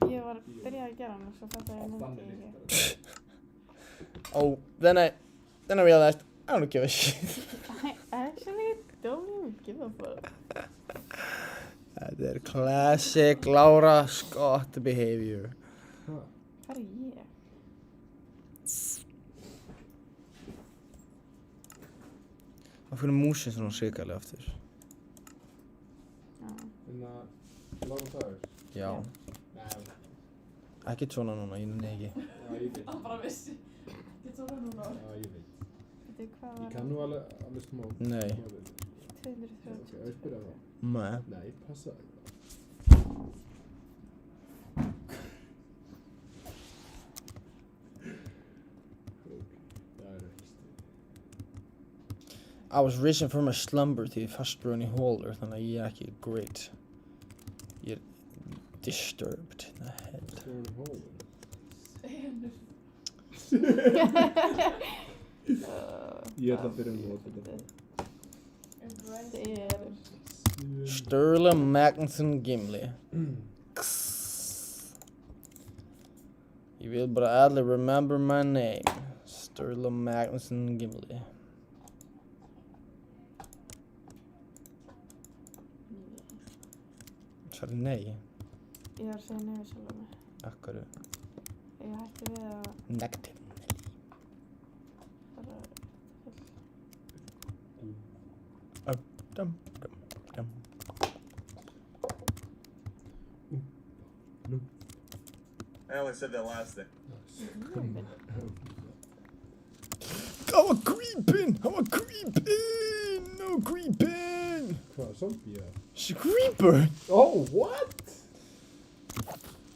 Ég var byrjað að gera hann og svo fatt að ég nefndi ekki. Oh, then I realized I don't give a shit. I actually don't even give a fuck. Þetta er classic Laura Scott behavior. Hvað er ég? Af hverju er músin svona sikalega aftur? Lára Dagur? Já. Ekkert svona núna, ég nenni ekki. Já, ég veit. Hann bara vissi. Ekkert svona núna. Já, ég veit. Veitu hvað var Ég kann nú alveg smá. Nei. 230. Ok, ég spyrja það. Nei. Nei, passa. I was risen from a slumber því fastur ofan í holur, þannig að ég er ekki great. Ég er disturbed in the head. Ég ætla að byrja nota þetta. Sturla Magnusson Gimli. Ég vil bara allir remember my name. Sturla Magnusson Gimli. Svarið nei. Ég var að segja nei við sjálfa mig. Af hverju? Ég hætti við að... Negative. Dum, dum, dum. I only said that last thing. I'm a creeping! No creeping! Hvað, zombie eða? Creeper! Oh, what?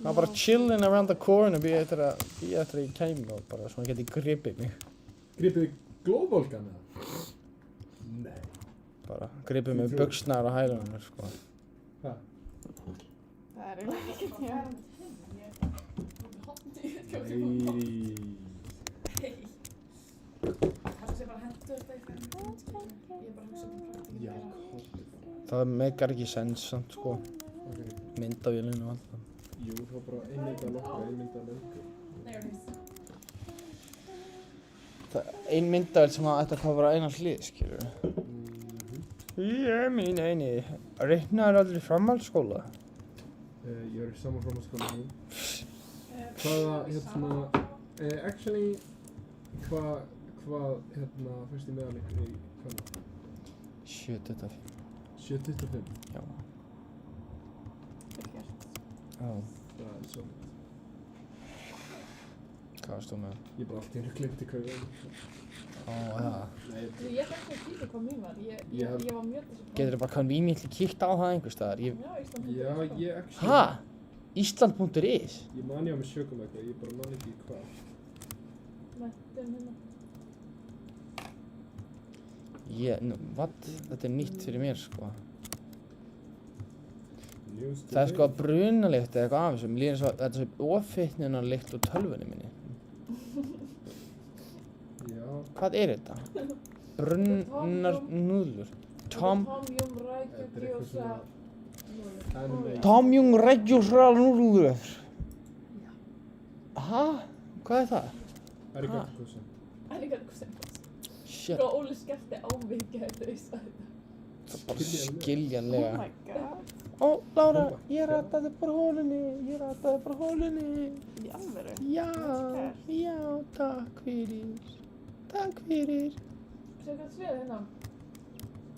Það var bara chillin around the corner býða eftir að ég kæmi og bara svona geti gripið mig. Gripið þið glóðvolkan eða? Nei. Bara gripið mig buxnar á hælunum mér sko. Hvað? Það er eiginlega ekkert ég. Það meikar ekki sens samt sko. Myndavélinu og allt það. Jú, það var bara ein mynd að lokka, ein mynd að löngu. Ein myndavél sem ætti að fara eina hlið, skilur. Ég mín eini. Reiknaður aldrei í framhaldsskóla? Ég er í sama framhaldsskóla nú. Hvaða, actually, hvað, fyrst í meðal ykkur í hvaða? 7.25. 7.25? Já. Já. Það er svo. Hvað varst þú með? Ég bara allt í hennu glimti hvað ég var. Ó, það. Ég ætla ekki að kíkja hvað mín var. Ég var mjög þessu. Geturðu bara conveniently kíkt á það einhvers staðar? Já, ég actually... Ha? Ísland.is? Ég man ég á mig sjökum eitthvað, ég bara man ekki hvað. What? Þetta er nýtt fyrir mér sko. Það er sko brunalykt eða eitthvað af þessu. Mér líður eins og þetta er svo ofitnunarlykt úr tölvunni minni. Já. Hvað er þetta? Brunarnúðlur. Tom Jung Regjósa núðlur. Hæ? Hvað er það? Arigato-san. Arigato-san. Shit. Sko Óli skellti á mig gæti þess að þetta. Það er bara skiljanlega. Oh my god. Ó, Lára, ég rataði bara hólunni. Í alvöru? Já, takk fyrir. Takk fyrir. Sér hvað sviðið hérna?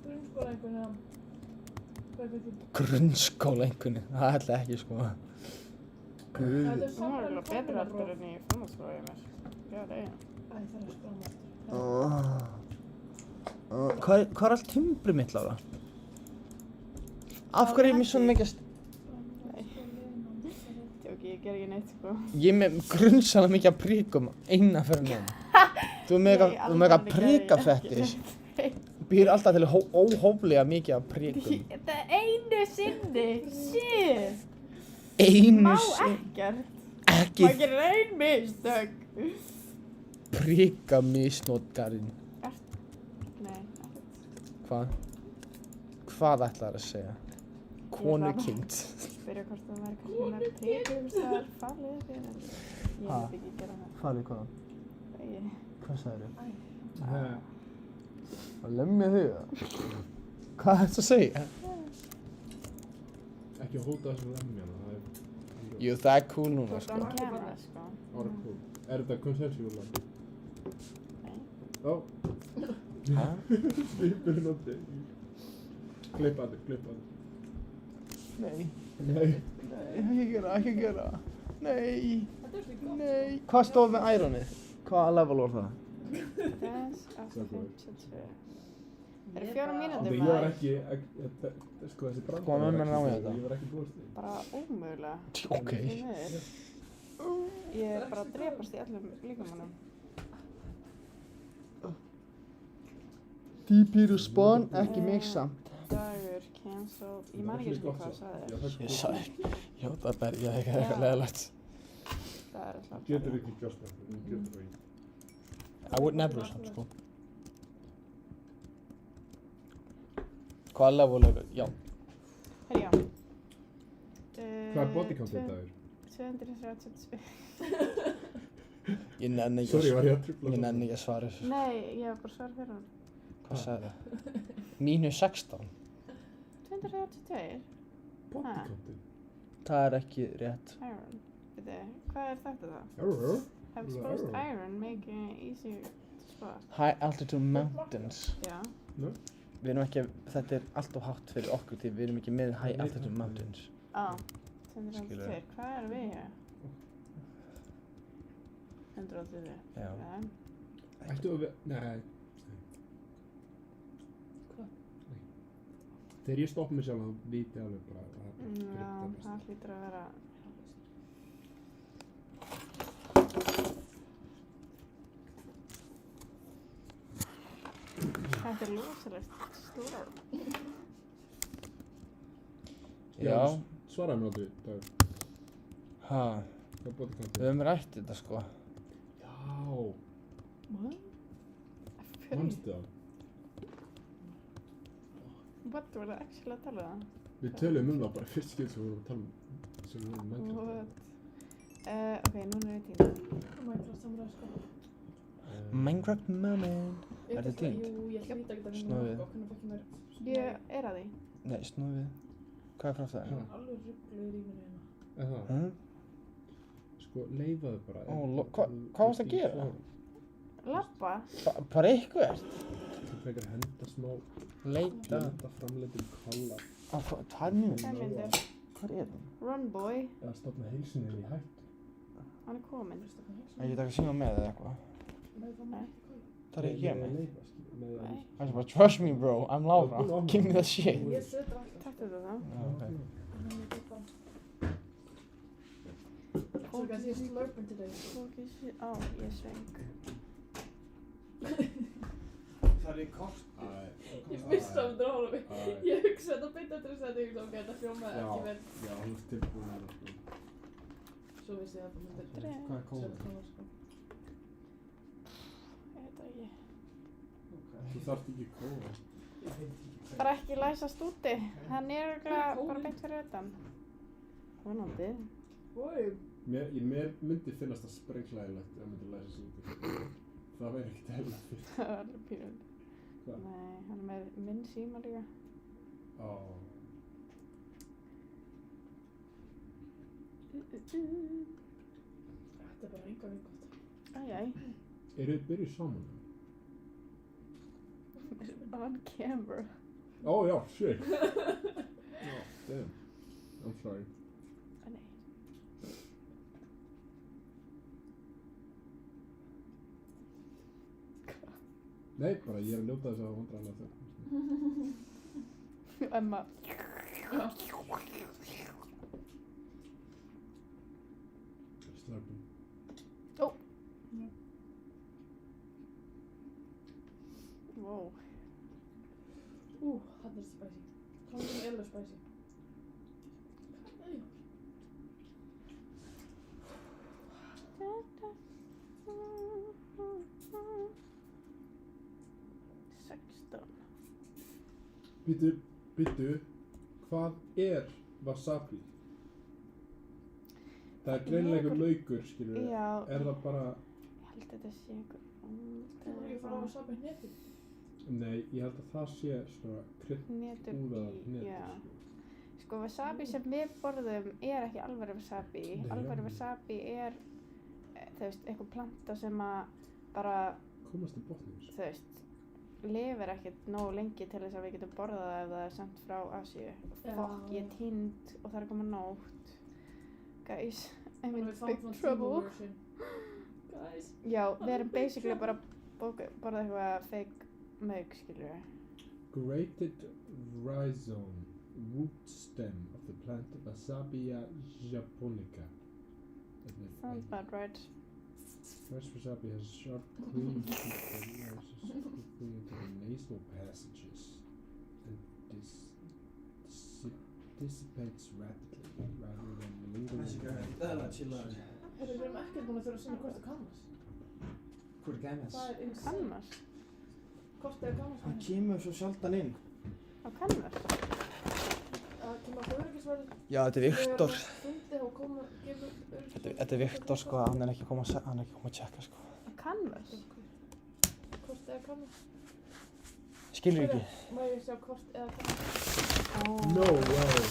Grunnskólaeinkunni. Grunnskólaeinkunni? Það ætla ekki sko. Það er samverðilega betur aldur en í framhaldsskóla ég mér. Já, það er. Æ, það er skráma aftur. Hvað er allt timbrið mitt, Lára? Af hverju er mér svona mikið Nei. Tjóki, ég ger ekki neitt sko. Ég er með grunsamlega mikið af prikum eina fyrir neðan. Þú er með eitthvað prikafettis. Býr alltaf til óhóflega mikið af prikum. Þetta er einu sinni. Shit. Einu sinni? Má ekkert. Ekki. Maður gerir ein mistök. Prikamisnotgarinn. Nei. Hvað? Hvað ætlaðu að segja? Konukind. Spyrja hvort það væri kannski með prikum sem það er fallið fyrir. Ég veit ekki gera það. Fallið hvað? Nei. Hvað sagðirðu? Það lemja þig það. Hvað er þetta að segja? Ekki að hóta þessu lemjana, það er... Jú, það er cool núna, sko. Þú ert án kemur, sko. Það er cool. Er þetta consensual? Nei. Ó. Hæ? Svipur noti. Klippa þig. Nei. Ekki gera. Nei. Hvað stóð með ironið? Hvaða level var það? Þess að 52. Eru 4 mínútur Ég var ekki, sko þessi brand Hvað með mér ná ég þetta? Ég var ekki búist því. Bara ómögulega. Ok. Ég er bara að drepast í öllum líkamannum. Deep Spawn, ekki mig samt. Dagur, cancelled. Ég man ekki hvað það sagði. Ég sagði, já það berja eitthvað leðilegt. Það alltaf. Getur ekki gjóst það, getur það ekki. I would never samt, sko. Hvaða level er það? Já. Herjá. Hvað er body count þetta er? 232. Ég nenni ekki Sorry, var ég að trufla? Ég nenni ekki að svara þessu. Nei, ég var bara svara fyrir hann. Hvað sagði það? Mínus 16. 232? Body countin? Það er ekki rétt. Iron. Veitu, hvað er þetta þá? Iron? Exposed iron making it easier to spot. High altitude mountains. Já. No. Við erum ekki, þetta er allt of hátt fyrir okkur því við erum ekki með high altitude mountains. Á, 232. Hvað erum við hér? 182. Já. Ættu að við, nei. Hvað? Þegar ég stoppa mig sjálf þá viti ég alveg bara að það er Já, það hlýtur að vera. Þetta er losalegt storm. Já. Svaraði mér aldrei, Dagur. Ha? Hvað er body count? Við höfum rætt þetta, sko. Já. What? Manstu það? What, voru það actually að tala það? Við tölum það bara fyrst skil sem við vorum að tala sem við vorum Minecraft. What? Ok, núna er tíma. Minecraft samræð, sko. Minecraft moment. Er þetta tínt? Jú, ég hlýta ekki að vinna Snúið. okkur fokkin verið. Ég er að því. Nei, snúið. Hvað er frá það? Alveg ruggluður í minni hérna. Er það? Sko, leifaðu bara. Hvað varst að gera? Labba? Bara eitthvað? Þú frekar að henda smá leita framleitum kalla. Það er mjög. 5 myndir. Hvað er það? Run boy. Eða stofna heilsunni í hættu. Hann er kominn. Ég get ekki að síma með eða eitthvað. Nei. Það er ekki ég með. Nei. Það er bara, trust me bro, I'm Laura. Give me that shit. Ég setur alltaf. Takk fyrir það. Já, ok. So guys, you're slurping today. Á, ég sveng. Það er kost. Ég vissi að það var mig. Ég hugsa þetta beint eftir að segja þetta, ok, þetta hljómaði ekki vel. Já, hún er tilbúin að það. Svo vissi ég að það myndir. Hvað er kóða? Ég veit það ekki. Þú þarft ekki kóða. Bara ekki læsast úti. Hann er örugglega bara beint fyrir utan. Vonandi. Mér myndi finnast það sprenglægilegt ef hann myndi læsa sig úti. Það væri ekkert heila fyrir. Það var alveg pínum. Hvað? Nei, hann er með minn síma líka. Á. Þetta er bara enga veginn gott. Æjæj. Eru þið byrjuð saman? On camera. Ó já, shit. Damn. I'm sorry. Nei. Nei, bara ég er að njóta þess að vandræðanlega þau. Emma. Slurping. Ó. Wow. Þetta er spicy. Kláðum er alveg spicy. Býtu, hvað er wasabi? Það er greinilega einhver laukur, skilur við. Já. Er það bara... Ég held að þetta sé einhver... Þú voru ekki að fara á wasabi hnetið? Nei, ég held að það sé svona kryddúðað hnetið. Já. Sko, wasabi sem við borðum er ekki alvöru wasabi. Alvöru wasabi er, þú veist, einhver planta sem að bara... Komast í botnins. Þú veist, lifir ekkert nógu lengi til þess að við getum borðað það ef það er sendt frá Asíu. Fokk, ég er týnd og það er að koma nótt. Guys, I'm in big trouble. Guys. Já, við erum basically bara borða eitthvað fake mauk, skilur við. Grated rhizome, root stem of the plant Wasabia japonica. Sounds about right. Fresh wasabi has a sharp, clean kick that immerses quickly into the nasal passages and dissipates rapidly rather than lingering. Við erum ekkert búin að þurfa að sinna hvort Canvas. Hvor er Canvas? Það er Canvas? Hvort er Canvas? Hann kemur svo sjaldan inn. Á Canvas? Það kemur á öryggisverð. Já, þetta er Viktor. Fundið og komur, gefur öryggisverð. Þetta er Viktor sko, hann er ekki að koma að tjekka sko. Á Canvas? Hvort er Canvas? Skilur ekki. Má ég sjá hvort eða Canvas? No way.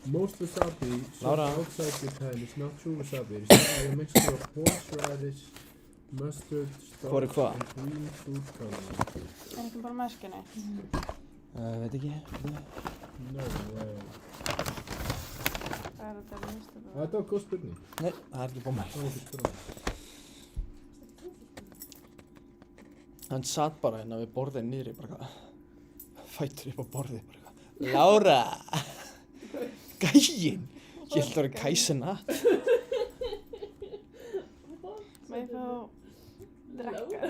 Most wasabi sold Laura. outside Japan is not true wasabi. It is a mixture of horseradish, mustard, Hvor er stock, hvað? and green food coloring. Er ekki bara meskinni? Veit ekki. No way. Það er þetta minnstu bara. Þetta var góð spurning. Nei, það er ekki búið með. Það var ekki spurning. Hann satt bara hérna við borðið niðri, bara fætur upp á borðið, bara Lára! Gæinn! Ég held að vera kæsina. Má ég fá drekka?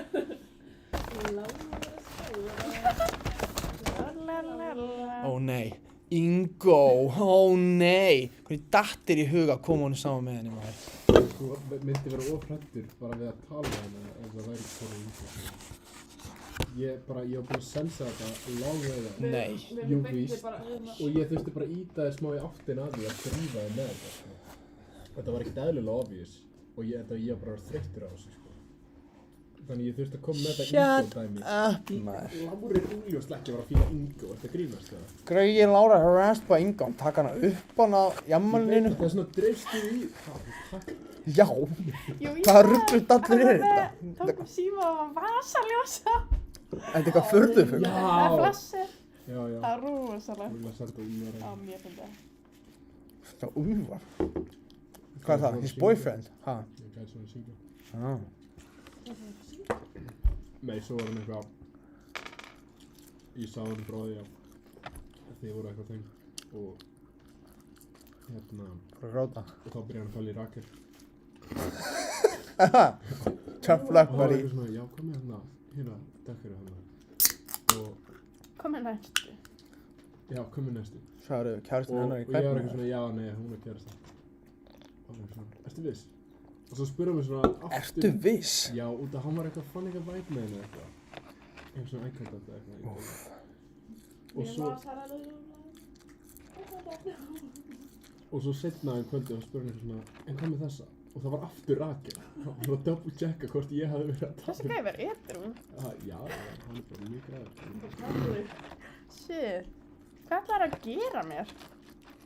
Ó nei, Ingo, ó nei. Hvernig datt í huga að koma honum saman með henni maður? Þú myndi vera ofrættur bara við að tala með henni ef það væri svona Ingo. Ég var búinn að sensa þetta langveiða. Nei. Jú, víst. Og ég þurfti bara að ýta þér smá í áttina að því að drífa þér með þetta, sko. Þetta var ekkert eðlilega obvious. Og ég var bara þreyttur á þessu, sko. Þannig ég þurfti að koma með þetta Ingo-dæmi. Shut up, maður. Lári er augljóslega ekki að vera að fíla Ingo. Þetta grínast það. Graugi Lára harassed by Ingo. Taka hana upp hana jammalinu. Það er svona dreifstu í... Já. Hvaða rugludallur er þetta? Tók síma og vasaljósa. Þetta er eitthvað furðufugl. Það er flassir. Já. Það er rosalega. Þú vil að senda Úlfar. Já, mér finnst það. Það er Úlfar? Hvað er það? His boyfriend? Ha? Ég gæti svona að syngja. Ah. Nei, svo var hann eitthvað... Ég sá hann frá því að þið voru eitthvað þeng og... Hérna... Bara gráta. Og þá byrjaði hann að falla í Rakel. Tough luck, buddy. Og það var eitthvað svona, já, kom með hérna, dekkir hérna. Og... Kom með næstu. Já, kom með næstu. Sjáðu, kærastinn hennar í Og ég var hvernig? eitthvað svona, já, nei, hún er kærasta. Og það var svona, ertu viss? Og svo spurði hann mig svona aftur... Ertu viss? Já, út af hann var eitthvað fann eitthvað væp með henni eitthvað. Eitthvað svona ækvæmt eitthvað. Úff. Og svo setna en kvöldi og spurði hann svona, en hvað með þessa? Og það var aftur Rakel. Hann var að double checka hvort ég hafði verið að tala. Þessi gæði verið edrú. Já, hann er bara mjög græður. Shit. Hvað ætlar að gera mér?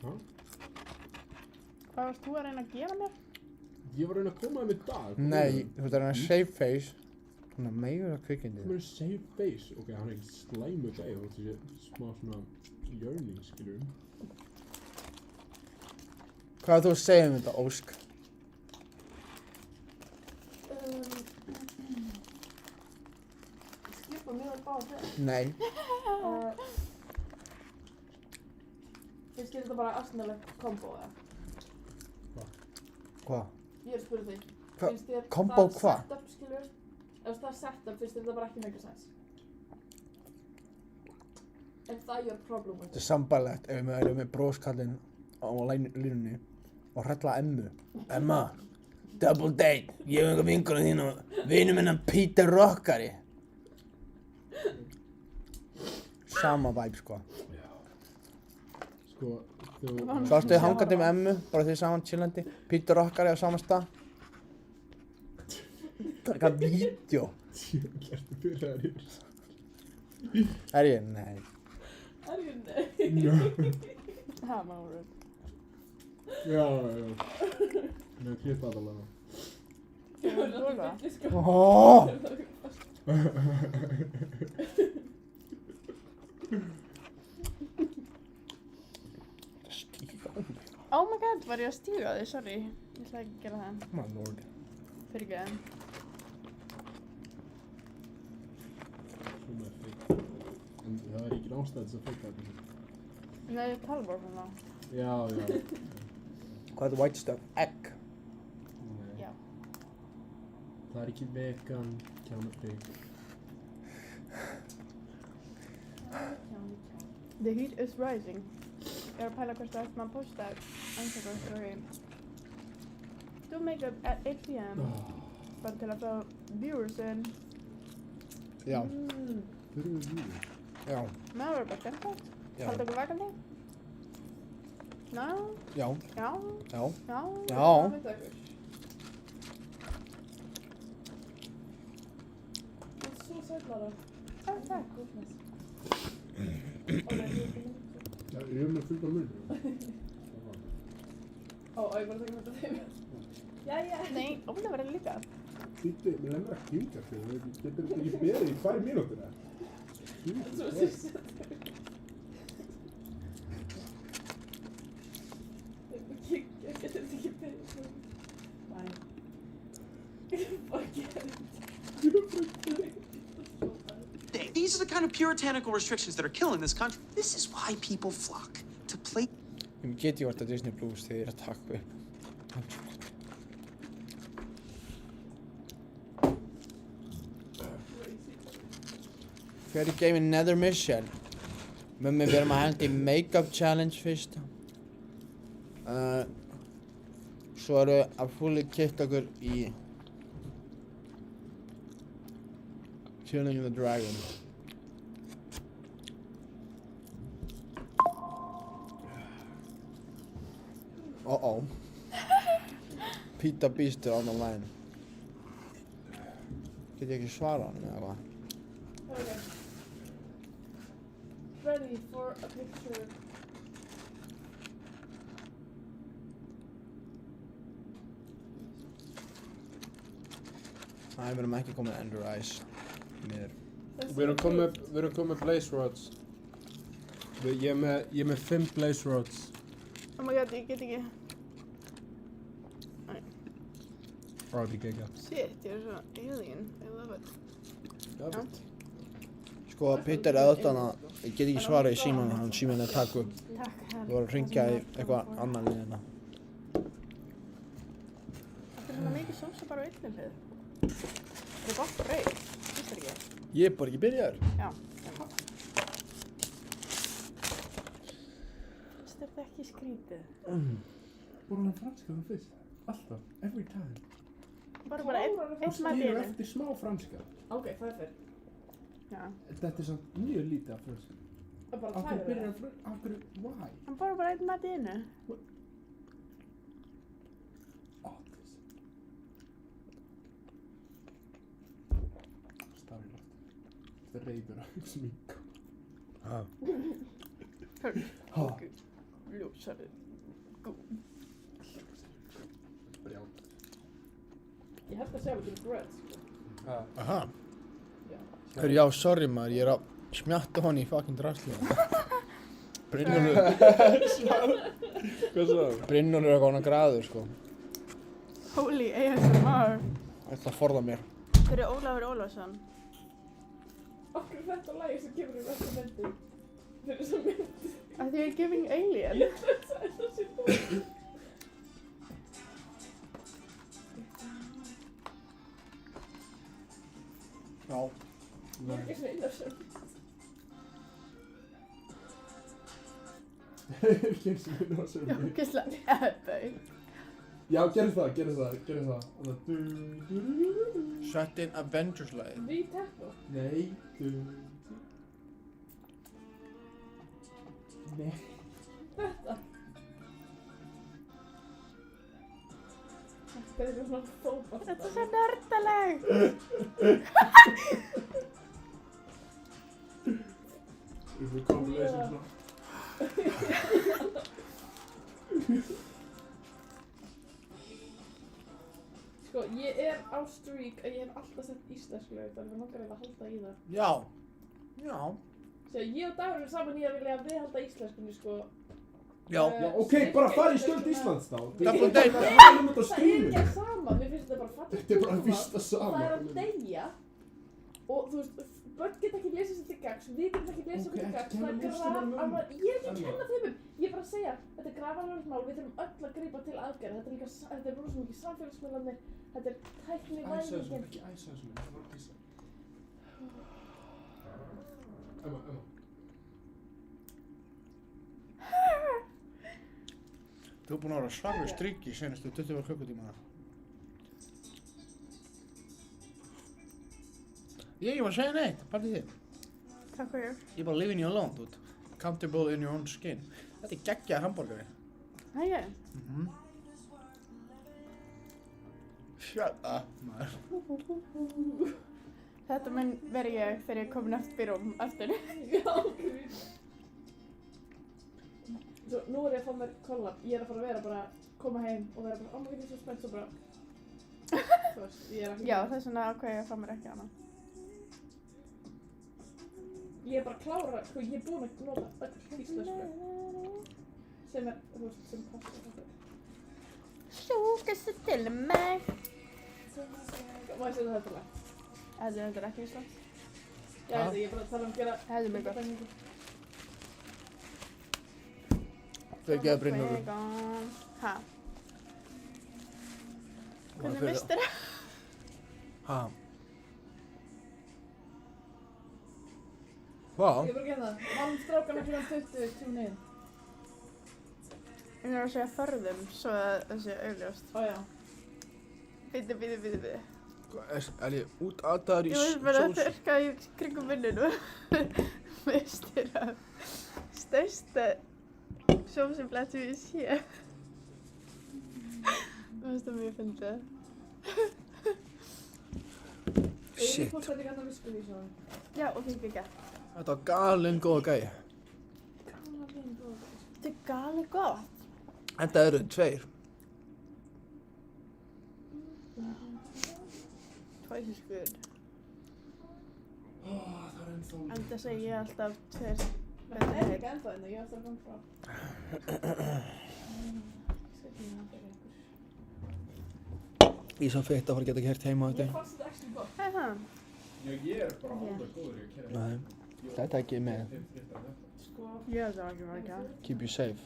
Hæ? Hvað varst þú að reyna að gera mér? Ég var að reyna að koma með dag. Nei, þú ert að reyna að save face. Hún er meira kvikindi. Hún er save face? Ok, hann er ekki slæmu gæði, þú veist ég smá svona yearning, skilur. Hvað er þú að segja þetta, Ósk? Skipa mér að báða þér. Nei. Finnst þér þetta bara aðsynalegt kombo, eða? Hvað? Ég er að spyrja þig. Hva? Finnst þér Combo það hvað? setup, skilur? Ef það setup, finnst þér þetta bara ekki mega sens? Er það your problem with Þetta er it? sambarlegt ef við erum með bróskallinn á línunni og hrella Emmu. Emma, double date. Ég hef einhver vinkona þín og vinur minna Peter Rockari. Sama vibe, sko. Sko, þú... Svo ástu þið hangandi með Emmu, bara þið saman chillandi. Peter Rockari á sama stað. Það er eitthvað vídeo. Gertu fyrir það þér. Er ég? Nei. Er ég nei? Það má verið. Já. Nei, klippa það alveg. Ég verði alltaf byrli, sko. Oh my god, var ég að stíga þig? Sorry. Ég ætlaði ekki að gera það. My lord. Fyrirgeðu. Svona er fake. En það er ekki ástæð þess að feika þetta. Nei, ég tala bara svona. Já. Hvað er white stuff? Egg? Nei. Já. Það ekki vegan kjánabygg. The heat is rising. Ég að pæla hvort að maður posta Instagram story. Do makeup at 8 p.m. Bara til að fá viewers in. Já. Þurfum við viewers? Já. Maður verður bara skemmtilegt. Já. Halda okkur vakandi? Ná? Já. Já. Já. Já. Já. Það er svo sætt, Lara. Takk. Já, ég með fullt af munum. Ó, ég bara taka þetta þeim. Jæja. Nei, Óli verður líka. Býttu, mér lemur að kynka þig. Þú getur ekki beðið í 2 mínútur eða? Svo sýst þetta. Ég getur þetta ekki beðið. Nei. Fuck it. These are the kind of puritanical restrictions that are killing this country. This is why people flock to play. Ég get ég vart að Disney Plus þegar ég að taka upp. Fyrir geiminn Nether Mission. Mummi, við erum að henda í make-up challenge fyrst. Svo erum við að fulli kitta okkur í Killing the Dragon. Uh-oh. Pita Beast on the line. Get ég ekki svara hann eða hvað? Okay. Ready for a picture. Æ, við erum ekki komið Ender Eyes. Mér. Við erum komið Blaze Rods. Ég er með 5 Blaze Rods. Oh my god, ég get ekki. Nei. Frá því gegga. Shit, ég er svo alien. I love it. Já. Sko, Peter eðvitað ég get ekki svarað í símanum, hann síminn að taka upp. Takk, herra. Þú voru að hringja í eitthvað annan liðina. Það er svona mikið sósa bara á einni hlið. Það er gott brauð, finnst þér ekki? Ég er bara ekki byrjaður. Já. Finnst þér þetta ekki skrítið? Borðum hann franska þú fyrst? Alltaf, every time. Bara einn mat í Þú skilur einu. eftir smá franska. Ok, það er fyrir. Já. Þetta er samt mjög lítið af franska. Það er bara Af hverju tvær byrjar eða? hann af hverju, why? Hann borðar bara einn mat í einu. Stafir loft. Þetta er reyður að sminka. Ha. Ha. Ljósari. Góð. Brjátt. Ég held að segja að þetta er bread, sko. Aha. Já. Hörru, já, sorry maður, ég er að smjatta hann í fucking drastlið. Brynjólfur. Hvað sagði? Brynjólfur er eitthvað graður, sko. Holy ASMR. Það ætla að forða mér. Hver er Ólafur Ólafsson? Okkur er þetta lagi sem kemur í versta myndi. Fyrir þessa myndi. Að því ég giving alien. Ég ætla að segja það sé þú. Já. Ég er ekki svona innarsom. Ekki eins og við náðum sem Já, gæslega epic. Já, gerðu það. Sett inn Avengers-lagið. Re-tackle. Nei, Nei. Þetta. Þetta er eitthvað svona fótbolta. Þetta er svo nördaleg. Við komum að leysa svona. Sko, ég er á streak að ég hef alltaf sett íslensku lög, þannig að nokkar er að halda í það. Já. Já. Sér, ég og Dagur erum saman í að vilja að viðhalda íslenskunni, sko. Já. Já, ok, bara fara í stöld Íslands þá. Double date. Það er ekki að sama, mér finnst þetta bara fallegt. Þetta er bara fyrsta sama. Það er að deyja og þú veist, börn geta ekki lesið sér til gagns, við getum ekki lesið sér til gagns, það er grafalvarlegt, ég er ekki að kenna þeim ég er bara að segja, þetta er grafalvarlegt mál, við þurfum öll að grípa til aðgerða, þetta er rosa mikið samfélagsmiðlarnir, þetta er tæknivæðingin. Ekki æsa þessum, það var að pissa. Emma. Þú er búin að vera svaklega strík í senastu 20 klukkutímana. Ég var að segja neitt, bara þið. Takk fyrir. Ég er bara living you alone, dude. Comfortable in your own skin. Þetta er geggjaður hamborgari. Hægja? Shut up, maður. Þetta mun verið ég þegar ég er komin aftur í rúm aftur. Já, grís. Svo nú er ég að fá mér kollab. Ég er að fara að vera bara, koma heim og vera bara, oh my god, ég er svo spennt og bara. Þú veist, ég er ekki. Já, þess vegna ákveði ég að fá mér ekki hana. Ég er bara að klára, sko, ég er búin að nota öll íslensku. Sem er, þú veist, sem passar þetta. Sjúkastu til mig. Má ég segja þetta lag? Þetta er ekki Íslands. Já, ég er bara að tala gera... Þetta er mjög gott. Þau geða Brynjólfur. Hæ? Hvernig mistir það? Hæ? Hvað? Ég er bara að gera það. Vann strákana kl. 20, tune in. Ég er að segja förðum, svo að það sé augljóst. Ó já. Bíddu. Er ég út aðdaður í sós? Ég vil bara að þurrka í kringum vinninu. Mistir það. Stærsta sjósublettu ég sé. Það finnst það mjög fyndið. Shit. Ég fórst þetta gana visku því svo. Já, og því ekki. Þetta var galinn góða gæi. Þetta er galinn gott. Þetta eru tveir. Twice is good. Það er ennþá... Enda segi ég alltaf tveir. Það er ekki ennþá ég á eftir að koma frá. Ég er svo feitt að fara að geta kert heima á þetta. Ég fannst þetta ekki gott. Það er það. Ég er bara alveg góður í að kæra. Nei, þetta er ekki með. Sko, ég hef það ekki verið að. Keep you safe.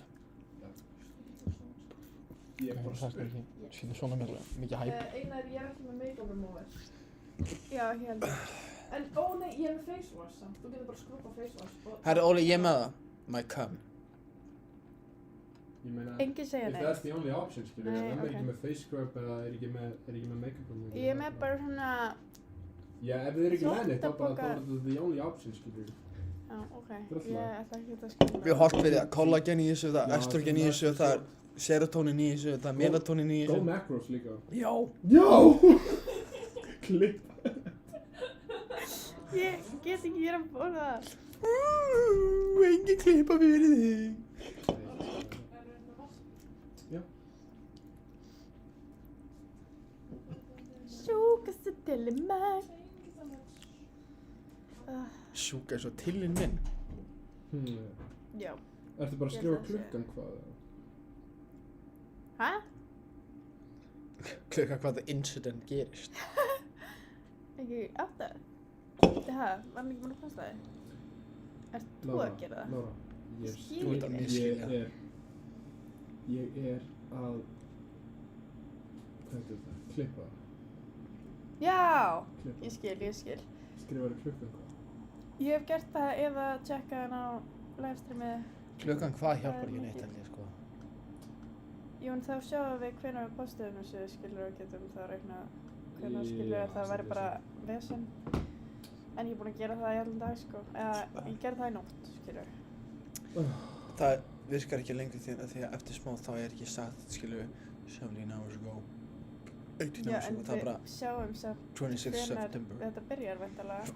Ég er bara spyr. Sýnir svona mikið hæp. Einar, ég er ekki með make-up remover. Já, ekki heldur. En, ó nei, ég er með face wash samt. Þú getur bara skrúpa face wash. Herri, Óli, ég er með það. My cum. Ég meina, Enginn segja neitt. If that's the only option, skilur Nei, ég, ef ok. ekki með face scrub eða er ekki með make-up remover. Ég er með bara svona... Já, ef þið er ekki með neitt, þá bara Þvottapoka. það er the only option, skilur ég. Já, ok. Drullar. Ég ætla ekki að skilja. Við horfum við það kollagen í þessu, það Já, er estrogen í það er þessu, það er serotonin í þessu, það er melatonin í Go þessu. macros líka. Já. Já! Klipp. Ég get ekki, ég er að borða það. Engin klippa fyrir þig. Já. Sjúkastu til mig. Sjúka eins og tillinn minn. Já. Ertu bara að skrifa klukkan hvað? Hæ? Klukkan hvað það incident gerist. Ekki 8? Það, var hann ekki búinn að passa það? Ert þú að gera það? Lára, Ég skil ekki neitt. Ég er að, hvað heitir það, klippa. Já! Klippa. Ég skil. Skrifaðu klukkan hvað? Ég hef gert það eða tjekkað hann á livestreamið. Klukkan hvað hjálpar ekki neitt held ég sko. Jú, en þá sjáum við hvenær við postum þessu skilur og getum þá reikna hvenær skilur að það væri bara vesen. En ég er búinn að gera það í allan dag sko. Eða ég gerði það í nótt skilur. Það virkar ekki lengur því að eftir smá þá er ekki sagt skilur 17 hours ago. 18 Já, hours en ago, það er við bara sjáum samt 26 hvenær September. þetta byrjar væntanlega.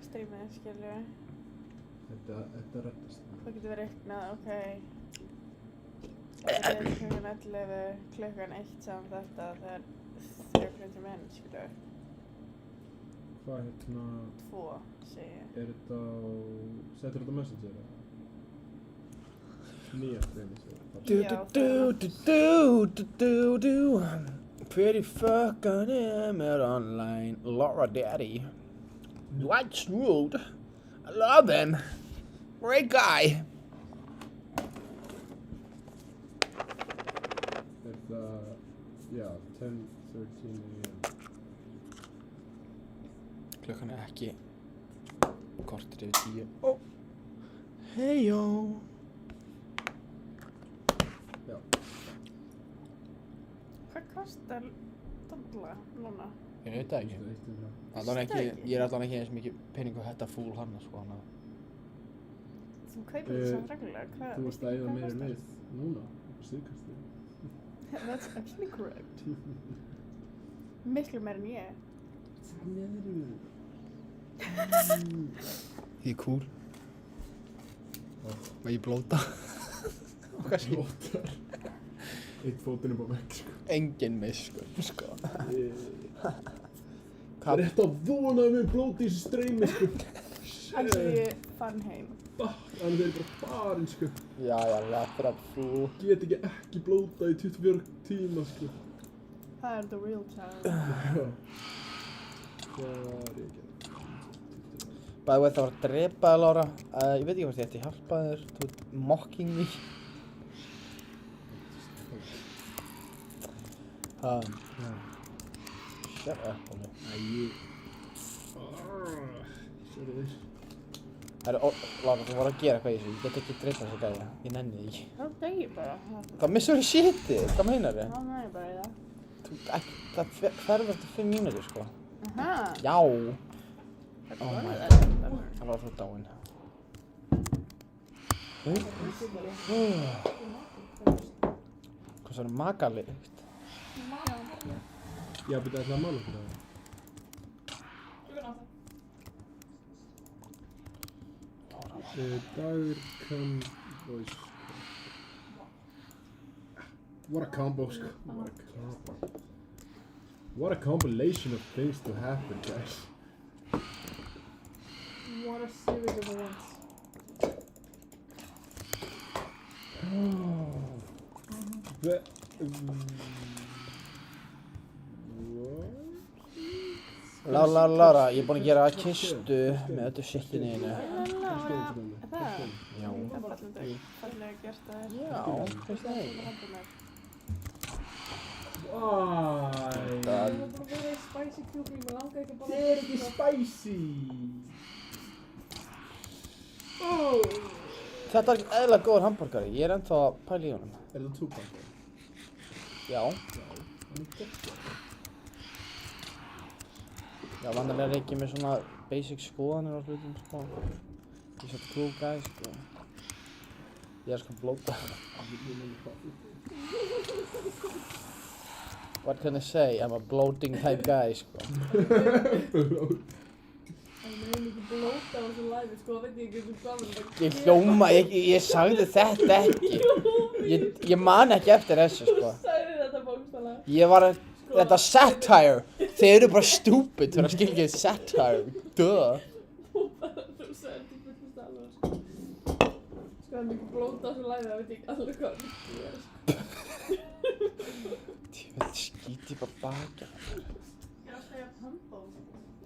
Streamið skilur. Þetta reddast. Það getur verið reiknað, ok. Það getur klukkan 11, klukkan 1 saman þetta, það er 3 minn, skilur. Hvað hérna? 2, segi ég. Er þetta á, settur þetta á Messenger eða? Nýja streamið sér. Pretty fucking am online, Laura Daddy. Dwight Schrute. I love him. Great guy. It's, yeah, 10:13 a.m. Klukkan ekki kortir yfir 10. Ó. Heyjó. Já. Hvað kostar dolla núna? Ég veit það ekki. Ég allan ekki eins mikið pening á þetta fúl hann sko hana. Þú kaupir þetta svo reglulega, hvað? Þú varst að eyða meiri leið núna, síðkastið. That's actually correct. Miklu meir en ég. Ég cool. Má ég blóta? Blótar. Eitt fótinn upp á vegg sko. Engin miskunn sko. Það er rétt að vona að við blóti í þessu streymi sko. Alls er ég farin heim. Þannig þeir bara farin sko. Já, lettur að þú. Get ekki blóta í 24 tíma sko. Það er the real child. Já. Það er ég ekki. By the way, það var að drepa þér, Lára. Ég veit ekki hvort ég ætti að hjálpa þér. Þú ert mocking me. Shut up, Óli. Lára, þú voru að gera eitthvað í þessu. Ég get ekki drepa þessu gæja. Ég nenni því ekki. Það degi bara. Það missur í shitið. Hvað meinar þið? Það meinar bara í það. Það hverfur eftir 5 mínútur, sko. Aha. Já. Oh my god. Það var svo dáinn. Hvað svo er magalegt? Já, byrja ætla að mála okkur það. Dagur kann... What a combo, sko. What a compilation of things to happen, guys. What a series of events. Lára, ég er búinn að gera kistu með öllu shitinu einu. Það? Já. Það er bara fallega gert að þér. Já, finnst það ekki? Why? Það er búinn að vera spicy kjúkling, mér langar ekki að borða. Það er ekki spicy! Þetta er ekki eðlilega góður hamborgari, ég er ennþá að pæla í honum. Er það túbak? Já. Já, vandarlega er ekki með svona basic skoðanir á hlutum, sko. Ég er svona cool guy, sko. Ég er sko blóta. What can I say? I'm a bloating type guy, sko. Það er ekki blóta á þessu live, sko, það veit ég ekki hvað Ég hljóma, ég sagði þetta ekki. Ég man ekki eftir þessu, sko. Þú sagði þetta bókstaflega. Ég var að, þetta satire. Þeir eru bara stupid fyrir að skilja ekki satire. Duh. Þú sagði þetta bókstaflega, sko. Sko, það er mikið blóta á þessu live, það veit ég ekki alveg hvað það er, sko. Ég skíti bara baka. Ég er að segja handból.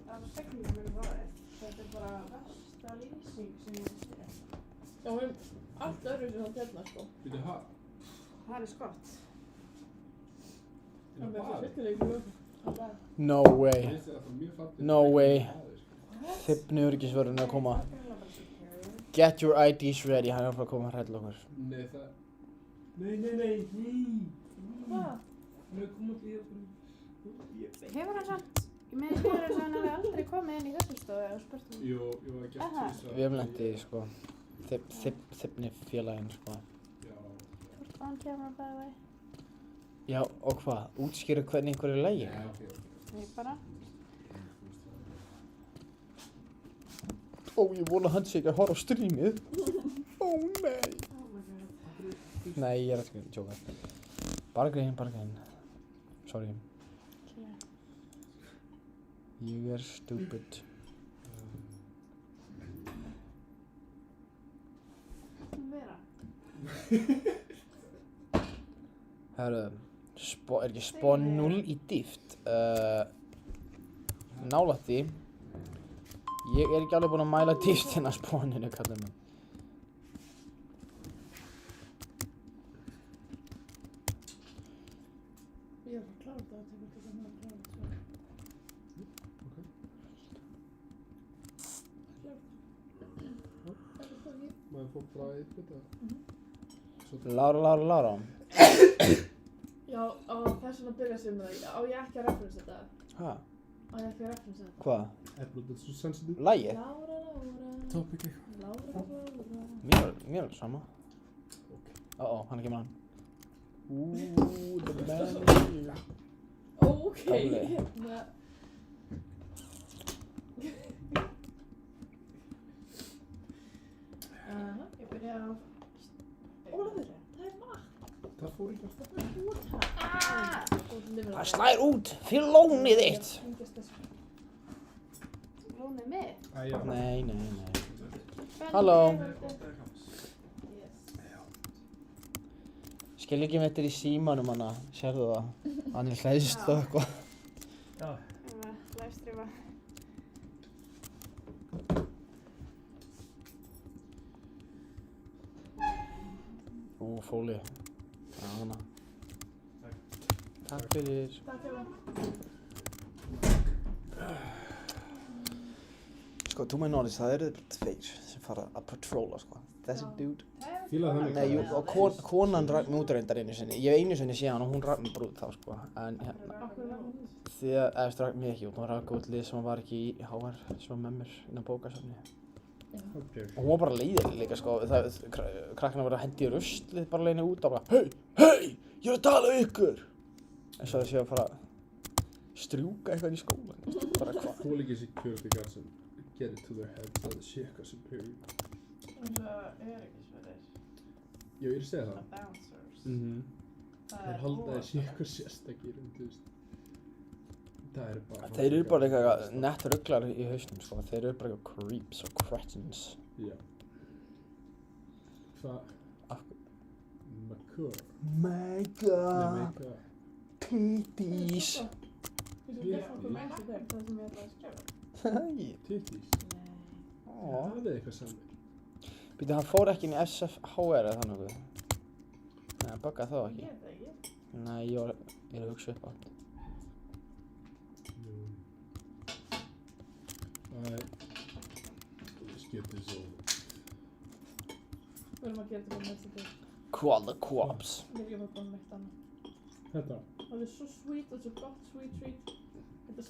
Það er speklingum mér frá þér. Þetta er bara versta lýsing sem ég hef séð. Já, við erum allt öðru sem það hérna, sko. Býtu það? Það er skott. Það er bara fyrstilega ekki lögum. No way. No way. Þippni öryggisvörðurinn er að koma. Get your IDs ready, hann er að fara að koma að hrælla okkur. Nei, það... Nei. Hvað? Hann er komið til okkur. Hefur hann samt, ég meðan hefur þess að hann hefði aldrei komið inn í þessu stofu eða spurt hann? Jú, ég var ekki eftir þess að... Við hefum lent í, sko, þippni félaginn, sko. Hvort on camera, by the way? Já, og hvað? Útskýra hvernig einhver er lægi? Já, ok. Ég bara... Ó, ég vona hann sé ekki að horfa á streamið. Ó, nei. Nei, ég er ekki að tjóka. Bara grein. Sorry. Ég er stupid. Vera. Herru, er ekki spá 0 í dýft? Nálægt því. Ég er ekki alveg búinn að mæla dýptina spóninu, kallið minn. Ég er að klára þetta og tekur þetta með að klára þetta. Maður fór bara í þetta. Lára. Já, á þess vegna byrja sem það. Á ég ekki að referensa þetta? Hæ? Á ég ekki að referensa þetta? Hvað? Þetta er svo sensitive. Lagið? Lára. Topic eitthvað. Lára. Mér er sama. Hann kemur hann. The man. Okay, hérna. Ég byrja á Ólafur, það er vatn. Það fór ekki alltaf. Það slær út fyrir lónið þitt. Lónið mitt? Nei. Halló. Skil ekki með þetta í símanum hana, sérðu það? Hann er hlæðist og eitthvað. Já. Livestreama. Fóli. Já, hana. Takk fyrir. Takk fyrir. Sko, to my knowledge, það eru tveir sem fara að patrolla, sko. Þessi dude. Fílaði hann ekki? Nei, jú, og konan rak mig út reyndar einu sinni. Ég hef einu sinni séð hann og hún rak mig bara út þá, sko. En hérna, því að, eftir rak mig ekki út, hún rak út lið sem var ekki í HR, sem var með mér inn á bókasafni. Og hún var bara leiðileg líka, sko. Krakkana var að hendi í ruslið bara leiðinni út og bara Hei, ég er að tala um ykkur! En svo þessi að fara að strjúka eitthvað í skólan. Bara hvað? Þú líka security guard sem get it to their heads að sheka superior. Það er ekki sverðir. Já, ég er að segja það. Bouncers. Þeir halda þeir sé eitthvað sérstakir, þú veist. Það er bara... Þeir eru bara eitthvað nett rugglar í hausnum, sko. Þeir eru bara eitthvað creeps og cretins. Já. Hvað? Makur. Mega. Titties. Það sem ég ætlaði að skrifa. Titties? Það er eitthvað saman. Býtu, hann fór ekki inn í SFHR eða þannig okkur? Nei, hann buggaði þá ekki. Ég veit það ekki. Nei, ég er að hugsa upp á þetta. Skiptir svo. Við erum að gera þetta með þetta. Call the cops. Við erum ekki bara með eitt annað. Þetta? Það er svo sweet og svo gott sweet treat.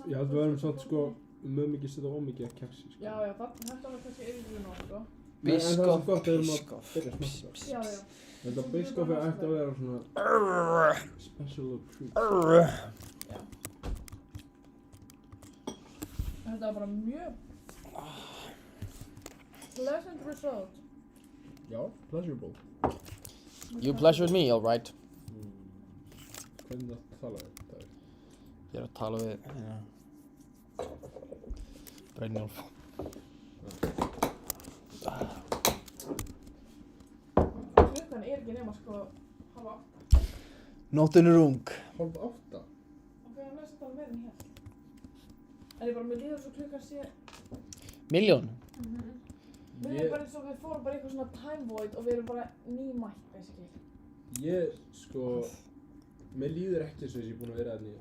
Já, við verðum samt sko, við mögum ekki setja ómikið að kexi, sko. Já, þetta var kannski yfir nú, sko. Biskoff. Já. Þetta biskoff ætti að vera svona special treat. Já. Þetta var bara mjög pleasant result. Já, pleasurable. You pleasured me, all right. Hvernig það tala við þetta? Ég er að tala við, Brynjólf. Klukkan er ekki nema sko 7:30. Nóttin er ung. 7:30? Ok, hann er samt alveg meira en hér. En ég bara, mér líður svo klukkan sé... Milljón? Mér líður bara eins og við fórum bara eitthvað svona time void og við erum bara nýmætt, basically. Ég, sko, mér líður ekki eins og ég sé búinn að vera þarna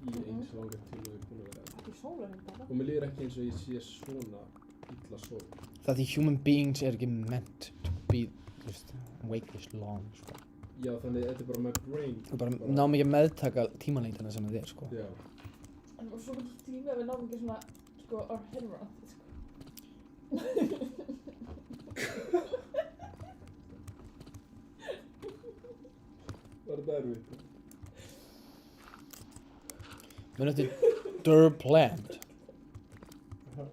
í eins langa tíma og ég er búinn að vera þarna. Ekki sólarhring bara. Og mér líður ekki eins og ég sé svona illa sól. Það því human beings er ekki meant to be, just, awake this long, sko. Já, þannig þetta er bara my brain. Þú bara náum ekki að meðtaka tímalengdina sem það er, sko. Já. En svo mikið tími að við náum ekki svona, sko, our head around it, sko. Var þetta erfitt? Minn eftir Durpland. Smögg.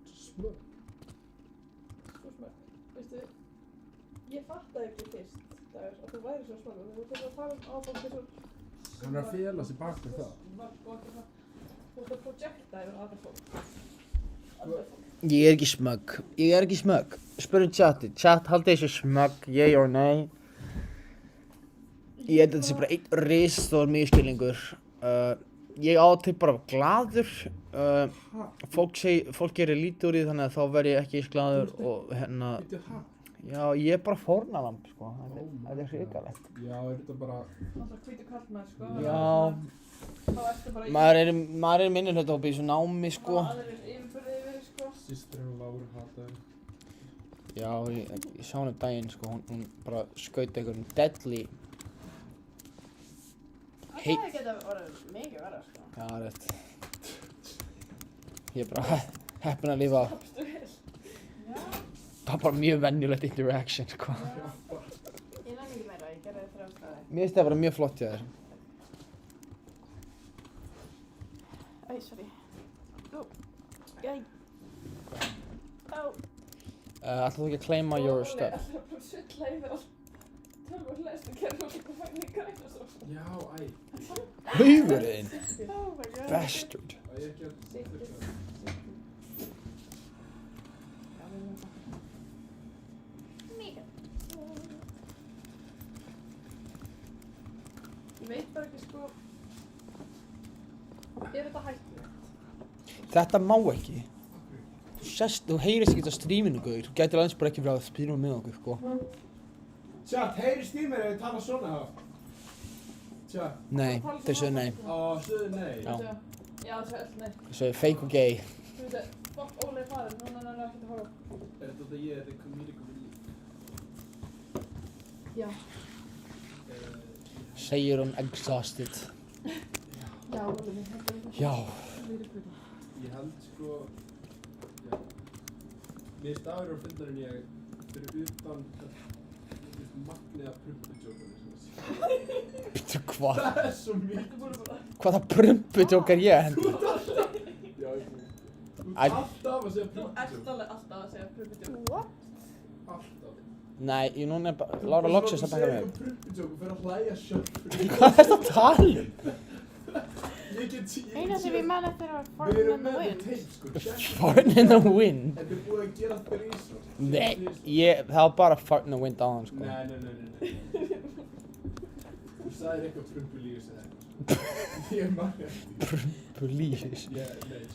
Svo smögg. Veistu, ég fattaði ekki fyrst, Dagur, að þú væri svo smögg. Þú ert að fara á fólk þessu... Hann er að fela sig bak með það. Þú ert að projekta yfir aðra fólk. Ég er ekki smögg. Spurðu chatið. Chat, haldið þessu smögg, yay or nay? Ég held að þetta sé bara einn risastór misskilningur. Ég á til bara glaður. Fólk gerir lítið úr því þannig að þá verð ég ekki eins glaður og hérna... Já, ég er bara fórnarlamb, sko. Þetta er hrikalegt. Já, er þetta bara... Alltaf hvítur kallmaður, sko. Já. Þá ertu bara í... Maður er minnihlutahópi í þessu námi, sko. Og aðrir yfirburðir yfir, sko. Systurinn Láru hataði. Já, ég sá hana daginn, sko. Hún bara skaut einhverjum deadly... Það geta orðið mikið verra, sko. Já, rétt. Ég er bara heppinn að lifa. Slappstu vel. Já. Það var bara mjög venjulegt interaction, sko. Ég nenni ekki meira, ég gerði það 3 staði. Mér finnst það bara mjög flott hjá þér. Æ, sorry. Ó. Jæ. Ó. Ætlar þú ekki að claima your stuff? Ég ætla bara að sulla yfir allt. Tölvur hlæst og gerði allt og fæði græna svo. Já, æ. Haugurinn! Oh my god. Bastard. Æ, ég ekki að... Ég veit bara ekki, sko... Er þetta hættulegt? Þetta má ekki. Þú heyrist ekki á stríminu, guður. Þú gætir aðeins bara ekki verið að stríma með okkur, sko. Chat, heyrist í mér ef ég tala svona þá? Chat. Nei, þeir sögðu nei. Sögðu nei? Já. Já, það er nei. Þeir sögðu fake og gay. Þú veit, fuck Óli er farinn, núna er ekki að horfa. Er þetta ég, þetta er comedic relief? Já. Segir hún exhausted. Já, Óli, mér heldur þetta. Já. Ég held sko... Já. Mér finnst dagur að finna en ég fyrir utan magnið af prumpudjókunni. Býttu hvað? Það er svo mikið. Hvaða prumpudjók er ég að hendi? Já, þú ert alltaf að segja prumpudjók. Þú ert alveg alltaf að segja prumpudjók. What? Alltaf. Nei, ég núna er bara... Lára loksins að baka mig. Þú segir prumpudjók og fer að hlæja sjálf. Hvað er þetta að tala um? Eina sem ég man eftir var Farting in the Wind. Farting in the Wind? Þetta er búið að gera þrísvar. Nei, það var bara Farting in the Wind á hann, sko. Nei. Þú sagðir eitthvað prumpulífis eða eitthvað. Ég man eftir. Prumpulífis? Nei,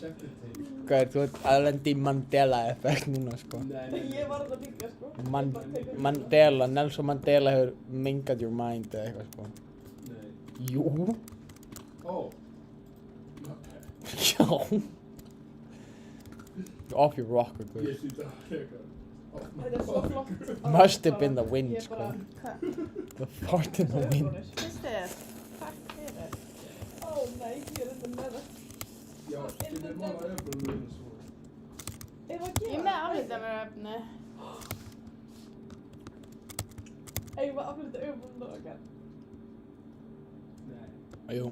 check the tape. Hvað þú ert að lendi í Mandela-effekt núna, sko. Nei. Ég var þetta líka, sko. Mandela, Nelson Mandela hefur mingað your mind eða eitthvað, sko. Nei. Jú. Ó. Já. Off your rocker, guð. Ég hlýta að eitthvað. Þetta er svo flott. Must have been the wind, Ég sko. bara... The fart in the wind. Kristir, takk fyrir. Ó nei, ég er þetta með það. Já, ég er mála öfnum með það svo. Ég er með aflítanarefni. Eigum við að aflita augunum okkar? Nei. Jú.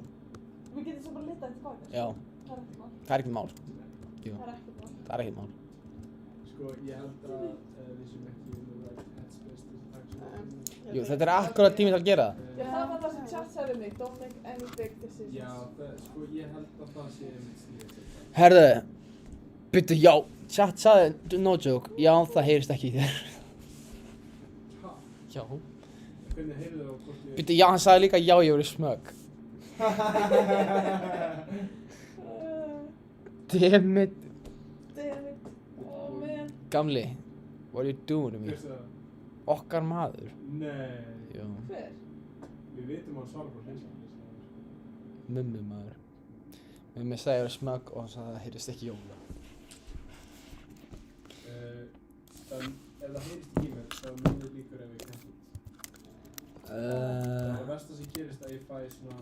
Við getum svo bara litað tilbaka. Já. Það er ekkert mál. Það er ekkert mál. Jú. Það er ekkert mál. Það er ekkert mál. Sko, ég held að við séum ekki in the right headspace til þess að taka svona. Jú, þetta er akkurat tíminn til að gera það. Já, það var það sem chat sagði mig. Don't make any big decisions. Já, sko, ég held að það sé mitt stíl. Herðu, byrju, já, chat sagði, no joke, já, það heyrist ekki í þér. Ha? Já. Hvernig heyrðu það á hvort ég... Byrju, já, hann sagði líka já, ég verið smögg. Damn it. Damn it. Oh man. Gamli, what are you doing to me? Hver sagði það? Okkar maður. Nei. Já. Hver? Við vitum að hann svarar frá hlinsam. Mummi maður. Mummi sagði ég verið smögg og hann sagði að það heyrist ekki jóla. En ef það heyrist í mér, þá munir líkur ef ég kemst út. Það versta sem gerist að ég fæ svona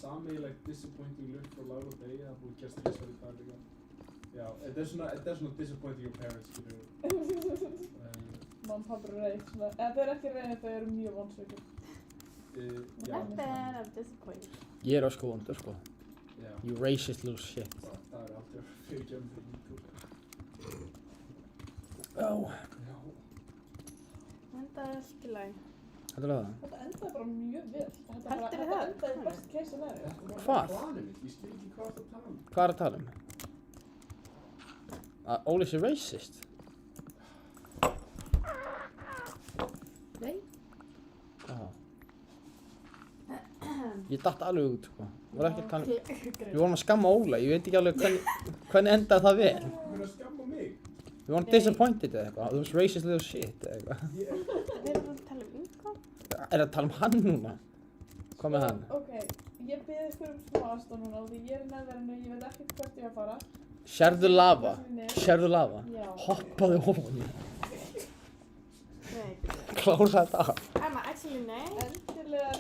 sameiginlegt disappointing look frá Láru og Degi, það búið gerst þessar í dag líka. Já, þetta er svona disappointing your parents, skilur. Mamma, pappa eru reið, svona, eða þau eru ekki reið, þau eru mjög vonsvikið. Já. Not bad, I'm disappointed. Ég er ósku vondur, sko. Já. You racist little shit. Það er alltaf fyrirgefn fyrir YouTube. Já. Já. Þetta er allt í lagi. Þetta er það? Þetta endaði bara mjög vel. Heldurðu það? Þetta endaði best case scenario. Hvað? Ég skil ekki hvað það tala um. Hvað er að tala um? Að Óli sé racist? Nei. Já. Ég datt alveg út, sko. Við vorum að skamma Óla, ég veit ekki alveg hvernig endaði það vel. Þú verður að skamma mig. Við vorum disappointed eða eitthvað, þú veist racist little shit eða eitthvað. Við erum að tala um Ingo. Er það að tala um hann núna? Hvað með hann? Ok, ég bið ykkur smá aðstoð núna og því ég í nærverinu, ég veit ekkert hvert ég að fara. Sérðu lava? Sérðu lava? Já. Hoppaðu ofan í. Nei. Klára þetta af. Emma, actually nei. Endilega,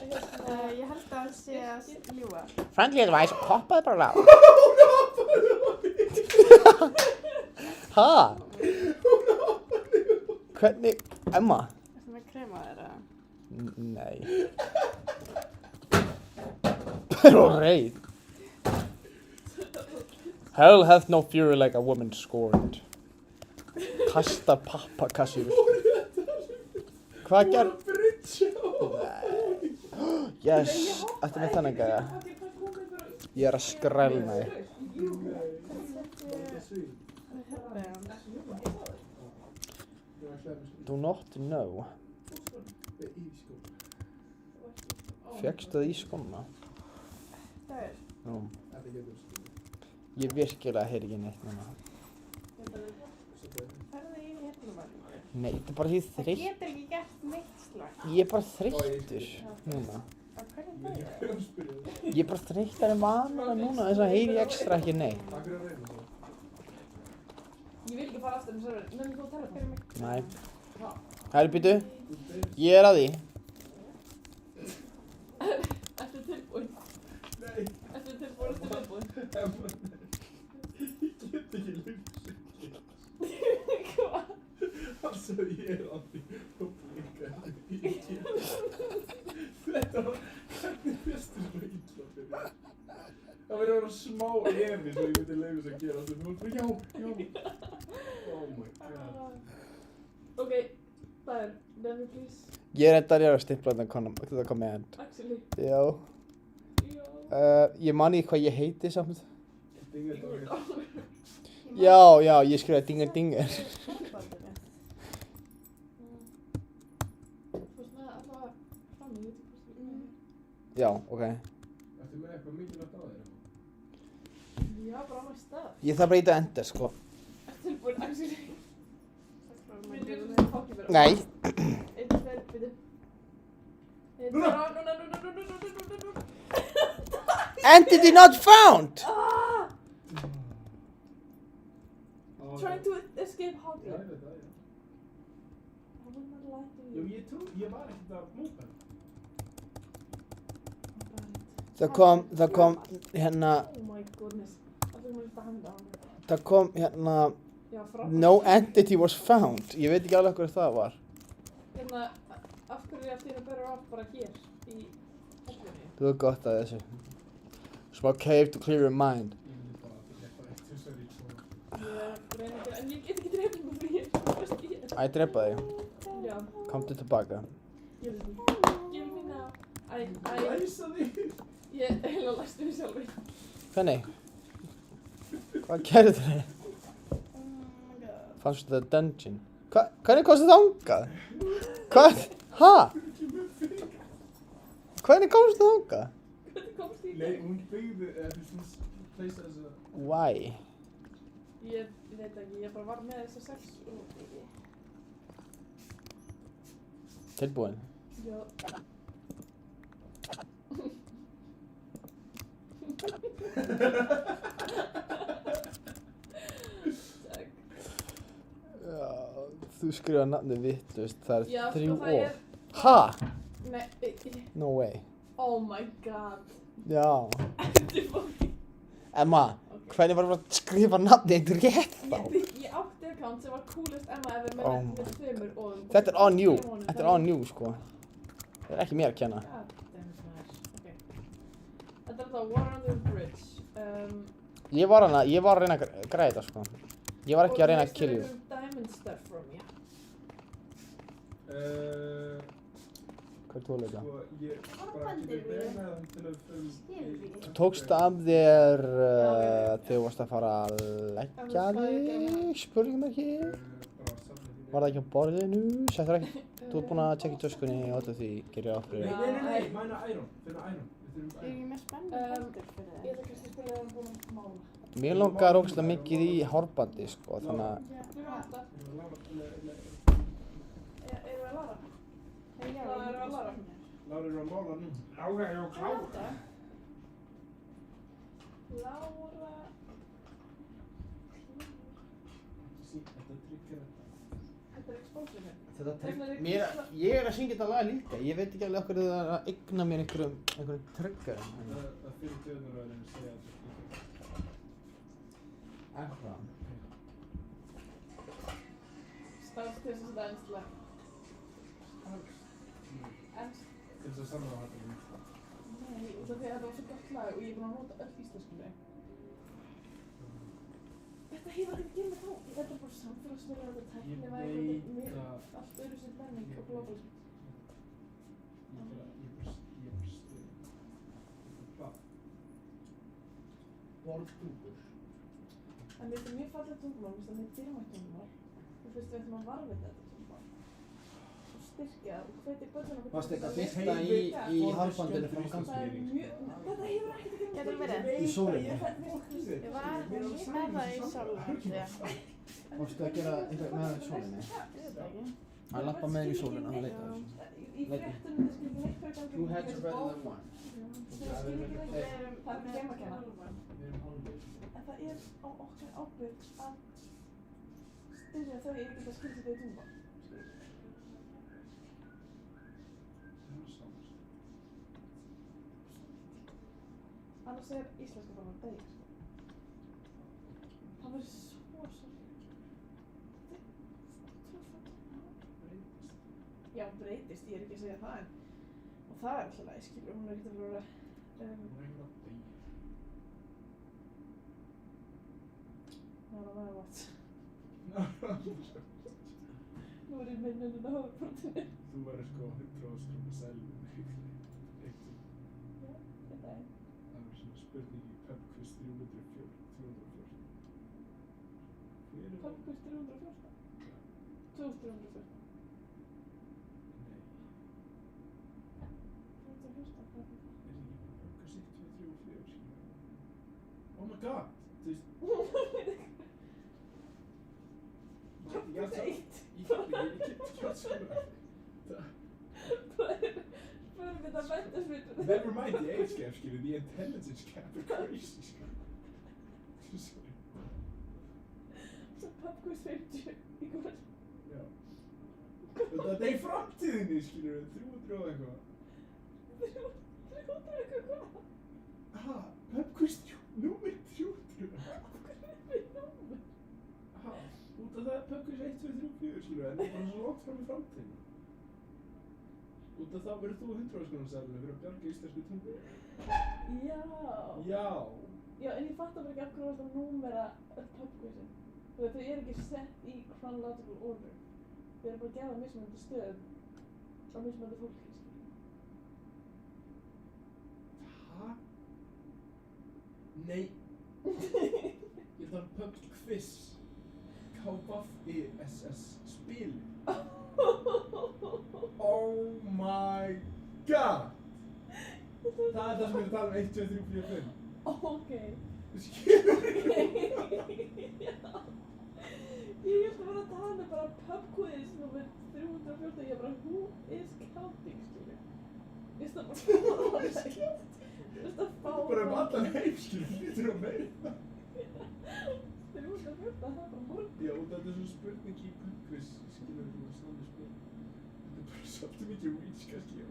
ég held að það sé að ljúga. Friendly advice, hoppaðu bara lava. Ha? Hvernig, Emma? Ertu með krema þeirra? Nei. Það er reið. Hell hath no fury like a woman scorned. Kasta pappakassi í ruslið. Hvað gerð? Yes, ertu með þennan gæja? Ég er að skrælna þig. Do not know. Fékkstu það í skóna? Já. Ég virkilega heyri ekki neitt núna. Nei, þetta er bara því þreytt. Það getur ekki gert neitt slag. Ég er bara þreyttur núna. Ég er bara þreyttar en vanalega núna þess að heyri ekstra ekki neitt. Ég vil ekki fara aftur með serverinn. Nefnir þú að tala fyrir mig? Nei. Hæri býtu. Ég er að því. Ertu tilbúin? Nei. Ertu tilbúin? Ég get ekki lyft. Hvað? Altså, ég er að því og blika. Þetta var hvernig fyrstu svo illa fyrir. Það verður að vera smá efi svo ég myndi leyfa þess að gera þetta. Þú var bara já. Oh my god. Ok, það er, Lenny please. Ég er enda að stimpla þetta command. Actually. Já. Ég man ekki hvað ég heiti samt. Já, ég skrifaði dingar. Þú veist með alltaf fram í YouTube. Já, ok. Ertu með eitthvað mikilvægt á þér? Já, bara á næst stað. Ég þarf bara að íta ender, sko. Ertu tilbúin, actually? Nei. Einn, tveir, byrju. Núna! Entity not found! Trying to escape Hoggy. Já, ég veit það, já. Jú, ég var ekkert að móta hann. Það kom hérna... Oh my goodness. Það kom hérna... No entity was found. Ég veit ekki alveg hvað það var. Hérna, af hverju er þín að bera á bara hér í hellinni? Þú er gott að þessu. Small cave to clear your mind. En ég get ekki dreipið mig fyrir hér. Æ, drepa þig. Já. Komdu tilbaka. Give me now. Læsa þig. Ég heila læstu mig sjálfur. Hvernig? Hvað gerðu þið? Fannstu þetta dungeon? Hvernig komstu þangað? Hvað? Ha? Hvernig komstu þangað? Nei, hún byggði, svona place as a... Why? Ég veit ekki, ég bara var með þess að 6 og ekki. Tilbúin? Já. Já, þú skrifa nafnið vitlaust, það er 3 sko, orð. Ha? Nei. No way. Oh my god. Já. Emma, hvernig var það að skrifa nafnið eitt rétt þá? Ég átti account sem var coolest Emma ever með 2 orðum. Þetta er on you. Þetta er on you, sko. Það er ekki mér að kenna. Þetta er það Water Under the Bridge. Ég var að reyna að græða þetta, sko. Ég var ekki að reyna að kill you. Og diamond stuff from you. Hvað er þú að leika? Sko, ég bara getur beðið með það til að... Þú tókst af þér þegar þú varst að fara að leggja þig, spurðum ekki. Var það ekki á borðinu? Settur ekki? Þú ert búinn að tjekka í töskunni og öllu því, gerir ég áfrið. Nei, mæna iron, finna iron. Við Ég er ekki með spennandi heldur fyrir þig. Ég ætla kannski að spila þegar hann búinn að mála. Mér langar ógeðslega mikið í hárbandi, sko, þannig að... Erum við að Lara? Já, erum við að Lara? Lára eru að mála nú. Já, ég er klár. Lára... Þetta tryggir þetta. Þetta er exposure. Ég er að syngja þetta lag líka, ég veit ekki alveg okkur það er að eigna mér einhverjum triggerum. Það fyrir döðnaröðin að segja þetta. Eitthvað. Stafst til þess að þetta ennst lag. Ennst? Til þess að sanna á þetta. Nei, út af því að þetta var svo gott lag og ég er búin að nota öll íslensku lög. Þetta hefur ekkert að gera með þá. Þetta er bara samfélagsmiðlar, þetta er tæknivæði, þetta er allt öðru sem menning og globalism. Borðdúkur. En mér finnst það mjög fallegt tungumál, mér finnst það mjög dýrmætt tungumál. Mér finnst við ætlum að varðveita þetta tungumál. Og styrkja og hvetja börnum okkur. Varstu eitthvað fyrsta í hárbandinu frá Gansbyrjunni? Þetta hefur ekkert að gera Getur verið? Í sólinni? Ég var með það í sólinni, já. Varstu að gera eitthvað með það í sólinni? Ég veit ekki. Hann lappa með þér í sólina, hann leita þessu. Í fréttunum það skilur neitt fyrir gangi. Two heads are better than one. Það skilur ekki neitt, það er þeim að kenna. En það er á okkar ábyrgð að styðja þau í að skilja þetta í tungumál. Annars er íslenska bara að deyja. Það verður svo sorglega. Já, breytist, ég er ekki að segja það en og það er alltaf læg, skilur, hún er ekkert að vera Hún er ekkert að deyja. Það er að vera vatn. Nú er ég minninn á höfuðbrotinu. Þú verður sko 100.000 krónur selvi eitt. Já, þetta er. Það var svona spurning í pubquiz 314. Pubquiz 314? 2314. Oh my god! Pubquiz 8. Ég get ekki alls svona. Förum við það mentasvituna. Never mind the age gap, skilur, the intelligence gap er crazy, skilur. Sorry. Svo pubquiz 50 í kvöld. Já. Þetta er í framtíðinni, skilur, 300 og eitthvað. 300 eitthvað? Ha, pubquiz númer 300. Af hverju er við númer? Ha, út af það pubquiz 1, 2, 3, 4, skilur, en það er bara svo langt fram í framtíðinni. Út af það verður þú 100.000 krónur selvi fyrir að bjarga íslensku tungu. Já. Já. Já, en ég fattar bara ekki af hverju varst að númera öll pubquizin. Þau eru ekki sett í chronological order. Þau eru bara að gefa mismunandi stöð á mismunandi fólki. Ha? Nei. Ég þarf pubquiz. K-V-I-S-S spil. Oh my god! Það er það sem við tala um 1, 2, 3, 4, 5. Ok. Skilur Já. Ég held að vera að tala bara pubquiz númer 314. Ég bara, who is counting, skilur? Is það bara fáránlegt? Is það fáránlegt? Bara allan heim, skilur, lítur á meira. 314, það er bara morgun. Já, og þetta er svona spurning í pubquiz, skilur, þú veist, þannig spil. Þetta er bara svolítið mikið reach, kannski, já.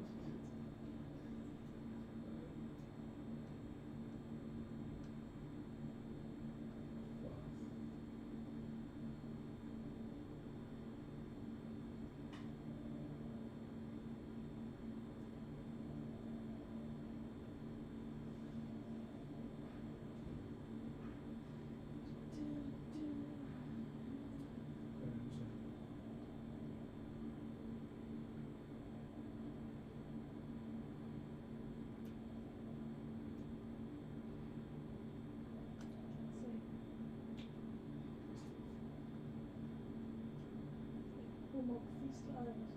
Hún má hvísla aðeins.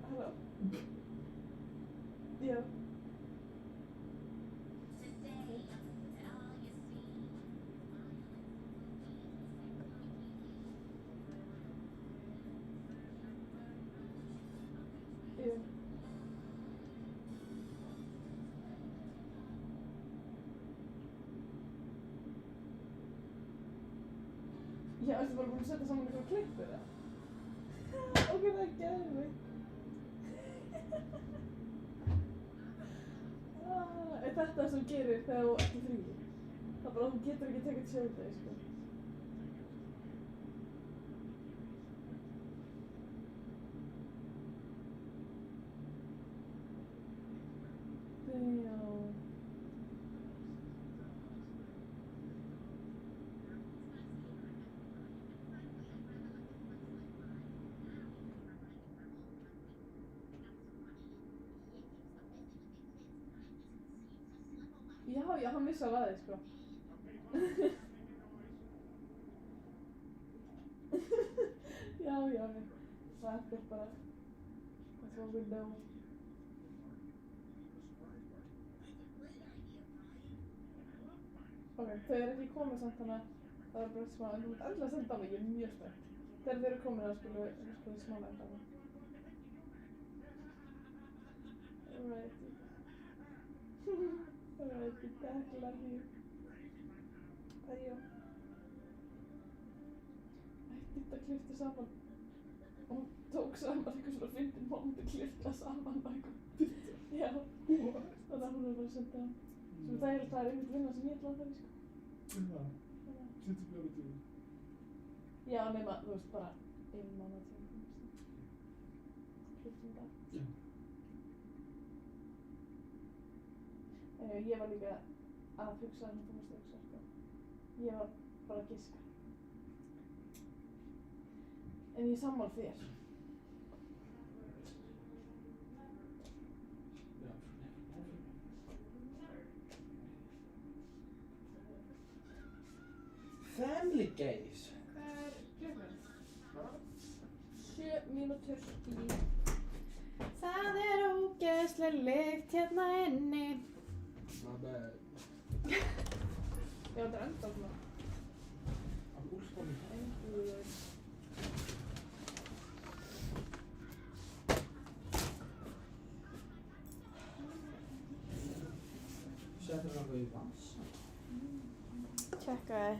Halló? Já. Jú. Já, ertu bara búin að setja saman eitthvað klippur, eða? Ok, það er geðveikt. Er þetta það sem gerir þegar þú ert í fríi? Það er bara að þú getur ekki tekið sjóðdegi, sko. Já. Já, hann vissi alveg að þið, sko. Já. Þetta er bara... That's what we know. Ok, þau eru ekki komið samt þannig að það er bara smá, en þú ert endilega að senda á mig, ég er mjög spennt. Þegar þau eru komin að skulu smá lenda á mig. Alrighty. Alrighty, tackla því. Æjó. Þetta klippti saman. Og hún tók saman eitthvað svona fyndin móment og klippta saman eitthvað. Já. Þannig að hún er bara að senda á mig. Svo það er einmitt vinna sem ég ætla að það, sko. Já, sittu bjóða tíma. Já, nema, þú veist, bara einu mánuð tíma. Klipptum það. Já. Ég var líka að hugsa þú varst að hugsa, sko. Ég var bara að giska. En ég er sammála þér. Family Guys. Hvað er klukkan? 7 mínútur í. Það er ógeðsleg lykt hérna inni. My bad. Já, þetta er enda svona. Af úrspáni. Endur. Settur það í vans. Tjekkaði.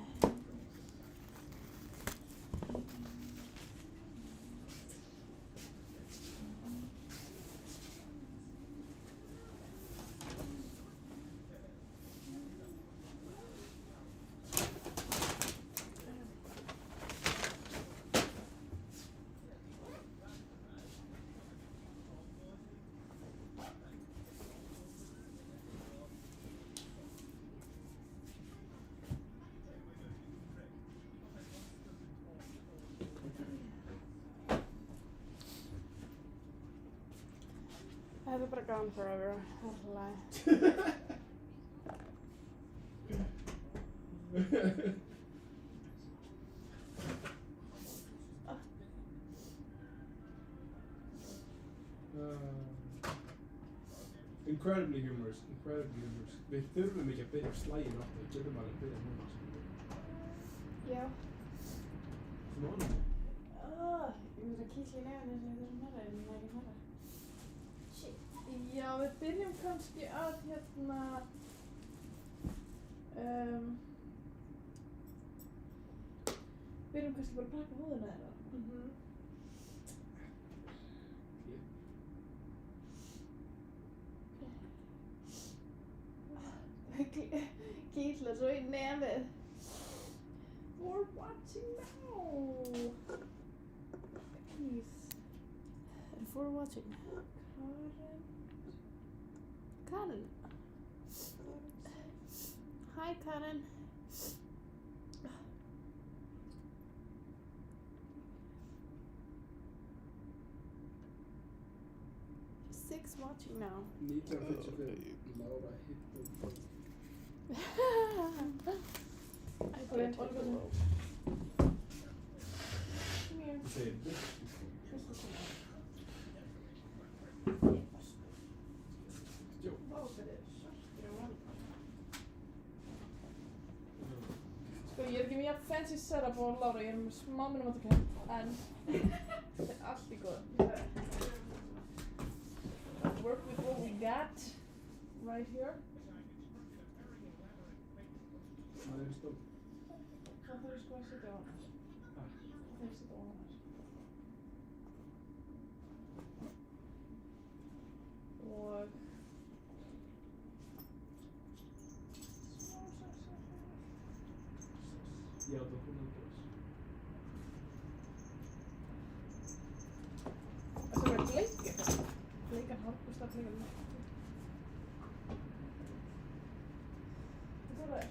Þetta er bara gone forever, það er lag. Incredibly humorous, incredibly humorous. Við þurfum ekki að byrja á slægin aftur, við getum bara að byrja núna. Já. Svona? Ég myndi að kýtla í nefnir sem ég þurfum að herra, en það er ekki herra. Shit. Já, við byrjum kannski að hérna... Byrjum kannski bara að pakka húðina þeirra. Kýtla svo í nefið. We're watching now. Please. And for watching. Karen. Hi, Karen. Six watching now. 1945. Laura Hickman. I put it on the segir bitch. Sko, ég ekki mjög fancy setup og Lára, ég með smá minnum að taka en þetta allt í góðu. Work with what we got right here. Það stór. Það þarf sko að setja á hann. Það þarf að setja á hann. Og Já, það komið að gera. það sem bleikir. Bleikan hárbusta, bleikan nögg. Þetta er.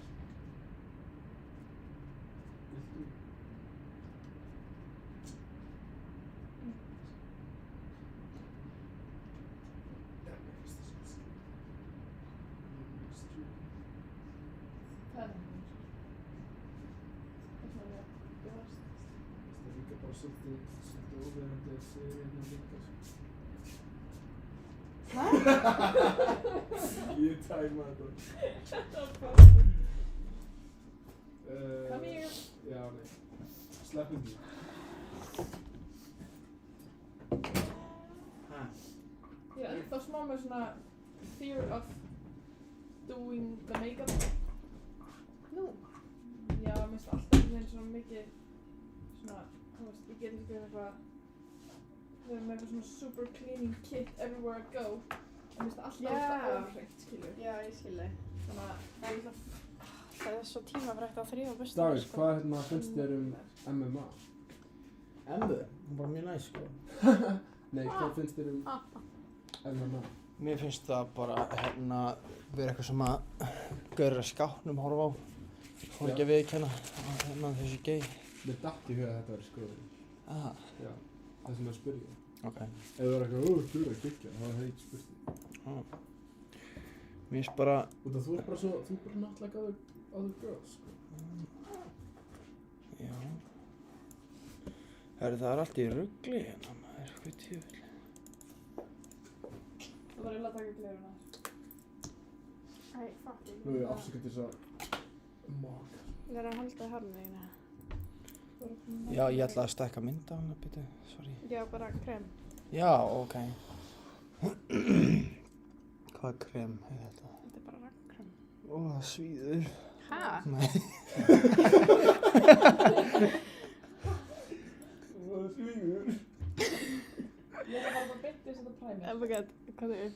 Svolítið óverandi að segja hérna líka. Hæ? Ég tæma þetta. Come here. Já, nei. Sleppum því. Ég er ennþá smá með svona fear of doing the makeup. Nú? Já, mér finnst alltaf svona mikið svona þú veist, ég get ekki eitthvað vera með eitthvað svona super cleaning kit everywhere I go og mér finnst alltaf overhreitt, skilju. Já, ég skilji. Þannig að það er svo tímafrægt að þrífa bestu. Davíð, hvað finnst þér MMA? Hún er bara mjög næs, sko. Nei, hvað finnst þér MMA? Mér finnst það bara vera eitthvað sem að gaurar að skápnum horfa á. Hún ekki að viðurkenna þessi gay. Mér datt í huga að þetta væri skoðun. Aha. Já, það sem að spyrja. Ok. Ef það var eitthvað, þú er að byggja, þá hefði ég ekki spurt því. Mér finnst bara... Þú er bara náttúrulega other girls, sko. Já. Herri, það er allt í rugli hérna, maður, hvað tjöfull. þú þarf eiginlega að taka gleruna. Æ, fuck ég. Nú er ég afsakað til þess að maka. Ég er að halda harmlegina. Já, ég ætla að stækka mynd á hana, byrju, sorry. Já, bara krem. Já, ok. Hvað krem er þetta? Þetta er bara raggkrem. Ó, það svíður. Hæ? Nei. Það svíður. Ég ætla bara beint í að setja primer. Oh my god, hvað er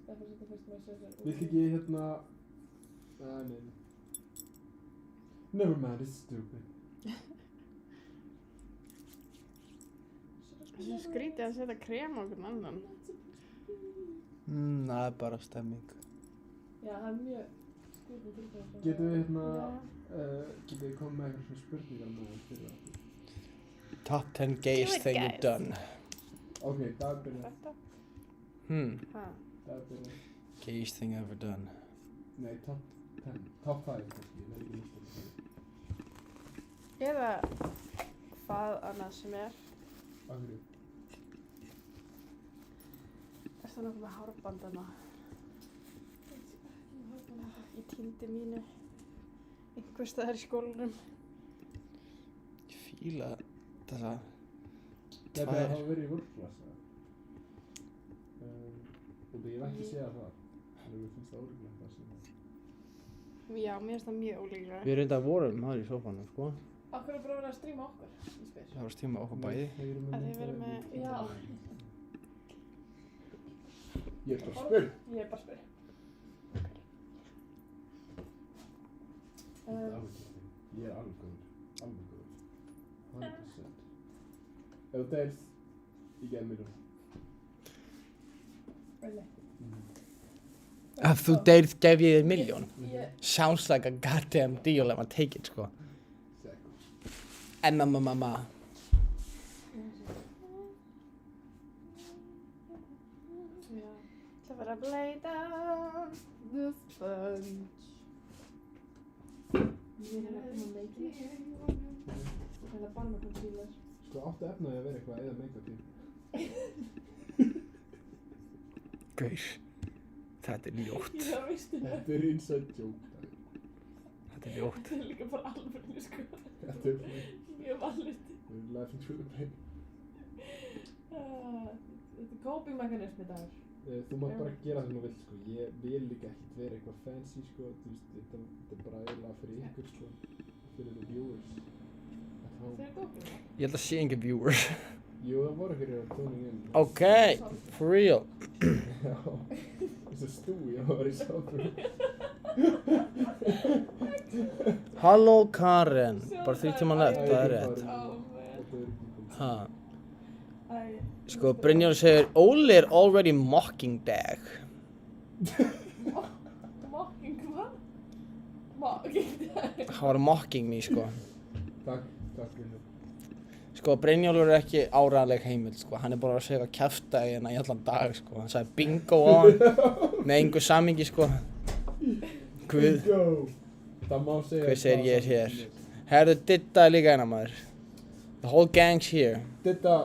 Stefán setja fyrst með sér. Vill ekki hérna... nei. Never mind, it's stupid. Það er skrítið að setja krem á einhvern annan. Það er bara stemming. Já, það er mjög skrítið tilfæðan. Getum við hérna... getum við komið með eitthvað svona spurningar með það fyrir það? Top 10 gayest thing you've done. Ok, Dagur byrja. Dagur byrja. Gayest thing I've ever done. Nei, top 10. Top 5 kannski, ég veit ekki líka. Eða hvað annað sem er. Af hverju? Er það nokkuð með hárband þarna? Ég týndi mínu einhvers staðar í skólanum. Ég fíla þessa Þetta hafa verið í vörklass, og ég hef ekki séð það. Þannig að mér finnst það ólíklegt það sem það. Já, mér finnst það mjög ólíklegt. Við reyndar vorum þar í sófanum, sko. Akkur er bara verið að stríma okkur, ég spyr. Það var að stríma okkur bæði. Að þið verið með... Já. Ég er bara að spyrja. Ég er bara að spyrja. Ég er alveg góður. 100%. Ef þú deyrð, ég gef milljón. Really? Ef þú deyrð gef ég þér milljón. Sounds like a goddamn deal ef maður take it, sko. MMA. Það var að lay down the sponge. Ég er að koma með ekki. Það er bara með concealer. Sko áttu efnaði að vera eitthvað eða make-up í. Gaur, þetta er ljótt. Já, veistu það. Þetta er inside joke. Þetta er ljótt. Þetta er líka bara alveg, sko. Þetta er Mjög vanlegt. We're laughing through the pain. Þetta er coping mechanism í dag. Þú mátt bara gera það sem þú vilt, sko. Ég vil líka ekkert vera eitthvað fancy, sko. Þú veist, þetta er bara eiginlega fyrir ykkur, sko. Fyrir the viewers. Það er coping, ja? Ég held að sé engin viewers. Jú, það voru fyrir að tuning in. Okay, for real. Já, eins og stúi, það var í sáfru. Halló Karen, bara 3 tíma nett, það er rétt. Ha. Sko, Brynjar segir, Óli er already mocking Dag. Mocking hvað? Mocking Dag? Hann var mocking me, sko. Takk Brynjar. Sko, Brynjólfur er ekki áræðanleg heimild, sko. Hann er bara að segja kjaftaði hérna í allan dag, sko. Hann sagði bingo á hann, með engu samhengi, sko. Guð. Bingo! Það má segja... Hvað segir ég hér? Herðu, Didda er líka eina maður. The whole gang's here. Didda,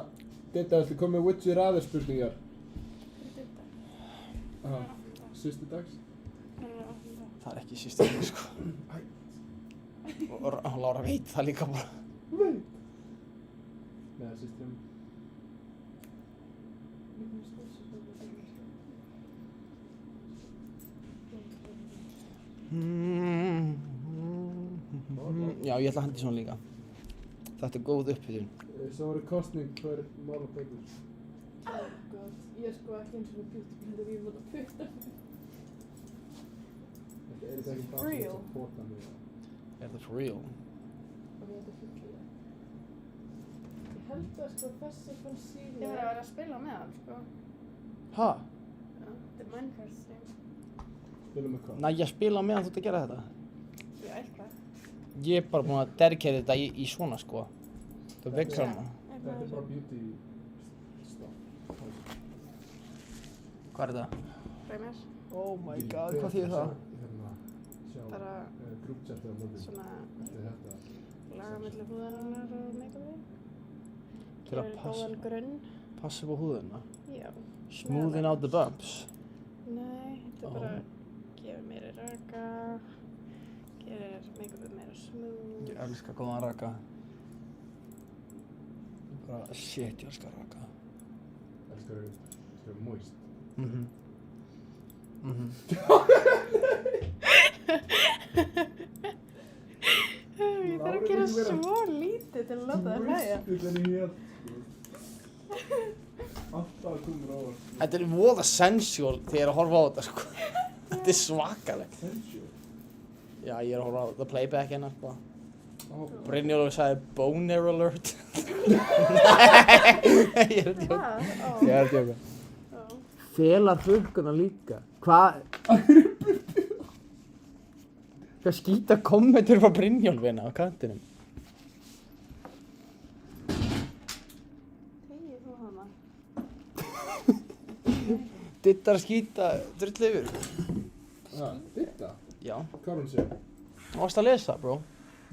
ætli komið with your other spurningar? Aha, sýstu dags? Það er ekki sísta dags, sko. Og Lára veit það líka bara. Veit? Nei, sýstum. Já, ég ætla að hendi svona líka. Þetta er góð upphitun. Svo voru kostning hver mála betur. Oh god, ég er sko ekki eins og með beauty-blendur, ég er bara að putta. Þetta er ekki bara svona að pota mig. Er þetta for real? Og þetta er fyllilega. Ég held að sko þessi concealer... Ég verði að vera að spila með hann, sko. Ha? Já, þetta er Minecraft stream. Spila með hvað? Næ, ég spila með hann þú ert að gera þetta. Já, eitthvað. Ég er bara búinn að dedicate þetta í svona, sko. Það er vekkar hana. Þetta er bara beauty stuff. Hvað er þetta? Reynir. Oh my god, hvað þýðir það? Hérna, sjá, Bara grúpchatið á móti. svona Þetta. laga milli húðarinnar og make-upið. Til að góðan grunn. Passa upp á húðina? Já. Smoothing out the bumps? Nei, þetta er bara gefur meiri raka, gerir make-upið meira smooth. Ég elska góðan raka. Bara shit, ég elskar raka. Elskar moist. Ég þarf að gera svo lítið til að láta það hlæja. Moist, þetta er helt, sko. Alltaf komur á það. Þetta er voða sensual þegar ég er að horfa á þetta, sko. Þetta er svakalegt. Sensual? Já, ég er að horfa á the playback hérna, sko. Brynjólfur sagði boner alert. Nei, ég er að djóka. Ég er að djóka. Felar hrukuna líka. Hvað? Hvað skýta kommentur frá Brynjólfina á kantinum? Þegið þú hana? Didda er að skýta drull yfir. Didda? Já. Hvað er hún segja? Þú varst að lesa, bro.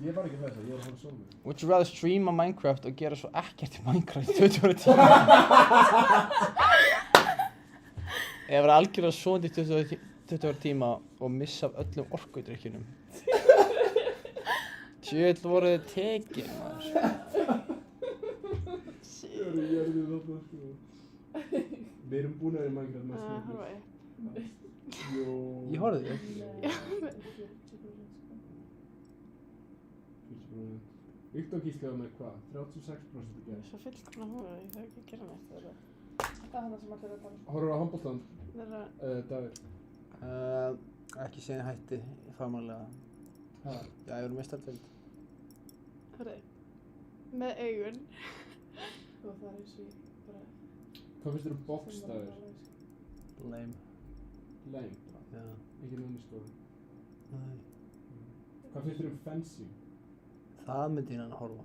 Ég var ekki að lesa, ég var að horfa sjónum. Would you rather streama Minecraft og gera svo ekkert í Minecraft í 20 tíma? Eða vera algjörlega svona í 20 tíma og missa af öllum orkudrykkjunum. Tjöld voru þið tekin, maður. Ég er því þarna, sko. Við erum búin að vera í Minecraft með Horfa upp. Jó. Ég horfði þig. Víktor Gísli var með hvað? 36% í gerð. Svo fullkomna húða, ég þarf ekki að gera neitt við þetta. Það er hana sem allir er að tala. Horfður á handboltan? Davíð? Ekki síðan hætti fagmannlega. Ha? Já, ég voru meistardeild. Hörðu, með augun. Og það er eins og ég bara... Hvað finnst þér boxstæður? Lame. Lame? Já. Ekki núni sko. Nei. Hvað finnst þér fancy? Það myndi ég hann að horfa.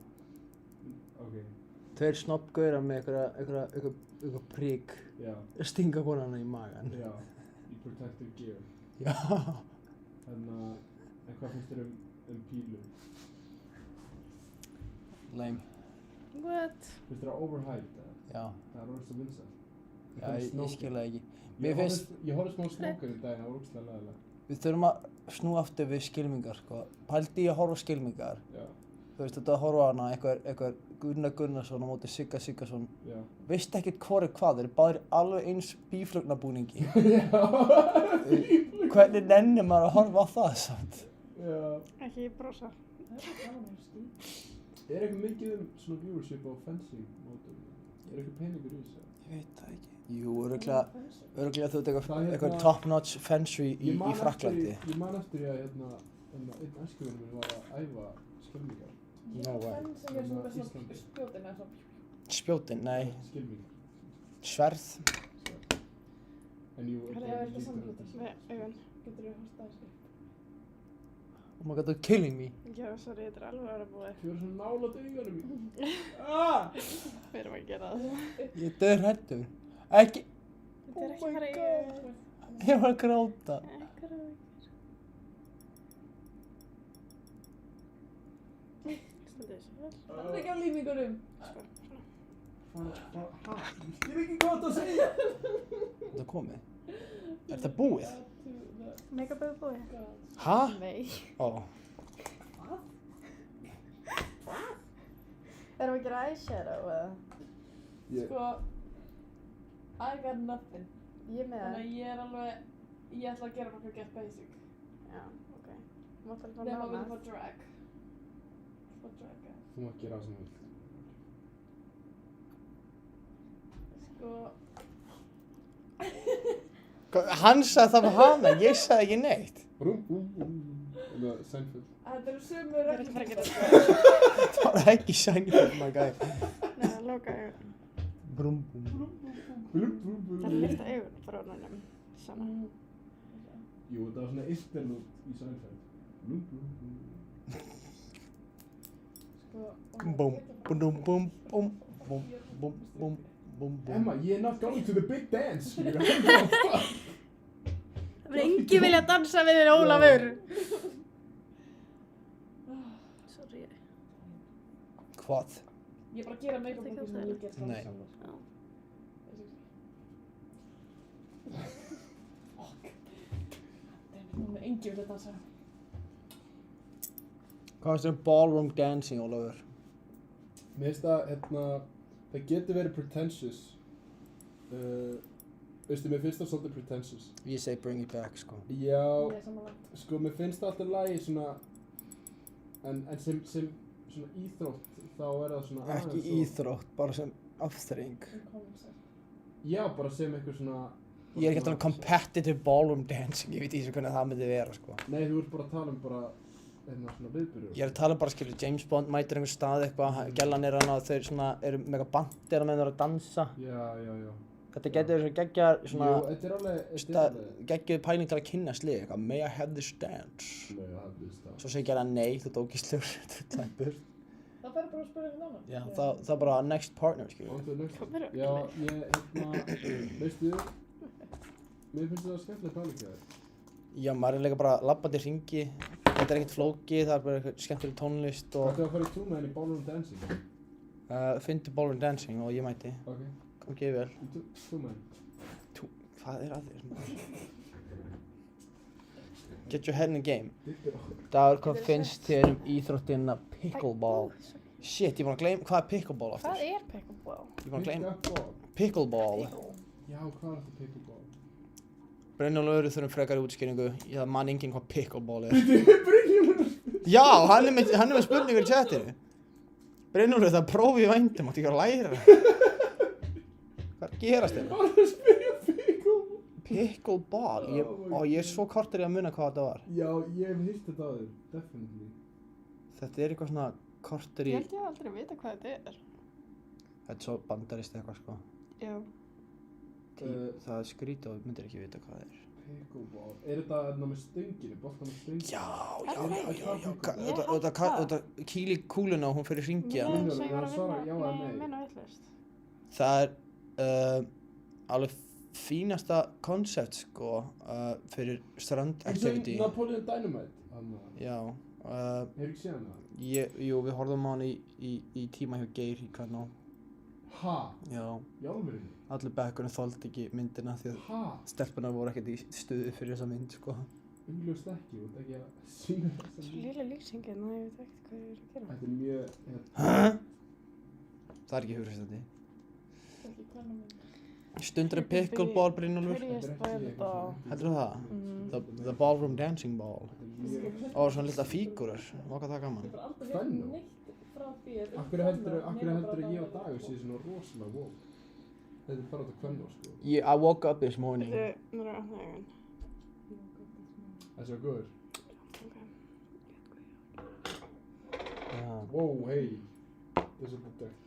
Ok. 2 snobbgaurar með eitthvað prik. Já. Stinga konana í magan. Já. Í protective gear. Já. En hvað finnst þér pílu? Lame. What? Finnst þér það overhyped eða? Já. Það er orðið svo vinsælt. Já, ég skil það ekki. Ég horfði smá Snóker í daginn, það var ógeðslega leiðilegt. Við þurfum að snúa aftur við skylmingar, sko. Pældi í að horfa á skylmingar. Já. Þú veist, þetta að horfa á hana, einhver Gunnar Gunnarsson á móti Sigga Siggason. Já. Veist ekkert hvor er hvað, þeir eru báðir alveg eins bíflugnabúningi. Já. Hvernig nennir maður að horfa á það samt? Já. Ekki brosa. Er eitthvað mikið svona viewership á fencing mótum? Er eitthvað peningur í þessu? Ég veit það ekki. Jú, örugglega þú ert eitthvað top-notch fensri í Frakklandi. Ég man eftir ég að einn æskuvinur minn var að æfa skylmingar. No way. Fencing er svona spjótin eða svona. Spjótin? Nei. Skylmingar. Sverð. En jú, Það er eitthvað samfélag. Með augun. Getur þú horft að þessu? Oh my god, you're killing me. Já, sorry, þetta er alveg að vera búið. Þú verður svona nálægt augunum mín. Við erum að gera það. Ég er dauðhræddur. Ekki. Þetta er ekki bara í augun. Ég var að gráta. Það er ekki á límingunum. Ég skil ekki hvað það segja. Það er komið. Er þetta búið? Make-up er búið. Hæ? Nei. Ó. Hvað? Erum við að gera eyeshadow eða? Sko, I got nothing. Ég með það. Þannig að ég ætla að gera bara get basic. Já, ok. Máttu alveg fá Nefn að nánast. vilja fá drag. Fá drag, ja. Þú mátt gera það sem þú vilt. Sko... Hann sagði það með hana, ég sagði ekki neitt. Eða Seinfeld. Þetta eru sömu reglur fyrir að gera það. Það var ekki Seinfeld, my guy. Nei, það loka augun. Brum, brum. Það er að lyfta augun frá honum. Svona. Jú, það var svona interlude í Seinfeld. Sko... Bum, bum, bum, bum, bum, bum, bum, bum, bum. Emma, you're not going to the big dance. Það er enginn vilja dansa við þér, Ólafur. Sorry. Hvað? Ég er bara að gera make-up okkur sem ég get Nei. Nú er enginn vilja dansa. Hvað finnst þér um ballroom dancing, Ólafur? Mér finnst það, það getur verið pretentious. Veistu, mér finnst það svolítið pretentious. Ég segi bring it back, sko. Já, Ég er sammála. sko, mér finnst það alltaf lagi svona, en sem svona íþrótt, þá er það svona Ekki íþrótt, bara sem afþreying. Já, bara sem eitthvað svona... Ég er ekki að tala um competitive ballroom dancing, ég veit ekki hvernig það myndi vera, sko. Nei, þú ert bara að tala um bara, svona viðburður. Ég er að tala um bara, skilur, James Bond mætir einhver stað eitthvað, gellan er hana og þau svona eru mega bandir að með þeir að dansa. Já. Þetta getur verið svona geggjar, svona... Jú, þetta er alveg... Geggjuð pæling til að kynna slið, eitthvað, may I have this dance? May I have this dance? Svo segir gellan nei, þú ert ógeðslegur, þú ert tæpur. Það færði bara að spyrja eitthvað annað. Já, það er bara next partner, skilur. Já, veistu, mér finnst það skemmtileg pæling hjá þér. Já, maður er líka bara labbandi hringi, þetta er ekkert flókið, það er bara eitthvað skemmtileg tónlist og... Þú ætti að fara í túnmenn í ballroom dancing? Fyndu ballroom dancing og ég mæti. Ok. Gangi ég vel. Túnmenn? Hvað er að þér? Get your head in the game. Dagur, hvað finnst þér um íþróttina pickleball? Shit, ég var að gleyma, hvað er pickleball aftur? Hvað er pickleball? Ég var að gleyma. Pickleball. Já, hvað er þetta pickleball? Brynjólfur þurfum frekar útskýringu, ég man enginn hvað pickleball er. Já, hann er með spurningur í chatinu. Brynjólfur, það er prófi í vændum, áttu ekki að læra. Hvað gerast þér? Hvað er að spyrja pickleball? Pickleball? Ég er svo kortur í að muna hvað þetta var. Já, ég hef hýrt þetta á þér, definitely. Þetta er eitthvað svona kortur í... Ég held ég aldrei vita hvað þetta er. Þetta er svo bandarist eitthvað, sko. Já. Það er skrítið og þú myndir ekki vita hvað það er. Pickleball. Er þetta með stönginu, boltan með stönginu? Já. Þetta kýli kúluna og hún fyrir hringi hana. Svo ég var að minna vitlaust. Það er alveg fínasta koncept, sko, fyrir strand activity. Napoleon Dynamite? Já. Hefur ekki séð hana? Jú, við horfðum á hana í tíma hjá Geir í Kvennó. Ha? Já. Í alvörunni? Allir bekkurinn þoldi ekki myndina því að stelpunar voru ekkert í stuði fyrir þessa mynd, sko. Umljóst ekki, þú ert ekki að sýna þessa mynd. Svo léleg lýsingin, ég veit ekkert hvað ég er að gera. Þetta er mjög... Það er ekki hughristandi. Ekki hvernig mynd. Stundur pickleball, Brynjólfur? Prettiest by the ball. Heldur það? The ballroom dancing ball. Og svona litla fígúrur. Hvað það gaman? Ég bara aldrei heyrt neitt frá því að Akkur heldur ég og Dagur séu svona rosalega woke? Þetta er bara út af Kvennó, sko. I woke up this morning. Nú er það opnað augun. Það er svo góður. Yeah. Wow, hey. Það er svo bútt dögt.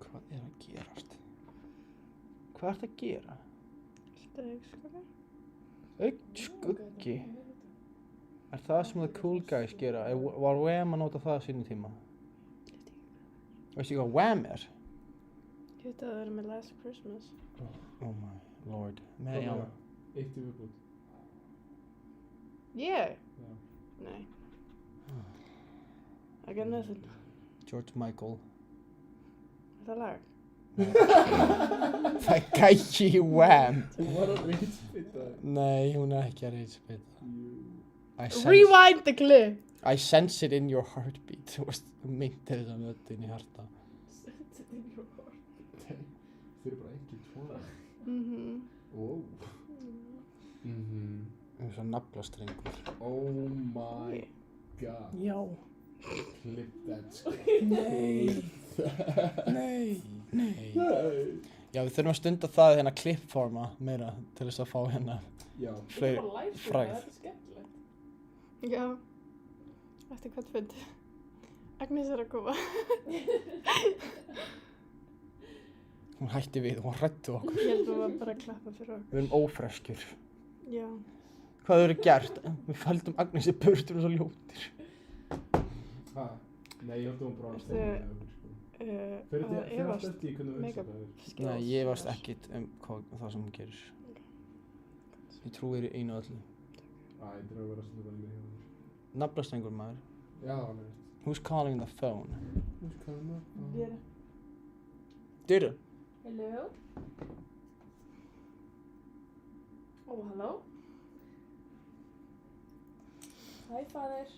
Hvað er að gerast? Hvað ertu að gera? Þetta augskuggi. Augskuggi? Er það sem the cool guys gera? Var Wham að nota það á sínum tíma? Veistu hvað Wham er? Ég veit að það er með Last Christmas. Oh my lord. Hvað er það? Eitt í viðbútt. Ég? Já. Nei. I got nothing. George Michael. Er það lag? Það er gæi í Wham. Hún var að reitspita. Nei, hún er ekki að reitspita. Rewind the clip! I sense it in your heartbeat. Þú veist, þú myndir þess að mötta inn í hjarta. Sense it in your heart. Þau eru bara ekki tvoða. Wow. Það er svo naflastrengur. Oh my god. Já. Clip that, sko. Nei. Nei. Já, við þurfum að stunda það hérna klippforma meira til þess að fá hérna fleiri frægð. Þetta er skemmtilegt. Já. Eftir hvert fund. Agnes er að koma. Hún hætti við, hún hræddi okkur. Ég held að hún var bara að klappa fyrir okkur. Við erum ófreskjur. Já. Hvað hefur þið gert? Við fældum Agnes í burt, við erum svo ljótir. Hæ? Nei, ég held að hún bara að stefna með okkur, sko. Fyrir allt eftir í hvernig það er. Nei, ég varst ekkert það sem hún gerir. Ég trúi þér í einu og öllu. Æ, ég þarf að vera svona vel með hjá þér. Naflastrengur maður. Já, hann er. Who's calling the phone? Who's calling the phone? Dyrra. Dyrra? Hello? Oh, hello? Hæ, faðir.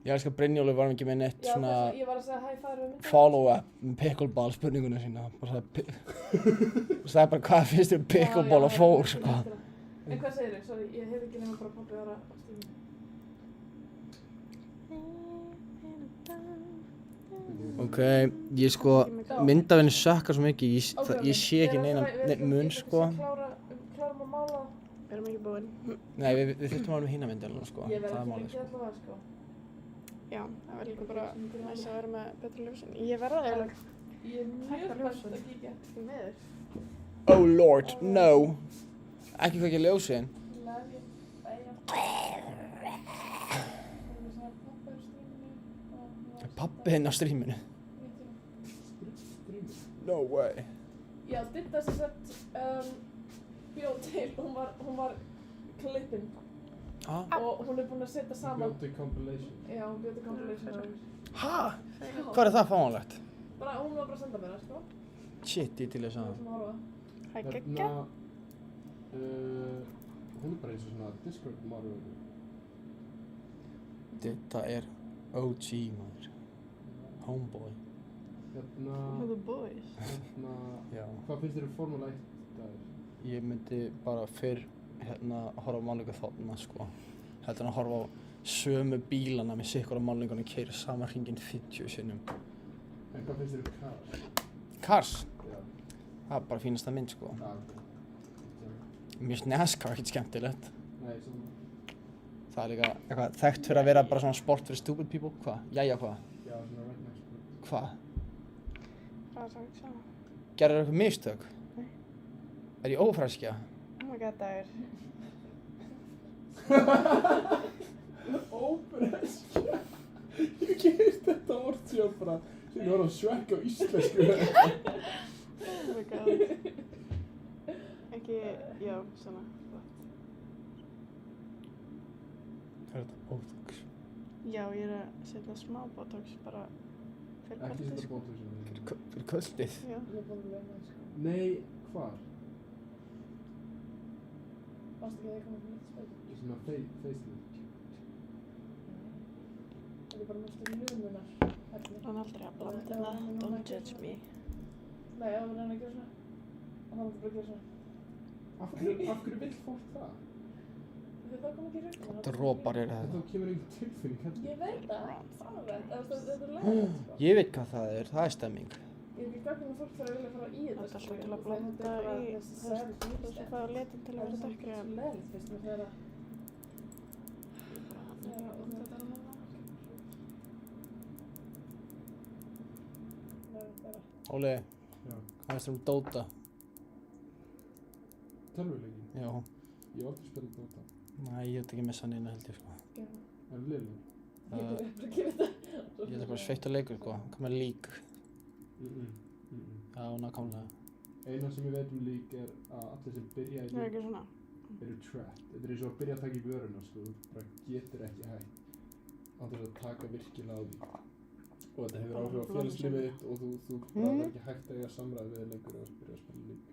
Ég elskar Brynjólfur var ekki með neitt svona ég var að segja hæ, faðir við myndina. follow-up með pickleball spurninguna sína. Sagði bara hvað finnst þér pickleball og fór, sko. En hvað segir þau? Sorry, ég hef ekki nema bara pabbi ára á stíðinu. Ok, ég sko, myndavinni sökkar svo mikið, ég sé ekki neina mun, sko. Klárum að mála. Við erum ekki búin. Nei, við þurftum að vera með hína myndina, sko. Ég verð Það er ekki málið, lengi sko. allavega, sko. Já, það var líka bara næst að vera með betra ljósin. Ég verða eiginlega. Ég er mjög spennt að kíkja í meður. Oh lord, no. Ekki kveikja ljósin. Pabbi hinn á stríminu. No way. Já, Didda sem sagt bjóð til, hún var klippin. Og hún er búin að setja saman. Beauty compilation. Já, beauty compilation. Hæ? Hvað er það fáanlegt? Bara, hún var bara að senda mér það, sko. Shit, ég til þess að. Hæ, geggja. Hún er bara eins og svona Discord Mario. Þetta er OG, maður. Homeboy. The boys. Já. Hvað finnst þér Formule 1 dagur? Ég myndi bara fyrr horfa á málningu þarna, sko. Heldur en að horfa á sömu bílana með sikkura málningunni keyra sama hringinn 50 sinnum. En hvað finnst þér Cars? Cars? Já. Það er bara fínasta mynd, sko. Já. Mér finnst NASCAR ekkert skemmtilegt. Nei, svona. Það er líka eitthvað þekkt fyrir að vera bara svona sport fyrir stupid people. Hvað? Jæja, hvað? Já, svona redneck sport. Hvað? Það var sagt svona. Gerðir eitthvað mistök? Nei. Er ég ófreskja? Oh my god, Dagur. Ópereskja. Ég hef ekki heyrt þetta orð síðan bara þegar ég var að Shrek á íslensku. Oh my god. Ekki, já, svona. Hvað er þetta? Botox? Já, ég er að setja smá botox bara fyrir Ekki kvöldið, setja sko. botox í mig. Fyrir kvöldið? Já. Nei, hvar? Varstu ekki að það komið nýtt spil? Svona facelift. Það er bara mjög lumunar. Hann aldrei að blanda það, don't judge me. Nei, ef hann að gera svona. Og hann bara að gera svona. Af hverju vill fólk það? Það kom ekki rögn. Dropar eru það. Þá kemur einhver tilfinning hérna. Ég veit það, alveg. Þetta er leiðilegt, sko. Ég veit hvað það er stemming. Ég er ekki gagnum að fólk þarf að vilja fara í þetta. Það er alltaf til að blanda í, þú veist, að fá litin til að vera dekkri. Það er leiðilegt fyrst með þeirra. Óli, Já. hvað veist um Dota? Tölvuleiki? Já. Ég hef aldrei spilað Dota. Nei, ég veit ekki missa hann inn held ég, sko. Er það liðlega? Ég er bara að gera þetta. Ég er bara sveittur leikur, sko. Hvað með League? Já, nákvæmlega. Eina sem ég veit um League er að allir sem byrja í Það er ekki svona. eru trapped. Þetta er eins og að byrja að taka í vöruna, sko. Þú bara getur ekki hægt án þess að taka virkilega á því. Og þetta hefur áhrif á félagslífið þitt og þú bara verður ekki hægt að eiga samræði við lengur ef þú byrja að spila League.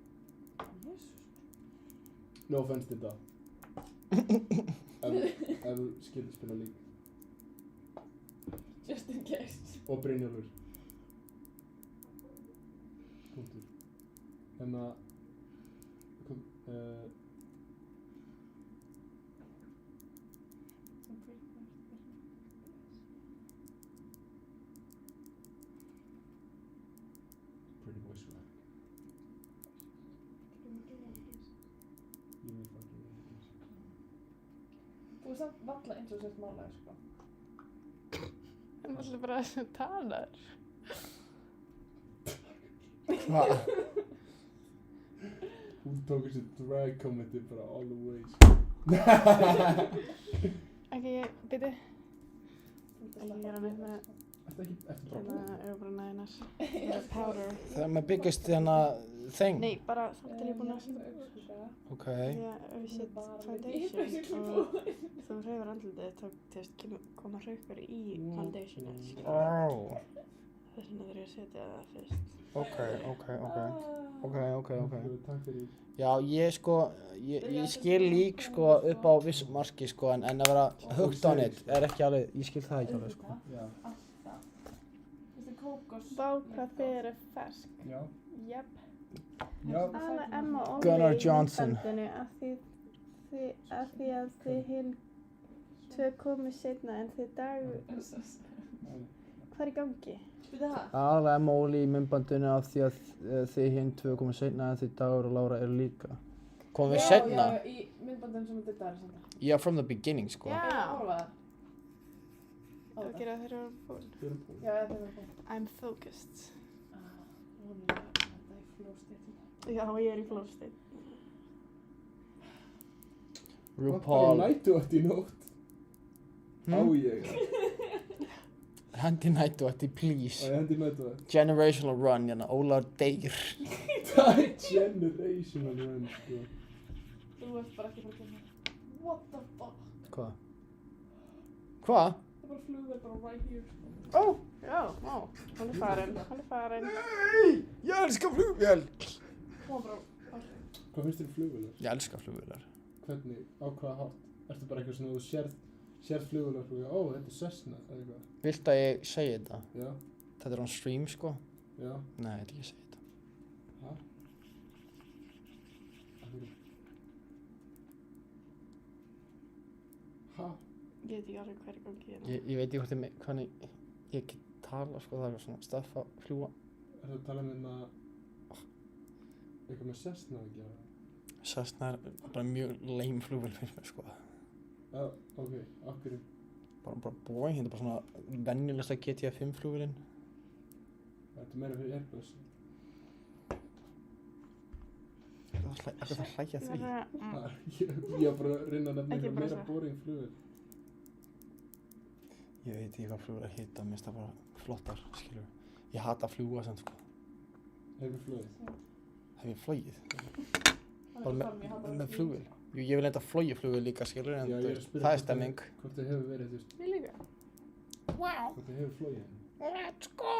No offense til það. Ef þú skilur spila League. Just in case. Og Brynjólfur. Punktur. Hérna Pretty boy swag. Ég veit ekki. Þú er samt valla eins og sért málaður, sko. En alltaf bara þessu talar. Hvað? Hún tók þessi drag kommenti bara all the way. Ekki, byrju. Ég er alveg með... Ertu bara hérna, augabrúna hennar. Það er powder. Það er með byggist hérna thing? Nei, bara þátt er ég búin að... Ok. Já, ef ég set foundation og þú hreyfir andlitið, þá koma hraukur í foundationið, sko. Ó. Þess vegna þurf ég að setja það fyrst. Ok. Takk fyrir. Já, ég skil League sko upp á vissu marki sko en að vera hooked on it er ekki alveg, ég skil það ekki alveg sko. Já. Vá hvað þið eru fersk. Já. Jöp. Já. Alveg Emma og Gunnar Óli í Johnson. myndbandinu af því að þið hinn tvö komu seinna en þið Dag... Hvað er í gangi? Alveg Emma og Óli í myndbandinu af því að þið hinn tvö komu seinna en þið Dagur og Lára eru líka. Komum við seinna? Já, í myndbandinu sem þetta er samt. Já, from the beginning sko. Já. Horfa það. Það gera þeir eru búin. Já, þeir eru búin. I'm focused. Hún er þetta í flow state. Já, ég er í flow state. RuPaul. Hvað nættu átt í nótt? Á ég. Hendi nætuætti, please. Hendi nætuætti. Generational run, hérna, Ólar deyr. Það er generational run, sko. Þú ert bara ekki bara að gera. What the fuck? Hvað? Hvað? Það er bara flugvél bara right here. Ó, já, ó. Hann er farinn. Nei, ég elska flugvél. Hún bara... Hvað finnst þér flugvélar? Ég elska flugvélar. Hvernig, á hvaða hátt? Ertu bara eitthvað svona, þú sérð flugvélar og ó, þetta er Cessna, eða eitthvað? Viltu að ég segi þetta? Já. Þetta er on stream, sko? Já. Nei, ég vil ekki segja þetta. Hæ? Hæ? Ég veit ekki alveg hver gangi hérna. Ég veit ekki hvernig ég get tala, sko, það er svona stöff að fljúa. Er það að tala um eitthvað með Cessna að gera? Cessna er bara mjög lame flugvél finnst mér, sko. Já, ok, okkur. Bara Boeing, þetta er bara svona venjulegsta GTA 5 flugvélin. Þetta er meira fyrir Airbus. Ekki það hlægja því. Ég var bara að reyna að nefna eitthvað meira boring flugvél. Ég veit ekki hvað flugur að hita, mér finnst það bara flottar, skilur. Ég hata að fljúga samt, sko. Hefur flugið? Hef ég flogið? Bara með flugvél? Jú, ég vil enda flogið flugvél líka, skilur, en það er stemming. Hvort þið hefur verið, þú veist. Við líka. Wow. Hvort þið hefur flogið henni. Let's go!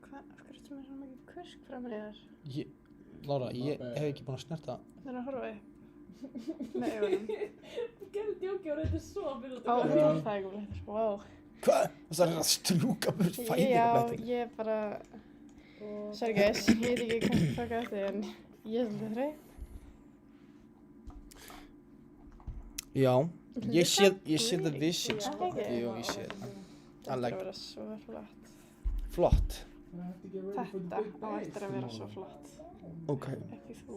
Hvað, af hverju ertu með svona mikið kusk framan í þér? Lára, ég hef ekki búin að snerta. Það er að horfa upp. Með augunum. Þú gerði djóki og reyndi svo að byrja út Ó, það er ekki blætt, sko, vá. Hvað? Það er að strúka burt fæðingablettin. Já, ég bara... Sorry guys, ég veit ekki hvað það taka eftir, en ég er svolítið þreytt. Já, ég sé the vision, sko. Ekki? Jú, ég sé það. Það er að vera svo flott. Flott? Þetta á eftir að vera svo flott. Ok. Ekki þú.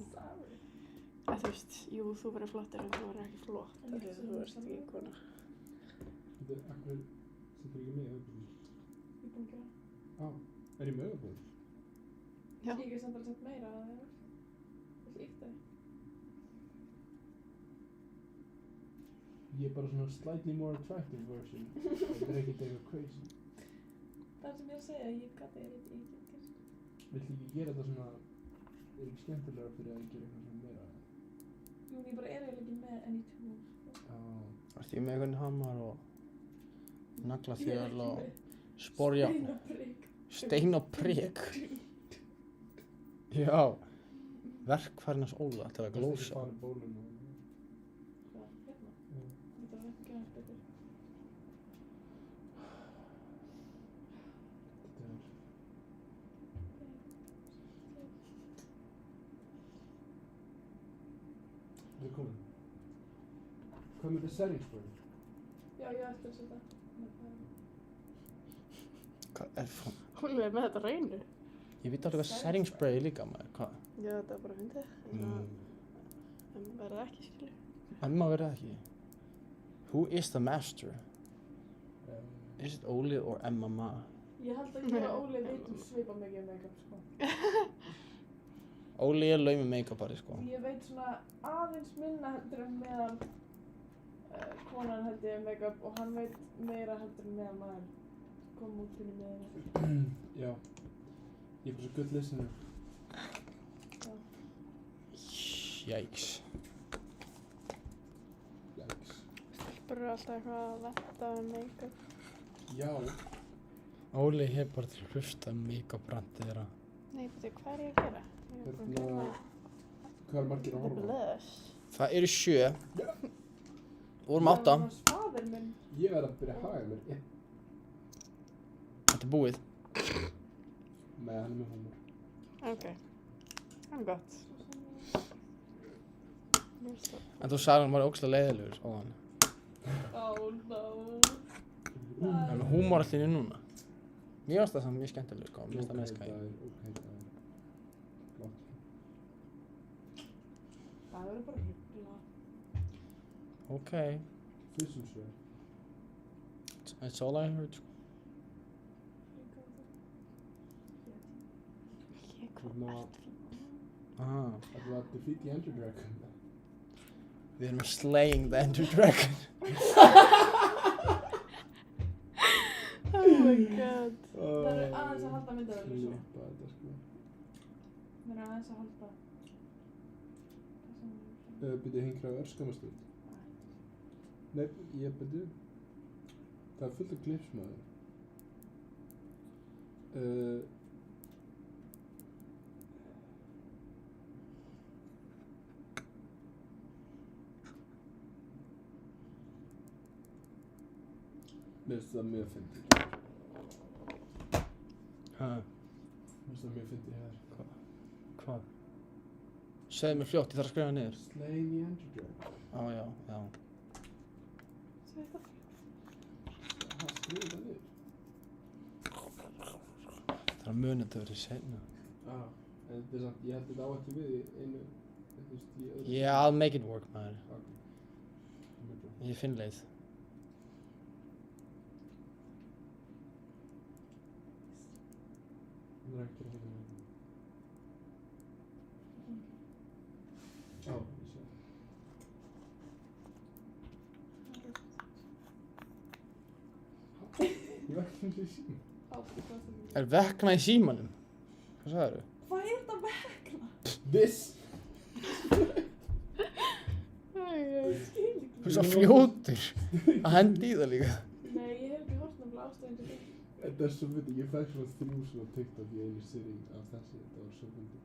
Þú veist, jú, þú verður flottir en þú verður ekki flott. Þú veist ekki kona. Akkur setur ekki mig auðvitað? Ég er búin að gera. Á, er ég með auðvitað? Já. Ég er samt alveg sett meira að það er. Viltu ítt það? Ég er bara svona slightly more attractive version. Þetta er ekkert eitthvað crazy. Það sem ég er að segja, ég gati ég get gert. Viltu ekki gera þetta svona, er ekki skemmtilega fyrir að ég gera eitthvað svona meira? Jú, ég bara er eiginlega ekki með any tools. Ertu ég með einhvern hamar og naglaþjöl og sporjárn? Stein og prik. Já. Verkfærarnas Óla til að glósa. Hvað, bólun og... Hvað, hérna? Ég þarf ekki að gera þetta betur. Það er komin. Hvað með þetta setting spray? Já, ég ætti að setja. Hvað er það? Hún er með þetta reynu. Ég veit alveg hvað setting spray er líka, maður. Hvað? Já, þetta er bara fyndið. En verður það ekki, skilur. Emma verður það ekki. Who is the master? Is it Óli or Emma Ma? Ég held að ég og Óli veitum svipa mikið make-up, sko. Óli er laumur make-upari, sko. Ég veit svona aðeins minna heldur en meðan konan held ég make-up og hann veit meira heldur en meðan maður kom út inn í miðinni. Já. Ég er bara svo good listener. Jæks. Stelpur eru alltaf eitthvað að vetta um make-up. Já. Óli hefur bara til að hlusta make-up brandið þeirra. Nei, betur, hvað er ég að gera? Ég er búin að gera Hvað er margir að horfa? blush. Það eru 7. Vorum 8. Faðir minn. Ég verð að byrja að haga mér. Þetta er búið. Nei, hann er með humor. Ok. Það er gott. En þú sagði hann var ógeðslega leiðilegur, óðan. Oh no. En húmor allir í núna. Mér finnst það samt mjög skemmtilegur, sko. Mér finnst það með skæði. Ok, það er flott. Það verður bara hyggla. Ok. Þessum svo. That's all I heard, sko. Aha. Það var defeat the Ender Dragon. Við erum slaying the Ender Dragon. Oh my god. Það eru aðeins að halda myndavelinu svo. Klippa þetta, sko. Það eru aðeins að halda. Byrju hingra örskamastund. Nei, ég byrju. Það er fullt af klips, maður. Mér finnst það mjög fyndið. Hæ? Mér finnst það mjög fyndið hér. Hvað? Segðu mér fljótt, ég þarf að skrifa niður. Slay the Ender Dragon. Á, já, já. Segðu þetta fljótt. Það skrifa það niður. Það er að muna þetta verið seinna. En þetta er samt, ég held þetta á ekki við í einu, þú veist, í öðru. Yeah, I'll make it work, maður. Ok. Ég finn leið. Það er ekki að hérna. Já, ég sé. vegna í símanum? Er vekna í símanum? Hvað sagðirðu? Hvað er þetta vegna? This! Þú er svo fljótur að hendi í það líka. Nei, ég hef ekki hort náttúrulega ástæðin til því. Þetta er svo fyndið, ég fæk svona 3 svona TikTok í einu seri af þessi, þetta var svo fyndið.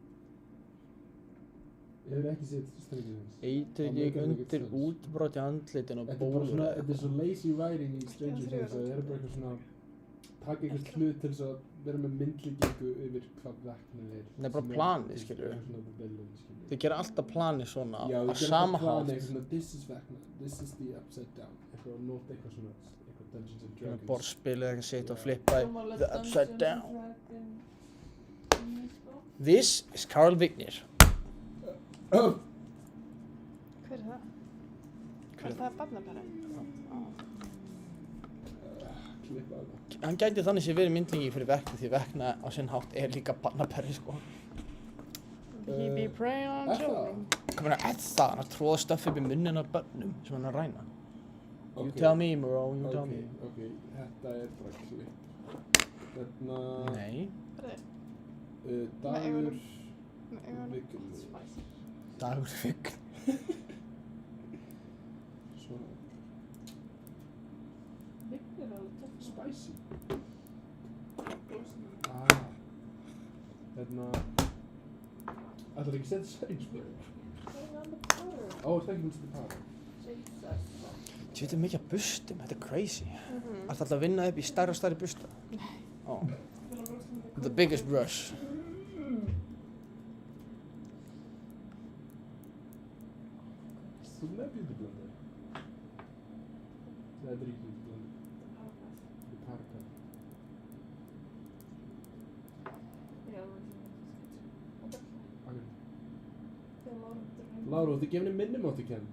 Ég hefur ekki séð strengið þess. Eiturgík undir útbrot í andlitin og bólur. Þetta er svo lazy writing í Stranger Things að það er bara eitthvað svona taka einhvers hlut til þess að vera með myndlíkingu yfir hvað vekna er. Það er bara planið, skilur við. Þau gera alltaf planið svona á sama hátt. This is vekna, this is the upside down. Eitthvað nót eitthvað svona, eitthvað Dungeons and Dragons. Borðspilið eitthvað sitt og flippaði the upside down. This is Carl Vignir. Hver er það? Hver er það barnaparið? Hann gæti þannig sé verið myndlingi fyrir vekna því vekna á sinn hátt er líka barnaperri sko. He be preying on children. Hvað meina það? Hann tróða stöff upp í munnin af börnum sem hann að ræna. You tell me, bro, you tell me. Ok, þetta er bara klipp. Þarna... Nei. Dagur... Vign. Dagur Vign. Svona. Vign er alveg töff. Spicy. Þarna... Ætlar ekki að setja Sainsbury? Ó, það er ekki minnst í para. Ég veit mikið af bustum, þetta er crazy. Ætlar alltaf að vinna upp í stærri og stærri busta? Oh. The biggest brush. Þú með beautyblender? Það er ekki beautyblender. Það er parka. Lára, þú gefnir minnumáttukend.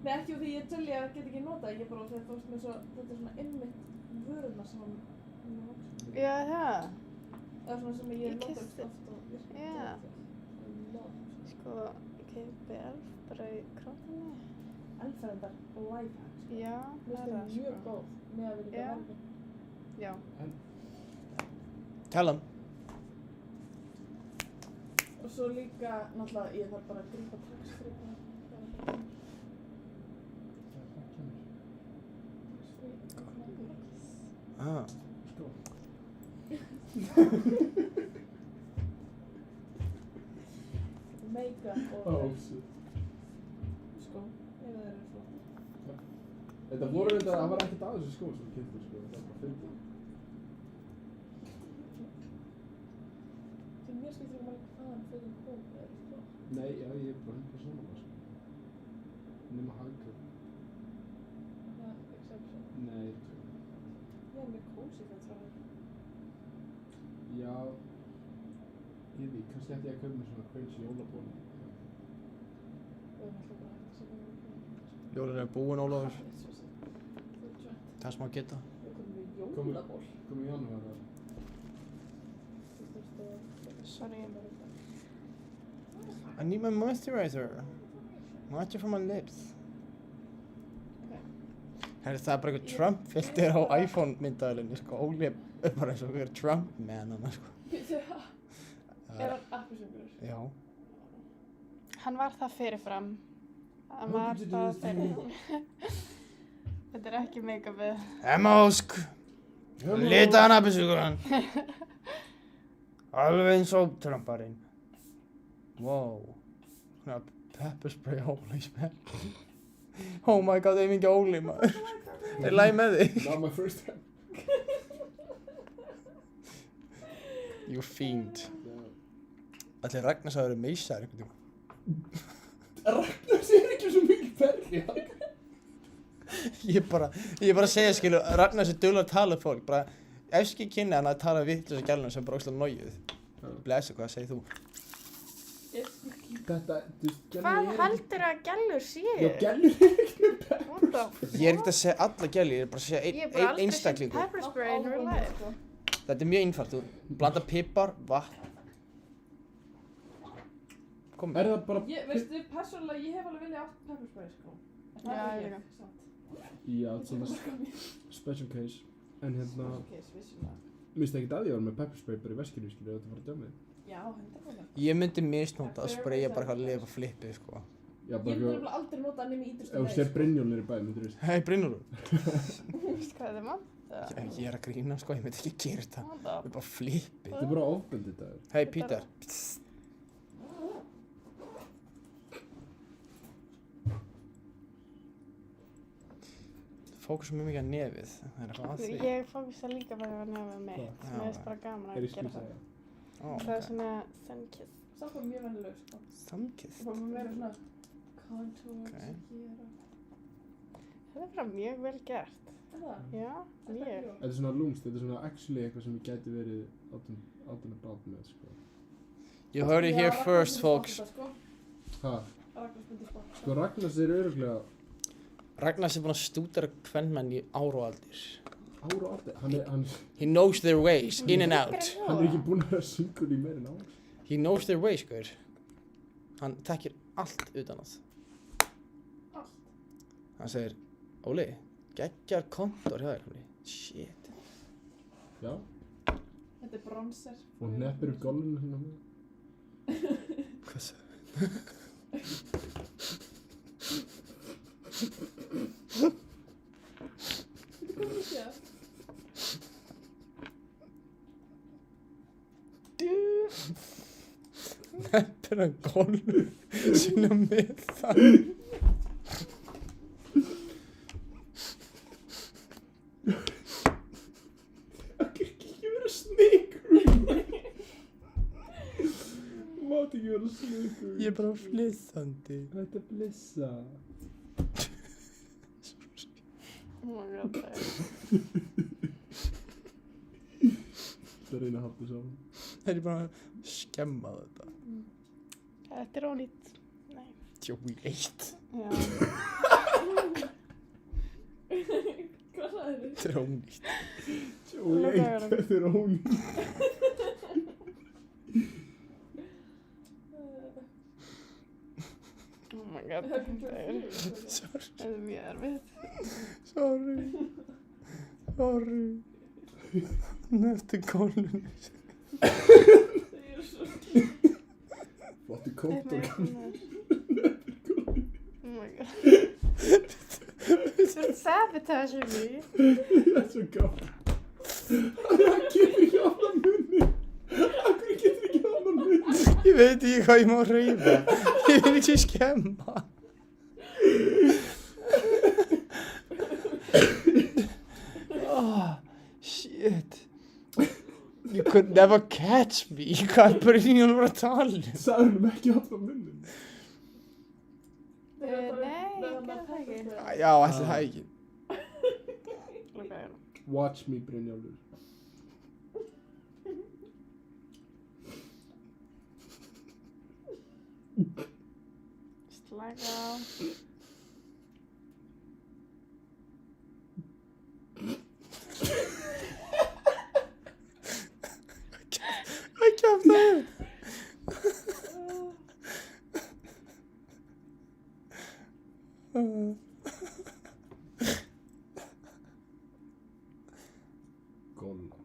Nei, ekki úr því ég tölji að geta ekki notað, ekki bara þegar þú veist með svo, þetta er svona einmitt vöruna sem hann vokst. Já, það. Eða svona sem ég notast oft og virkar. Já. Sko, ég keypi elf bara í krónunni. Elf er þetta lifehack, sko. Já, það er það, mjög góð með að vera líka verði. Já. Tell him. Og svo líka, náttúrulega, ég þarf bara að grípa tax-free. Ah. Make-up og... Oh, shit. Sko, ef það eru flott. Þetta voru þetta, það var ekkert að þessu skó sem kynntur, sko. Það var bara fyndið. Því mér skilur ekki bara hvaðan fyrir kom er flott. Nei, já, ég er bara 100% saman, sko. Nema hagkaup. Það er exception. Nei, Ég er með kósi þetta frá það. já, ég veit, kannski ætti ég að kaupa mér svona crazy jólabóli. Við erum alltaf bara hægt að setja með Jólin er búin, Ólafur. Það sem að geta. Við komum við jólaból. Komum í janúar, eða? Sorry. I need my moisturizer. Moisture for my lips. Herri, það er bara eitthvað Trump-filter á iPhone-myndaðalinni, sko. Óli er bara eins og eitthvað Trump-man hana, sko. Er hann appelsínugulur? Já. Hann var það fyrirfram. Hann var það fyrirfram. Þetta er ekki make-upið. Emma Ósk. Litaðan appelsínugulan. Alveg eins og Trumparinn. Wow. Svona pepperspray Óli smell. Oh my god, það er mikið Óli, maður. Er læg með þig? Not my first time. You fiend. Ætli Ragnars að vera meisaður einhvern tíma. Ragnars er ekki svo mikið ferri. Ég bara að segja, skilu, Ragnars er duglegur að tala um fólk. Bara, ef ekki kynni hann að tala við þessu gælunum sem bara ógeðslega nójuð. Blessa, hvað segir þú? Þetta, þú veist, Hvað heldur að gælur séu? Já, gælur er ekki með pepper. Ég er ekkert að segja alla gæli, ég er bara að segja Ég hef bara aldrei séð einstaklingur. pepper spray in real life. Þetta er mjög einfalt, þú blanda pipar, vatn. Kom. Er það bara... Veistu, persónulega, ég hef alveg viljað átt pepper spray, sko. En það Já, er ég ég, samt. Já, svona special case. En hérna, minnst ekkert að ég var með pepperspray bara í veskinu, skilur, þetta fara að djamið. Já, 100%. Ég myndi misnóta að spraya bara eitthvað lifa flippið, sko. Já, Ég myndi nefnilega aldrei nota hann nema í ítrustu Ef þú sér Brynjólf niður í bæ, myndir þú veist. Hei, Brynjólfur. Veistu hvað þetta er mann? Ég er að grína, sko, ég myndi ekki gera þetta. Það er bara flippið. Þetta er bara ofbeldið dagur. Hei, Peter. Fókusum mjög mikið á nefið. Það er eitthvað að því. Ég fókusa líka bara á nefið mitt. Mér finnst bara gaman að gera það. Það er svona sunkiss. Samt var mjög venjuleg, sko. Sunkiss? Það var meira svona contour sem hér og... Það er bara mjög vel gert. Er það? Já, mjög. Þetta er svona lúmst, þetta er svona actually eitthvað sem ég gæti verið out and about með, sko. You heard it here first, folks. Hæ? Ragnars myndi spotta. Sko, Ragnars er örugglega... Ragnars er búinn að stúdera kvenmenn í ár og aldir. Ár og aldir? He knows their ways, in and out. Hann er ekki búinn að vera syngur í meira en ár. He knows their ways, gaur. Hann þekkir allt utan að. Allt? Hann segir, Óli, geggjar kontor hjá þér, Óli. Shit. Já. Þetta er bronzer. Og hneppir upp gollinu hérna með. Hvað sagði? Hvað er það? Hneppir hann gollu sína með það. Það getur ekki vera snikur. Mátt ekki vera snikur. Ég er bara flissandi. Þetta er blissa. Oh my god, það er... Það reyna að halda saman. Það er bara að skemma þetta. Þetta er ónýtt. Nei. Joey 1. Já. Hvað sagði þið? Þetta er ónýtt. Joey 1, þetta er ónýtt. Oh my god, þetta er mjög erfitt. Sorry. Neftir gollunni. Flottu kontor. Oh my god. Þú sabotage me. Það er svo gátt. Það getur ekki opnað munni. Akkur getur ekki opnað munni. Ég veit ekki hvað ég má hreyfa. Ég vil ekki skemma. Oh, shit. You could never catch me. Hvað er Brynjólfur að tala um? Sagði hann ekki opnað munni. Nei, ég gerði það ekki. Já, ætli það ekki. Watch me, Brynjólfur. Slaka á. Hvað kemur það? Golla.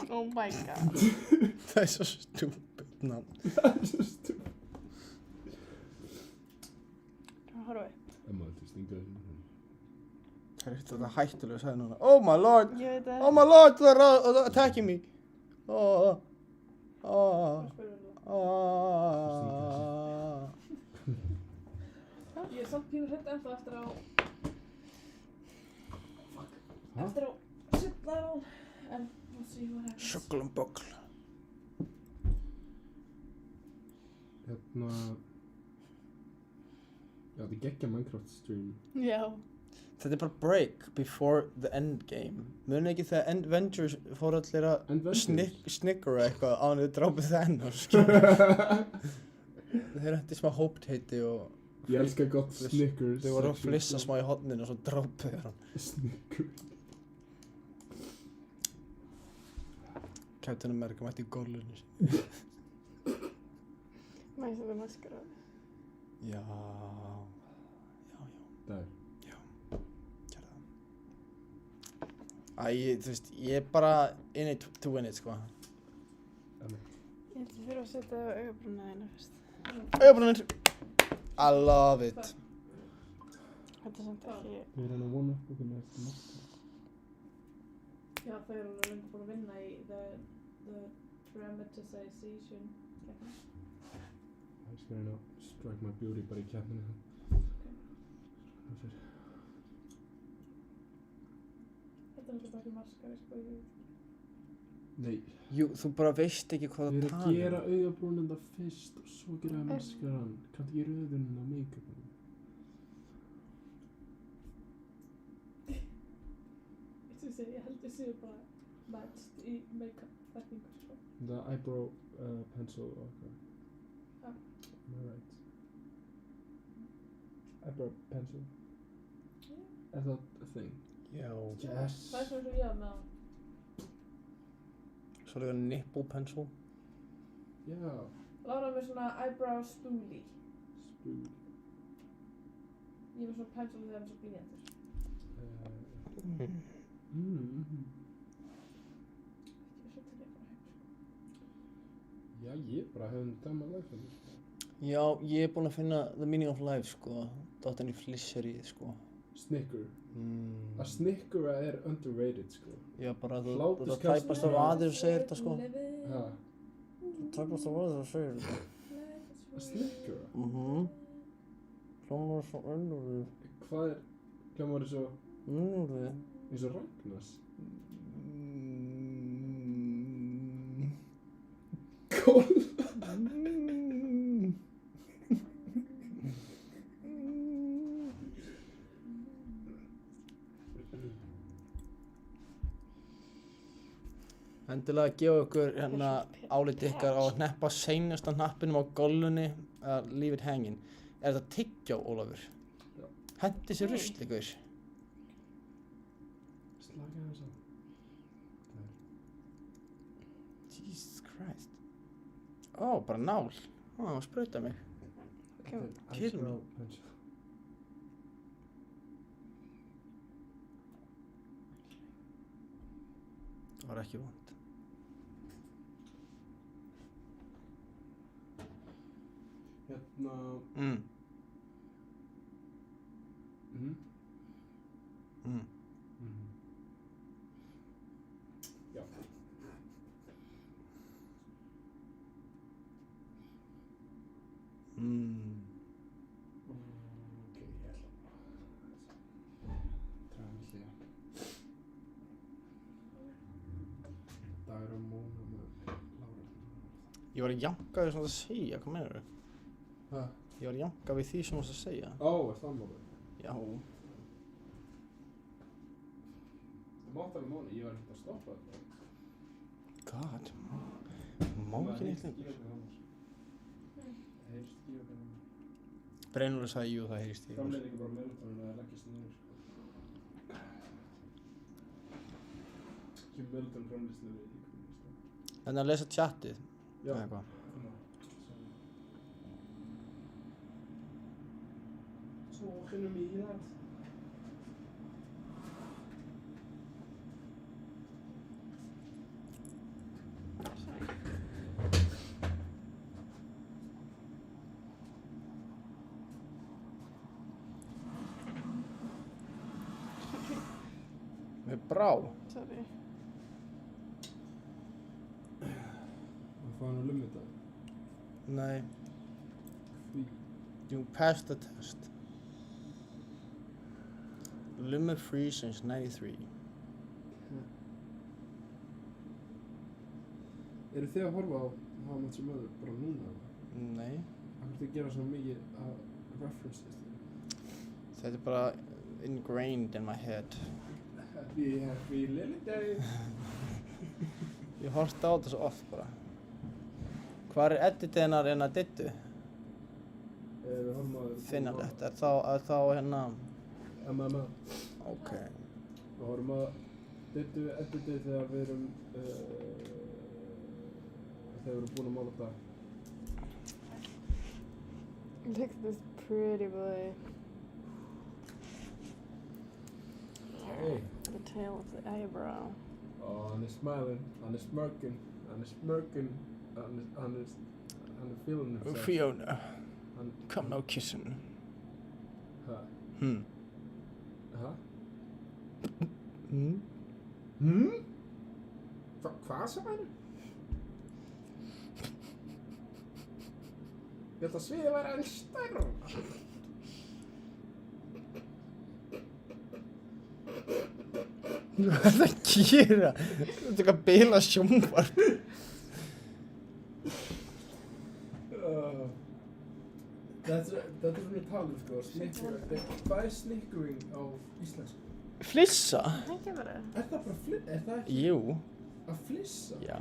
Oh my god. Það er svo stúpid nafn. Það er svo stúpid. Horfa upp. Það maður til stinga þessu. Það er þetta hættulega að segja núna. Oh my lord. Ég veit það. Oh my lord, they're attacking me. Ég er samt pínu hrædd ennþá eftir að sulla á hann. En we'll see what happens. Sjöglum bögl. Hérna... Já, þetta er geggja Minecraft stream. Já. Þetta er bara break before the end game. Muni ekki þegar Avengers fór allir að snickera eitthvað á hann þau drápið Thanos. Þeir hætti smá hóptheiti og... Ég elska gott Snickers. Þau voru að flissa smá í horninu og svo drápið þeir hann. Snickers. Captain America mætti í gollunni. Mætti þetta maskara. Já. Það er. Já. Gerðu það. Þú veist, ég er bara in it to win it, sko. Ég held að þurfa að setja augabrúnina þína fyrst. Augabrúnir! I love it. Þetta er samt ekki... Við erum að vona okkur með eftir maska. Já, þau eru alveg lengur búin að vinna í the dramatization keppni. Ég skal reyna að strike my beauty bara í keppninu. Þetta er náttúrulega bara ekki maskari, sko, ég veit ekki. Nei. Jú, þú bara veist ekki hvað það Við erum að gera augabrúnina fyrst og svo gera við maskaran. Kanntu ekki rauðunum á make-upinu? Ég held ég séu bara matched í make-up þekkingu, sko. The eyebrow pencil og eitthvað. Ja. Am I right? Eyebrow pencil. Er það a thing? Já. Yes. Það er svona ég að með hann. Svo er það nipple pencil. Já. Lára með svona eyebrow spoolie. Spoolie. Ég er með svona pencil þegar með svona blýantur. Já, ég bara hefði dæma life. Já, ég er búinn að finna the meaning of life, sko. Dottin í Flisserið, sko. Snicker. Að snickera er underrated, sko. Já, bara það tæpast af aðeins að segja þetta, sko. Hæ? Það tæpast af aðeins að segja þetta. Að snickera? Hljómar svo önnurðið. Hvað er, hljómar svo? Önnurðið. Eins og Ragnars? Kól? Endilega að gefa ykkur hérna álit ykkar á að hneppa seinasta hnappinum á gollunni eða leave it hanging. Er þetta tyggjá, Ólafur? Já. Hendi sér rusl ykkur. Slaka hans á. Jesus Christ. Ó, bara nál. Ó, það var sprauta mig. Kill me. Það var ekki vont. Hérna... Já. Ok, ég ætla bara draga mig hlýja. Dagur á Móna með Lára. Ég var að janka því sem þú varst að segja, hvað meinarðu? Hæ? Ég var að janka við því sem þú varst að segja. Ó, er það málið? Já. Það mátt alveg Móna, ég var ekkert að stoppa þetta. God. Má ekki neitt lengur. Það heyrst í okkar hann. Brynjólfur sagði jú, það heyrist í okkur. Framleiðir ekki bara meðlutunum að það leggist niður, sko. Ekki meðlutunum framleiðist niður í ykkur, sko. Þannig að lesa chatið. Já. Eða eitthvað. Talking to me, lad. Með brá. Sorry. Hvað fá hann að lumma þetta? Nei. Hví? You passed the test. Limit free since 93. Eru þið að horfa á How I Met Your Mother bara núna? Nei. Af hverju þið gera svona mikið að references? Þetta er bara ingrained in my head. Happy Lily Day. Ég horfði á þetta svo oft bara. Hvar er editið hennar en að dittu? Við horfum að... Finnalegt, er þá hérna... MMA. Ok. Við horfum að dittu editið þegar við erum... þegar við erum búin að mála þetta. Look at this pretty boy. Hey. The tail of the eyebrow. Oh, hann smiling, hann smirking, hann feeling himself. Fiona, come now kissing. Hæ? Hmm. Hæ? Hmm? Hvað sem hann? Ég held að sviðið væri enn stærra. Hvað er það að gera? Þú ert eitthvað að bila sjónvarp. Þetta er svona talum sko, hvað er snickering á íslensku? Flissa? Ekki bara. Er það bara er það ekki? Jú. Að flissa? Já.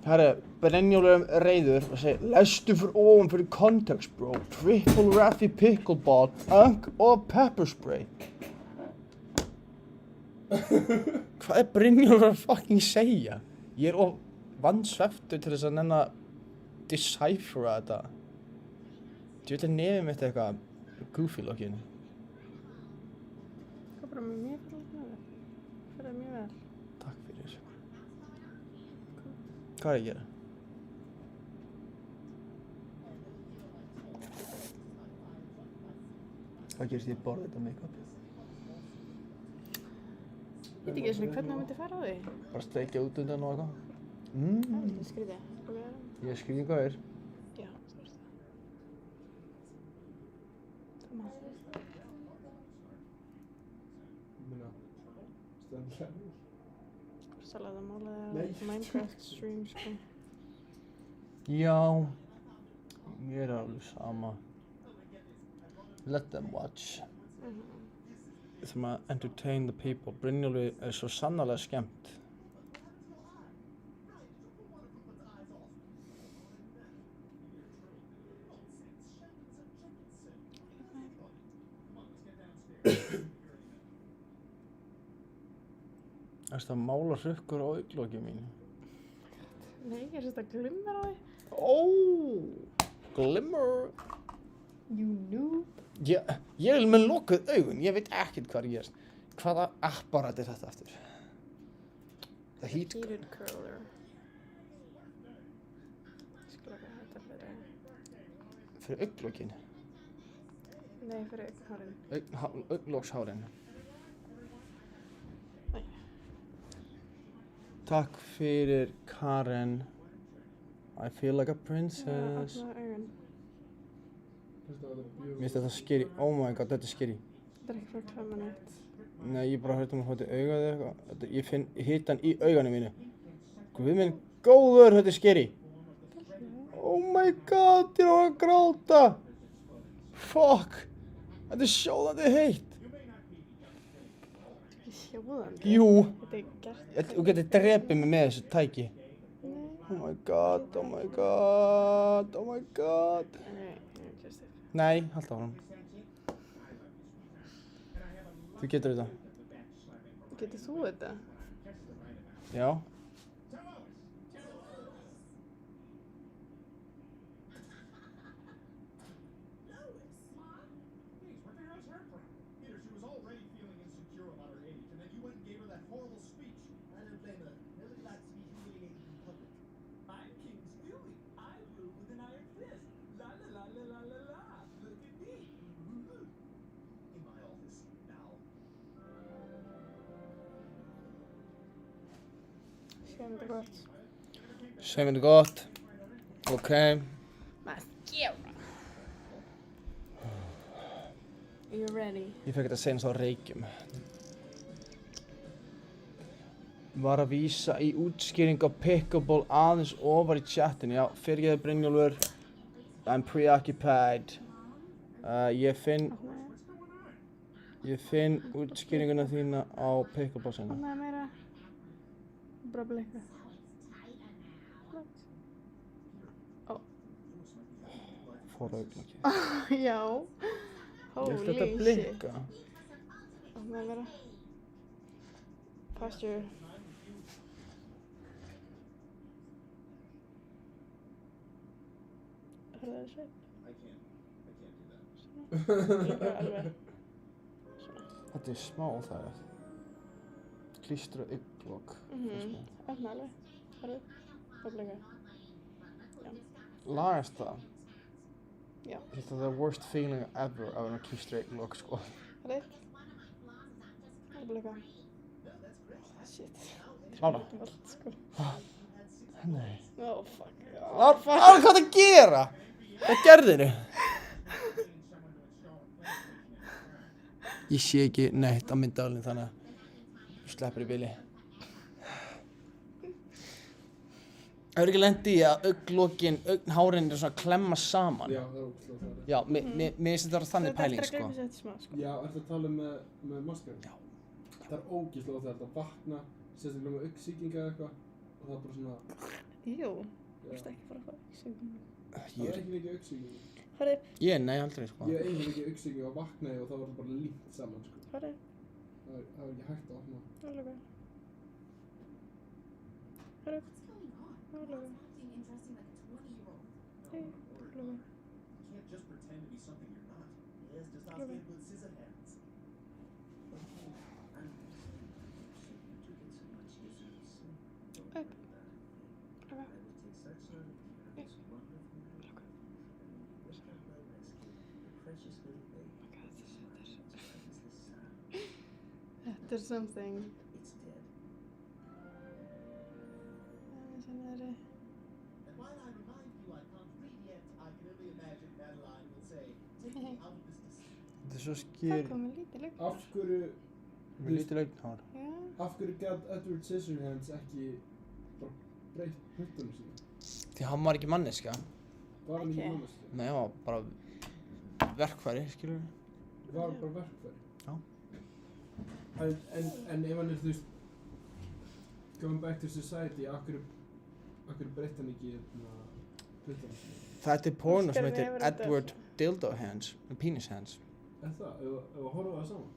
Herru, Brynjólfur reiður og segir lestu fyrir ofan fyrir context bro. Triple Raffi Pickleball, Unk og Pepper Spray. Hvað er Brynjólfur að fucking segja? Ég er of vansveftur til þess að nenna decipher þetta. Þú veit að nefið mitt eitthvað goofy lokkinu. Það er bara mjög vel með þér. Það er mjög vel. Takk fyrir. Hvað er ég að gera? Hvað gerist ég að borða þetta make-up? Ég veit ekki svona hvernig það myndi fara á því. Bara steikja út undan og eitthvað? Það er svolítið skrítið. Ég er skrítið hvað er. Já, þú veist það. Það má. Ég meina, stendlega. Svolítið að mála þig á Minecraft stream, sko. Já, ég er alveg sama. Let them watch. Við þurfum að entertain the people. Brynjólfur er svo sannarlega skemmt. Erstu að mála hrukkur á augnloki mínu? Nei, ég sést að glimmer á því. Glimmer. You noob. Ég er með lokuð augun, ég veit ekkert hvað ég er. Hvaða apparat er þetta aftur? The heated curler. Sko ekki hægt að fyrir. Fyrir augnlokin? Nei, fyrir augnhárin. Augnlokshárin. Takk fyrir Karen. I feel like a princess. Já, opnaðu augun. Mér finnst þetta scary. Oh my god, þetta er scary. Þetta er ekki fyrir að klemma neitt. Nei, ég bara hræddi að fá þetta í augað eða eitthvað. Ég finn hitann í augunum mínu. Guð minn góður, þetta er scary. Oh my god, ég er að gráta. Fuck. Þetta er sjóðandi heitt. Sjóðandi? Jú. Þetta er gert. Þú getur drepið mig með þessu tæki. Oh my god, oh my god, oh my god. Nei, halda áfram. Þú getur þetta. Getur þú þetta? Já. Segjum þetta gott. Segjum þetta gott. Ok. Maður gera. Are you ready? Ég fekk þetta senast á Reykjum. Var að vísa í útskýring á Pickleball aðeins ofar í chatinu. Já, fyrirgeðu Brynjólfur. I'm preoccupied. Ég finn útskýringuna þína á Pickleball senu. Opnaðu meira. Bara blikka. Ó. Fór augnloki. Já. Holy Ég ætla að blikka. Opnaðu meira. Posture. Hörðu það sér? Svona. Líka alveg. Þetta er smá það. klístra augnlok. Opna alveg. Hörðu. Opna ekki. Já. Lagast það? Já. Þetta er the worst feeling ever að vera klístra augnlok, sko. Hörðu. Opna ekki. Shit. Lára. Sko. Nei. Oh, fuck. Lára, hvað er að gera? Hvað gerðirðu? Ég sé ekki neitt á myndavélunni þannig að þú sleppur í bili. Það ekki lent í að augnlokin, augnhárin er svona að klemma saman. Já, það er ógeðslega það. Já, mér finnst þetta þannig pæling, sko. Já, ertu að tala með maskara? Já. Það er ógeðslega það að vakna, sérstaklega með augnsýkinga eða eitthvað og það er bara svona... Jú, þú veist ekki fara að fá augnsýkingu. Það er ekki mikið augnsýkingu. Hörðu. Nei, aldrei, sko. Ég hef mikið augnsýkingu og vaknaði og það var bara límt saman, sko. Hörðu. Það er ekki hægt að opna. Alveg. Hörðu. Alveg. Hey, alveg. There's something. And while I remind you I can't read yet, I can only imagine Madeline will say, take me out of this decision. Þetta er svo skýr. Það komið lítið lögn. Af hverju... Með lítið augnhár. Já. Af hverju gat Edward Scissorhands ekki bara breytt huttunum sína? Því hann var ekki manneska. Var hann ekki manneska? Nei, hann var bara verkfæri, skilur við. Var hann bara verkfæri? Já. En ef hann er, þú veist, going back to society, af hverju breytti hann ekki huttunum sína? Þetta er porno sem heitir Edward Dildo Hands, Penis Hands. Er það? Ef að horfa það saman?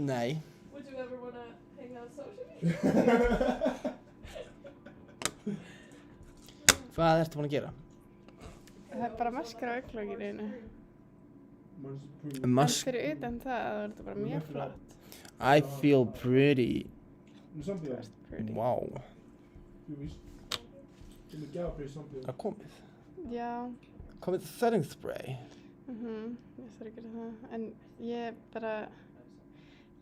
Nei. Would you ever wanna hang out socially? Hvað ertu búin að gera? Það er bara maskara á augnlokinu einu. Mask. Fyrir utan það er þetta bara mjög flott. I feel pretty. Wow. Það er komið. Já. Komið setting spray. Ég þarf að gera það. En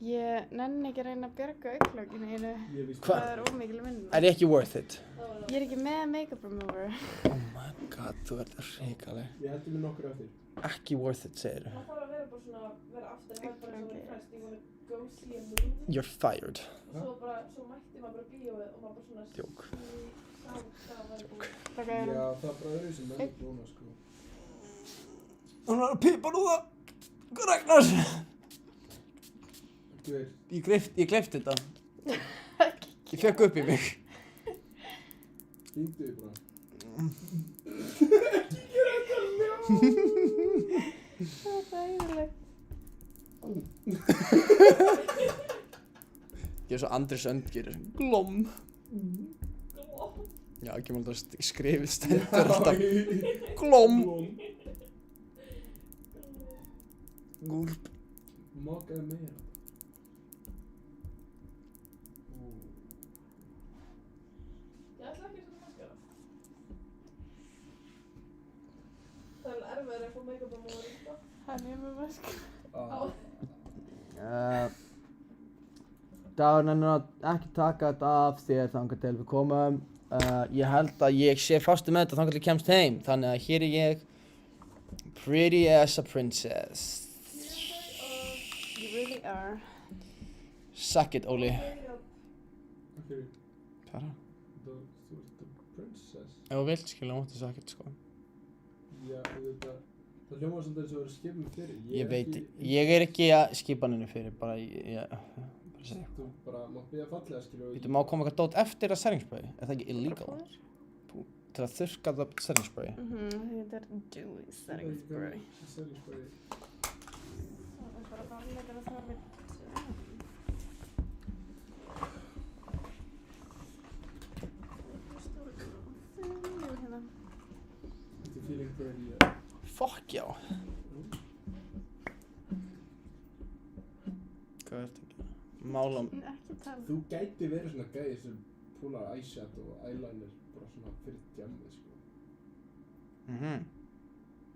ég nenni ekki að reyna að bjarga augnlokinu einu. Hvað? Það er ómikil vinna. Er ég ekki worth it? Ég er ekki með makeup remover. Oh my god, þú ert hrikaleg. Ég heldur mig nokkur eftir. Ekki worth it, segir þú. Það þarf að vera bara svona, vera aftur, það er bara svona frest, ég wanna go see a movie. You're fired. Svo mætti maður bara bíóið og maður bara svona... Djók. Já, það er bara öðru sem menn núna, sko. Hún var að pipa núna. Hvað Ragnar? Ég gleypti þetta. Ég fekk upp í mig. Hringdu þig bara. Ekki gera þetta ljó. Það er ræðilegt. Ég er svo Andris Öndgir. Glom. Já, ekki maður að skrifið stendur alltaf. Glom. Gúlp. Mokaði meira. Ég ætla ekki að setja maskara. Það er erfiðar að fá make-up remover líka. Hann er með maskara. Dagur nennir að ekki taka þetta af þér þangað til við komum. Ég held að ég sé fastu með þetta þangað til ég kemst heim. Þannig að hér er ég. Pretty as a princess. You really are. Suck it, Óli. Okay. Hvað er það? Þú ert the princess. Ef þú vilt skilja, þú mátti suck it, sko. Já, það hljómar samt eins og verið skipin fyrir. Ég veit, ég er ekki að skipa henni fyrir, bara segja. Þú bara mátt bíða fallega, skilju. Þú má koma eitthvað dót eftir að setting spray. Er það ekki illegal? Til að þurrka það setting spray. Þetta er dewy setting spray. Setting spray. Það er bara varlegar að það er Þetta er feeling pretty, Fuck já. Hvað er þetta að gera? málum. Ekki tala. Þú gæti verið svona gæði sem púlar eyeshadow og eyeliner bara svona fyrir djammið, sko.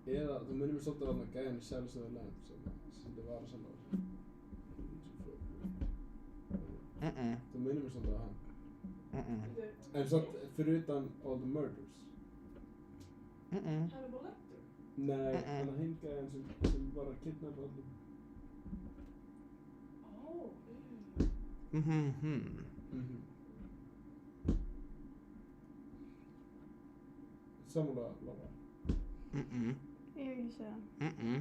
Eða, þú munir mér svolítið þarna gæðan í Silence of the Lambs sem þið var að sanna á. Þú munir mér svolítið á hann. En samt fyrir utan All the Murders. Hannibal Lecter? Nei, hann hinn gæðan sem var að kidnappa öllum. Samúla Lára. Ég hef ekki séð hann. Nei.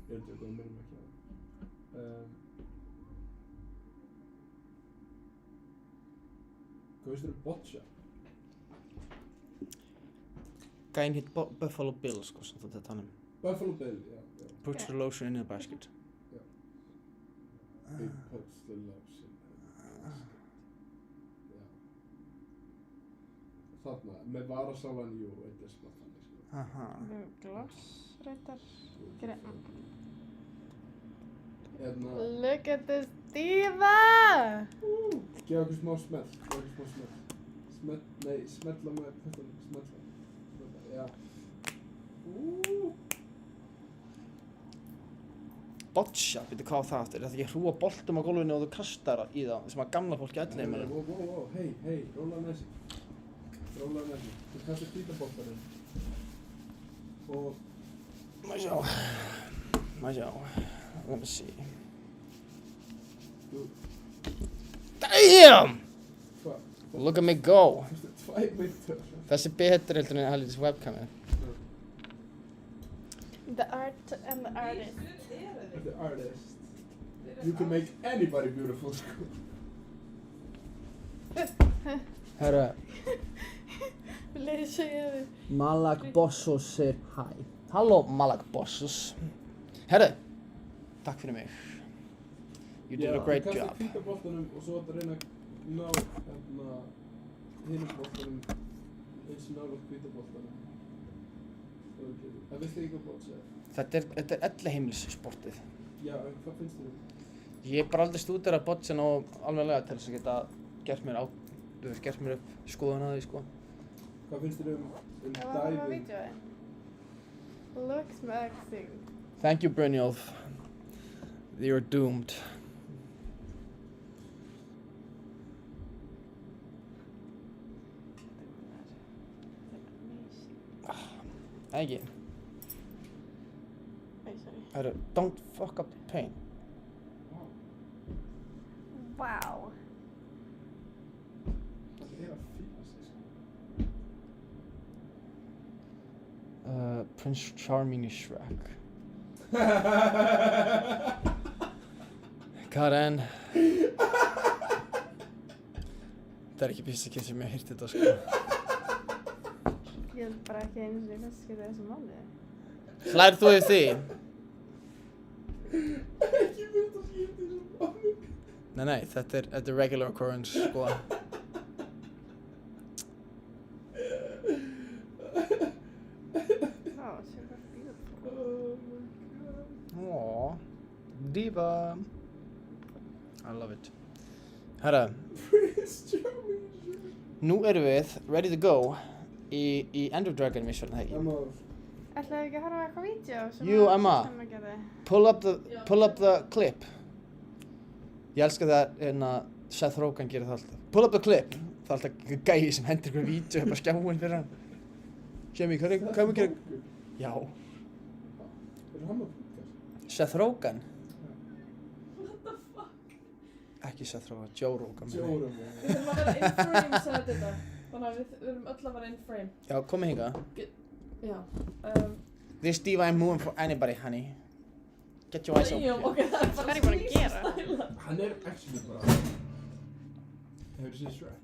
Ég veit ekki, það minnum ekki á það. Hvað veist þér Boccia? Gæinn hitt Buffalo Bill, sko, sem þú þetta hann. Buffalo Bill, já. Puts the lotion in a basket. Já. He puts the lotion in a basket. Já. Þarna, með varasálan, jú, þetta smá þannig, sko. Gloss, reyndar. Look at this diva! Gefa okkur smá smell, smetla með puttunum, smetla, já. Boccia, veitu hvað á það aftur? Er þetta ekki hrúa boltum á gólfinu og þú kastar í það, sem að gamla fólki allir með það? Wow, hey, rólaðu með sig. Þú kastar hvítaboltanum og... Má sjá. Let me see. Damn! Hvað? Look at me go. 2 myndir. Þessi betur heldur en heldur þessi webkamið. The art and the artist. The artist. You can make anybody beautiful, sko. Herra, Vil ég segja þig? Malak Bossos segir hæ. Halló, Malak Bossos. Herra, takk fyrir mig. You did a great Já, job. þú kastar hvítaboltanum og svo ættu að reyna að ná hinum boltanum eins nálægt hvítaboltanum. Það veistu ekki hvað Boccia er? Þetta er elliheimilissportið. Já, en hvað finnst þér? Ég hef bara aldrei stúderað Boccia nógu almennilega til þess að geta gert mér upp skoðun á því, sko. Hvað finnst þér um Það var hann á vídeói. Looks amazing. Thank you, Brynjolf. You're doomed. Ekki. Herru, don't fuck up the paint. Wow. Prince Charming í Shrek. Karen. Það ekki fyrsta kyn sem ég hef heyrt þetta, sko. Ég held bara ekki einu sinni fyrst skiptið þessu mánuði. Hlærð þú yfir því? Ekki fyrsta skiptið þessu mánuði. Nei, þetta er regular occurrence, sko. Aww, diva. I love it. Herra, nú erum við ready to go í End of Dragon Mission, það ekki? Ætlaðu ekki að horfa á eitthvað vídeo sem Jú, Emma, pull up the clip. Ég elska það Seth Rogen gerir það alltaf. Pull up the clip. Það er alltaf gæi sem hendur ykkur vídeo og bara skjáin fyrir hann. Jamie, hvað er að gera? Já. Seth Rogen? What the fuck? Ekki Seth Rogen, Joe Rogan. Við þurfum að vera in frame, sagði þetta. Þannig að við þurfum öll að vera in frame. Já, komið hingað. Já. This diva ain't moving for anybody, honey. Get your eyes open. Okay, það er bara Hvað er ég búin að gera? Hann actually bara... Hefur þú séð Shrek?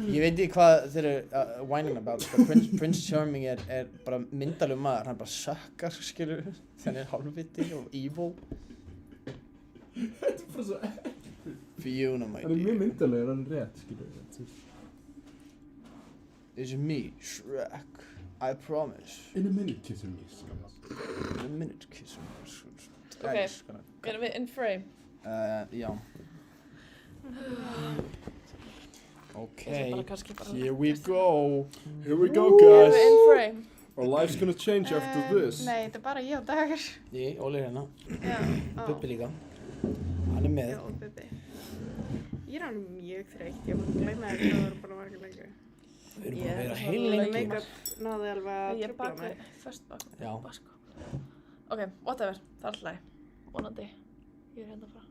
Ég veit ekki hvað þeir eru whining about, sko. Prince Charming er bara myndalegu maður, hann bara sökkar, skilur, þannig hann er hálfviti og evil. Þetta er bara svo ekkert. Fiona, my dear. Hann er mjög myndalegur, hann er rétt, skilur. It's me, Shrek. I promise. In a minute, kissing me. In a minute, kissing me. Ok, erum við in frame? Já. Okay, here we go. Here we go, Erum guys. við in frame? Our life's gonna change after this. Nei, þetta bara ég og Dagur. Óli hérna. Já. Bubbi líka. Hann með. Já, Bubbi. Ég alveg mjög þreytt. Ég var að gleyma þetta, það var bara margir lengi. Við erum bara að vera heillengi. Make-up náði alveg að Ég trufla mig. Först bak. Já. Sko. Ok, whatever. Það er alltaf læg. Vonandi. Ég hérna frá.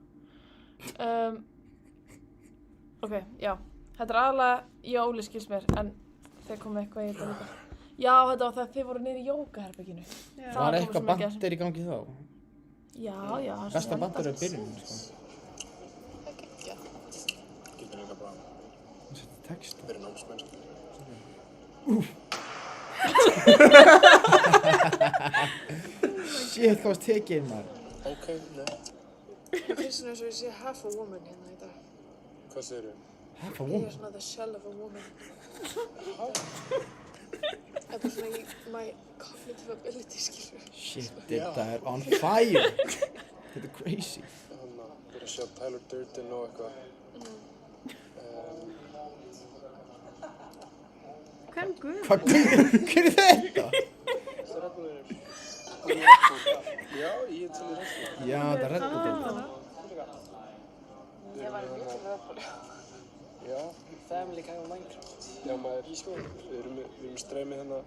Ok, já. Þetta er aðalega ég og Óli skils mér, en þeir komu eitthvað í þetta líka. Já, þetta var það að þið voru niður í jókaherberginu. Var eitthvað bandir í gangi þá? Já, já. Besta bandir er byrjunin, sko. Getur líka bara Þetta text. verið námsmennsku. Shit, hvað varst tekið inn maður? Ok, nei. Ég finnst svona eins og ég sé half a woman hérna í dag. Hvað segirðu? Half a Ég woman? er svona the shell of a woman. Þetta er svona í my cognitive ability, skilur. Shit, þetta er on fire. Þetta er crazy. Þannig að við erum að sjá Tyler Durden og eitthvað. Hvað er guð? Hver er þetta? Það er Red Bull. Já, ég er til í Red Bull. Já, þetta er Red Bull. Ég var mjög til Red Bull. Já. Family Guy og Minecraft. Já, maður, við erum með streymið hérna.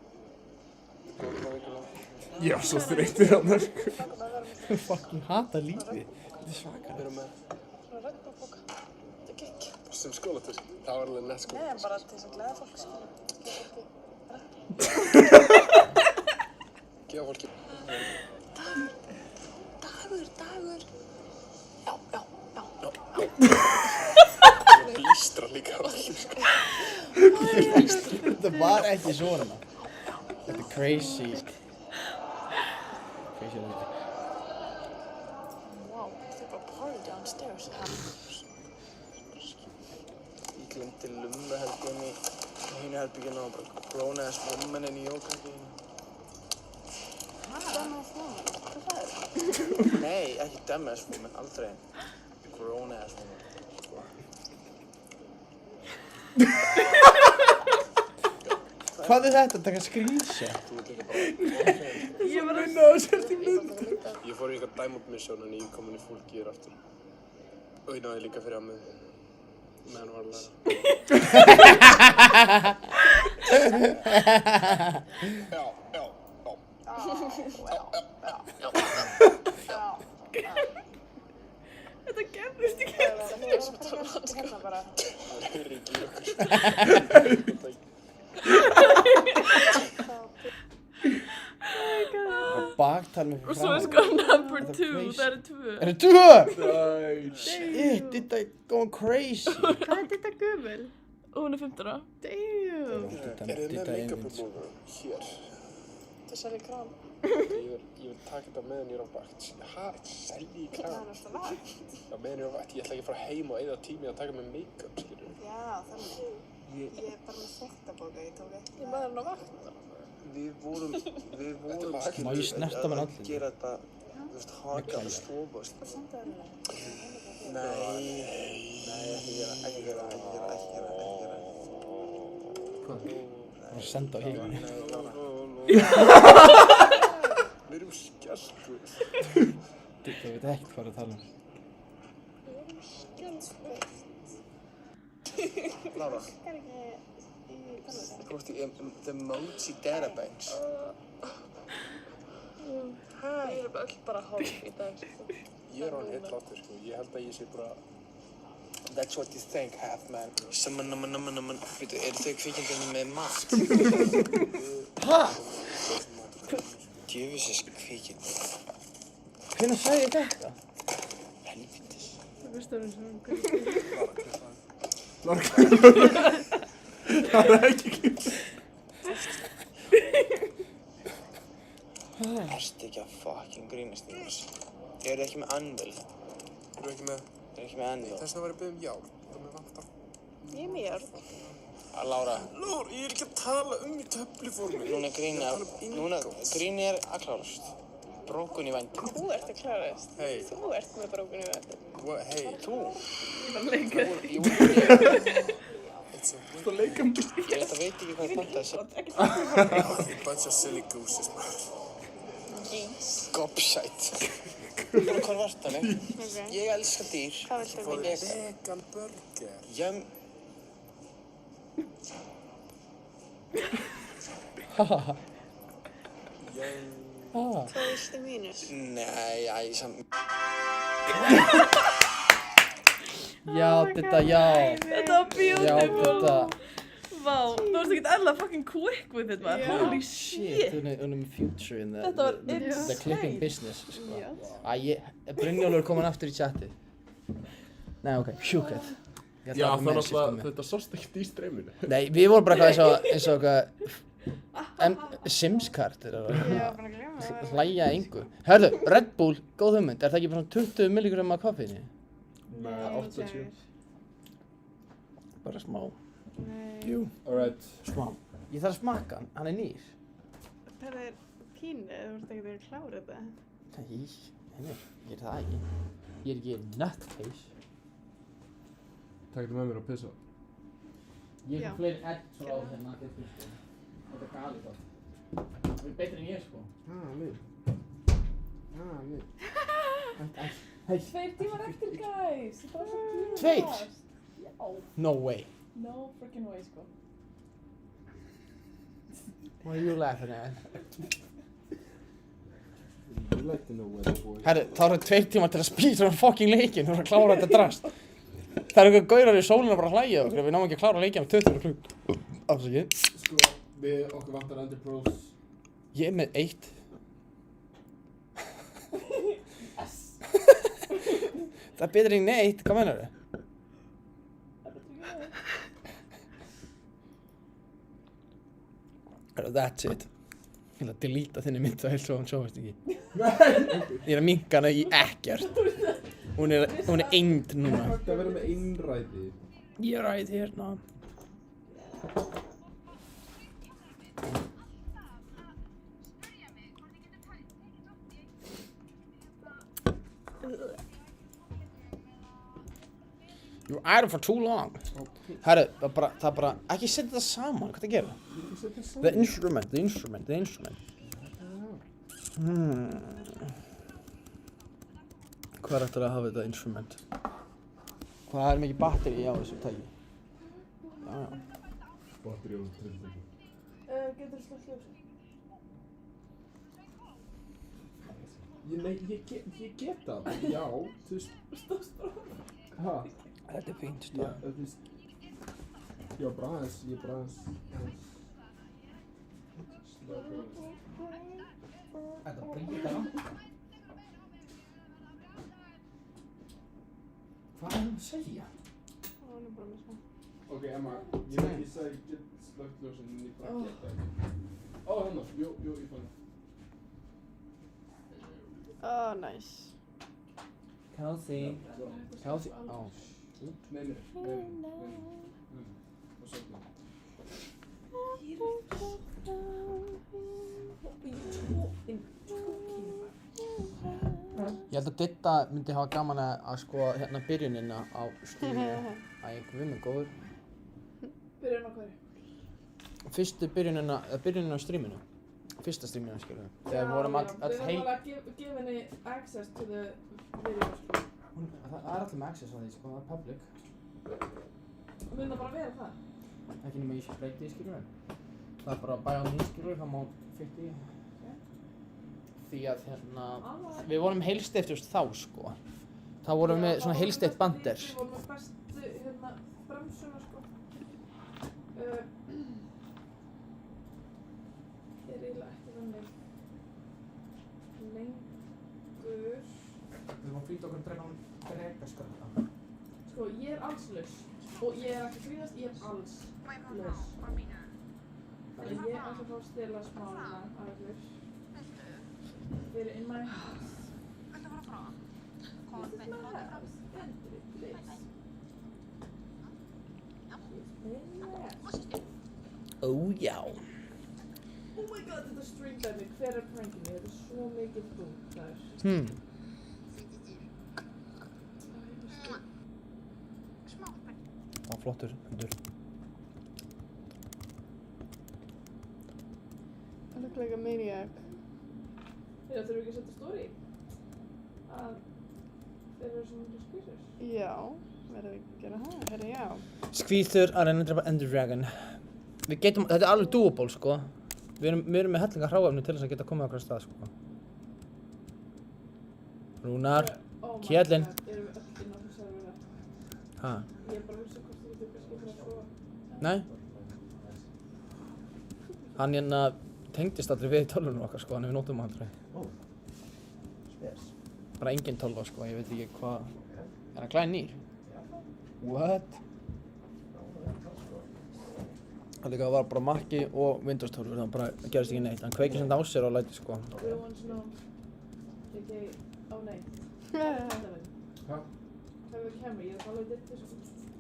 Góðum vikuna. Ég var svo þreyttur á mér. Ég fucking hata lífið. Þetta er svakar. Við erum með Svona Red Bull bóka. Þetta er gekk. sem skólatösk. Það var alveg nett Nei, skólatösk. en bara til þess að gleða fólk, skilur. Gefa fólki. Dagur. Já. Blístra líka á allir, sko. Þetta var ekki svona. Þetta er crazy. Crazy að þetta. Wow, þetta er bara party downstairs. Ég glemdi lummuherberginu í hinu herberginu og bara grown-ass woman inn í jókaherberginu. Dumbass woman, hvað það er? Nei, ekki dumbass woman, aldrei. Grown-ass woman. Hvað er þetta? Taka screenshot? Þú veit líka bara. Ég var að vinna á sérst í mynd. Ég fór í eitthvað diamond mission en ég kom inn í full gear aftur. Og ég náði líka fyrir að með. Meðan var að læra. Þetta gerðist ekki. Það er svo tónast, hérna bara. Það er ekki okkur. Og baktal með Og svo er sko number 2, það eru 2. Er það 2? Shit, þetta er going crazy. Hvað er þetta gömul? Hún er 15 ára. Damn. Er þið með make-up remover hér? Það selja krám. Ég vil taka þetta meðan ég er á vakt. Selji í krám? Það er alltaf vakt. Já, meðan ég er á vakt. Ég ætla ekki að fara heim og eyða tími að taka með make-up, skilur. Já, þannig. Ég er bara með þvottapoka, ég tók ekki. Ég maður hann á vakt. Við vorum Má ég snerta með allir? gera þetta, þú veist, haka að stofa. Nei, ekki gera. Hvað? Það var senda á hílunni. Við erum skjálkur. Ég veit ekki hvað er að tala um. Lára, þú veist, the emoji databanks. Hæ. Ég er öll bara hálf í dag. Ég er á hann heillatur, sko. Ég held að ég sé bara... That's what you think, half man. Veitu, eru þau kvikindinu með mat? Hæ? Djöfisins kvikindi. Hvenær sagði ég þetta? Helvítis. Það veist það eins og Það er ekki klipp. Ertu ekki að fucking grínast í þess? Eru þið ekki með anvil? Eru ekki með... Eru ekki með anvil? Þess vegna var ég að biðja járn. Það með vantar Ég er með járn. Lára, Lór, ég er ekki að tala í töfluformi. núna grín er að klárast. Brókun í vændi. Þú ert að klárast. Hey. Þú ert með brókun í vændi. Hey, þú? Ég var að leika þig. Þú ert að leika mig. Ég veit ekki hvað ég pantaði sér. Bunch of silly gooses, man. Gobshite. Hvað var það, ne? Ég elska dýr. Hvað viltu Ég- Vegan burger. Hvað viltu mínu? Nei, samt. Já, þetta, já. Þetta var beautiful. Já, þetta. Vá, þú varst ekkert eðla fucking quick with it, man. Holy shit. Hún er með future in Þetta var the insane. clipping business, sko. Yes. Brynjólfur er komin aftur í chatið. Nei, ok, sjúkett. Já, það var alltaf, þetta sást ekkert í streyminu. Nei, við vorum bara eitthvað eins og eitthvað Sims-kart er að hlæja engu. Hörðu, Red Bull, góð hugmynd, er það ekki bara svona 20 milligram af koffeini? Nei, 80. Bara smá. Jú. Alright. Smá. Ég þarf að smakka hann, hann er nýr. Það er pínu, þú ert ekkert að klára þetta. Nei, ég er það ekki. Ég er ekki nutcase. Takk þetta með mér að pissa. Ég hef fleiri eggs frá hérna. Þetta er galið gott. Það er betri en ég, sko. Mér. Hey. 2 tímar eftir, guys. Þetta var svo tíma. 2? Já. No way. No freaking way, sko. What are you laughing at? You like to know where the boy. Herru, þá eru 2 tímar til að spýta fucking leikinn. Þú erum að klára þetta drast. Það eru eitthvað gaurar í sólinu bara að hlæja okkur. Við náum ekki að klára leikinn á 20 klukk. Afsakið. Sko, okkur vantar Ender Pros. Ég er með 1. Yes. Það er betur en neitt. Hvað meinar þau? That's it. Ég ætla að deleta þinni mynd og svo hann sjóast ekki. Ég er að minka hana í ekkert. Hún er eingd núna. Það verður með einræði. Ég er ræð hérna. You're idle for too long. Herru, það er bara, ekki setja þetta saman, hvað það gera? The instrument. Hvað er eftir að hafa þetta instrument? Hvað er mikið batteri á þessu tæki? Já. Batteri á þessu tæki. Getur þú slögt ljósið? Nei, ég get það. Já, þú veist. Stóðst bara. Hæ? Þetta er fínt Já, þú veist. Já, bara aðeins, ég bara aðeins. Þetta brýta langt. Hvað er hann að segja? Hann er bara með smá. Ok, Emma, ég sagði get slögt ljósin en ég bara get það ekki. Ó, hérna, jú, ég fann það. Nice. Kelsey. Kelsey. Oh, shoot. Nei. Og svolítið. Ég held að Ditta myndi hafa gaman að skoða hérna byrjunina á stríminu. Æ, guð mig góður. Byrjun á hverju? Byrjunin á stríminu. Fyrsta stríminu, skilur við. Þegar við vorum öll Við vorum alveg að gefa henni access to the video, sko. Það er allir með access á því, sko, það er public. Mun það bara vera það? Ekki nema ég sé breyti, skilur við. Það er bara að bæja á því, skilur við, það má fyrst í. Því að hérna, við vorum heilsteypt þá, sko. Þá vorum við með svona heilsteypt bandir. Við vorum með bestu, hérna, bremsuna, sko. Ég er eiginlega ekki þannig lengur. Við vorum flýta okkur að drepa skrölda. Sko, ég er allslaus. Og ég er ekki fríðast, ég er allslaus. Þannig ég ætla að fá að stela smána af ykkur. They're in my house. This is my house. Enter it, please. já. Oh my god, þetta string dæmi, hver prankið mig? Þetta svo mikið þú, það Flottur hundur. I look like a maniac. Já, þurfum við ekki að setja story? Að þeir eru svona skvísur? Já, verðum við ekki að gera það? Herri, já. Skvíþur að reyna að drepa Ender Dragon. Við getum, þetta er alveg doable sko. Við erum með hellinga hráefni til þess að geta komið okkar stað sko. Rúnar, Kjellin. Erum við öll inn á þessu servera? Ha? Ég er bara að hugsa hvort þú getur kannski fyrir að sofa. Nei. Hann hérna tengdist aldrei við tölvunum okkar sko, þannig við nótum hann aldrei. Bara engin tölva sko, ég veit ekki hvað. Er hann glænýr? What? Það líka var bara Makki og Windows tölvur, þannig bara gerist ekki neitt. Hann kveikir sem á sér og læti sko. Real ones know. Ekki á neitt. Hæ? Hefur við camera, ég er alveg ditt sko.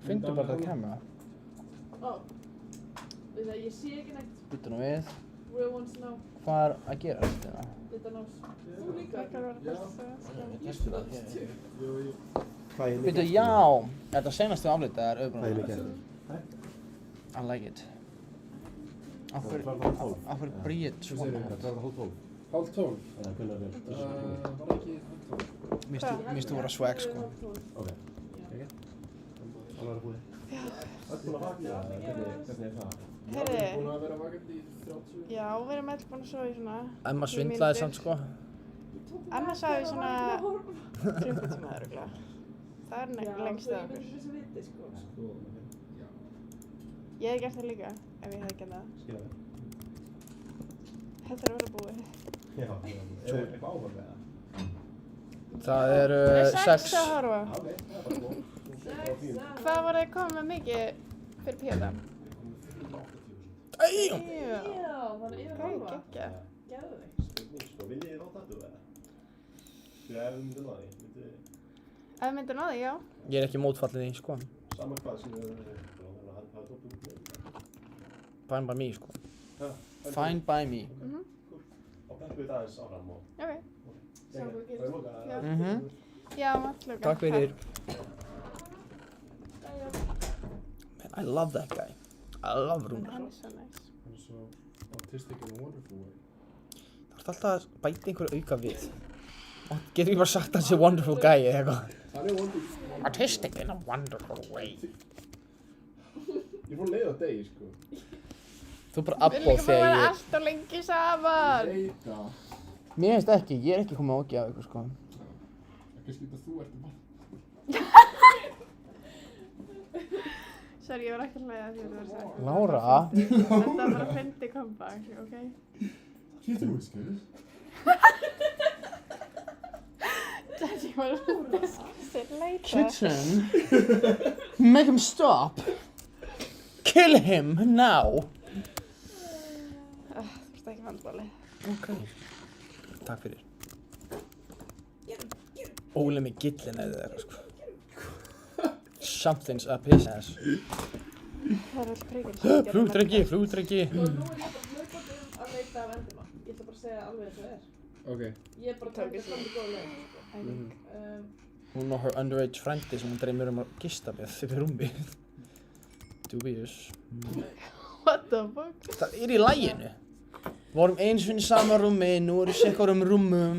Finndu bara það camera. Ó. Við það, ég sé ekki neitt. Byttu nú við. Real ones know. Hvað er að gera þetta? Þetta nás. Þú líka. Það kan vera fyrst. Testu það hér. Byttu, já. Þetta senastu aflitað er auðvitað. I like it. Af hverju bríð svona? Hvað er það hálf 12? Hálf 12? Það er kunnar vel. Var ekki hálf 12? Mér finnst þú vera swag sko. Ok. Alveg að búið. Já. Öll búin að vakna? Hvernig er það? Herri. Búin að vera vakandi í 30? Já, við erum öll búin að sofa í svona... Emma svindlaði samt sko. Emma sagði svona 30 tíma örugglega. Það er lengst af okkur. Ég hef gert það líka, ef ég hef gert það. Skilja það. Þetta er að vera búið. Já, er eitthvað áhörð með það? Það eru 6. að horfa. Hvað var þið komið með mikið fyrir Péta? Já, þannig yfir hálfa. Gekkja. Geðveikt. Spurning sko, viljið þið ná tattu eða? Þegar ef við myndum á því, Ef við myndum á því, já. Ég er ekki mótfallið því sko. Saman hvað sem við höfum Fine by me sko. Ha, Fine by me. Og peppum við aðeins áfram og... Ok. Sjáum við gerir. Já, maður loka. Takk fyrir. Man, I love that guy. I love Rúnar. Hann er svo nice. Hann er svo autistic in a wonderful way. Það er alltaf að bæta einhverju auka við. Getur ekki bara sagt að hann sé wonderful guy eða eitthvað? Hann er wonderful. Autistic in a wonderful way. Ég fór leið á degi sko. Þú bara abbóð þegar Við erum líka búin að vera allt og lengi saman. Ég veit það. Mér finnst ekki, ég er ekki komið að ógeða ykkur sko. Ekki skýta þú ert í mann. Sorry, ég var ekki að hlæja því að þú verður sagt. Lára? Þetta var bara fyndi comeback, ok? Skýta þú skýta? Daddy var að discuss it later. Kitchen? Make him stop. Kill him now. Þú ert ekki vandbálið. Ok. Takk fyrir. Óli með gillin eða eitthvað sko. Something's up his ass. Það er all príkinn. Flugdrengi, flugdrengi. Og nú er ég bara hlaupa að leita af endima. Ég ætla bara að segja alveg eins og er. Ok. Ég er bara að taka þetta í góða leið, sko. Hún og her underage frendi sem hún dreymir að gista með yfir rúmi. Dubious. What the fuck? Það er í laginu. Vorum eins og í sama rúmi, nú eru sikkurum rúmum.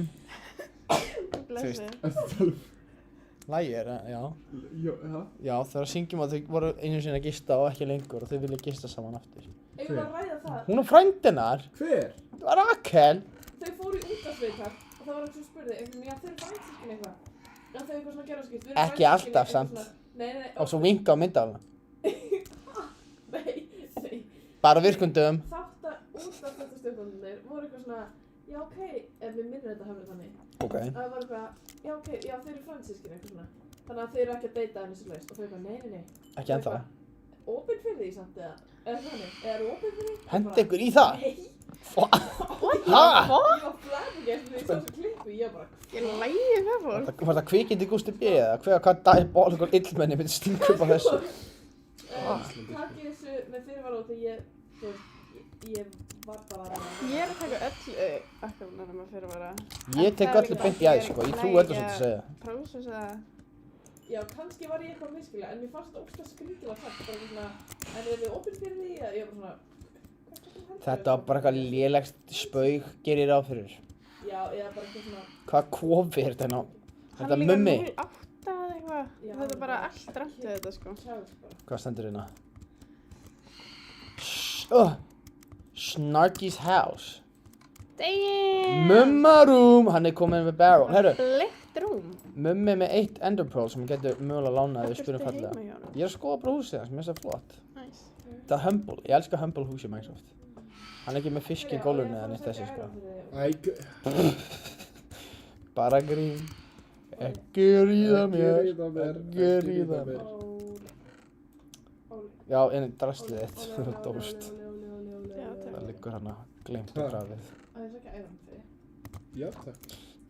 Blessi. Lagi er, já. Já, þegar syngjum að þau voru einu sinni að gista og ekki lengur og þau vilja gista saman aftur. Eigum við að ræða það? Hún og frændinar. Hver? Það var Rakel. Þau fóru í útvarpsviðtal og það var einhvern sem spurði, já þau eru frændsyskin eitthvað. Já þau eitthvað svona gerðarskipt. Ekki alltaf samt. Nei. Og svo vinka á myndafna. Nei. Bara virkundum. Þátt að útvarpsviðtalstjórnarnir voru eitthvað svona, já ok, ef við minnum þetta hafði þannig. Ok. Það var eitthvað, já ok, já þau eru frændsyskin eitthvað svona. Þannig að þau eru ekki að deyta henni svo laust og þau eitthvað, nei. Ekki ennþá. Opinn fyrir því samt eða? Eða þannig? Eða opinn fyrir því? Hendi ykkur í það? Nei. What? Ég var flabbergasted þegar ég sá þessu klippu, ég bara, ég lægi með fólk. Var það kvikindi Gústi B eða? Hvað diabolical illmenni myndi stinga upp á þessu? Takk þessu með fyrirvara út að ég þú veist, ég var bara að Ég er að taka öllu akkurunum að fyrirvara. Ég tek öllu beint í æð, sko. Ég trúi öllu sem þú segja. Prósess eða... Já, kannski var ég eitthvað miskilja, en mér fannst ógst að skringilega sagt, bara svona, en þið opinn fyrir því, eða ég var svona, Þetta var bara eitthvað lélegt spaug, gerir ráð fyrir. já, eða bara eitthvað svona, Hvað kofi er þetta ná? Þetta Hann mummi. er líka 08 eða eitthvað. Þetta er bara allt rænt við þetta, sko. Hvað stendur hérna? Snarky's house. Damn! Mummaroom! Hann er komin með barrel. Herru, Blitt rúm. mummi með 1 enderpearl sem getur mögulega lánað ef við spyrum Akkur ertu fallega. heima hjá honum? Ég er að skoða bara húsið hans, mér finnst það flott. Nice. Það er humble. Ég elska humble hús í Minecraft. Hann er ekki með fisk í gólfinu eða neitt þessi, sko. Bara grín. Ekki ríða mér. Ekki ríða mér. Já, en draslið þitt. Þú dóst. Það liggur hana gleymt á grafið. að þess ekki æðan fyrir. Já, takk.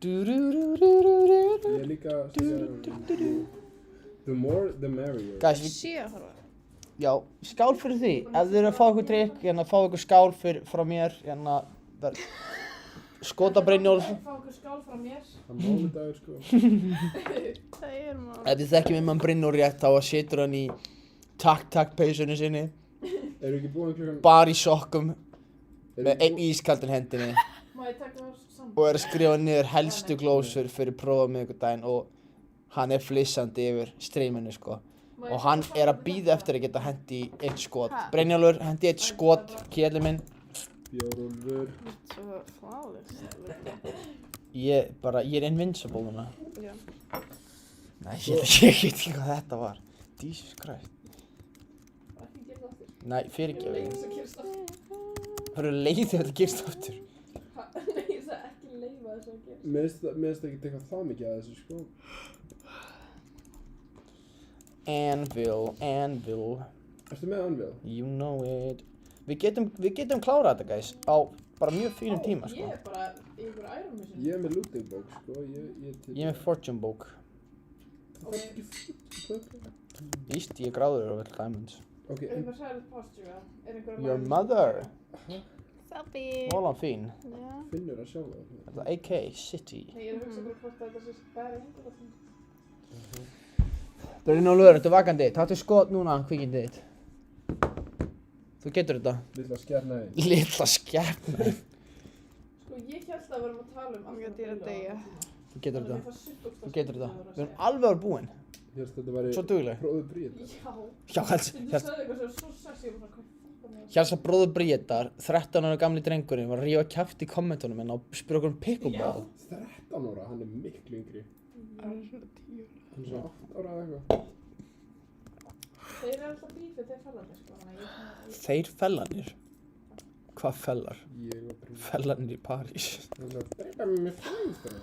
Ég Ég er líka að segja the more the merrier. Guys, við... Sjö að horfa. Já, skál fyrir því. Ef þið eru að fá ykkur drikk, hérna fá ykkur skál frá mér, hérna skotabrennjól. Fá okkur skál frá mér. Það er mánudagur, sko. Það er mál. Ef þið þekkjum mann Brynjól rétt, þá setur hann í takk peysunni sinni. Eru ekki búin klukkan... Bara í sokkum. Með einn ískaldan hendinni. Má ég taka það saman? Og er að skrifa niður helstu glósur fyrir prófa miðvikudaginn og hann er flissandi yfir streaminu, sko. Og hann er að bíða eftir að geta hendi í 1 skot. Brynjólfur, hendi 1 skot, kélið minn. Bjórólfur. Svo flawless. Ég er invincible núna. Já. Nei, ég veit ekki hvað þetta var. Jesus Christ. Ekki gera það aftur. Nei, fyrirgefðu. Leiðis að gerast aftur. Það eru leiðið að þetta gerst aftur. Nei, ég sagði ekki leifa þess að gerast. Mér finnst ekki tekað það mikið að þessu, sko. Anvil. Ertu með Anvil? You know it. Við getum klárað þetta, guys, á bara mjög fínum tíma, sko. Ég er bara í ykkur Iron Mission. Ég er með looting bók, sko. Ég er með fortune bók. Það er ekki fortune bók. Víst, ég er gráður á all diamonds. Ok, Er eitthvað silent posture, er einhver að... Your mother. Selfie. Volan fín. Já. Finnur að sjá það. Þetta er AK City. Nei, ég er að hugsa bara hvort að þetta sé bara einhver að það. Brynjólfur, þetta er vakandi. Taktu skot núna, kvikindið þitt. Þú getur þetta. Lilla skjarnaði. Lilla skjarnaði. Sko, ég held að við erum að tala um Ég er að deyja. Þú getur þetta. Þú getur þetta. Við erum alveg að búin. Ég held að þetta væri... Svo dugleg. Bróður Bríðar. Já, Þú sagði eitthvað sem var svo sexy og bara hvað. Hjalsa bróður Bríðar, 13 ára gamli drengurinn, var að rífa kjaft í kommentunum en að spyrja okkur um pickleball. 13 ára, hann er miklu yngri. Hann er svona 10 ára. Hann er svona 8 ára eða eitthvað. Þeir eru alltaf bífið, þeir fellanir, sko, þannig að ég... Þeir fellanir? Hvað fellar? Ég var Bríðar. Fellanir í París. Það er bara með fænstra.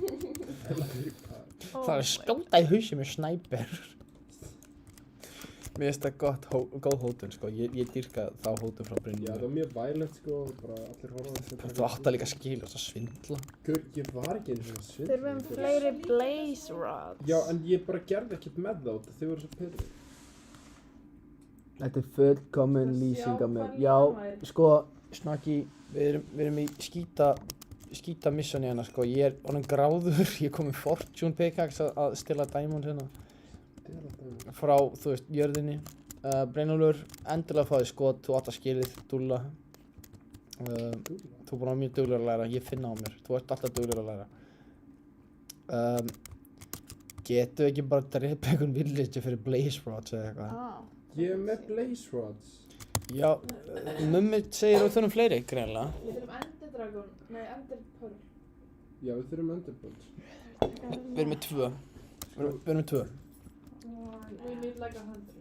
Fellanir í París. Það er skjóta í hausi með snæper. Mér finnst það góð hótun, sko. Ég dýrka þá hótun frá Brynjólfi. Já, það var mjög violent, sko, bara allir horfa á þessu. Þú átt að líka skilja þess að svindla. Ég var ekki einu svona svindla. Þurfum fleiri blaze rods. Já, en ég bara gerði ekkert með þá, þau voru svo pyrrið. Þetta er fullkomin lýsing af mér. Já, sko, Snarky, við erum í skýta missioni hérna, sko. Ég er honum gráður, ég kom með fortune pickaxe að stila diamond hérna. Frá, þú veist, jörðinni. Brynjólfur, endilega fáið skot, þú átt að skilið, dúlla. Þú er bara mjög duglegur að læra, ég finna á mér. Þú ert alltaf duglegur að læra. Getum við ekki bara að drepa einhvern villager fyrir blaze rods eða eitthvað? Ég er með blaze rods. Já, mummi segir að við þurfum fleiri, greinlega. Við þurfum Ender Dragon, nei, Ender Pearl. Já, við þurfum enderpearls. Við erum með 2. Við erum með 2. We need like 100.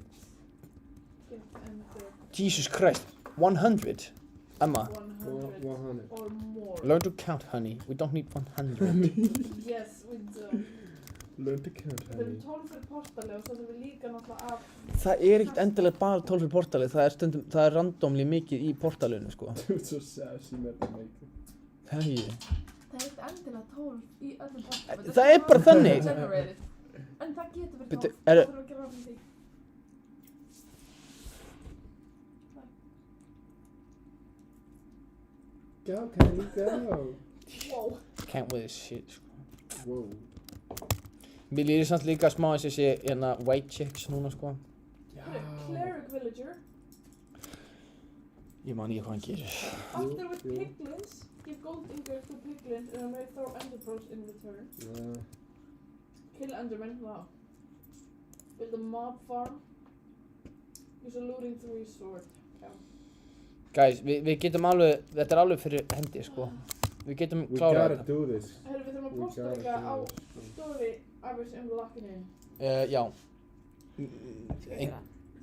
Get Ender. Jesus Christ, 100? Emma, 100 or more. learn to count, honey. We don't need 100. Yes, we do. Learn to count, Við honey. þurfum 12 fyrir portali og svo þurfum við líka náttúrulega af... Það er ekkert endilega bara 12 fyrir portalið, það er randomli mikið í portalinu, sko. Þú ert svo sassy með þetta make-up. Það er ég. Það er ekkert endilega 12 í öllum portalum. Það er bara þannig. Generated. En það getur verið 12. Bíddu, Það þurfum að gera ráð fyrir því. Go, Kylie, go. Wow. Can't with this shit, sko. Wow. Mér líður samt líka smá eins og sé hérna white chicks núna, sko. Cleric villager. Ég man ekki hvað hann gerir. After with piglins, give gold ingots to piglins and may throw ender pearls in return. Kill endermen, wow. Build a mob farm. Use a looting through his sword. Já. Guys, við getum alveg, þetta alveg fyrir hendi, sko. Við getum klárað þetta. We gotta do this. Herru, við þurfum að posta eitthvað á story Iris in lockinu. Já.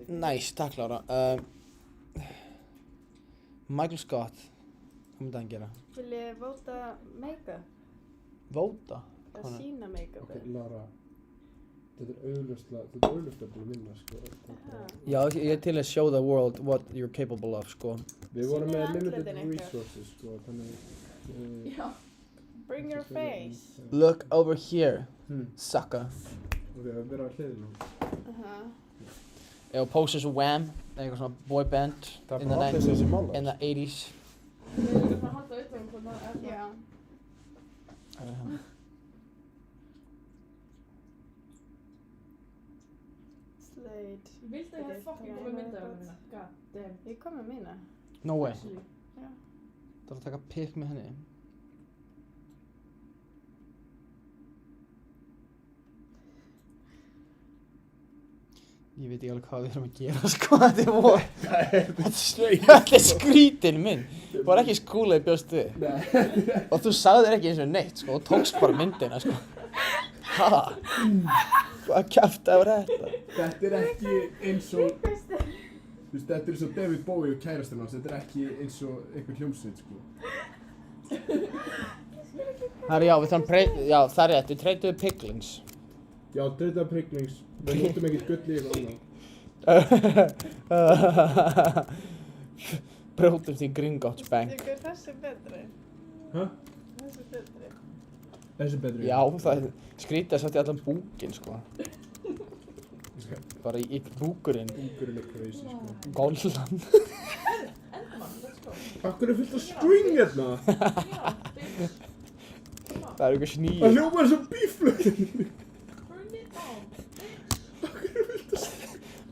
Nice, takk Lára. Michael Scott, hvað myndi hann gera? Vil ég vóta make-up? Vóta? Að sína make-up? Ok, Lara. Þetta er auðvitað búin að vinna, sko. Já, ég er til að show the world what you're capable of, sko. Við vorum með limited resources, sko, þannig... Já. Bring your face. Look over here, sucker. Ok, við verðum að hliðina. Eða Poses og Wham, eitthvað svona boyband in the 90s, in the 80s. Við erum að halda utan hvað það er. Já. Slade. Viltu að ég fucking kom með myndaðum mína? God damn. Ég kom með mína. No way. Já. Það er að taka pic með henni. Ég veit ekki alveg hvað við erum að gera, sko, þetta er skrítin minn. Þú var ekki skúlega bjóst við. Nei. Og þú sagðir ekki eins og neitt, sko, og tókst bara myndina, sko. Ha? Hvað kjafta var þetta? Þetta er ekki eins og, þú veist, þetta er eins og David Bowie og kærastinn hans, þetta er ekki eins og einhver hljómsveit, sko. Herri, já, það er rétt, við treytuðum piglings. Já, treytuðum piglings. Við notum ekkert gull í eitthvað annað. Brjótumst í Gringotts-bank. Ykkur, þessi er betri. Hæ? Þessi er betri. Þessi er betri? Já, það er skrítið að setja allan búkinn, sko. Bara í búkurinn. Búkurinn er crazy, sko. Gollan. Akkur er fullt af string hérna? Það er eitthvað snýr. Það hljómar eins og bíflögin.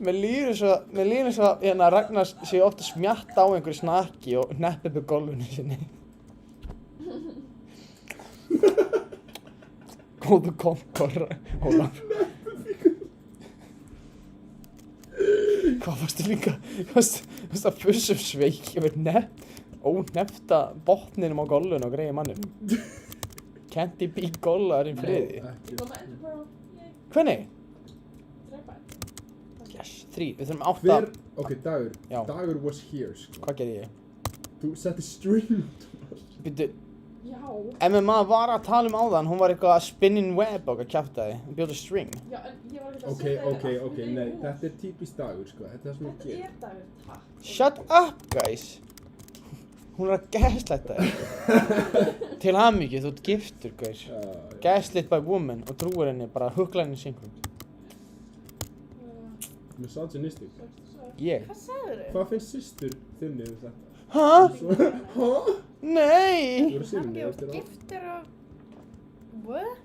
Mér líður svo hérna Ragnar sé ofta smjatta á einhverju snakki og neppi upp í golfinu sinni. Góðu konkor, Ólaf. Hvað varstu líka, varstu að fussum sveik yfir ónefta botninum á golfinu og greiði mannum. Can't be gollaður í friði. Hvernig? Yes, 3, við þurfum 8. Ok, Dagur. Já. Dagur was here, sko. Hvað gerði ég? Þú setti string. Býttu. Já. MMA var að tala áðan, hún var eitthvað spinning web og eitthvað kjaftaði. Hún bjóði string. Já, en ég var ekki að setja Ok, nei, þetta er típist Dagur, sko. Þetta er það sem ég ger. Þetta er Dagur, takk. Shut up, guys. Hún er að gaslighta þig. Til hamingju, þú ert giftur, guys. Gaslit by woman og trúir henni bara hugla henni syngrun. Misogynistic. Ég? Hvað sagður þau? Hvað finnst systur þinni um þetta? Hæ? Hæ? Nei! Þú eru sinni, Hann bjóð giftur og... What?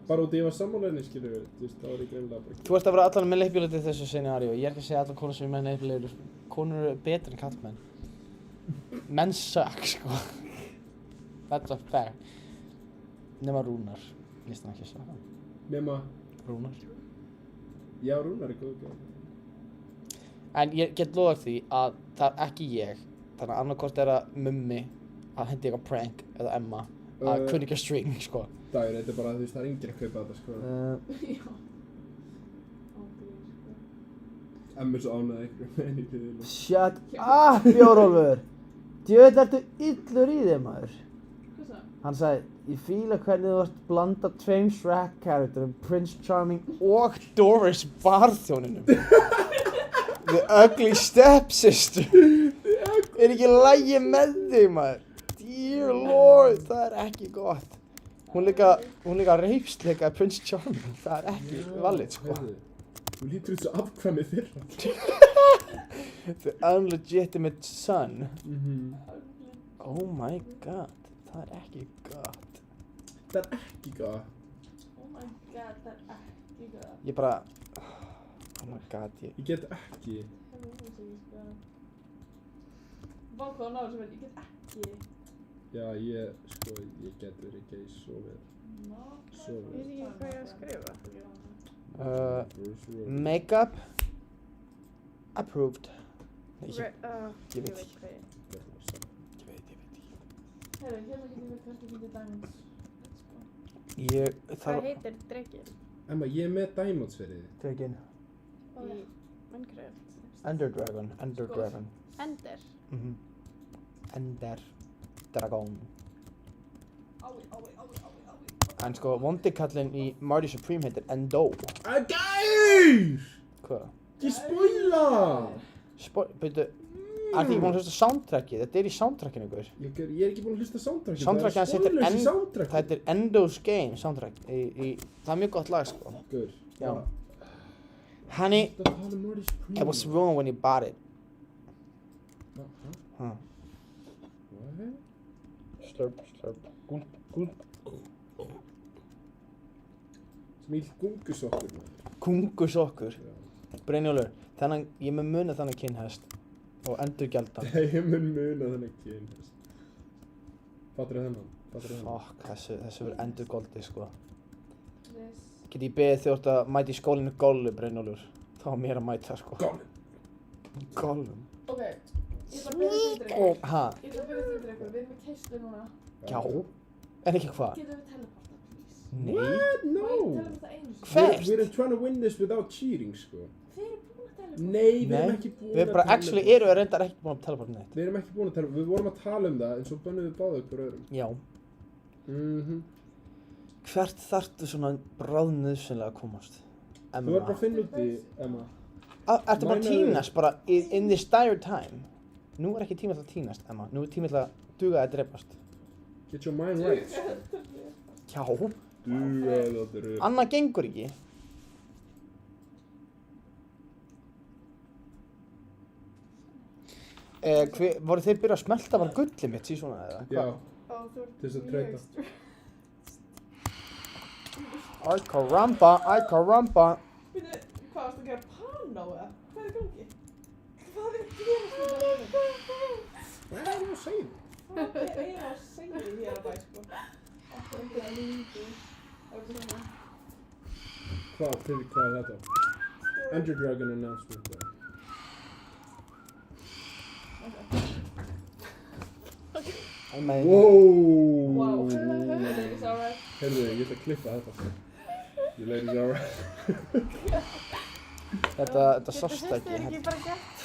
Bara út í að var sammála henni, skilur við, þú veist, þá er ég greinlega bara... Þú ert að vera allan með leikbílandi þessu scenaríu. Ég er ekki að segja allar konur sem er með leikbílandi. Konur eru betri en kallmenn. Menn suck, sko. That's a fact. Nema Rúnar. Líst hann ekki að segja það. Nema? Rúnar. Já, Rúnar er góð gæð. En ég get loðað því að það er ekki ég. Þannig að annarkort er að mummi að hendi eitthvað prank eða Emma að kunni ekki að string, sko. Dagur, þetta er bara, þú veist, það er enginn að kaupa þetta, sko. Já. Emma er svo ánægð ykkur með henni til því. Shut up, Bjórólfur! Djöðl ertu illur í þig, maður. Hvað það? Hann sagði, ég fíla hvernig þú ert blanda tveim Shrek-karakterum, Prince Charming og Doris barþjóninum. The ugly stepsister. Er ekki lægi með þig, maður? Dear Lord, það er ekki gott. Hún líka reipsleika Prince Charming, það er ekki valið, sko. Þú lítur út svo afkvæmið þeirra. The unlegitimate son. Oh my god, það er ekki gott. Það er ekki gott. Oh my god, það er ekki gott. Ég bara, oh my god, Ég get ekki. Það er sko. Vá hvað náður sem er, ég get ekki. Já, ég get verið gay svo vel. Svo Ég vel. veit ekki hvað ég að skrifa. Makeup approved. Nei, Ég veit ég veit hvað ekki. ég. Herru, hérna getum við kannski fundið diamonds. Ég Hvað þarf... heitir drekinn? Emma, ég er með diamonds fyrir þið. Drekinn. Í Minecraft. Ender Dragon. Ender. Ender Dragon. Ái. En sko, vondikallinn í Marty Supreme heitir Endo. Gæir! Hvað? Ekki spoila! Beidu, er þið ekki búin að hlusta soundtrackið? Þetta er í soundtrackinu ykkur. Ég er ekki búin að hlusta soundtrackið. Soundtrackið hans heitir Það er soundtrackið. Það heitir Endo's Game soundtrack. Það er mjög gott lag sko. Guður. Já. Honey, it was wrong when you bought it. Huh. What? Slurp. Gulp. Smíl gungusokkur. Kungusokkur. Brynjólfur, ég mun muna þannig kynhest og endurgjaldan. Ég mun muna þannig kynhest. Fattur þennan? Fuck, þessu verður endurgoldi sko. Get ég beðið þjótt að mæta í skólinu Gollu, Brynjólfur. Þá var mér að mæta sko. Gollum. Ok, ég ætla að byrja að sýndra ykkur. Ha? Ég ætla að byrja að sýndra ykkur, við erum með keislu núna. Já. En ekki hvað? Getum við teleporta, please? Nei. What? No! Teleporta einu sinni. Hvert? We're trying to win this without cheating, sko. Þið eru búin að teleporta. Nei, við erum ekki búin að Við bara actually erum reyndar ekki búin að teleporta neitt. Við erum ekki búin að teleporta. Við vorum að tala um það, en svo bönnum við báðu ykkur öðrum. Já. Hvert þarftu svona bráðnauðsynlega að komast? Þú verður bara að finna út í, Emma. Ertu bara að tínast bara in this dire time? Nú er ekki tími til að tínast, Emma. Nú er tími til að duga að drepast. Get your mind right. Já. Duga að drepast. Annað gengur ekki. Voru þeir byrjað að smelta bara gullið mitt í svona eða? Já. Til þess að treyta. Ay caramba. Veitu, hvað varstu að gera panó eða? Hvað er í gangi? Hvað er að gerast með þetta? Hvað er það að segja? Hvað er að segja hér að bæ, sko? Okkur einhverja lífi. Hvað er þetta? Ender Dragon announcement. Wow! Ladies alright. Heyrðu, ég ætla að klippa þetta. You ladies alright. Þetta sást ekki. Þetta er ekki bara gett.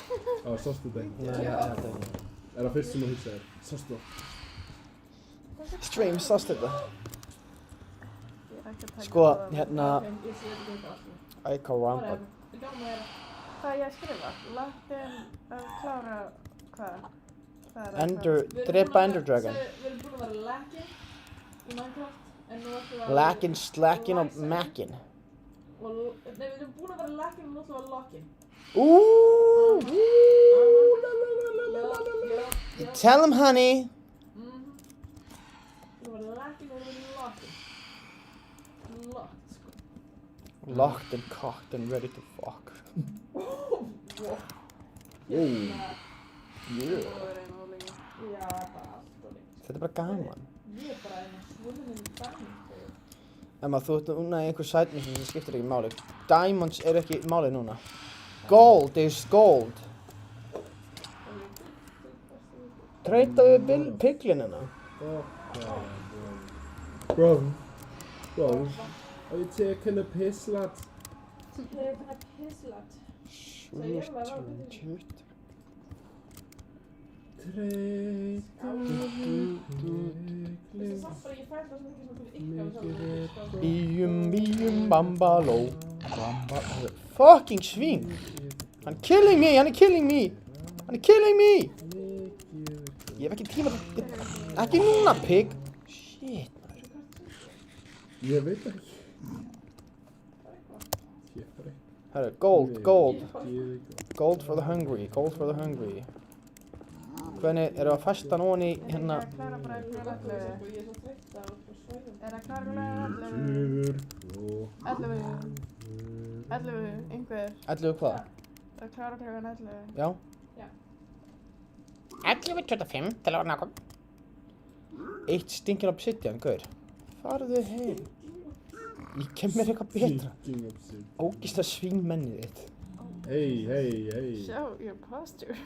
Á, sástu þetta ekki? Nei, þetta ekki. Er það fyrst sem að hugsa þér? Sástu það? Stream, sást þetta? Sko, hérna... Ay caramba. Hvað er ég að skrifa? Latin að klára hvað? Drepa Ender Dragon. Við erum búin að vera lacking í Minecraft, en nú ætlum við að... Lacking, slacking og macking. Nei, við erum búin að vera lacking og nú ætlum við að locking. Tell him, honey. Við erum að vera lacking og við erum locking. Locked, sko. Locked and cocked and ready to fuck. Yeah. Já, bara allt og lengt. Þetta er bara gaman. Ég er bara einn að svunna minn í diamond. Emma, þú ert núna í einhver side mission sem skiptir ekki máli. Diamonds eru ekki málið núna. Gold is gold. Treyta við piglinina. Bro. Are you taking a piss, lad? Taking a piss, lad. Shit. Bíum, bambaló. Fucking svín. Hann killing me. Ég hef ekki tíma til... Ekki núna, pig. Shit, maður. Ég veit ekki. Herru, gold. Gold for the hungry. Hvernig, erum við að festa hann ofan í hérna? Klara bara klukkan 11. Er það klara klukkan 11? 11, einhver. 11 hvað? Það er klara klukkan 11. Já. Já. 11:25 til að vera nákvæm. Eitt stinkin obsidian, gaur. Farðu heim. Ég kem mér eitthvað betra. Ógeðslega svínmennið þitt. Hey. Show your posture.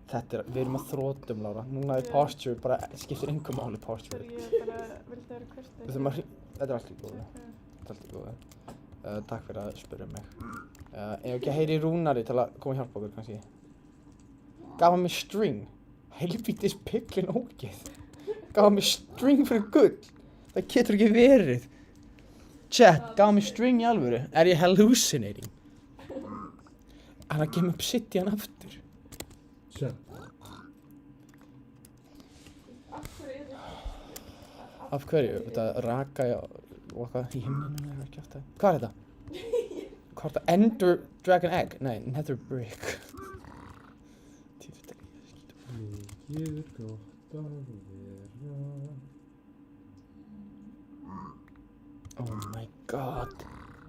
Þetta við erum að þrótum, Lára. Núna er posture bara, skiptir engu máli posture. Ég bara vildi vera kurteis. Við þurfum að þetta er allt í góðu. Þetta er allt í góðu. Takk fyrir að spyrja mig. Ef ekki að heyri Rúnari til að koma að hjálpa okkur, kannski. Gaf hann mér string. Helvítis piglin ógeð. Gaf hann mér string fyrir gull. Það getur ekki verið. Chat, gaf hann mér string í alvöru. Er ég hallucinating? Hann að gefa mig obsidian aftur. Chat. Af hverju? Þetta raka og eitthvað í himninum eða ekki aftur. Hvað er þetta? Hvað er þetta? Ender Dragon Egg? Nei, Nether Brick. Mikið gott að vera. Oh my god.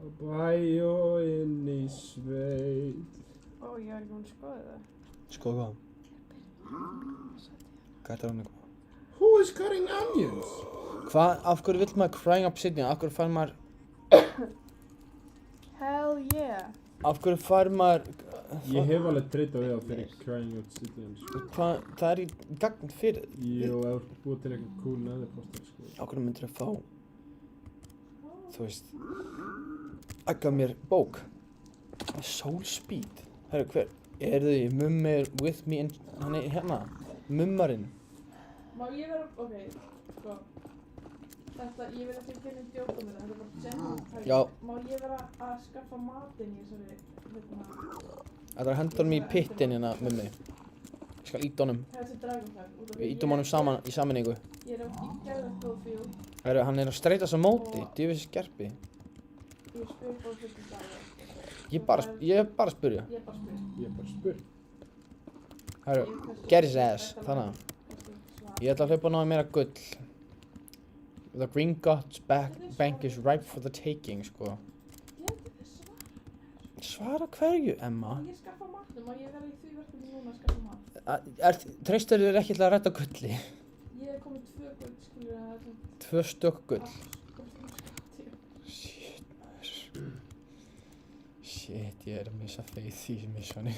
Á bæ og inn í sveit. Ó, ég var ekki búin að skoða það. Skoða hvað? Hvað er það um eitthvað? Who is cutting onions? Hvað, af hverju vill maður crying obsidian? Af hverju fær maður... Hell yeah. Af hverju fær maður... Ég hef alveg treytað við á fyrir crying obsidian, sko. Hvað, það er í gagn fyrir... Jú, ef þú ert búið til eitthvað cool neðurpostar, sko. Af hverju myndir að fá... Þú veist... Það gaf mér bók. Soul Speed. Herru, hver? Er þið mummi with me in... Hann er hérna. Mummarinn. Má ég vera... Ok, sko. Þetta, ég vil ekki finna djóka með það, þetta er bara general tæki. Já. Má ég vera að skaffa matinn í þessari, hérna... Það er að henda honum í pittin hérna, mummi. Ég skal íta honum. Þessi dragonflag. Við ítum honum saman í sammenningu. Ég er ekki gæðið góð fíl. Herru, hann er að streyta svo móti. Djöfis skerpi. Ég spyr bara fyrir dagar. Ég er bara að spyrja. Ég er bara að spyr. Ég er bara að spyr. Herru, get his ass. Þannig að. Ég ætla að hlaupa og náða meira gull. The green gods bank is ripe for the taking, sko. Svara hverju, Emma? Ég skaffa matnum, má ég vera í því verkefni núna að skaffa mat? Treystur þér ekki til að redda gulli? Ég hef komið 2 gull, skilur það. 2 stök gull. Shit, ég er að missa faith í missjoni.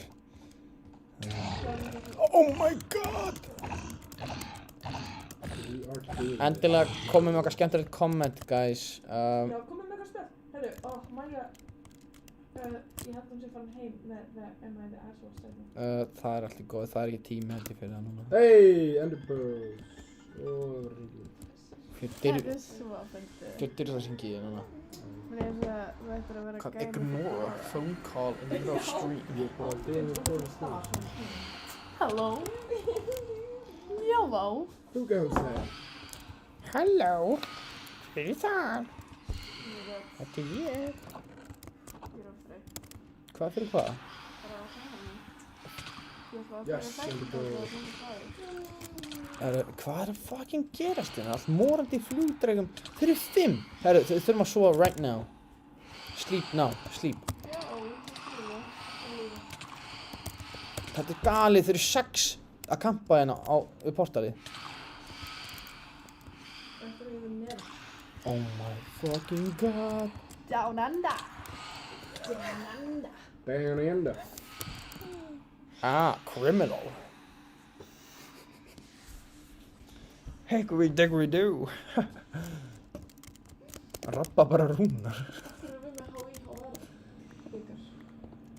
Oh my god! Endilega komið með okkar skemmtilegt komment, guys. Já, komið með okkar spjall. Herru, Maja, ég held hún sé farin heim með Emma in the Asshole stefni. Það er alltaf góð, það er ekki tími held ég fyrir það núna. Hey, Enderpearls. Þetta er svo að fyndið. Þetta er það sem gíði núna. Mér er það, þú ættir að vera Can ignore a phone call in the middle of street. Hello. Jáló. Who goes there? Halló. Hver er það? Þetta er ég. Ég er á þreytt. Hvað fyrir hvað? Yes, Enderpearls. Hvað er að fucking gerast hérna? Allt morandi í flugdregum. Þeir eru 5. Herru, þau þurfum að sofa right now. Sleep now, sleep. Þetta er galið, þeir eru 6 að kampa hérna við portalið. Oh my fucking god. Down under. Down under. Down under. Criminal. Hickory dickory do. Rappa bara Rúnar.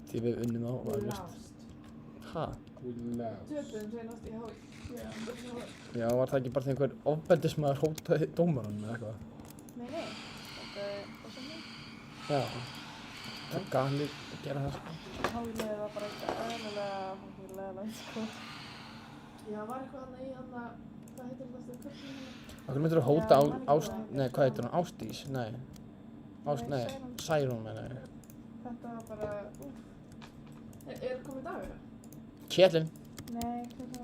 Því við unnum á og alveg. Ha? Töpum senast í HÍ. Já, var það ekki bara þegar einhver ofbeldismaður hótaði dómarann eða eitthvað? Nei, þetta er svona. Já. Það er galið að gera það, sko. HÍ-liðið var bara eitthvað leðilegt, sko. Já, var eitthvað annað í hana, hvað heitir þetta stöðu köpnum hérna? Akkur myndir þú hóta nei, hvað heitir hún? Ásdís? Nei. Nei, Særún, meina ég. Þetta var bara, Er komið dagur? Kjellin. Nei,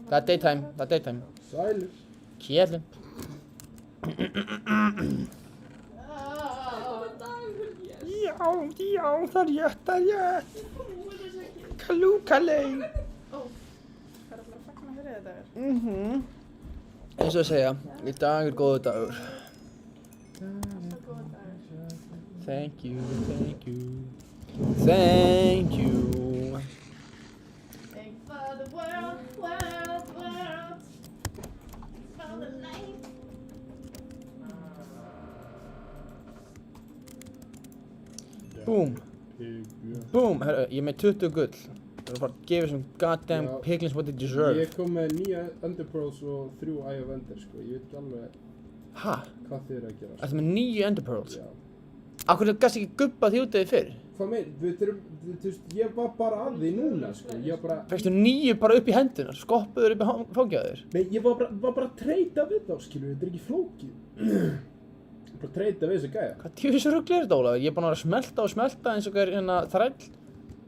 Það er daytime. Sælir. Kjellum. Já, það er rétt. Kalúkalei. Ó, það er alveg að fagna fyrir þetta dagur. Eins og að segja, í dag er góður dagur. Alltaf góður dagur. Thank you. Think for the world. For the night. Boom, herru, ég er með 20 gull. Það er að fara að gefa þessum goddamn piglins what they deserve. Ég kom með 9 Enderpearls og 3 Eye of Ender, sko. Ég veit ekki alveg hvað þið eru að gera. Ertu með 9 Enderpearls? Já. Akkur gæst ekki gubba því út af því fyrr? Hvað meir? Þú veist, ég var bara að því núna, sko. Ég bara... Fækstu 9 bara upp í hendina, skoppuður upp í fangið á þér? Nei, ég var bara að treyta við þá, skilur, þetta er ekki flókið. Bara að treyta við þessu gæja. Hvað tjóðis rugl er þetta, Ólafur? Ég er búinn að vera að smelta eins og hver hérna þræll.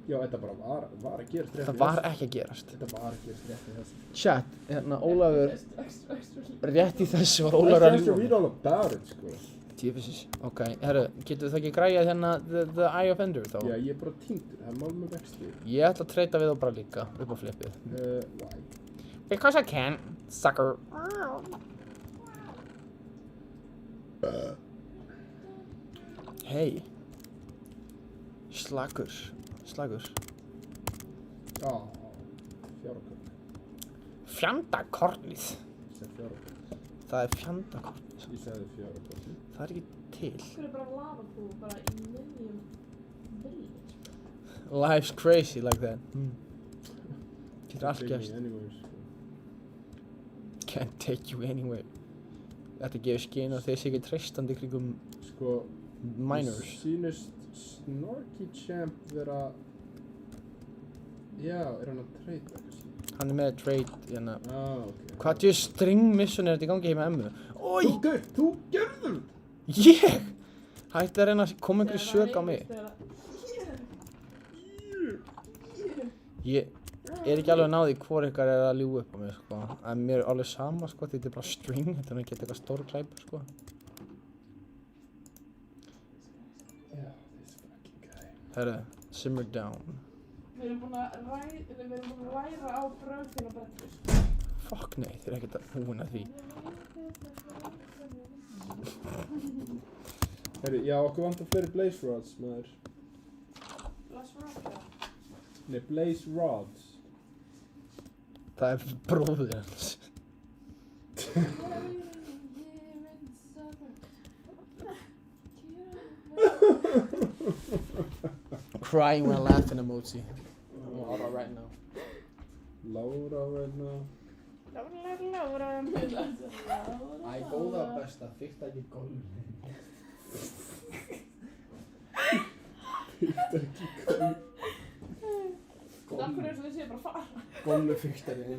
Já, þetta bara var að gerast rétt. Það var ekki að gerast. Þetta var að gerast rétt í þessu. Chat, hérna Ólafur, rétt í þessu var Ólafur að ljúga. Read all about it, sko. Tífisis, ok. Herru, getur það ekki græjað hérna the Eye of Ender þá? Já, ég er bara týndur, það er mál með vexti. Ég ætla að treyta við þá bara líka, upp á flippið. Why? Because I can, sucker. Hey. Slagur. Já, fjárkorn. Fjandakornið. Ég segi fjárkorn. Það er fjandakornið. Ég segi fjárkorn. Það er ekki til. Þú er bara lavapú, bara í miðjum village. Life's crazy like that. Getur allt gerst. Can't take you anywhere. Þetta gefur skyn að þeir sé ekki treystandi kringum minors. Sýnist Snorky Champ vera... Já, er hann að treyta kannski? Hann er með trade hérna. Ok. Hvað djú string mission er þetta í gangi heim með emmu? Ói! Þú gerður þetta! Ég! Hætti að reyna að koma einhverju sök á mig. Ég er ekki alveg að ná því hvor ykkar er að ljúga upp á mig, sko. En mér er alveg sama, sko, þetta er bara string, þetta er ekki eitthvað stór klæpur, sko. Herru, simmer down. Við erum búin að læra á brauðin og brettur. Fuck nei, þið er ekkert að búin að því. Herru, já, okkur vantar fleiri Blaze Rods, maður. Blaze Rods, já. Nei, Blaze Rods. Það er bróðir hans. Crying when laughing emoji. Laura right now. Laura right now. Laura. Æ, góða besta, fyrst ekki golf. Fyrst ekki golf. Af hverju þess að þið séu bara að fara? Golfu fyrst ekki.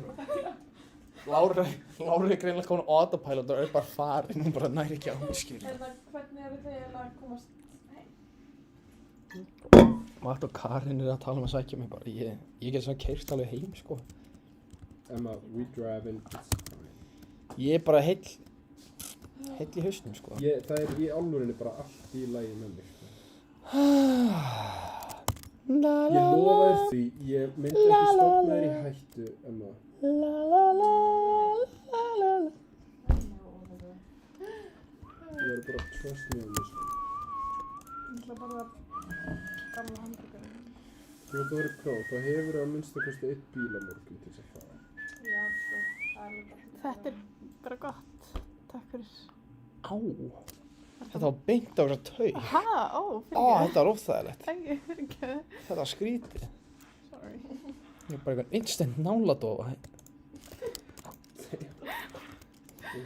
Laura er greinlega komin á autopilot og er bara farin, hún bara næri ekki á hún, skilur. Hvernig eru þið að komast heim? Matt og Karin er að tala að sækja mig bara. Ég get svona keyrt alveg heim, sko. Emma, we driving, it's fine. Ég er bara heill í hausnum, sko. Það er í alvörinni bara allt í lagi með mig, sko. Ég lofa þér því, ég myndi ekki stopna þér í hættu, Emma. Þú verður bara að trust me on this one. Ég ætla bara að gamla hamburgerinn. Þú ert að vera próf, þá hefur að minnsta kosti 1 bíl á morgun til þess að fara. Já, sko, það er alveg bara. Þetta er bara gott. Takk fyrir. Á! Þetta var beint á þessa taug. Aha, ó, fyrir Á, þetta var óþægilegt. fyrir ekki. Þetta var skrítið. Sorry. Ég er bara eitthvað instant náladofa.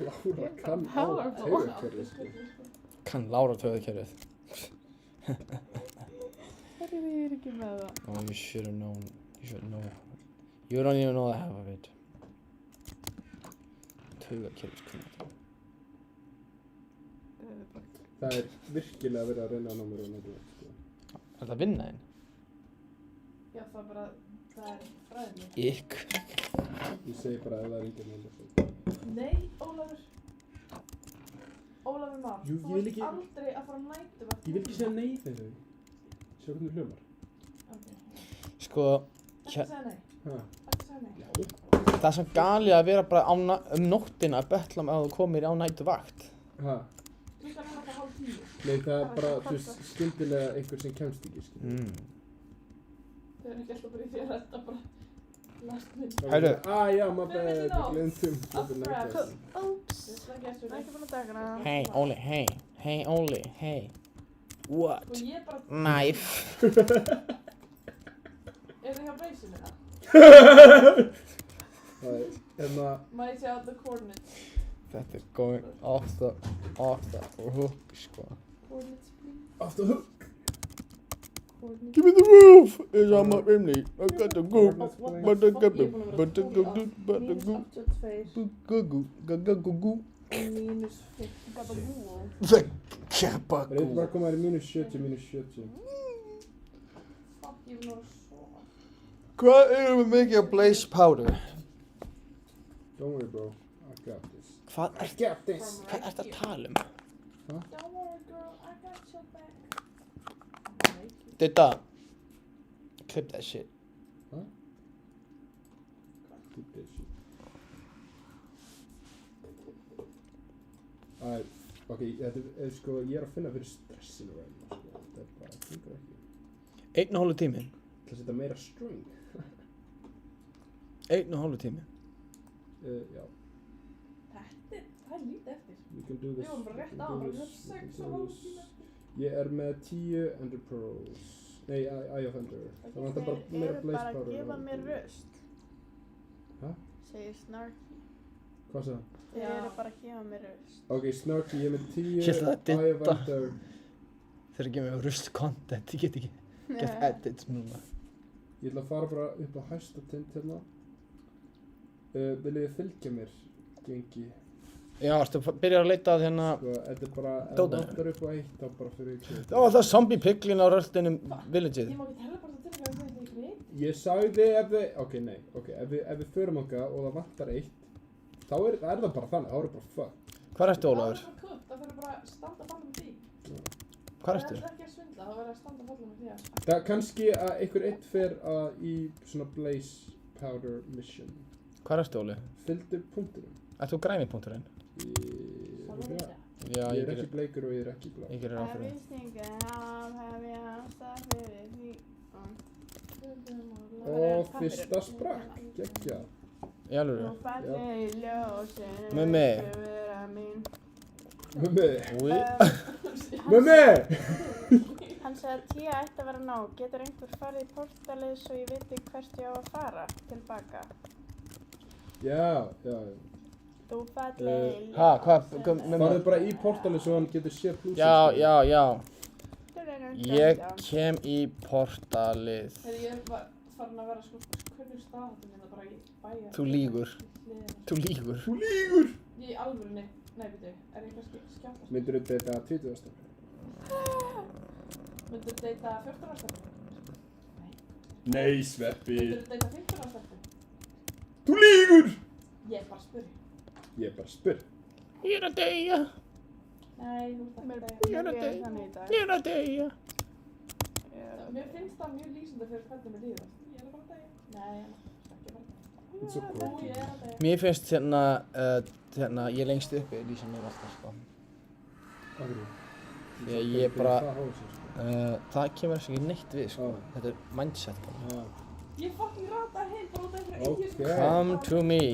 Laura kann á taugakerfið, sko. Kann Laura taugakerfið. Ég er ekki með það. Oh, you should have known. You should know. You don't even know the half of it. Taugakerfiskunnáttu. Það er virkilega verið að reyna að ná mér á nættu, sko. Er það að vinna einn? Já, það er bara, það er fræðilegt. Ykk. Ég segi bara ef það engin númer. Nei, Ólafur. Ólafur Már, Jú, þú ég vil ert ekki- aldrei að fara á nætuvakt. Ég vil ekki segja nei þessu. Sjá hvernig þú hljómar. Sko, Ekki segja nei. Ha? Ekki segja nei. það er svo galið að vera bara nóttina að betla með að þú komir á nætuvakt. Ha? Klukkan er náttúrulega 9:30. Nei, það er bara, þú veist, skyndilega einhver sem kemst ekki, skilur. Þau eru ekki alltaf bara í því að þetta bara last minute. Heyrðu. Já, maður Fyrir beðið, nótt. glemtum. Oops. Ekki búin að taka hana. Hey, Óli, hey. Hey, Óli, hey. What? Og ég bara... Knife. Er þið hjá beysinu það? Hérna... Má ég sjá the coordinates? Þetta er going off the hook, sko. Coordinates, please. Off the hook. Coordinates. Give me the roof! It's on my chimney. I got the goop. But the goop. But the goop. But the goop. Gugugugugugugugug. Mínus 50. The kebab. Það er bara að koma þér í -70, -70. Fuck, ég vil náða svo. Hvað erum við mikið að blaze powder? Don't worry, bro. I got this. Hvað I got this. Hvað ertu að tala um? Huh? Don't worry, girl, I got your back. Didda. Clip that shit. Huh? Clip that shit. Ok, þetta er sko, ég er að finna fyrir stressinu ræðinu, sko. Þetta er bara, það fungur ekki. 1,5 tími. Það setja meira string. 1,5 tími. Já. Það er lítið eftir. We can do this. Við vorum bara rétt á, bara 6,5 tíma. Ég er með 10 Ender Pearls. Nei, Eye of Ender. Það vantar bara meira blaze powder. Þeir eru bara að gefa mér röst. Hæ? Segir Snarky. Hvað sagði það? Þeir eru bara að gefa mér röst. Ok, Snarky, ég er með 10 Ég held að Eye of Didda. Ender. Þeir eru ekki með rust content, ég get ekki gett edits núna. Ég ætla að fara bara upp á hæsta tind hérna. Viljið þið fylgja mér, gengi? Já, ertu að byrja að leita að hérna... Sko, þetta er bara, ef það Dótinu. vantar upp á 1, þá bara fyrir ykkur. Ó, það er zombie piglin á röltinum villageið. Ég má ekki teleporta til hvað það er ekki veit. Ég sagði ef þið, ef við förum okkar og það vantar 1, þá er það bara þannig, þá er það bara fuck. Hvar ertu, Ólafur? Það er bara kutt, það verður bara að standa falla með því. Hvar ertu? Það er ekki að svindla, það verður að standa falla með því að... Það er kannski að einhver eitt fer í svona blaze powder mission. Hvar ertu, Óli? Fylgdu punktunum. Ert þú græni punkturinn? Já, ég er ekki bleikur og ég er ekki blá. Ég gerir ráð fyrir. Og fyrsta sprakk, geggja. Í alvöru? Mummi. Mummi. Úi. Mummi! Hann sagði að 10 ætti að vera nóg. Getur einhver farið í portalið svo ég viti hvert ég á að fara tilbaka? Já. Þú falleg. Ha, hvað? Farðu bara í portalið svo hann getur séð plusið. Já. Ég kem í portalið. Þegar ég er farin að vera sko, hvernig staðhættum hérna bara í bæja. Þú lýgur. Þú lýgur. Í alvörunni, nei veitu, er ég kannski skjáttast? Myndur þú deyta 20. stafni? Myndur þú deyta 14. stafni? Nei, Sveppi. Myndur þú deyta 15. stafni? Þú lýgur! Ég er bara að spyrja. Ég er bara að spyrja. Ég er að deyja. Nei, þú ert ekki að deyja. Ég er að deyja. Ég er að deyja. Mér finnst það mjög lýsandi fyrir hvernig mér líður. Ég er bara að deyja. Nei, ég er ekki að deyja. It's so cool. Ég er að deyja. Mér finnst hérna, ég lengst uppi lýsa mér alltaf, sko. Því að ég bara, það kemur ekki neitt við, sko. Þetta er mindset, bara. Ég fucking rataði heim bara út af einhverju eigin sko. Come to me.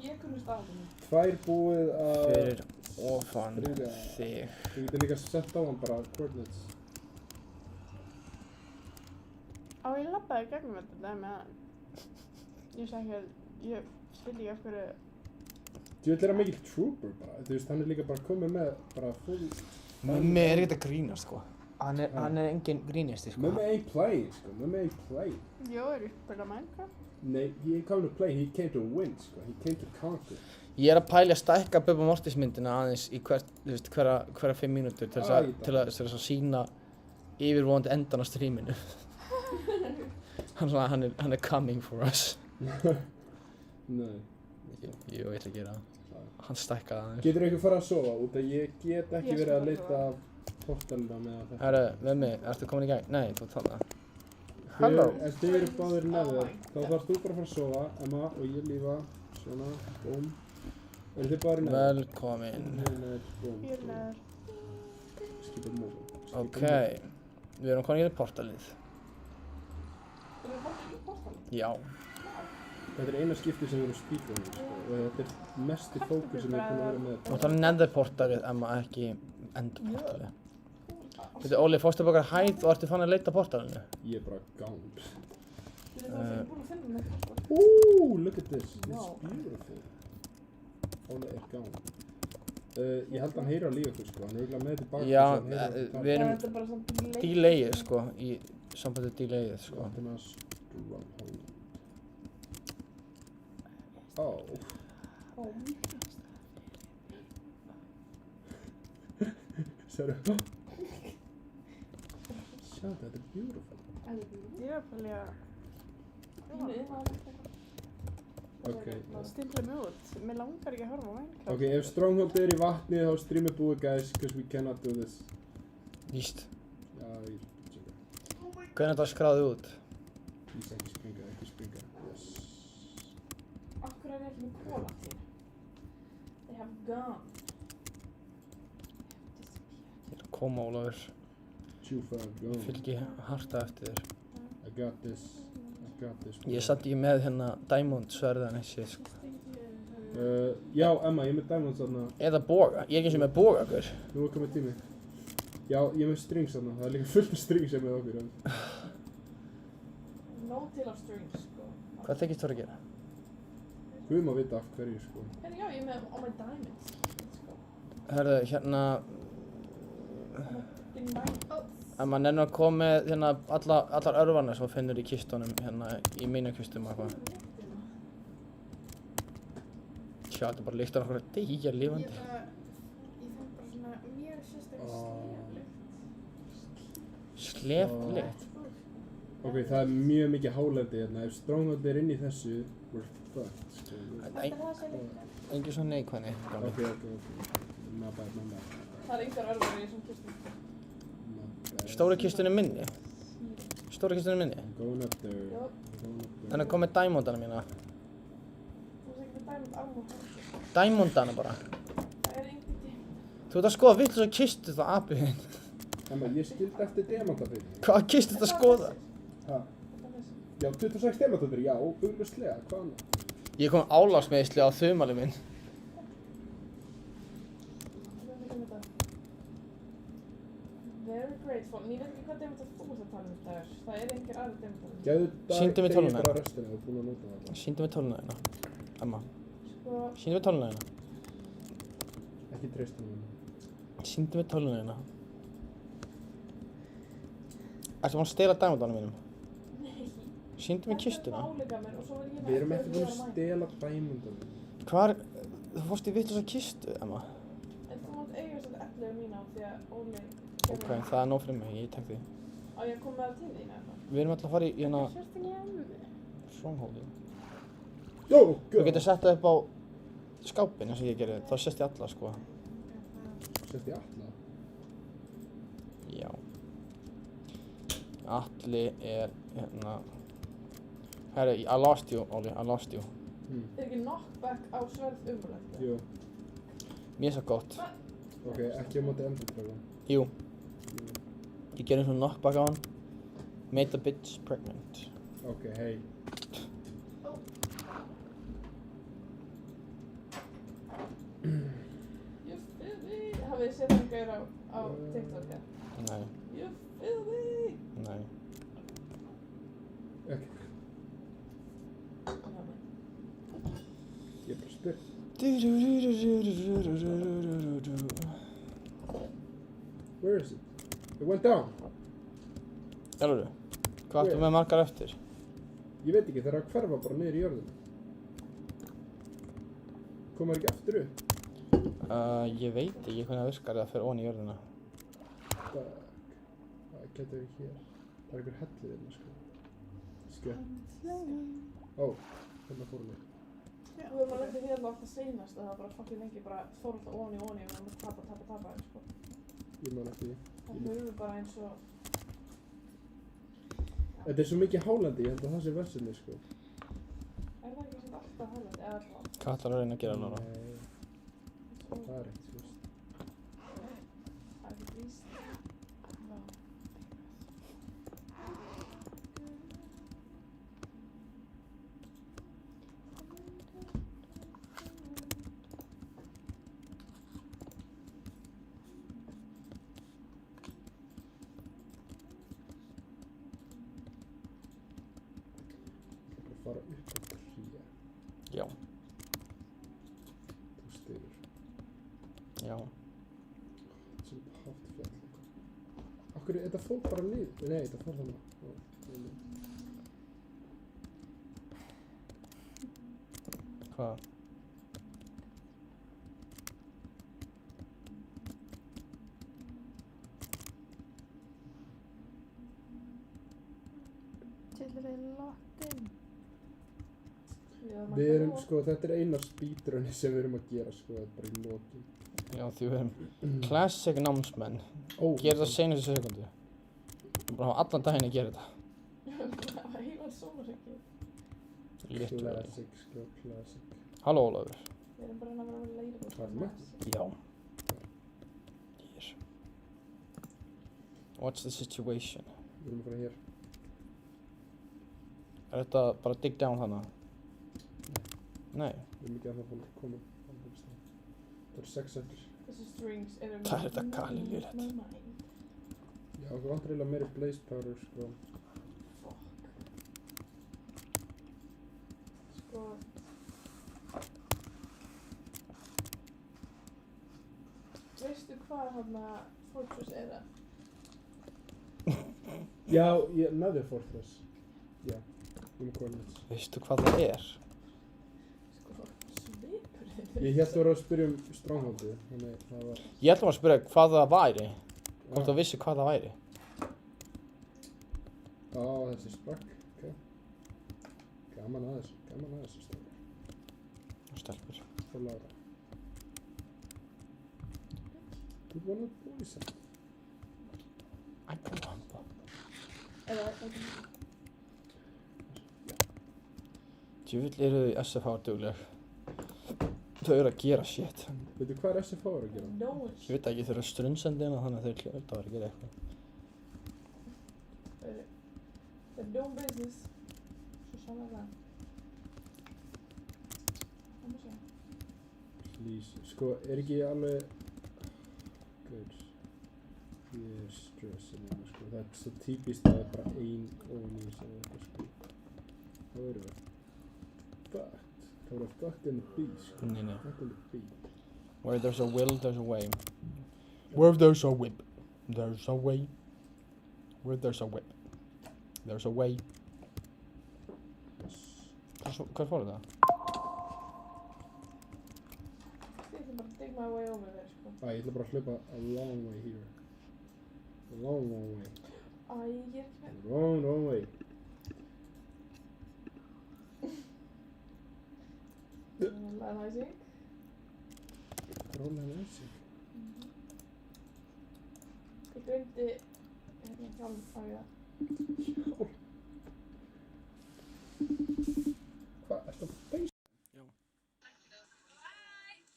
Ég kunni staðhættum. Tvær búið að... Fyrir ofan þig. Þú getur líka sett á hann bara coordinates. Ég labbaði gegnum þetta með hann. Ég sagði ekki að ég skilji ekki af hverju... Þú veit þeirra mikill trooper bara, þú veist, hann er líka bara komið með bara full... Mummi er ekkert að grínast, sko. Hann er engin grínisti, sko. Mummi ain't playing, sko. Mummi ain't playing. Jó, er ég spila Minecraft? Nei, he ain't come to play, he came to win, sko. He came to conquer. Ég er að pæla að stækka Bubba Mortis myndina aðeins í hverja 5 mínútur til þess að sína yfirvonandi endan á stríminu. Hann er coming for us. Nei. Ég veit að gera það. Hann stækkaði aðeins. Getur einhver farið að sofa út að ég get ekki verið að leita af portalina með þetta. Herru, Vemmi, ertu komin í gang? Nei, þú þarna. Halló. Ef þið eru báðir neðar, þá þarfst þú bara að fara að sofa, Emma og ég lífa, svona, búm. Eru þið báðir neðar? Velkomin. Búm. Ég er neðar. Skipum móðum. Ok, við erum komin í portalið. Erum við komin í portalið? Já. Þetta er eina skiptið sem við erum spílunum, sko, og þetta er mesti fókus sem við erum búin að vera með. Þú ætlar netherportalið, Emma, ekki endportalið. Veitu, Óli, fórstu bara hæð og ertu fann að leita portalinu? Ég er bara gánd. Look at this. It's beautiful. Óli er gánd. Ég held að hann heyri á líka okkur, sko. Hann er eiginlega með tilbaka. Já, við erum delayið, sko, í sambandi delayið, sko. Oh. Sorry. Sjá, þetta er beautiful. Ég er bara líka... Ok. Stimpla mig út. Mér langar ekki að horfa á Minecraft. Ok, ef Stronghold er í vatni þá streamið búið, guys, because we cannot do this. Víst. Já, ég tjekka. Hvernig er þetta skráðið út? Víst, ekki springa, ekki springa. Yes. Akkur er ég ekki með kóla til? They have gone. Ég er að koma, Ólafur. Fylgi harta eftir þér. I got this. I got this. Ég satt ekki með hérna diamond sverðan þessi, sko. Já, Emma, ég er með diamonds þarna. Eða boga. Ég er ekki sem með boga, okkur. Nú er komið tími. Já, ég er með strings þarna. Það er líka fullt af strings sem með okkur. Nóg til af strings, sko. Hvað þykist þú að gera? Guð má vita af hverju, sko. Herri, já, ég er með all my diamonds. Herðu, hérna... Emma, nennir að koma með hérna allar örvarnar sem þú finnur í kistunum hérna í minjakistum og eitthvað. Sjá, þetta bara lyktar okkur að deyja lifandi. Ég finn bara svona mjög sérstaklega Sleflykt? Ok, það er mjög mikið hálendi hérna. Ef Stronghold er inn í þessu, we're fucked, sko. Engin svo neikvæðni. Ok. My bad. Það er yngar örvar í þessum kistum. Stóra kistunni minni? Stóra kistunni minni? Going up there. Þannig að koma með diamondana mína. Þú veist ekki með diamond armor. Diamondana bara. Það er engin diamond. Þú ert að skoða vitlausar kistu það apið þinn. Emma, ég skildi eftir demantafyrir. Hvaða kistu þetta að skoða? Ha? Já, 26 demantafyrir, já, augljóslega, hvað annað? Ég kom álagsmeðisli á þumali minn. Very grateful. En ég veit ekki hvað demantaf þú ert að tala um þetta er. Það er engin aðra demantaf. Sýndu mér tölvuna bara restina, þú er búin að nota það. Sýndu mér tölvuna þína. Emma. Sko... Sýndu mér tölvuna þína. Ekki treysta mér. Sýndu mér tölvuna þína. Ertu búinn að stela diamondunum mínum? Nei. Sýndu mér kistuna. Við erum ekki búin að stela diamondunum. Hvar... Þú fórst í vitlausa kistu, Emma. En þú mátt eiga þess að 11 mína því að Óli... Ok, það er nóg fyrir mig, ég tek því. Á ég að koma með það til þín eða? Við erum alltaf að fara í hérna... Sérst ekki emmi? Strongholdið. Jó, Þú getur sett það upp á skápinn eins og ég gerði, þá sést ég alla, sko. Sést ég alla? Já. Atli er hérna... Herri, I lost you, Óli, I lost you. Er ekki knockback á sverð umrætt? Jú. Mér er svo gott. Ok, ekki á móti endurdragon. Jú. Ég gerði svona knockback á hann. Made the bitch pregnant. Ok, hey. You feel me? Hafið þið séð þann gaur á TikTok, ja? Nei. You feel me? Nei. Ok. Ég bara spyr. Where is it? It went down. Jálfur, hvað áttu með margar eftir? Ég veit ekki, það er að hverfa bara niður í jörðinu. Koma ekki aftur upp? Ég veit ekki hvernig það virkar það fyrir ofan í jörðina. Það getur verið hér. Það er einhver hellið hérna, sko. Skjöld. Ó, hérna fórum við. Við erum að lenda hérna alltaf seinast að það bara fucking lengi bara fór alltaf ofan í og við erum að tapa en sko. Ég man eftir því. Það höfum bara eins og... Þetta er svo mikið hálandi, ég held að það sé versinni, sko. Er það ekki sem alltaf hálandi, eða alltaf? Hvað ætlar að reyna að gera núna? Nei, það er ekkert, þú veist. Það er ekki víst. Já. Fara upp á kría. Já. Þú styrir. Já. Sem hátt fjall. Akkur, þetta fór bara niður. Nei, þetta fór þannig. Hvað? Tjöldur er locked in. Við erum, sko, þetta er eina speedrunni sem við erum að gera, sko, þetta er bara í lokin. Já, því við erum classic námsmenn. Gera þetta seinustu sekundu. Við erum bara að hafa allan daginn að gera þetta. Það var heila sólarhringið. Classic, sko, classic. Halló, Ólafur. Við erum bara að vera leiðir. Hvað er með? Já. Hér. What's the situation? Við erum að fara hér. Er þetta bara dig down þannig? Nei. Við erum ekki að það búin að koma. Það eru 6 eftir. Þessi strings eru... Hvað er þetta gali lélegt? Já, okkur vantar eiginlega meiri blaze powder, sko. Sko... Veistu hvað þarna Fortress er það? Já, Nether Fortress. Já, coordinates. Veistu hvað það er? Sko, svipurinn. Ég hélt að vera að spyrja Strongholdið, þannig það var... Ég ætlum að spyrja hvað það væri. Hvort þú vissi hvað það væri. Á, þessi sprakk, ok. Gaman að þessu stafur. Og stelpur. Og Lára. Þú var nú búið samt. I can humble. Djúvill eru þau SFH dugleg. Þau eru að gera shit. Veitu hvað er SFH að gera? Ég veit ekki, þau eru strunnsendina þannig að þau hljóta að vera að gera eitthvað. They're doing business. Svo sannlega það. Það má sjá. Please, sko, er ekki alveg... Good. Ég er stressið núna, sko. Það er svo típist að það er bara ein ofan í þessu eða eitthvað, sko. Þá erum við fucked. Þá erum við fucked in the beat, sko. Nei. Fucked in the beat. Where there's a will, there's a way. Where there's a whip, there's a way. Where there's a whip, there's a way. Hvað fór þetta? Ég ætla bara að dig my way over there, sko. Ég ætla bara að hlaupa a long way here. A long, long way. Æ, ég er ekki með. Long, long way. Rólega næsing. Rólega næsing? Ég gleymdi hérna hjálm á ég það. Hjálm? Hvað, ertu að beisa? Já.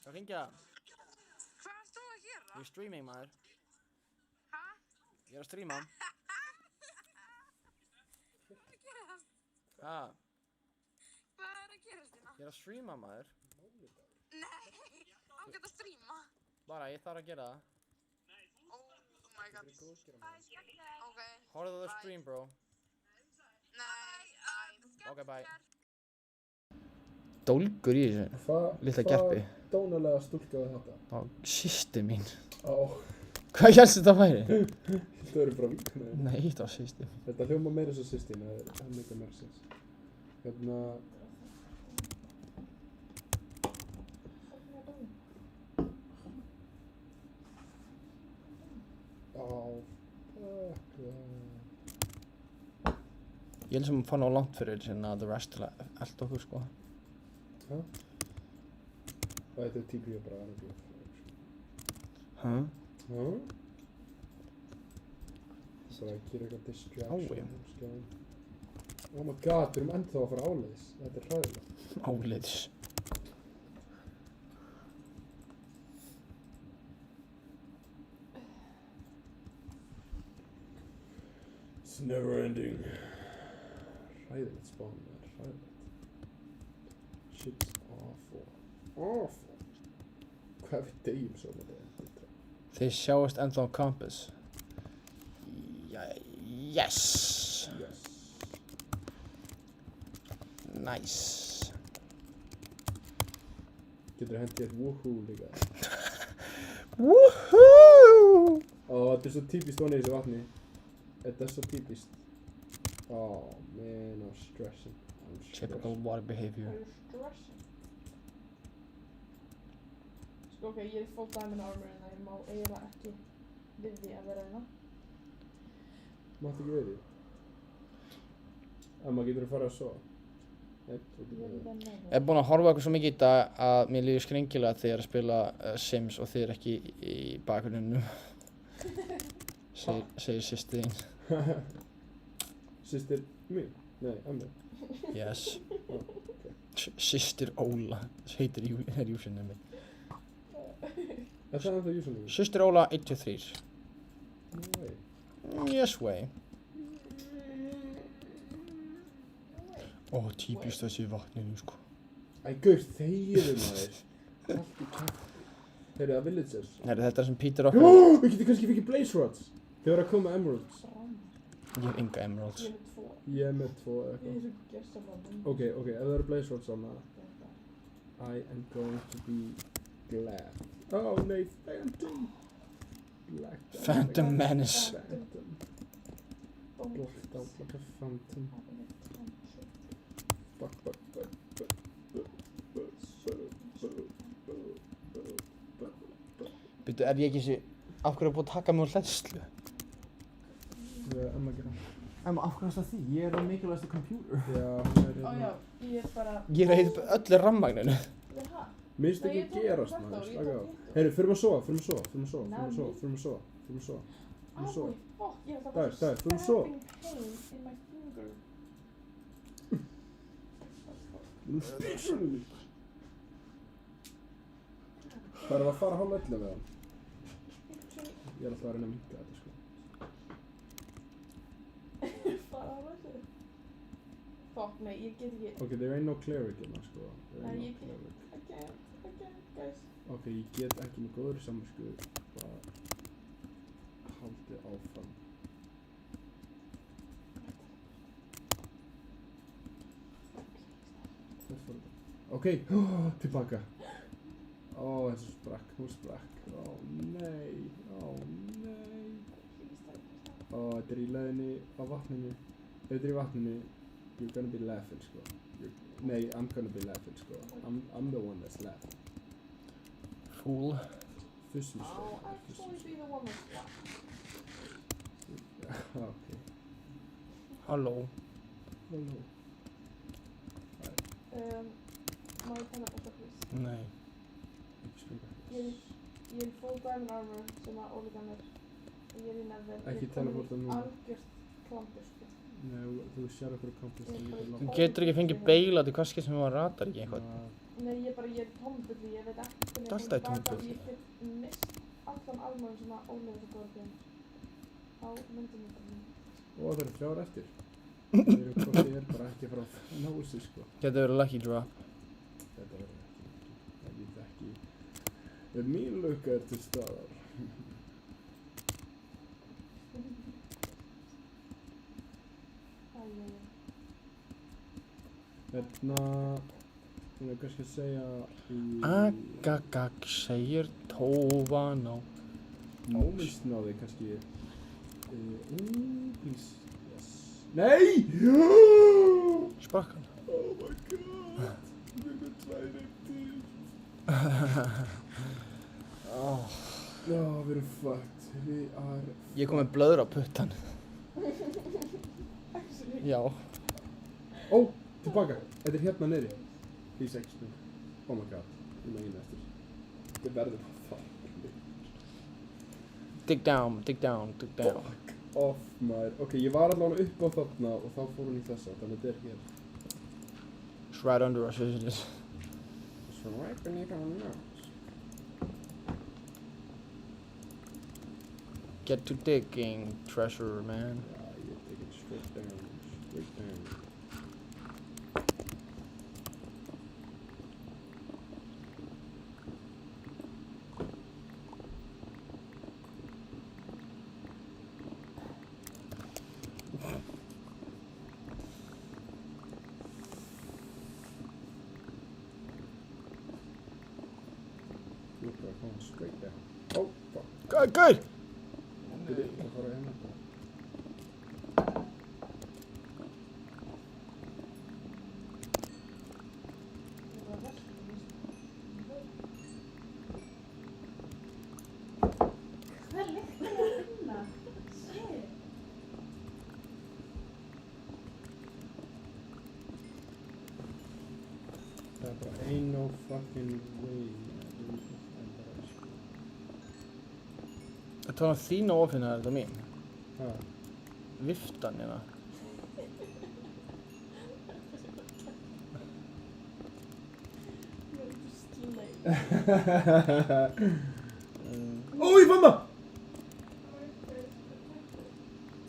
Það hringja. Hvað ert þú að gera? Ég er streaming, maður. Hæ? Ég er að streama. Hvað er að gerast? Ha? Hvað er að gerast hérna? Ég er að streama, maður. Nei, ágætt að stríma. Bara, ég þarf að gera það. Oh my god. Ok. Horfðu á the stream, bro. Nei, Ok, bye. Dólgur í þessu. Lilla gerpi. Hvað dónalega stúlka við þetta? Á, systir mín. Á. Hvað hélst þetta að væri? Þetta eru bara vinkunar. Nei, þetta var systir mín. Þetta hljóma meira svo systir mín, það er mikið meira sens. Hérna... Ég held sem að fann á langt fyrir sinna The Rest til að elda okkur, sko. Hæ? Og þetta típi ég bara aðra blöð. Hæ? Hæ? Það er að gera eitthvað distraction. Oh my god, við erum ennþá að fara áleiðis. Þetta er hræðilegt. Áleiðis. It's never ending. Hræðilegt spán, það er hræðilegt. Shit's awful. Awful. Hvað við deyjum svo með þetta? Þið sjáist ennþá á campus. Yes! Yes. Nice. Getur þú hendið woohoo líka? Woohoo! Ó, þetta er svo típist ofan í þessu vatni. Þetta er svo típist. Oh man, I'm stressing. Typical water behavior. Stressing. Sko, ok, ég er full diamond armor en það ég má eiginlega ekki við því að vera hérna. Máttu ekki verið? Amma, getur þú farið að sofa? Nei, þú getur verið. Ég er búinn að horfa eitthvað svo mikið í dag að mér líður skringilega þegar ég er að spila Sims og þið er ekki í bakgrunninum. Segir systir þín. Systir mín? Nei, Amma. Yes. Oh, okay. Systir Óla, heitir username. Er það ennþá username? Systir Óla 123. No way. Yes way. Ó, típist þessi í vatninu, sko. Æ, gaur, þegiðu maður. Allt í kæft. Heyrðu, það villagers. Herru, þetta er sem Peter okkur. Við getum kannski fikið blaze rods. Þau voru að koma emeralds. Ég hef enga emeralds. Ég er með 2 eða Ég er eitthvað. svo gersamlega. Ok, ef það eru blaze rods þarna. I am going to be glad. Oh, nei, Phantom. Blacked out Phantom like a Menace. Phantom. Blacked out like a phantom. Buck. Býttu, er ég ekki þessi... Af hverju er búið að taka mig úr hlæðslu? Emma gera. Emma, af hverju er það því? Ég er á mikilvægasta computer. Já, hún er Ó já, ég er bara... Ég er að heita upp öllu rafmagninu. Jaha. Minnst Nei, ekki ég tók gerast þetta maður, og ég slaka á. tók hitt. Heyrðu, förum að sofa. Nei. Sofa. Fuck, ég er Dagur, förum að sofa. stabbing pain in my finger. Það er að fara hálf 11 með hann. Ég er alltaf að reyna að minnka þetta, sko. Fara á þessu. Fuck, nei, ég get ekki. Ok, there ain't no cleric hérna, sko. Nei, ég get ekki. I can't, guys. Ok, ég get ekki með góðri samvisku, bara haldið áfram. Ok, tilbaka. Ó, þessu sprakk, hún sprakk. Ó, nei. Ó, þetta er í leiðinni á vatninu. Ef þetta er í vatninu, you're gonna be laughing, sko. Nei, I'm gonna be laughing, sko. I'm the one that's laughing. Fool. Fussum, sko. I'll actually be the one that's laughing. Ok. Halló. Má ég teleporta, please? Nei. Ég er í full diamond armor sem að Óli gaf mér. Og ég er í nether. Ekki teleporta núna. Algjört klampur, sko. Nei, þú sér okkur að kompast. Þú getur ekki fengið beila til hvað sem var ratar ekki eitthvað. Nei, ég er tómbulli, ég veit ekki Þetta er alltaf í tómbulli. Ég get mist allan almann sem að Óli er svo góður fyrir. Þá myndum ég bara mynd. Ó, það eru 3 eftir. Það eru hvort ég er bara ekki frá nási, sko. Getur verið lucky drop. Þetta verður ekki. Það get ekki. Ef mín lukka er til staðar. Hérna, hún er kannski að segja í... Agagag segir tófan á. Óminnsnáði kannski. Please. Yes. Nei! Sprakk hann. Oh my god. Við erum 2 eftir. Já, við erum fucked. Við are... Ég kom með blöður á puttan. Já. Ó, tilbaka. Þetta er hérna niðri. He's actually. Oh my god. Ég megin eftir. Við verðum að fara. Dig down, dig down, dig down. Fuck off, maður. Ok, ég var allavega upp á þarna og þá fór hún í þessa, þannig að þetta er hér. It's right under us, isn't it? It's right beneath our nose. Get to digging, treasure, man. Yeah, you're digging straight down, straight down. You're going straight down. Oh, fuck. Good, good! Byrju, það fara hérna. Hvað er lyktin að finna? Shit. Það er bara ain't no fucking way. Þetta var þín að opina þetta mín. Ha? Viftan hérna. Ó, ég fann það!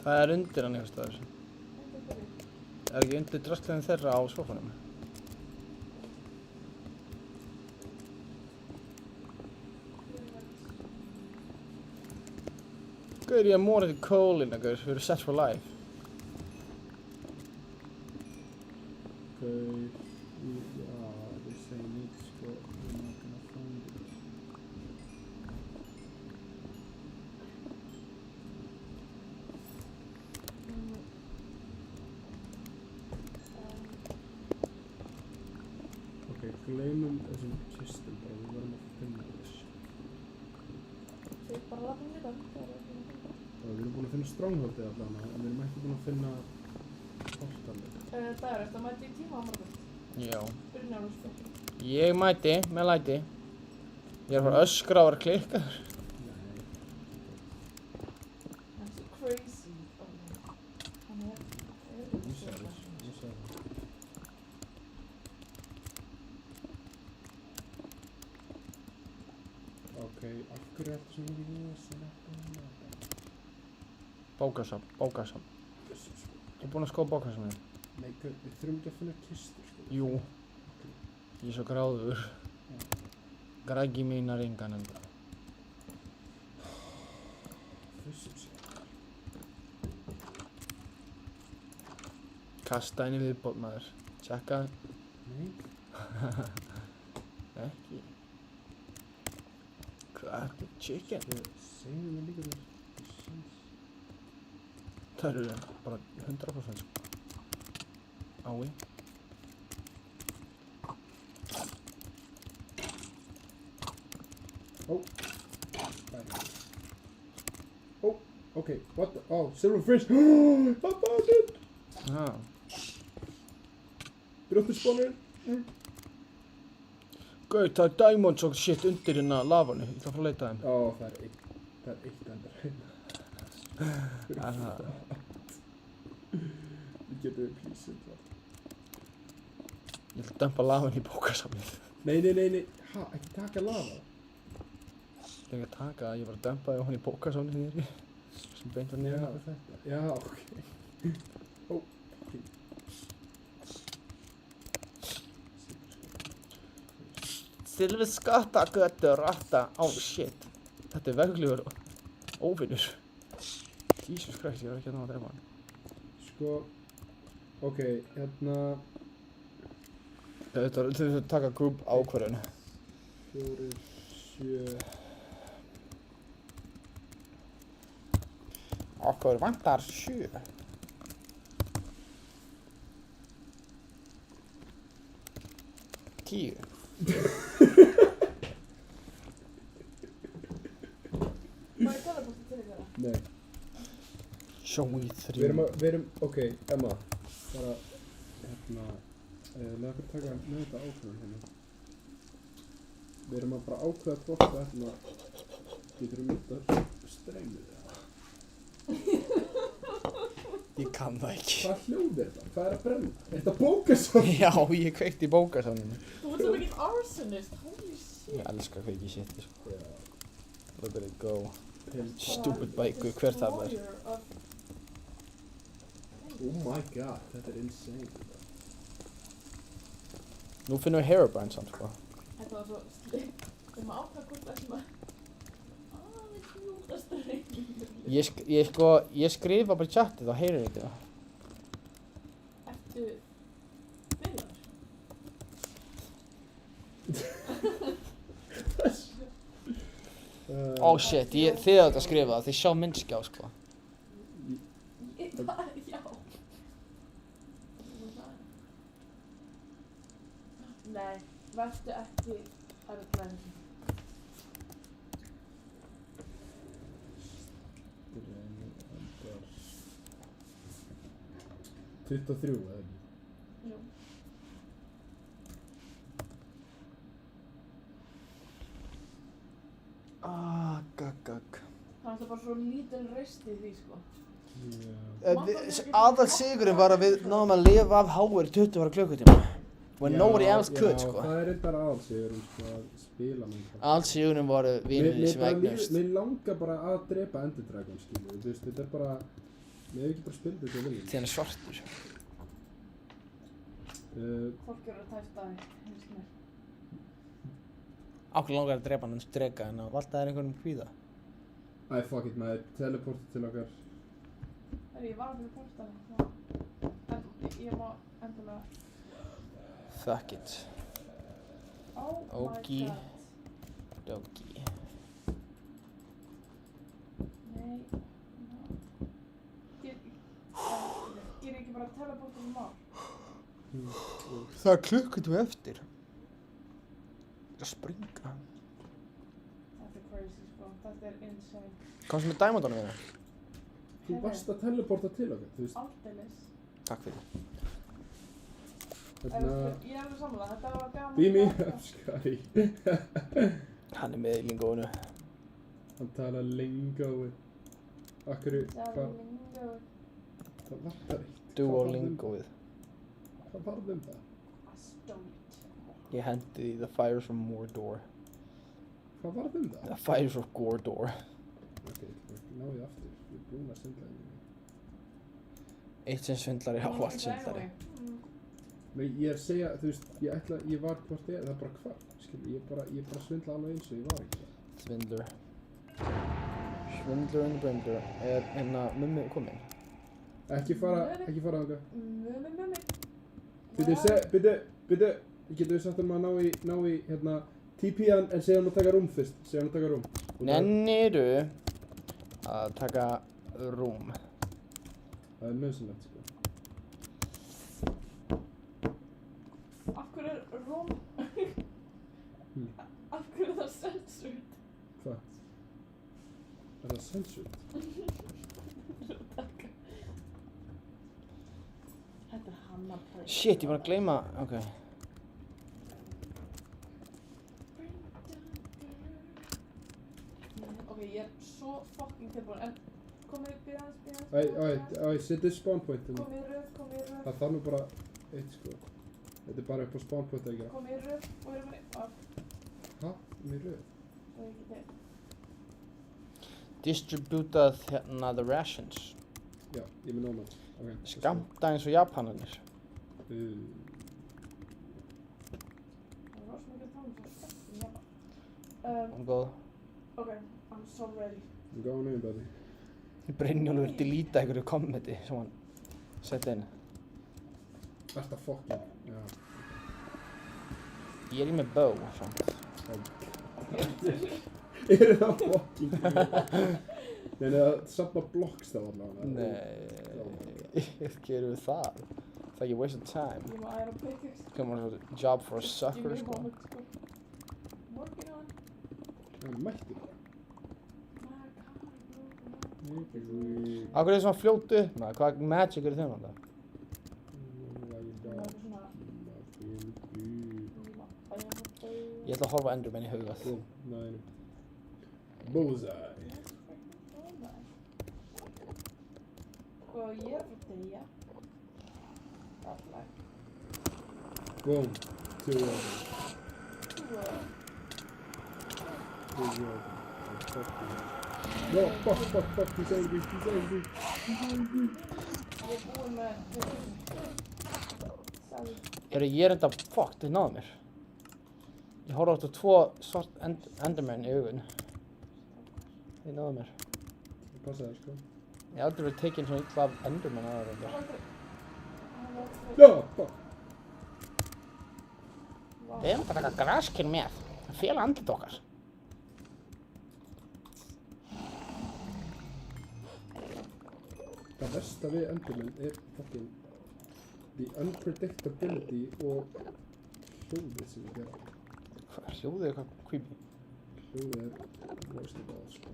Það er undir hann einhvers staðar. Er ekki undir drastleginn þeirra á sófanum? Gaur, ég morði kólina, gaur. Við erum set for life. Okay, yeah, they say need to go, we're not gonna find it. Okay, gleymum þessum kistum bara, við verðum að finna þess. Við bara látum við það. Við erum búin að finna strongholdið allavega, en við erum ekki búin að finna portalið. Dagur, ertu að mæta í tíma á morgun? Já. Brynjar og spil. Ég mæti, með læti. Ég er að fara að öskra og vera klikkaður. That's so crazy. Hann er Ég sé það, ég sé það. Ok, af hverju ertu sem ekki lesa þetta? Bókasafn, bókasafn. Ég er búinn að skoða bókasafnið. Nei, við þurfum ekki að finna kistur, sko. Jú. Ég er svo gráður. Grægi mínar engan enda. Þessum sé. Kasta henni viðbót, maður. Tjekka. Nei. Ekki. Hvað er þetta? Chicken? Segðu mér líka þér. Það eru bara 100% sko. Ái. Oh. Bye. Oh, okay. What the? Oh, silverfish. I found it. Ah. Brjóttu spawner. Gauð, það er diamonds og shit undir hérna lafannu. Ég ætla að fara að leita þeim. Ó, það er eitt endar hérna. Við getum við please það. Ég ætla að dempa lafann í bókasafnið. Nei. Ha, ekki taka lava. Ég ætla ekki að taka það, ég var að dempa það í bókasafnið niðri. Sem beint var niður með þetta. Já, ok. Ó, Silvi skatta göttur ratta. Oh shit. Þetta er veglegur óvinnur. Jesus Christ, ég var ekki að ná að drepa hann. Sko, ok, hérna. Þetta er að taka group ákvörðun. 4, 7. Okkur vantar 7. Tíu. Má ég tala búin til þeirra? Nei. Show me 3. Við erum, ok, Emma, bara, hérna, Lega okkur taka með þetta ákveðan hérna. Við erum að bara ákveða hvort við ætlum að getur mynda streymið eða. Ég kann það ekki. Hvað hljóð er þetta? Hvað er að brenna? Er þetta bókasafn? Já, ég kveikti í bókasafninu. Þú ert svo mikið arsonist, holy shit. Ég elska að kveiki shit, sko. Look at it go. Stupid bækur, hver það er. Oh my god, þetta er insane. Nú finnum við Herobrine samt, sko. Þetta var svo slipp. Við erum að ákveða hvort ætlum að aðeins mjúkast Ég skrifa bara í chatið, þá heyrir þetta. Ertu bilaður? Oh shit, þið átt að skrifa það, þið sjá myndskjá, sko. Já. Nei, vertu ekki að rugla þessu. 23 eða ekki? Jú. Gagg. Það er bara svo lítil reist í því, sko. Aðalsigurinn var að við náðum að lifa af háir 20 klukkutíma. When nobody else could, sko. Já, það er reyndar aðalsigurinn, sko, að spila Minecraft. Aðalsigurinn voru vinirnir sem eignust. Mér langar bara að drepa Ender Dragon, skilju. Þú veist, þetta er bara... Mér hef ekki bara spilað þetta viljum. Því hann er svartur. Fólk eru að tæfta þig, finnst mér. Ákveð langar að drepa hann drega en að valda þær einhvernum kvíða. Æ, fuck it, maður. Teleporta til okkar. Ég var að fyrir portana. En ég má endilega... Fuck it. Oh my Okie god. dokie. Nei. Ég ekki bara að teleporta um mál. Það er klukkutíma eftir. Það er að springa. Þetta er crazy, sko. Þetta er insane. Komstu með diamondunum hérna? Þú varst að teleporta til okkar, þú veist. Aldeilis. Takk fyrir. Ég er alveg sammála, þetta var gaman. Beam me up, Skari. Hann er með í lingóinu. Hann talar lingói. Akkur, hvað? Það vantar eitt. Duolingóið. Hvað varð það? Ég hendi því The Fires from Mordor. Hvað varð það? The Fires of Gordor. Ok, ná ég aftur. Ég er búinn að svindla henni. Eitt sem svindlar er ávallt svindlari. Nei, ég er að segja, þú veist, ég var hvort það er bara hvar, skilur, ég bara svindla alveg eins og ég var ekki það. Svindlur. Svindlur and Brindlur. Er hérna mummi komin? Ekki fara þangað. Mummi. Byrju, getur við sagt að maður ná í hérna, TP-an en segja hann að taka rúm fyrst, Nenniru að taka rúm? Það er nöðsynlegt, sko. Af hverju er rúm? Af hverju er það censored? Hvað? Er það censored? Þetta er Hanna Play. Shit, ég var að gleyma, ok. Ok, ég er svo fucking tilbúin, en komið byrjans. Æ, setið spawn point. Komið í röð. Það þarf nú bara eitt, sko. Þetta er bara upp á spawn point að gera. Komið í röð og erum við af. Hæ? Í röð? Það er ekki til. Distributað hérna the rations. Já, ég með nóma. Okay. Skamta eins og Japanarnir. Það er rosa mikið að tala um svo sterkum Japan. I'm góð. Ok, I'm so ready. I'm going in, buddy. Brynjólfur deleta einhverju kommenti sem hann setti inn. Þetta fucking, já. Ég er í með bow, samt. Er það fucking Nei, það safna blocks þá allavega. Nei, gerum við það? Það er ekki waste of time. Ég má æra pickaxe. Come on, job for a sucker, sko. Working on. Það mætti bara. Akkur er það svona fljótu upp með? Hvað magic eru þeim alltaf? Ég ætla að horfa Enderman í hugað. Nei. Bullseye. Sko, ég er frá deyja. Alltaf. Boom. 2-1. No, fuck, he's angry. Ég er búinn með Ég er enda, fuck, þið náðu mér. Ég horfði átt á 2 svart Enderman í augun. Þið náðu mér. Það passaði, sko. Ég hef aldrei verið tekinn svona illa af Enderman aðra reyndar. Já, fuck. Við erum að taka graskinn með. Það fela andlit okkar. Það versta við Enderman fucking the unpredictability og hljóðið sem við gera. Hljóðið eitthvað creepy. Hljóðið worst of all, sko.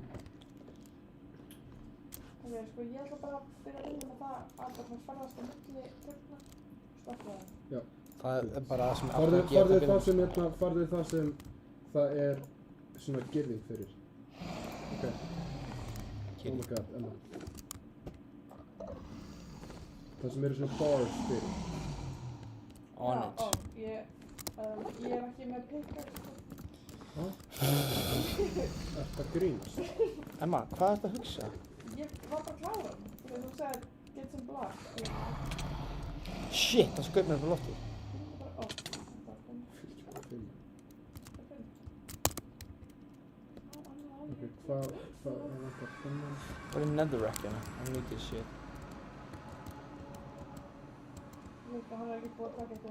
Ok, sko, ég ætla bara að byrja að vinna með það að bara ferðast á milli tröfna og stoppa það. Já. Það er bara það sem Farðu það sem það er svona girðing fyrir. Ok. Oh my god, Emma. Það sem eru svona bars fyrir. On it. Ég er ekki með pickaxe, sko. Hæ? Ertu að grínast? Emma, hvað ertu að hugsa? Ég var bara kláran, þegar þú sagði get some block. Shit, það skaut mér upp á loftið. Ok, hvað er þetta að finna? What in netherrack hérna? I need this shit. Hann er ekki búið að taka eitthvað.